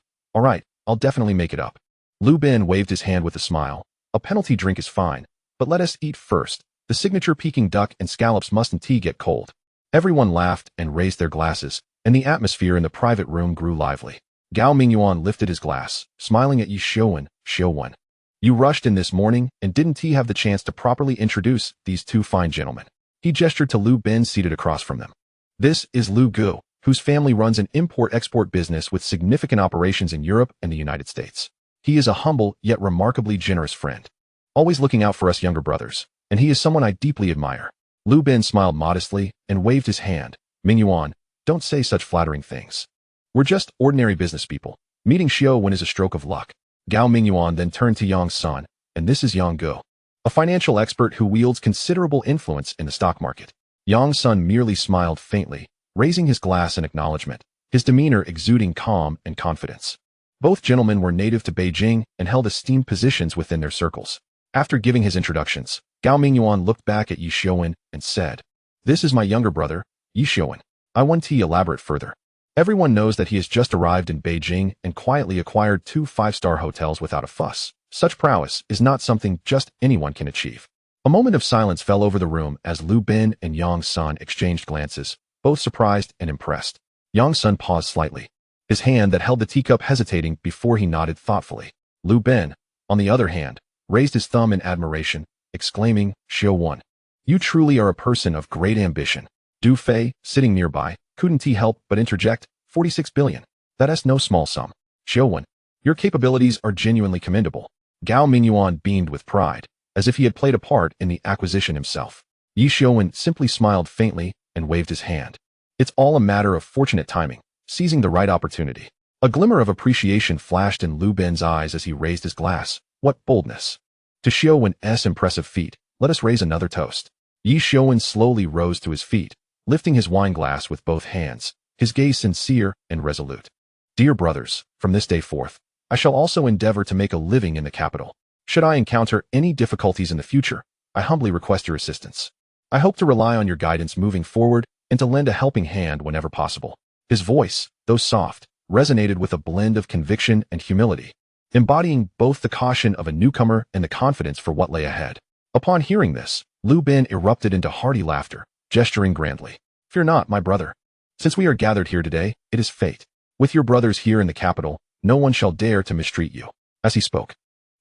I'll definitely make it up. Lu Ben waved his hand with a smile. A penalty drink is fine, but let us eat first. The signature Peking duck and scallops mustn't get cold. Everyone laughed and raised their glasses, and the atmosphere in the private room grew lively. Gao Mingyuan lifted his glass, smiling at Ye Xiuwen. Xiuwen, you rushed in this morning and didn't have the chance to properly introduce these two fine gentlemen. He gestured to Lu Ben seated across from them. This is Lu Gu, whose family runs an import-export business with significant operations in Europe and the United States. He is a humble yet remarkably generous friend, always looking out for us younger brothers, and he is someone I deeply admire. Lu Ben smiled modestly and waved his hand. Mingyuan, don't say such flattering things. We're just ordinary business people. Meeting Xiuwen is a stroke of luck. Gao Mingyuan then turned to Yang San, and this is Yang Gu, a financial expert who wields considerable influence in the stock market. Yang San merely smiled faintly, raising his glass in acknowledgement, his demeanor exuding calm and confidence. Both gentlemen were native to Beijing and held esteemed positions within their circles. After giving his introductions, Gao Mingyuan looked back at Ye Xiuwen and said, This is my younger brother, Ye Xiuwen. I want to elaborate further. Everyone knows that he has just arrived in Beijing and quietly acquired 2 5-star hotels without a fuss. Such prowess is not something just anyone can achieve. A moment of silence fell over the room as Lu Ben and Yang San exchanged glances, both surprised and impressed. Yang San paused slightly, his hand that held the teacup hesitating before he nodded thoughtfully. Lu Ben, on the other hand, raised his thumb in admiration, exclaiming, Xiuwen, you truly are a person of great ambition. Du Fei, sitting nearby, couldn't help but interject, 46 billion. That is no small sum. Xiuwen, your capabilities are genuinely commendable. Gao Mingyuan beamed with pride, as if he had played a part in the acquisition himself. Ye Xiuwen simply smiled faintly and waved his hand. It's all a matter of fortunate timing, seizing the right opportunity. A glimmer of appreciation flashed in Lu Ben's eyes as he raised his glass. What boldness! To Xiuwen's impressive feat, let us raise another toast. Ye Xiuwen slowly rose to his feet, lifting his wine glass with both hands, his gaze sincere and resolute. Dear brothers, from this day forth, I shall also endeavor to make a living in the capital. Should I encounter any difficulties in the future, I humbly request your assistance. I hope to rely on your guidance moving forward and to lend a helping hand whenever possible. His voice, though soft, resonated with a blend of conviction and humility, embodying both the caution of a newcomer and the confidence for what lay ahead. Upon hearing this, Lu Bin erupted into hearty laughter, gesturing grandly. Fear not, my brother. Since we are gathered here today, it is fate. With your brothers here in the capital, no one shall dare to mistreat you. As he spoke,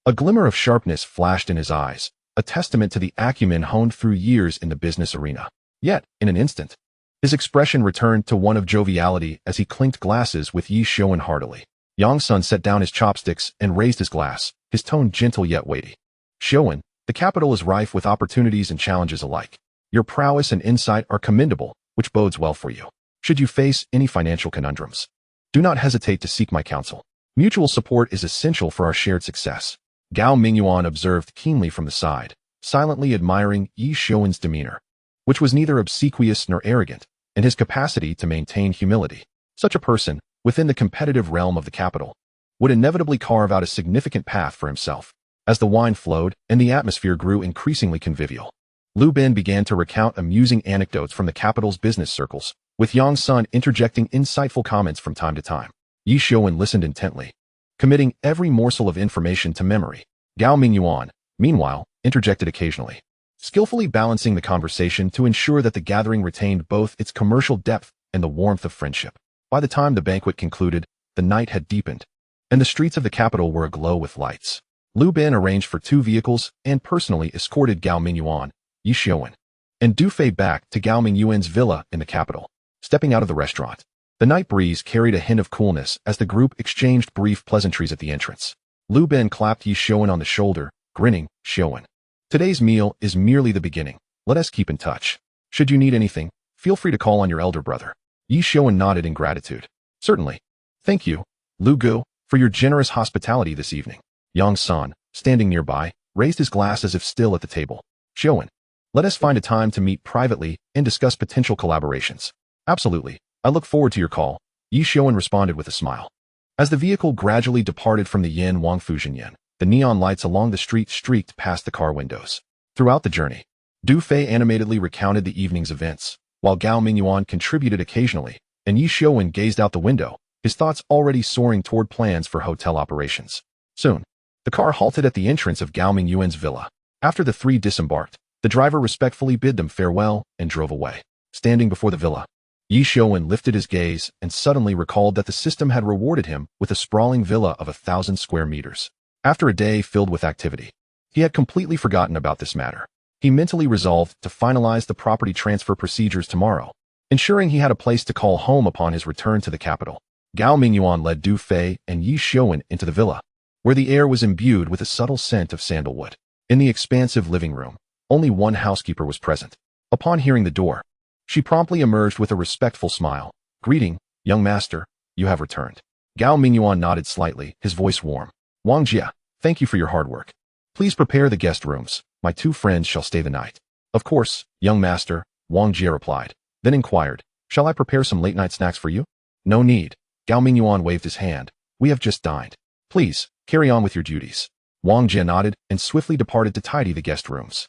a glimmer of sharpness flashed in his eyes, a testament to the acumen honed through years in the business arena. Yet, in an instant, his expression returned to one of joviality as he clinked glasses with Ye Xiuwen heartily. Yang Sun set down his chopsticks and raised his glass, his tone gentle yet weighty. Xiuwen, the capital is rife with opportunities and challenges alike. Your prowess and insight are commendable, which bodes well for you. Should you face any financial conundrums, do not hesitate to seek my counsel. Mutual support is essential for our shared success. Gao Mingyuan observed keenly from the side, silently admiring Ye Xiuwen's demeanor, which was neither obsequious nor arrogant, and his capacity to maintain humility. Such a person, within the competitive realm of the capital, would inevitably carve out a significant path for himself. As the wine flowed and the atmosphere grew increasingly convivial, Lu Bin began to recount amusing anecdotes from the capital's business circles, with Yang Sun interjecting insightful comments from time to time. Ye Xiuwen listened intently, committing every morsel of information to memory. Gao Mingyuan, meanwhile, interjected occasionally, skillfully balancing the conversation to ensure that the gathering retained both its commercial depth and the warmth of friendship. By the time the banquet concluded, the night had deepened, and the streets of the capital were aglow with lights. Lu Bin arranged for 2 vehicles and personally escorted Gao Mingyuan, Ye Xiuwen, and Du Fei back to Gao Mingyuan's villa in the capital. Stepping out of the restaurant, the night breeze carried a hint of coolness as the group exchanged brief pleasantries at the entrance. Lu Bin clapped Ye Xiuwen on the shoulder, grinning. Xiuwen, today's meal is merely the beginning. Let us keep in touch. Should you need anything, feel free to call on your elder brother. Ye Xiuwen nodded in gratitude. Certainly. Thank you, Lu Gu, for your generous hospitality this evening. Yang San, standing nearby, raised his glass as if still at the table. Xiuwen, let us find a time to meet privately and discuss potential collaborations. Absolutely. I look forward to your call, Ye Xiuwen responded with a smile. As the vehicle gradually departed from the Yin Wang Fuzhenyan, the neon lights along the street streaked past the car windows. Throughout the journey, Du Fei animatedly recounted the evening's events, while Gao Mingyuan contributed occasionally, and Ye Xiuwen gazed out the window, his thoughts already soaring toward plans for hotel operations. Soon, the car halted at the entrance of Gao Mingyuan's villa. After the 3 disembarked, the driver respectfully bid them farewell and drove away. Standing before the villa, Ye Xiuwen lifted his gaze and suddenly recalled that the system had rewarded him with a sprawling villa of 1,000 square meters. After a day filled with activity, he had completely forgotten about this matter. He mentally resolved to finalize the property transfer procedures tomorrow, ensuring he had a place to call home upon his return to the capital. Gao Mingyuan led Du Fei and Ye Xiuwen into the villa, where the air was imbued with a subtle scent of sandalwood. In the expansive living room, only one housekeeper was present. Upon hearing the door, she promptly emerged with a respectful smile. Greeting, young master, you have returned. Gao Mingyuan nodded slightly, his voice warm. Wang Jia, thank you for your hard work. Please prepare the guest rooms. My 2 friends shall stay the night. Of course, young master, Wang Jia replied, then inquired, shall I prepare some late-night snacks for you? No need. Gao Mingyuan waved his hand. We have just dined. Please, carry on with your duties. Wang Jia nodded and swiftly departed to tidy the guest rooms.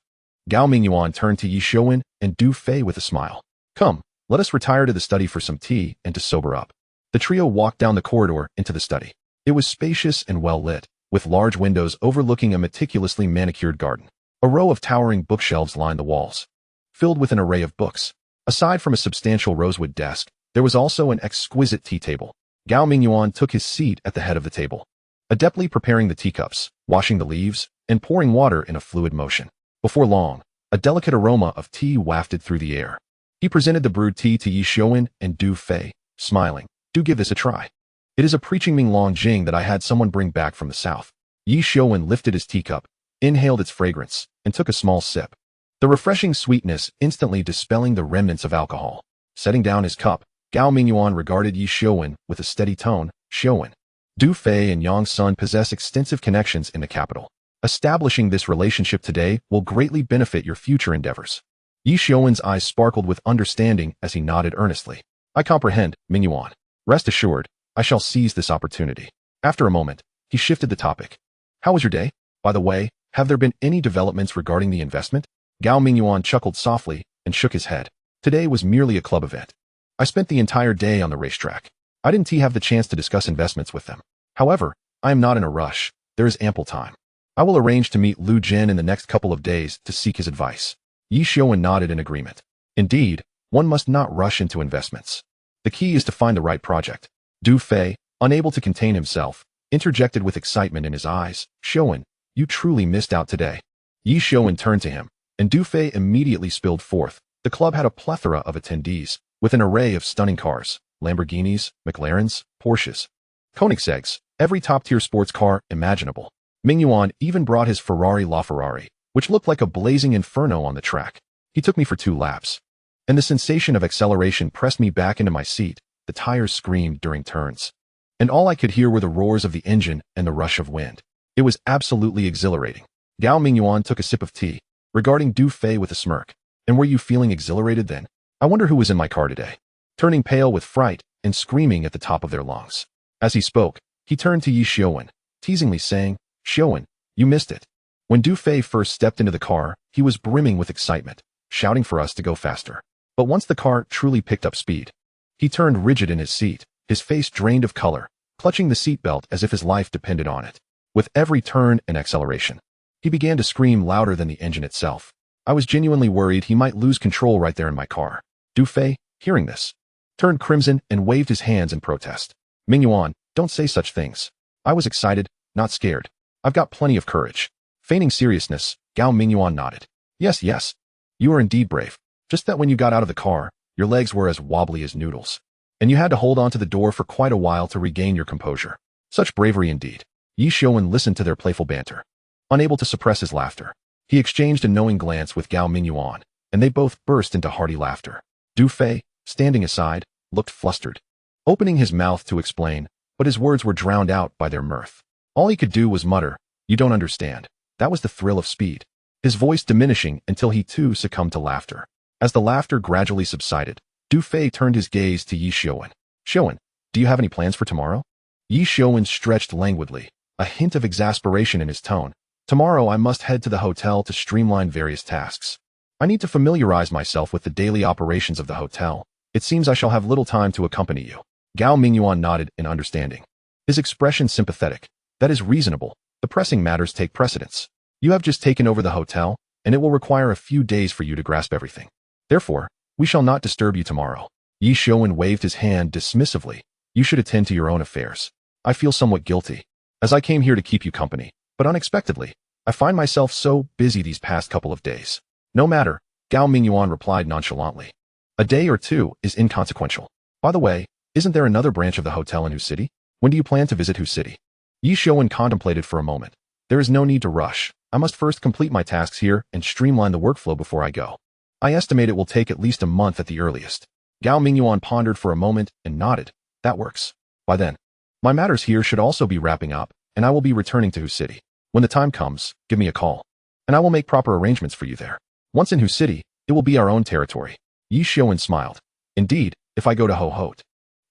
Gao Mingyuan turned to Ye Xiuwen and Du Fei with a smile. Come, let us retire to the study for some tea and to sober up. The trio walked down the corridor into the study. It was spacious and well lit, with large windows overlooking a meticulously manicured garden. A row of towering bookshelves lined the walls, filled with an array of books. Aside from a substantial rosewood desk, there was also an exquisite tea table. Gao Mingyuan took his seat at the head of the table, adeptly preparing the teacups, washing the leaves, and pouring water in a fluid motion. Before long, a delicate aroma of tea wafted through the air. He presented the brewed tea to Ye Xiuwen and Du Fei, smiling. Do give this a try. It is a preaching Minglong Jing that I had someone bring back from the south. Ye Xiuwen lifted his teacup, inhaled its fragrance, and took a small sip, the refreshing sweetness instantly dispelling the remnants of alcohol. Setting down his cup, Gao Mingyuan regarded Ye Xiuwen with a steady tone. Xiuwen, Du Fei and Yang Sun possess extensive connections in the capital. Establishing this relationship today will greatly benefit your future endeavors. Ye Xiuwen's eyes sparkled with understanding as he nodded earnestly. I comprehend, Mingyuan. Rest assured, I shall seize this opportunity. After a moment, he shifted the topic. How was your day? By the way, have there been any developments regarding the investment? Gao Mingyuan chuckled softly and shook his head. Today was merely a club event. I spent the entire day on the racetrack. I didn't have the chance to discuss investments with them. However, I am not in a rush. There is ample time. I will arrange to meet Lu Jin in the next couple of days to seek his advice. Ye Xiuwen nodded in agreement. Indeed, one must not rush into investments. The key is to find the right project. Du Fei, unable to contain himself, interjected with excitement in his eyes. Xiuwen, you truly missed out today. Ye Xiuwen turned to him, and Du Fei immediately spilled forth. The club had a plethora of attendees, with an array of stunning cars, Lamborghinis, McLarens, Porsches, Koenigseggs, every top-tier sports car imaginable. Ming Yuan even brought his Ferrari LaFerrari, which looked like a blazing inferno on the track. He took me for 2 laps. And the sensation of acceleration pressed me back into my seat. The tires screamed during turns. And all I could hear were the roars of the engine and the rush of wind. It was absolutely exhilarating. Gao Mingyuan took a sip of tea, regarding Du Fei with a smirk. And were you feeling exhilarated then? I wonder who was in my car today. Turning pale with fright and screaming at the top of their lungs. As he spoke, he turned to Ye Xiuwen, teasingly saying, Xiuwen, you missed it. When Du Fei first stepped into the car, he was brimming with excitement, shouting for us to go faster. But once the car truly picked up speed, he turned rigid in his seat, his face drained of color, clutching the seatbelt as if his life depended on it. With every turn and acceleration, he began to scream louder than the engine itself. I was genuinely worried he might lose control right there in my car. Du Fei, hearing this, turned crimson and waved his hands in protest. Mingyuan, don't say such things. I was excited, not scared. I've got plenty of courage. Feigning seriousness, Gao Mingyuan nodded. Yes, you are indeed brave. Just that when you got out of the car, your legs were as wobbly as noodles. And you had to hold onto the door for quite a while to regain your composure. Such bravery indeed. Ye Xiuwen listened to their playful banter. Unable to suppress his laughter, he exchanged a knowing glance with Gao Mingyuan, and they both burst into hearty laughter. Du Fei, standing aside, looked flustered, opening his mouth to explain, but his words were drowned out by their mirth. All he could do was mutter, you don't understand. That was the thrill of speed. His voice diminishing until he too succumbed to laughter. As the laughter gradually subsided, Du Fei turned his gaze to Ye Xiuwen. Xiuwen, do you have any plans for tomorrow? Ye Xiuwen stretched languidly, a hint of exasperation in his tone. Tomorrow I must head to the hotel to streamline various tasks. I need to familiarize myself with the daily operations of the hotel. It seems I shall have little time to accompany you. Gao Mingyuan nodded in understanding, his expression sympathetic. That is reasonable. The pressing matters take precedence. You have just taken over the hotel, and it will require a few days for you to grasp everything. Therefore, we shall not disturb you tomorrow. Ye Xiuwen waved his hand dismissively. You should attend to your own affairs. I feel somewhat guilty, as I came here to keep you company, but unexpectedly, I find myself so busy these past couple of days. No matter, Gao Mingyuan replied nonchalantly. A day or two is inconsequential. By the way, isn't there another branch of the hotel in Hu City? When do you plan to visit Hu City? Ye Xiuwen contemplated for a moment. There is no need to rush. I must first complete my tasks here and streamline the workflow before I go. I estimate it will take at least a month at the earliest. Gao Mingyuan pondered for a moment and nodded. That works. By then, my matters here should also be wrapping up, and I will be returning to Hu City. When the time comes, give me a call, and I will make proper arrangements for you there. Once in Hu City, it will be our own territory. Ye Xiuwen smiled. Indeed, if I go to Ho Hot,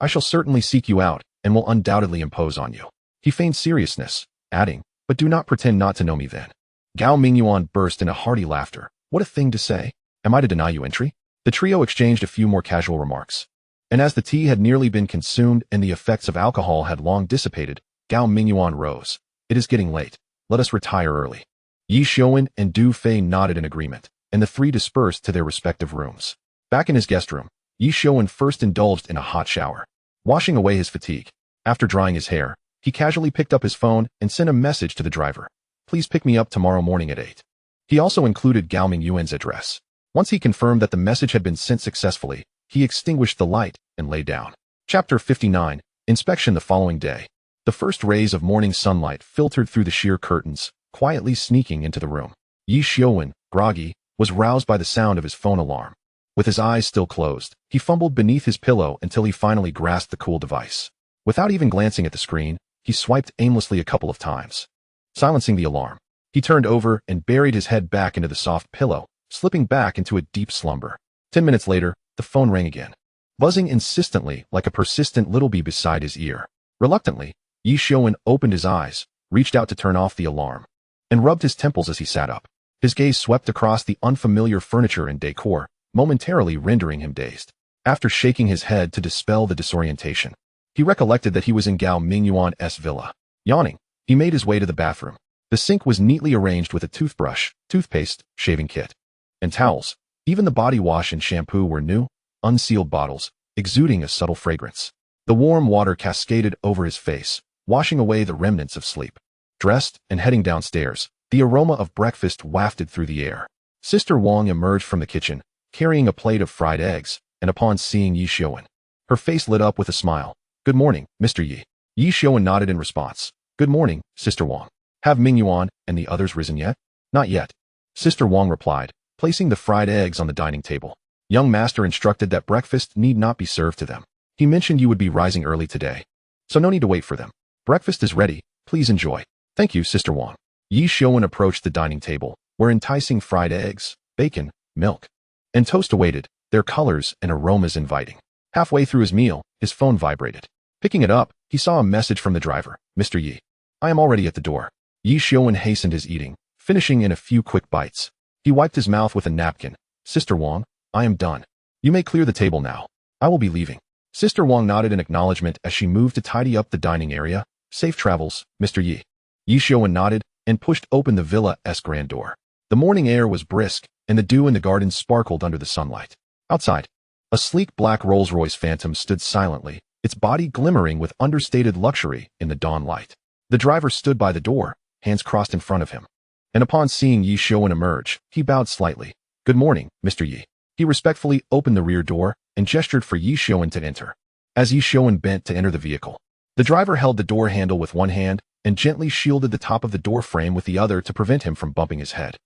I shall certainly seek you out and will undoubtedly impose on you. He feigned seriousness, adding, but do not pretend not to know me then. Gao Mingyuan burst into hearty laughter. What a thing to say. Am I to deny you entry? The trio exchanged a few more casual remarks. And as the tea had nearly been consumed and the effects of alcohol had long dissipated, Gao Mingyuan rose. It is getting late. Let us retire early. Ye Xiuwen and Du Fei nodded in agreement, and the three dispersed to their respective rooms. Back in his guest room, Ye Xiuwen first indulged in a hot shower. Washing away his fatigue, after drying his hair, he casually picked up his phone and sent a message to the driver. Please pick me up tomorrow morning at 8. He also included Gao Mingyuan's address. Once he confirmed that the message had been sent successfully, he extinguished the light and lay down. Chapter 59. Inspection the following day. The first rays of morning sunlight filtered through the sheer curtains, quietly sneaking into the room. Ye Xiuwen, groggy, was roused by the sound of his phone alarm. With his eyes still closed, he fumbled beneath his pillow until he finally grasped the cool device. Without even glancing at the screen, he swiped aimlessly a couple of times. Silencing the alarm, he turned over and buried his head back into the soft pillow, slipping back into a deep slumber. 10 minutes later, the phone rang again, buzzing insistently like a persistent little bee beside his ear. Reluctantly, Ye Xiuwen opened his eyes, reached out to turn off the alarm, and rubbed his temples as he sat up. His gaze swept across the unfamiliar furniture and decor, momentarily rendering him dazed. After shaking his head to dispel the disorientation, he recollected that he was in Gao Mingyuan's villa. Yawning, he made his way to the bathroom. The sink was neatly arranged with a toothbrush, toothpaste, shaving kit, and towels. Even the body wash and shampoo were new, unsealed bottles, exuding a subtle fragrance. The warm water cascaded over his face, washing away the remnants of sleep. Dressed and heading downstairs, the aroma of breakfast wafted through the air. Sister Wang emerged from the kitchen, carrying a plate of fried eggs, and upon seeing Ye Xiuwen, her face lit up with a smile. "Good morning, Mr. Ye." Ye Xiuwen nodded in response. "Good morning, Sister Wang. Have Ming Yuan and the others risen yet?" "Not yet," Sister Wang replied, placing the fried eggs on the dining table. "Young master instructed that breakfast need not be served to them. He mentioned you would be rising early today, so no need to wait for them. Breakfast is ready. Please enjoy." "Thank you, Sister Wang." Ye Xiuwen approached the dining table, where enticing fried eggs, bacon, milk, and toast awaited, their colors and aromas inviting. Halfway through his meal, his phone vibrated. Picking it up, he saw a message from the driver. "Mr. Ye, I am already at the door." Ye Xiuwen hastened his eating, finishing in a few quick bites. He wiped his mouth with a napkin. "Sister Wang, I am done. You may clear the table now. I will be leaving." Sister Wang nodded in acknowledgement as she moved to tidy up the dining area. "Safe travels, Mr. Ye." Ye Xiuwen nodded and pushed open the villa's grand door. The morning air was brisk, and the dew in the garden sparkled under the sunlight. Outside, a sleek black Rolls-Royce Phantom stood silently, its body glimmering with understated luxury in the dawn light. The driver stood by the door, hands crossed in front of him. And upon seeing Ye Xiuwen emerge, he bowed slightly. "Good morning, Mr. Ye." He respectfully opened the rear door and gestured for Ye Xiuwen to enter. As Ye Xiuwen bent to enter the vehicle, the driver held the door handle with one hand and gently shielded the top of the door frame with the other to prevent him from bumping his head.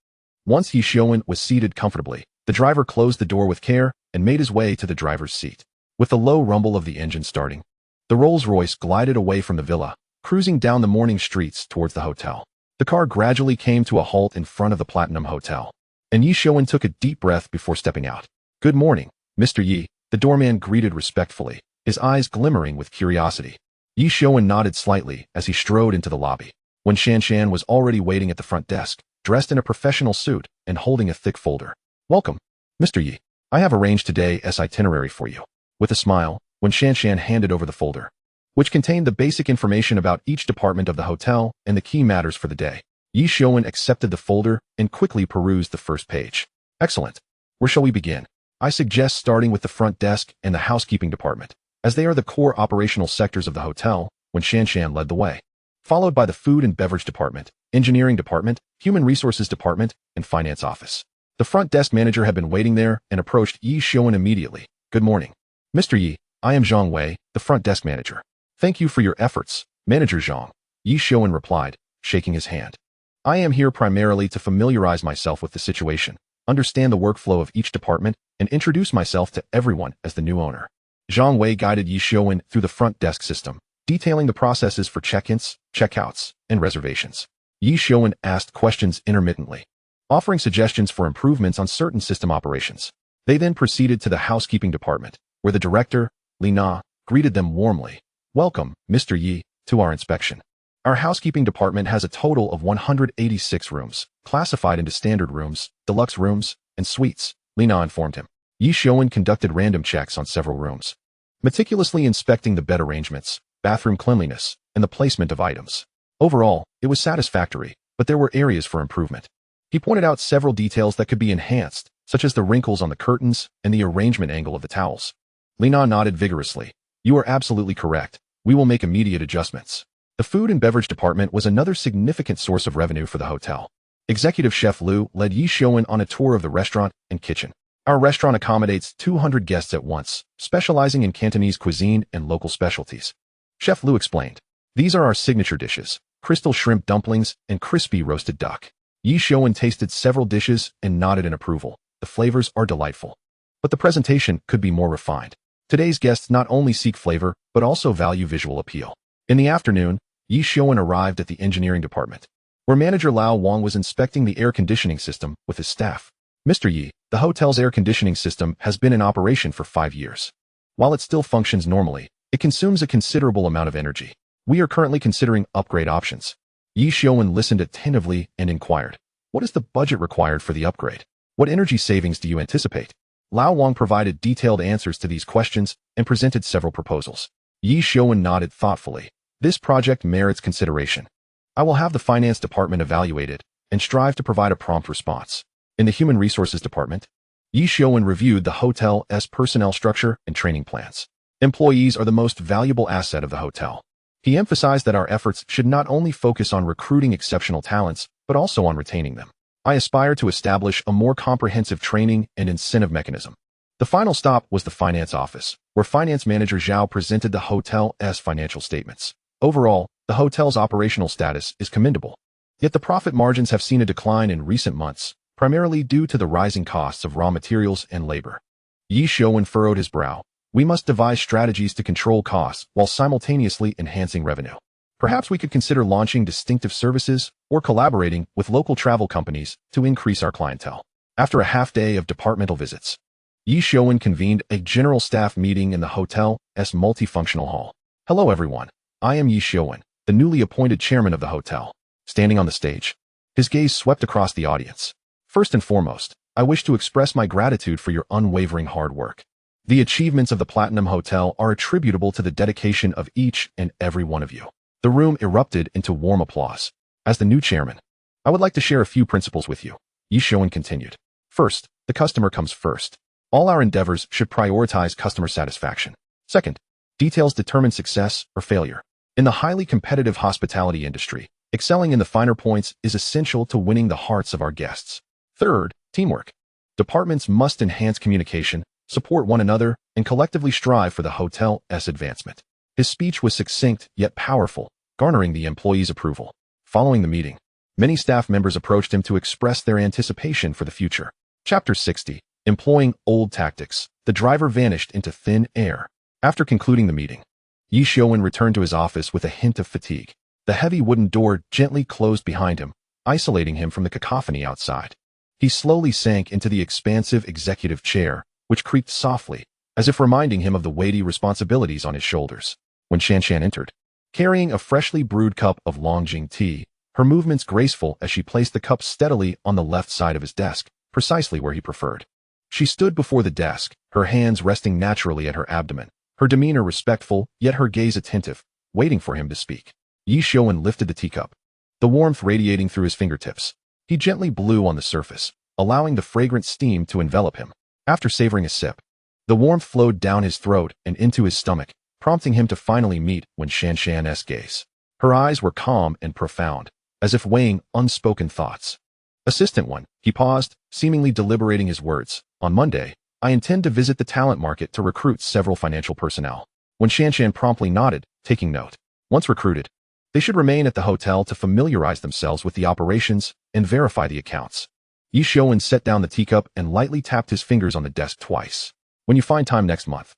Once Ye Xiuwen was seated comfortably, the driver closed the door with care and made his way to the driver's seat. With the low rumble of the engine starting, the Rolls-Royce glided away from the villa, cruising down the morning streets towards the hotel. The car gradually came to a halt in front of the Platinum Hotel, and Ye Xiuwen took a deep breath before stepping out. "Good morning, Mr. Ye," the doorman greeted respectfully, his eyes glimmering with curiosity. Ye Xiuwen nodded slightly as he strode into the lobby, when Shan was already waiting at the front desk, dressed in a professional suit and holding a thick folder. "Welcome, Mr. Ye. I have arranged today's itinerary for you." With a smile, when Shan handed over the folder, which contained the basic information about each department of the hotel and the key matters for the day, Ye Xiuwen accepted the folder and quickly perused the first page. "Excellent. Where shall we begin?" "I suggest starting with the front desk and the housekeeping department, as they are the core operational sectors of the hotel," when Shan led the way, followed by the food and beverage department, engineering department, human resources department, and finance office. The front desk manager had been waiting there and approached Ye Xiuwen immediately. "Good morning, Mr. Ye. I am Zhang Wei, the front desk manager." "Thank you for your efforts, Manager Zhang," Ye Xiuwen replied, shaking his hand. "I am here primarily to familiarize myself with the situation, understand the workflow of each department, and introduce myself to everyone as the new owner." Zhang Wei guided Ye Xiuwen through the front desk system, detailing the processes for check-ins, check-outs, and reservations. Ye Xiuwen asked questions intermittently, offering suggestions for improvements on certain system operations. They then proceeded to the housekeeping department, where the director, Li Na, greeted them warmly. "Welcome, Mr. Ye, to our inspection. Our housekeeping department has a total of 186 rooms, classified into standard rooms, deluxe rooms, and suites," Li Na informed him. Ye Xiuwen conducted random checks on several rooms, meticulously inspecting the bed arrangements, bathroom cleanliness, and the placement of items. Overall, it was satisfactory, but there were areas for improvement. He pointed out several details that could be enhanced, such as the wrinkles on the curtains and the arrangement angle of the towels. Li Na nodded vigorously. "You are absolutely correct. We will make immediate adjustments." The food and beverage department was another significant source of revenue for the hotel. Executive Chef Liu led Ye Xiuwen on a tour of the restaurant and kitchen. "Our restaurant accommodates 200 guests at once, specializing in Cantonese cuisine and local specialties," Chef Liu explained. "These are our signature dishes: crystal shrimp dumplings and crispy roasted duck." Ye Xiuwen tasted several dishes and nodded in approval. The flavors are delightful, but the presentation could be more refined. Today's guests not only seek flavor, but also value visual appeal. In the afternoon, Ye Xiuwen arrived at the engineering department, where manager Lao Wang was inspecting the air conditioning system with his staff. "Mr. Ye, the hotel's air conditioning system has been in operation for 5 years. While it still functions normally, it consumes a considerable amount of energy. We are currently considering upgrade options." Ye Xiuwen listened attentively and inquired, "What is the budget required for the upgrade? What energy savings do you anticipate?" Lao Wang provided detailed answers to these questions and presented several proposals. Ye Xiuwen nodded thoughtfully. "This project merits consideration. I will have the finance department evaluate it and strive to provide a prompt response." In the Human Resources Department, Ye Xiuwen reviewed the hotel's personnel structure and training plans. Employees are the most valuable asset of the hotel. He emphasized that our efforts should not only focus on recruiting exceptional talents, but also on retaining them. I aspire to establish a more comprehensive training and incentive mechanism. The final stop was the finance office, where finance manager Zhao presented the hotel's financial statements. Overall, the hotel's operational status is commendable. Yet the profit margins have seen a decline in recent months, primarily due to the rising costs of raw materials and labor. Ye Xiuwen furrowed his brow. We must devise strategies to control costs while simultaneously enhancing revenue. Perhaps we could consider launching distinctive services or collaborating with local travel companies to increase our clientele. After a half-day of departmental visits, Ye Xiuwen convened a general staff meeting in the hotel's multifunctional hall. Hello everyone, I am Ye Xiuwen, the newly appointed chairman of the hotel. Standing on the stage, his gaze swept across the audience. First and foremost, I wish to express my gratitude for your unwavering hard work. The achievements of the Platinum Hotel are attributable to the dedication of each and every one of you. The room erupted into warm applause. As the new chairman, I would like to share a few principles with you, Ye Xiuwen continued. First, the customer comes first. All our endeavors should prioritize customer satisfaction. Second, details determine success or failure. In the highly competitive hospitality industry, excelling in the finer points is essential to winning the hearts of our guests. Third, teamwork. Departments must enhance communication, support one another, and collectively strive for the hotel's advancement. His speech was succinct yet powerful, garnering the employees' approval. Following the meeting, many staff members approached him to express their anticipation for the future. Chapter 60. Employing old tactics. The driver vanished into thin air. After concluding the meeting, Ye Xiuwen returned to his office with a hint of fatigue. The heavy wooden door gently closed behind him, isolating him from the cacophony outside. He slowly sank into the expansive executive chair, which creaked softly, as if reminding him of the weighty responsibilities on his shoulders. When Shanshan entered, carrying a freshly brewed cup of Longjing tea, her movements graceful as she placed the cup steadily on the left side of his desk, precisely where he preferred. She stood before the desk, her hands resting naturally at her abdomen, her demeanor respectful, yet her gaze attentive, waiting for him to speak. Ye Xiuwen lifted the teacup, the warmth radiating through his fingertips. He gently blew on the surface, allowing the fragrant steam to envelop him. After savoring a sip, the warmth flowed down his throat and into his stomach, prompting him to finally meet Wen Shanshan's gaze. Her eyes were calm and profound, as if weighing unspoken thoughts. Assistant One, he paused, seemingly deliberating his words. On Monday, I intend to visit the talent market to recruit several financial personnel. Wen Shanshan promptly nodded, taking note. Once recruited, they should remain at the hotel to familiarize themselves with the operations and verify the accounts. Ye Xiuwen set down the teacup and lightly tapped his fingers on the desk twice. When you find time next month,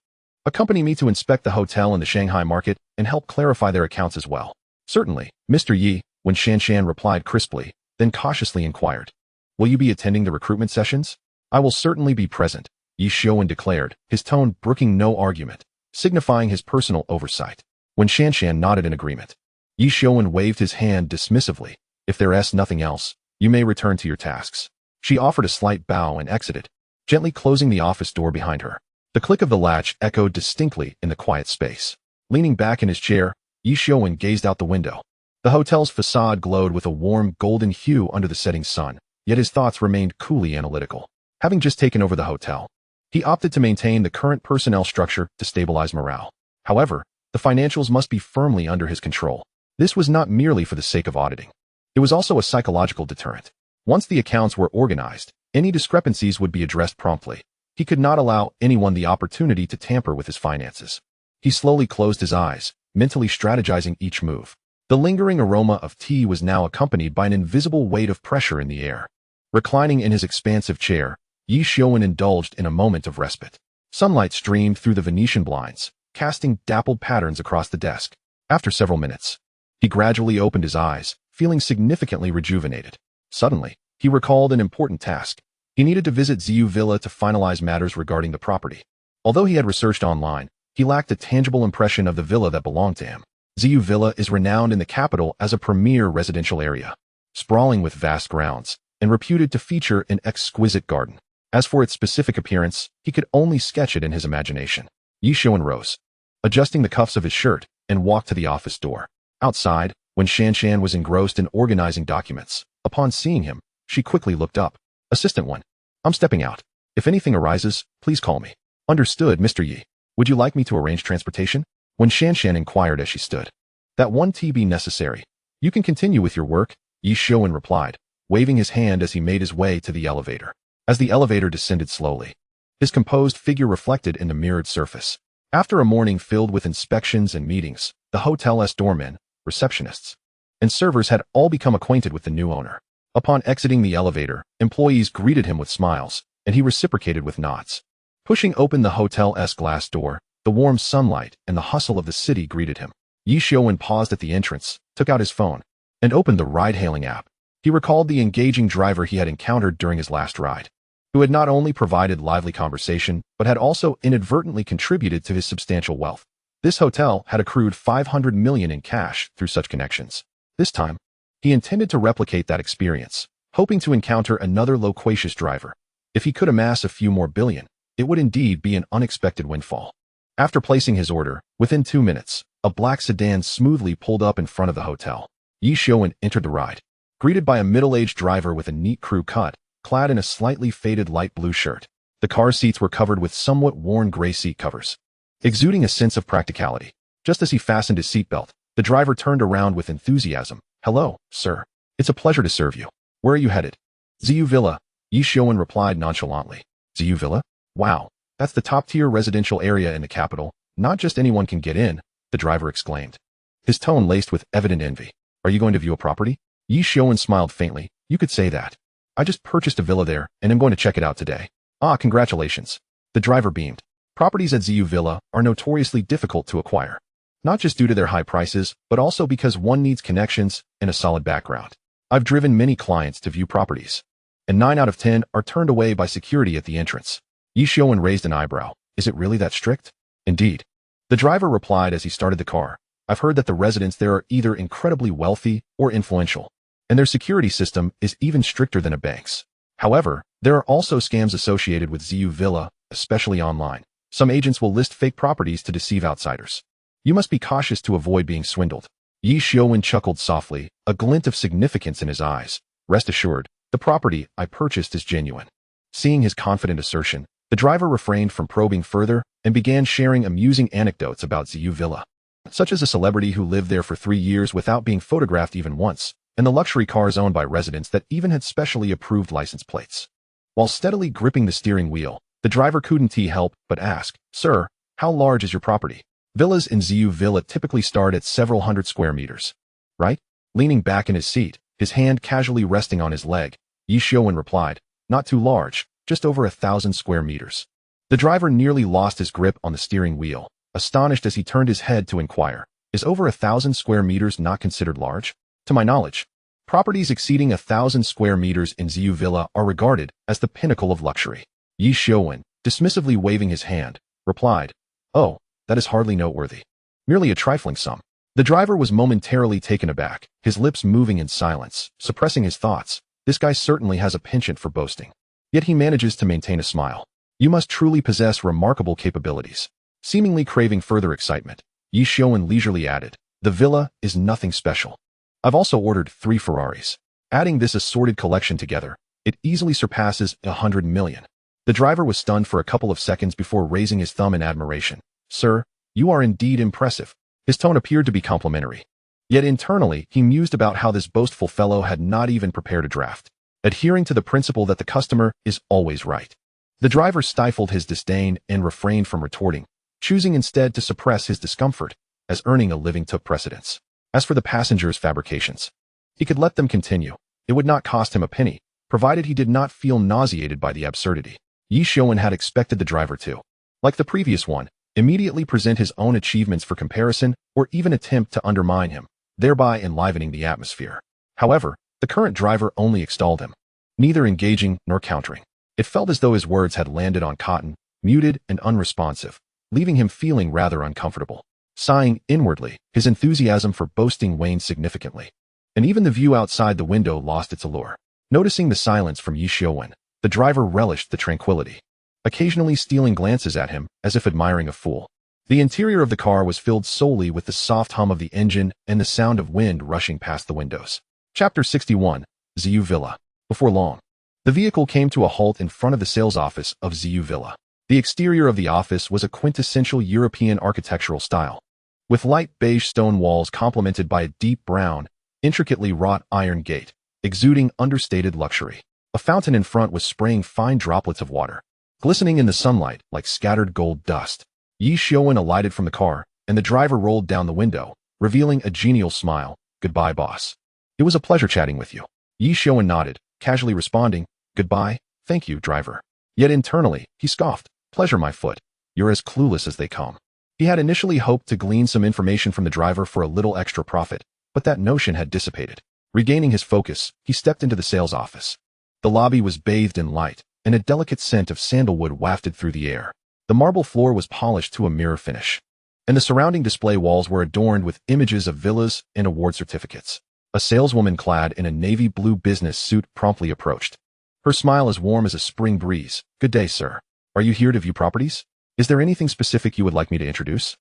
accompany me to inspect the hotel and the Shanghai market and help clarify their accounts as well. Certainly, Mr. Yi, Wen Shanshan replied crisply, then cautiously inquired. Will you be attending the recruitment sessions? I will certainly be present, Ye Xiuwen declared, his tone brooking no argument, signifying his personal oversight. Wen Shanshan nodded in agreement. Ye Xiuwen waved his hand dismissively. If there's nothing else, you may return to your tasks. She offered a slight bow and exited, gently closing the office door behind her. The click of the latch echoed distinctly in the quiet space. Leaning back in his chair, Ye Xiuwen gazed out the window. The hotel's facade glowed with a warm golden hue under the setting sun, yet his thoughts remained coolly analytical. Having just taken over the hotel, he opted to maintain the current personnel structure to stabilize morale. However, the financials must be firmly under his control. This was not merely for the sake of auditing. It was also a psychological deterrent. Once the accounts were organized, any discrepancies would be addressed promptly. He could not allow anyone the opportunity to tamper with his finances. He slowly closed his eyes, mentally strategizing each move. The lingering aroma of tea was now accompanied by an invisible weight of pressure in the air. Reclining in his expansive chair, Ye Xiuwen indulged in a moment of respite. Sunlight streamed through the Venetian blinds, casting dappled patterns across the desk. After several minutes, he gradually opened his eyes, feeling significantly rejuvenated. Suddenly, he recalled an important task. He needed to visit Ziyu Villa to finalize matters regarding the property. Although he had researched online, he lacked a tangible impression of the villa that belonged to him. Ziyu Villa is renowned in the capital as a premier residential area, sprawling with vast grounds, and reputed to feature an exquisite garden. As for its specific appearance, he could only sketch it in his imagination. Ye Xiuwen rose, adjusting the cuffs of his shirt, and walked to the office door. Outside, Wen Shanshan was engrossed in organizing documents. Upon seeing him, she quickly looked up. Assistant 1. I'm stepping out. If anything arises, please call me. Understood, Mr. Yi. Would you like me to arrange transportation? When Shanshan inquired as she stood. That won't be necessary. You can continue with your work, Ye Xiuwen replied, waving his hand as he made his way to the elevator. As the elevator descended slowly, his composed figure reflected in the mirrored surface. After a morning filled with inspections and meetings, the hotel's doormen, receptionists, and servers had all become acquainted with the new owner. Upon exiting the elevator, employees greeted him with smiles, and he reciprocated with nods. Pushing open the hotel's glass door, the warm sunlight and the hustle of the city greeted him. Ye Xiuwen paused at the entrance, took out his phone, and opened the ride-hailing app. He recalled the engaging driver he had encountered during his last ride, who had not only provided lively conversation, but had also inadvertently contributed to his substantial wealth. This hotel had accrued 500 million in cash through such connections. This time, he intended to replicate that experience, hoping to encounter another loquacious driver. If he could amass a few more billion, it would indeed be an unexpected windfall. After placing his order, within 2 minutes, a black sedan smoothly pulled up in front of the hotel. Ye Xiuwen entered the ride, greeted by a middle-aged driver with a neat crew cut, clad in a slightly faded light blue shirt. The car seats were covered with somewhat worn gray seat covers, exuding a sense of practicality. Just as he fastened his seatbelt, the driver turned around with enthusiasm. Hello, sir. It's a pleasure to serve you. Where are you headed? Xiu Villa, Ye Xiuwen replied nonchalantly. Xiu Villa? Wow, that's the top-tier residential area in the capital. Not just anyone can get in, the driver exclaimed, his tone laced with evident envy. Are you going to view a property? Ye Xiuwen smiled faintly. You could say that. I just purchased a villa there, and I'm going to check it out today. Ah, congratulations. The driver beamed. Properties at Xiu Villa are notoriously difficult to acquire, not just due to their high prices, but also because one needs connections and a solid background. I've driven many clients to view properties, and 9 out of 10 are turned away by security at the entrance. Ye Xiuwen raised an eyebrow. Is it really that strict? Indeed. The driver replied as he started the car. I've heard that the residents there are either incredibly wealthy or influential, and their security system is even stricter than a bank's. However, there are also scams associated with Xiu Villa, especially online. Some agents will list fake properties to deceive outsiders. You must be cautious to avoid being swindled. Ye Xiuwen chuckled softly, a glint of significance in his eyes. Rest assured, the property I purchased is genuine. Seeing his confident assertion, the driver refrained from probing further and began sharing amusing anecdotes about Xiu Villa, such as a celebrity who lived there for 3 years without being photographed even once, and the luxury cars owned by residents that even had specially approved license plates. While steadily gripping the steering wheel, the driver couldn't help but ask, Sir, how large is your property? Villas in Xiu Villa typically start at several hundred square meters, right? Leaning back in his seat, his hand casually resting on his leg, Ye Xiuwen replied, Not too large, just over 1,000 square meters. The driver nearly lost his grip on the steering wheel, astonished as he turned his head to inquire, Is over 1,000 square meters not considered large? To my knowledge, properties exceeding 1,000 square meters in Xiu Villa are regarded as the pinnacle of luxury. Ye Xiuwen, dismissively waving his hand, replied, Oh, that is hardly noteworthy. Merely a trifling sum. The driver was momentarily taken aback, his lips moving in silence, suppressing his thoughts. This guy certainly has a penchant for boasting. Yet he manages to maintain a smile. You must truly possess remarkable capabilities. Seemingly craving further excitement, Ye Xiuwen leisurely added, The villa is nothing special. I've also ordered 3 Ferraris. Adding this assorted collection together, it easily surpasses 100 million. The driver was stunned for a couple of seconds before raising his thumb in admiration. Sir, you are indeed impressive. His tone appeared to be complimentary. Yet internally, he mused about how this boastful fellow had not even prepared a draft, adhering to the principle that the customer is always right. The driver stifled his disdain and refrained from retorting, choosing instead to suppress his discomfort, as earning a living took precedence. As for the passenger's fabrications, he could let them continue. It would not cost him a penny, provided he did not feel nauseated by the absurdity. Ye Xiuwen had expected the driver to, like the previous one, immediately present his own achievements for comparison or even attempt to undermine him, thereby enlivening the atmosphere. However, the current driver only extolled him, neither engaging nor countering. It felt as though his words had landed on cotton, muted and unresponsive, leaving him feeling rather uncomfortable. Sighing inwardly, his enthusiasm for boasting waned significantly, and even the view outside the window lost its allure. Noticing the silence from Ye Xiuwen, the driver relished the tranquility, occasionally stealing glances at him as if admiring a fool. The interior of the car was filled solely with the soft hum of the engine and the sound of wind rushing past the windows. Chapter 61, Xiu Villa. Before long, The vehicle came to a halt in front of the sales office of Ziyu Villa. The exterior of the office was a quintessential European architectural style, with light beige stone walls complemented by a deep brown, intricately wrought iron gate, exuding understated luxury. A fountain in front was spraying fine droplets of water, glistening in the sunlight like scattered gold dust. Ye Xiuwen alighted from the car, and the driver rolled down the window, revealing a genial smile. "Goodbye, boss. It was a pleasure chatting with you." Ye Xiuwen nodded, casually responding, "Goodbye, thank you, driver." Yet internally, he scoffed, "Pleasure, my foot. You're as clueless as they come." He had initially hoped to glean some information from the driver for a little extra profit, but that notion had dissipated. Regaining his focus, he stepped into the sales office. The lobby was bathed in light, and a delicate scent of sandalwood wafted through the air. The marble floor was polished to a mirror finish, and the surrounding display walls were adorned with images of villas and award certificates. A saleswoman clad in a navy blue business suit promptly approached, her smile as warm as a spring breeze. "Good day, sir. Are you here to view properties? Is there anything specific you would like me to introduce?"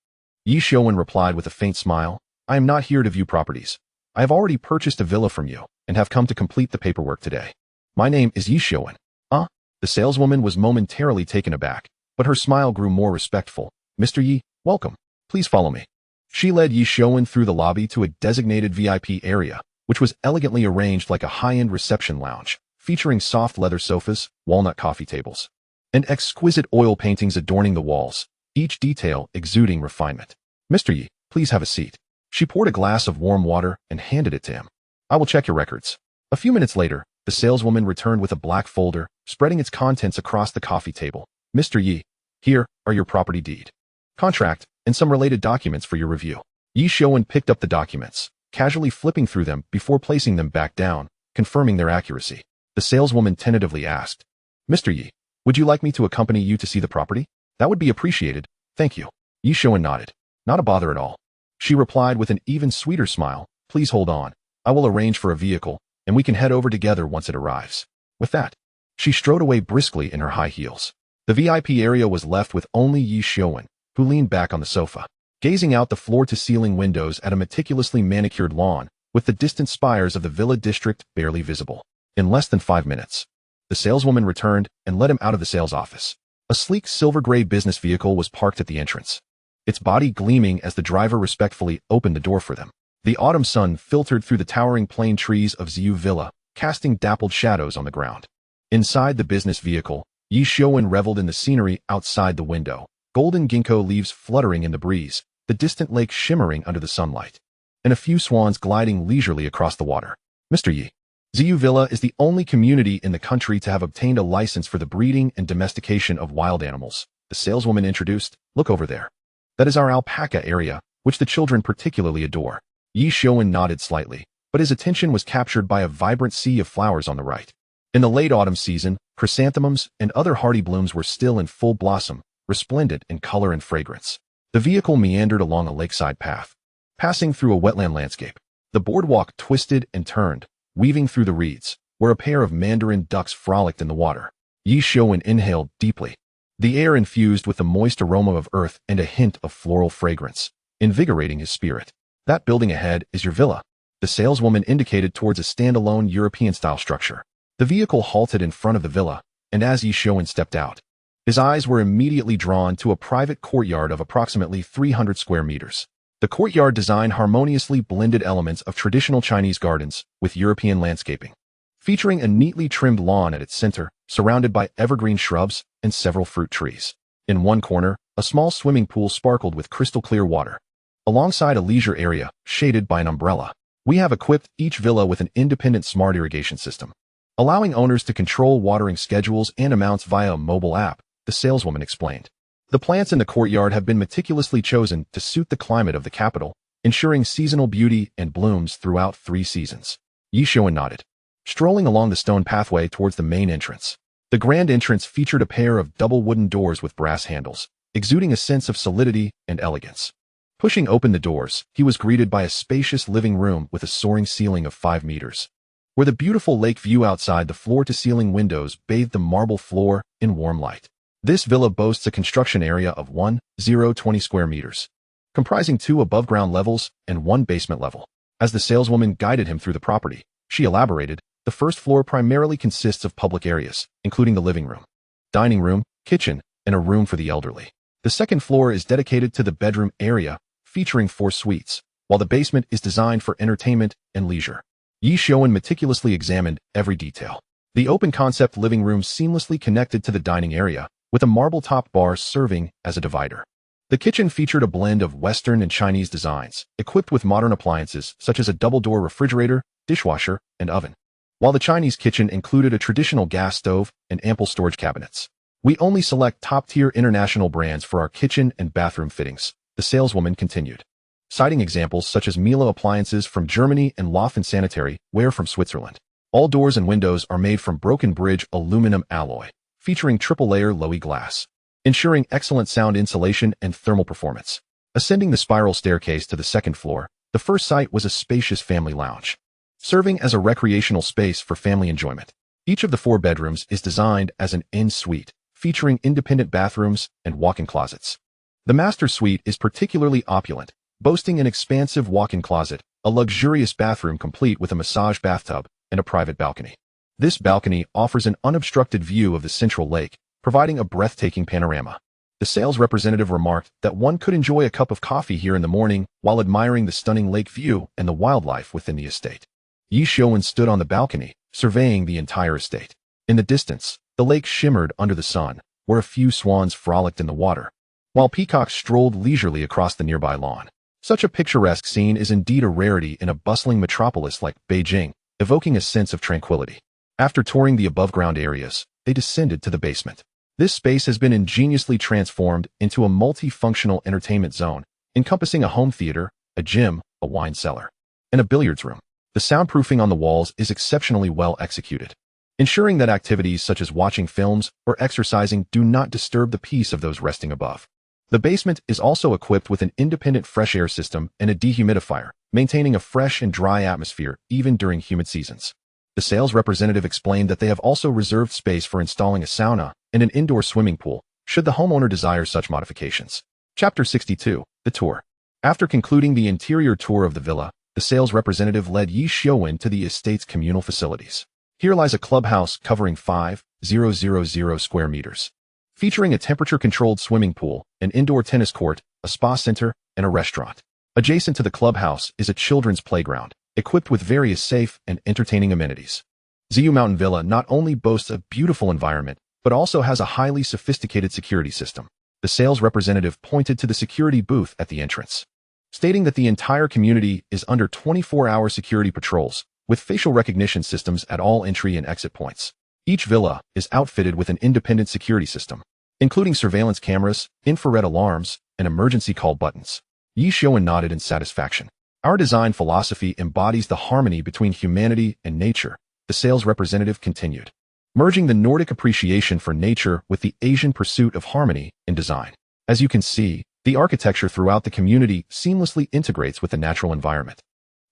Ye Xiuwen replied with a faint smile, "I am not here to view properties. I have already purchased a villa from you and have come to complete the paperwork today. My name is Ye Xiuwen." "Ah?" The saleswoman was momentarily taken aback, but her smile grew more respectful. "Mr. Ye, welcome. Please follow me." She led Ye Xiuwen through the lobby to a designated VIP area, which was elegantly arranged like a high-end reception lounge, featuring soft leather sofas, walnut coffee tables, and exquisite oil paintings adorning the walls, each detail exuding refinement. "Mr. Ye, please have a seat." She poured a glass of warm water and handed it to him. "I will check your records." A few minutes later, the saleswoman returned with a black folder, spreading its contents across the coffee table. "Mr. Ye, here are your property deed, contract, and some related documents for your review." Ye Xiuwen picked up the documents, casually flipping through them before placing them back down, confirming their accuracy. The saleswoman tentatively asked, "Mr. Ye, would you like me to accompany you to see the property?" "That would be appreciated, thank you." Ye Xiuwen nodded. "Not a bother at all." She replied with an even sweeter smile, "Please hold on. I will arrange for a vehicle, and we can head over together once it arrives." With that, she strode away briskly in her high heels. The VIP area was left with only Ye Xiuwen, who leaned back on the sofa, gazing out the floor-to-ceiling windows at a meticulously manicured lawn, with the distant spires of the villa district barely visible. In less than 5 minutes, the saleswoman returned and led him out of the sales office. A sleek silver-gray business vehicle was parked at the entrance, its body gleaming as the driver respectfully opened the door for them. The autumn sun filtered through the towering plane trees of Ziyu Villa, casting dappled shadows on the ground. Inside the business vehicle, Ye Xiuwen reveled in the scenery outside the window, golden ginkgo leaves fluttering in the breeze, the distant lake shimmering under the sunlight, and a few swans gliding leisurely across the water. "Mr. Ye, Ziyu Villa is the only community in the country to have obtained a license for the breeding and domestication of wild animals," the saleswoman introduced. "Look over there. That is our alpaca area, which the children particularly adore." Ye Xiuwen nodded slightly, but his attention was captured by a vibrant sea of flowers on the right. In the late autumn season, chrysanthemums and other hardy blooms were still in full blossom, resplendent in color and fragrance. The vehicle meandered along a lakeside path, passing through a wetland landscape. The boardwalk twisted and turned, weaving through the reeds, where a pair of mandarin ducks frolicked in the water. Ye Xiuwen inhaled deeply, the air infused with the moist aroma of earth and a hint of floral fragrance, invigorating his spirit. "That building ahead is your villa," the saleswoman indicated towards a standalone European-style structure. The vehicle halted in front of the villa, and as Ye Xiuwen stepped out, his eyes were immediately drawn to a private courtyard of approximately 300 square meters. The courtyard design harmoniously blended elements of traditional Chinese gardens with European landscaping, featuring a neatly trimmed lawn at its center, surrounded by evergreen shrubs and several fruit trees. In one corner, a small swimming pool sparkled with crystal-clear water, alongside a leisure area shaded by an umbrella. "We have equipped each villa with an independent smart irrigation system, allowing owners to control watering schedules and amounts via a mobile app," the saleswoman explained. "The plants in the courtyard have been meticulously chosen to suit the climate of the capital, ensuring seasonal beauty and blooms throughout 3 seasons." Ye Xiuwen nodded, strolling along the stone pathway towards the main entrance. The grand entrance featured a pair of double wooden doors with brass handles, exuding a sense of solidity and elegance. Pushing open the doors, he was greeted by a spacious living room with a soaring ceiling of 5 meters, where the beautiful lake view outside the floor-to-ceiling windows bathed the marble floor in warm light. This villa boasts a construction area of 1,020 square meters, comprising 2 above-ground levels and 1 basement level. As the saleswoman guided him through the property, she elaborated, The first floor primarily consists of public areas, including the living room, dining room, kitchen, and a room for the elderly. The second floor is dedicated to the bedroom area, featuring 4 suites, while the basement is designed for entertainment and leisure. Ye Xiuwen meticulously examined every detail. The open-concept living room seamlessly connected to the dining area, with a marble-top bar serving as a divider. The kitchen featured a blend of Western and Chinese designs, equipped with modern appliances such as a double-door refrigerator, dishwasher, and oven, while the Chinese kitchen included a traditional gas stove and ample storage cabinets. We only select top-tier international brands for our kitchen and bathroom fittings, the saleswoman continued, citing examples such as Miele appliances from Germany and Laufen sanitary ware from Switzerland. All doors and windows are made from broken bridge aluminum alloy, featuring triple-layer Lowy glass, ensuring excellent sound insulation and thermal performance. Ascending the spiral staircase to the second floor, the first site was a spacious family lounge, serving as a recreational space for family enjoyment. Each of the 4 bedrooms is designed as an en-suite, featuring independent bathrooms and walk-in closets. The master suite is particularly opulent, boasting an expansive walk-in closet, a luxurious bathroom complete with a massage bathtub, and a private balcony. This balcony offers an unobstructed view of the central lake, providing a breathtaking panorama. The sales representative remarked that one could enjoy a cup of coffee here in the morning while admiring the stunning lake view and the wildlife within the estate. Ye Xiuwen stood on the balcony, surveying the entire estate. In the distance, the lake shimmered under the sun, where a few swans frolicked in the water, while peacocks strolled leisurely across the nearby lawn. Such a picturesque scene is indeed a rarity in a bustling metropolis like Beijing, evoking a sense of tranquility. After touring the above-ground areas, they descended to the basement. This space has been ingeniously transformed into a multifunctional entertainment zone, encompassing a home theater, a gym, a wine cellar, and a billiards room. The soundproofing on the walls is exceptionally well executed, ensuring that activities such as watching films or exercising do not disturb the peace of those resting above. The basement is also equipped with an independent fresh air system and a dehumidifier, maintaining a fresh and dry atmosphere even during humid seasons. The sales representative explained that they have also reserved space for installing a sauna and an indoor swimming pool, should the homeowner desire such modifications. Chapter 62, The Tour. After concluding the interior tour of the villa, the sales representative led Ye Xiuwen to the estate's communal facilities. Here lies a clubhouse covering 5,000 square meters, featuring a temperature-controlled swimming pool, an indoor tennis court, a spa center, and a restaurant. Adjacent to the clubhouse is a children's playground, equipped with various safe and entertaining amenities. Ziyu Mountain Villa not only boasts a beautiful environment, but also has a highly sophisticated security system. The sales representative pointed to the security booth at the entrance, stating that the entire community is under 24-hour security patrols, with facial recognition systems at all entry and exit points. Each villa is outfitted with an independent security system, including surveillance cameras, infrared alarms, and emergency call buttons. Ye Xiuwen nodded in satisfaction. Our design philosophy embodies the harmony between humanity and nature, the sales representative continued, merging the Nordic appreciation for nature with the Asian pursuit of harmony in design. As you can see, the architecture throughout the community seamlessly integrates with the natural environment,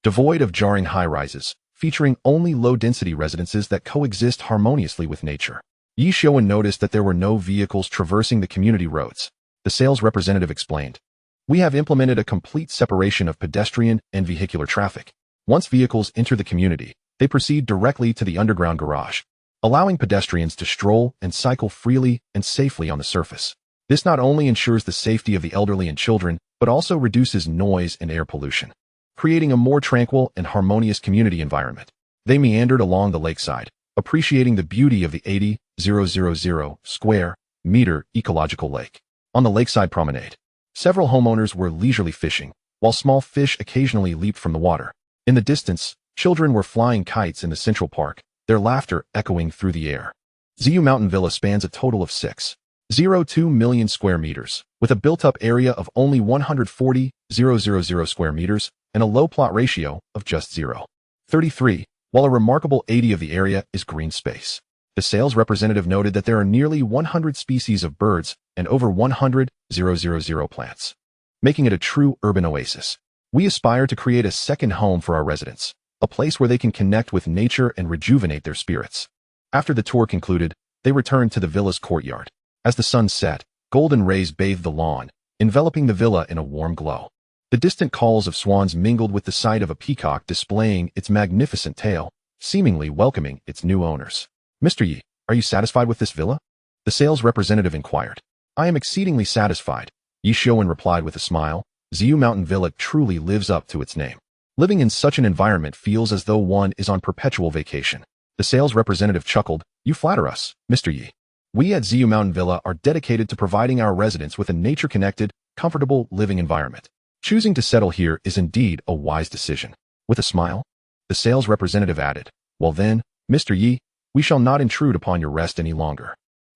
devoid of jarring high-rises, featuring only low-density residences that coexist harmoniously with nature. Ye Xiuwen noticed that there were no vehicles traversing the community roads. The sales representative explained, "We have implemented a complete separation of pedestrian and vehicular traffic. Once vehicles enter the community, they proceed directly to the underground garage, allowing pedestrians to stroll and cycle freely and safely on the surface. This not only ensures the safety of the elderly and children, but also reduces noise and air pollution, creating a more tranquil and harmonious community environment." They meandered along the lakeside, appreciating the beauty of the 80,000 square meter ecological lake. On the lakeside promenade, several homeowners were leisurely fishing, while small fish occasionally leaped from the water. In the distance, children were flying kites in the central park, their laughter echoing through the air. Ziyu Mountain Villa spans a total of 6.02 million square meters, with a built-up area of only 140,000 square meters and a low plot ratio of just 0.33, while a remarkable 80 of the area is green space. The sales representative noted that there are nearly 100 species of birds and over 100,000 plants, making it a true urban oasis. We aspire to create a second home for our residents, a place where they can connect with nature and rejuvenate their spirits. After the tour concluded, they returned to the villa's courtyard. As the sun set, golden rays bathed the lawn, enveloping the villa in a warm glow. The distant calls of swans mingled with the sight of a peacock displaying its magnificent tail, seemingly welcoming its new owners. "Mr. Yi, are you satisfied with this villa?" the sales representative inquired. "I am exceedingly satisfied," Ye Xiuwen replied with a smile. Xiu Mountain Villa truly lives up to its name. Living in such an environment feels as though one is on perpetual vacation. The sales representative chuckled. "You flatter us, Mr. Yi. We at Xiu Mountain Villa are dedicated to providing our residents with a nature-connected, comfortable living environment. Choosing to settle here is indeed a wise decision." With a smile, the sales representative added, "Well then, Mr. Yi, we shall not intrude upon your rest any longer.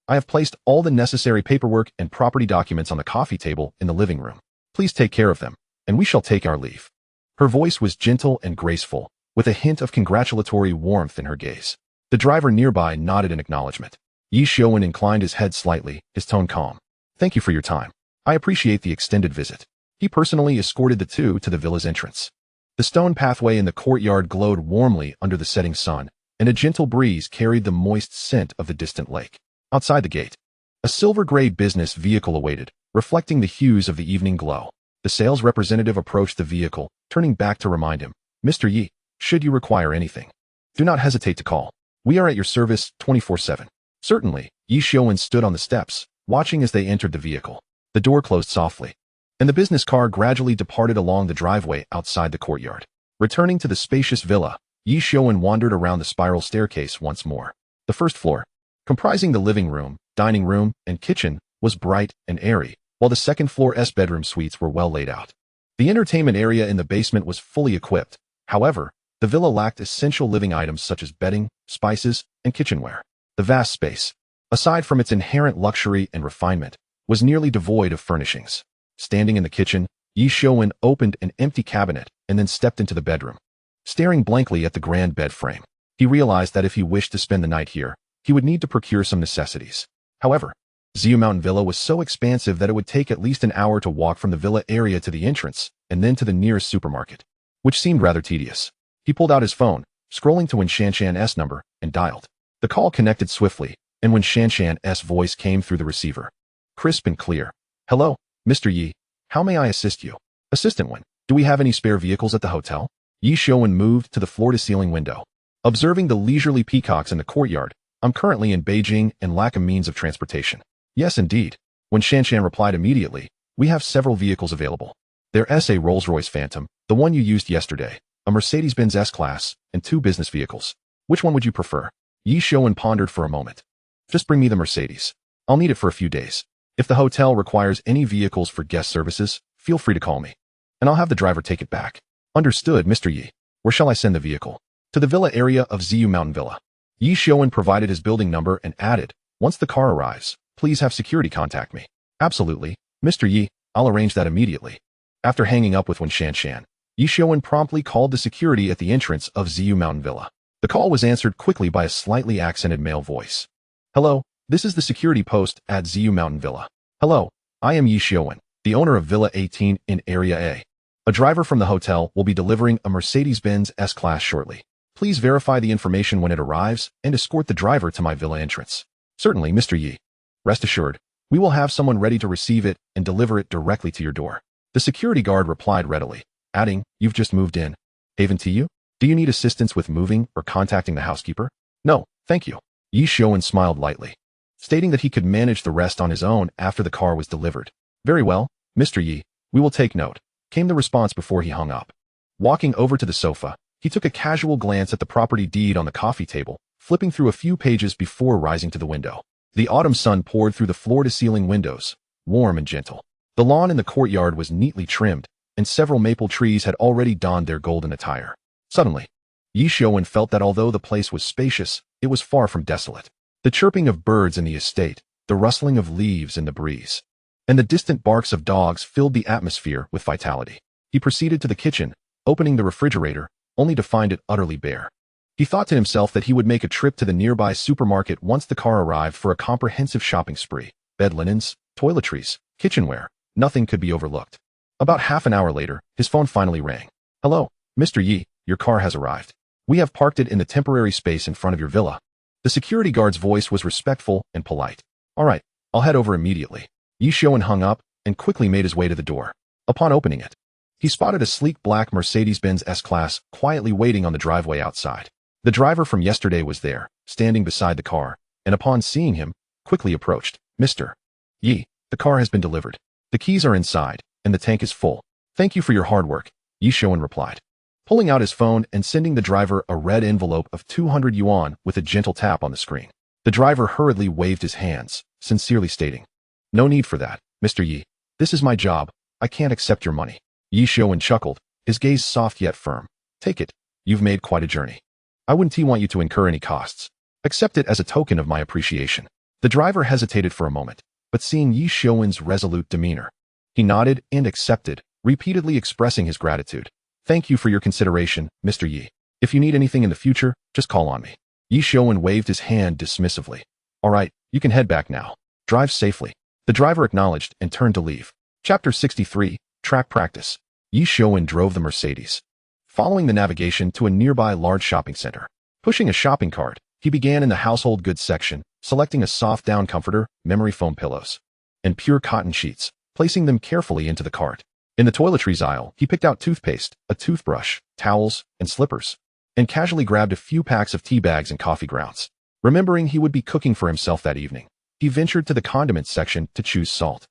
I have placed all the necessary paperwork and property documents on the coffee table in the living room. Please take care of them, and we shall take our leave." Her voice was gentle and graceful, with a hint of congratulatory warmth in her gaze. The driver nearby nodded in acknowledgement. Ye Xiuwen inclined his head slightly, his tone calm. "Thank you for your time. I appreciate the extended visit." He personally escorted the two to the villa's entrance. The stone pathway in the courtyard glowed warmly under the setting sun, and a gentle breeze carried the moist scent of the distant lake. Outside the gate, a silver-gray business vehicle awaited, reflecting the hues of the evening glow. The sales representative approached the vehicle, turning back to remind him, "Mr. Yi, should you require anything, do not hesitate to call. We are at your service 24/7. Certainly, Ye Xiuwen stood on the steps, watching as they entered the vehicle. The door closed softly, and the business car gradually departed along the driveway outside the courtyard. Returning to the spacious villa, Ye Xiuwen wandered around the spiral staircase once more. The first floor, comprising the living room, dining room, and kitchen, was bright and airy, while the second floor's bedroom suites were well laid out. The entertainment area in the basement was fully equipped. However, the villa lacked essential living items such as bedding, spices, and kitchenware. The vast space, aside from its inherent luxury and refinement, was nearly devoid of furnishings. Standing in the kitchen, Ye Xiuwen opened an empty cabinet and then stepped into the bedroom. Staring blankly at the grand bed frame, he realized that if he wished to spend the night here, he would need to procure some necessities. However, Xiu Mountain Villa was so expansive that it would take at least an hour to walk from the villa area to the entrance and then to the nearest supermarket, which seemed rather tedious. He pulled out his phone, scrolling to Wen Shanshan's number, and dialed. The call connected swiftly, and Wen Shanshan's voice came through the receiver. Crisp and clear. "Hello, Mr. Yi. How may I assist you?" "Assistant Wen, do we have any spare vehicles at the hotel?" Ye Xiuwen moved to the floor-to-ceiling window. Observing the leisurely peacocks in the courtyard, "I'm currently in Beijing and lack a means of transportation." "Yes, indeed." Wen Shanshan replied immediately. "We have several vehicles available. There's a Rolls-Royce Phantom, the one you used yesterday, a Mercedes-Benz S-Class, and 2 business vehicles. Which one would you prefer?" Ye Xiuwen pondered for a moment. "Just bring me the Mercedes. I'll need it for a few days. If the hotel requires any vehicles for guest services, feel free to call me, and I'll have the driver take it back." "Understood, Mr. Yi. Where shall I send the vehicle?" "To the villa area of Xiu Mountain Villa." Ye Xiuwen provided his building number and added, "Once the car arrives, please have security contact me." "Absolutely, Mr. Yi. I'll arrange that immediately." After hanging up with Wen Shanshan, Ye Xiuwen promptly called the security at the entrance of Xiu Mountain Villa. The call was answered quickly by a slightly accented male voice. "Hello, this is the security post at Xiu Mountain Villa." "Hello, I am Ye Xiuwen, the owner of Villa 18 in Area A. A driver from the hotel will be delivering a Mercedes-Benz S-Class shortly. Please verify the information when it arrives and escort the driver to my villa entrance." "Certainly, Mr. Yi. Rest assured, we will have someone ready to receive it and deliver it directly to your door." The security guard replied readily, adding, "You've just moved in. Haven to you? Do you need assistance with moving or contacting the housekeeper?" "No, thank you." Ye Xiuwen smiled lightly, stating that he could manage the rest on his own after the car was delivered. "Very well, Mr. Yi, we will take note," came the response before he hung up. Walking over to the sofa, he took a casual glance at the property deed on the coffee table, flipping through a few pages before rising to the window. The autumn sun poured through the floor-to-ceiling windows, warm and gentle. The lawn in the courtyard was neatly trimmed, and several maple trees had already donned their golden attire. Suddenly, Ye Xiuwen felt that although the place was spacious, it was far from desolate. The chirping of birds in the estate, the rustling of leaves in the breeze, and the distant barks of dogs filled the atmosphere with vitality. He proceeded to the kitchen, opening the refrigerator, only to find it utterly bare. He thought to himself that he would make a trip to the nearby supermarket once the car arrived for a comprehensive shopping spree. Bed linens, toiletries, kitchenware, nothing could be overlooked. About half an hour later, his phone finally rang. "Hello, Mr. Yi, your car has arrived. We have parked it in the temporary space in front of your villa." The security guard's voice was respectful and polite. "All right, I'll head over immediately." Ye Xiuwen hung up and quickly made his way to the door. Upon opening it, he spotted a sleek black Mercedes-Benz S-Class quietly waiting on the driveway outside. The driver from yesterday was there, standing beside the car, and upon seeing him, quickly approached. Mr. Ye, the car has been delivered. The keys are inside, and the tank is full. Thank you for your hard work, Ye Xiuwen replied, pulling out his phone and sending the driver a red envelope of 200 yuan with a gentle tap on the screen. The driver hurriedly waved his hands, sincerely stating, "No need for that, Mr. Ye. This is my job. I can't accept your money." Ye Xiuwen chuckled, his gaze soft yet firm. "Take it. You've made quite a journey. I wouldn't want you to incur any costs. Accept it as a token of my appreciation." The driver hesitated for a moment, but seeing Ye Xiuwen's resolute demeanor, he nodded and accepted, repeatedly expressing his gratitude. "Thank you for your consideration, Mr. Ye. If you need anything in the future, just call on me." Ye Xiuwen waved his hand dismissively. "All right, you can head back now. Drive safely." The driver acknowledged and turned to leave. Chapter 63, Track Practice. Ye Xiuwen drove the Mercedes, following the navigation to a nearby large shopping center. Pushing a shopping cart, he began in the household goods section, selecting a soft down comforter, memory foam pillows, and pure cotton sheets, placing them carefully into the cart. In the toiletries aisle, he picked out toothpaste, a toothbrush, towels, and slippers, and casually grabbed a few packs of tea bags and coffee grounds. Remembering he would be cooking for himself that evening, he ventured to the condiments section to choose salt,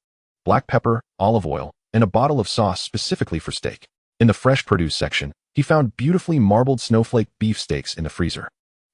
black pepper, olive oil, and a bottle of sauce specifically for steak. In the fresh produce section, he found beautifully marbled snowflake beef steaks in the freezer.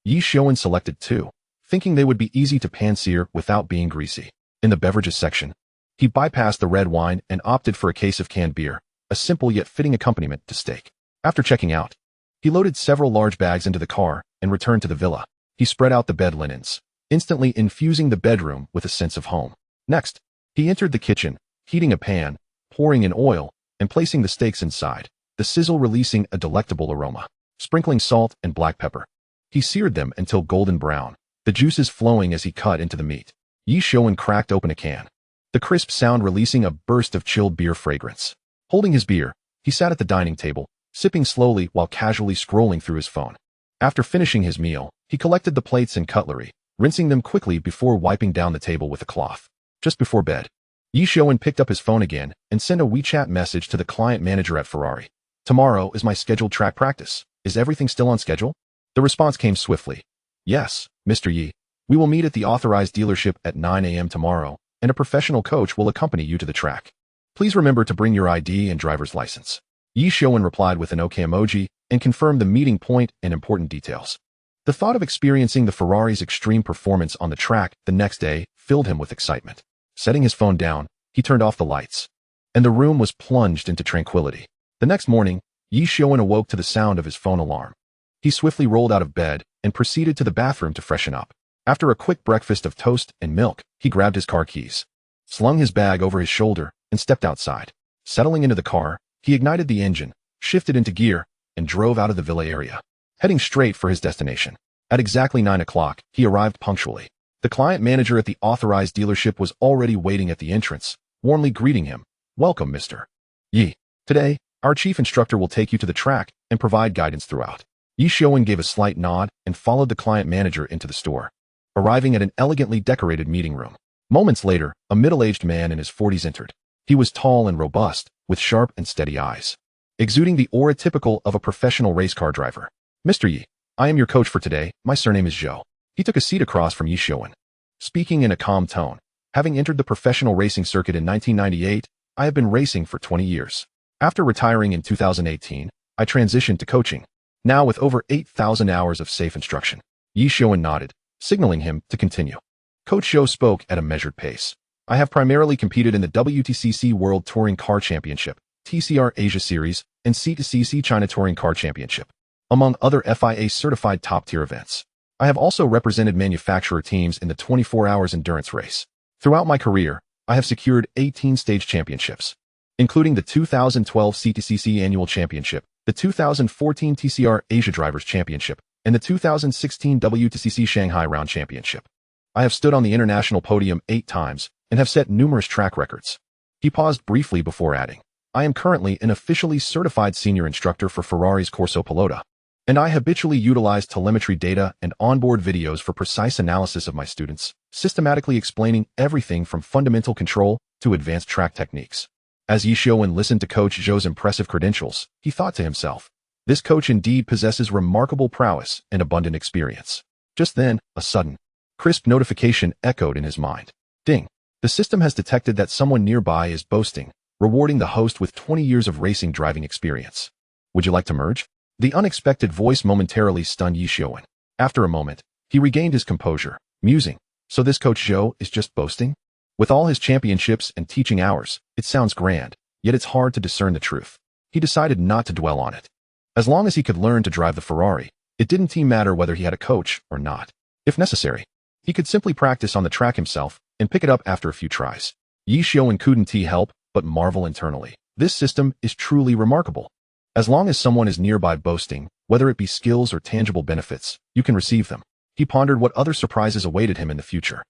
Ye Xiuwen selected two, thinking they would be easy to pan-sear without being greasy. In the beverages section, he bypassed the red wine and opted for a case of canned beer, a simple yet fitting accompaniment to steak. After checking out, he loaded several large bags into the car and returned to the villa. He spread out the bed linens, instantly infusing the bedroom with a sense of home. Next, he entered the kitchen, heating a pan, pouring in oil, and placing the steaks inside, the sizzle releasing a delectable aroma. Sprinkling salt and black pepper, he seared them until golden brown, the juices flowing as he cut into the meat. Ye Xiuwen cracked open a can, the crisp sound releasing a burst of chilled beer fragrance. Holding his beer, he sat at the dining table, sipping slowly while casually scrolling through his phone. After finishing his meal, he collected the plates and cutlery, rinsing them quickly before wiping down the table with a cloth. Just before bed, Ye Xiuwen picked up his phone again and sent a WeChat message to the client manager at Ferrari. "Tomorrow is my scheduled track practice. Is everything still on schedule?" The response came swiftly. "Yes, Mr. Ye. We will meet at the authorized dealership at 9 a.m. tomorrow, and a professional coach will accompany you to the track. Please remember to bring your ID and driver's license." Ye Xiuwen replied with an OK emoji and confirmed the meeting point and important details. The thought of experiencing the Ferrari's extreme performance on the track the next day filled him with excitement. Setting his phone down, he turned off the lights, and the room was plunged into tranquility. The next morning, Ye Xiuwen awoke to the sound of his phone alarm. He swiftly rolled out of bed and proceeded to the bathroom to freshen up. After a quick breakfast of toast and milk, he grabbed his car keys, slung his bag over his shoulder, and stepped outside. Settling into the car, he ignited the engine, shifted into gear, and drove out of the villa area, heading straight for his destination. At exactly 9 o'clock, he arrived punctually. The client manager at the authorized dealership was already waiting at the entrance, warmly greeting him. "Welcome, Mr. Ye. Today, our chief instructor will take you to the track and provide guidance throughout." Ye Xiuwen gave a slight nod and followed the client manager into the store, arriving at an elegantly decorated meeting room. Moments later, a middle-aged man in his 40s entered. He was tall and robust, with sharp and steady eyes, exuding the aura typical of a professional race car driver. "Mr. Ye, I am your coach for today. My surname is Zhou." He took a seat across from Ye Xiuwen, speaking in a calm tone. "Having entered the professional racing circuit in 1998, I have been racing for 20 years. After retiring in 2018, I transitioned to coaching, now with over 8,000 hours of safe instruction." Ye Xiuwen nodded, signaling him to continue. Coach Zhou spoke at a measured pace. "I have primarily competed in the WTCC World Touring Car Championship, TCR Asia Series, and C2CC China Touring Car Championship, among other FIA-certified top-tier events. I have also represented manufacturer teams in the 24 Hours Endurance Race. Throughout my career, I have secured 18 stage championships, including the 2012 C2CC Annual Championship, the 2014 TCR Asia Drivers Championship, and the 2016 WTCC Shanghai Round Championship. I have stood on the international podium 8 times and have set numerous track records." He paused briefly before adding, "I am currently an officially certified senior instructor for Ferrari's Corso Pilota, and I habitually utilize telemetry data and onboard videos for precise analysis of my students, systematically explaining everything from fundamental control to advanced track techniques." As Ye Xiuwen listened to Coach Zhou's impressive credentials, he thought to himself, This coach indeed possesses remarkable prowess and abundant experience. Just then, a sudden, crisp notification echoed in his mind. Ding! The system has detected that someone nearby is boasting, rewarding the host with 20 years of racing driving experience. Would you like to merge? The unexpected voice momentarily stunned Ye Xiuwen. After a moment, he regained his composure, musing, so this Coach Zhou is just boasting? With all his championships and teaching hours, it sounds grand, yet it's hard to discern the truth. He decided not to dwell on it. As long as he could learn to drive the Ferrari, it didn't matter whether he had a coach or not. If necessary, he could simply practice on the track himself and pick it up after a few tries. Ye Xiuwen couldn't help but marvel internally. This system is truly remarkable. As long as someone is nearby boasting, whether it be skills or tangible benefits, you can receive them. He pondered what other surprises awaited him in the future.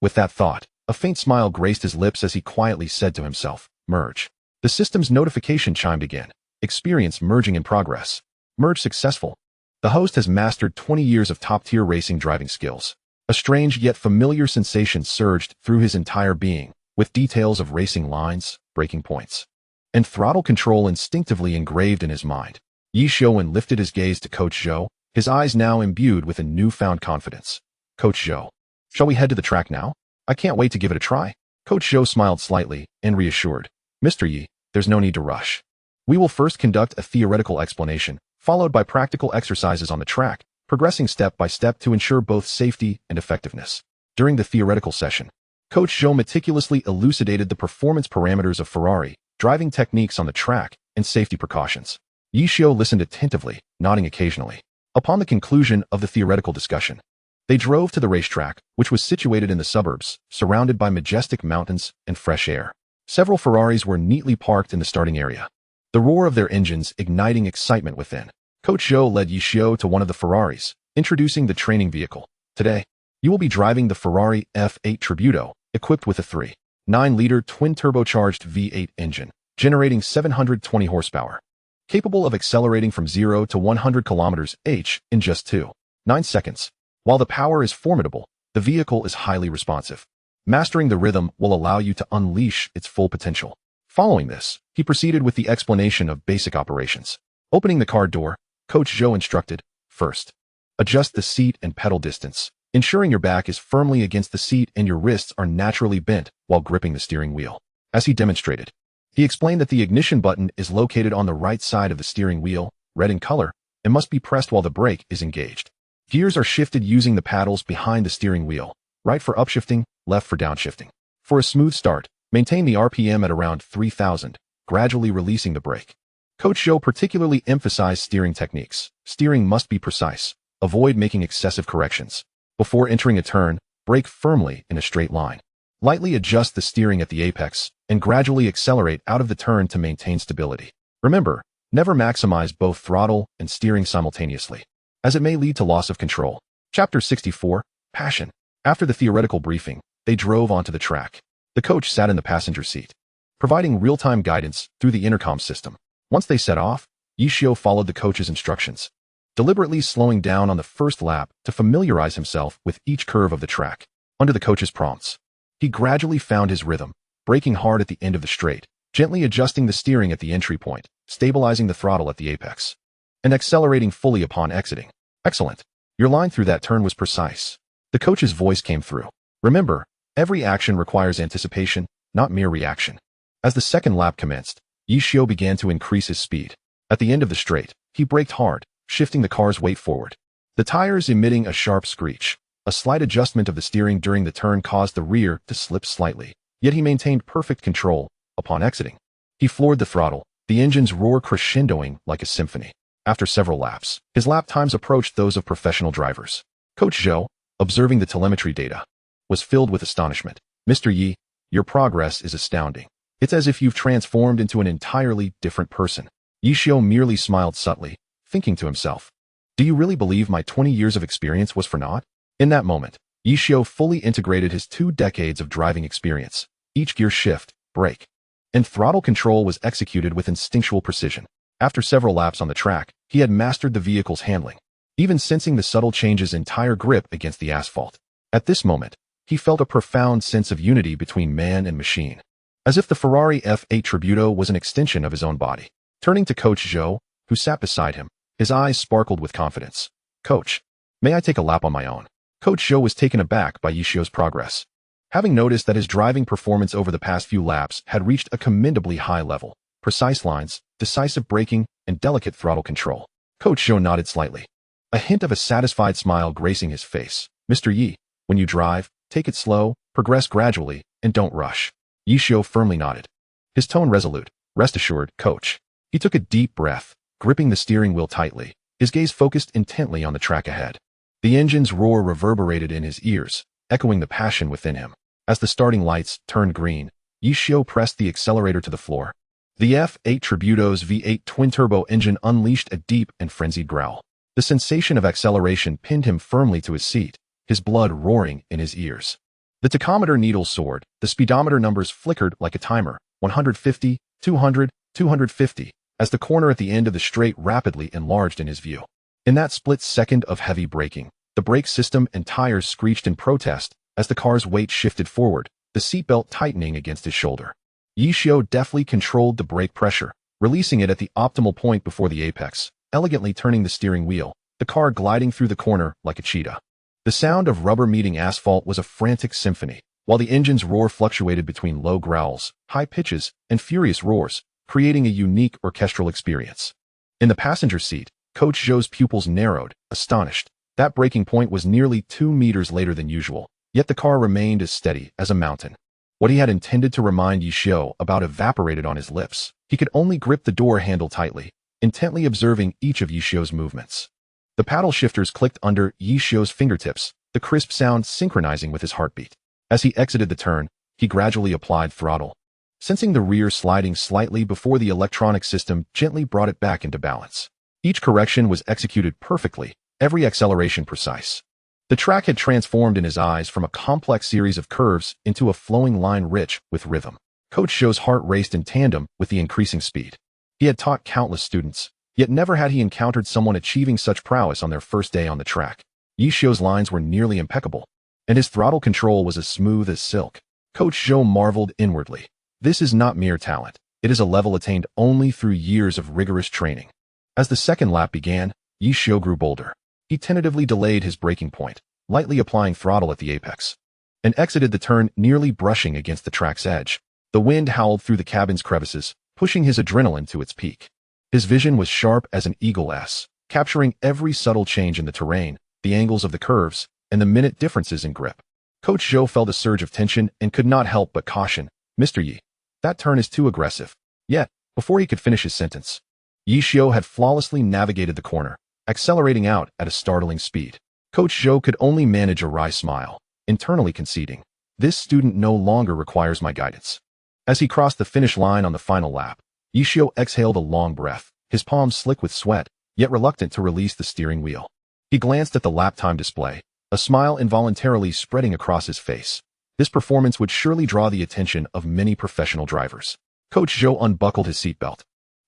With that thought, a faint smile graced his lips as he quietly said to himself, merge. The system's notification chimed again. Experience merging in progress. Merge successful. The host has mastered 20 years of top-tier racing driving skills. A strange yet familiar sensation surged through his entire being, with details of racing lines, braking points, and throttle control instinctively engraved in his mind. Ye Xiuwen lifted his gaze to Coach Zhou, his eyes now imbued with a newfound confidence. Coach Zhou, shall we head to the track now? I can't wait to give it a try. Coach Zhou smiled slightly and reassured. Mr. Yi, there's no need to rush. We will first conduct a theoretical explanation, followed by practical exercises on the track, progressing step by step to ensure both safety and effectiveness. During the theoretical session, Coach Zhou meticulously elucidated the performance parameters of Ferrari, driving techniques on the track, and safety precautions. Ye Xiuwen listened attentively, nodding occasionally. Upon the conclusion of the theoretical discussion, they drove to the racetrack, which was situated in the suburbs, surrounded by majestic mountains and fresh air. Several Ferraris were neatly parked in the starting area, the roar of their engines igniting excitement within. Coach Zhou led Ye Xiuwen to one of the Ferraris, introducing the training vehicle. Today, you will be driving the Ferrari F8 Tributo, equipped with a 3.9-liter twin-turbocharged V8 engine, generating 720 horsepower, capable of accelerating from 0 to 100 km/h in just 2.9 seconds. While the power is formidable, the vehicle is highly responsive. Mastering the rhythm will allow you to unleash its full potential. Following this, he proceeded with the explanation of basic operations. Opening the car door, Coach Zhou instructed, first, adjust the seat and pedal distance, ensuring your back is firmly against the seat and your wrists are naturally bent while gripping the steering wheel. As he demonstrated, he explained that the ignition button is located on the right side of the steering wheel, red in color, and must be pressed while the brake is engaged. Gears are shifted using the paddles behind the steering wheel, right for upshifting, left for downshifting. For a smooth start, maintain the RPM at around 3,000, gradually releasing the brake. Coach Zhou particularly emphasized steering techniques. Steering must be precise. Avoid making excessive corrections. Before entering a turn, brake firmly in a straight line. Lightly adjust the steering at the apex and gradually accelerate out of the turn to maintain stability. Remember, never maximize both throttle and steering simultaneously, as it may lead to loss of control. Chapter 64, Passion. After the theoretical briefing, they drove onto the track. The coach sat in the passenger seat, providing real-time guidance through the intercom system. Once they set off, Ye Xiuwen followed the coach's instructions, deliberately slowing down on the first lap to familiarize himself with each curve of the track. Under the coach's prompts, he gradually found his rhythm, braking hard at the end of the straight, gently adjusting the steering at the entry point, stabilizing the throttle at the apex, and accelerating fully upon exiting. Excellent. Your line through that turn was precise. The coach's voice came through. Remember, every action requires anticipation, not mere reaction. As the second lap commenced, Ye Xiuwen began to increase his speed. At the end of the straight, he braked hard, shifting the car's weight forward, the tires emitting a sharp screech. A slight adjustment of the steering during the turn caused the rear to slip slightly, yet he maintained perfect control. Upon exiting, he floored the throttle, the engine's roar crescendoing like a symphony. After several laps, his lap times approached those of professional drivers. Coach Zhou, observing the telemetry data, was filled with astonishment. Mr. Yi, your progress is astounding. It's as if you've transformed into an entirely different person. Ye Xiuwen merely smiled subtly, thinking to himself, do you really believe my 20 years of experience was for naught? In that moment, Ye Xiuwen fully integrated his 2 decades of driving experience. Each gear shift, brake, and throttle control was executed with instinctual precision. After several laps on the track, he had mastered the vehicle's handling, even sensing the subtle changes in tire grip against the asphalt. At this moment, he felt a profound sense of unity between man and machine, as if the Ferrari F8 Tributo was an extension of his own body. Turning to Coach Zhou, who sat beside him, His eyes sparkled with confidence. "Coach, may I take a lap on my own?" Coach Zhou was taken aback by Ye Xiuwen's progress. Having noticed that his driving performance over the past few laps had reached a commendably high level, precise lines, decisive braking, and delicate throttle control, Coach Zhou nodded slightly, a hint of a satisfied smile gracing his face. "Mr. Ye, when you drive, take it slow, progress gradually, and don't rush." Ye Xiuwen firmly nodded, his tone resolute. "Rest assured, coach." He took a deep breath, gripping the steering wheel tightly, his gaze focused intently on the track ahead. The engine's roar reverberated in his ears, echoing the passion within him. As the starting lights turned green, Ye Xiuwen pressed the accelerator to the floor. The F8 Tributo's V8 twin-turbo engine unleashed a deep and frenzied growl. The sensation of acceleration pinned him firmly to his seat, his blood roaring in his ears. The tachometer needle soared, the speedometer numbers flickered like a timer, 150, 200, 250, as the corner at the end of the straight rapidly enlarged in his view. In that split second of heavy braking, the brake system and tires screeched in protest as the car's weight shifted forward, the seatbelt tightening against his shoulder. Ye Xiuwen deftly controlled the brake pressure, releasing it at the optimal point before the apex, elegantly turning the steering wheel, the car gliding through the corner like a cheetah. The sound of rubber meeting asphalt was a frantic symphony, while the engine's roar fluctuated between low growls, high pitches, and furious roars, creating a unique orchestral experience. In the passenger seat, Coach Zhou's pupils narrowed, astonished. That breaking point was nearly 2 meters later than usual, yet the car remained as steady as a mountain. What he had intended to remind Ye Xiuwen about evaporated on his lips. He could only grip the door handle tightly, intently observing each of Ye Xiuwen's movements. The paddle shifters clicked under Ye Xiuwen's fingertips, the crisp sound synchronizing with his heartbeat. As he exited the turn, he gradually applied throttle, sensing the rear sliding slightly before the electronic system gently brought it back into balance. Each correction was executed perfectly, every acceleration precise. The track had transformed in his eyes from a complex series of curves into a flowing line rich with rhythm. Coach Zhou's heart raced in tandem with the increasing speed. He had taught countless students, yet never had he encountered someone achieving such prowess on their first day on the track. Ye Xiuwen's lines were nearly impeccable, and his throttle control was as smooth as silk. Coach Zhou marveled inwardly. This is not mere talent. It is a level attained only through years of rigorous training. As the second lap began, Ye Xiuwen grew bolder. He tentatively delayed his braking point, lightly applying throttle at the apex, and exited the turn nearly brushing against the track's edge. The wind howled through the cabin's crevices, pushing his adrenaline to its peak. His vision was sharp as an eagle's, capturing every subtle change in the terrain, the angles of the curves, and the minute differences in grip. Coach Zhou felt a surge of tension and could not help but caution, "Mr. Ye, that turn is too aggressive." Yet, before he could finish his sentence, Ye Xiuwen had flawlessly navigated the corner, accelerating out at a startling speed. Coach Zhou could only manage a wry smile, internally conceding, "This student no longer requires my guidance." As he crossed the finish line on the final lap, Ye Xiuwen exhaled a long breath, his palms slick with sweat, yet reluctant to release the steering wheel. He glanced at the lap time display, a smile involuntarily spreading across his face. This performance would surely draw the attention of many professional drivers. Coach Zhou unbuckled his seatbelt,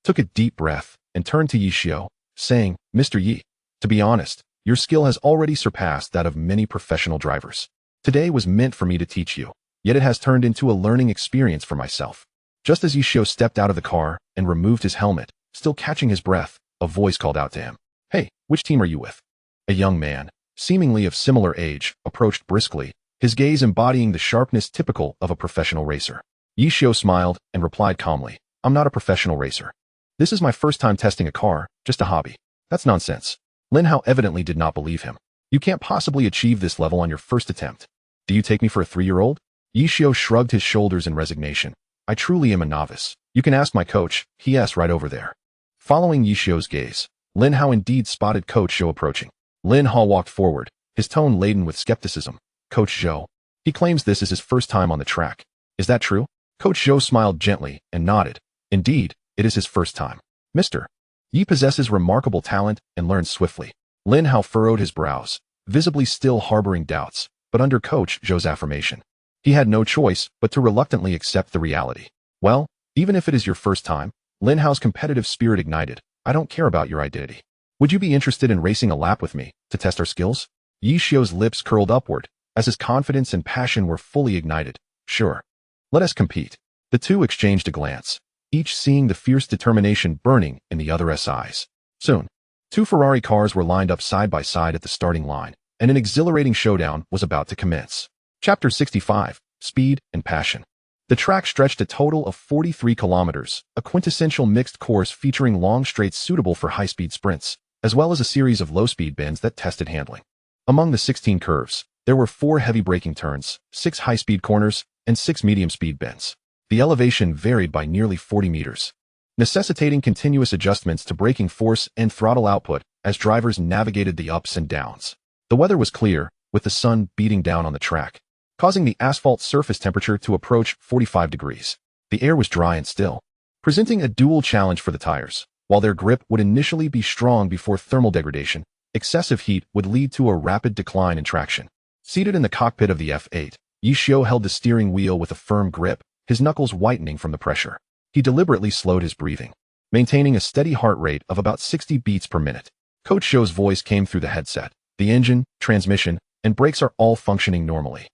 took a deep breath, and turned to Ye Xiuwen, saying, "Mr. Ye, to be honest, your skill has already surpassed that of many professional drivers. Today was meant for me to teach you, yet it has turned into a learning experience for myself." Just as Ye Xiuwen stepped out of the car and removed his helmet, still catching his breath, a voice called out to him, "Hey, which team are you with?" A young man, seemingly of similar age, approached briskly, his gaze embodying the sharpness typical of a professional racer. Ye Xiuwen smiled and replied calmly, "I'm not a professional racer. This is my first time testing a car, just a hobby." "That's nonsense." Lin Hao evidently did not believe him. "You can't possibly achieve this level on your first attempt. Do you take me for a 3-year-old? Ye Xiuwen shrugged his shoulders in resignation. "I truly am a novice. You can ask my coach, he's right over there." Following Ye Xiuwen's gaze, Lin Hao indeed spotted Coach Zhou approaching. Lin Hao walked forward, his tone laden with skepticism. "Coach Zhou, he claims this is his first time on the track. Is that true?" Coach Zhou smiled gently and nodded. "Indeed, it is his first time. Mr. Ye possesses remarkable talent and learns swiftly." Lin Hao furrowed his brows, visibly still harboring doubts, but under Coach Zhou's affirmation, he had no choice but to reluctantly accept the reality. "Well, even if it is your first time," Lin Hao's competitive spirit ignited, "I don't care about your identity. Would you be interested in racing a lap with me to test our skills?" Ye Xiuwen's lips curled upward as his confidence and passion were fully ignited. "Sure. Let us compete." The two exchanged a glance, each seeing the fierce determination burning in the other's eyes. Soon, Two Ferrari cars were lined up side by side at the starting line, and an exhilarating showdown was about to commence. Chapter 65, Speed and Passion. The track stretched a total of 43 kilometers, a quintessential mixed course featuring long straights suitable for high-speed sprints, as well as a series of low-speed bends that tested handling. Among the 16 curves, there were 4 heavy braking turns, 6 high-speed corners, and 6 medium-speed bends. The elevation varied by nearly 40 meters, necessitating continuous adjustments to braking force and throttle output as drivers navigated the ups and downs. The weather was clear, with the sun beating down on the track, causing the asphalt surface temperature to approach 45 degrees. The air was dry and still, presenting a dual challenge for the tires. While their grip would initially be strong before thermal degradation, excessive heat would lead to a rapid decline in traction. Seated in the cockpit of the F8, Ye Xiuwen held the steering wheel with a firm grip, his knuckles whitening from the pressure. He deliberately slowed his breathing, maintaining a steady heart rate of about 60 beats per minute. Coach Zhou's voice came through the headset. The engine, transmission, and brakes are all functioning normally.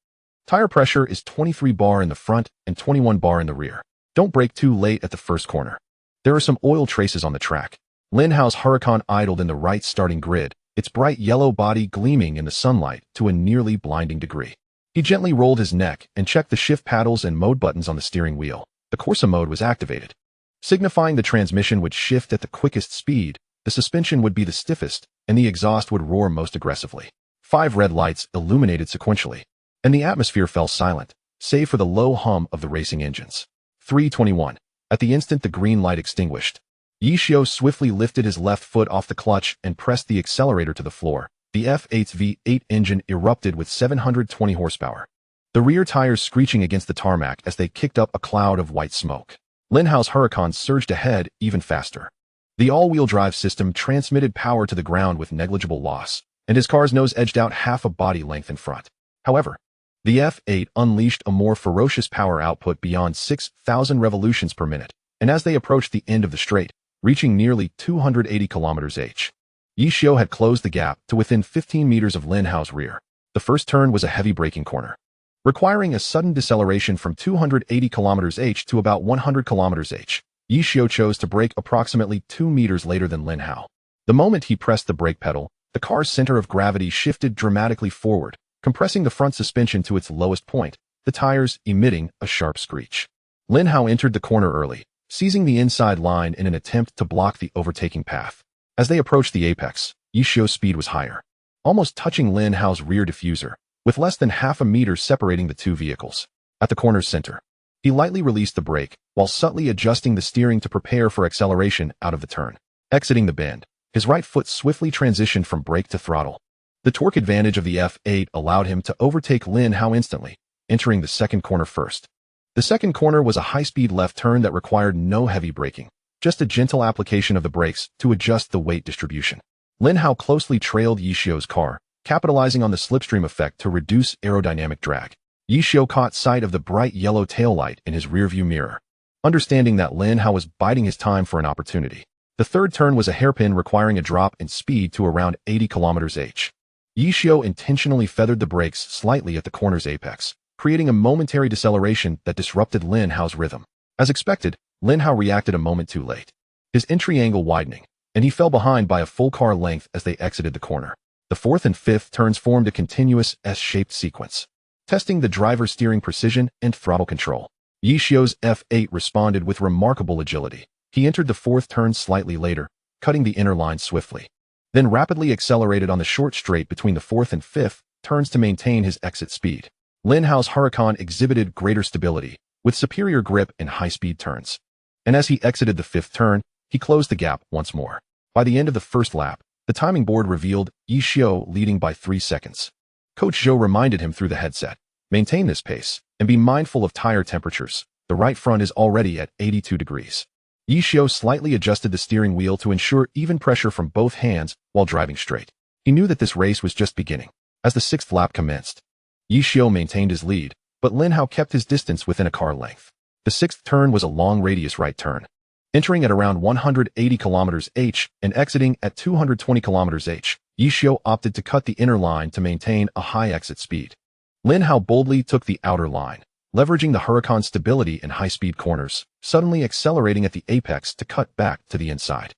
Tire pressure is 23 bar in the front and 21 bar in the rear. Don't brake too late at the first corner. There are some oil traces on the track. Lin Hao's Huracan idled in the right starting grid, its bright yellow body gleaming in the sunlight to a nearly blinding degree. He gently rolled his neck and checked the shift paddles and mode buttons on the steering wheel. The Corsa mode was activated, signifying the transmission would shift at the quickest speed, the suspension would be the stiffest, and the exhaust would roar most aggressively. 5 red lights illuminated sequentially, and the atmosphere fell silent, save for the low hum of the racing engines. 3:21. At the instant the green light extinguished, Ye Xiuwen swiftly lifted his left foot off the clutch and pressed the accelerator to the floor. The F8's V8 engine erupted with 720 horsepower, the rear tires screeching against the tarmac as they kicked up a cloud of white smoke. Lin Hao's Huracan surged ahead even faster. The all-wheel drive system transmitted power to the ground with negligible loss, and his car's nose edged out half a body length in front. However, the F8 unleashed a more ferocious power output beyond 6,000 revolutions per minute, and as they approached the end of the straight, reaching nearly 280 km/h, Ye Xiuwen had closed the gap to within 15 meters of Lin Hao's rear. The first turn was a heavy braking corner, requiring a sudden deceleration from 280 km/h to about 100 km/h. Ye Xiuwen chose to brake approximately 2 meters later than Lin Hao. The moment he pressed the brake pedal, the car's center of gravity shifted dramatically forward, compressing the front suspension to its lowest point, the tires emitting a sharp screech. Lin Hao entered the corner early, seizing the inside line in an attempt to block the overtaking path. As they approached the apex, Ye Xiuwen's speed was higher, almost touching Lin Hao's rear diffuser, with less than half a meter separating the two vehicles. At the corner's center, he lightly released the brake, while subtly adjusting the steering to prepare for acceleration out of the turn. Exiting the bend, his right foot swiftly transitioned from brake to throttle. The torque advantage of the F8 allowed him to overtake Lin Hao instantly, entering the second corner first. The second corner was a high-speed left turn that required no heavy braking, just a gentle application of the brakes to adjust the weight distribution. Lin Hao closely trailed Ye Xiuwen's car, capitalizing on the slipstream effect to reduce aerodynamic drag. Ye Xiuwen caught sight of the bright yellow taillight in his rearview mirror, understanding that Lin Hao was biding his time for an opportunity. The third turn was a hairpin requiring a drop in speed to around 80 km/h. Ye Xiuwen intentionally feathered the brakes slightly at the corner's apex, creating a momentary deceleration that disrupted Lin Hao's rhythm. As expected, Lin Hao reacted a moment too late, his entry angle widening, and he fell behind by a full car length as they exited the corner. The fourth and fifth turns formed a continuous S-shaped sequence, testing the driver's steering precision and throttle control. Ye Xiuwen's F8 responded with remarkable agility. He entered the fourth turn slightly later, cutting the inner line swiftly, then rapidly accelerated on the short straight between the fourth and fifth turns to maintain his exit speed. Lin Hao's Huracan exhibited greater stability, with superior grip in high-speed turns. And as he exited the fifth turn, he closed the gap once more. By the end of the first lap, the timing board revealed Ye Xiuwen leading by 3 seconds. Coach Zhou reminded him through the headset, maintain this pace, and be mindful of tire temperatures. The right front is already at 82 degrees. Ye Xiuwen slightly adjusted the steering wheel to ensure even pressure from both hands while driving straight. He knew that this race was just beginning. As the sixth lap commenced, Ye Xiuwen maintained his lead, but Lin Hao kept his distance within a car length. The sixth turn was a long radius right turn, entering at around 180 km/h and exiting at 220 km/h. Ye Xiuwen opted to cut the inner line to maintain a high exit speed. Lin Hao boldly took the outer line, leveraging the Huracan's stability in high-speed corners, suddenly accelerating at the apex to cut back to the inside.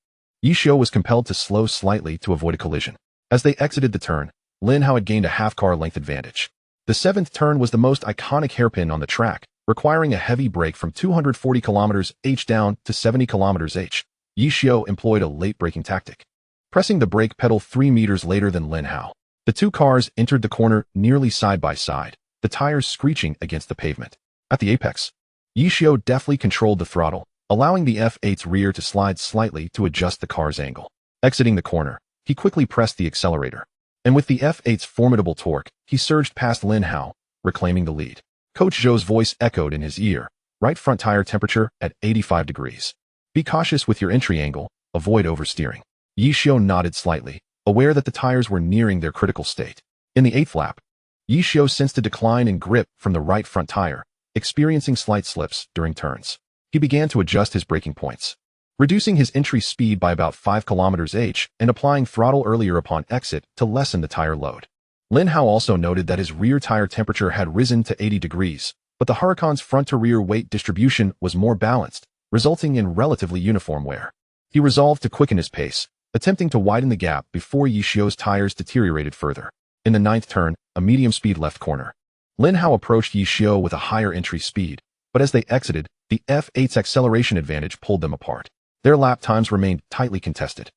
Ye Xiuwen was compelled to slow slightly to avoid a collision. As they exited the turn, Lin Hao had gained a half-car length advantage. The seventh turn was the most iconic hairpin on the track, requiring a heavy brake from 240 km/h down to 70 km/h. Ye Xiuwen employed a late braking tactic, pressing the brake pedal 3 meters later than Lin Hao. The two cars entered the corner nearly side by side, the tires screeching against the pavement. At the apex, Ye Xiuwen deftly controlled the throttle, allowing the F8's rear to slide slightly to adjust the car's angle. Exiting the corner, he quickly pressed the accelerator, and with the F8's formidable torque, he surged past Lin Hao, reclaiming the lead. Coach Zhou's voice echoed in his ear, right front tire temperature at 85 degrees. Be cautious with your entry angle, avoid oversteering. Ye Xiuwen nodded slightly, aware that the tires were nearing their critical state. In the eighth lap, Ye Xiuwen sensed a decline in grip from the right front tire, experiencing slight slips during turns. He began to adjust his braking points, reducing his entry speed by about 5 km/h and applying throttle earlier upon exit to lessen the tire load. Lin Hao also noted that his rear tire temperature had risen to 80 degrees, but the Huracan's front-to-rear weight distribution was more balanced, resulting in relatively uniform wear. He resolved to quicken his pace, attempting to widen the gap before Ye Xiuwen's tires deteriorated further. In the ninth turn, a medium-speed left corner, Lin Hao approached Ye Xiuwen with a higher entry speed, but as they exited, the F8's acceleration advantage pulled them apart. Their lap times remained tightly contested,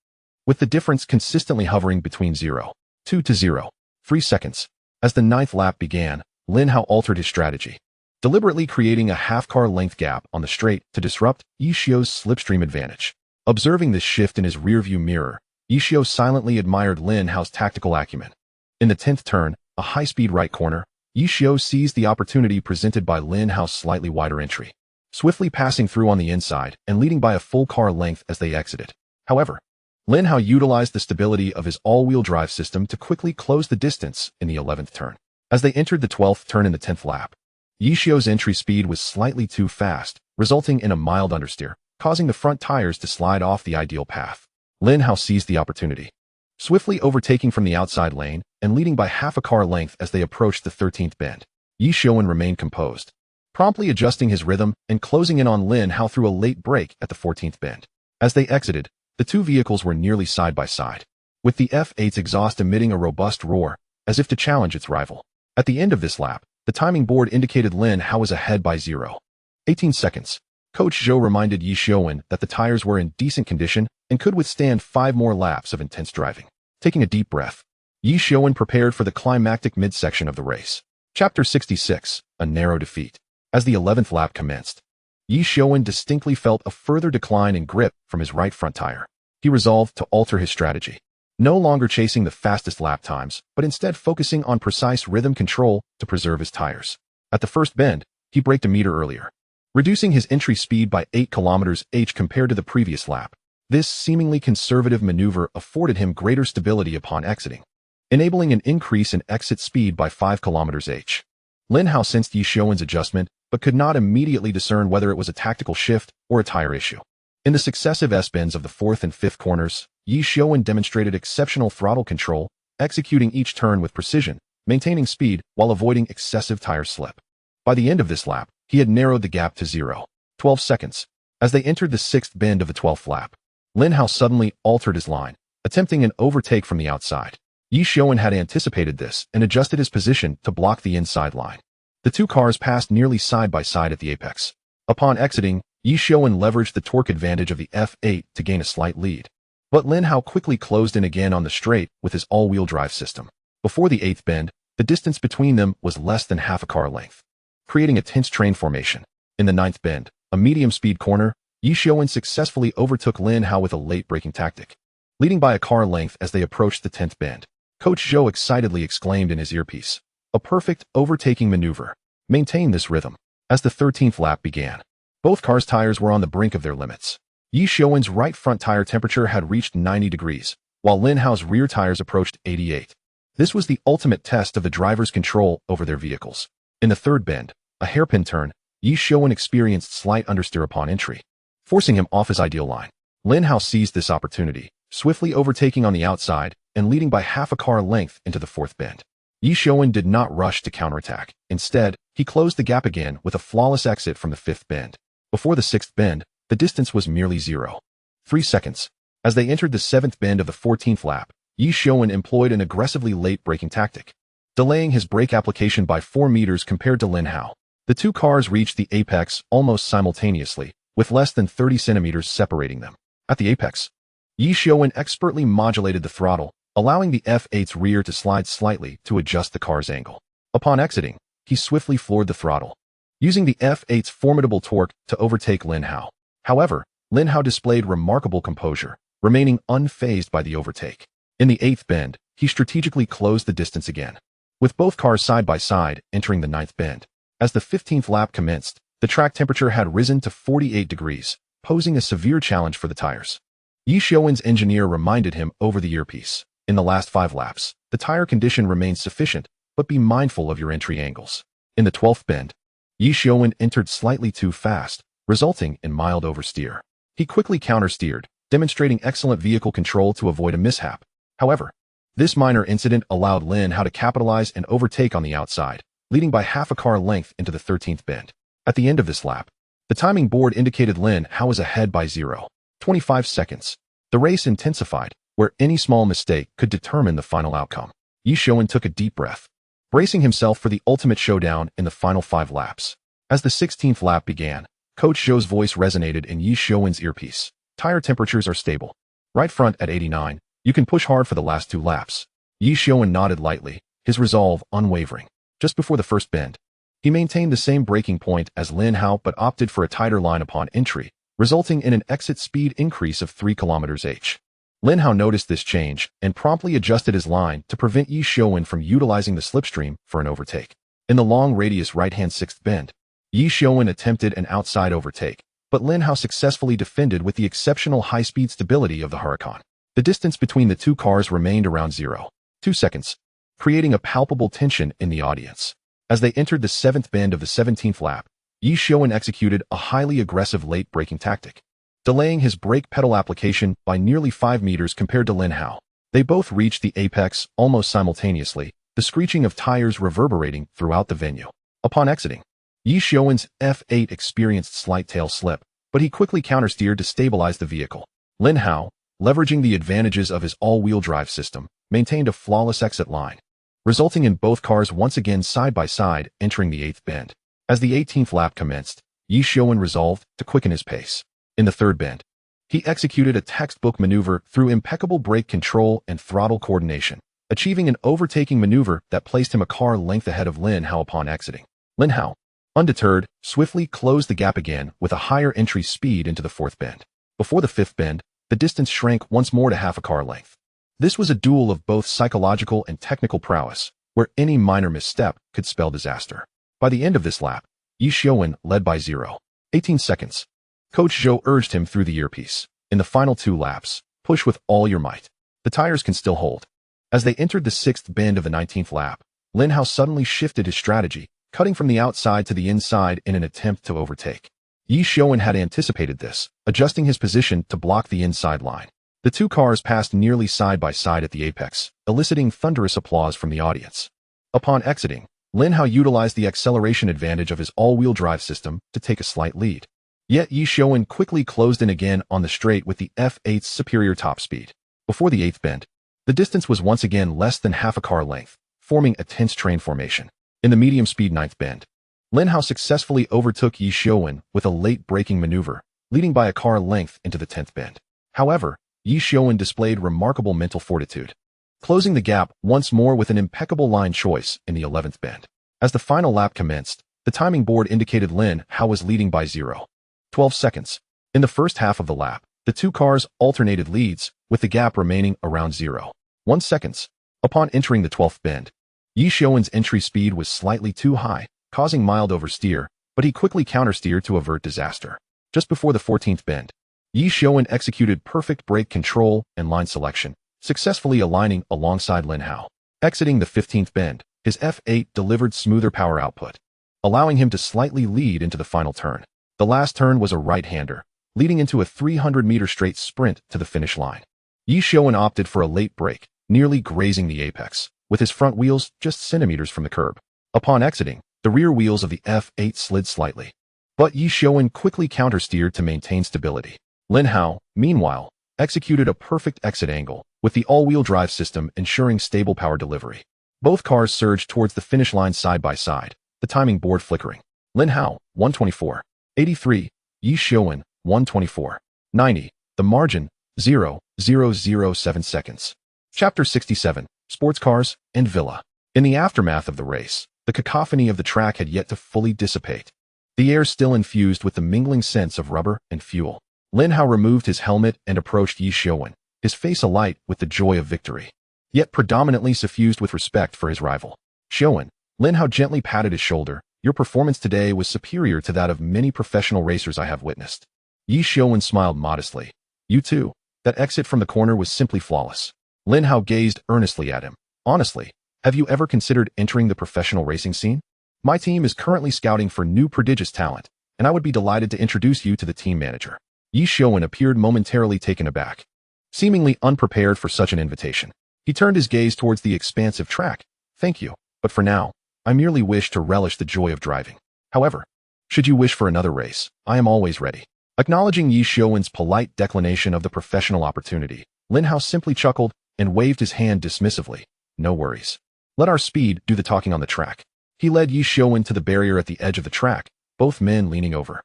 with the difference consistently hovering between 0.2 to 0.3 seconds. As the ninth lap began, Lin Hao altered his strategy, deliberately creating a half-car length gap on the straight to disrupt Ye Xiuwen's slipstream advantage. Observing this shift in his rearview mirror, Ye Xiuwen silently admired Lin Hao's tactical acumen. In the 10th turn, a high-speed right corner, Ye Xiuwen seized the opportunity presented by Lin Hao's slightly wider entry, swiftly passing through on the inside and leading by a full car length as they exited. However, Lin Hao utilized the stability of his all-wheel drive system to quickly close the distance in the 11th turn. As they entered the 12th turn in the 10th lap, Ye Xiuwen's entry speed was slightly too fast, resulting in a mild understeer, causing the front tires to slide off the ideal path. Lin Hao seized the opportunity, swiftly overtaking from the outside lane and leading by half a car length as they approached the 13th bend. Ye Xiuwen remained composed, promptly adjusting his rhythm and closing in on Lin Hao through a late break at the 14th bend. As they exited, the two vehicles were nearly side by side, with the F8's exhaust emitting a robust roar, as if to challenge its rival. At the end of this lap, the timing board indicated Lin Hao was ahead by 0.18 seconds. Coach Zhou reminded Ye Xiuwen that the tires were in decent condition and could withstand 5 more laps of intense driving. Taking a deep breath, Ye Xiuwen prepared for the climactic midsection of the race. Chapter 66, A Narrow Defeat. As the 11th lap commenced, Ye Xiuwen distinctly felt a further decline in grip from his right front tire. He resolved to alter his strategy, no longer chasing the fastest lap times, but instead focusing on precise rhythm control to preserve his tires. At the first bend, he braked a meter earlier, reducing his entry speed by 8 km/h compared to the previous lap. This seemingly conservative maneuver afforded him greater stability upon exiting, enabling an increase in exit speed by 5 km/h. Lin Hao sensed Ye Xiuwen's adjustment, but could not immediately discern whether it was a tactical shift or a tire issue. In the successive S-bends of the 4th and 5th corners, Ye Xiuwen demonstrated exceptional throttle control, executing each turn with precision, maintaining speed while avoiding excessive tire slip. By the end of this lap, he had narrowed the gap to 0.12 seconds. As they entered the 6th bend of the 12th lap, Lin Hao suddenly altered his line, attempting an overtake from the outside. Ye Xiuwen had anticipated this and adjusted his position to block the inside line. The two cars passed nearly side by side at the apex. Upon exiting, Ye Xiuwen leveraged the torque advantage of the F8 to gain a slight lead. But Lin Hao quickly closed in again on the straight with his all-wheel drive system. Before the 8th bend, the distance between them was less than half a car length, creating a tense train formation. In the 9th bend, a medium-speed corner, Ye Xiuwen successfully overtook Lin Hao with a late braking tactic, leading by a car length as they approached the 10th bend. Coach Zhou excitedly exclaimed in his earpiece, "A perfect overtaking maneuver. Maintain this rhythm." As the 13th lap began, both cars' tires were on the brink of their limits. Ye Xiuwen's right front tire temperature had reached 90 degrees, while Lin Hao's rear tires approached 88. This was the ultimate test of the driver's control over their vehicles. In the 3rd bend, a hairpin turn, Ye Xiuwen experienced slight understeer upon entry, forcing him off his ideal line. Lin Hao seized this opportunity, swiftly overtaking on the outside and leading by half a car length into the 4th bend. Ye Xiuwen did not rush to counterattack. Instead, he closed the gap again with a flawless exit from the 5th bend. Before the 6th bend, the distance was merely 0.3 seconds. As they entered the 7th bend of the 14th lap, Ye Xiuwen employed an aggressively late braking tactic, delaying his brake application by 4 meters compared to Lin Hao. The two cars reached the apex almost simultaneously, with less than 30 centimeters separating them. At the apex, Ye Xiuwen expertly modulated the throttle, allowing the F8's rear to slide slightly to adjust the car's angle. Upon exiting, he swiftly floored the throttle, using the F8's formidable torque to overtake Lin Hao. However, Lin Hao displayed remarkable composure, remaining unfazed by the overtake. In the 8th bend, he strategically closed the distance again, with both cars side by side entering the 9th bend. As the 15th lap commenced, the track temperature had risen to 48 degrees, posing a severe challenge for the tires. Ye Xiuwen's engineer reminded him over the earpiece, in the last 5 laps, the tire condition remains sufficient, but be mindful of your entry angles. In the 12th bend, Ye Xiuwen entered slightly too fast, resulting in mild oversteer. He quickly countersteered, demonstrating excellent vehicle control to avoid a mishap. However, this minor incident allowed Lin Hao to capitalize and overtake on the outside, leading by half a car length into the 13th bend. At the end of this lap, the timing board indicated Lin Hao was ahead by 0.25 seconds. The race intensified, where any small mistake could determine the final outcome. Ye Xiuwen took a deep breath, bracing himself for the ultimate showdown in the final 5 laps. As the 16th lap began, Coach Zhou's voice resonated in Ye Xiuwen's earpiece. Tire temperatures are stable. Right front at 89, you can push hard for the last 2 laps. Ye Xiuwen nodded lightly, his resolve unwavering. Just before the first bend, he maintained the same braking point as Lin Hao but opted for a tighter line upon entry, resulting in an exit speed increase of 3 km/h. Lin Hao noticed this change and promptly adjusted his line to prevent Ye Xiuwen from utilizing the slipstream for an overtake. In the long radius right-hand 6th bend, Ye Xiuwen attempted an outside overtake, but Lin Hao successfully defended with the exceptional high-speed stability of the Huracan. The distance between the two cars remained around 0.2 seconds, creating a palpable tension in the audience. As they entered the 7th bend of the 17th lap, Ye Xiuwen executed a highly aggressive late braking tactic, delaying his brake pedal application by nearly 5 meters compared to Lin Hao. They both reached the apex almost simultaneously, the screeching of tires reverberating throughout the venue. Upon exiting, Ye Xiuwen's F8 experienced slight tail slip, but he quickly countersteered to stabilize the vehicle. Lin Hao, leveraging the advantages of his all-wheel drive system, maintained a flawless exit line, resulting in both cars once again side by side entering the 8th bend. As the 18th lap commenced, Ye Xiuwen resolved to quicken his pace. In the 3rd bend, he executed a textbook maneuver through impeccable brake control and throttle coordination, achieving an overtaking maneuver that placed him a car length ahead of Lin Hao upon exiting. Lin Hao, undeterred, swiftly closed the gap again with a higher entry speed into the 4th bend. Before the 5th bend, the distance shrank once more to half a car length. This was a duel of both psychological and technical prowess, where any minor misstep could spell disaster. By the end of this lap, Ye Xiuwen led by 0.18 seconds. Coach Zhou urged him through the earpiece. In the final 2 laps, push with all your might. The tires can still hold. As they entered the 6th bend of the 19th lap, Lin Hao suddenly shifted his strategy, cutting from the outside to the inside in an attempt to overtake. Ye Xiuwen had anticipated this, adjusting his position to block the inside line. The two cars passed nearly side by side at the apex, eliciting thunderous applause from the audience. Upon exiting, Lin Hao utilized the acceleration advantage of his all-wheel drive system to take a slight lead. Yet Ye Xiuwen quickly closed in again on the straight with the F8's superior top speed. Before the 8th bend, the distance was once again less than half a car length, forming a tense train formation. In the medium-speed 9th bend, Lin Hao successfully overtook Ye Xiuwen with a late braking maneuver, leading by a car length into the 10th bend. However, Ye Xiuwen displayed remarkable mental fortitude, closing the gap once more with an impeccable line choice in the 11th bend. As the final lap commenced, the timing board indicated Lin Hao was leading by 0.12 seconds. In the first half of the lap, the two cars alternated leads, with the gap remaining around 0.1 seconds. Upon entering the 12th bend, Ye Xiuwen's entry speed was slightly too high, causing mild oversteer, but he quickly countersteered to avert disaster. Just before the 14th bend, Ye Xiuwen executed perfect brake control and line selection, successfully aligning alongside Lin Hao. Exiting the 15th bend, his F8 delivered smoother power output, allowing him to slightly lead into the final turn. The last turn was a right-hander, leading into a 300-meter straight sprint to the finish line. Ye Xiuwen opted for a late brake, nearly grazing the apex, with his front wheels just centimeters from the curb. Upon exiting, the rear wheels of the F8 slid slightly, but Ye Xiuwen quickly countersteered to maintain stability. Lin Hao, meanwhile, executed a perfect exit angle, with the all-wheel drive system ensuring stable power delivery. Both cars surged towards the finish line side by side, the timing board flickering. Lin Hao, 124.83. Ye Xiuwen, 124.90. The margin, 0.007 seconds. Chapter 67, Sports Cars and Villa. In the aftermath of the race, the cacophony of the track had yet to fully dissipate. The air still infused with the mingling scents of rubber and fuel. Lin Hao removed his helmet and approached Ye Xiuwen, his face alight with the joy of victory, yet predominantly suffused with respect for his rival. Xiuwen, Lin Hao gently patted his shoulder. Your performance today was superior to that of many professional racers I have witnessed. Ye Xiuwen smiled modestly. You too. That exit from the corner was simply flawless. Lin Hao gazed earnestly at him. Honestly, have you ever considered entering the professional racing scene? My team is currently scouting for new prodigious talent, and I would be delighted to introduce you to the team manager. Ye Xiuwen appeared momentarily taken aback, seemingly unprepared for such an invitation. He turned his gaze towards the expansive track. Thank you, but for now, I merely wish to relish the joy of driving. However, should you wish for another race, I am always ready. Acknowledging Ye Xiuwen's polite declination of the professional opportunity, Lin Hao simply chuckled and waved his hand dismissively. No worries. Let our speed do the talking on the track. He led Ye Xiuwen to the barrier at the edge of the track, both men leaning over,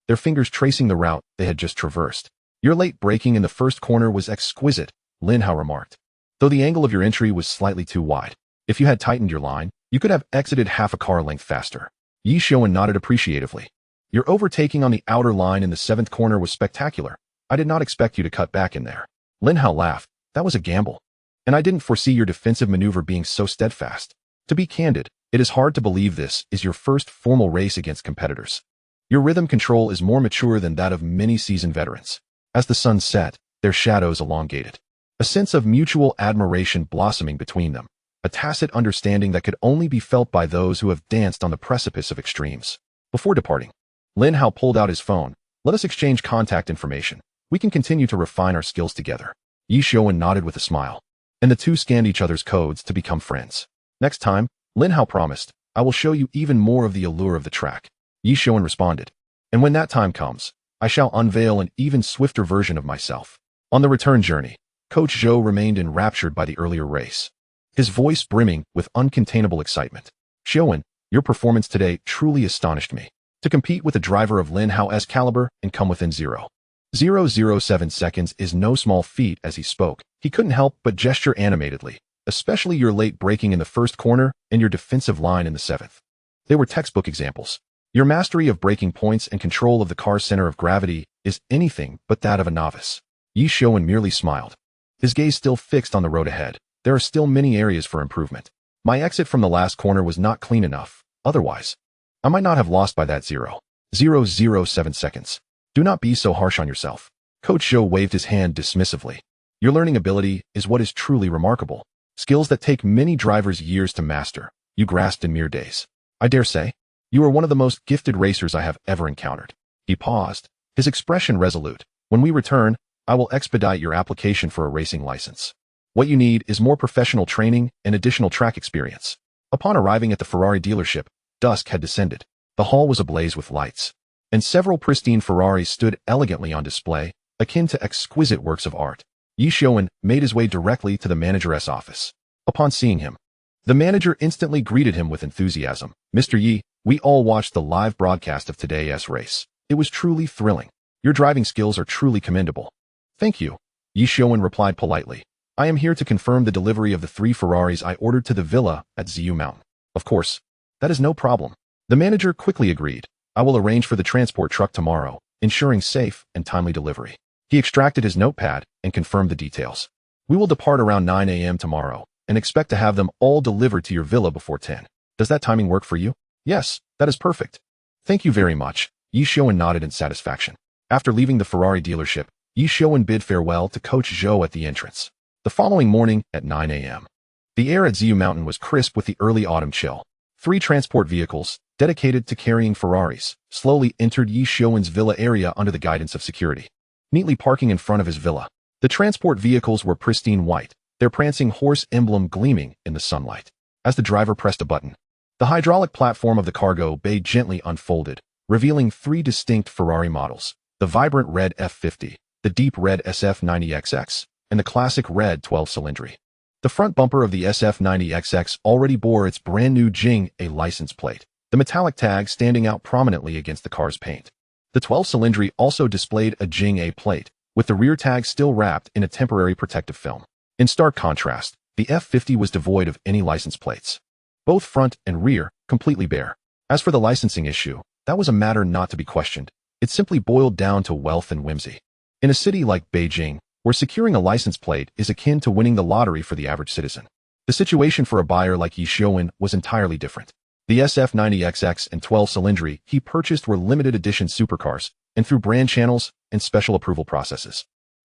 their fingers tracing the route they had just traversed. Your late braking in the first corner was exquisite, Lin Hao remarked, though the angle of your entry was slightly too wide. If you had tightened your line, you could have exited half a car length faster. Ye Xiuwen nodded appreciatively. Your overtaking on the outer line in the 7th corner was spectacular. I did not expect you to cut back in there. Lin Hao laughed. That was a gamble. And I didn't foresee your defensive maneuver being so steadfast. To be candid, it is hard to believe this is your first formal race against competitors. Your rhythm control is more mature than that of many seasoned veterans. As the sun set, their shadows elongated, a sense of mutual admiration blossoming between them, a tacit understanding that could only be felt by those who have danced on the precipice of extremes. Before departing, Lin Hao pulled out his phone. Let us exchange contact information. We can continue to refine our skills together. Ye Xiuwen nodded with a smile, and the two scanned each other's codes to become friends. Next time, Lin Hao promised, I will show you even more of the allure of the track. Ye Xiuwen responded, and when that time comes, I shall unveil an even swifter version of myself. On the return journey, Coach Zhou remained enraptured by the earlier race, his voice brimming with uncontainable excitement. Xiuwen, your performance today truly astonished me. To compete with a driver of Lin Hao's caliber and come within 0.007 seconds is no small feat. As he spoke, he couldn't help but gesture animatedly, especially your late braking in the first corner and your defensive line in the 7th. They were textbook examples. Your mastery of braking points and control of the car's center of gravity is anything but that of a novice. Ye Xiuwen merely smiled, his gaze still fixed on the road ahead. There are still many areas for improvement. My exit from the last corner was not clean enough. Otherwise, I might not have lost by that 0.007 seconds. Do not be so harsh on yourself. Coach Zhou waved his hand dismissively. Your learning ability is what is truly remarkable. Skills that take many drivers years to master, you grasped in mere days. I dare say, you are one of the most gifted racers I have ever encountered. He paused, his expression resolute. When we return, I will expedite your application for a racing license. What you need is more professional training and additional track experience. Upon arriving at the Ferrari dealership, dusk had descended. The hall was ablaze with lights, and several pristine Ferraris stood elegantly on display, akin to exquisite works of art. Ye Xiuwen made his way directly to the manager's office. Upon seeing him, the manager instantly greeted him with enthusiasm. Mr. Yi, we all watched the live broadcast of today's race. It was truly thrilling. Your driving skills are truly commendable. Thank you, Ye Xiuwen replied politely. I am here to confirm the delivery of the 3 Ferraris I ordered to the villa at Ziyu Mountain. Of course, that is no problem. The manager quickly agreed. I will arrange for the transport truck tomorrow, ensuring safe and timely delivery. He extracted his notepad and confirmed the details. We will depart around 9 a.m. tomorrow and expect to have them all delivered to your villa before 10. Does that timing work for you? Yes, that is perfect. Thank you very much. Ye Xiuwen nodded in satisfaction. After leaving the Ferrari dealership, Ye Xiuwen bid farewell to Coach Zhou at the entrance. The following morning at 9 a.m., the air at Ziyu Mountain was crisp with the early autumn chill. 3 transport vehicles, dedicated to carrying Ferraris, slowly entered Ye Xiuwen's villa area under the guidance of security. Neatly parking in front of his villa, the transport vehicles were pristine white, their prancing horse emblem gleaming in the sunlight. As the driver pressed a button, the hydraulic platform of the cargo bay gently unfolded, revealing 3 distinct Ferrari models: the vibrant red F50, the deep red SF90XX, and the classic red 12-cylinder. The front bumper of the SF90XX already bore its brand new Ye Xiuwen license plate, the metallic tag standing out prominently against the car's paint. The 12-cylinder also displayed a Ye Xiuwen plate, with the rear tag still wrapped in a temporary protective film. In stark contrast, the F50 was devoid of any license plates. Both front and rear, completely bare. As for the licensing issue, that was a matter not to be questioned. It simply boiled down to wealth and whimsy. In a city like Beijing, where securing a license plate is akin to winning the lottery for the average citizen, the situation for a buyer like Ye Xiuwen was entirely different. The SF90XX and 12-cylinder he purchased were limited edition supercars, and through brand channels and special approval processes.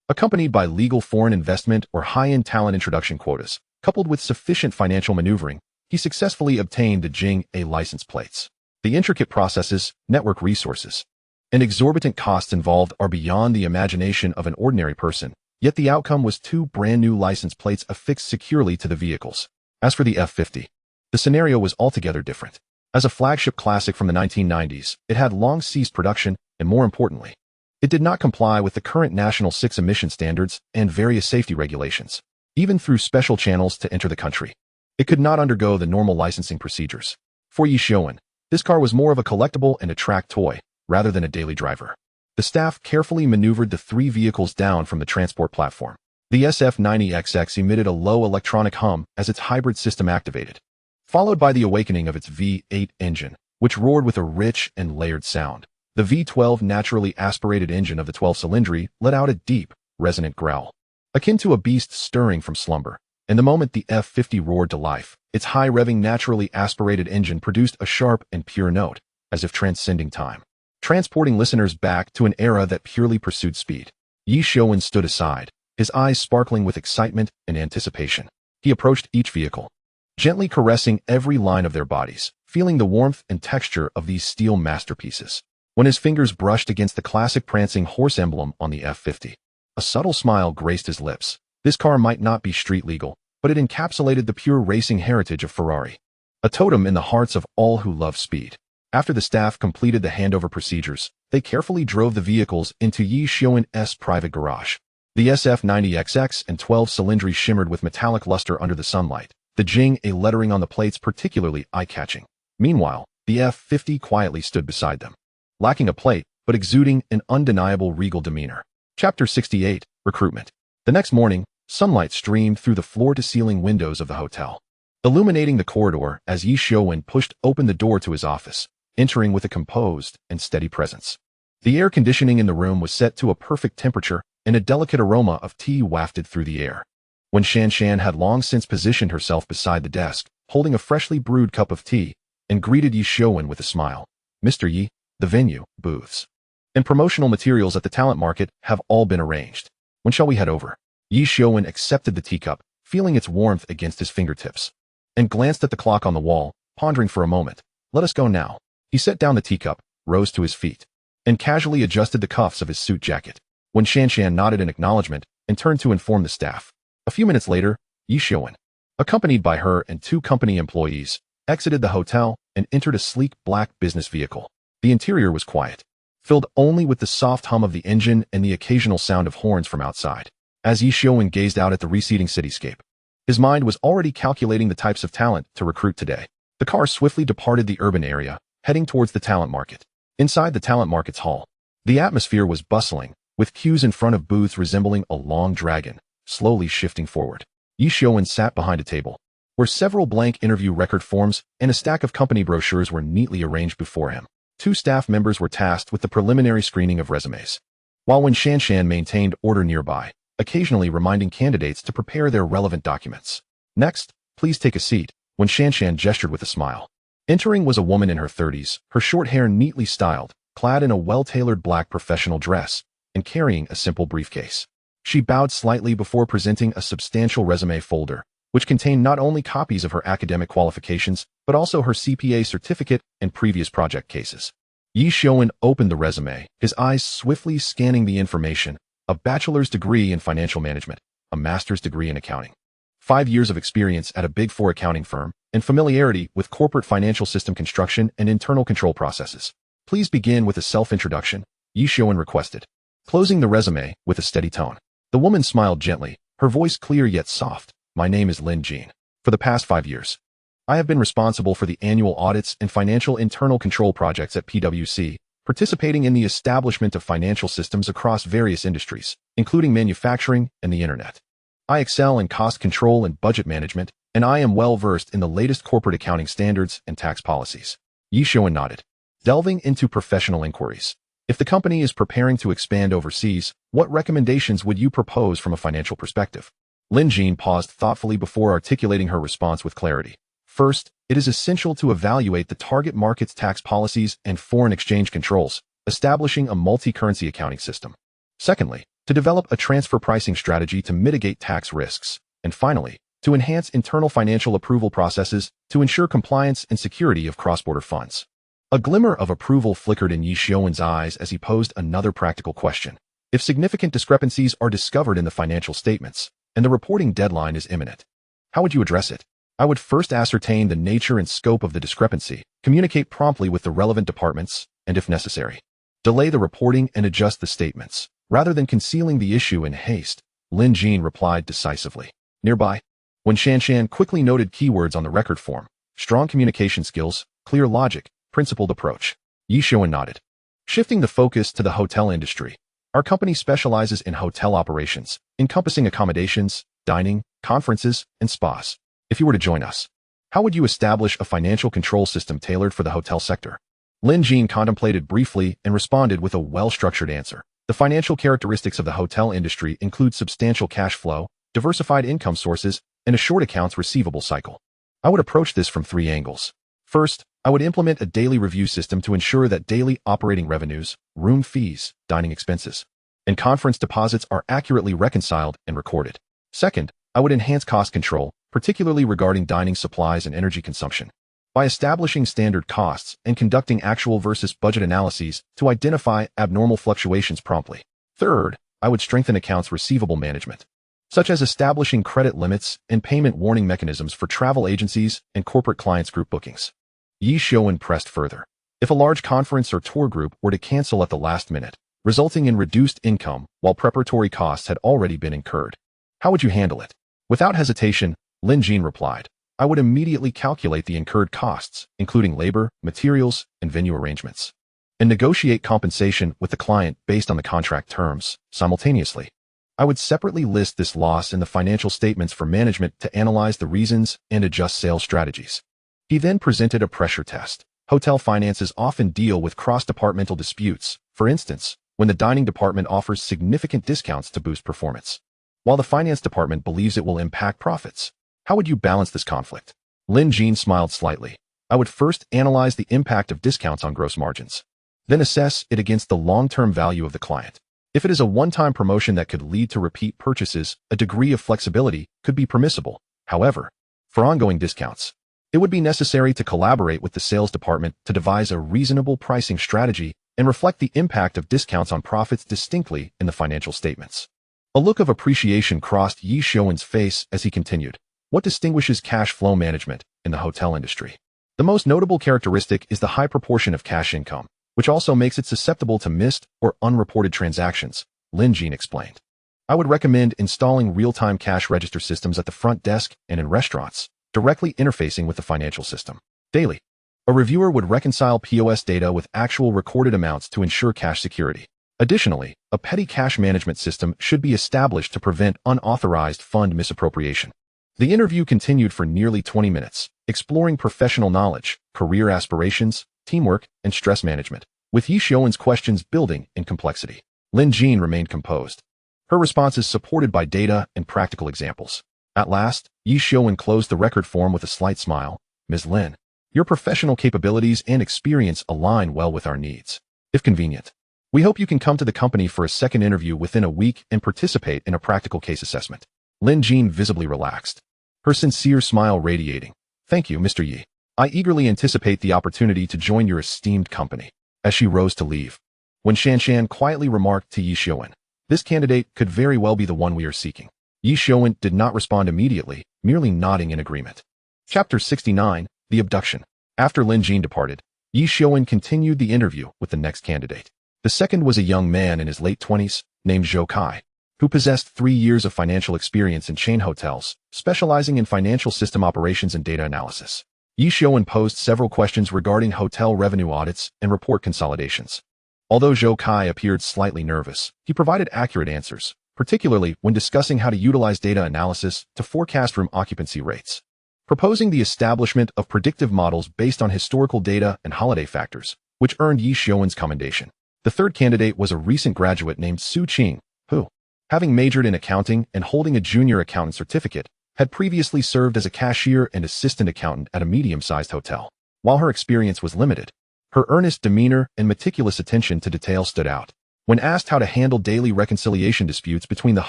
Accompanied by legal foreign investment or high-end talent introduction quotas, coupled with sufficient financial maneuvering, he successfully obtained the Ye Xiuwen license plates. The intricate processes, network resources, and exorbitant costs involved are beyond the imagination of an ordinary person, yet the outcome was 2 brand new license plates affixed securely to the vehicles. As for the F50, the scenario was altogether different. As a flagship classic from the 1990s, it had long ceased production, and more importantly, it did not comply with the current National 6 emission standards and various safety regulations, even through special channels to enter the country. It could not undergo the normal licensing procedures. For Ye Xiuwen, this car was more of a collectible and a track toy, rather than a daily driver. The staff carefully maneuvered the 3 vehicles down from the transport platform. The SF90XX emitted a low electronic hum as its hybrid system activated, followed by the awakening of its V8 engine, which roared with a rich and layered sound. The V12 naturally aspirated engine of the 12-cylinder let out a deep, resonant growl, akin to a beast stirring from slumber. And the moment the F50 roared to life, its high-revving naturally aspirated engine produced a sharp and pure note, as if transcending time, transporting listeners back to an era that purely pursued speed. Ye Xiuwen stood aside, his eyes sparkling with excitement and anticipation. He approached each vehicle, gently caressing every line of their bodies, feeling the warmth and texture of these steel masterpieces. When his fingers brushed against the classic prancing horse emblem on the F50, a subtle smile graced his lips. This car might not be street legal, but it encapsulated the pure racing heritage of Ferrari, a totem in the hearts of all who love speed. After the staff completed the handover procedures, they carefully drove the vehicles into Ye Xiuwen's private garage. The SF90XX and 12-cylinder shimmered with metallic luster under the sunlight, the Ye Xiuwen lettering on the plates particularly eye-catching. Meanwhile, the F50 quietly stood beside them, lacking a plate, but exuding an undeniable regal demeanor. Chapter 68, Recruitment. The next morning, sunlight streamed through the floor-to-ceiling windows of the hotel, illuminating the corridor as Ye Xiuwen pushed open the door to his office, entering with a composed and steady presence. The air conditioning in the room was set to a perfect temperature, and a delicate aroma of tea wafted through the air. When Shan had long since positioned herself beside the desk, holding a freshly brewed cup of tea, and greeted Ye Xiuwen with a smile. "Mr. Ye, the venue, booths, and promotional materials at the talent market have all been arranged. When shall we head over?" Ye Xiuwen accepted the teacup, feeling its warmth against his fingertips, and glanced at the clock on the wall, pondering for a moment. "Let us go now." He set down the teacup, rose to his feet, and casually adjusted the cuffs of his suit jacket. When Shan nodded in acknowledgement and turned to inform the staff. A few minutes later, Ye Xiuwen, accompanied by her and 2 company employees, exited the hotel and entered a sleek black business vehicle. The interior was quiet, filled only with the soft hum of the engine and the occasional sound of horns from outside. As Ye Xiuwen gazed out at the receding cityscape, his mind was already calculating the types of talent to recruit today. The car swiftly departed the urban area, heading towards the talent market. Inside the talent market's hall, the atmosphere was bustling, with queues in front of booths resembling a long dragon, slowly shifting forward. Ye Xiuwen sat behind a table, where several blank interview record forms and a stack of company brochures were neatly arranged before him. 2 staff members were tasked with the preliminary screening of resumes, while when Shan maintained order nearby, occasionally reminding candidates to prepare their relevant documents. "Next, please take a seat," when Shan gestured with a smile. Entering was a woman in her 30s, her short hair neatly styled, clad in a well-tailored black professional dress, and carrying a simple briefcase. She bowed slightly before presenting a substantial resume folder, which contained not only copies of her academic qualifications, but also her CPA certificate and previous project cases. Ye Xiuwen opened the resume, his eyes swiftly scanning the information: a bachelor's degree in financial management, a master's degree in accounting, 5 years of experience at a Big Four accounting firm, and familiarity with corporate financial system construction and internal control processes. "Please begin with a self-introduction," Ye Xiuwen requested. closing the resume with a steady tone. The woman smiled gently, her voice clear yet soft. My name is Lin Jean. For the past 5 years, I have been responsible for the annual audits and financial internal control projects at PwC, participating in the establishment of financial systems across various industries, including manufacturing and the internet. I excel in cost control and budget management, and I am well versed in the latest corporate accounting standards and tax policies. Ye Xiuwen nodded, delving into professional inquiries. If the company is preparing to expand overseas, what recommendations would you propose from a financial perspective? Lin Jean paused thoughtfully before articulating her response with clarity. First, it is essential to evaluate the target market's tax policies and foreign exchange controls, establishing a multi-currency accounting system. Secondly, to develop a transfer pricing strategy to mitigate tax risks. And finally, to enhance internal financial approval processes to ensure compliance and security of cross-border funds. A glimmer of approval flickered in Ye Xiuwen's eyes as he posed another practical question. If significant discrepancies are discovered in the financial statements, and the reporting deadline is imminent, how would you address it? I would first ascertain the nature and scope of the discrepancy, communicate promptly with the relevant departments, and if necessary, delay the reporting and adjust the statements. Rather than concealing the issue in haste, Lin Jean replied decisively. Nearby, when Shan quickly noted keywords on the record form, strong communication skills, clear logic, principled approach. Ye Xiuwen nodded. Shifting the focus to the hotel industry, our company specializes in hotel operations, encompassing accommodations, dining, conferences, and spas. If you were to join us, how would you establish a financial control system tailored for the hotel sector? Lin Jean contemplated briefly and responded with a well-structured answer. The financial characteristics of the hotel industry include substantial cash flow, diversified income sources, and a short accounts receivable cycle. I would approach this from 3 angles. First, I would implement a daily review system to ensure that daily operating revenues, room fees, dining expenses, and conference deposits are accurately reconciled and recorded. Second, I would enhance cost control, particularly regarding dining supplies and energy consumption, by establishing standard costs and conducting actual versus budget analyses to identify abnormal fluctuations promptly. Third, I would strengthen accounts receivable management, such as establishing credit limits and payment warning mechanisms for travel agencies and corporate clients' group bookings. Ye Xiuwen pressed further. If a large conference or tour group were to cancel at the last minute, resulting in reduced income while preparatory costs had already been incurred, how would you handle it? Without hesitation, Lin Jean replied, I would immediately calculate the incurred costs, including labor, materials, and venue arrangements, and negotiate compensation with the client based on the contract terms. Simultaneously, I would separately list this loss in the financial statements for management to analyze the reasons and adjust sales strategies. He then presented a pressure test. Hotel finances often deal with cross-departmental disputes, for instance, when the dining department offers significant discounts to boost performance, while the finance department believes it will impact profits. How would you balance this conflict? Lin Jean smiled slightly. I would first analyze the impact of discounts on gross margins, then assess it against the long-term value of the client. If it is a one-time promotion that could lead to repeat purchases, a degree of flexibility could be permissible. However, for ongoing discounts, it would be necessary to collaborate with the sales department to devise a reasonable pricing strategy and reflect the impact of discounts on profits distinctly in the financial statements. A look of appreciation crossed Ye Xiuwen's face as he continued. What distinguishes cash flow management in the hotel industry? The most notable characteristic is the high proportion of cash income, which also makes it susceptible to missed or unreported transactions, Lin Jean explained. I would recommend installing real-time cash register systems at the front desk and in restaurants, directly interfacing with the financial system. Daily, a reviewer would reconcile POS data with actual recorded amounts to ensure cash security. Additionally, a petty cash management system should be established to prevent unauthorized fund misappropriation. The interview continued for nearly 20 minutes, exploring professional knowledge, career aspirations, teamwork, and stress management, with Ye Xiuwen's questions building in complexity. Lin Jean remained composed, her responses supported by data and practical examples. At last, Ye Xiuwen closed the record form with a slight smile. Ms. Lin, your professional capabilities and experience align well with our needs. If convenient, we hope you can come to the company for a second interview within a week and participate in a practical case assessment. Lin Jean visibly relaxed, her sincere smile radiating. Thank you, Mr. Ye. I eagerly anticipate the opportunity to join your esteemed company. As she rose to leave, when Shan quietly remarked to Ye Xiuwen, this candidate could very well be the one we are seeking. Ye Xiuwen did not respond immediately, merely nodding in agreement. Chapter 69, The Abduction. After Lin Jean departed, Ye Xiuwen continued the interview with the next candidate. The second was a young man in his late 20s named Zhou Kai, who possessed 3 years of financial experience in chain hotels, specializing in financial system operations and data analysis. Ye Xiuwen posed several questions regarding hotel revenue audits and report consolidations. Although Zhou Kai appeared slightly nervous, he provided accurate answers, particularly when discussing how to utilize data analysis to forecast room occupancy rates. Proposing the establishment of predictive models based on historical data and holiday factors, which earned Ye Xiuwen's commendation. The third candidate was a recent graduate named Su Qing, who, having majored in accounting and holding a junior accountant certificate, had previously served as a cashier and assistant accountant at a medium-sized hotel. While her experience was limited, her earnest demeanor and meticulous attention to detail stood out. When asked how to handle daily reconciliation disputes between the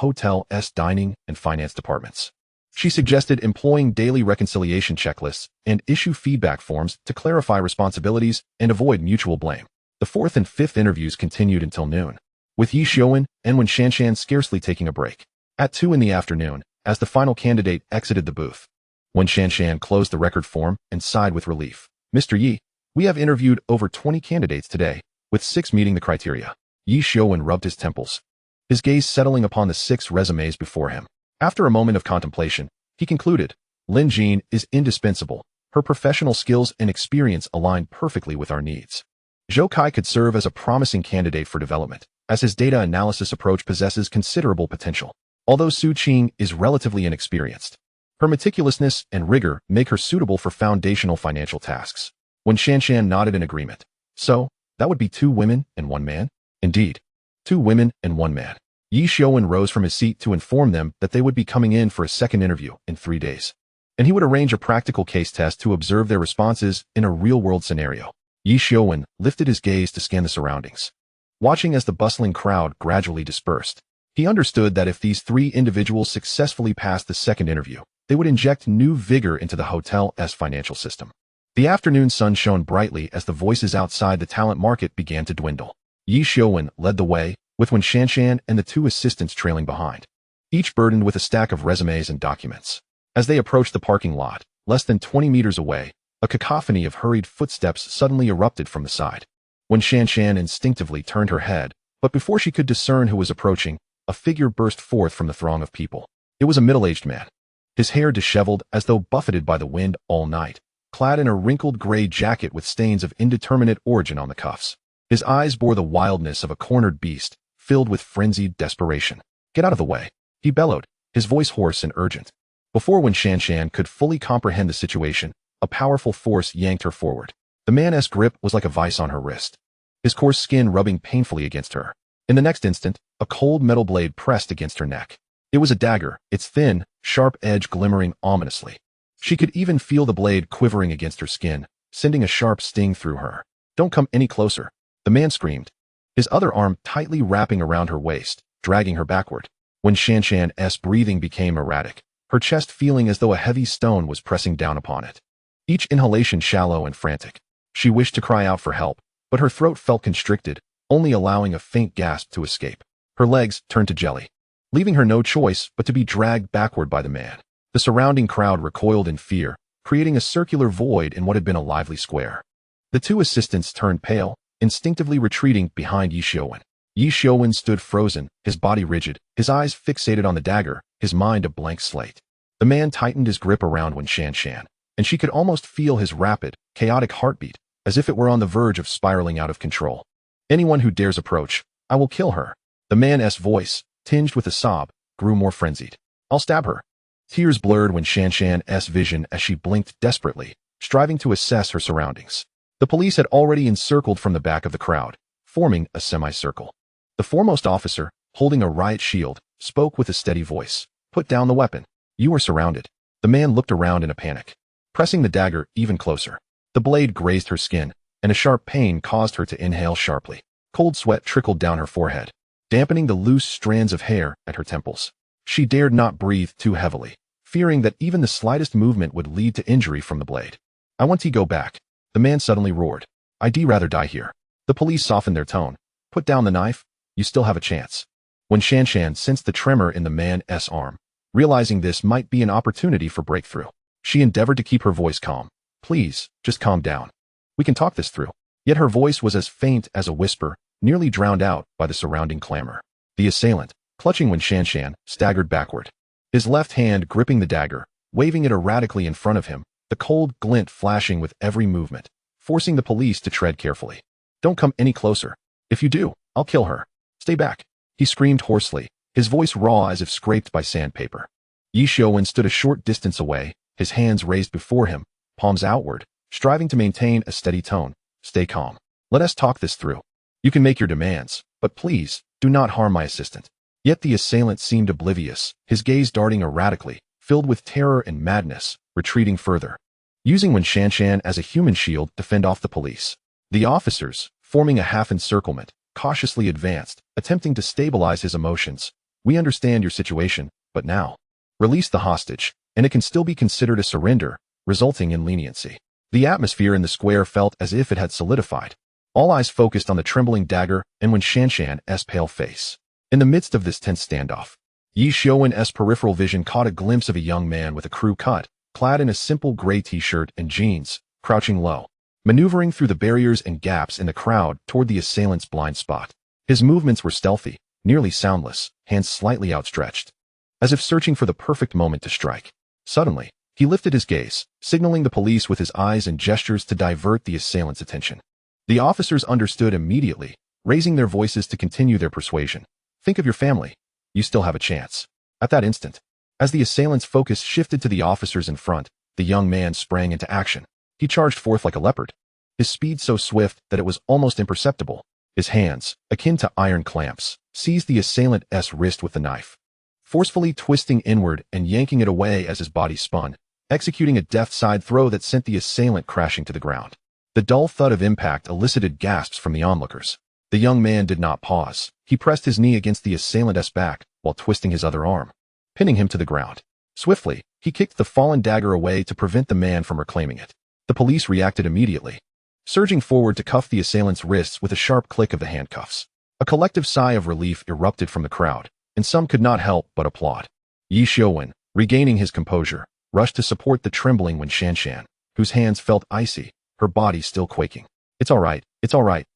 hotel's dining and finance departments, she suggested employing daily reconciliation checklists and issue feedback forms to clarify responsibilities and avoid mutual blame. The fourth and fifth interviews continued until noon, with Ye Xiuwen and Wen Shanshan scarcely taking a break. At 2 in the afternoon, as the final candidate exited the booth, Wen Shanshan closed the record form and sighed with relief. "Mr. Yi, we have interviewed over 20 candidates today, with 6 meeting the criteria." Ye Xiuwen rubbed his temples, his gaze settling upon the 6 resumes before him. After a moment of contemplation, he concluded, "Lin Jin is indispensable. Her professional skills and experience align perfectly with our needs. Zhou Kai could serve as a promising candidate for development, as his data analysis approach possesses considerable potential. Although Su Qing is relatively inexperienced, her meticulousness and rigor make her suitable for foundational financial tasks." When Shanshan nodded in agreement. "So, that would be 2 women and 1 man? "Indeed. 2 women and 1 man." Ye Xiuwen rose from his seat to inform them that they would be coming in for a second interview in 3 days, and he would arrange a practical case test to observe their responses in a real-world scenario. Ye Xiuwen lifted his gaze to scan the surroundings. Watching as the bustling crowd gradually dispersed, he understood that if these 3 individuals successfully passed the second interview, they would inject new vigor into the hotel's financial system. The afternoon sun shone brightly as the voices outside the talent market began to dwindle. Ye Xiuwen led the way, with Wen Shanshan and the 2 assistants trailing behind, each burdened with a stack of resumes and documents. As they approached the parking lot, less than 20 meters away, a cacophony of hurried footsteps suddenly erupted from the side. Wen Shanshan instinctively turned her head, but before she could discern who was approaching, a figure burst forth from the throng of people. It was a middle-aged man, his hair disheveled as though buffeted by the wind all night, clad in a wrinkled gray jacket with stains of indeterminate origin on the cuffs. His eyes bore the wildness of a cornered beast, filled with frenzied desperation. "Get out of the way," he bellowed, his voice hoarse and urgent. Before Wen Shanshan could fully comprehend the situation, a powerful force yanked her forward. The man's grip was like a vice on her wrist, his coarse skin rubbing painfully against her. In the next instant, a cold metal blade pressed against her neck. It was a dagger, its thin, sharp edge glimmering ominously. She could even feel the blade quivering against her skin, sending a sharp sting through her. "Don't come any closer," the man screamed, his other arm tightly wrapping around her waist, dragging her backward. When Shanshan's breathing became erratic, her chest feeling as though a heavy stone was pressing down upon it. Each inhalation shallow and frantic. She wished to cry out for help, but her throat felt constricted, only allowing a faint gasp to escape. Her legs turned to jelly, leaving her no choice but to be dragged backward by the man. The surrounding crowd recoiled in fear, creating a circular void in what had been a lively square. The 2 assistants turned pale, instinctively retreating behind Ye Xiuwen. Ye Xiuwen stood frozen, his body rigid, his eyes fixated on the dagger, his mind a blank slate. The man tightened his grip around Wen Shanshan, and she could almost feel his rapid, chaotic heartbeat, as if it were on the verge of spiraling out of control. "Anyone who dares approach, I will kill her." The man's voice, tinged with a sob, grew more frenzied. "I'll stab her." Tears blurred Wen Shanshan's vision as she blinked desperately, striving to assess her surroundings. The police had already encircled from the back of the crowd, forming a semicircle. The foremost officer, holding a riot shield, spoke with a steady voice. "Put down the weapon. You are surrounded." The man looked around in a panic, pressing the dagger even closer. The blade grazed her skin, and a sharp pain caused her to inhale sharply. Cold sweat trickled down her forehead, dampening the loose strands of hair at her temples. She dared not breathe too heavily, fearing that even the slightest movement would lead to injury from the blade. "I want to go back," the man suddenly roared. "I'd rather die here." The police softened their tone. "Put down the knife. You still have a chance." When Shanshan sensed the tremor in the man's arm, realizing this might be an opportunity for breakthrough, she endeavored to keep her voice calm. "Please, just calm down. We can talk this through." Yet her voice was as faint as a whisper, nearly drowned out by the surrounding clamor. The assailant, clutching Wen Shanshan, staggered backward, his left hand gripping the dagger, waving it erratically in front of him, the cold glint flashing with every movement, forcing the police to tread carefully. "Don't come any closer. If you do, I'll kill her. Stay back," he screamed hoarsely, his voice raw as if scraped by sandpaper. Ye Xiuwen stood a short distance away, his hands raised before him, palms outward, striving to maintain a steady tone. "Stay calm. Let us talk this through. You can make your demands, but please, do not harm my assistant." Yet the assailant seemed oblivious, his gaze darting erratically, filled with terror and madness, retreating further, using Wen Shanshan as a human shield to fend off the police. The officers, forming a half-encirclement, cautiously advanced, attempting to stabilize his emotions. "We understand your situation, but now, release the hostage, and it can still be considered a surrender, resulting in leniency." The atmosphere in the square felt as if it had solidified. All eyes focused on the trembling dagger and Wen Shanshan's pale face. In the midst of this tense standoff, Ye Xiuwen's peripheral vision caught a glimpse of a young man with a crew cut, clad in a simple gray t-shirt and jeans, crouching low, maneuvering through the barriers and gaps in the crowd toward the assailant's blind spot. His movements were stealthy, nearly soundless, hands slightly outstretched, as if searching for the perfect moment to strike. Suddenly, he lifted his gaze, signaling the police with his eyes and gestures to divert the assailant's attention. The officers understood immediately, raising their voices to continue their persuasion. "Think of your family. You still have a chance." At that instant, as the assailant's focus shifted to the officers in front, the young man sprang into action. He charged forth like a leopard, his speed so swift that it was almost imperceptible. His hands, akin to iron clamps, seized the assailant's wrist with the knife, forcefully twisting inward and yanking it away as his body spun, executing a deft side throw that sent the assailant crashing to the ground. The dull thud of impact elicited gasps from the onlookers. The young man did not pause. He pressed his knee against the assailant's back while twisting his other arm, pinning him to the ground. Swiftly, he kicked the fallen dagger away to prevent the man from reclaiming it. The police reacted immediately, surging forward to cuff the assailant's wrists with a sharp click of the handcuffs. A collective sigh of relief erupted from the crowd, and some could not help but applaud. Ye Xiuwen, regaining his composure, rushed to support the trembling Wen Shanshan, whose hands felt icy, her body still quaking. It's all right,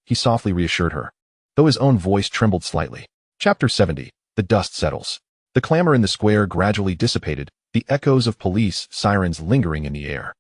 he softly reassured her, though his own voice trembled slightly. Chapter 70. The dust settles. The clamor in the square gradually dissipated, the echoes of police sirens lingering in the air.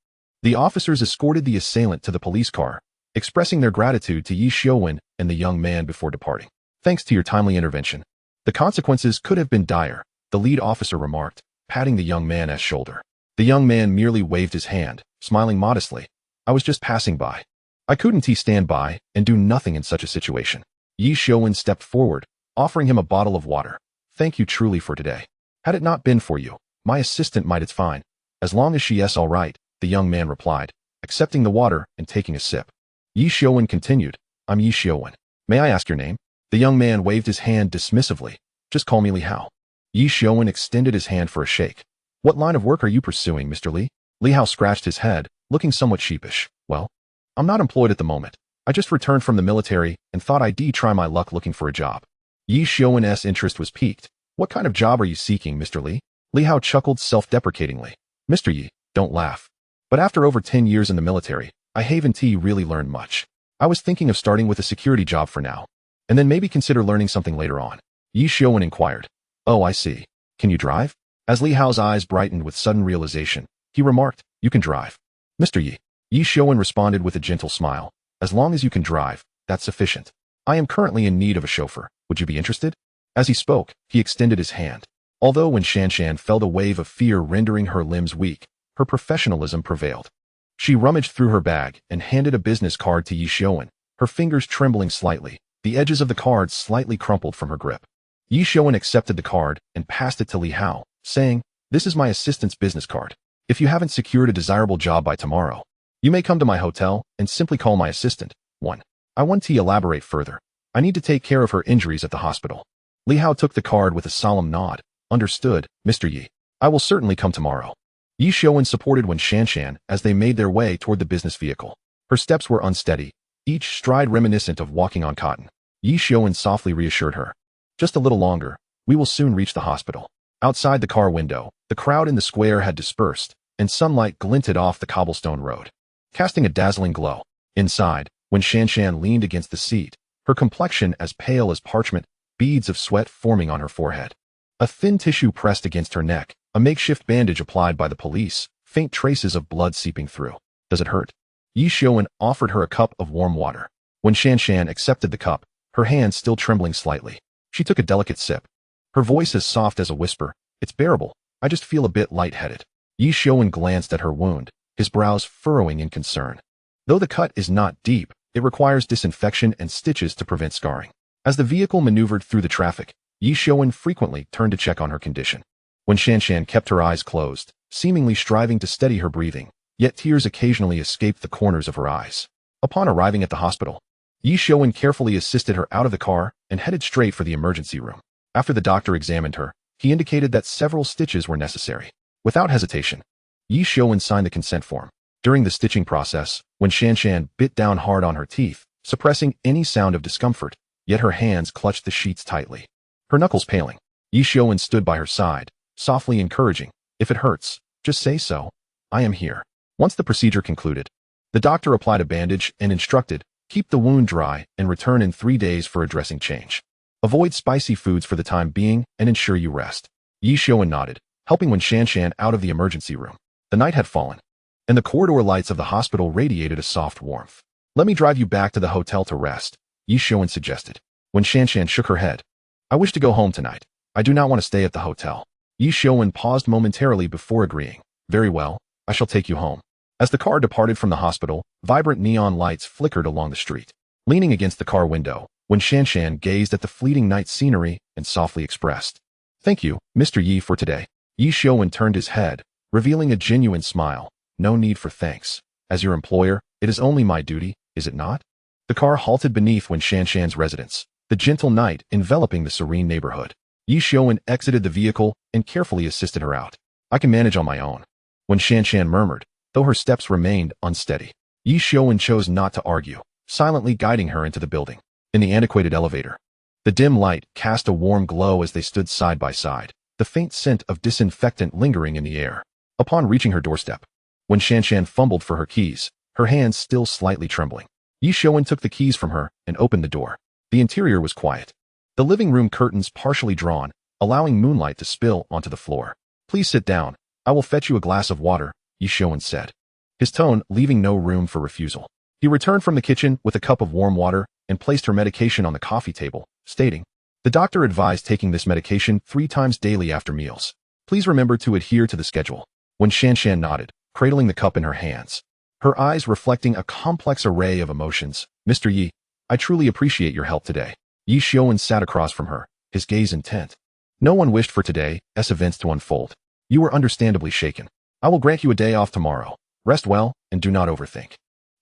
The officers escorted the assailant to the police car, expressing their gratitude to Ye Xiuwen and the young man before departing. "Thanks to your timely intervention. The consequences could have been dire," the lead officer remarked, patting the young man's shoulder. The young man merely waved his hand, smiling modestly. "I was just passing by. I couldn't stand by and do nothing in such a situation." Ye Xiuwen stepped forward, offering him a bottle of water. "Thank you truly for today. Had it not been for you, my assistant might. It's fine, as long as she's all right," the young man replied, accepting the water and taking a sip. Ye Xiuwen continued, "I'm Ye Xiuwen. May I ask your name?" The young man waved his hand dismissively. "Just call me Li Hao." Ye Xiuwen extended his hand for a shake. "What line of work are you pursuing, Mr. Li?" Li Hao scratched his head, looking somewhat sheepish. "Well, I'm not employed at the moment. I just returned from the military and thought I'd try my luck looking for a job." Ye Xiuwen's interest was piqued. "What kind of job are you seeking, Mr. Li?" Li Hao chuckled self-deprecatingly. "Mr. Yi, don't laugh. But after over 10 years in the military, I haven't really learned much. I was thinking of starting with a security job for now, and then maybe consider learning something later on." Ye Xiuwen inquired. "Oh, I see. Can you drive?" As Li Hao's eyes brightened with sudden realization, he remarked, "You can drive, Mr. Yi." Ye Xiuwen responded with a gentle smile. "As long as you can drive, that's sufficient. I am currently in need of a chauffeur. Would you be interested?" As he spoke, he extended his hand. Although Wen Shanshan felt a wave of fear rendering her limbs weak, her professionalism prevailed. She rummaged through her bag and handed a business card to Ye Xiuwen, her fingers trembling slightly, the edges of the card slightly crumpled from her grip. Ye Xiuwen accepted the card and passed it to Li Hao, saying, "This is my assistant's business card. If you haven't secured a desirable job by tomorrow, you may come to my hotel and simply call my assistant. 1. I want to elaborate further. I need to take care of her injuries at the hospital." Li Hao took the card with a solemn nod. "Understood, Mr. Yi. I will certainly come tomorrow." Ye Xiuwen supported Wen Shanshan as they made their way toward the business vehicle. Her steps were unsteady, each stride reminiscent of walking on cotton. Ye Xiuwen softly reassured her. "Just a little longer. We will soon reach the hospital." Outside the car window, the crowd in the square had dispersed, and sunlight glinted off the cobblestone road, casting a dazzling glow. Inside, Wen Shanshan leaned against the seat, her complexion as pale as parchment, beads of sweat forming on her forehead. A thin tissue pressed against her neck, a makeshift bandage applied by the police, faint traces of blood seeping through. Does it hurt? Ye Xiuwen offered her a cup of warm water. When Shanshan accepted the cup, her hand still trembling slightly, she took a delicate sip. Her voice as soft as a whisper, "It's bearable, I just feel a bit lightheaded." Ye Xiuwen glanced at her wound, his brows furrowing in concern. Though the cut is not deep, it requires disinfection and stitches to prevent scarring. As the vehicle maneuvered through the traffic, Ye Xiuwen frequently turned to check on her condition. When Shanshan kept her eyes closed, seemingly striving to steady her breathing, yet tears occasionally escaped the corners of her eyes. Upon arriving at the hospital, Ye Xiuwen carefully assisted her out of the car and headed straight for the emergency room. After the doctor examined her, he indicated that several stitches were necessary. Without hesitation, Ye Xiuwen signed the consent form. During the stitching process, when Shanshan bit down hard on her teeth, suppressing any sound of discomfort, yet her hands clutched the sheets tightly. Her knuckles paling, Ye Xiuwen stood by her side, softly encouraging, "If it hurts, just say so. I am here." Once the procedure concluded, the doctor applied a bandage and instructed, "Keep the wound dry and return in 3 days for a dressing change. Avoid spicy foods for the time being and ensure you rest." Ye Xiuwen nodded, helping when Shanshan out of the emergency room. The night had fallen, and the corridor lights of the hospital radiated a soft warmth. "Let me drive you back to the hotel to rest," Ye Xiuwen suggested. When Shanshan shook her head, "I wish to go home tonight. I do not want to stay at the hotel." Ye Xiuwen paused momentarily before agreeing. "Very well, I shall take you home." As the car departed from the hospital, vibrant neon lights flickered along the street. Leaning against the car window, when Shanshan gazed at the fleeting night scenery and softly expressed, "Thank you, Mr. Yi, for today." Ye Xiuwen turned his head, revealing a genuine smile. "No need for thanks. As your employer, it is only my duty, is it not?" The car halted beneath when Shanshan's residence, the gentle night enveloping the serene neighborhood. Ye Xiuwen exited the vehicle and carefully assisted her out. "I can manage on my own." When Shanshan murmured, though her steps remained unsteady, Ye Xiuwen chose not to argue, silently guiding her into the building. In the antiquated elevator, the dim light cast a warm glow as they stood side by side, the faint scent of disinfectant lingering in the air. Upon reaching her doorstep, when Shanshan fumbled for her keys, her hands still slightly trembling, Ye Xiuwen took the keys from her and opened the door. The interior was quiet, the living room curtains partially drawn, allowing moonlight to spill onto the floor. "Please sit down. I will fetch you a glass of water," Ye Xiuwen said, his tone leaving no room for refusal. He returned from the kitchen with a cup of warm water and placed her medication on the coffee table, stating, "The doctor advised taking this medication 3 times daily after meals. Please remember to adhere to the schedule." When Shanshan nodded, cradling the cup in her hands, her eyes reflecting a complex array of emotions, "Mr. Yi, I truly appreciate your help today." Ye Xiuwen sat across from her, his gaze intent. "No one wished for today's events to unfold. You were understandably shaken. I will grant you a day off tomorrow. Rest well and do not overthink."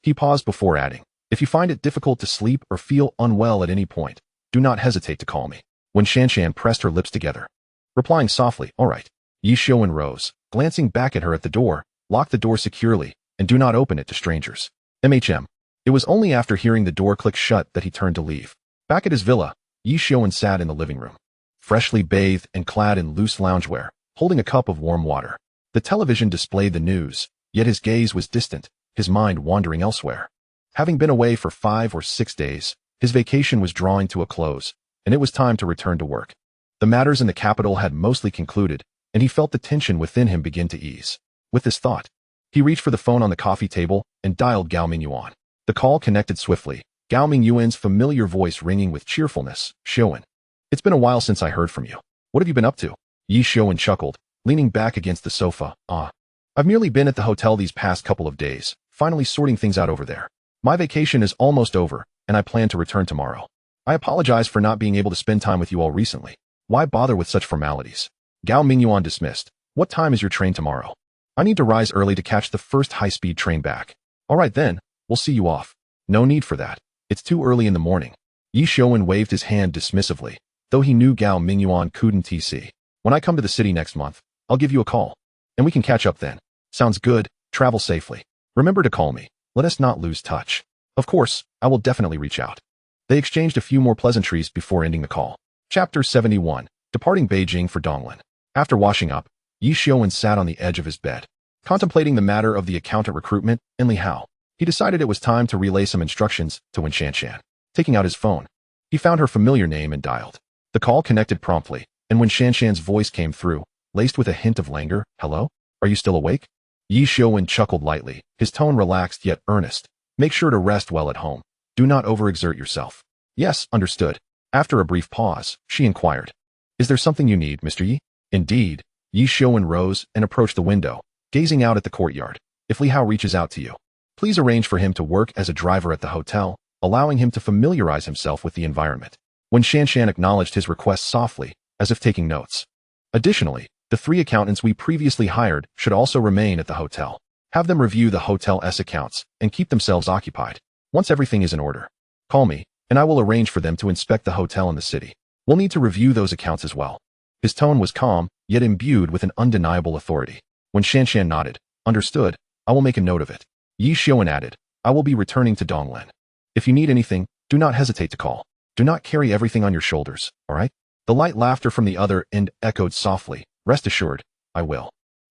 He paused before adding, "If you find it difficult to sleep or feel unwell at any point, do not hesitate to call me." When Shanshan pressed her lips together, replying softly, "All right," Ye Xiuwen rose, glancing back at her at the door, "Lock the door securely and do not open it to strangers." It was only after hearing the door click shut that he turned to leave. Back at his villa, Ye Xiuwen sat in the living room, freshly bathed and clad in loose loungewear, holding a cup of warm water. The television displayed the news, yet his gaze was distant, his mind wandering elsewhere. Having been away for 5 or 6 days, his vacation was drawing to a close, and it was time to return to work. The matters in the capital had mostly concluded, and he felt the tension within him begin to ease. With this thought, he reached for the phone on the coffee table and dialed Gao Mingyuan. The call connected swiftly, Gao Mingyuan's familiar voice ringing with cheerfulness. "Xiuwen, it's been a while since I heard from you. What have you been up to?" Ye Xiuwen chuckled, leaning back against the sofa. I've merely been at the hotel these past couple of days, finally sorting things out over there. My vacation is almost over, and I plan to return tomorrow. I apologize for not being able to spend time with you all recently. Why bother with such formalities?" Gao Mingyuan dismissed. "What time is your train tomorrow?" "I need to rise early to catch the first high-speed train back." "All right then, we'll see you off." "No need for that. It's too early in the morning." Ye Xiuwen waved his hand dismissively, though he knew Gao Mingyuan couldn't tc. "When I come to the city next month, I'll give you a call, and we can catch up then." "Sounds good. Travel safely. Remember to call me. Let us not lose touch." "Of course, I will definitely reach out." They exchanged a few more pleasantries before ending the call. Chapter 71. Departing Beijing for Donglan. After washing up, Ye Xiuwen sat on the edge of his bed, contemplating the matter of the accountant recruitment in Li Hao. He decided it was time to relay some instructions to Wen Shanshan. Taking out his phone, He found her familiar name and dialed. The call connected promptly, and when Shanshan's voice came through, laced with a hint of languor, "Hello? Are you still awake?" Ye Xiuwen chuckled lightly, his tone relaxed yet earnest. "Make sure to rest well at home. Do not overexert yourself." "Yes, understood." After a brief pause, she inquired, "Is there something you need, Mr. Yi?" "Indeed." Ye Xiuwen rose and approached the window, gazing out at the courtyard. "If Li Hao reaches out to you, please arrange for him to work as a driver at the hotel, allowing him to familiarize himself with the environment." When Shanshan acknowledged his request softly, as if taking notes. "Additionally, the 3 accountants we previously hired should also remain at the hotel. Have them review the hotel's accounts and keep themselves occupied. Once everything is in order, call me, and I will arrange for them to inspect the hotel in the city. We'll need to review those accounts as well." His tone was calm, yet imbued with an undeniable authority. When Shanshan nodded, "Understood, I will make a note of it." Ye Xiuwen added, "I will be returning to Donglin. If you need anything, do not hesitate to call. Do not carry everything on your shoulders, all right?" The light laughter from the other end echoed softly, "Rest assured, I will."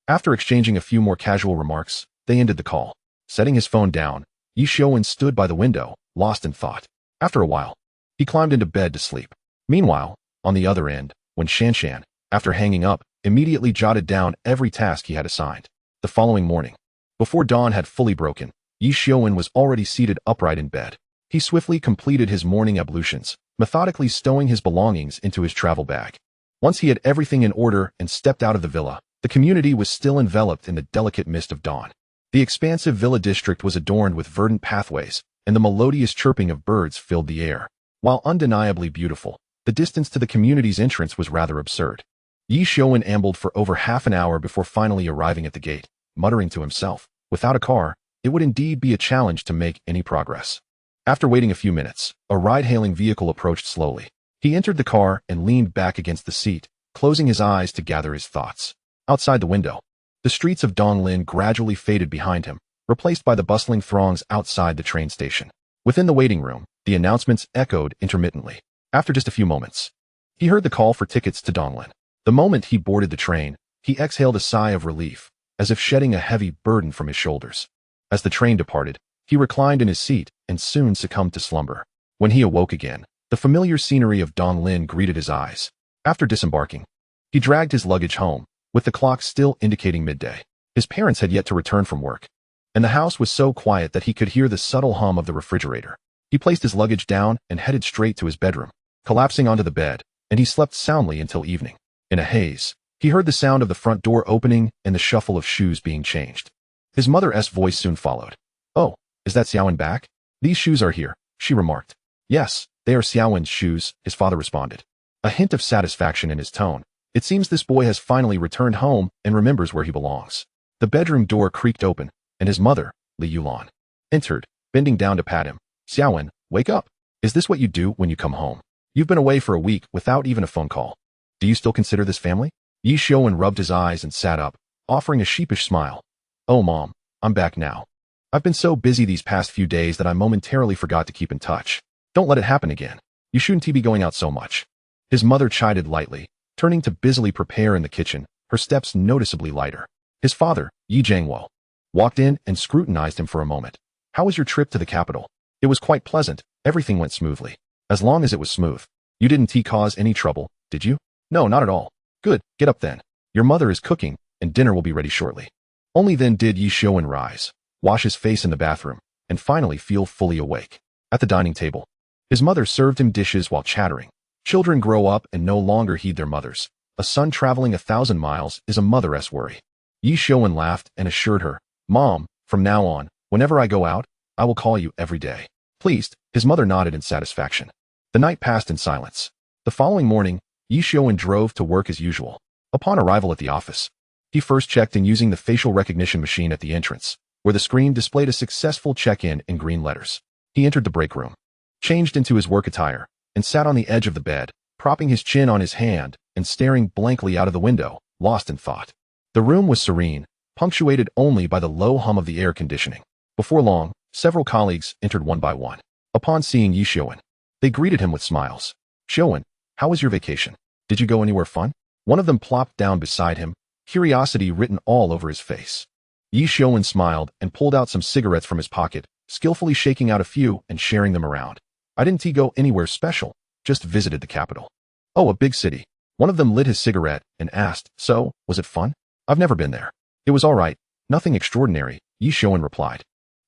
After exchanging a few more casual remarks, they ended the call. Setting his phone down, Ye Xiuwen stood by the window, lost in thought. After a while, he climbed into bed to sleep. Meanwhile, on the other end, when Shanshan, after hanging up, immediately jotted down every task he had assigned. The following morning, before dawn had fully broken, Ye Xiuwen was already seated upright in bed. He swiftly completed his morning ablutions, methodically stowing his belongings into his travel bag. Once he had everything in order and stepped out of the villa, the community was still enveloped in the delicate mist of dawn. The expansive villa district was adorned with verdant pathways, and the melodious chirping of birds filled the air. While undeniably beautiful, the distance to the community's entrance was rather absurd. Ye Xiuwen ambled for over half an hour before finally arriving at the gate, muttering to himself, without a car, it would indeed be a challenge to make any progress. After waiting a few minutes, a ride-hailing vehicle approached slowly. He entered the car and leaned back against the seat, closing his eyes to gather his thoughts. Outside the window, the streets of Donglin gradually faded behind him, replaced by the bustling throngs outside the train station. Within the waiting room, the announcements echoed intermittently. After just a few moments, he heard the call for tickets to Donglin. The moment he boarded the train, he exhaled a sigh of relief, as if shedding a heavy burden from his shoulders. As the train departed, he reclined in his seat and soon succumbed to slumber. When he awoke again, the familiar scenery of Donglin greeted his eyes. After disembarking, he dragged his luggage home, with the clock still indicating midday. His parents had yet to return from work, and the house was so quiet that he could hear the subtle hum of the refrigerator. He placed his luggage down and headed straight to his bedroom, collapsing onto the bed, and he slept soundly until evening. In a haze, he heard the sound of the front door opening and the shuffle of shoes being changed. His mother's voice soon followed. "Oh, is that Xiaowen back? These shoes are here," she remarked. "Yes, they are Xiaowen's shoes," his father responded, a hint of satisfaction in his tone. "It seems this boy has finally returned home and remembers where he belongs." The bedroom door creaked open, and his mother, Li Yulan, entered, bending down to pat him. "Xiaowen, wake up. Is this what you do when you come home? You've been away for a week without even a phone call. Do you still consider this family?" Ye Xiuwen rubbed his eyes and sat up, offering a sheepish smile. "Oh, Mom, I'm back now. I've been so busy these past few days that I momentarily forgot to keep in touch. Don't let it happen again. You shouldn't be going out so much." His mother chided lightly, turning to busily prepare in the kitchen, her steps noticeably lighter. His father, Yi Jiangwo, walked in and scrutinized him for a moment. "How was your trip to the capital?" "It was quite pleasant. Everything went smoothly." "As long as it was smooth. You didn't cause any trouble, did you?" "No, not at all." "Good, get up then. Your mother is cooking, and dinner will be ready shortly." Only then did Ye Xiuwen rise, wash his face in the bathroom, and finally feel fully awake. At the dining table, his mother served him dishes while chattering. Children grow up and no longer heed their mothers. A son traveling 1,000 miles is a mother's worry. Ye Xiuwen laughed and assured her, "Mom, from now on, whenever I go out, I will call you every day." Pleased, his mother nodded in satisfaction. The night passed in silence. The following morning, Ye Xiuwen drove to work as usual. Upon arrival at the office, he first checked in using the facial recognition machine at the entrance, where the screen displayed a successful check-in in green letters. He entered the break room, changed into his work attire, and sat on the edge of the bed, propping his chin on his hand and staring blankly out of the window, lost in thought. The room was serene, punctuated only by the low hum of the air conditioning. Before long, several colleagues entered one by one. Upon seeing Ye Xiuwen, they greeted him with smiles. "Xiuwen, how was your vacation? Did you go anywhere fun?" One of them plopped down beside him, curiosity written all over his face. Ye Xiuwen smiled and pulled out some cigarettes from his pocket, skillfully shaking out a few and sharing them around. "I didn't go anywhere special, just visited the capital. Oh, a big city. One of them lit his cigarette and asked, so, was it fun? I've never been there. It was all right. Nothing extraordinary, Ye Xiuwen replied,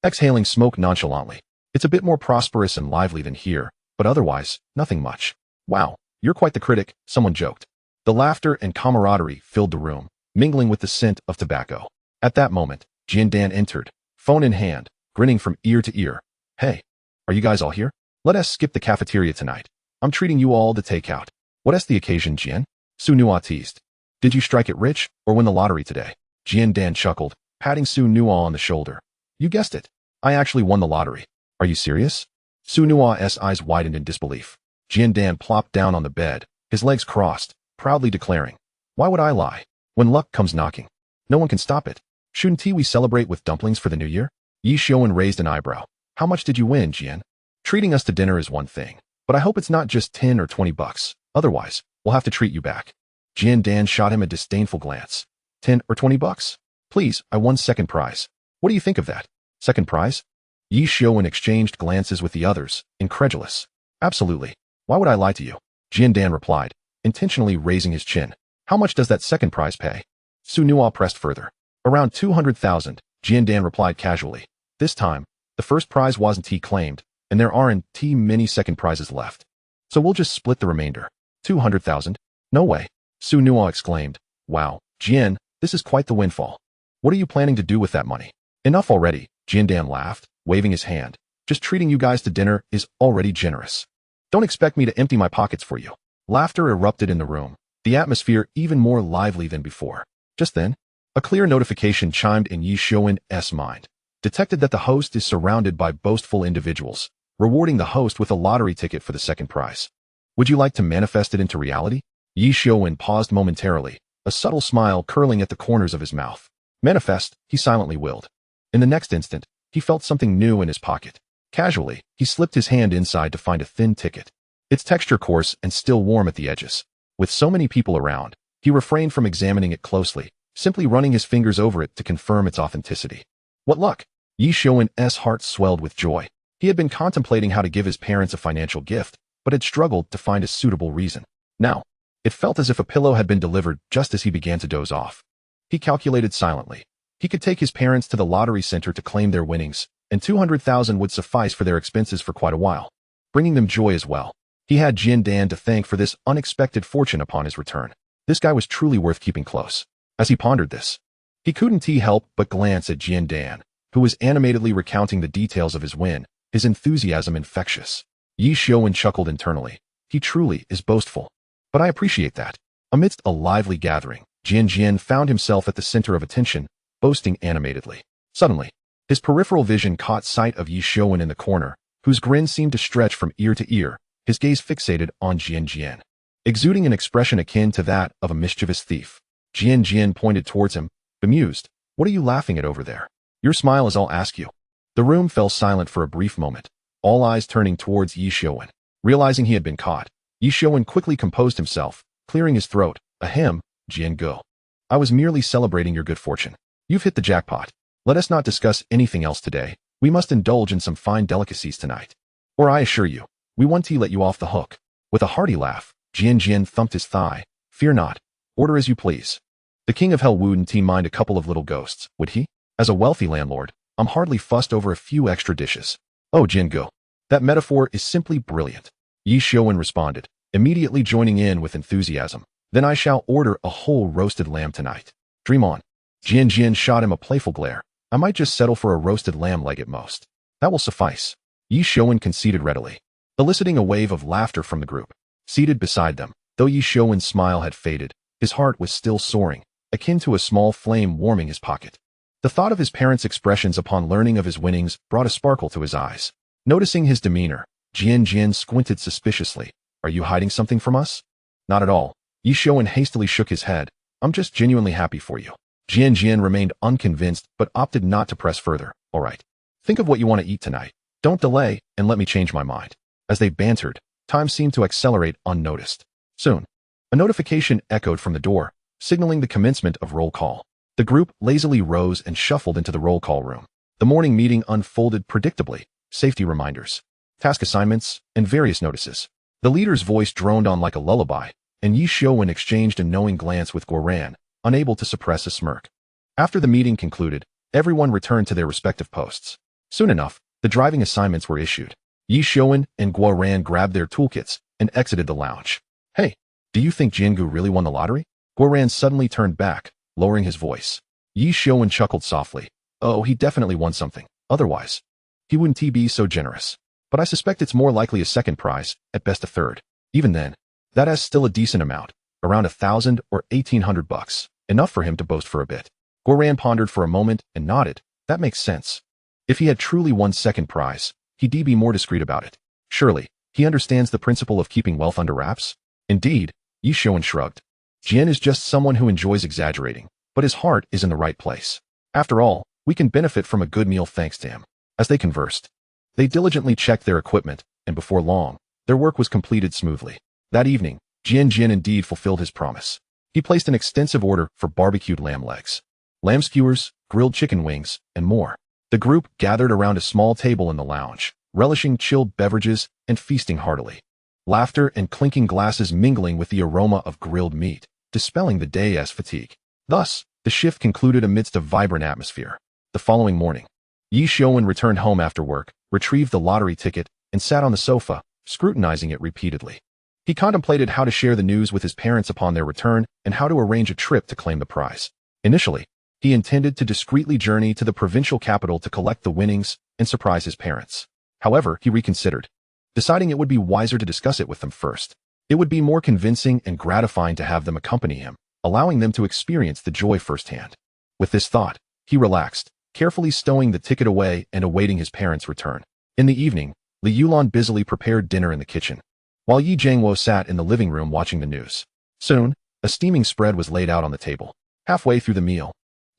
exhaling smoke nonchalantly. It's a bit more prosperous and lively than here, but otherwise, nothing much. Wow, you're quite the critic, someone joked. The laughter and camaraderie filled the room, mingling with the scent of tobacco. At that moment, Jian entered, phone in hand, grinning from ear to ear. Hey, are you guys all here? Let us skip the cafeteria tonight. I'm treating you all to takeout. What's the occasion, Jian? Su Nua teased. Did you strike it rich or win the lottery today? Jian chuckled, patting Su Nua on the shoulder. You guessed it. I actually won the lottery. Are you serious? Su Nua's eyes widened in disbelief. Jian plopped down on the bed, his legs crossed, proudly declaring, why would I lie? When luck comes knocking, no one can stop it. Shouldn't we celebrate with dumplings for the new year? Ye Xiuwen raised an eyebrow. How much did you win, Jian? Treating us to dinner is one thing, but I hope it's not just 10 or 20 bucks. Otherwise, we'll have to treat you back. Jian shot him a disdainful glance. 10 or 20 bucks? Please, I won second prize. What do you think of that? Second prize? Ye Xiuwen exchanged glances with the others, incredulous. Absolutely. Why would I lie to you? Jian replied, intentionally raising his chin. How much does that second prize pay? Su Nua pressed further. Around 200,000, Jian replied casually. This time, the first prize wasn't claimed, and there aren't many second prizes left. So we'll just split the remainder. 200,000? No way. Su Nua exclaimed. Wow, Jian, this is quite the windfall. What are you planning to do with that money? Enough already, Jian laughed, waving his hand. Just treating you guys to dinner is already generous. Don't expect me to empty my pockets for you. Laughter erupted in the room, the atmosphere even more lively than before. Just then, a clear notification chimed in Ye Xiuwen's mind. Detected that the host is surrounded by boastful individuals, rewarding the host with a lottery ticket for the second prize. Would you like to manifest it into reality? Ye Xiuwen paused momentarily, a subtle smile curling at the corners of his mouth. Manifest, he silently willed. In the next instant, he felt something new in his pocket. Casually, he slipped his hand inside to find a thin ticket. Its texture coarse and still warm at the edges. With so many people around, he refrained from examining it closely, simply running his fingers over it to confirm its authenticity. What luck! Ye Xiuwen's heart swelled with joy. He had been contemplating how to give his parents a financial gift, but had struggled to find a suitable reason. Now, it felt as if a pillow had been delivered just as he began to doze off. He calculated silently. He could take his parents to the lottery center to claim their winnings, and 200,000 would suffice for their expenses for quite a while, bringing them joy as well. He had Jian to thank for this unexpected fortune upon his return. This guy was truly worth keeping close. As he pondered this, he couldn't help but glance at Jian, who was animatedly recounting the details of his win, his enthusiasm infectious. Ye Xiuwen chuckled internally. He truly is boastful. But I appreciate that. Amidst a lively gathering, Jian found himself at the center of attention, boasting animatedly. Suddenly, his peripheral vision caught sight of Ye Xiuwen in the corner, whose grin seemed to stretch from ear to ear, his gaze fixated on Jian. Exuding an expression akin to that of a mischievous thief, Jian pointed towards him, bemused. What are you laughing at over there? Your smile is all ask you. The room fell silent for a brief moment, all eyes turning towards Ye Xiuwen. Realizing he had been caught, Ye Xiuwen quickly composed himself, clearing his throat. Ahem, Jian go. I was merely celebrating your good fortune. You've hit the jackpot. Let us not discuss anything else today. We must indulge in some fine delicacies tonight. Or I assure you, we want to let you off the hook. With a hearty laugh, Jian thumped his thigh. Fear not. Order as you please. The king of hell wouldn't mind a couple of little ghosts, would he? As a wealthy landlord, I'm hardly fussed over a few extra dishes. Oh, Jian go. That metaphor is simply brilliant. Ye Xiuwen responded, immediately joining in with enthusiasm. Then I shall order a whole roasted lamb tonight. Dream on. Jian shot him a playful glare. I might just settle for a roasted lamb leg at most. That will suffice. Ye Xiuwen conceded readily, eliciting a wave of laughter from the group. Seated beside them, though Ye Xiuwen's smile had faded, his heart was still soaring, akin to a small flame warming his pocket. The thought of his parents' expressions upon learning of his winnings brought a sparkle to his eyes. Noticing his demeanor, Jian squinted suspiciously. Are you hiding something from us? Not at all. Ye Xiuwen hastily shook his head. I'm just genuinely happy for you. Jian remained unconvinced but opted not to press further. All right. Think of what you want to eat tonight. Don't delay and let me change my mind. As they bantered, time seemed to accelerate unnoticed. Soon, a notification echoed from the door, signaling the commencement of roll call. The group lazily rose and shuffled into the roll call room. The morning meeting unfolded predictably. Safety reminders, task assignments, and various notices. The leader's voice droned on like a lullaby, and Ye Xiuwen exchanged a knowing glance with Guoran, unable to suppress a smirk. After the meeting concluded, everyone returned to their respective posts. Soon enough, the driving assignments were issued. Ye Xiuwen and Guoran grabbed their toolkits and exited the lounge. Hey, do you think Jiangu really won the lottery? Guoran suddenly turned back, lowering his voice. Ye Xiuwen chuckled softly. Oh, he definitely won something. Otherwise, he wouldn't be so generous. But I suspect it's more likely a second prize, at best a third. Even then, that is still a decent amount, around 1,000 or 1,800 bucks, enough for him to boast for a bit. Guoran pondered for a moment and nodded. That makes sense. If he had truly won second prize, he'd be more discreet about it. Surely, he understands the principle of keeping wealth under wraps? Indeed, Ye Xiuwen shrugged. Jian is just someone who enjoys exaggerating, but his heart is in the right place. After all, we can benefit from a good meal thanks to him. As they conversed, they diligently checked their equipment, and before long, their work was completed smoothly. That evening, Jian indeed fulfilled his promise. He placed an extensive order for barbecued lamb legs, lamb skewers, grilled chicken wings, and more. The group gathered around a small table in the lounge, relishing chilled beverages and feasting heartily. Laughter and clinking glasses mingling with the aroma of grilled meat, dispelling the day's fatigue. Thus, the shift concluded amidst a vibrant atmosphere. The following morning, Ye Xiuwen returned home after work, retrieved the lottery ticket, and sat on the sofa, scrutinizing it repeatedly. He contemplated how to share the news with his parents upon their return and how to arrange a trip to claim the prize. Initially, he intended to discreetly journey to the provincial capital to collect the winnings and surprise his parents. However, he reconsidered, deciding it would be wiser to discuss it with them first. It would be more convincing and gratifying to have them accompany him, allowing them to experience the joy firsthand. With this thought, he relaxed, carefully stowing the ticket away and awaiting his parents' return. In the evening, Li Yulan busily prepared dinner in the kitchen, while Ye Jiangwo sat in the living room watching the news. Soon, a steaming spread was laid out on the table. Halfway through the meal,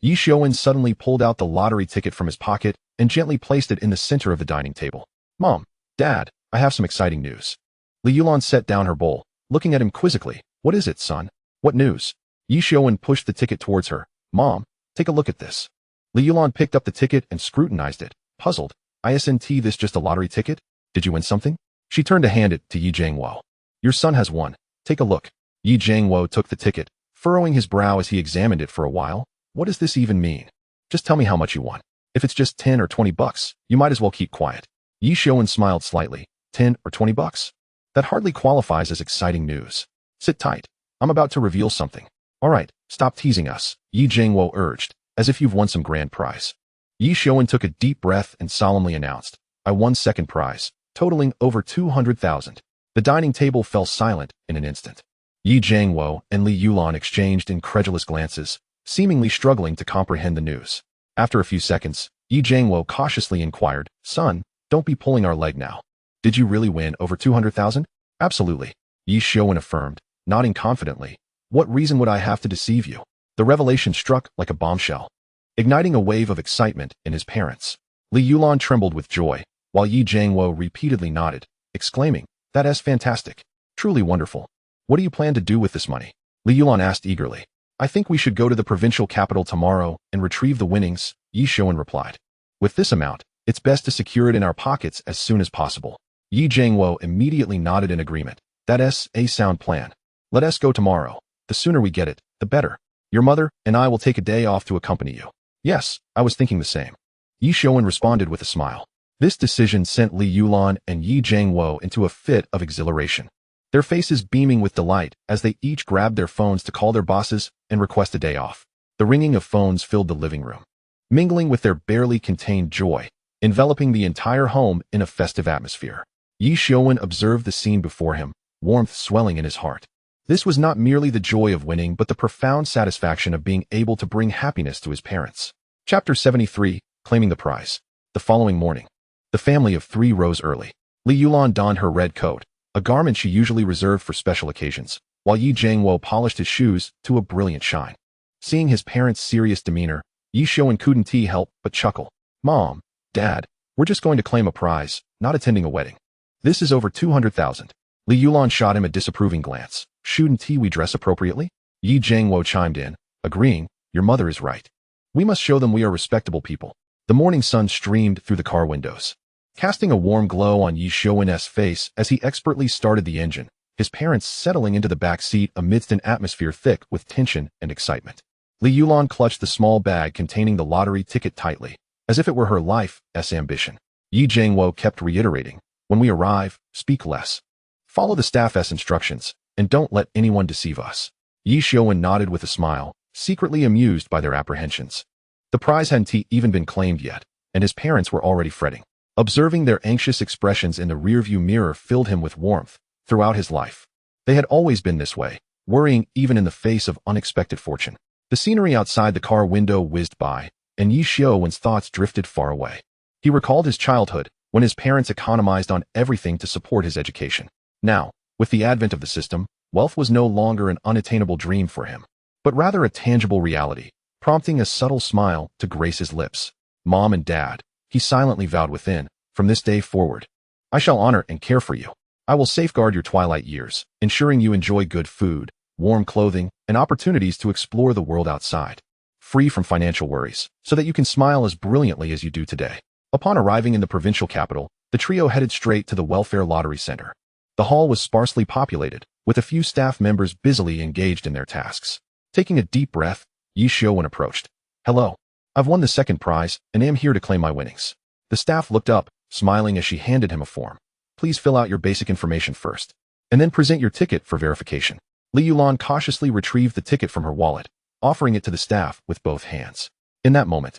Ye Xiuwen suddenly pulled out the lottery ticket from his pocket and gently placed it in the center of the dining table. Mom, Dad, I have some exciting news. Li Yulan set down her bowl, looking at him quizzically. What is it, son? What news? Ye Xiuwen pushed the ticket towards her. Mom, take a look at this. Li Yulan picked up the ticket and scrutinized it, puzzled. Isn't this just a lottery ticket? Did you win something? She turned to hand it to Ye Jiangwo. Your son has won. Take a look. Ye Jiangwo took the ticket, furrowing his brow as he examined it for a while. What does this even mean? Just tell me how much you won. If it's just 10 or 20 bucks, you might as well keep quiet. Ye Xiuwen smiled slightly. 10 or 20 bucks? That hardly qualifies as exciting news. Sit tight. I'm about to reveal something. All right, stop teasing us, Ye Jiangwo urged, as if you've won some grand prize. Ye Xiuwen took a deep breath and solemnly announced, I won second prize, totaling over 200,000. The dining table fell silent in an instant. Ye Jiangwo and Li Yulan exchanged incredulous glances, seemingly struggling to comprehend the news. After a few seconds, Ye Jiangwo cautiously inquired, Son, don't be pulling our leg now. Did you really win over 200,000? Absolutely, Ye Xiuwen affirmed, nodding confidently. What reason would I have to deceive you? The revelation struck like a bombshell, igniting a wave of excitement in his parents. Li Yulan trembled with joy, while Ye Jiangwo repeatedly nodded, exclaiming, That is fantastic. Truly wonderful. What do you plan to do with this money? Li Yulan asked eagerly. I think we should go to the provincial capital tomorrow and retrieve the winnings, Ye Xiuwen replied. With this amount, it's best to secure it in our pockets as soon as possible. Ye Jiangwo immediately nodded in agreement. That is a sound plan. Let us go tomorrow. The sooner we get it, the better. Your mother and I will take a day off to accompany you. Yes, I was thinking the same. Ye Xiuwen responded with a smile. This decision sent Li Yulan and Ye Jiangwo into a fit of exhilaration, their faces beaming with delight as they each grabbed their phones to call their bosses and request a day off. The ringing of phones filled the living room, mingling with their barely contained joy, enveloping the entire home in a festive atmosphere. Ye Xiuwen observed the scene before him, warmth swelling in his heart. This was not merely the joy of winning but the profound satisfaction of being able to bring happiness to his parents. Chapter 73, Claiming the Prize. The following morning, the family of three rose early. Li Yulan donned her red coat, a garment she usually reserved for special occasions, while Ye Jiangwo polished his shoes to a brilliant shine. Seeing his parents' serious demeanor, Ye Xiuwen couldn't help but chuckle. Mom, Dad, we're just going to claim a prize, not attending a wedding. This is over 200,000. Li Yulan shot him a disapproving glance. Shouldn't we dress appropriately? Ye Jiangwo chimed in, agreeing, Your mother is right. We must show them we are respectable people. The morning sun streamed through the car windows, casting a warm glow on Ye Xiuwen's face as he expertly started the engine, his parents settling into the back seat amidst an atmosphere thick with tension and excitement. Li Yulan clutched the small bag containing the lottery ticket tightly, as if it were her life's ambition. Yi Jiangwo kept reiterating, "When we arrive, speak less. Follow the staff's instructions, and don't let anyone deceive us." Ye Xiuwen nodded with a smile, secretly amused by their apprehensions. The prize hadn't even been claimed yet, and his parents were already fretting. Observing their anxious expressions in the rearview mirror filled him with warmth. Throughout his life, they had always been this way, worrying even in the face of unexpected fortune. The scenery outside the car window whizzed by, and Ye Xiuwen's thoughts drifted far away. He recalled his childhood, when his parents economized on everything to support his education. Now, with the advent of the system, wealth was no longer an unattainable dream for him, but rather a tangible reality, prompting a subtle smile to grace his lips. "Mom and Dad," he silently vowed within, "from this day forward, I shall honor and care for you. I will safeguard your twilight years, ensuring you enjoy good food, warm clothing, and opportunities to explore the world outside, free from financial worries, so that you can smile as brilliantly as you do today." Upon arriving in the provincial capital, the trio headed straight to the welfare lottery center. The hall was sparsely populated, with a few staff members busily engaged in their tasks. Taking a deep breath, Ye Xiuwen approached. "Hello. I've won the second prize, and am here to claim my winnings." The staff looked up, smiling as she handed him a form. "Please fill out your basic information first, and then present your ticket for verification." Li Yulan cautiously retrieved the ticket from her wallet, offering it to the staff with both hands. In that moment,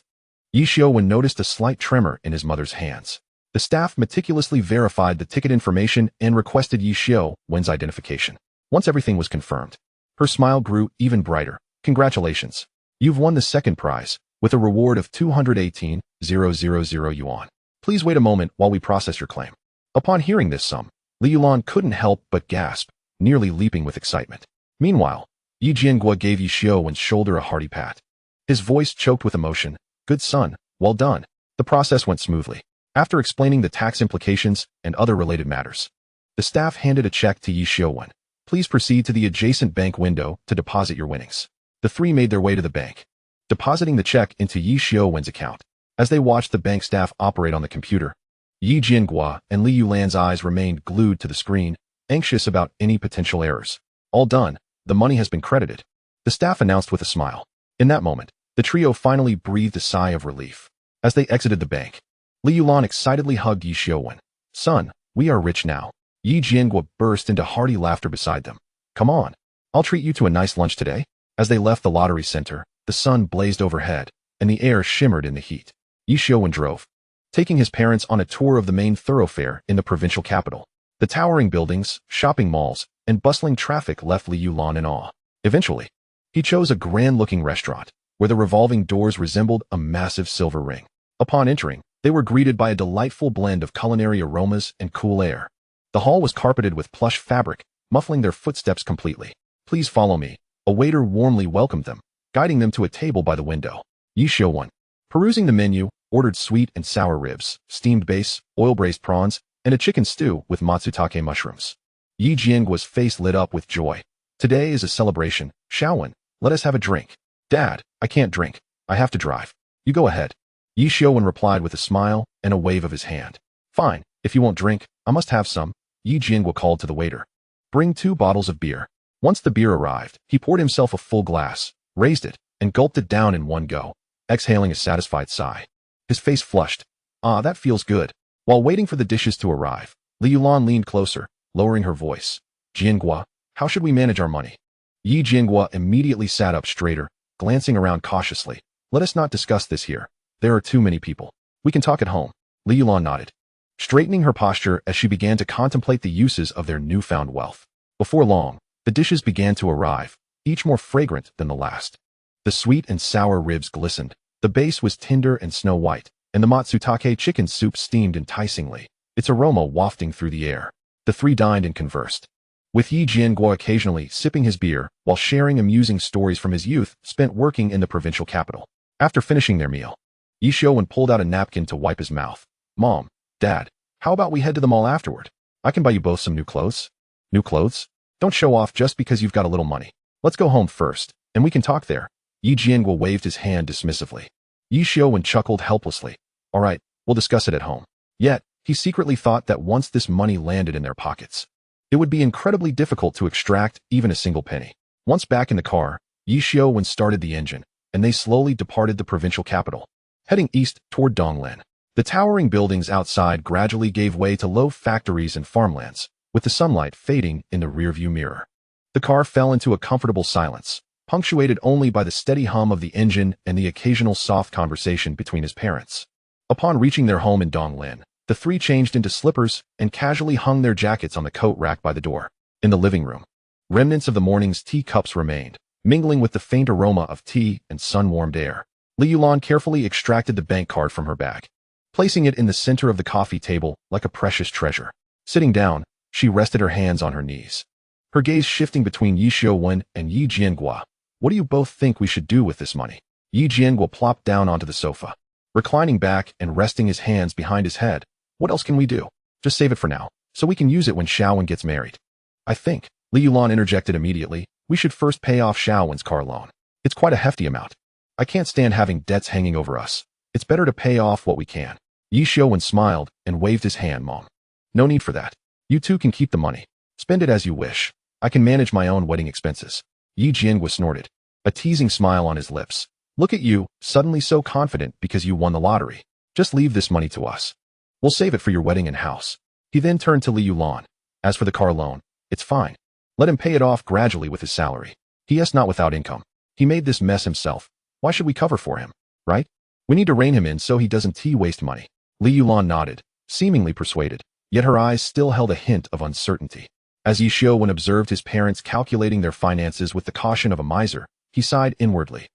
Ye Xiuwen noticed a slight tremor in his mother's hands. The staff meticulously verified the ticket information and requested Ye Xiuwen's identification. Once everything was confirmed, her smile grew even brighter. "Congratulations. You've won the second prize, with a reward of 218,000 yuan. Please wait a moment while we process your claim." Upon hearing this sum, Li Yulan couldn't help but gasp, nearly leaping with excitement. Meanwhile, Yi Jiangwa gave Ye Xiuwen's shoulder a hearty pat. His voice choked with emotion. "Good son, well done." The process went smoothly. After explaining the tax implications and other related matters, the staff handed a check to Ye Xiuwen. "Please proceed to the adjacent bank window to deposit your winnings." The three made their way to the bank, depositing the check into Ye Xiuwen's account. As they watched the bank staff operate on the computer, Yi Jiangwa and Li Yulan's eyes remained glued to the screen, anxious about any potential errors. "All done. The money has been credited," the staff announced with a smile. In that moment, the trio finally breathed a sigh of relief. As they exited the bank, Li Yulan excitedly hugged Ye Xiuwen. "Son, we are rich now." Yi Jiangwa burst into hearty laughter beside them. "Come on. I'll treat you to a nice lunch today." As they left the lottery center, the sun blazed overhead, and the air shimmered in the heat. Ye Xiuwen drove, taking his parents on a tour of the main thoroughfare in the provincial capital. The towering buildings, shopping malls, and bustling traffic left Li Yulan in awe. Eventually, he chose a grand-looking restaurant, where the revolving doors resembled a massive silver ring. Upon entering, they were greeted by a delightful blend of culinary aromas and cool air. The hall was carpeted with plush fabric, muffling their footsteps completely. "Please follow me." A waiter warmly welcomed them, guiding them to a table by the window. Ye Xiuwen, perusing the menu, ordered sweet and sour ribs, steamed base, oil-braised prawns, and a chicken stew with matsutake mushrooms. Yi Jiangwa's face lit up with joy. "Today is a celebration. Xiuwen, let us have a drink." "Dad, I can't drink. I have to drive." "You go ahead." Ye Xiuwen replied with a smile and a wave of his hand. "Fine, if you won't drink, I must have some." Yi Jiangwa called to the waiter. "Bring 2 bottles of beer." Once the beer arrived, he poured himself a full glass, raised it, and gulped it down in one go, exhaling a satisfied sigh. His face flushed. "Ah, that feels good." While waiting for the dishes to arrive, Li Yulan leaned closer, lowering her voice. "Jiangwa, how should we manage our money?" Yi Jiangwa immediately sat up straighter, glancing around cautiously. "Let us not discuss this here. There are too many people. We can talk at home." Li Yulan nodded, straightening her posture as she began to contemplate the uses of their newfound wealth. Before long, the dishes began to arrive, each more fragrant than the last. The sweet and sour ribs glistened, the base was tender and snow-white, and the matsutake chicken soup steamed enticingly, its aroma wafting through the air. The three dined and conversed, with Yi Jiangguo occasionally sipping his beer while sharing amusing stories from his youth spent working in the provincial capital. After finishing their meal, Ye Xiuwen pulled out a napkin to wipe his mouth. "Mom, Dad, how about we head to the mall afterward? I can buy you both some new clothes." "New clothes? Don't show off just because you've got a little money. Let's go home first, and we can talk there." Yi Jiangguo waved his hand dismissively. Ye Xiuwen chuckled helplessly. "All right, we'll discuss it at home." Yet, He secretly thought that once this money landed in their pockets, it would be incredibly difficult to extract even a single penny. Once back in the car, Ye Xiuwen started the engine, and they slowly departed the provincial capital, heading east toward Donglin. The towering buildings outside gradually gave way to low factories and farmlands, with the sunlight fading in the rearview mirror. The car fell into a comfortable silence, punctuated only by the steady hum of the engine and the occasional soft conversation between his parents. Upon reaching their home in Donglin, the three changed into slippers and casually hung their jackets on the coat rack by the door. In the living room, remnants of the morning's tea cups remained, mingling with the faint aroma of tea and sun-warmed air. Ye Xiuwen carefully extracted the bank card from her bag, placing it in the center of the coffee table like a precious treasure. Sitting down, she rested her hands on her knees, her gaze shifting between Ye Xiuwen and Ye Jiangua. What do you both think we should do with this money? Ye Jiangua plopped down onto the sofa, reclining back and resting his hands behind his head. What else can we do? Just save it for now, so we can use it when Xiuwen gets married. I think, Ye Xiuwen interjected immediately, we should first pay off Xiuwen's car loan. It's quite a hefty amount. I can't stand having debts hanging over us. It's better to pay off what we can. Ye Xiuwen smiled and waved his hand. Mom, no need for that. You two can keep the money. Spend it as you wish. I can manage my own wedding expenses. Ye Jiangua snorted, a teasing smile on his lips. Look at you, suddenly so confident because you won the lottery. Just leave this money to us. We'll save it for your wedding and house. He then turned to Ye Xiuwen. As for the car loan, it's fine. Let him pay it off gradually with his salary. He is not without income. He made this mess himself. Why should we cover for him, right? We need to rein him in so he doesn't waste money. Ye Xiuwen nodded, seemingly persuaded, yet her eyes still held a hint of uncertainty. As Ye Xiuwen observed his parents calculating their finances with the caution of a miser, he sighed inwardly.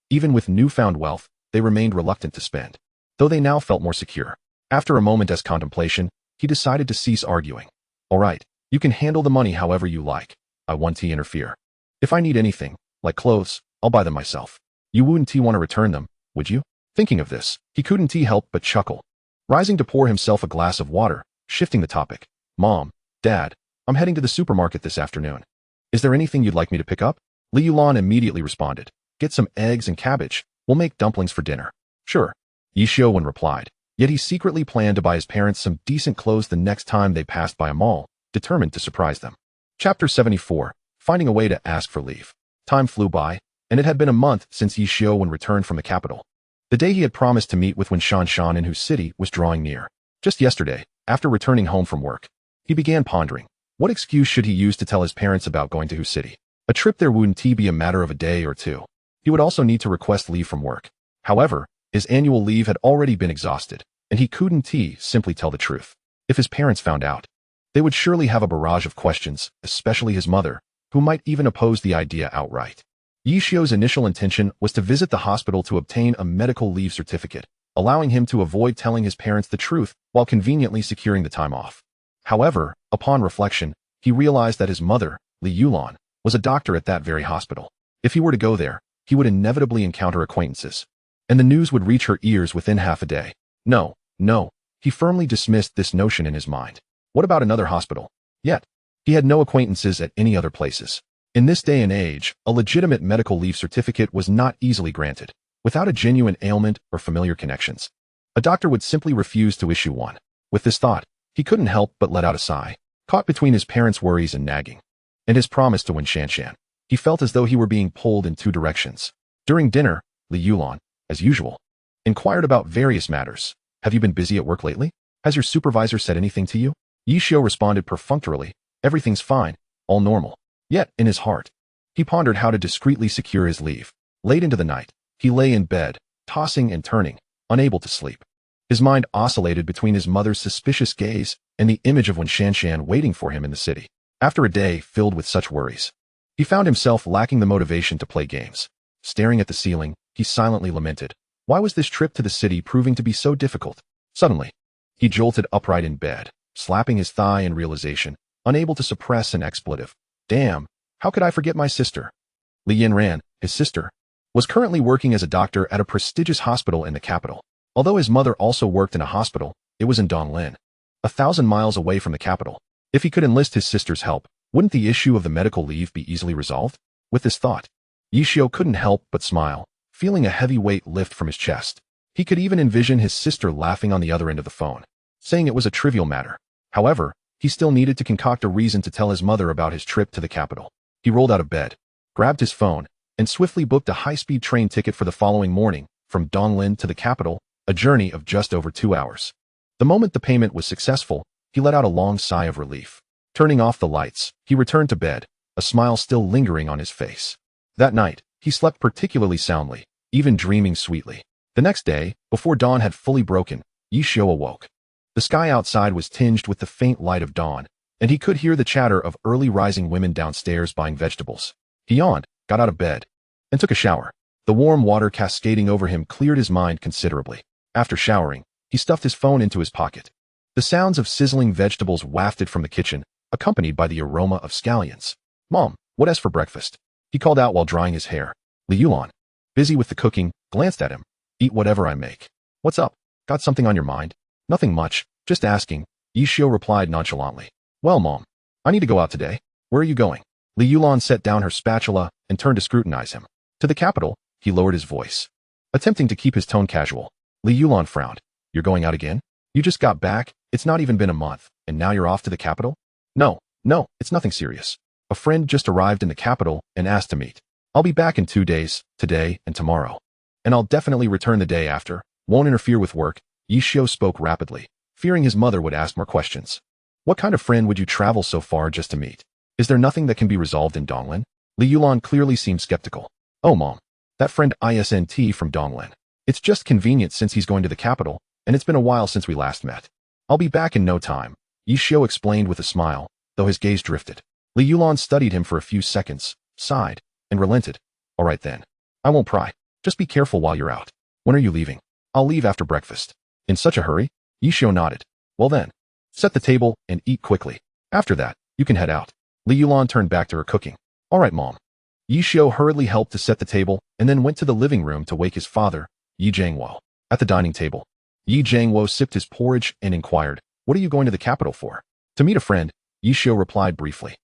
Even with newfound wealth, they remained reluctant to spend, though they now felt more secure. After a moment's contemplation, he decided to cease arguing. All right, you can handle the money however you like. I won't interfere. If I need anything, like clothes, I'll buy them myself. You wouldn't want to return them, would you? Thinking of this, he couldn't help but chuckle. Rising to pour himself a glass of water, shifting the topic. Mom, Dad, I'm heading to the supermarket this afternoon. Is there anything you'd like me to pick up? Ye Xiuwen immediately responded. Get some eggs and cabbage. We'll make dumplings for dinner. Sure, Ye Xiuwen replied. Yet he secretly planned to buy his parents some decent clothes the next time they passed by a mall, determined to surprise them. Chapter 74. Finding a way to ask for leave. Time flew by, and it had been a month since Ye Xiuwen returned from the capital. The day he had promised to meet with Wen Shanshan in whose city was drawing near. Just yesterday, after returning home from work, he began pondering, what excuse should he use to tell his parents about going to whose city? A trip there wouldn't be a matter of a day or two. He would also need to request leave from work. However, his annual leave had already been exhausted, and he couldn't simply tell the truth. If his parents found out, they would surely have a barrage of questions, especially his mother, who might even oppose the idea outright. Ye Xiuwen's initial intention was to visit the hospital to obtain a medical leave certificate, allowing him to avoid telling his parents the truth while conveniently securing the time off. However, upon reflection, he realized that his mother, Ye Xiuwen, was a doctor at that very hospital. If he were to go there, he would inevitably encounter acquaintances, and the news would reach her ears within half a day. No, he firmly dismissed this notion in his mind. What about another hospital? Yet, he had no acquaintances at any other places. In this day and age, a legitimate medical leave certificate was not easily granted. Without a genuine ailment or familiar connections, a doctor would simply refuse to issue one. With this thought, he couldn't help but let out a sigh. Caught between his parents' worries and nagging, and his promise to Wen Shanshan, he felt as though he were being pulled in two directions. During dinner, Ye Xiuwen, as usual, inquired about various matters. Have you been busy at work lately? Has your supervisor said anything to you? Ye Xiuwen responded perfunctorily. Everything's fine, all normal. Yet, in his heart, he pondered how to discreetly secure his leave. Late into the night, he lay in bed, tossing and turning, unable to sleep. His mind oscillated between his mother's suspicious gaze and the image of Wen Shanshan waiting for him in the city. After a day filled with such worries, he found himself lacking the motivation to play games. Staring at the ceiling, he silently lamented. Why was this trip to the city proving to be so difficult? Suddenly, he jolted upright in bed, slapping his thigh in realization, unable to suppress an expletive. Damn, how could I forget my sister? Li Yanran, his sister, was currently working as a doctor at a prestigious hospital in the capital. Although his mother also worked in a hospital, it was in Donglin, 1,000 miles away from the capital. If he could enlist his sister's help, wouldn't the issue of the medical leave be easily resolved? With this thought, Ye Xiuwen couldn't help but smile, feeling a heavy weight lift from his chest. He could even envision his sister laughing on the other end of the phone. saying it was a trivial matter. However, he still needed to concoct a reason to tell his mother about his trip to the capital. He rolled out of bed, grabbed his phone, and swiftly booked a high-speed train ticket for the following morning from Donglin to the capital, a journey of just over 2 hours. The moment the payment was successful, he let out a long sigh of relief. Turning off the lights, he returned to bed, a smile still lingering on his face. That night, he slept particularly soundly, even dreaming sweetly. The next day, before dawn had fully broken, Ye Xiuwen awoke. The sky outside was tinged with the faint light of dawn, and he could hear the chatter of early rising women downstairs buying vegetables. He yawned, got out of bed, and took a shower. The warm water cascading over him cleared his mind considerably. After showering, he stuffed his phone into his pocket. The sounds of sizzling vegetables wafted from the kitchen, accompanied by the aroma of scallions. "Mom, what is for breakfast?" he called out while drying his hair. Ye Xiuwen, busy with the cooking, glanced at him. "Eat whatever I make." "What's up? Got something on your mind?" "Nothing much, just asking," Ye Xiuwen replied nonchalantly. "Well, Mom, I need to go out today." "Where are you going?" Ye Xiuwen set down her spatula and turned to scrutinize him. "To the capital," he lowered his voice, attempting to keep his tone casual. Ye Xiuwen frowned. "You're going out again? You just got back, it's not even been a month, and now you're off to the capital?" No, it's nothing serious. A friend just arrived in the capital and asked to meet. I'll be back in 2 days, today and tomorrow. And I'll definitely return the day after. Won't interfere with work." Ye Xiuwen spoke rapidly, fearing his mother would ask more questions. "What kind of friend would you travel so far just to meet? Is there nothing that can be resolved in Donglin?" Ye Xiuwen clearly seemed skeptical. "Oh, Mom, that friend isn't from Donglin. It's just convenient since he's going to the capital, and it's been a while since we last met. I'll be back in no time," Ye Xiuwen explained with a smile, though his gaze drifted. Ye Xiuwen studied him for a few seconds, sighed, and relented. "All right then. I won't pry. Just be careful while you're out." "When are you leaving?" "I'll leave after breakfast." "In such a hurry?" Ye Xiuwen nodded. "Well then, set the table and eat quickly. After that, you can head out." Ye Xiuwen turned back to her cooking. "All right, Mom." Ye Xiuwen hurriedly helped to set the table and then went to the living room to wake his father, Ye Jiangwo. At the dining table, Ye Jiangwo sipped his porridge and inquired, "What are you going to the capital for?" "To meet a friend," Ye Xiuwen replied briefly.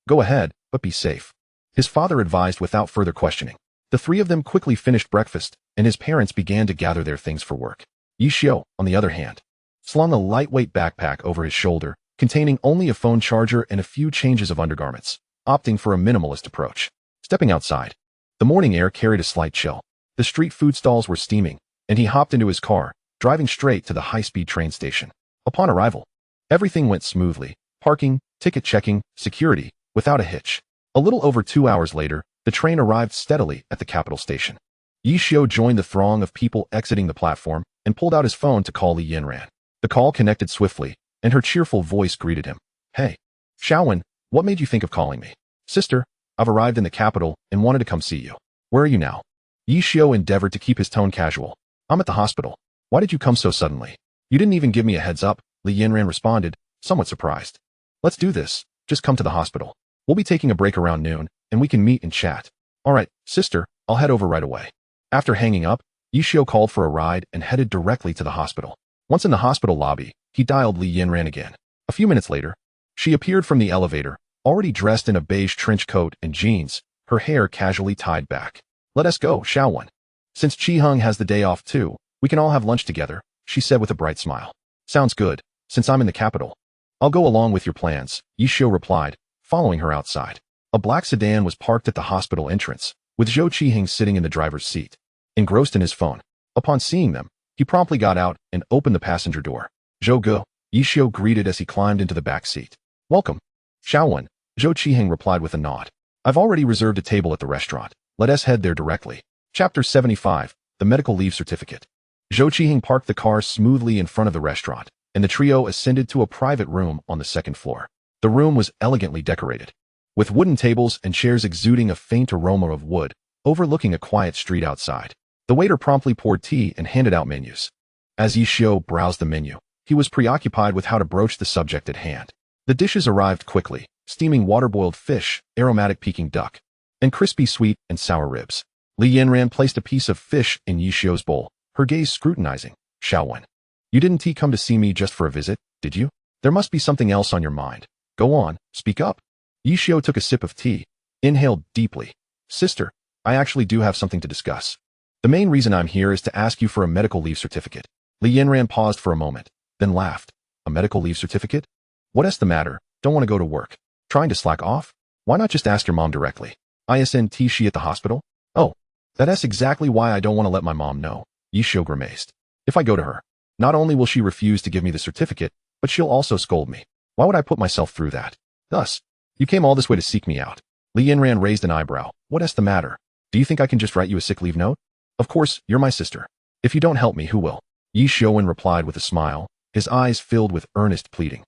Go ahead, but be safe," his father advised without further questioning. The three of them quickly finished breakfast, and his parents began to gather their things for work. Ye Xiuwen, on the other hand, slung a lightweight backpack over his shoulder, containing only a phone charger and a few changes of undergarments, opting for a minimalist approach. Stepping outside, the morning air carried a slight chill. The street food stalls were steaming, and he hopped into his car, driving straight to the high-speed train station. Upon arrival, everything went smoothly: parking, ticket checking, security, without a hitch. A little over 2 hours later, the train arrived steadily at the capital station. Ye Xiuwen joined the throng of people exiting the platform and pulled out his phone to call Li Yanran. The call connected swiftly, and her cheerful voice greeted him. "Hey, Xiaowen, what made you think of calling me?" "Sister, I've arrived in the capital and wanted to come see you." "Where are you now?" Ye Xiuwen endeavored to keep his tone casual. "I'm at the hospital." "Why did you come so suddenly?" "You didn't even give me a heads up," Li Yanran responded, somewhat surprised. "Let's do this. Just come to the hospital. We'll be taking a break around noon, and we can meet and chat." "All right, sister, I'll head over right away." After hanging up, Ye Xiuwen called for a ride and headed directly to the hospital. Once in the hospital lobby, he dialed Li Yanran again. A few minutes later, she appeared from the elevator, already dressed in a beige trench coat and jeans, her hair casually tied back. "Let us go, Xiaowen. Since Qiheng has the day off too, we can all have lunch together," she said with a bright smile. "Sounds good, since I'm in the capital." "I'll go along with your plans," Ye Xiuwen replied, following her outside. A black sedan was parked at the hospital entrance, with Zhou Qiheng sitting in the driver's seat, engrossed in his phone. Upon seeing them, he promptly got out and opened the passenger door. "Zhou Ge," Ye Xiuwen greeted as he climbed into the back seat. "Welcome." "Xiaowen," Zhou Qiheng replied with a nod. "I've already reserved a table at the restaurant. Let us head there directly." Chapter 75, The Medical Leave Certificate. Zhou Qiheng parked the car smoothly in front of the restaurant, and the trio ascended to a private room on the second floor. The room was elegantly decorated, with wooden tables and chairs exuding a faint aroma of wood, overlooking a quiet street outside. The waiter promptly poured tea and handed out menus. As Ye Xiuwen browsed the menu, he was preoccupied with how to broach the subject at hand. The dishes arrived quickly: steaming water-boiled fish, aromatic Peking duck, and crispy sweet and sour ribs. Li Yanran placed a piece of fish in Ye Xiuwen's bowl, her gaze scrutinizing. "Xiaowen, you didn't come to see me just for a visit, did you? There must be something else on your mind. Go on, speak up." Ye Xiuwen took a sip of tea, inhaled deeply. "Sister, I actually do have something to discuss. The main reason I'm here is to ask you for a medical leave certificate." Li Yanran paused for a moment, then laughed. A medical leave certificate? What's the matter? Don't want to go to work? Trying to slack off? Why not just ask your mom directly? Isn't she at the hospital? Oh, that's exactly why I don't want to let my mom know, Ye Xiuwen grimaced. If I go to her, not only will she refuse to give me the certificate, but she'll also scold me. Why would I put myself through that? Thus, you came all this way to seek me out. Li Yanran raised an eyebrow. What's the matter? Do you think I can just write you a sick leave note? Of course, you're my sister. If you don't help me, who will? Ye Xiuwen replied with a smile, his eyes filled with earnest pleading.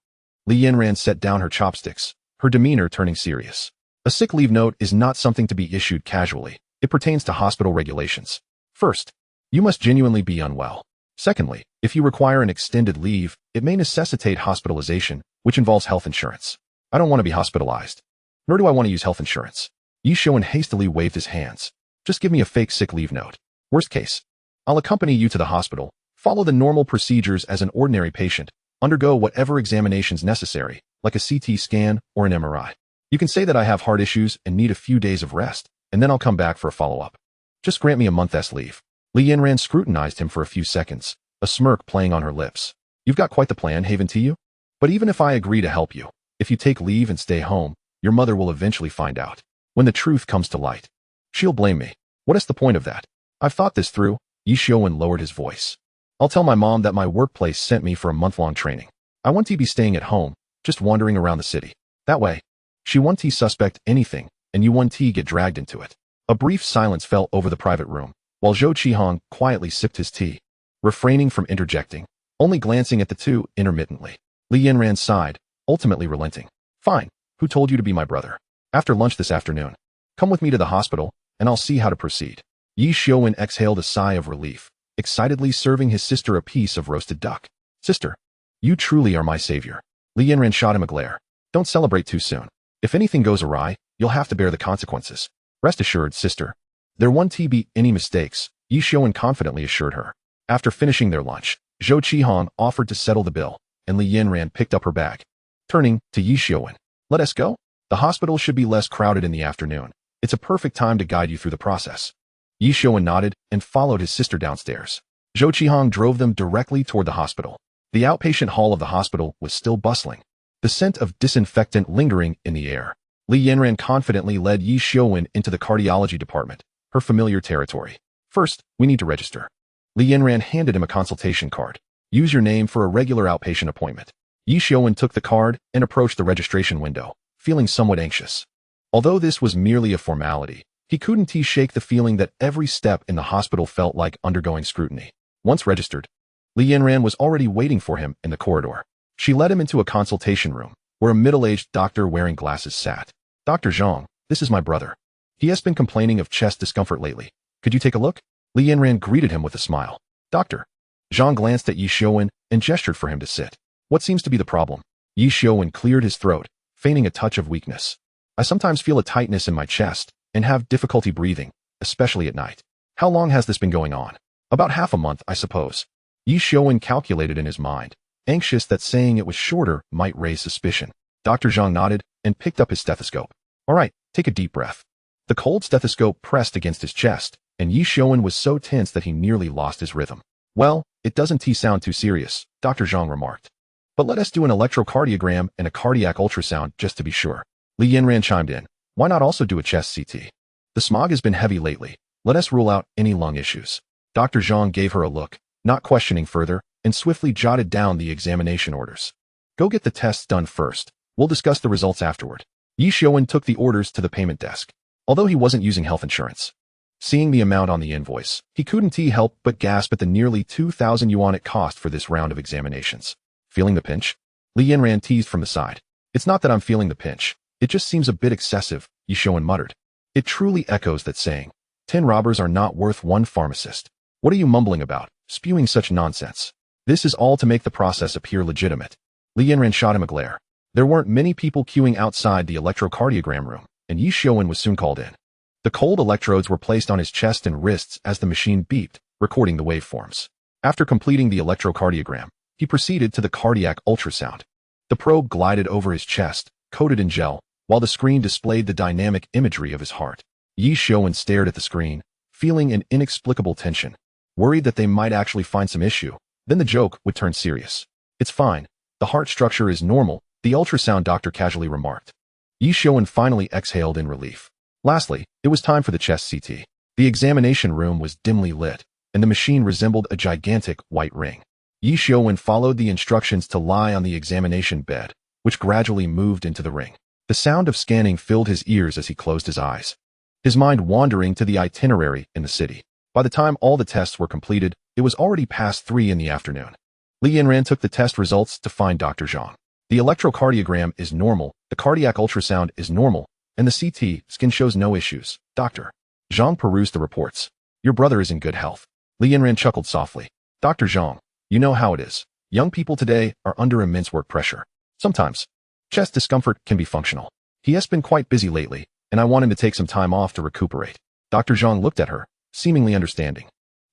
Li Yanran set down her chopsticks, her demeanor turning serious. A sick leave note is not something to be issued casually. It pertains to hospital regulations. First, you must genuinely be unwell. Secondly, if you require an extended leave, it may necessitate hospitalization, which involves health insurance. I don't want to be hospitalized. Nor do I want to use health insurance. Ye Xiuwen hastily waved his hands. Just give me a fake sick leave note. Worst case, I'll accompany you to the hospital, follow the normal procedures as an ordinary patient, undergo whatever examinations necessary, like a CT scan or an MRI. You can say that I have heart issues and need a few days of rest, and then I'll come back for a follow-up. Just grant me a month's leave. Li Yanran scrutinized him for a few seconds, a smirk playing on her lips. You've got quite the plan, Haven to you. But even if I agree to help you, if you take leave and stay home, your mother will eventually find out. When the truth comes to light, she'll blame me. What's the point of that? I've thought this through. Ye Xiuwen lowered his voice. I'll tell my mom that my workplace sent me for a month-long training. I want to be staying at home, just wandering around the city. That way, she won't suspect anything, and you won't get dragged into it. A brief silence fell over the private room, while Zhou Qihong quietly sipped his tea, refraining from interjecting, only glancing at the two intermittently. Li Yanran sighed, ultimately relenting. Fine, who told you to be my brother? After lunch this afternoon, come with me to the hospital, and I'll see how to proceed. Ye Xiuwen exhaled a sigh of relief, excitedly serving his sister a piece of roasted duck. Sister, you truly are my savior. Li Yanran shot him a glare. Don't celebrate too soon. If anything goes awry, you'll have to bear the consequences. Rest assured, sister. There won't be any mistakes, Ye Xiuwen confidently assured her. After finishing their lunch, Zhou Qihong offered to settle the bill, and Li Yanran picked up her bag. Turning to Ye Xiuwen. Let us go? The hospital should be less crowded in the afternoon. It's a perfect time to guide you through the process. Ye Xiuwen nodded and followed his sister downstairs. Zhou Qihong drove them directly toward the hospital. The outpatient hall of the hospital was still bustling, the scent of disinfectant lingering in the air. Li Yanran confidently led Ye Xiuwen into the cardiology department, her familiar territory. First, we need to register. Li Yanran handed him a consultation card. Use your name for a regular outpatient appointment. Ye Xiuwen took the card and approached the registration window, feeling somewhat anxious. Although this was merely a formality, he couldn't shake the feeling that every step in the hospital felt like undergoing scrutiny. Once registered, Li Yanran was already waiting for him in the corridor. She led him into a consultation room, where a middle-aged doctor wearing glasses sat. Dr. Zhang, this is my brother. He has been complaining of chest discomfort lately. Could you take a look? Li Yanran greeted him with a smile. Doctor. Zhang glanced at Ye Xiuwen and gestured for him to sit. What seems to be the problem? Ye Xiuwen cleared his throat, feigning a touch of weakness. I sometimes feel a tightness in my chest and have difficulty breathing, especially at night. How long has this been going on? About half a month, I suppose. Ye Xiuwen calculated in his mind, anxious that saying it was shorter might raise suspicion. Dr. Zhang nodded and picked up his stethoscope. All right, take a deep breath. The cold stethoscope pressed against his chest, and Ye Xiuwen was so tense that he nearly lost his rhythm. Well, it doesn't sound too serious, Dr. Zhang remarked. But let us do an electrocardiogram and a cardiac ultrasound just to be sure. Li Yanran chimed in. Why not also do a chest CT? The smog has been heavy lately. Let us rule out any lung issues. Dr. Zhang gave her a look, not questioning further, and swiftly jotted down the examination orders. Go get the tests done first. We'll discuss the results afterward. Ye Xiuwen took the orders to the payment desk. Although he wasn't using health insurance, seeing the amount on the invoice, he couldn't help but gasp at the nearly 2,000 yuan it cost for this round of examinations. Feeling the pinch? Li Yanran teased from the side. It's not that I'm feeling the pinch. It just seems a bit excessive, Ye Xiuwen muttered. It truly echoes that saying. 10 robbers are not worth one pharmacist. What are you mumbling about, spewing such nonsense? This is all to make the process appear legitimate. Li Yanran shot him a glare. There weren't many people queuing outside the electrocardiogram room, and Ye Xiuwen was soon called in. The cold electrodes were placed on his chest and wrists as the machine beeped, recording the waveforms. After completing the electrocardiogram, he proceeded to the cardiac ultrasound. The probe glided over his chest, coated in gel, while the screen displayed the dynamic imagery of his heart. Ye Xiuwen stared at the screen, feeling an inexplicable tension, worried that they might actually find some issue. Then the joke would turn serious. It's fine. The heart structure is normal, the ultrasound doctor casually remarked. Ye Xiuwen finally exhaled in relief. Lastly, it was time for the chest CT. The examination room was dimly lit, and the machine resembled a gigantic white ring. Ye Xiuwen followed the instructions to lie on the examination bed, which gradually moved into the ring. The sound of scanning filled his ears as he closed his eyes, his mind wandering to the itinerary in the city. By the time all the tests were completed, it was already past 3 in the afternoon. Li Yanran took the test results to find Dr. Zhang. The electrocardiogram is normal, the cardiac ultrasound is normal, and the CT scan shows no issues. Dr. Zhang perused the reports. Your brother is in good health. Li Yanran chuckled softly. Dr. Zhang, you know how it is. Young people today are under immense work pressure. Sometimes, chest discomfort can be functional. He has been quite busy lately, and I want him to take some time off to recuperate. Dr. Zhang looked at her, seemingly understanding,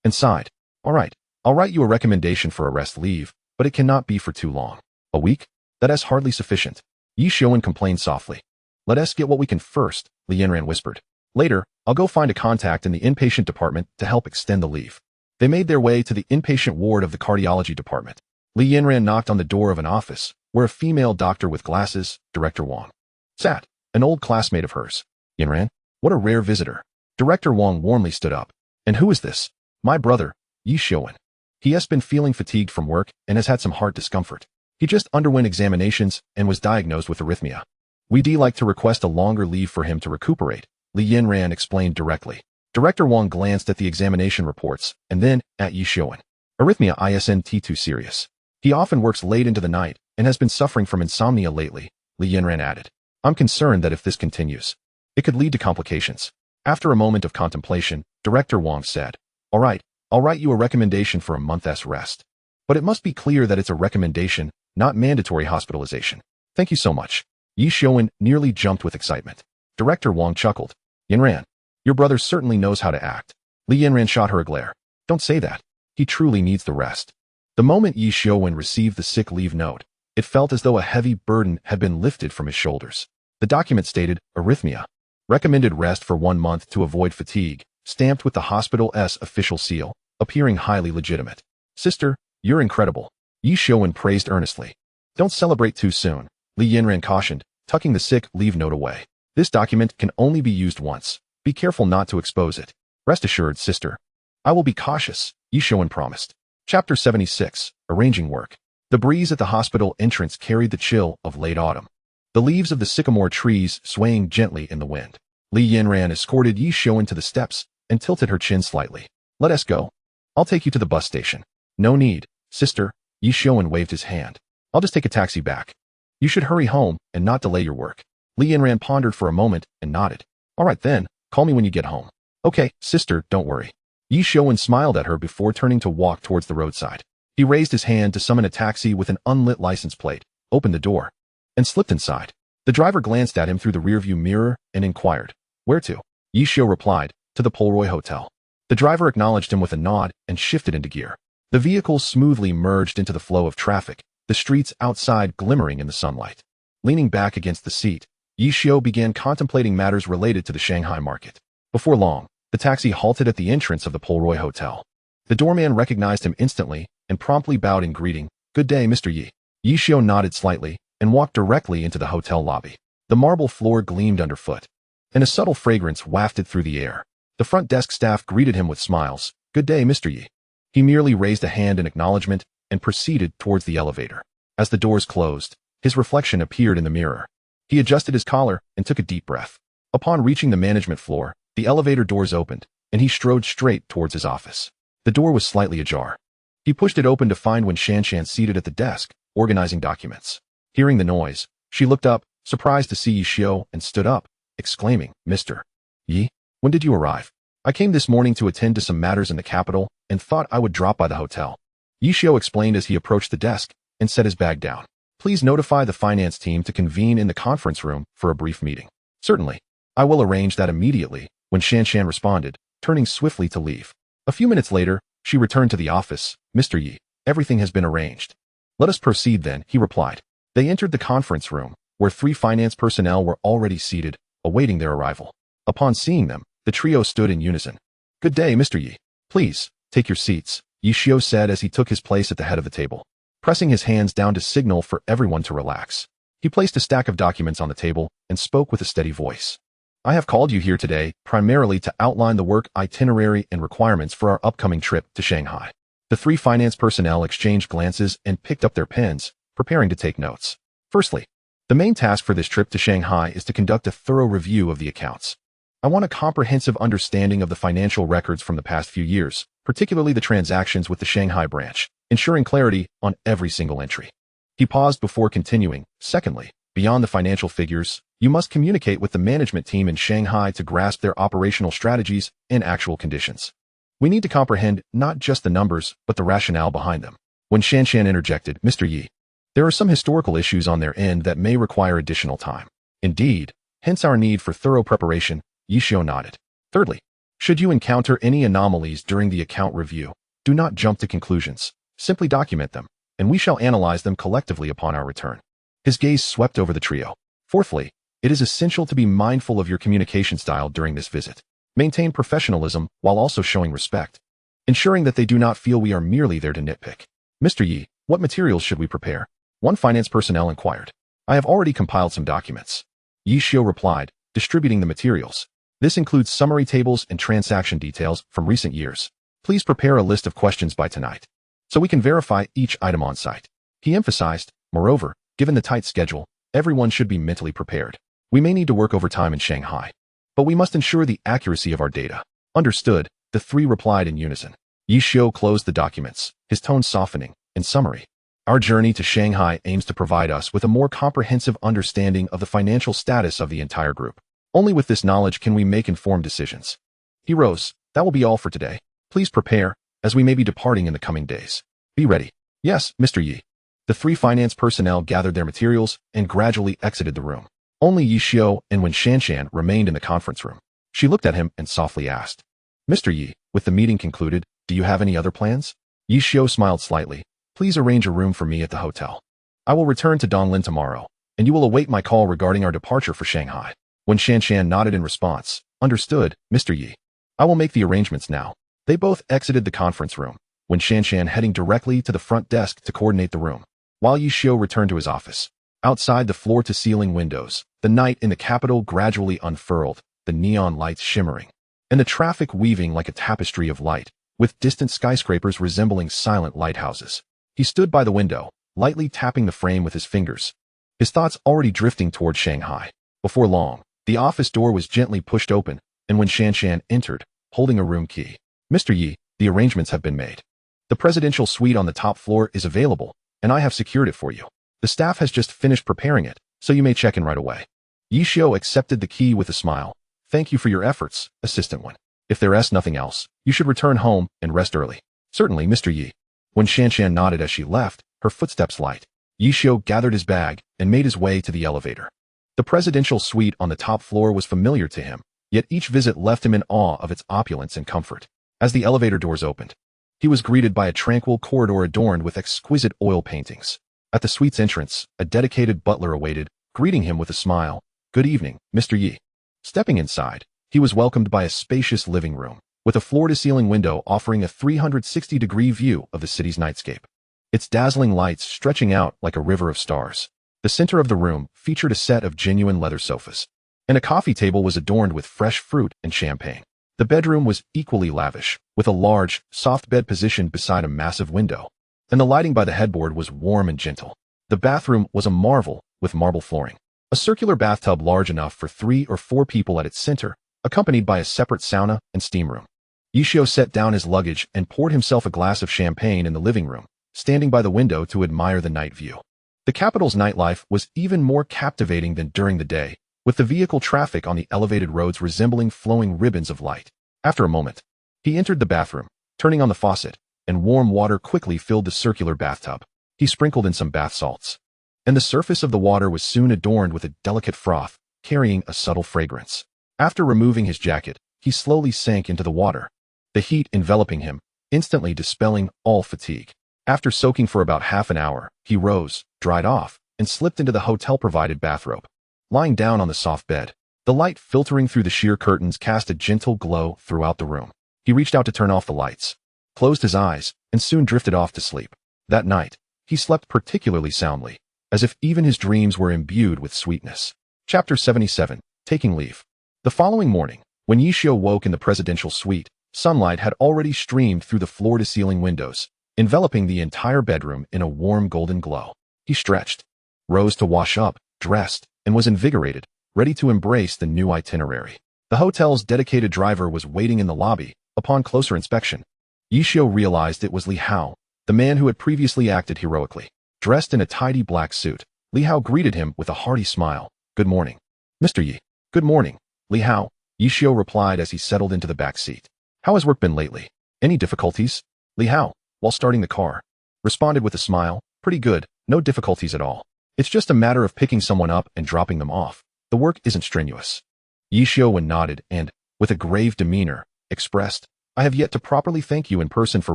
and sighed. All right, I'll write you a recommendation for a rest leave, but it cannot be for too long. A week? That is hardly sufficient. Ye Xiuwen complained softly. Let us get what we can first, Li Yanran whispered. Later, I'll go find a contact in the inpatient department to help extend the leave. They made their way to the inpatient ward of the cardiology department. Li Yanran knocked on the door of an office, where a female doctor with glasses, Director Wang, sat, an old classmate of hers. Yanran, what a rare visitor. Director Wang warmly stood up. And who is this? My brother, Ye Xiuwen. He has been feeling fatigued from work and has had some heart discomfort. He just underwent examinations and was diagnosed with arrhythmia. We'd like to request a longer leave for him to recuperate, Li Yanran explained directly. Director Wang glanced at the examination reports and then at Ye Xiuwen. Arrhythmia isn't too serious. He often works late into the night and has been suffering from insomnia lately, Li Yanran added. I'm concerned that if this continues, it could lead to complications. After a moment of contemplation, Director Wang said, All right, I'll write you a recommendation for a month's rest. But it must be clear that it's a recommendation, not mandatory hospitalization. Thank you so much. Ye Xiuwen nearly jumped with excitement. Director Wang chuckled. Yanran, your brother certainly knows how to act. Li Yanran shot her a glare. Don't say that. He truly needs the rest. The moment Ye Xiuwen received the sick leave note, it felt as though a heavy burden had been lifted from his shoulders. The document stated, arrhythmia. Recommended rest for 1 month to avoid fatigue, stamped with the hospital's official seal, appearing highly legitimate. Sister, you're incredible. Ye Xiuwen praised earnestly. Don't celebrate too soon, Li Yanran cautioned, tucking the sick leave note away. This document can only be used once. Be careful not to expose it. Rest assured, sister. I will be cautious, Ye Xiuwen promised. Chapter 76, Arranging Work. The breeze at the hospital entrance carried the chill of late autumn. The leaves of the sycamore trees swaying gently in the wind. Li Yanran escorted Ye Xiuwen to the steps and tilted her chin slightly. Let us go. I'll take you to the bus station. No need, sister, Ye Xiuwen waved his hand. I'll just take a taxi back. You should hurry home and not delay your work. Li Yanran pondered for a moment and nodded. All right then, call me when you get home. Okay, sister, don't worry. Ye Xiuwen smiled at her before turning to walk towards the roadside. He raised his hand to summon a taxi with an unlit license plate, opened the door, and slipped inside. The driver glanced at him through the rearview mirror and inquired, Where to? Ye Xiuwen replied, To the Polroy Hotel. The driver acknowledged him with a nod and shifted into gear. The vehicle smoothly merged into the flow of traffic, the streets outside glimmering in the sunlight. Leaning back against the seat, Ye Xiuwen began contemplating matters related to the Shanghai market. Before long, the taxi halted at the entrance of the Polroy Hotel. The doorman recognized him instantly and promptly bowed in greeting. Good day, Mr. Ye. Ye Xiuwen nodded slightly and walked directly into the hotel lobby. The marble floor gleamed underfoot, and a subtle fragrance wafted through the air. The front desk staff greeted him with smiles. Good day, Mr. Ye. He merely raised a hand in acknowledgement and proceeded towards the elevator. As the doors closed, his reflection appeared in the mirror. He adjusted his collar and took a deep breath. Upon reaching the management floor, the elevator doors opened, and he strode straight towards his office. The door was slightly ajar. He pushed it open to find Wen Shanshan seated at the desk, organizing documents. Hearing the noise, she looked up, surprised to see Ye Xiuwen, and stood up, exclaiming, Mr. Ye, when did you arrive? I came this morning to attend to some matters in the capital and thought I would drop by the hotel. Ye Xiuwen explained as he approached the desk and set his bag down. Please notify the finance team to convene in the conference room for a brief meeting. Certainly. I will arrange that immediately, Wen Shanshan responded, turning swiftly to leave. A few minutes later, she returned to the office. Mr. Ye, everything has been arranged. Let us proceed then, he replied. They entered the conference room, where 3 finance personnel were already seated, awaiting their arrival. Upon seeing them, the trio stood in unison. Good day, Mr. Ye. Please, take your seats, Ye Xiuwen said as he took his place at the head of the table. pressing his hands down to signal for everyone to relax. He placed a stack of documents on the table and spoke with a steady voice. I have called you here today primarily to outline the work itinerary and requirements for our upcoming trip to Shanghai. The three finance personnel exchanged glances and picked up their pens, preparing to take notes. Firstly, the main task for this trip to Shanghai is to conduct a thorough review of the accounts. I want a comprehensive understanding of the financial records from the past few years, particularly the transactions with the Shanghai branch, ensuring clarity on every single entry. He paused before continuing. Secondly, beyond the financial figures, you must communicate with the management team in Shanghai to grasp their operational strategies and actual conditions. We need to comprehend not just the numbers, but the rationale behind them. When Shanshan interjected, Mr. Yi, there are some historical issues on their end that may require additional time. Indeed, hence our need for thorough preparation. Ye Xiuwen nodded. Thirdly, should you encounter any anomalies during the account review, do not jump to conclusions. Simply document them, and we shall analyze them collectively upon our return. His gaze swept over the trio. Fourthly, it is essential to be mindful of your communication style during this visit. Maintain professionalism while also showing respect, ensuring that they do not feel we are merely there to nitpick. Mr. Yi, what materials should we prepare? One finance personnel inquired. I have already compiled some documents. Ye Xiuwen replied, distributing the materials. This includes summary tables and transaction details from recent years. Please prepare a list of questions by tonight, so we can verify each item on site. He emphasized, moreover, given the tight schedule, everyone should be mentally prepared. We may need to work overtime in Shanghai, but we must ensure the accuracy of our data. Understood, the three replied in unison. Ye Xiuwen closed the documents, his tone softening. In summary, our journey to Shanghai aims to provide us with a more comprehensive understanding of the financial status of the entire group. Only with this knowledge can we make informed decisions. He rose. That will be all for today. Please prepare, as we may be departing in the coming days. Be ready. Yes, Mr. Yi. The three finance personnel gathered their materials and gradually exited the room. Only Ye Xiuwen and Wen Shanshan remained in the conference room. She looked at him and softly asked, Mr. Yi, with the meeting concluded, do you have any other plans? Ye Xiuwen smiled slightly. Please arrange a room for me at the hotel. I will return to Donglin tomorrow, and you will await my call regarding our departure for Shanghai. When Shanshan nodded in response, understood, Mr. Yi. I will make the arrangements now. They both exited the conference room, when Shanshan heading directly to the front desk to coordinate the room, while Ye Xiuwen returned to his office. Outside the floor-to-ceiling windows, the night in the capital gradually unfurled, the neon lights shimmering, and the traffic weaving like a tapestry of light, with distant skyscrapers resembling silent lighthouses. He stood by the window, lightly tapping the frame with his fingers, his thoughts already drifting toward Shanghai. Before long, the office door was gently pushed open, and when Shanshan entered, holding a room key, Mr. Yi, the arrangements have been made. The presidential suite on the top floor is available, and I have secured it for you. The staff has just finished preparing it, so you may check in right away. Ye Xiuwen accepted the key with a smile. Thank you for your efforts, Assistant Wen. If there is nothing else, you should return home and rest early. Certainly, Mr. Yi. When Shanshan nodded as she left, her footsteps light. Ye Xiuwen gathered his bag and made his way to the elevator. The presidential suite on the top floor was familiar to him, yet each visit left him in awe of its opulence and comfort. As the elevator doors opened, he was greeted by a tranquil corridor adorned with exquisite oil paintings. At the suite's entrance, a dedicated butler awaited, greeting him with a smile. Good evening, Mr. Yi. Stepping inside, he was welcomed by a spacious living room, with a floor-to-ceiling window offering a 360-degree view of the city's nightscape, its dazzling lights stretching out like a river of stars. The center of the room featured a set of genuine leather sofas, and a coffee table was adorned with fresh fruit and champagne. The bedroom was equally lavish, with a large, soft bed positioned beside a massive window, and the lighting by the headboard was warm and gentle. The bathroom was a marvel, with marble flooring, a circular bathtub large enough for 3 or 4 people at its center, accompanied by a separate sauna and steam room. Ye Xiuwen set down his luggage and poured himself a glass of champagne in the living room, standing by the window to admire the night view. The capital's nightlife was even more captivating than during the day, with the vehicle traffic on the elevated roads resembling flowing ribbons of light. After a moment, he entered the bathroom, turning on the faucet, and warm water quickly filled the circular bathtub. He sprinkled in some bath salts, and the surface of the water was soon adorned with a delicate froth, carrying a subtle fragrance. After removing his jacket, he slowly sank into the water, the heat enveloping him, instantly dispelling all fatigue. After soaking for about half an hour, he rose, dried off, and slipped into the hotel-provided bathrobe. Lying down on the soft bed, the light filtering through the sheer curtains cast a gentle glow throughout the room. He reached out to turn off the lights, closed his eyes, and soon drifted off to sleep. That night, he He slept particularly soundly, as if even his dreams were imbued with sweetness. Chapter 77. Taking Leave. The following morning, when Ye Xiuwen woke in the presidential suite, sunlight had already streamed through the floor-to-ceiling windows, enveloping the entire bedroom in a warm golden glow. He stretched, rose to wash up, dressed, and was invigorated, ready to embrace the new itinerary. The hotel's dedicated driver was waiting in the lobby. Upon closer inspection, Ye Xiuwen realized it was Li Hao, the man who had previously acted heroically. Dressed in a tidy black suit, Li Hao greeted him with a hearty smile. "Good morning, Mr. Yi." "Good morning, Li Hao," Ye Xiuwen replied as he settled into the back seat. "How has work been lately? Any difficulties?" Li Hao, while starting the car, responded with a smile. "Pretty good, no difficulties at all. It's just a matter of picking someone up and dropping them off. The work isn't strenuous." Ye Xiuwen nodded and, with a grave demeanor, expressed, "I have yet to properly thank you in person for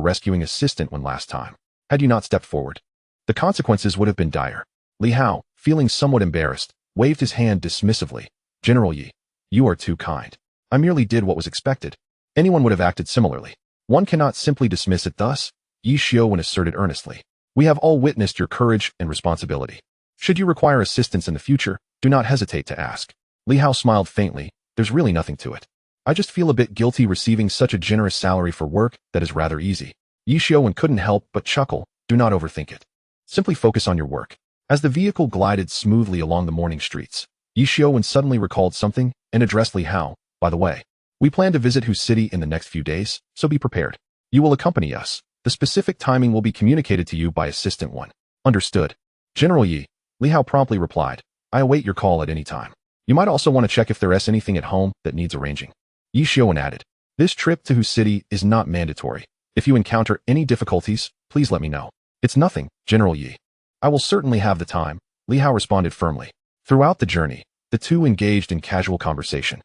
rescuing assistant when last time. Had you not stepped forward, the consequences would have been dire." Li Hao, feeling somewhat embarrassed, waved his hand dismissively. "General Yi, you are too kind. I merely did what was expected. Anyone would have acted similarly. One cannot simply dismiss it thus," Ye Xiuwen asserted earnestly. "We have all witnessed your courage and responsibility. Should you require assistance in the future, do not hesitate to ask." Li Hao smiled faintly. "There's really nothing to it. I just feel a bit guilty receiving such a generous salary for work that is rather easy." Ye Xiuwen couldn't help but chuckle. "Do not overthink it. Simply focus on your work." As the vehicle glided smoothly along the morning streets, Ye Xiuwen suddenly recalled something and addressed Li Hao. "By the way, we plan to visit whose city in the next few days, so be prepared. You will accompany us. The specific timing will be communicated to you by Assistant 1. "Understood, General Yi," Li Hao promptly replied. "I await your call at any time. You might also want to check if there is anything at home that needs arranging." Ye Xiuwen added, "This trip to whose city is not mandatory. If you encounter any difficulties, please let me know." "It's nothing, General Yi. I will certainly have the time," Li Hao responded firmly. Throughout the journey, the two engaged in casual conversation,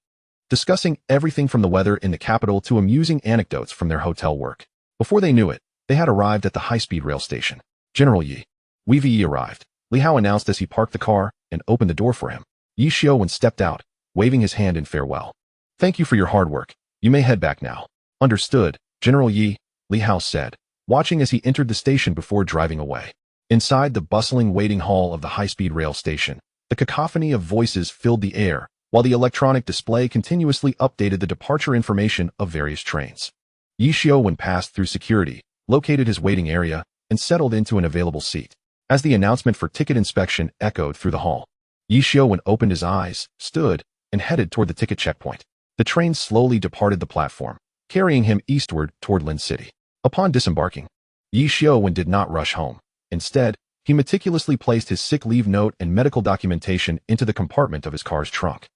discussing everything from the weather in the capital to amusing anecdotes from their hotel work. Before they knew it, they had arrived at the high-speed rail station. "General Yi, we've arrived," Li Hao announced as he parked the car and opened the door for him. Ye Xiuwen stepped out, waving his hand in farewell. "Thank you for your hard work. You may head back now." "Understood, General Yi," Li Hao said, watching as he entered the station before driving away. Inside the bustling waiting hall of the high-speed rail station, the cacophony of voices filled the air, while the electronic display continuously updated the departure information of various trains. Ye Xiuwen passed through security, located his waiting area, and settled into an available seat. As the announcement for ticket inspection echoed through the hall, Ye Xiuwen opened his eyes, stood, and headed toward the ticket checkpoint. The train slowly departed the platform, carrying him eastward toward Lin City. Upon disembarking, Ye Xiuwen did not rush home. Instead, he meticulously placed his sick leave note and medical documentation into the compartment of his car's trunk.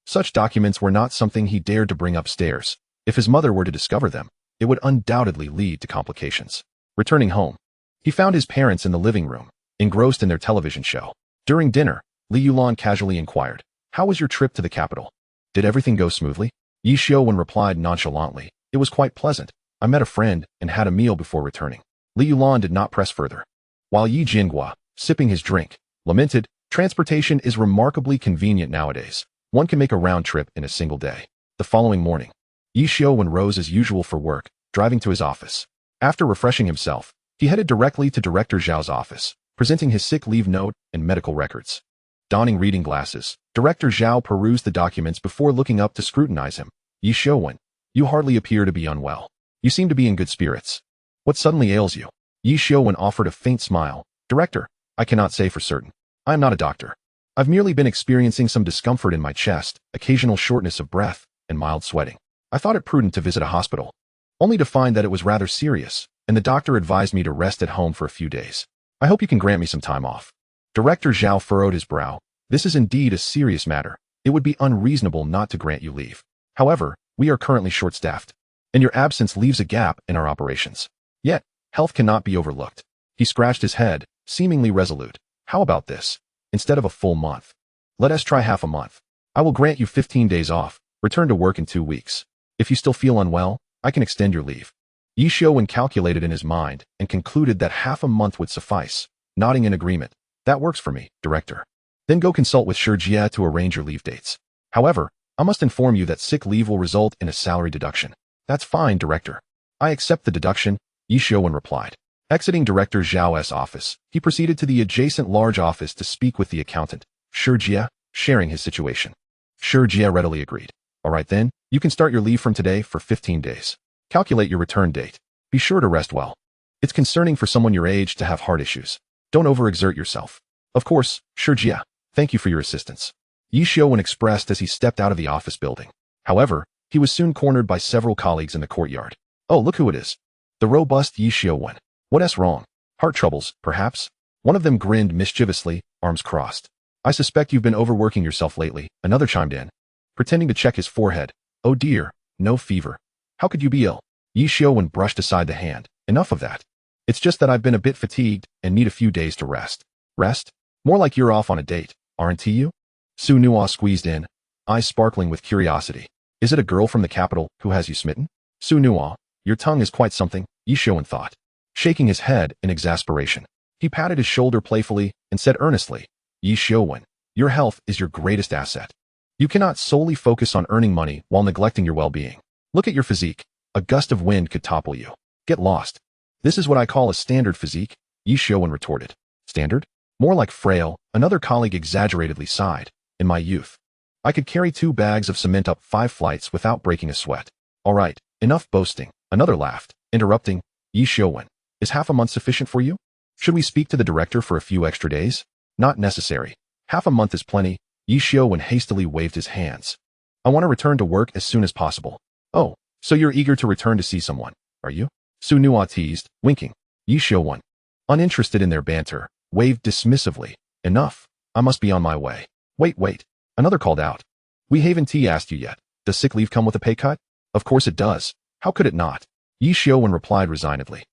Such documents were not something he dared to bring upstairs. If his mother were to discover them, it would undoubtedly lead to complications. Returning home, he found his parents in the living room, engrossed in their television show. During dinner, Li Yulan casually inquired, "How was your trip to the capital? Did everything go smoothly?" Ye Xiuwen replied nonchalantly, "It was quite pleasant. I met a friend and had a meal before returning." Li Yulan did not press further. While Yi Jinghua, sipping his drink, lamented, "Transportation is remarkably convenient nowadays. One can make a round trip in a single day." The following morning, Ye Xiuwen rose as usual for work, driving to his office. After refreshing himself, he headed directly to Director Zhao's office, presenting his sick leave note and medical records. Donning reading glasses, Director Zhao perused the documents before looking up to scrutinize him. "Ye Xiuwen, you hardly appear to be unwell. You seem to be in good spirits. What suddenly ails you?" Ye Xiuwen offered a faint smile. "Director, I cannot say for certain. I am not a doctor. I've merely been experiencing some discomfort in my chest, occasional shortness of breath, and mild sweating. I thought it prudent to visit a hospital, only to find that it was rather serious, and the doctor advised me to rest at home for a few days. I hope you can grant me some time off." Director Zhao furrowed his brow. "This is indeed a serious matter. It would be unreasonable not to grant you leave. However, we are currently short-staffed, and your absence leaves a gap in our operations. Yet, health cannot be overlooked." He scratched his head, seemingly resolute. "How about this? Instead of a full month, let us try half a month. I will grant you 15 days off. Return to work in 2 weeks. If you still feel unwell, I can extend your leave." Ye Xiuwen calculated in his mind and concluded that half a month would suffice, nodding in agreement. "That works for me, Director. Then go consult with Shi Jie to arrange your leave dates. However, I must inform you that sick leave will result in a salary deduction." "That's fine, Director. I accept the deduction," Ye Xiuwen replied. Exiting Director Zhao's office, he proceeded to the adjacent large office to speak with the accountant, Jie, sharing his situation. Jie readily agreed. All right then, you can start your leave from today for 15 days. Calculate your return date. Be sure to rest well. It's concerning for someone your age to have heart issues. Don't overexert yourself. Of course, Jie. Thank you for your assistance. Ye Xiuwen expressed as he stepped out of the office building. However, he was soon cornered by several colleagues in the courtyard. Oh, look who it is. The robust Ye Xiuwen. What's wrong? Heart troubles, perhaps? One of them grinned mischievously, arms crossed. I suspect you've been overworking yourself lately, another chimed in, pretending to check his forehead. Oh dear, no fever. How could you be ill? Ye Xiuwen brushed aside the hand. Enough of that. It's just that I've been a bit fatigued and need a few days to rest. Rest? More like you're off on a date, aren't you? Su Nuo squeezed in, eyes sparkling with curiosity. Is it a girl from the capital who has you smitten? Su Nuo, your tongue is quite something, Ye Xiuwen thought. Shaking his head in exasperation, he patted his shoulder playfully and said earnestly, Ye Xiuwen, your health is your greatest asset. You cannot solely focus on earning money while neglecting your well-being. Look at your physique. A gust of wind could topple you. Get lost. This is what I call a standard physique, Ye Xiuwen retorted. Standard? More like frail, another colleague exaggeratedly sighed. In my youth, I could carry 2 bags of cement up 5 flights without breaking a sweat. All right, enough boasting, another laughed, interrupting. Ye Xiuwen, is half a month sufficient for you? Should we speak to the director for a few extra days? Not necessary. Half a month is plenty. Ye Xiuwen hastily waved his hands. I want to return to work as soon as possible. Oh, so you're eager to return to see someone, are you? Su Nuo teased, winking. Ye Xiuwen, uninterested in their banter, waved dismissively. Enough. I must be on my way. Wait. Another called out. We haven't asked you yet. Does sick leave come with a pay cut? Of course it does. How could it not? Ye Xiuwen replied resignedly.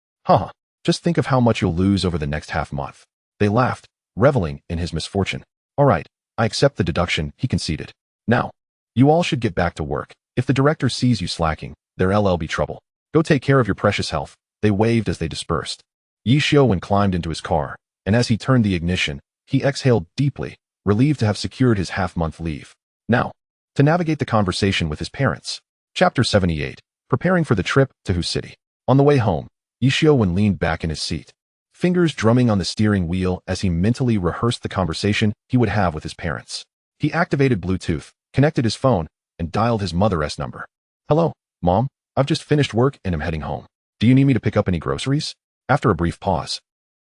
Just think of how much you'll lose over the next half month. They laughed, reveling in his misfortune. All right, I accept the deduction, he conceded. Now, you all should get back to work. If the director sees you slacking, there'll be trouble. Go take care of your precious health. They waved as they dispersed. Ye Xiuwen climbed into his car, and as he turned the ignition, he exhaled deeply, relieved to have secured his half-month leave. Now, to navigate the conversation with his parents. Chapter 78. Preparing for the trip to Hu City. On the way home, Ye Xiuwen leaned back in his seat, fingers drumming on the steering wheel as he mentally rehearsed the conversation he would have with his parents. He activated Bluetooth, connected his phone, and dialed his mother's number. Hello, Mom. I've just finished work and am heading home. Do you need me to pick up any groceries? After a brief pause,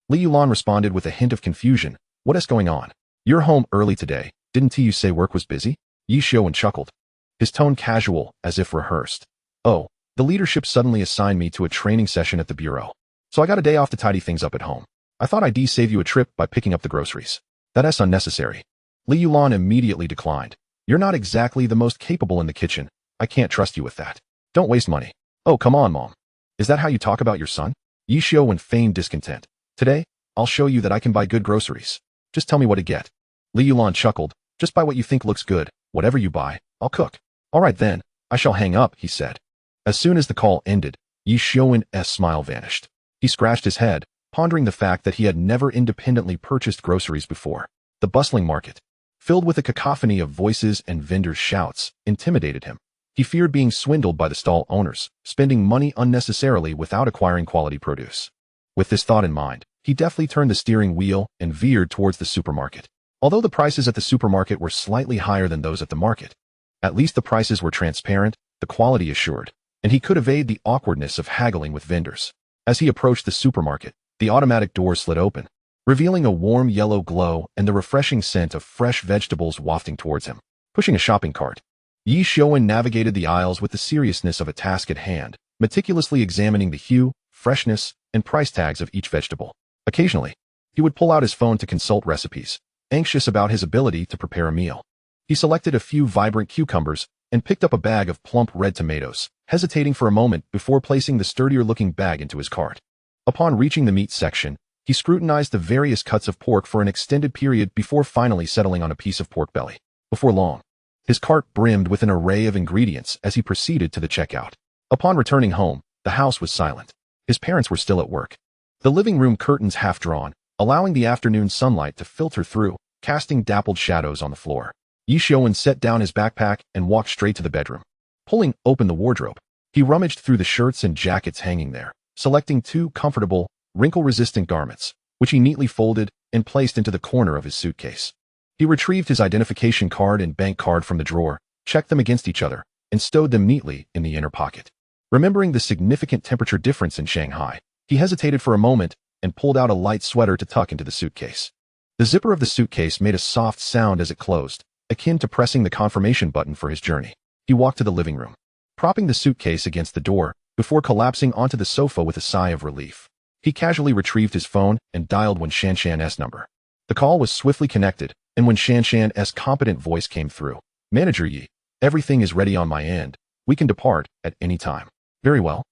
Li Yulan responded with a hint of confusion. What's going on? You're home early today. Didn't you say work was busy? Ye Xiuwen chuckled, his tone casual, as if rehearsed. Oh, the leadership suddenly assigned me to a training session at the bureau. So I got a day off to tidy things up at home. I thought I'd save you a trip by picking up the groceries. That's unnecessary. Li Yulan immediately declined. You're not exactly the most capable in the kitchen. I can't trust you with that. Don't waste money. Oh, come on, Mom. Is that how you talk about your son? Ye Xiuwen feigned discontent. Today, I'll show you that I can buy good groceries. Just tell me what to get. Li Yulan chuckled. Just buy what you think looks good. Whatever you buy, I'll cook. All right then, I shall hang up, he said. As soon as the call ended, Ye Xiuwen's smile vanished. He scratched his head, pondering the fact that he had never independently purchased groceries before. The bustling market, filled with a cacophony of voices and vendors' shouts, intimidated him. He feared being swindled by the stall owners, spending money unnecessarily without acquiring quality produce. With this thought in mind, he deftly turned the steering wheel and veered towards the supermarket. Although the prices at the supermarket were slightly higher than those at the market, at least the prices were transparent, the quality assured, and he could evade the awkwardness of haggling with vendors. As he approached the supermarket, the automatic door slid open, revealing a warm yellow glow and the refreshing scent of fresh vegetables wafting towards him. Pushing a shopping cart, Ye Xiuwen navigated the aisles with the seriousness of a task at hand, meticulously examining the hue, freshness, and price tags of each vegetable. Occasionally, he would pull out his phone to consult recipes, anxious about his ability to prepare a meal. He selected a few vibrant cucumbers and picked up a bag of plump red tomatoes, hesitating for a moment before placing the sturdier-looking bag into his cart. Upon reaching the meat section, he scrutinized the various cuts of pork for an extended period before finally settling on a piece of pork belly. Before long, his cart brimmed with an array of ingredients as he proceeded to the checkout. Upon returning home, the house was silent. His parents were still at work. The living room curtains half drawn, allowing the afternoon sunlight to filter through, casting dappled shadows on the floor. Ye Xiuwen set down his backpack and walked straight to the bedroom. Pulling open the wardrobe, he rummaged through the shirts and jackets hanging there, selecting 2 comfortable, wrinkle-resistant garments, which he neatly folded and placed into the corner of his suitcase. He retrieved his identification card and bank card from the drawer, checked them against each other, and stowed them neatly in the inner pocket. Remembering the significant temperature difference in Shanghai, he hesitated for a moment and pulled out a light sweater to tuck into the suitcase. The zipper of the suitcase made a soft sound as it closed, akin to pressing the confirmation button for his journey. He walked to the living room, propping the suitcase against the door before collapsing onto the sofa with a sigh of relief. He casually retrieved his phone and dialed Wen Shanshan's number. The call was swiftly connected, and when Shanshan's competent voice came through, "Manager Ye, everything is ready on my end. We can depart at any time." "Very well."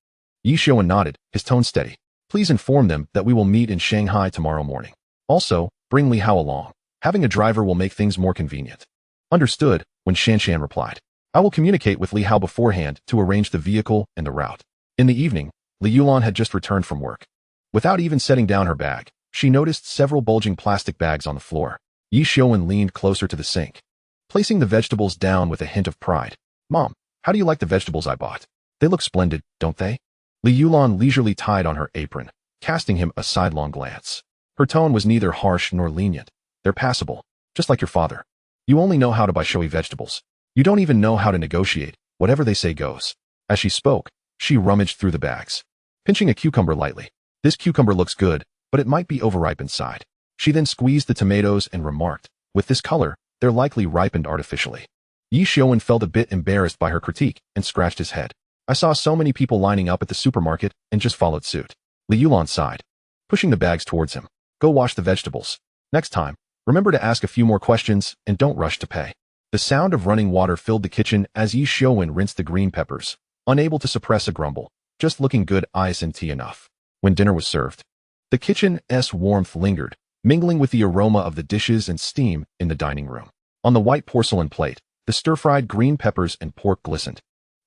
Ye Xiuwen nodded, his tone steady. "Please inform them that we will meet in Shanghai tomorrow morning. Also, bring Li Hao along. Having a driver will make things more convenient." "Understood," Wen Shanshan replied. "I will communicate with Li Hao beforehand to arrange the vehicle and the route." In the evening, Li Yulan had just returned from work. Without even setting down her bag, she noticed several bulging plastic bags on the floor. Ye Xiuwen leaned closer to the sink, placing the vegetables down with a hint of pride. "Mom, how do you like the vegetables I bought? They look splendid, don't they?" Li Yulan leisurely tied on her apron, casting him a sidelong glance. Her tone was neither harsh nor lenient. "They're passable, just like your father. You only know how to buy showy vegetables. You don't even know how to negotiate. Whatever they say goes." As she spoke, she rummaged through the bags, pinching a cucumber lightly. "This cucumber looks good, but it might be overripe inside." She then squeezed the tomatoes and remarked, "With this color, they're likely ripened artificially." Ye Xiuwen felt a bit embarrassed by her critique and scratched his head. "I saw so many people lining up at the supermarket and just followed suit." Li Yulan sighed, pushing the bags towards him. "Go wash the vegetables. Next time, remember to ask a few more questions and don't rush to pay." The sound of running water filled the kitchen as Ye Xiuwen rinsed the green peppers, unable to suppress a grumble. "Just looking good, ice and tea enough." When dinner was served, the kitchen's warmth lingered, mingling with the aroma of the dishes and steam in the dining room. On the white porcelain plate, the stir-fried green peppers and pork glistened.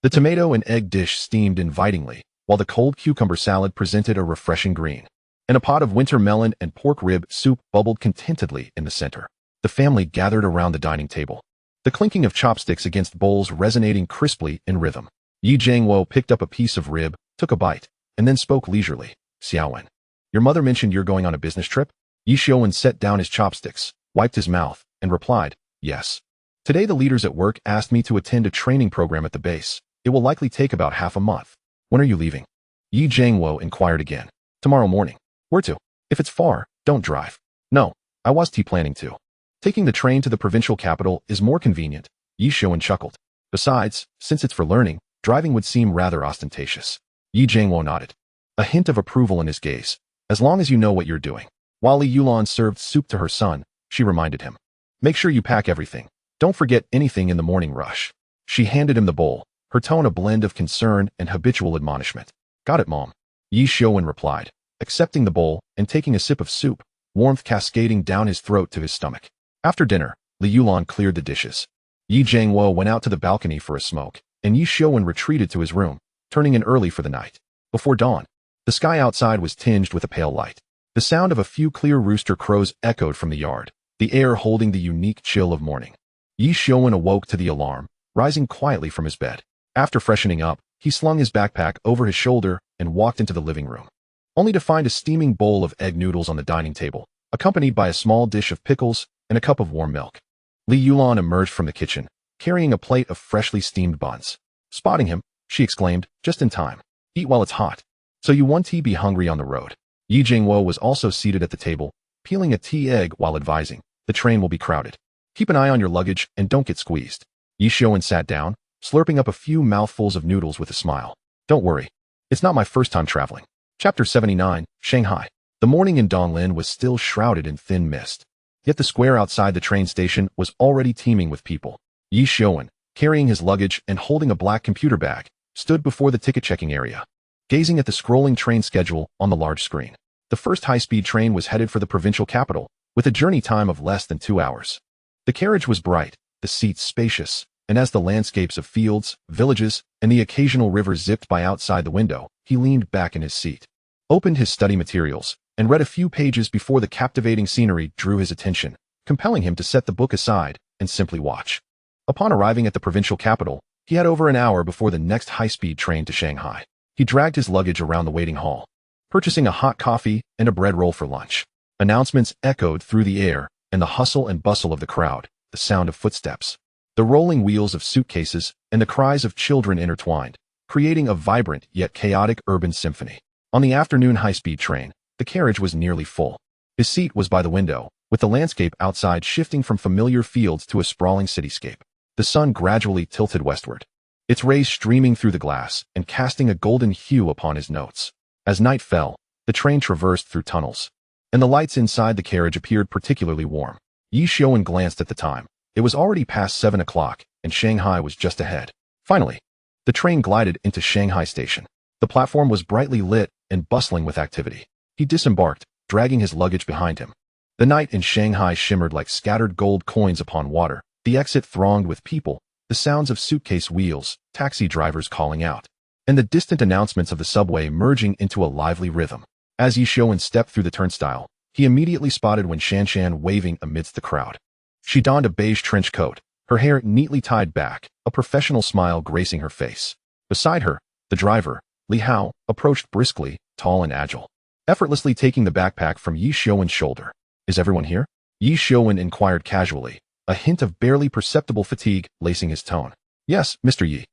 The tomato and egg dish steamed invitingly, while the cold cucumber salad presented a refreshing green. And a pot of winter melon and pork rib soup bubbled contentedly in the center. The family gathered around the dining table, the clinking of chopsticks against bowls resonating crisply in rhythm. Ye Jiangwo picked up a piece of rib, took a bite, and then spoke leisurely. "Xiaowen, your mother mentioned you're going on a business trip?" Ye Xiuwen set down his chopsticks, wiped his mouth, and replied, "Yes. Today the leaders at work asked me to attend a training program at the base. It will likely take about half a month." "When are you leaving?" Ye Jiangwo inquired again. "Tomorrow morning." "Where to?" "If it's far, don't drive." "No, I was planning to. Taking the train to the provincial capital is more convenient." Ye Xiuwen chuckled. "Besides, since it's for learning, driving would seem rather ostentatious." Ye Jiangwo nodded, a hint of approval in his gaze. "As long as you know what you're doing." While Li Yulan served soup to her son, she reminded him, "Make sure you pack everything. Don't forget anything in the morning rush." She handed him the bowl, her tone a blend of concern and habitual admonishment. "Got it, Mom." Ye Xiuwen replied, accepting the bowl and taking a sip of soup, warmth cascading down his throat to his stomach. After dinner, Li Yulan cleared the dishes. Ye Jiangwo went out to the balcony for a smoke, and Ye Xiuwen retreated to his room, turning in early for the night. Before dawn, the sky outside was tinged with a pale light. The sound of a few clear rooster crows echoed from the yard, the air holding the unique chill of morning. Ye Xiuwen awoke to the alarm, rising quietly from his bed. After freshening up, he slung his backpack over his shoulder and walked into the living room, only to find a steaming bowl of egg noodles on the dining table, accompanied by a small dish of pickles and a cup of warm milk. Li Yulan emerged from the kitchen, carrying a plate of freshly steamed buns. Spotting him, she exclaimed, "Just in time. Eat while it's hot. So you won't be hungry on the road." Ye Jiangwo was also seated at the table, peeling a tea egg while advising, "The train will be crowded. Keep an eye on your luggage and don't get squeezed." Ye Xiuwen sat down, slurping up a few mouthfuls of noodles with a smile. "Don't worry. It's not my first time traveling." Chapter 79, Shanghai. The morning in Donglin was still shrouded in thin mist. Yet the square outside the train station was already teeming with people. Ye Xiuwen, carrying his luggage and holding a black computer bag, stood before the ticket-checking area, gazing at the scrolling train schedule on the large screen. The first high-speed train was headed for the provincial capital, with a journey time of less than 2 hours. The carriage was bright, the seats spacious, and as the landscapes of fields, villages, and the occasional river zipped by outside the window, he leaned back in his seat, opened his study materials, and read a few pages before the captivating scenery drew his attention, compelling him to set the book aside and simply watch. Upon arriving at the provincial capital, he had over an hour before the next high-speed train to Shanghai. He dragged his luggage around the waiting hall, purchasing a hot coffee and a bread roll for lunch. Announcements echoed through the air, and the hustle and bustle of the crowd, the sound of footsteps, the rolling wheels of suitcases, and the cries of children intertwined, creating a vibrant yet chaotic urban symphony. On the afternoon high-speed train, the carriage was nearly full. His seat was by the window, with the landscape outside shifting from familiar fields to a sprawling cityscape. The sun gradually tilted westward, its rays streaming through the glass and casting a golden hue upon his notes. As night fell, the train traversed through tunnels, and the lights inside the carriage appeared particularly warm. Ye Xiuwen glanced at the time. It was already past 7 o'clock, and Shanghai was just ahead. Finally, the train glided into Shanghai Station. The platform was brightly lit and bustling with activity. He disembarked, dragging his luggage behind him. The night in Shanghai shimmered like scattered gold coins upon water, the exit thronged with people, the sounds of suitcase wheels, taxi drivers calling out, and the distant announcements of the subway merging into a lively rhythm. As Ye Xiuwen stepped through the turnstile, he immediately spotted Wen Shanshan waving amidst the crowd. She donned a beige trench coat, her hair neatly tied back, a professional smile gracing her face. Beside her, the driver, Li Hao, approached briskly, tall and agile, effortlessly taking the backpack from Ye Xiuwen's shoulder. "Is everyone here?" Ye Xiuwen inquired casually, a hint of barely perceptible fatigue lacing his tone. "Yes, Mr. Yi.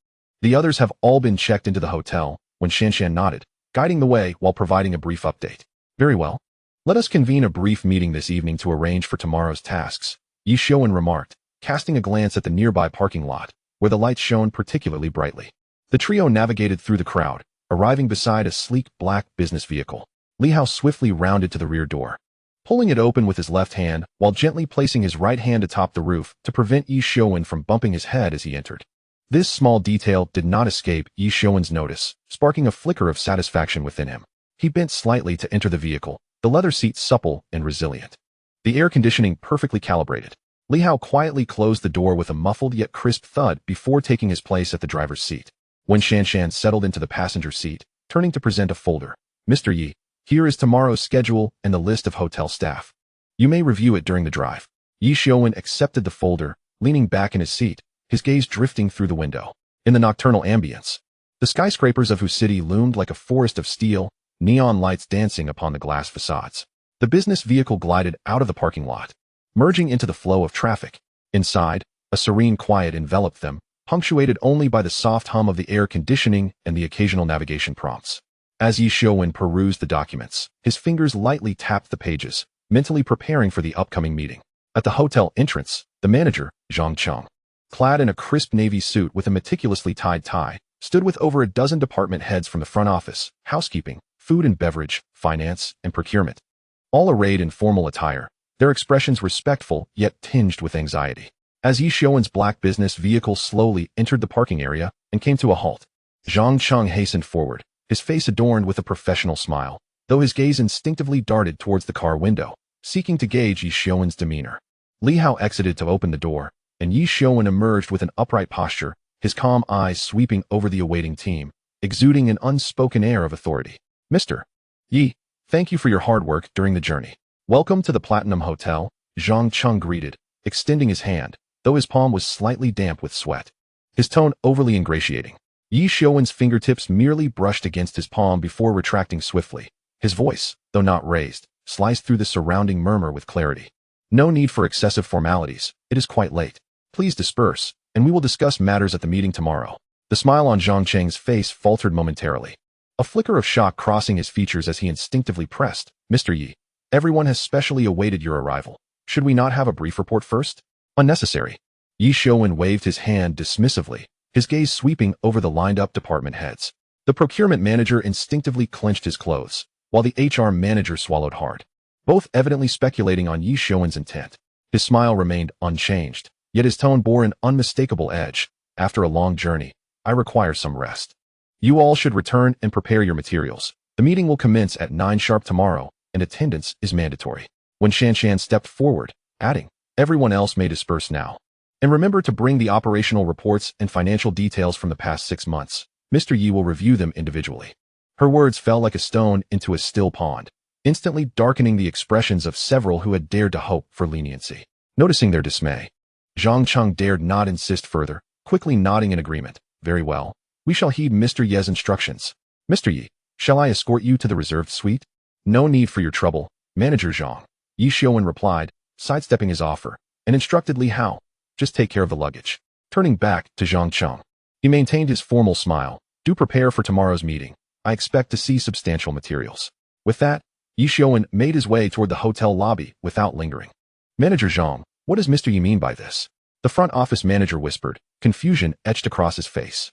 The others have all been checked into the hotel," Wen Shanshan nodded, guiding the way while providing a brief update. "Very well. Let us convene a brief meeting this evening to arrange for tomorrow's tasks," Ye Xiuwen remarked, casting a glance at the nearby parking lot, where the lights shone particularly brightly. The trio navigated through the crowd, arriving beside a sleek black business vehicle. Li Hao swiftly rounded to the rear door, pulling it open with his left hand while gently placing his right hand atop the roof to prevent Ye Xiuwen from bumping his head as he entered. This small detail did not escape Ye Xiuwen's notice, sparking a flicker of satisfaction within him. He bent slightly to enter the vehicle, the leather seat supple and resilient, the air conditioning perfectly calibrated. Li Hao quietly closed the door with a muffled yet crisp thud before taking his place at the driver's seat. Wen Shanshan settled into the passenger seat, turning to present a folder. "Mr. Yi, here is tomorrow's schedule and the list of hotel staff. You may review it during the drive." Ye Xiuwen accepted the folder, leaning back in his seat, his gaze drifting through the window. In the nocturnal ambience, the skyscrapers of whose city loomed like a forest of steel, neon lights dancing upon the glass facades. The business vehicle glided out of the parking lot, merging into the flow of traffic. Inside, a serene quiet enveloped them, punctuated only by the soft hum of the air conditioning and the occasional navigation prompts. As Ye Xiuwen perused the documents, his fingers lightly tapped the pages, mentally preparing for the upcoming meeting. At the hotel entrance, the manager, Zhang Cheng, clad in a crisp navy suit with a meticulously tied tie, stood with over a dozen department heads from the front office, housekeeping, food and beverage, finance, and procurement. All arrayed in formal attire, their expressions respectful yet tinged with anxiety. As Ye Xiuwen's black business vehicle slowly entered the parking area and came to a halt, Zhang Cheng hastened forward, his face adorned with a professional smile, though his gaze instinctively darted towards the car window, seeking to gauge Ye Xiuwen's demeanor. Li Hao exited to open the door, and Ye Xiuwen emerged with an upright posture, his calm eyes sweeping over the awaiting team, exuding an unspoken air of authority. "Mr. Yi, thank you for your hard work during the journey. Welcome to the Platinum Hotel," Zhang Cheng greeted, extending his hand, though his palm was slightly damp with sweat, his tone overly ingratiating. Ye Xiuwen's fingertips merely brushed against his palm before retracting swiftly. His voice, though not raised, sliced through the surrounding murmur with clarity. "No need for excessive formalities. It is quite late. Please disperse, and we will discuss matters at the meeting tomorrow." The smile on Zhang Cheng's face faltered momentarily, a flicker of shock crossing his features as he instinctively pressed, "Mr. Yi, everyone has specially awaited your arrival. Should we not have a brief report first?" "Unnecessary." Ye Xiuwen waved his hand dismissively, his gaze sweeping over the lined-up department heads. The procurement manager instinctively clenched his clothes, while the HR manager swallowed hard, both evidently speculating on Ye Xiuwen's intent. His smile remained unchanged, yet his tone bore an unmistakable edge. "After a long journey, I require some rest. You all should return and prepare your materials. The meeting will commence at 9 sharp tomorrow, and attendance is mandatory." When Shanshan stepped forward, adding, "Everyone else may disperse now. And remember to bring the operational reports and financial details from the past 6 months. Mr. Yi will review them individually." Her words fell like a stone into a still pond, instantly darkening the expressions of several who had dared to hope for leniency. Noticing their dismay, Zhang Cheng dared not insist further, quickly nodding in agreement. "Very well. We shall heed Mr. Ye's instructions." "Mr. Yi, Shall I escort you to the reserved suite? No need for your trouble, Manager Zhang. Ye Xiuwen replied, sidestepping his offer, and instructed Li Hao, just take care of the luggage. Turning back to Zhang Cheng, he maintained his formal smile. Do prepare for tomorrow's meeting. I expect to see substantial materials. With that, Ye Xiuwen made his way toward the hotel lobby without lingering. Manager Zhang, what does Mr. Yi mean by this? The front office manager whispered, confusion etched across his face.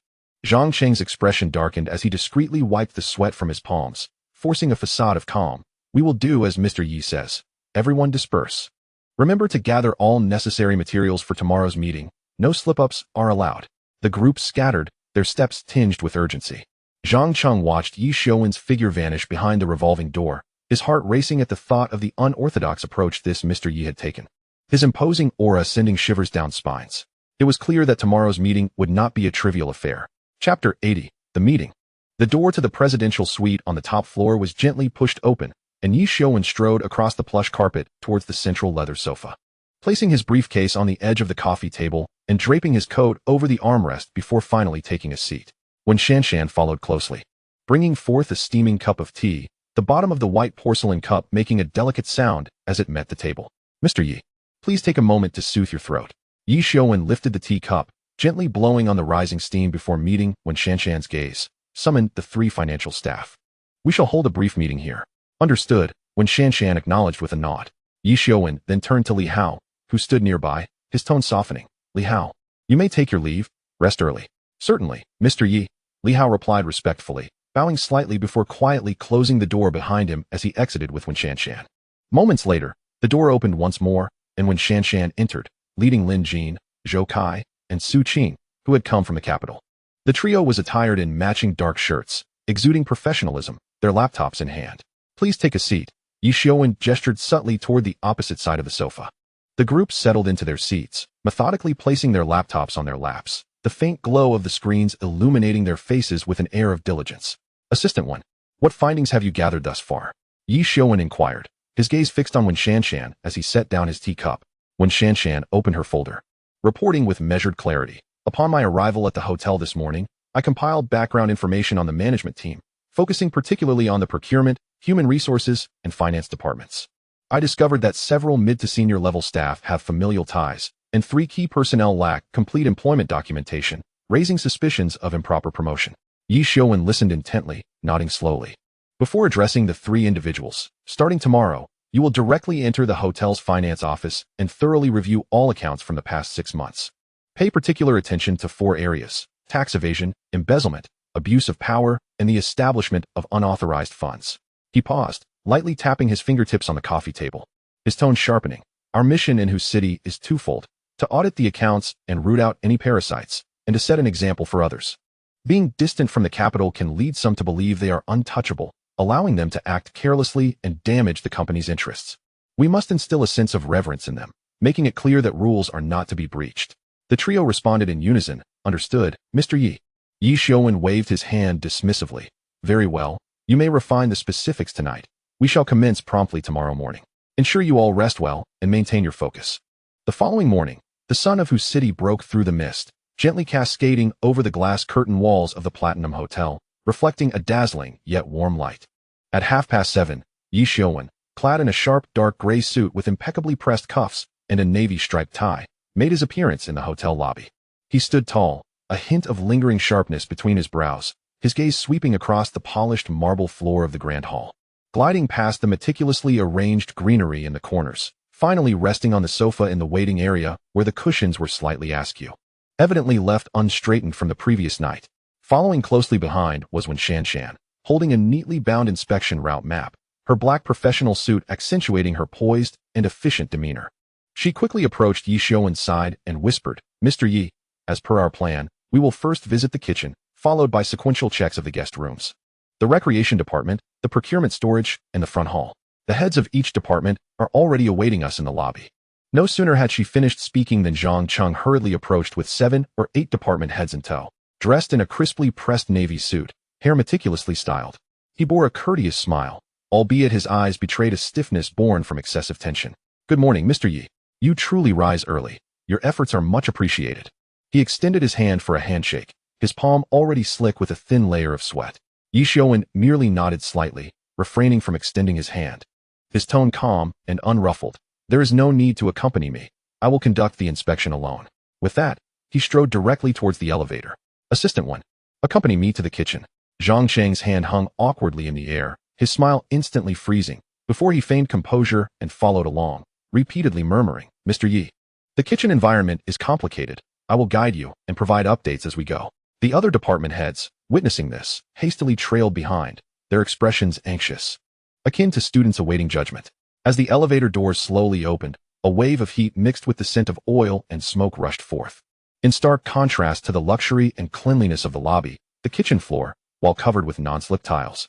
Zhang Cheng's expression darkened as he discreetly wiped the sweat from his palms, forcing a facade of calm. We will do as Mr. Yi says. Everyone disperse. Remember to gather all necessary materials for tomorrow's meeting. No slip-ups are allowed. The group scattered, their steps tinged with urgency. Zhang Cheng watched Ye Xiuwen's figure vanish behind the revolving door, his heart racing at the thought of the unorthodox approach this Mr. Yi had taken. His imposing aura sending shivers down spines. It was clear that tomorrow's meeting would not be a trivial affair. Chapter 80. The Meeting. The door to the presidential suite on the top floor was gently pushed open, and Ye Xiuwen strode across the plush carpet towards the central leather sofa. Placing his briefcase on the edge of the coffee table and draping his coat over the armrest before finally taking a seat, when Shanshan followed closely. Bringing forth a steaming cup of tea, the bottom of the white porcelain cup making a delicate sound as it met the table. Mr. Yi, please take a moment to soothe your throat. Ye Xiuwen lifted the teacup, gently blowing on the rising steam before meeting when Shanshan's gaze summoned the three financial staff. We shall hold a brief meeting here. Understood, when Shanshan acknowledged with a nod. Ye Xiuwen then turned to Li Hao, who stood nearby, his tone softening. Li Hao, you may take your leave, rest early. Certainly, Mr. Yi, Li Hao replied respectfully, bowing slightly before quietly closing the door behind him as he exited with Wen Shanshan. Moments later, the door opened once more, and when Shanshan entered, leading Lin Jin, Zhou Kai, and Su Qing, who had come from the capital. The trio was attired in matching dark shirts, exuding professionalism, their laptops in hand. Please take a seat. Ye Xiuwen gestured subtly toward the opposite side of the sofa. The group settled into their seats, methodically placing their laptops on their laps, the faint glow of the screens illuminating their faces with an air of diligence. Assistant 1, what findings have you gathered thus far? Ye Xiuwen inquired, his gaze fixed on Wen Shanshan as he set down his teacup. Wen Shanshan opened her folder. Reporting with measured clarity. Upon my arrival at the hotel this morning, I compiled background information on the management team, focusing particularly on the procurement, human resources, and finance departments. I discovered that several mid to senior level staff have familial ties, and 3 key personnel lack complete employment documentation, raising suspicions of improper promotion. Ye Xiuwen listened intently, nodding slowly. Before addressing the 3 individuals, starting tomorrow, you will directly enter the hotel's finance office and thoroughly review all accounts from the past 6 months. Pay particular attention to 4 areas: tax evasion, embezzlement, abuse of power, and the establishment of unauthorized funds. He paused, lightly tapping his fingertips on the coffee table, his tone sharpening. Our mission in whose city is twofold: to audit the accounts and root out any parasites, and to set an example for others. Being distant from the capital can lead some to believe they are untouchable, allowing them to act carelessly and damage the company's interests. We must instill a sense of reverence in them, making it clear that rules are not to be breached. The trio responded in unison. Understood, Mr. Yi. Ye Xiuwen waved his hand dismissively. Very well, you may refine the specifics tonight. We shall commence promptly tomorrow morning. Ensure you all rest well and maintain your focus. The following morning, the sun of whose city broke through the mist, gently cascading over the glass curtain walls of the Platinum Hotel, reflecting a dazzling yet warm light. At 7:30, Ye Xiuwen, clad in a sharp dark gray suit with impeccably pressed cuffs and a navy striped tie, made his appearance in the hotel lobby. He stood tall, a hint of lingering sharpness between his brows, his gaze sweeping across the polished marble floor of the grand hall, gliding past the meticulously arranged greenery in the corners, finally resting on the sofa in the waiting area where the cushions were slightly askew, evidently left unstraightened from the previous night. Following closely behind was Wen Shanshan, holding a neatly bound inspection route map, her black professional suit accentuating her poised and efficient demeanor. She quickly approached Ye Xiuwen's side and whispered, Mr. Yi, as per our plan, we will first visit the kitchen, followed by sequential checks of the guest rooms, the recreation department, the procurement storage, and the front hall. The heads of each department are already awaiting us in the lobby. No sooner had she finished speaking than Zhang Cheng hurriedly approached with 7 or 8 department heads in tow, dressed in a crisply pressed navy suit, hair meticulously styled. He bore a courteous smile, albeit his eyes betrayed a stiffness born from excessive tension. Good morning, Mr. Yi. You truly rise early. Your efforts are much appreciated. He extended his hand for a handshake, his palm already slick with a thin layer of sweat. Ye Xiuwen merely nodded slightly, refraining from extending his hand. His tone calm and unruffled. "There is no need to accompany me. I will conduct the inspection alone." With that, he strode directly towards the elevator. "Assistant 1, accompany me to the kitchen." Zhang Cheng's hand hung awkwardly in the air, his smile instantly freezing, before he feigned composure and followed along, repeatedly murmuring, "Mr. Yi, the kitchen environment is complicated. I will guide you and provide updates as we go." The other department heads, witnessing this, hastily trailed behind, their expressions anxious, akin to students awaiting judgment. As the elevator doors slowly opened, a wave of heat mixed with the scent of oil and smoke rushed forth. In stark contrast to the luxury and cleanliness of the lobby, the kitchen floor, while covered with non-slip tiles,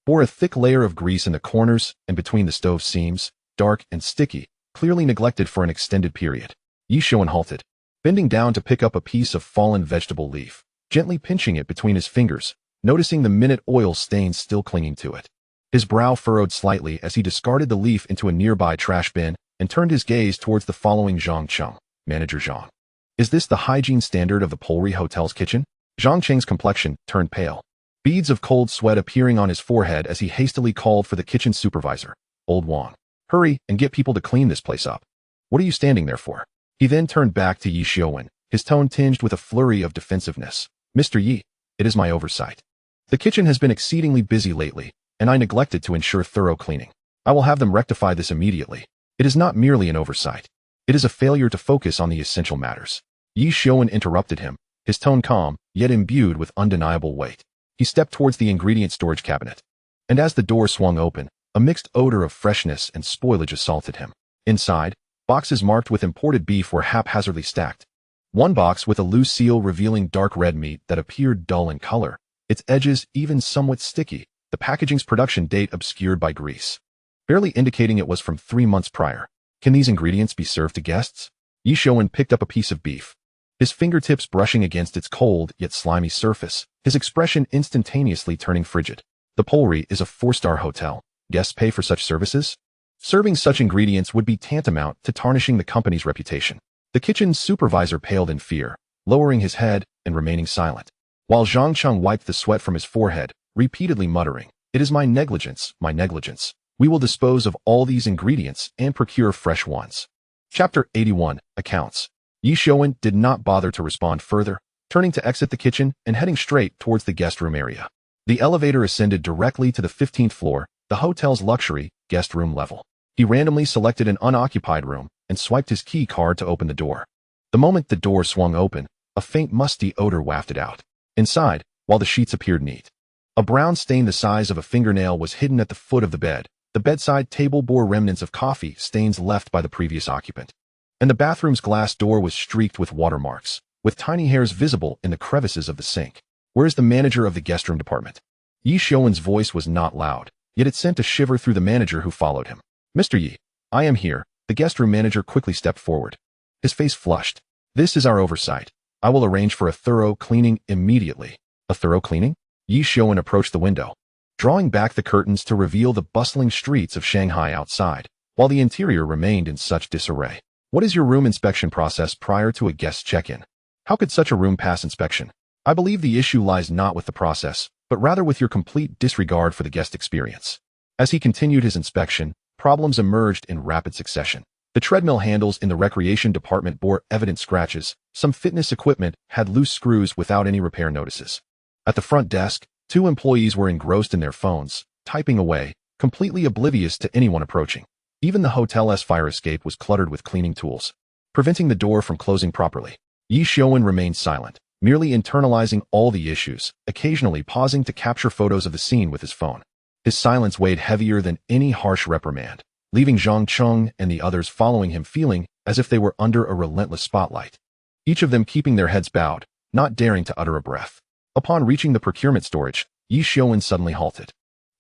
bore a thick layer of grease in the corners and between the stove seams, dark and sticky, clearly neglected for an extended period. Ye Xiuwen halted, bending down to pick up a piece of fallen vegetable leaf, gently pinching it between his fingers, noticing the minute oil stains still clinging to it. His brow furrowed slightly as he discarded the leaf into a nearby trash bin and turned his gaze towards the following Zhang Cheng, Manager Zhang. "Is this the hygiene standard of the Polri Hotel's kitchen?" Zhang Cheng's complexion turned pale, beads of cold sweat appearing on his forehead as he hastily called for the kitchen supervisor, Old Wang. "Hurry and get people to clean this place up. What are you standing there for?" He then turned back to Ye Xiuwen, his tone tinged with a flurry of defensiveness. "Mr. Yi, it is my oversight. The kitchen has been exceedingly busy lately, and I neglected to ensure thorough cleaning. I will have them rectify this immediately. It is not merely an oversight. It is a failure to focus on the essential matters." Ye Xiuwen interrupted him, his tone calm, yet imbued with undeniable weight. He stepped towards the ingredient storage cabinet, and as the door swung open, a mixed odor of freshness and spoilage assaulted him. Inside, boxes marked with imported beef were haphazardly stacked. One box with a loose seal revealing dark red meat that appeared dull in color, its edges even somewhat sticky, the packaging's production date obscured by grease, barely indicating it was from 3 months prior. "Can these ingredients be served to guests?" Ye Xiuwen picked up a piece of beef, his fingertips brushing against its cold yet slimy surface, his expression instantaneously turning frigid. "The Polri is a 4-star hotel. Guests pay for such services? Serving such ingredients would be tantamount to tarnishing the company's reputation." The kitchen supervisor paled in fear, lowering his head and remaining silent, while Zhang Cheng wiped the sweat from his forehead, repeatedly muttering, "It is my negligence, my negligence. We will dispose of all these ingredients and procure fresh ones." Chapter 81, Accounts. Ye Xiuwen did not bother to respond further, turning to exit the kitchen and heading straight towards the guest room area. The elevator ascended directly to the 15th floor, the hotel's luxury guest room level. He randomly selected an unoccupied room and swiped his key card to open the door. The moment the door swung open, a faint musty odor wafted out. Inside, while the sheets appeared neat, a brown stain the size of a fingernail was hidden at the foot of the bed. The bedside table bore remnants of coffee stains left by the previous occupant, and the bathroom's glass door was streaked with watermarks, with tiny hairs visible in the crevices of the sink. "Where is the manager of the guest room department?" Ye Xiuwen's voice was not loud, yet it sent a shiver through the manager who followed him. "Mr. Yi, I am here." The guest room manager quickly stepped forward, his face flushed. "This is our oversight. I will arrange for a thorough cleaning immediately." "A thorough cleaning?" Ye Xiuwen approached the window, drawing back the curtains to reveal the bustling streets of Shanghai outside, while the interior remained in such disarray. "What is your room inspection process prior to a guest check-in? How could such a room pass inspection? I believe the issue lies not with the process, but rather with your complete disregard for the guest experience." As he continued his inspection, problems emerged in rapid succession. The treadmill handles in the recreation department bore evident scratches. Some fitness equipment had loose screws without any repair notices. At the front desk, 2 employees were engrossed in their phones, typing away, completely oblivious to anyone approaching. Even the hotel's fire escape was cluttered with cleaning tools, preventing the door from closing properly. Ye Xiuwen remained silent, merely internalizing all the issues, occasionally pausing to capture photos of the scene with his phone. His silence weighed heavier than any harsh reprimand, leaving Zhang Cheng and the others following him feeling as if they were under a relentless spotlight, each of them keeping their heads bowed, not daring to utter a breath. Upon reaching the procurement storage, Ye Xiuwen suddenly halted.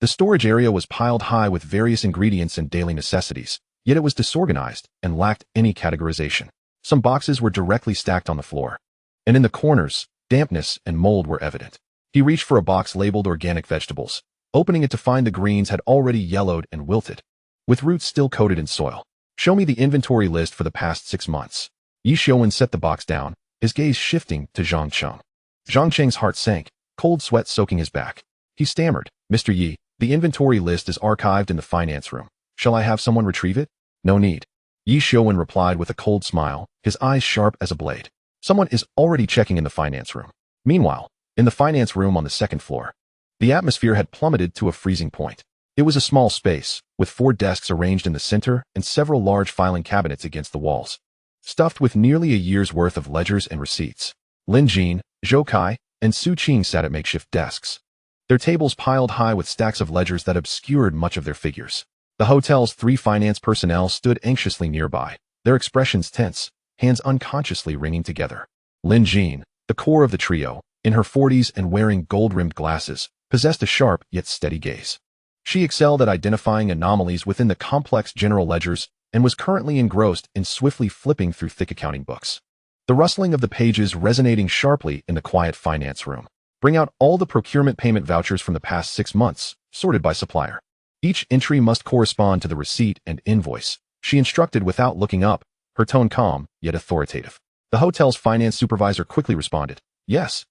The storage area was piled high with various ingredients and daily necessities, yet it was disorganized and lacked any categorization. Some boxes were directly stacked on the floor, and in the corners, dampness and mold were evident. He reached for a box labeled organic vegetables, opening it to find the greens had already yellowed and wilted, with roots still coated in soil. "Show me the inventory list for the past 6 months." Ye Xiuwen set the box down, his gaze shifting to Zhang Cheng. Zhang Cheng's heart sank, cold sweat soaking his back. He stammered, "Mr. Yi, the inventory list is archived in the finance room. Shall I have someone retrieve it?" "No need." Ye Xiuwen replied with a cold smile, his eyes sharp as a blade. "Someone is already checking in the finance room." Meanwhile, in the finance room on the second floor, the atmosphere had plummeted to a freezing point. It was a small space, with 4 desks arranged in the center and several large filing cabinets against the walls, stuffed with nearly a year's worth of ledgers and receipts. Lin Jin, Zhou Kai, and Su Qing sat at makeshift desks, their tables piled high with stacks of ledgers that obscured much of their figures. The hotel's 3 finance personnel stood anxiously nearby, their expressions tense, hands unconsciously wringing together. Lin Jin, the core of the trio, in her 40s and wearing gold-rimmed glasses, possessed a sharp yet steady gaze. She excelled at identifying anomalies within the complex general ledgers and was currently engrossed in swiftly flipping through thick accounting books, the rustling of the pages resonating sharply in the quiet finance room. "Bring out all the procurement payment vouchers from the past 6 months, sorted by supplier. Each entry must correspond to the receipt and invoice," she instructed without looking up, her tone calm, yet authoritative. The hotel's finance supervisor quickly responded, Yes,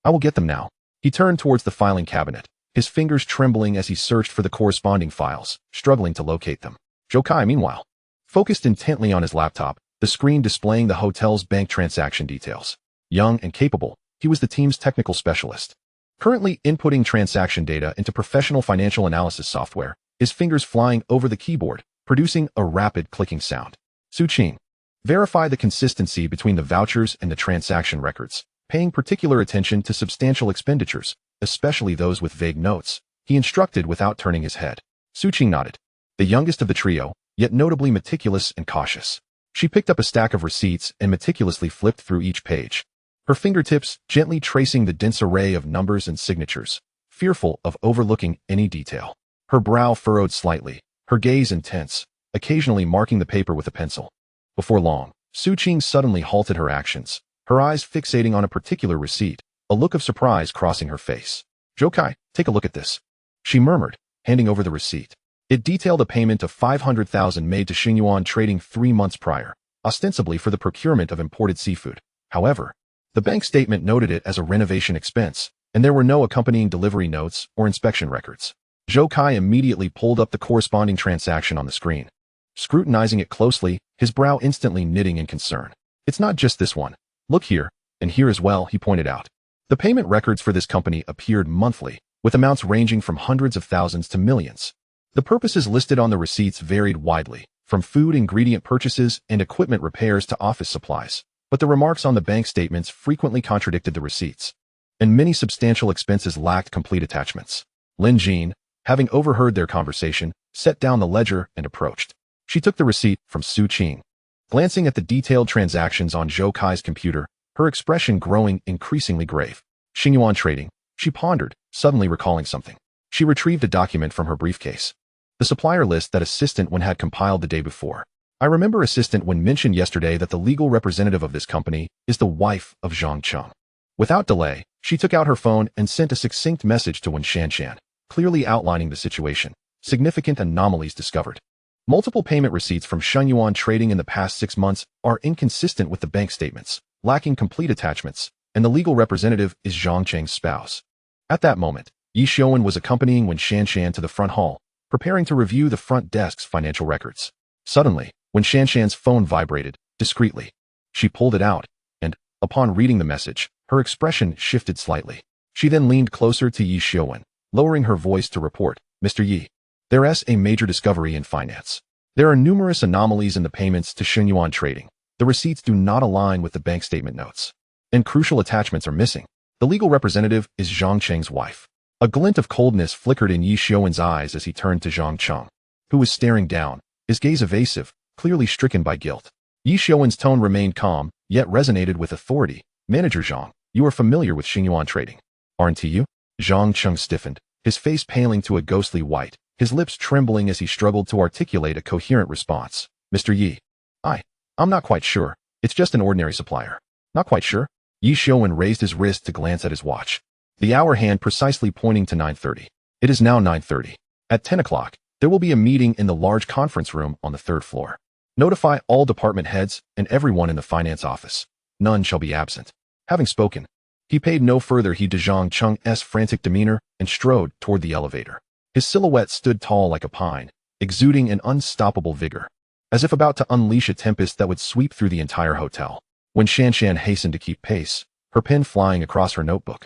I will get them now." He turned towards the filing cabinet, his fingers trembling as he searched for the corresponding files, struggling to locate them. Zhou Kai, meanwhile, focused intently on his laptop, the screen displaying the hotel's bank transaction details. Young and capable, he was the team's technical specialist, currently inputting transaction data into professional financial analysis software, his fingers flying over the keyboard, producing a rapid clicking sound. Su Qing, verify the consistency between the vouchers and the transaction records, paying particular attention to substantial expenditures, especially those with vague notes, he instructed without turning his head. Su Qing nodded, the youngest of the trio, yet notably meticulous and cautious. She picked up a stack of receipts and meticulously flipped through each page, her fingertips gently tracing the dense array of numbers and signatures, fearful of overlooking any detail. Her brow furrowed slightly, her gaze intense, occasionally marking the paper with a pencil. Before long, Su Qing suddenly halted her actions, her eyes fixating on a particular receipt, a look of surprise crossing her face. "Zhou Kai, take a look at this," she murmured, handing over the receipt. It detailed a payment of 500,000 made to Xinyuan Trading 3 months prior, ostensibly for the procurement of imported seafood. However, the bank statement noted it as a renovation expense, and there were no accompanying delivery notes or inspection records. Zhou Kai immediately pulled up the corresponding transaction on the screen, scrutinizing it closely, his brow instantly knitting in concern. "It's not just this one. Look here, and here as well," he pointed out. The payment records for this company appeared monthly, with amounts ranging from hundreds of thousands to millions. The purposes listed on the receipts varied widely, from food ingredient purchases and equipment repairs to office supplies, but the remarks on the bank statements frequently contradicted the receipts, and many substantial expenses lacked complete attachments. Lin Jin, having overheard their conversation, set down the ledger and approached. She took the receipt from Su Qing. Glancing at the detailed transactions on Zhou Kai's computer, her expression growing increasingly grave. "Xinyuan Trading," she pondered, suddenly recalling something. She retrieved a document from her briefcase, the supplier list that Assistant Wen had compiled the day before. "I remember Assistant Wen mentioned yesterday that the legal representative of this company is the wife of Zhang Cheng." Without delay, she took out her phone and sent a succinct message to Wen Shanshan, clearly outlining the situation. Significant anomalies discovered. Multiple payment receipts from Xinyuan Trading in the past 6 months are inconsistent with the bank statements, lacking complete attachments, and the legal representative is Zhang Cheng's spouse. At that moment, Ye Xiuwen was accompanying Wen Shanshan to the front hall, preparing to review the front desk's financial records. Suddenly, Wen Shanshan's phone vibrated, discreetly. She pulled it out, and, upon reading the message, her expression shifted slightly. She then leaned closer to Ye Xiuwen, lowering her voice to report, "Mr. Yi, there's a major discovery in finance. There are numerous anomalies in the payments to Xinyuan Trading. The receipts do not align with the bank statement notes, and crucial attachments are missing. The legal representative is Zhang Cheng's wife." A glint of coldness flickered in Ye Xiuwen's eyes as he turned to Zhang Cheng, who was staring down, his gaze evasive, clearly stricken by guilt. Ye Xiuwen's tone remained calm, yet resonated with authority. "Manager Zhang, you are familiar with Xinyuan Trading, aren't you?" Zhang Cheng stiffened, his face paling to a ghostly white, his lips trembling as he struggled to articulate a coherent response. "Mr. Yi, I'm not quite sure. It's just an ordinary supplier." "Not quite sure?" Ye Xiuwen raised his wrist to glance at his watch, the hour hand precisely pointing to 9:30. It is now 9:30. At 10 o'clock, there will be a meeting in the large conference room on the 3rd floor. Notify all department heads and everyone in the finance office. None shall be absent. Having spoken, He paid no further heed to Zhang Cheng's frantic demeanor and strode toward the elevator. His silhouette stood tall like a pine, exuding an unstoppable vigor, as if about to unleash a tempest that would sweep through the entire hotel. When Shanshan hastened to keep pace, her pen flying across her notebook,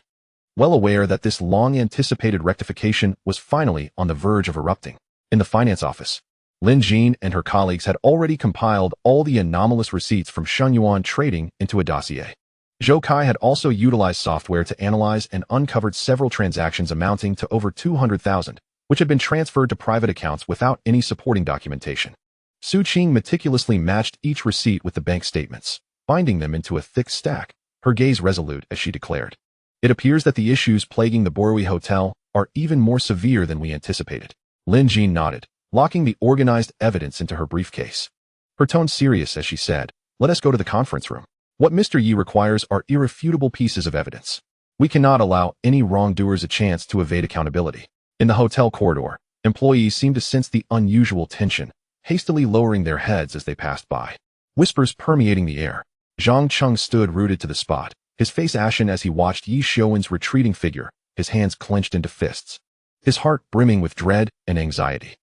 well aware that this long-anticipated rectification was finally on the verge of erupting. In the finance office, Lin Jin and her colleagues had already compiled all the anomalous receipts from Shenyuan trading into a dossier. Zhou Kai had also utilized software to analyze and uncovered several transactions amounting to over 200,000, which had been transferred to private accounts without any supporting documentation. Su Qing meticulously matched each receipt with the bank statements, binding them into a thick stack, her gaze resolute as she declared. It appears that the issues plaguing the Borui Hotel are even more severe than we anticipated. Lin Jin nodded, locking the organized evidence into her briefcase. Her tone serious as she said, "Let us go to the conference room. What Mr. Yi requires are irrefutable pieces of evidence. We cannot allow any wrongdoers a chance to evade accountability." In the hotel corridor, employees seemed to sense the unusual tension, hastily lowering their heads as they passed by. Whispers permeating the air. Zhang Cheng stood rooted to the spot, his face ashen as he watched Ye Xiuwen's retreating figure, his hands clenched into fists, his heart brimming with dread and anxiety.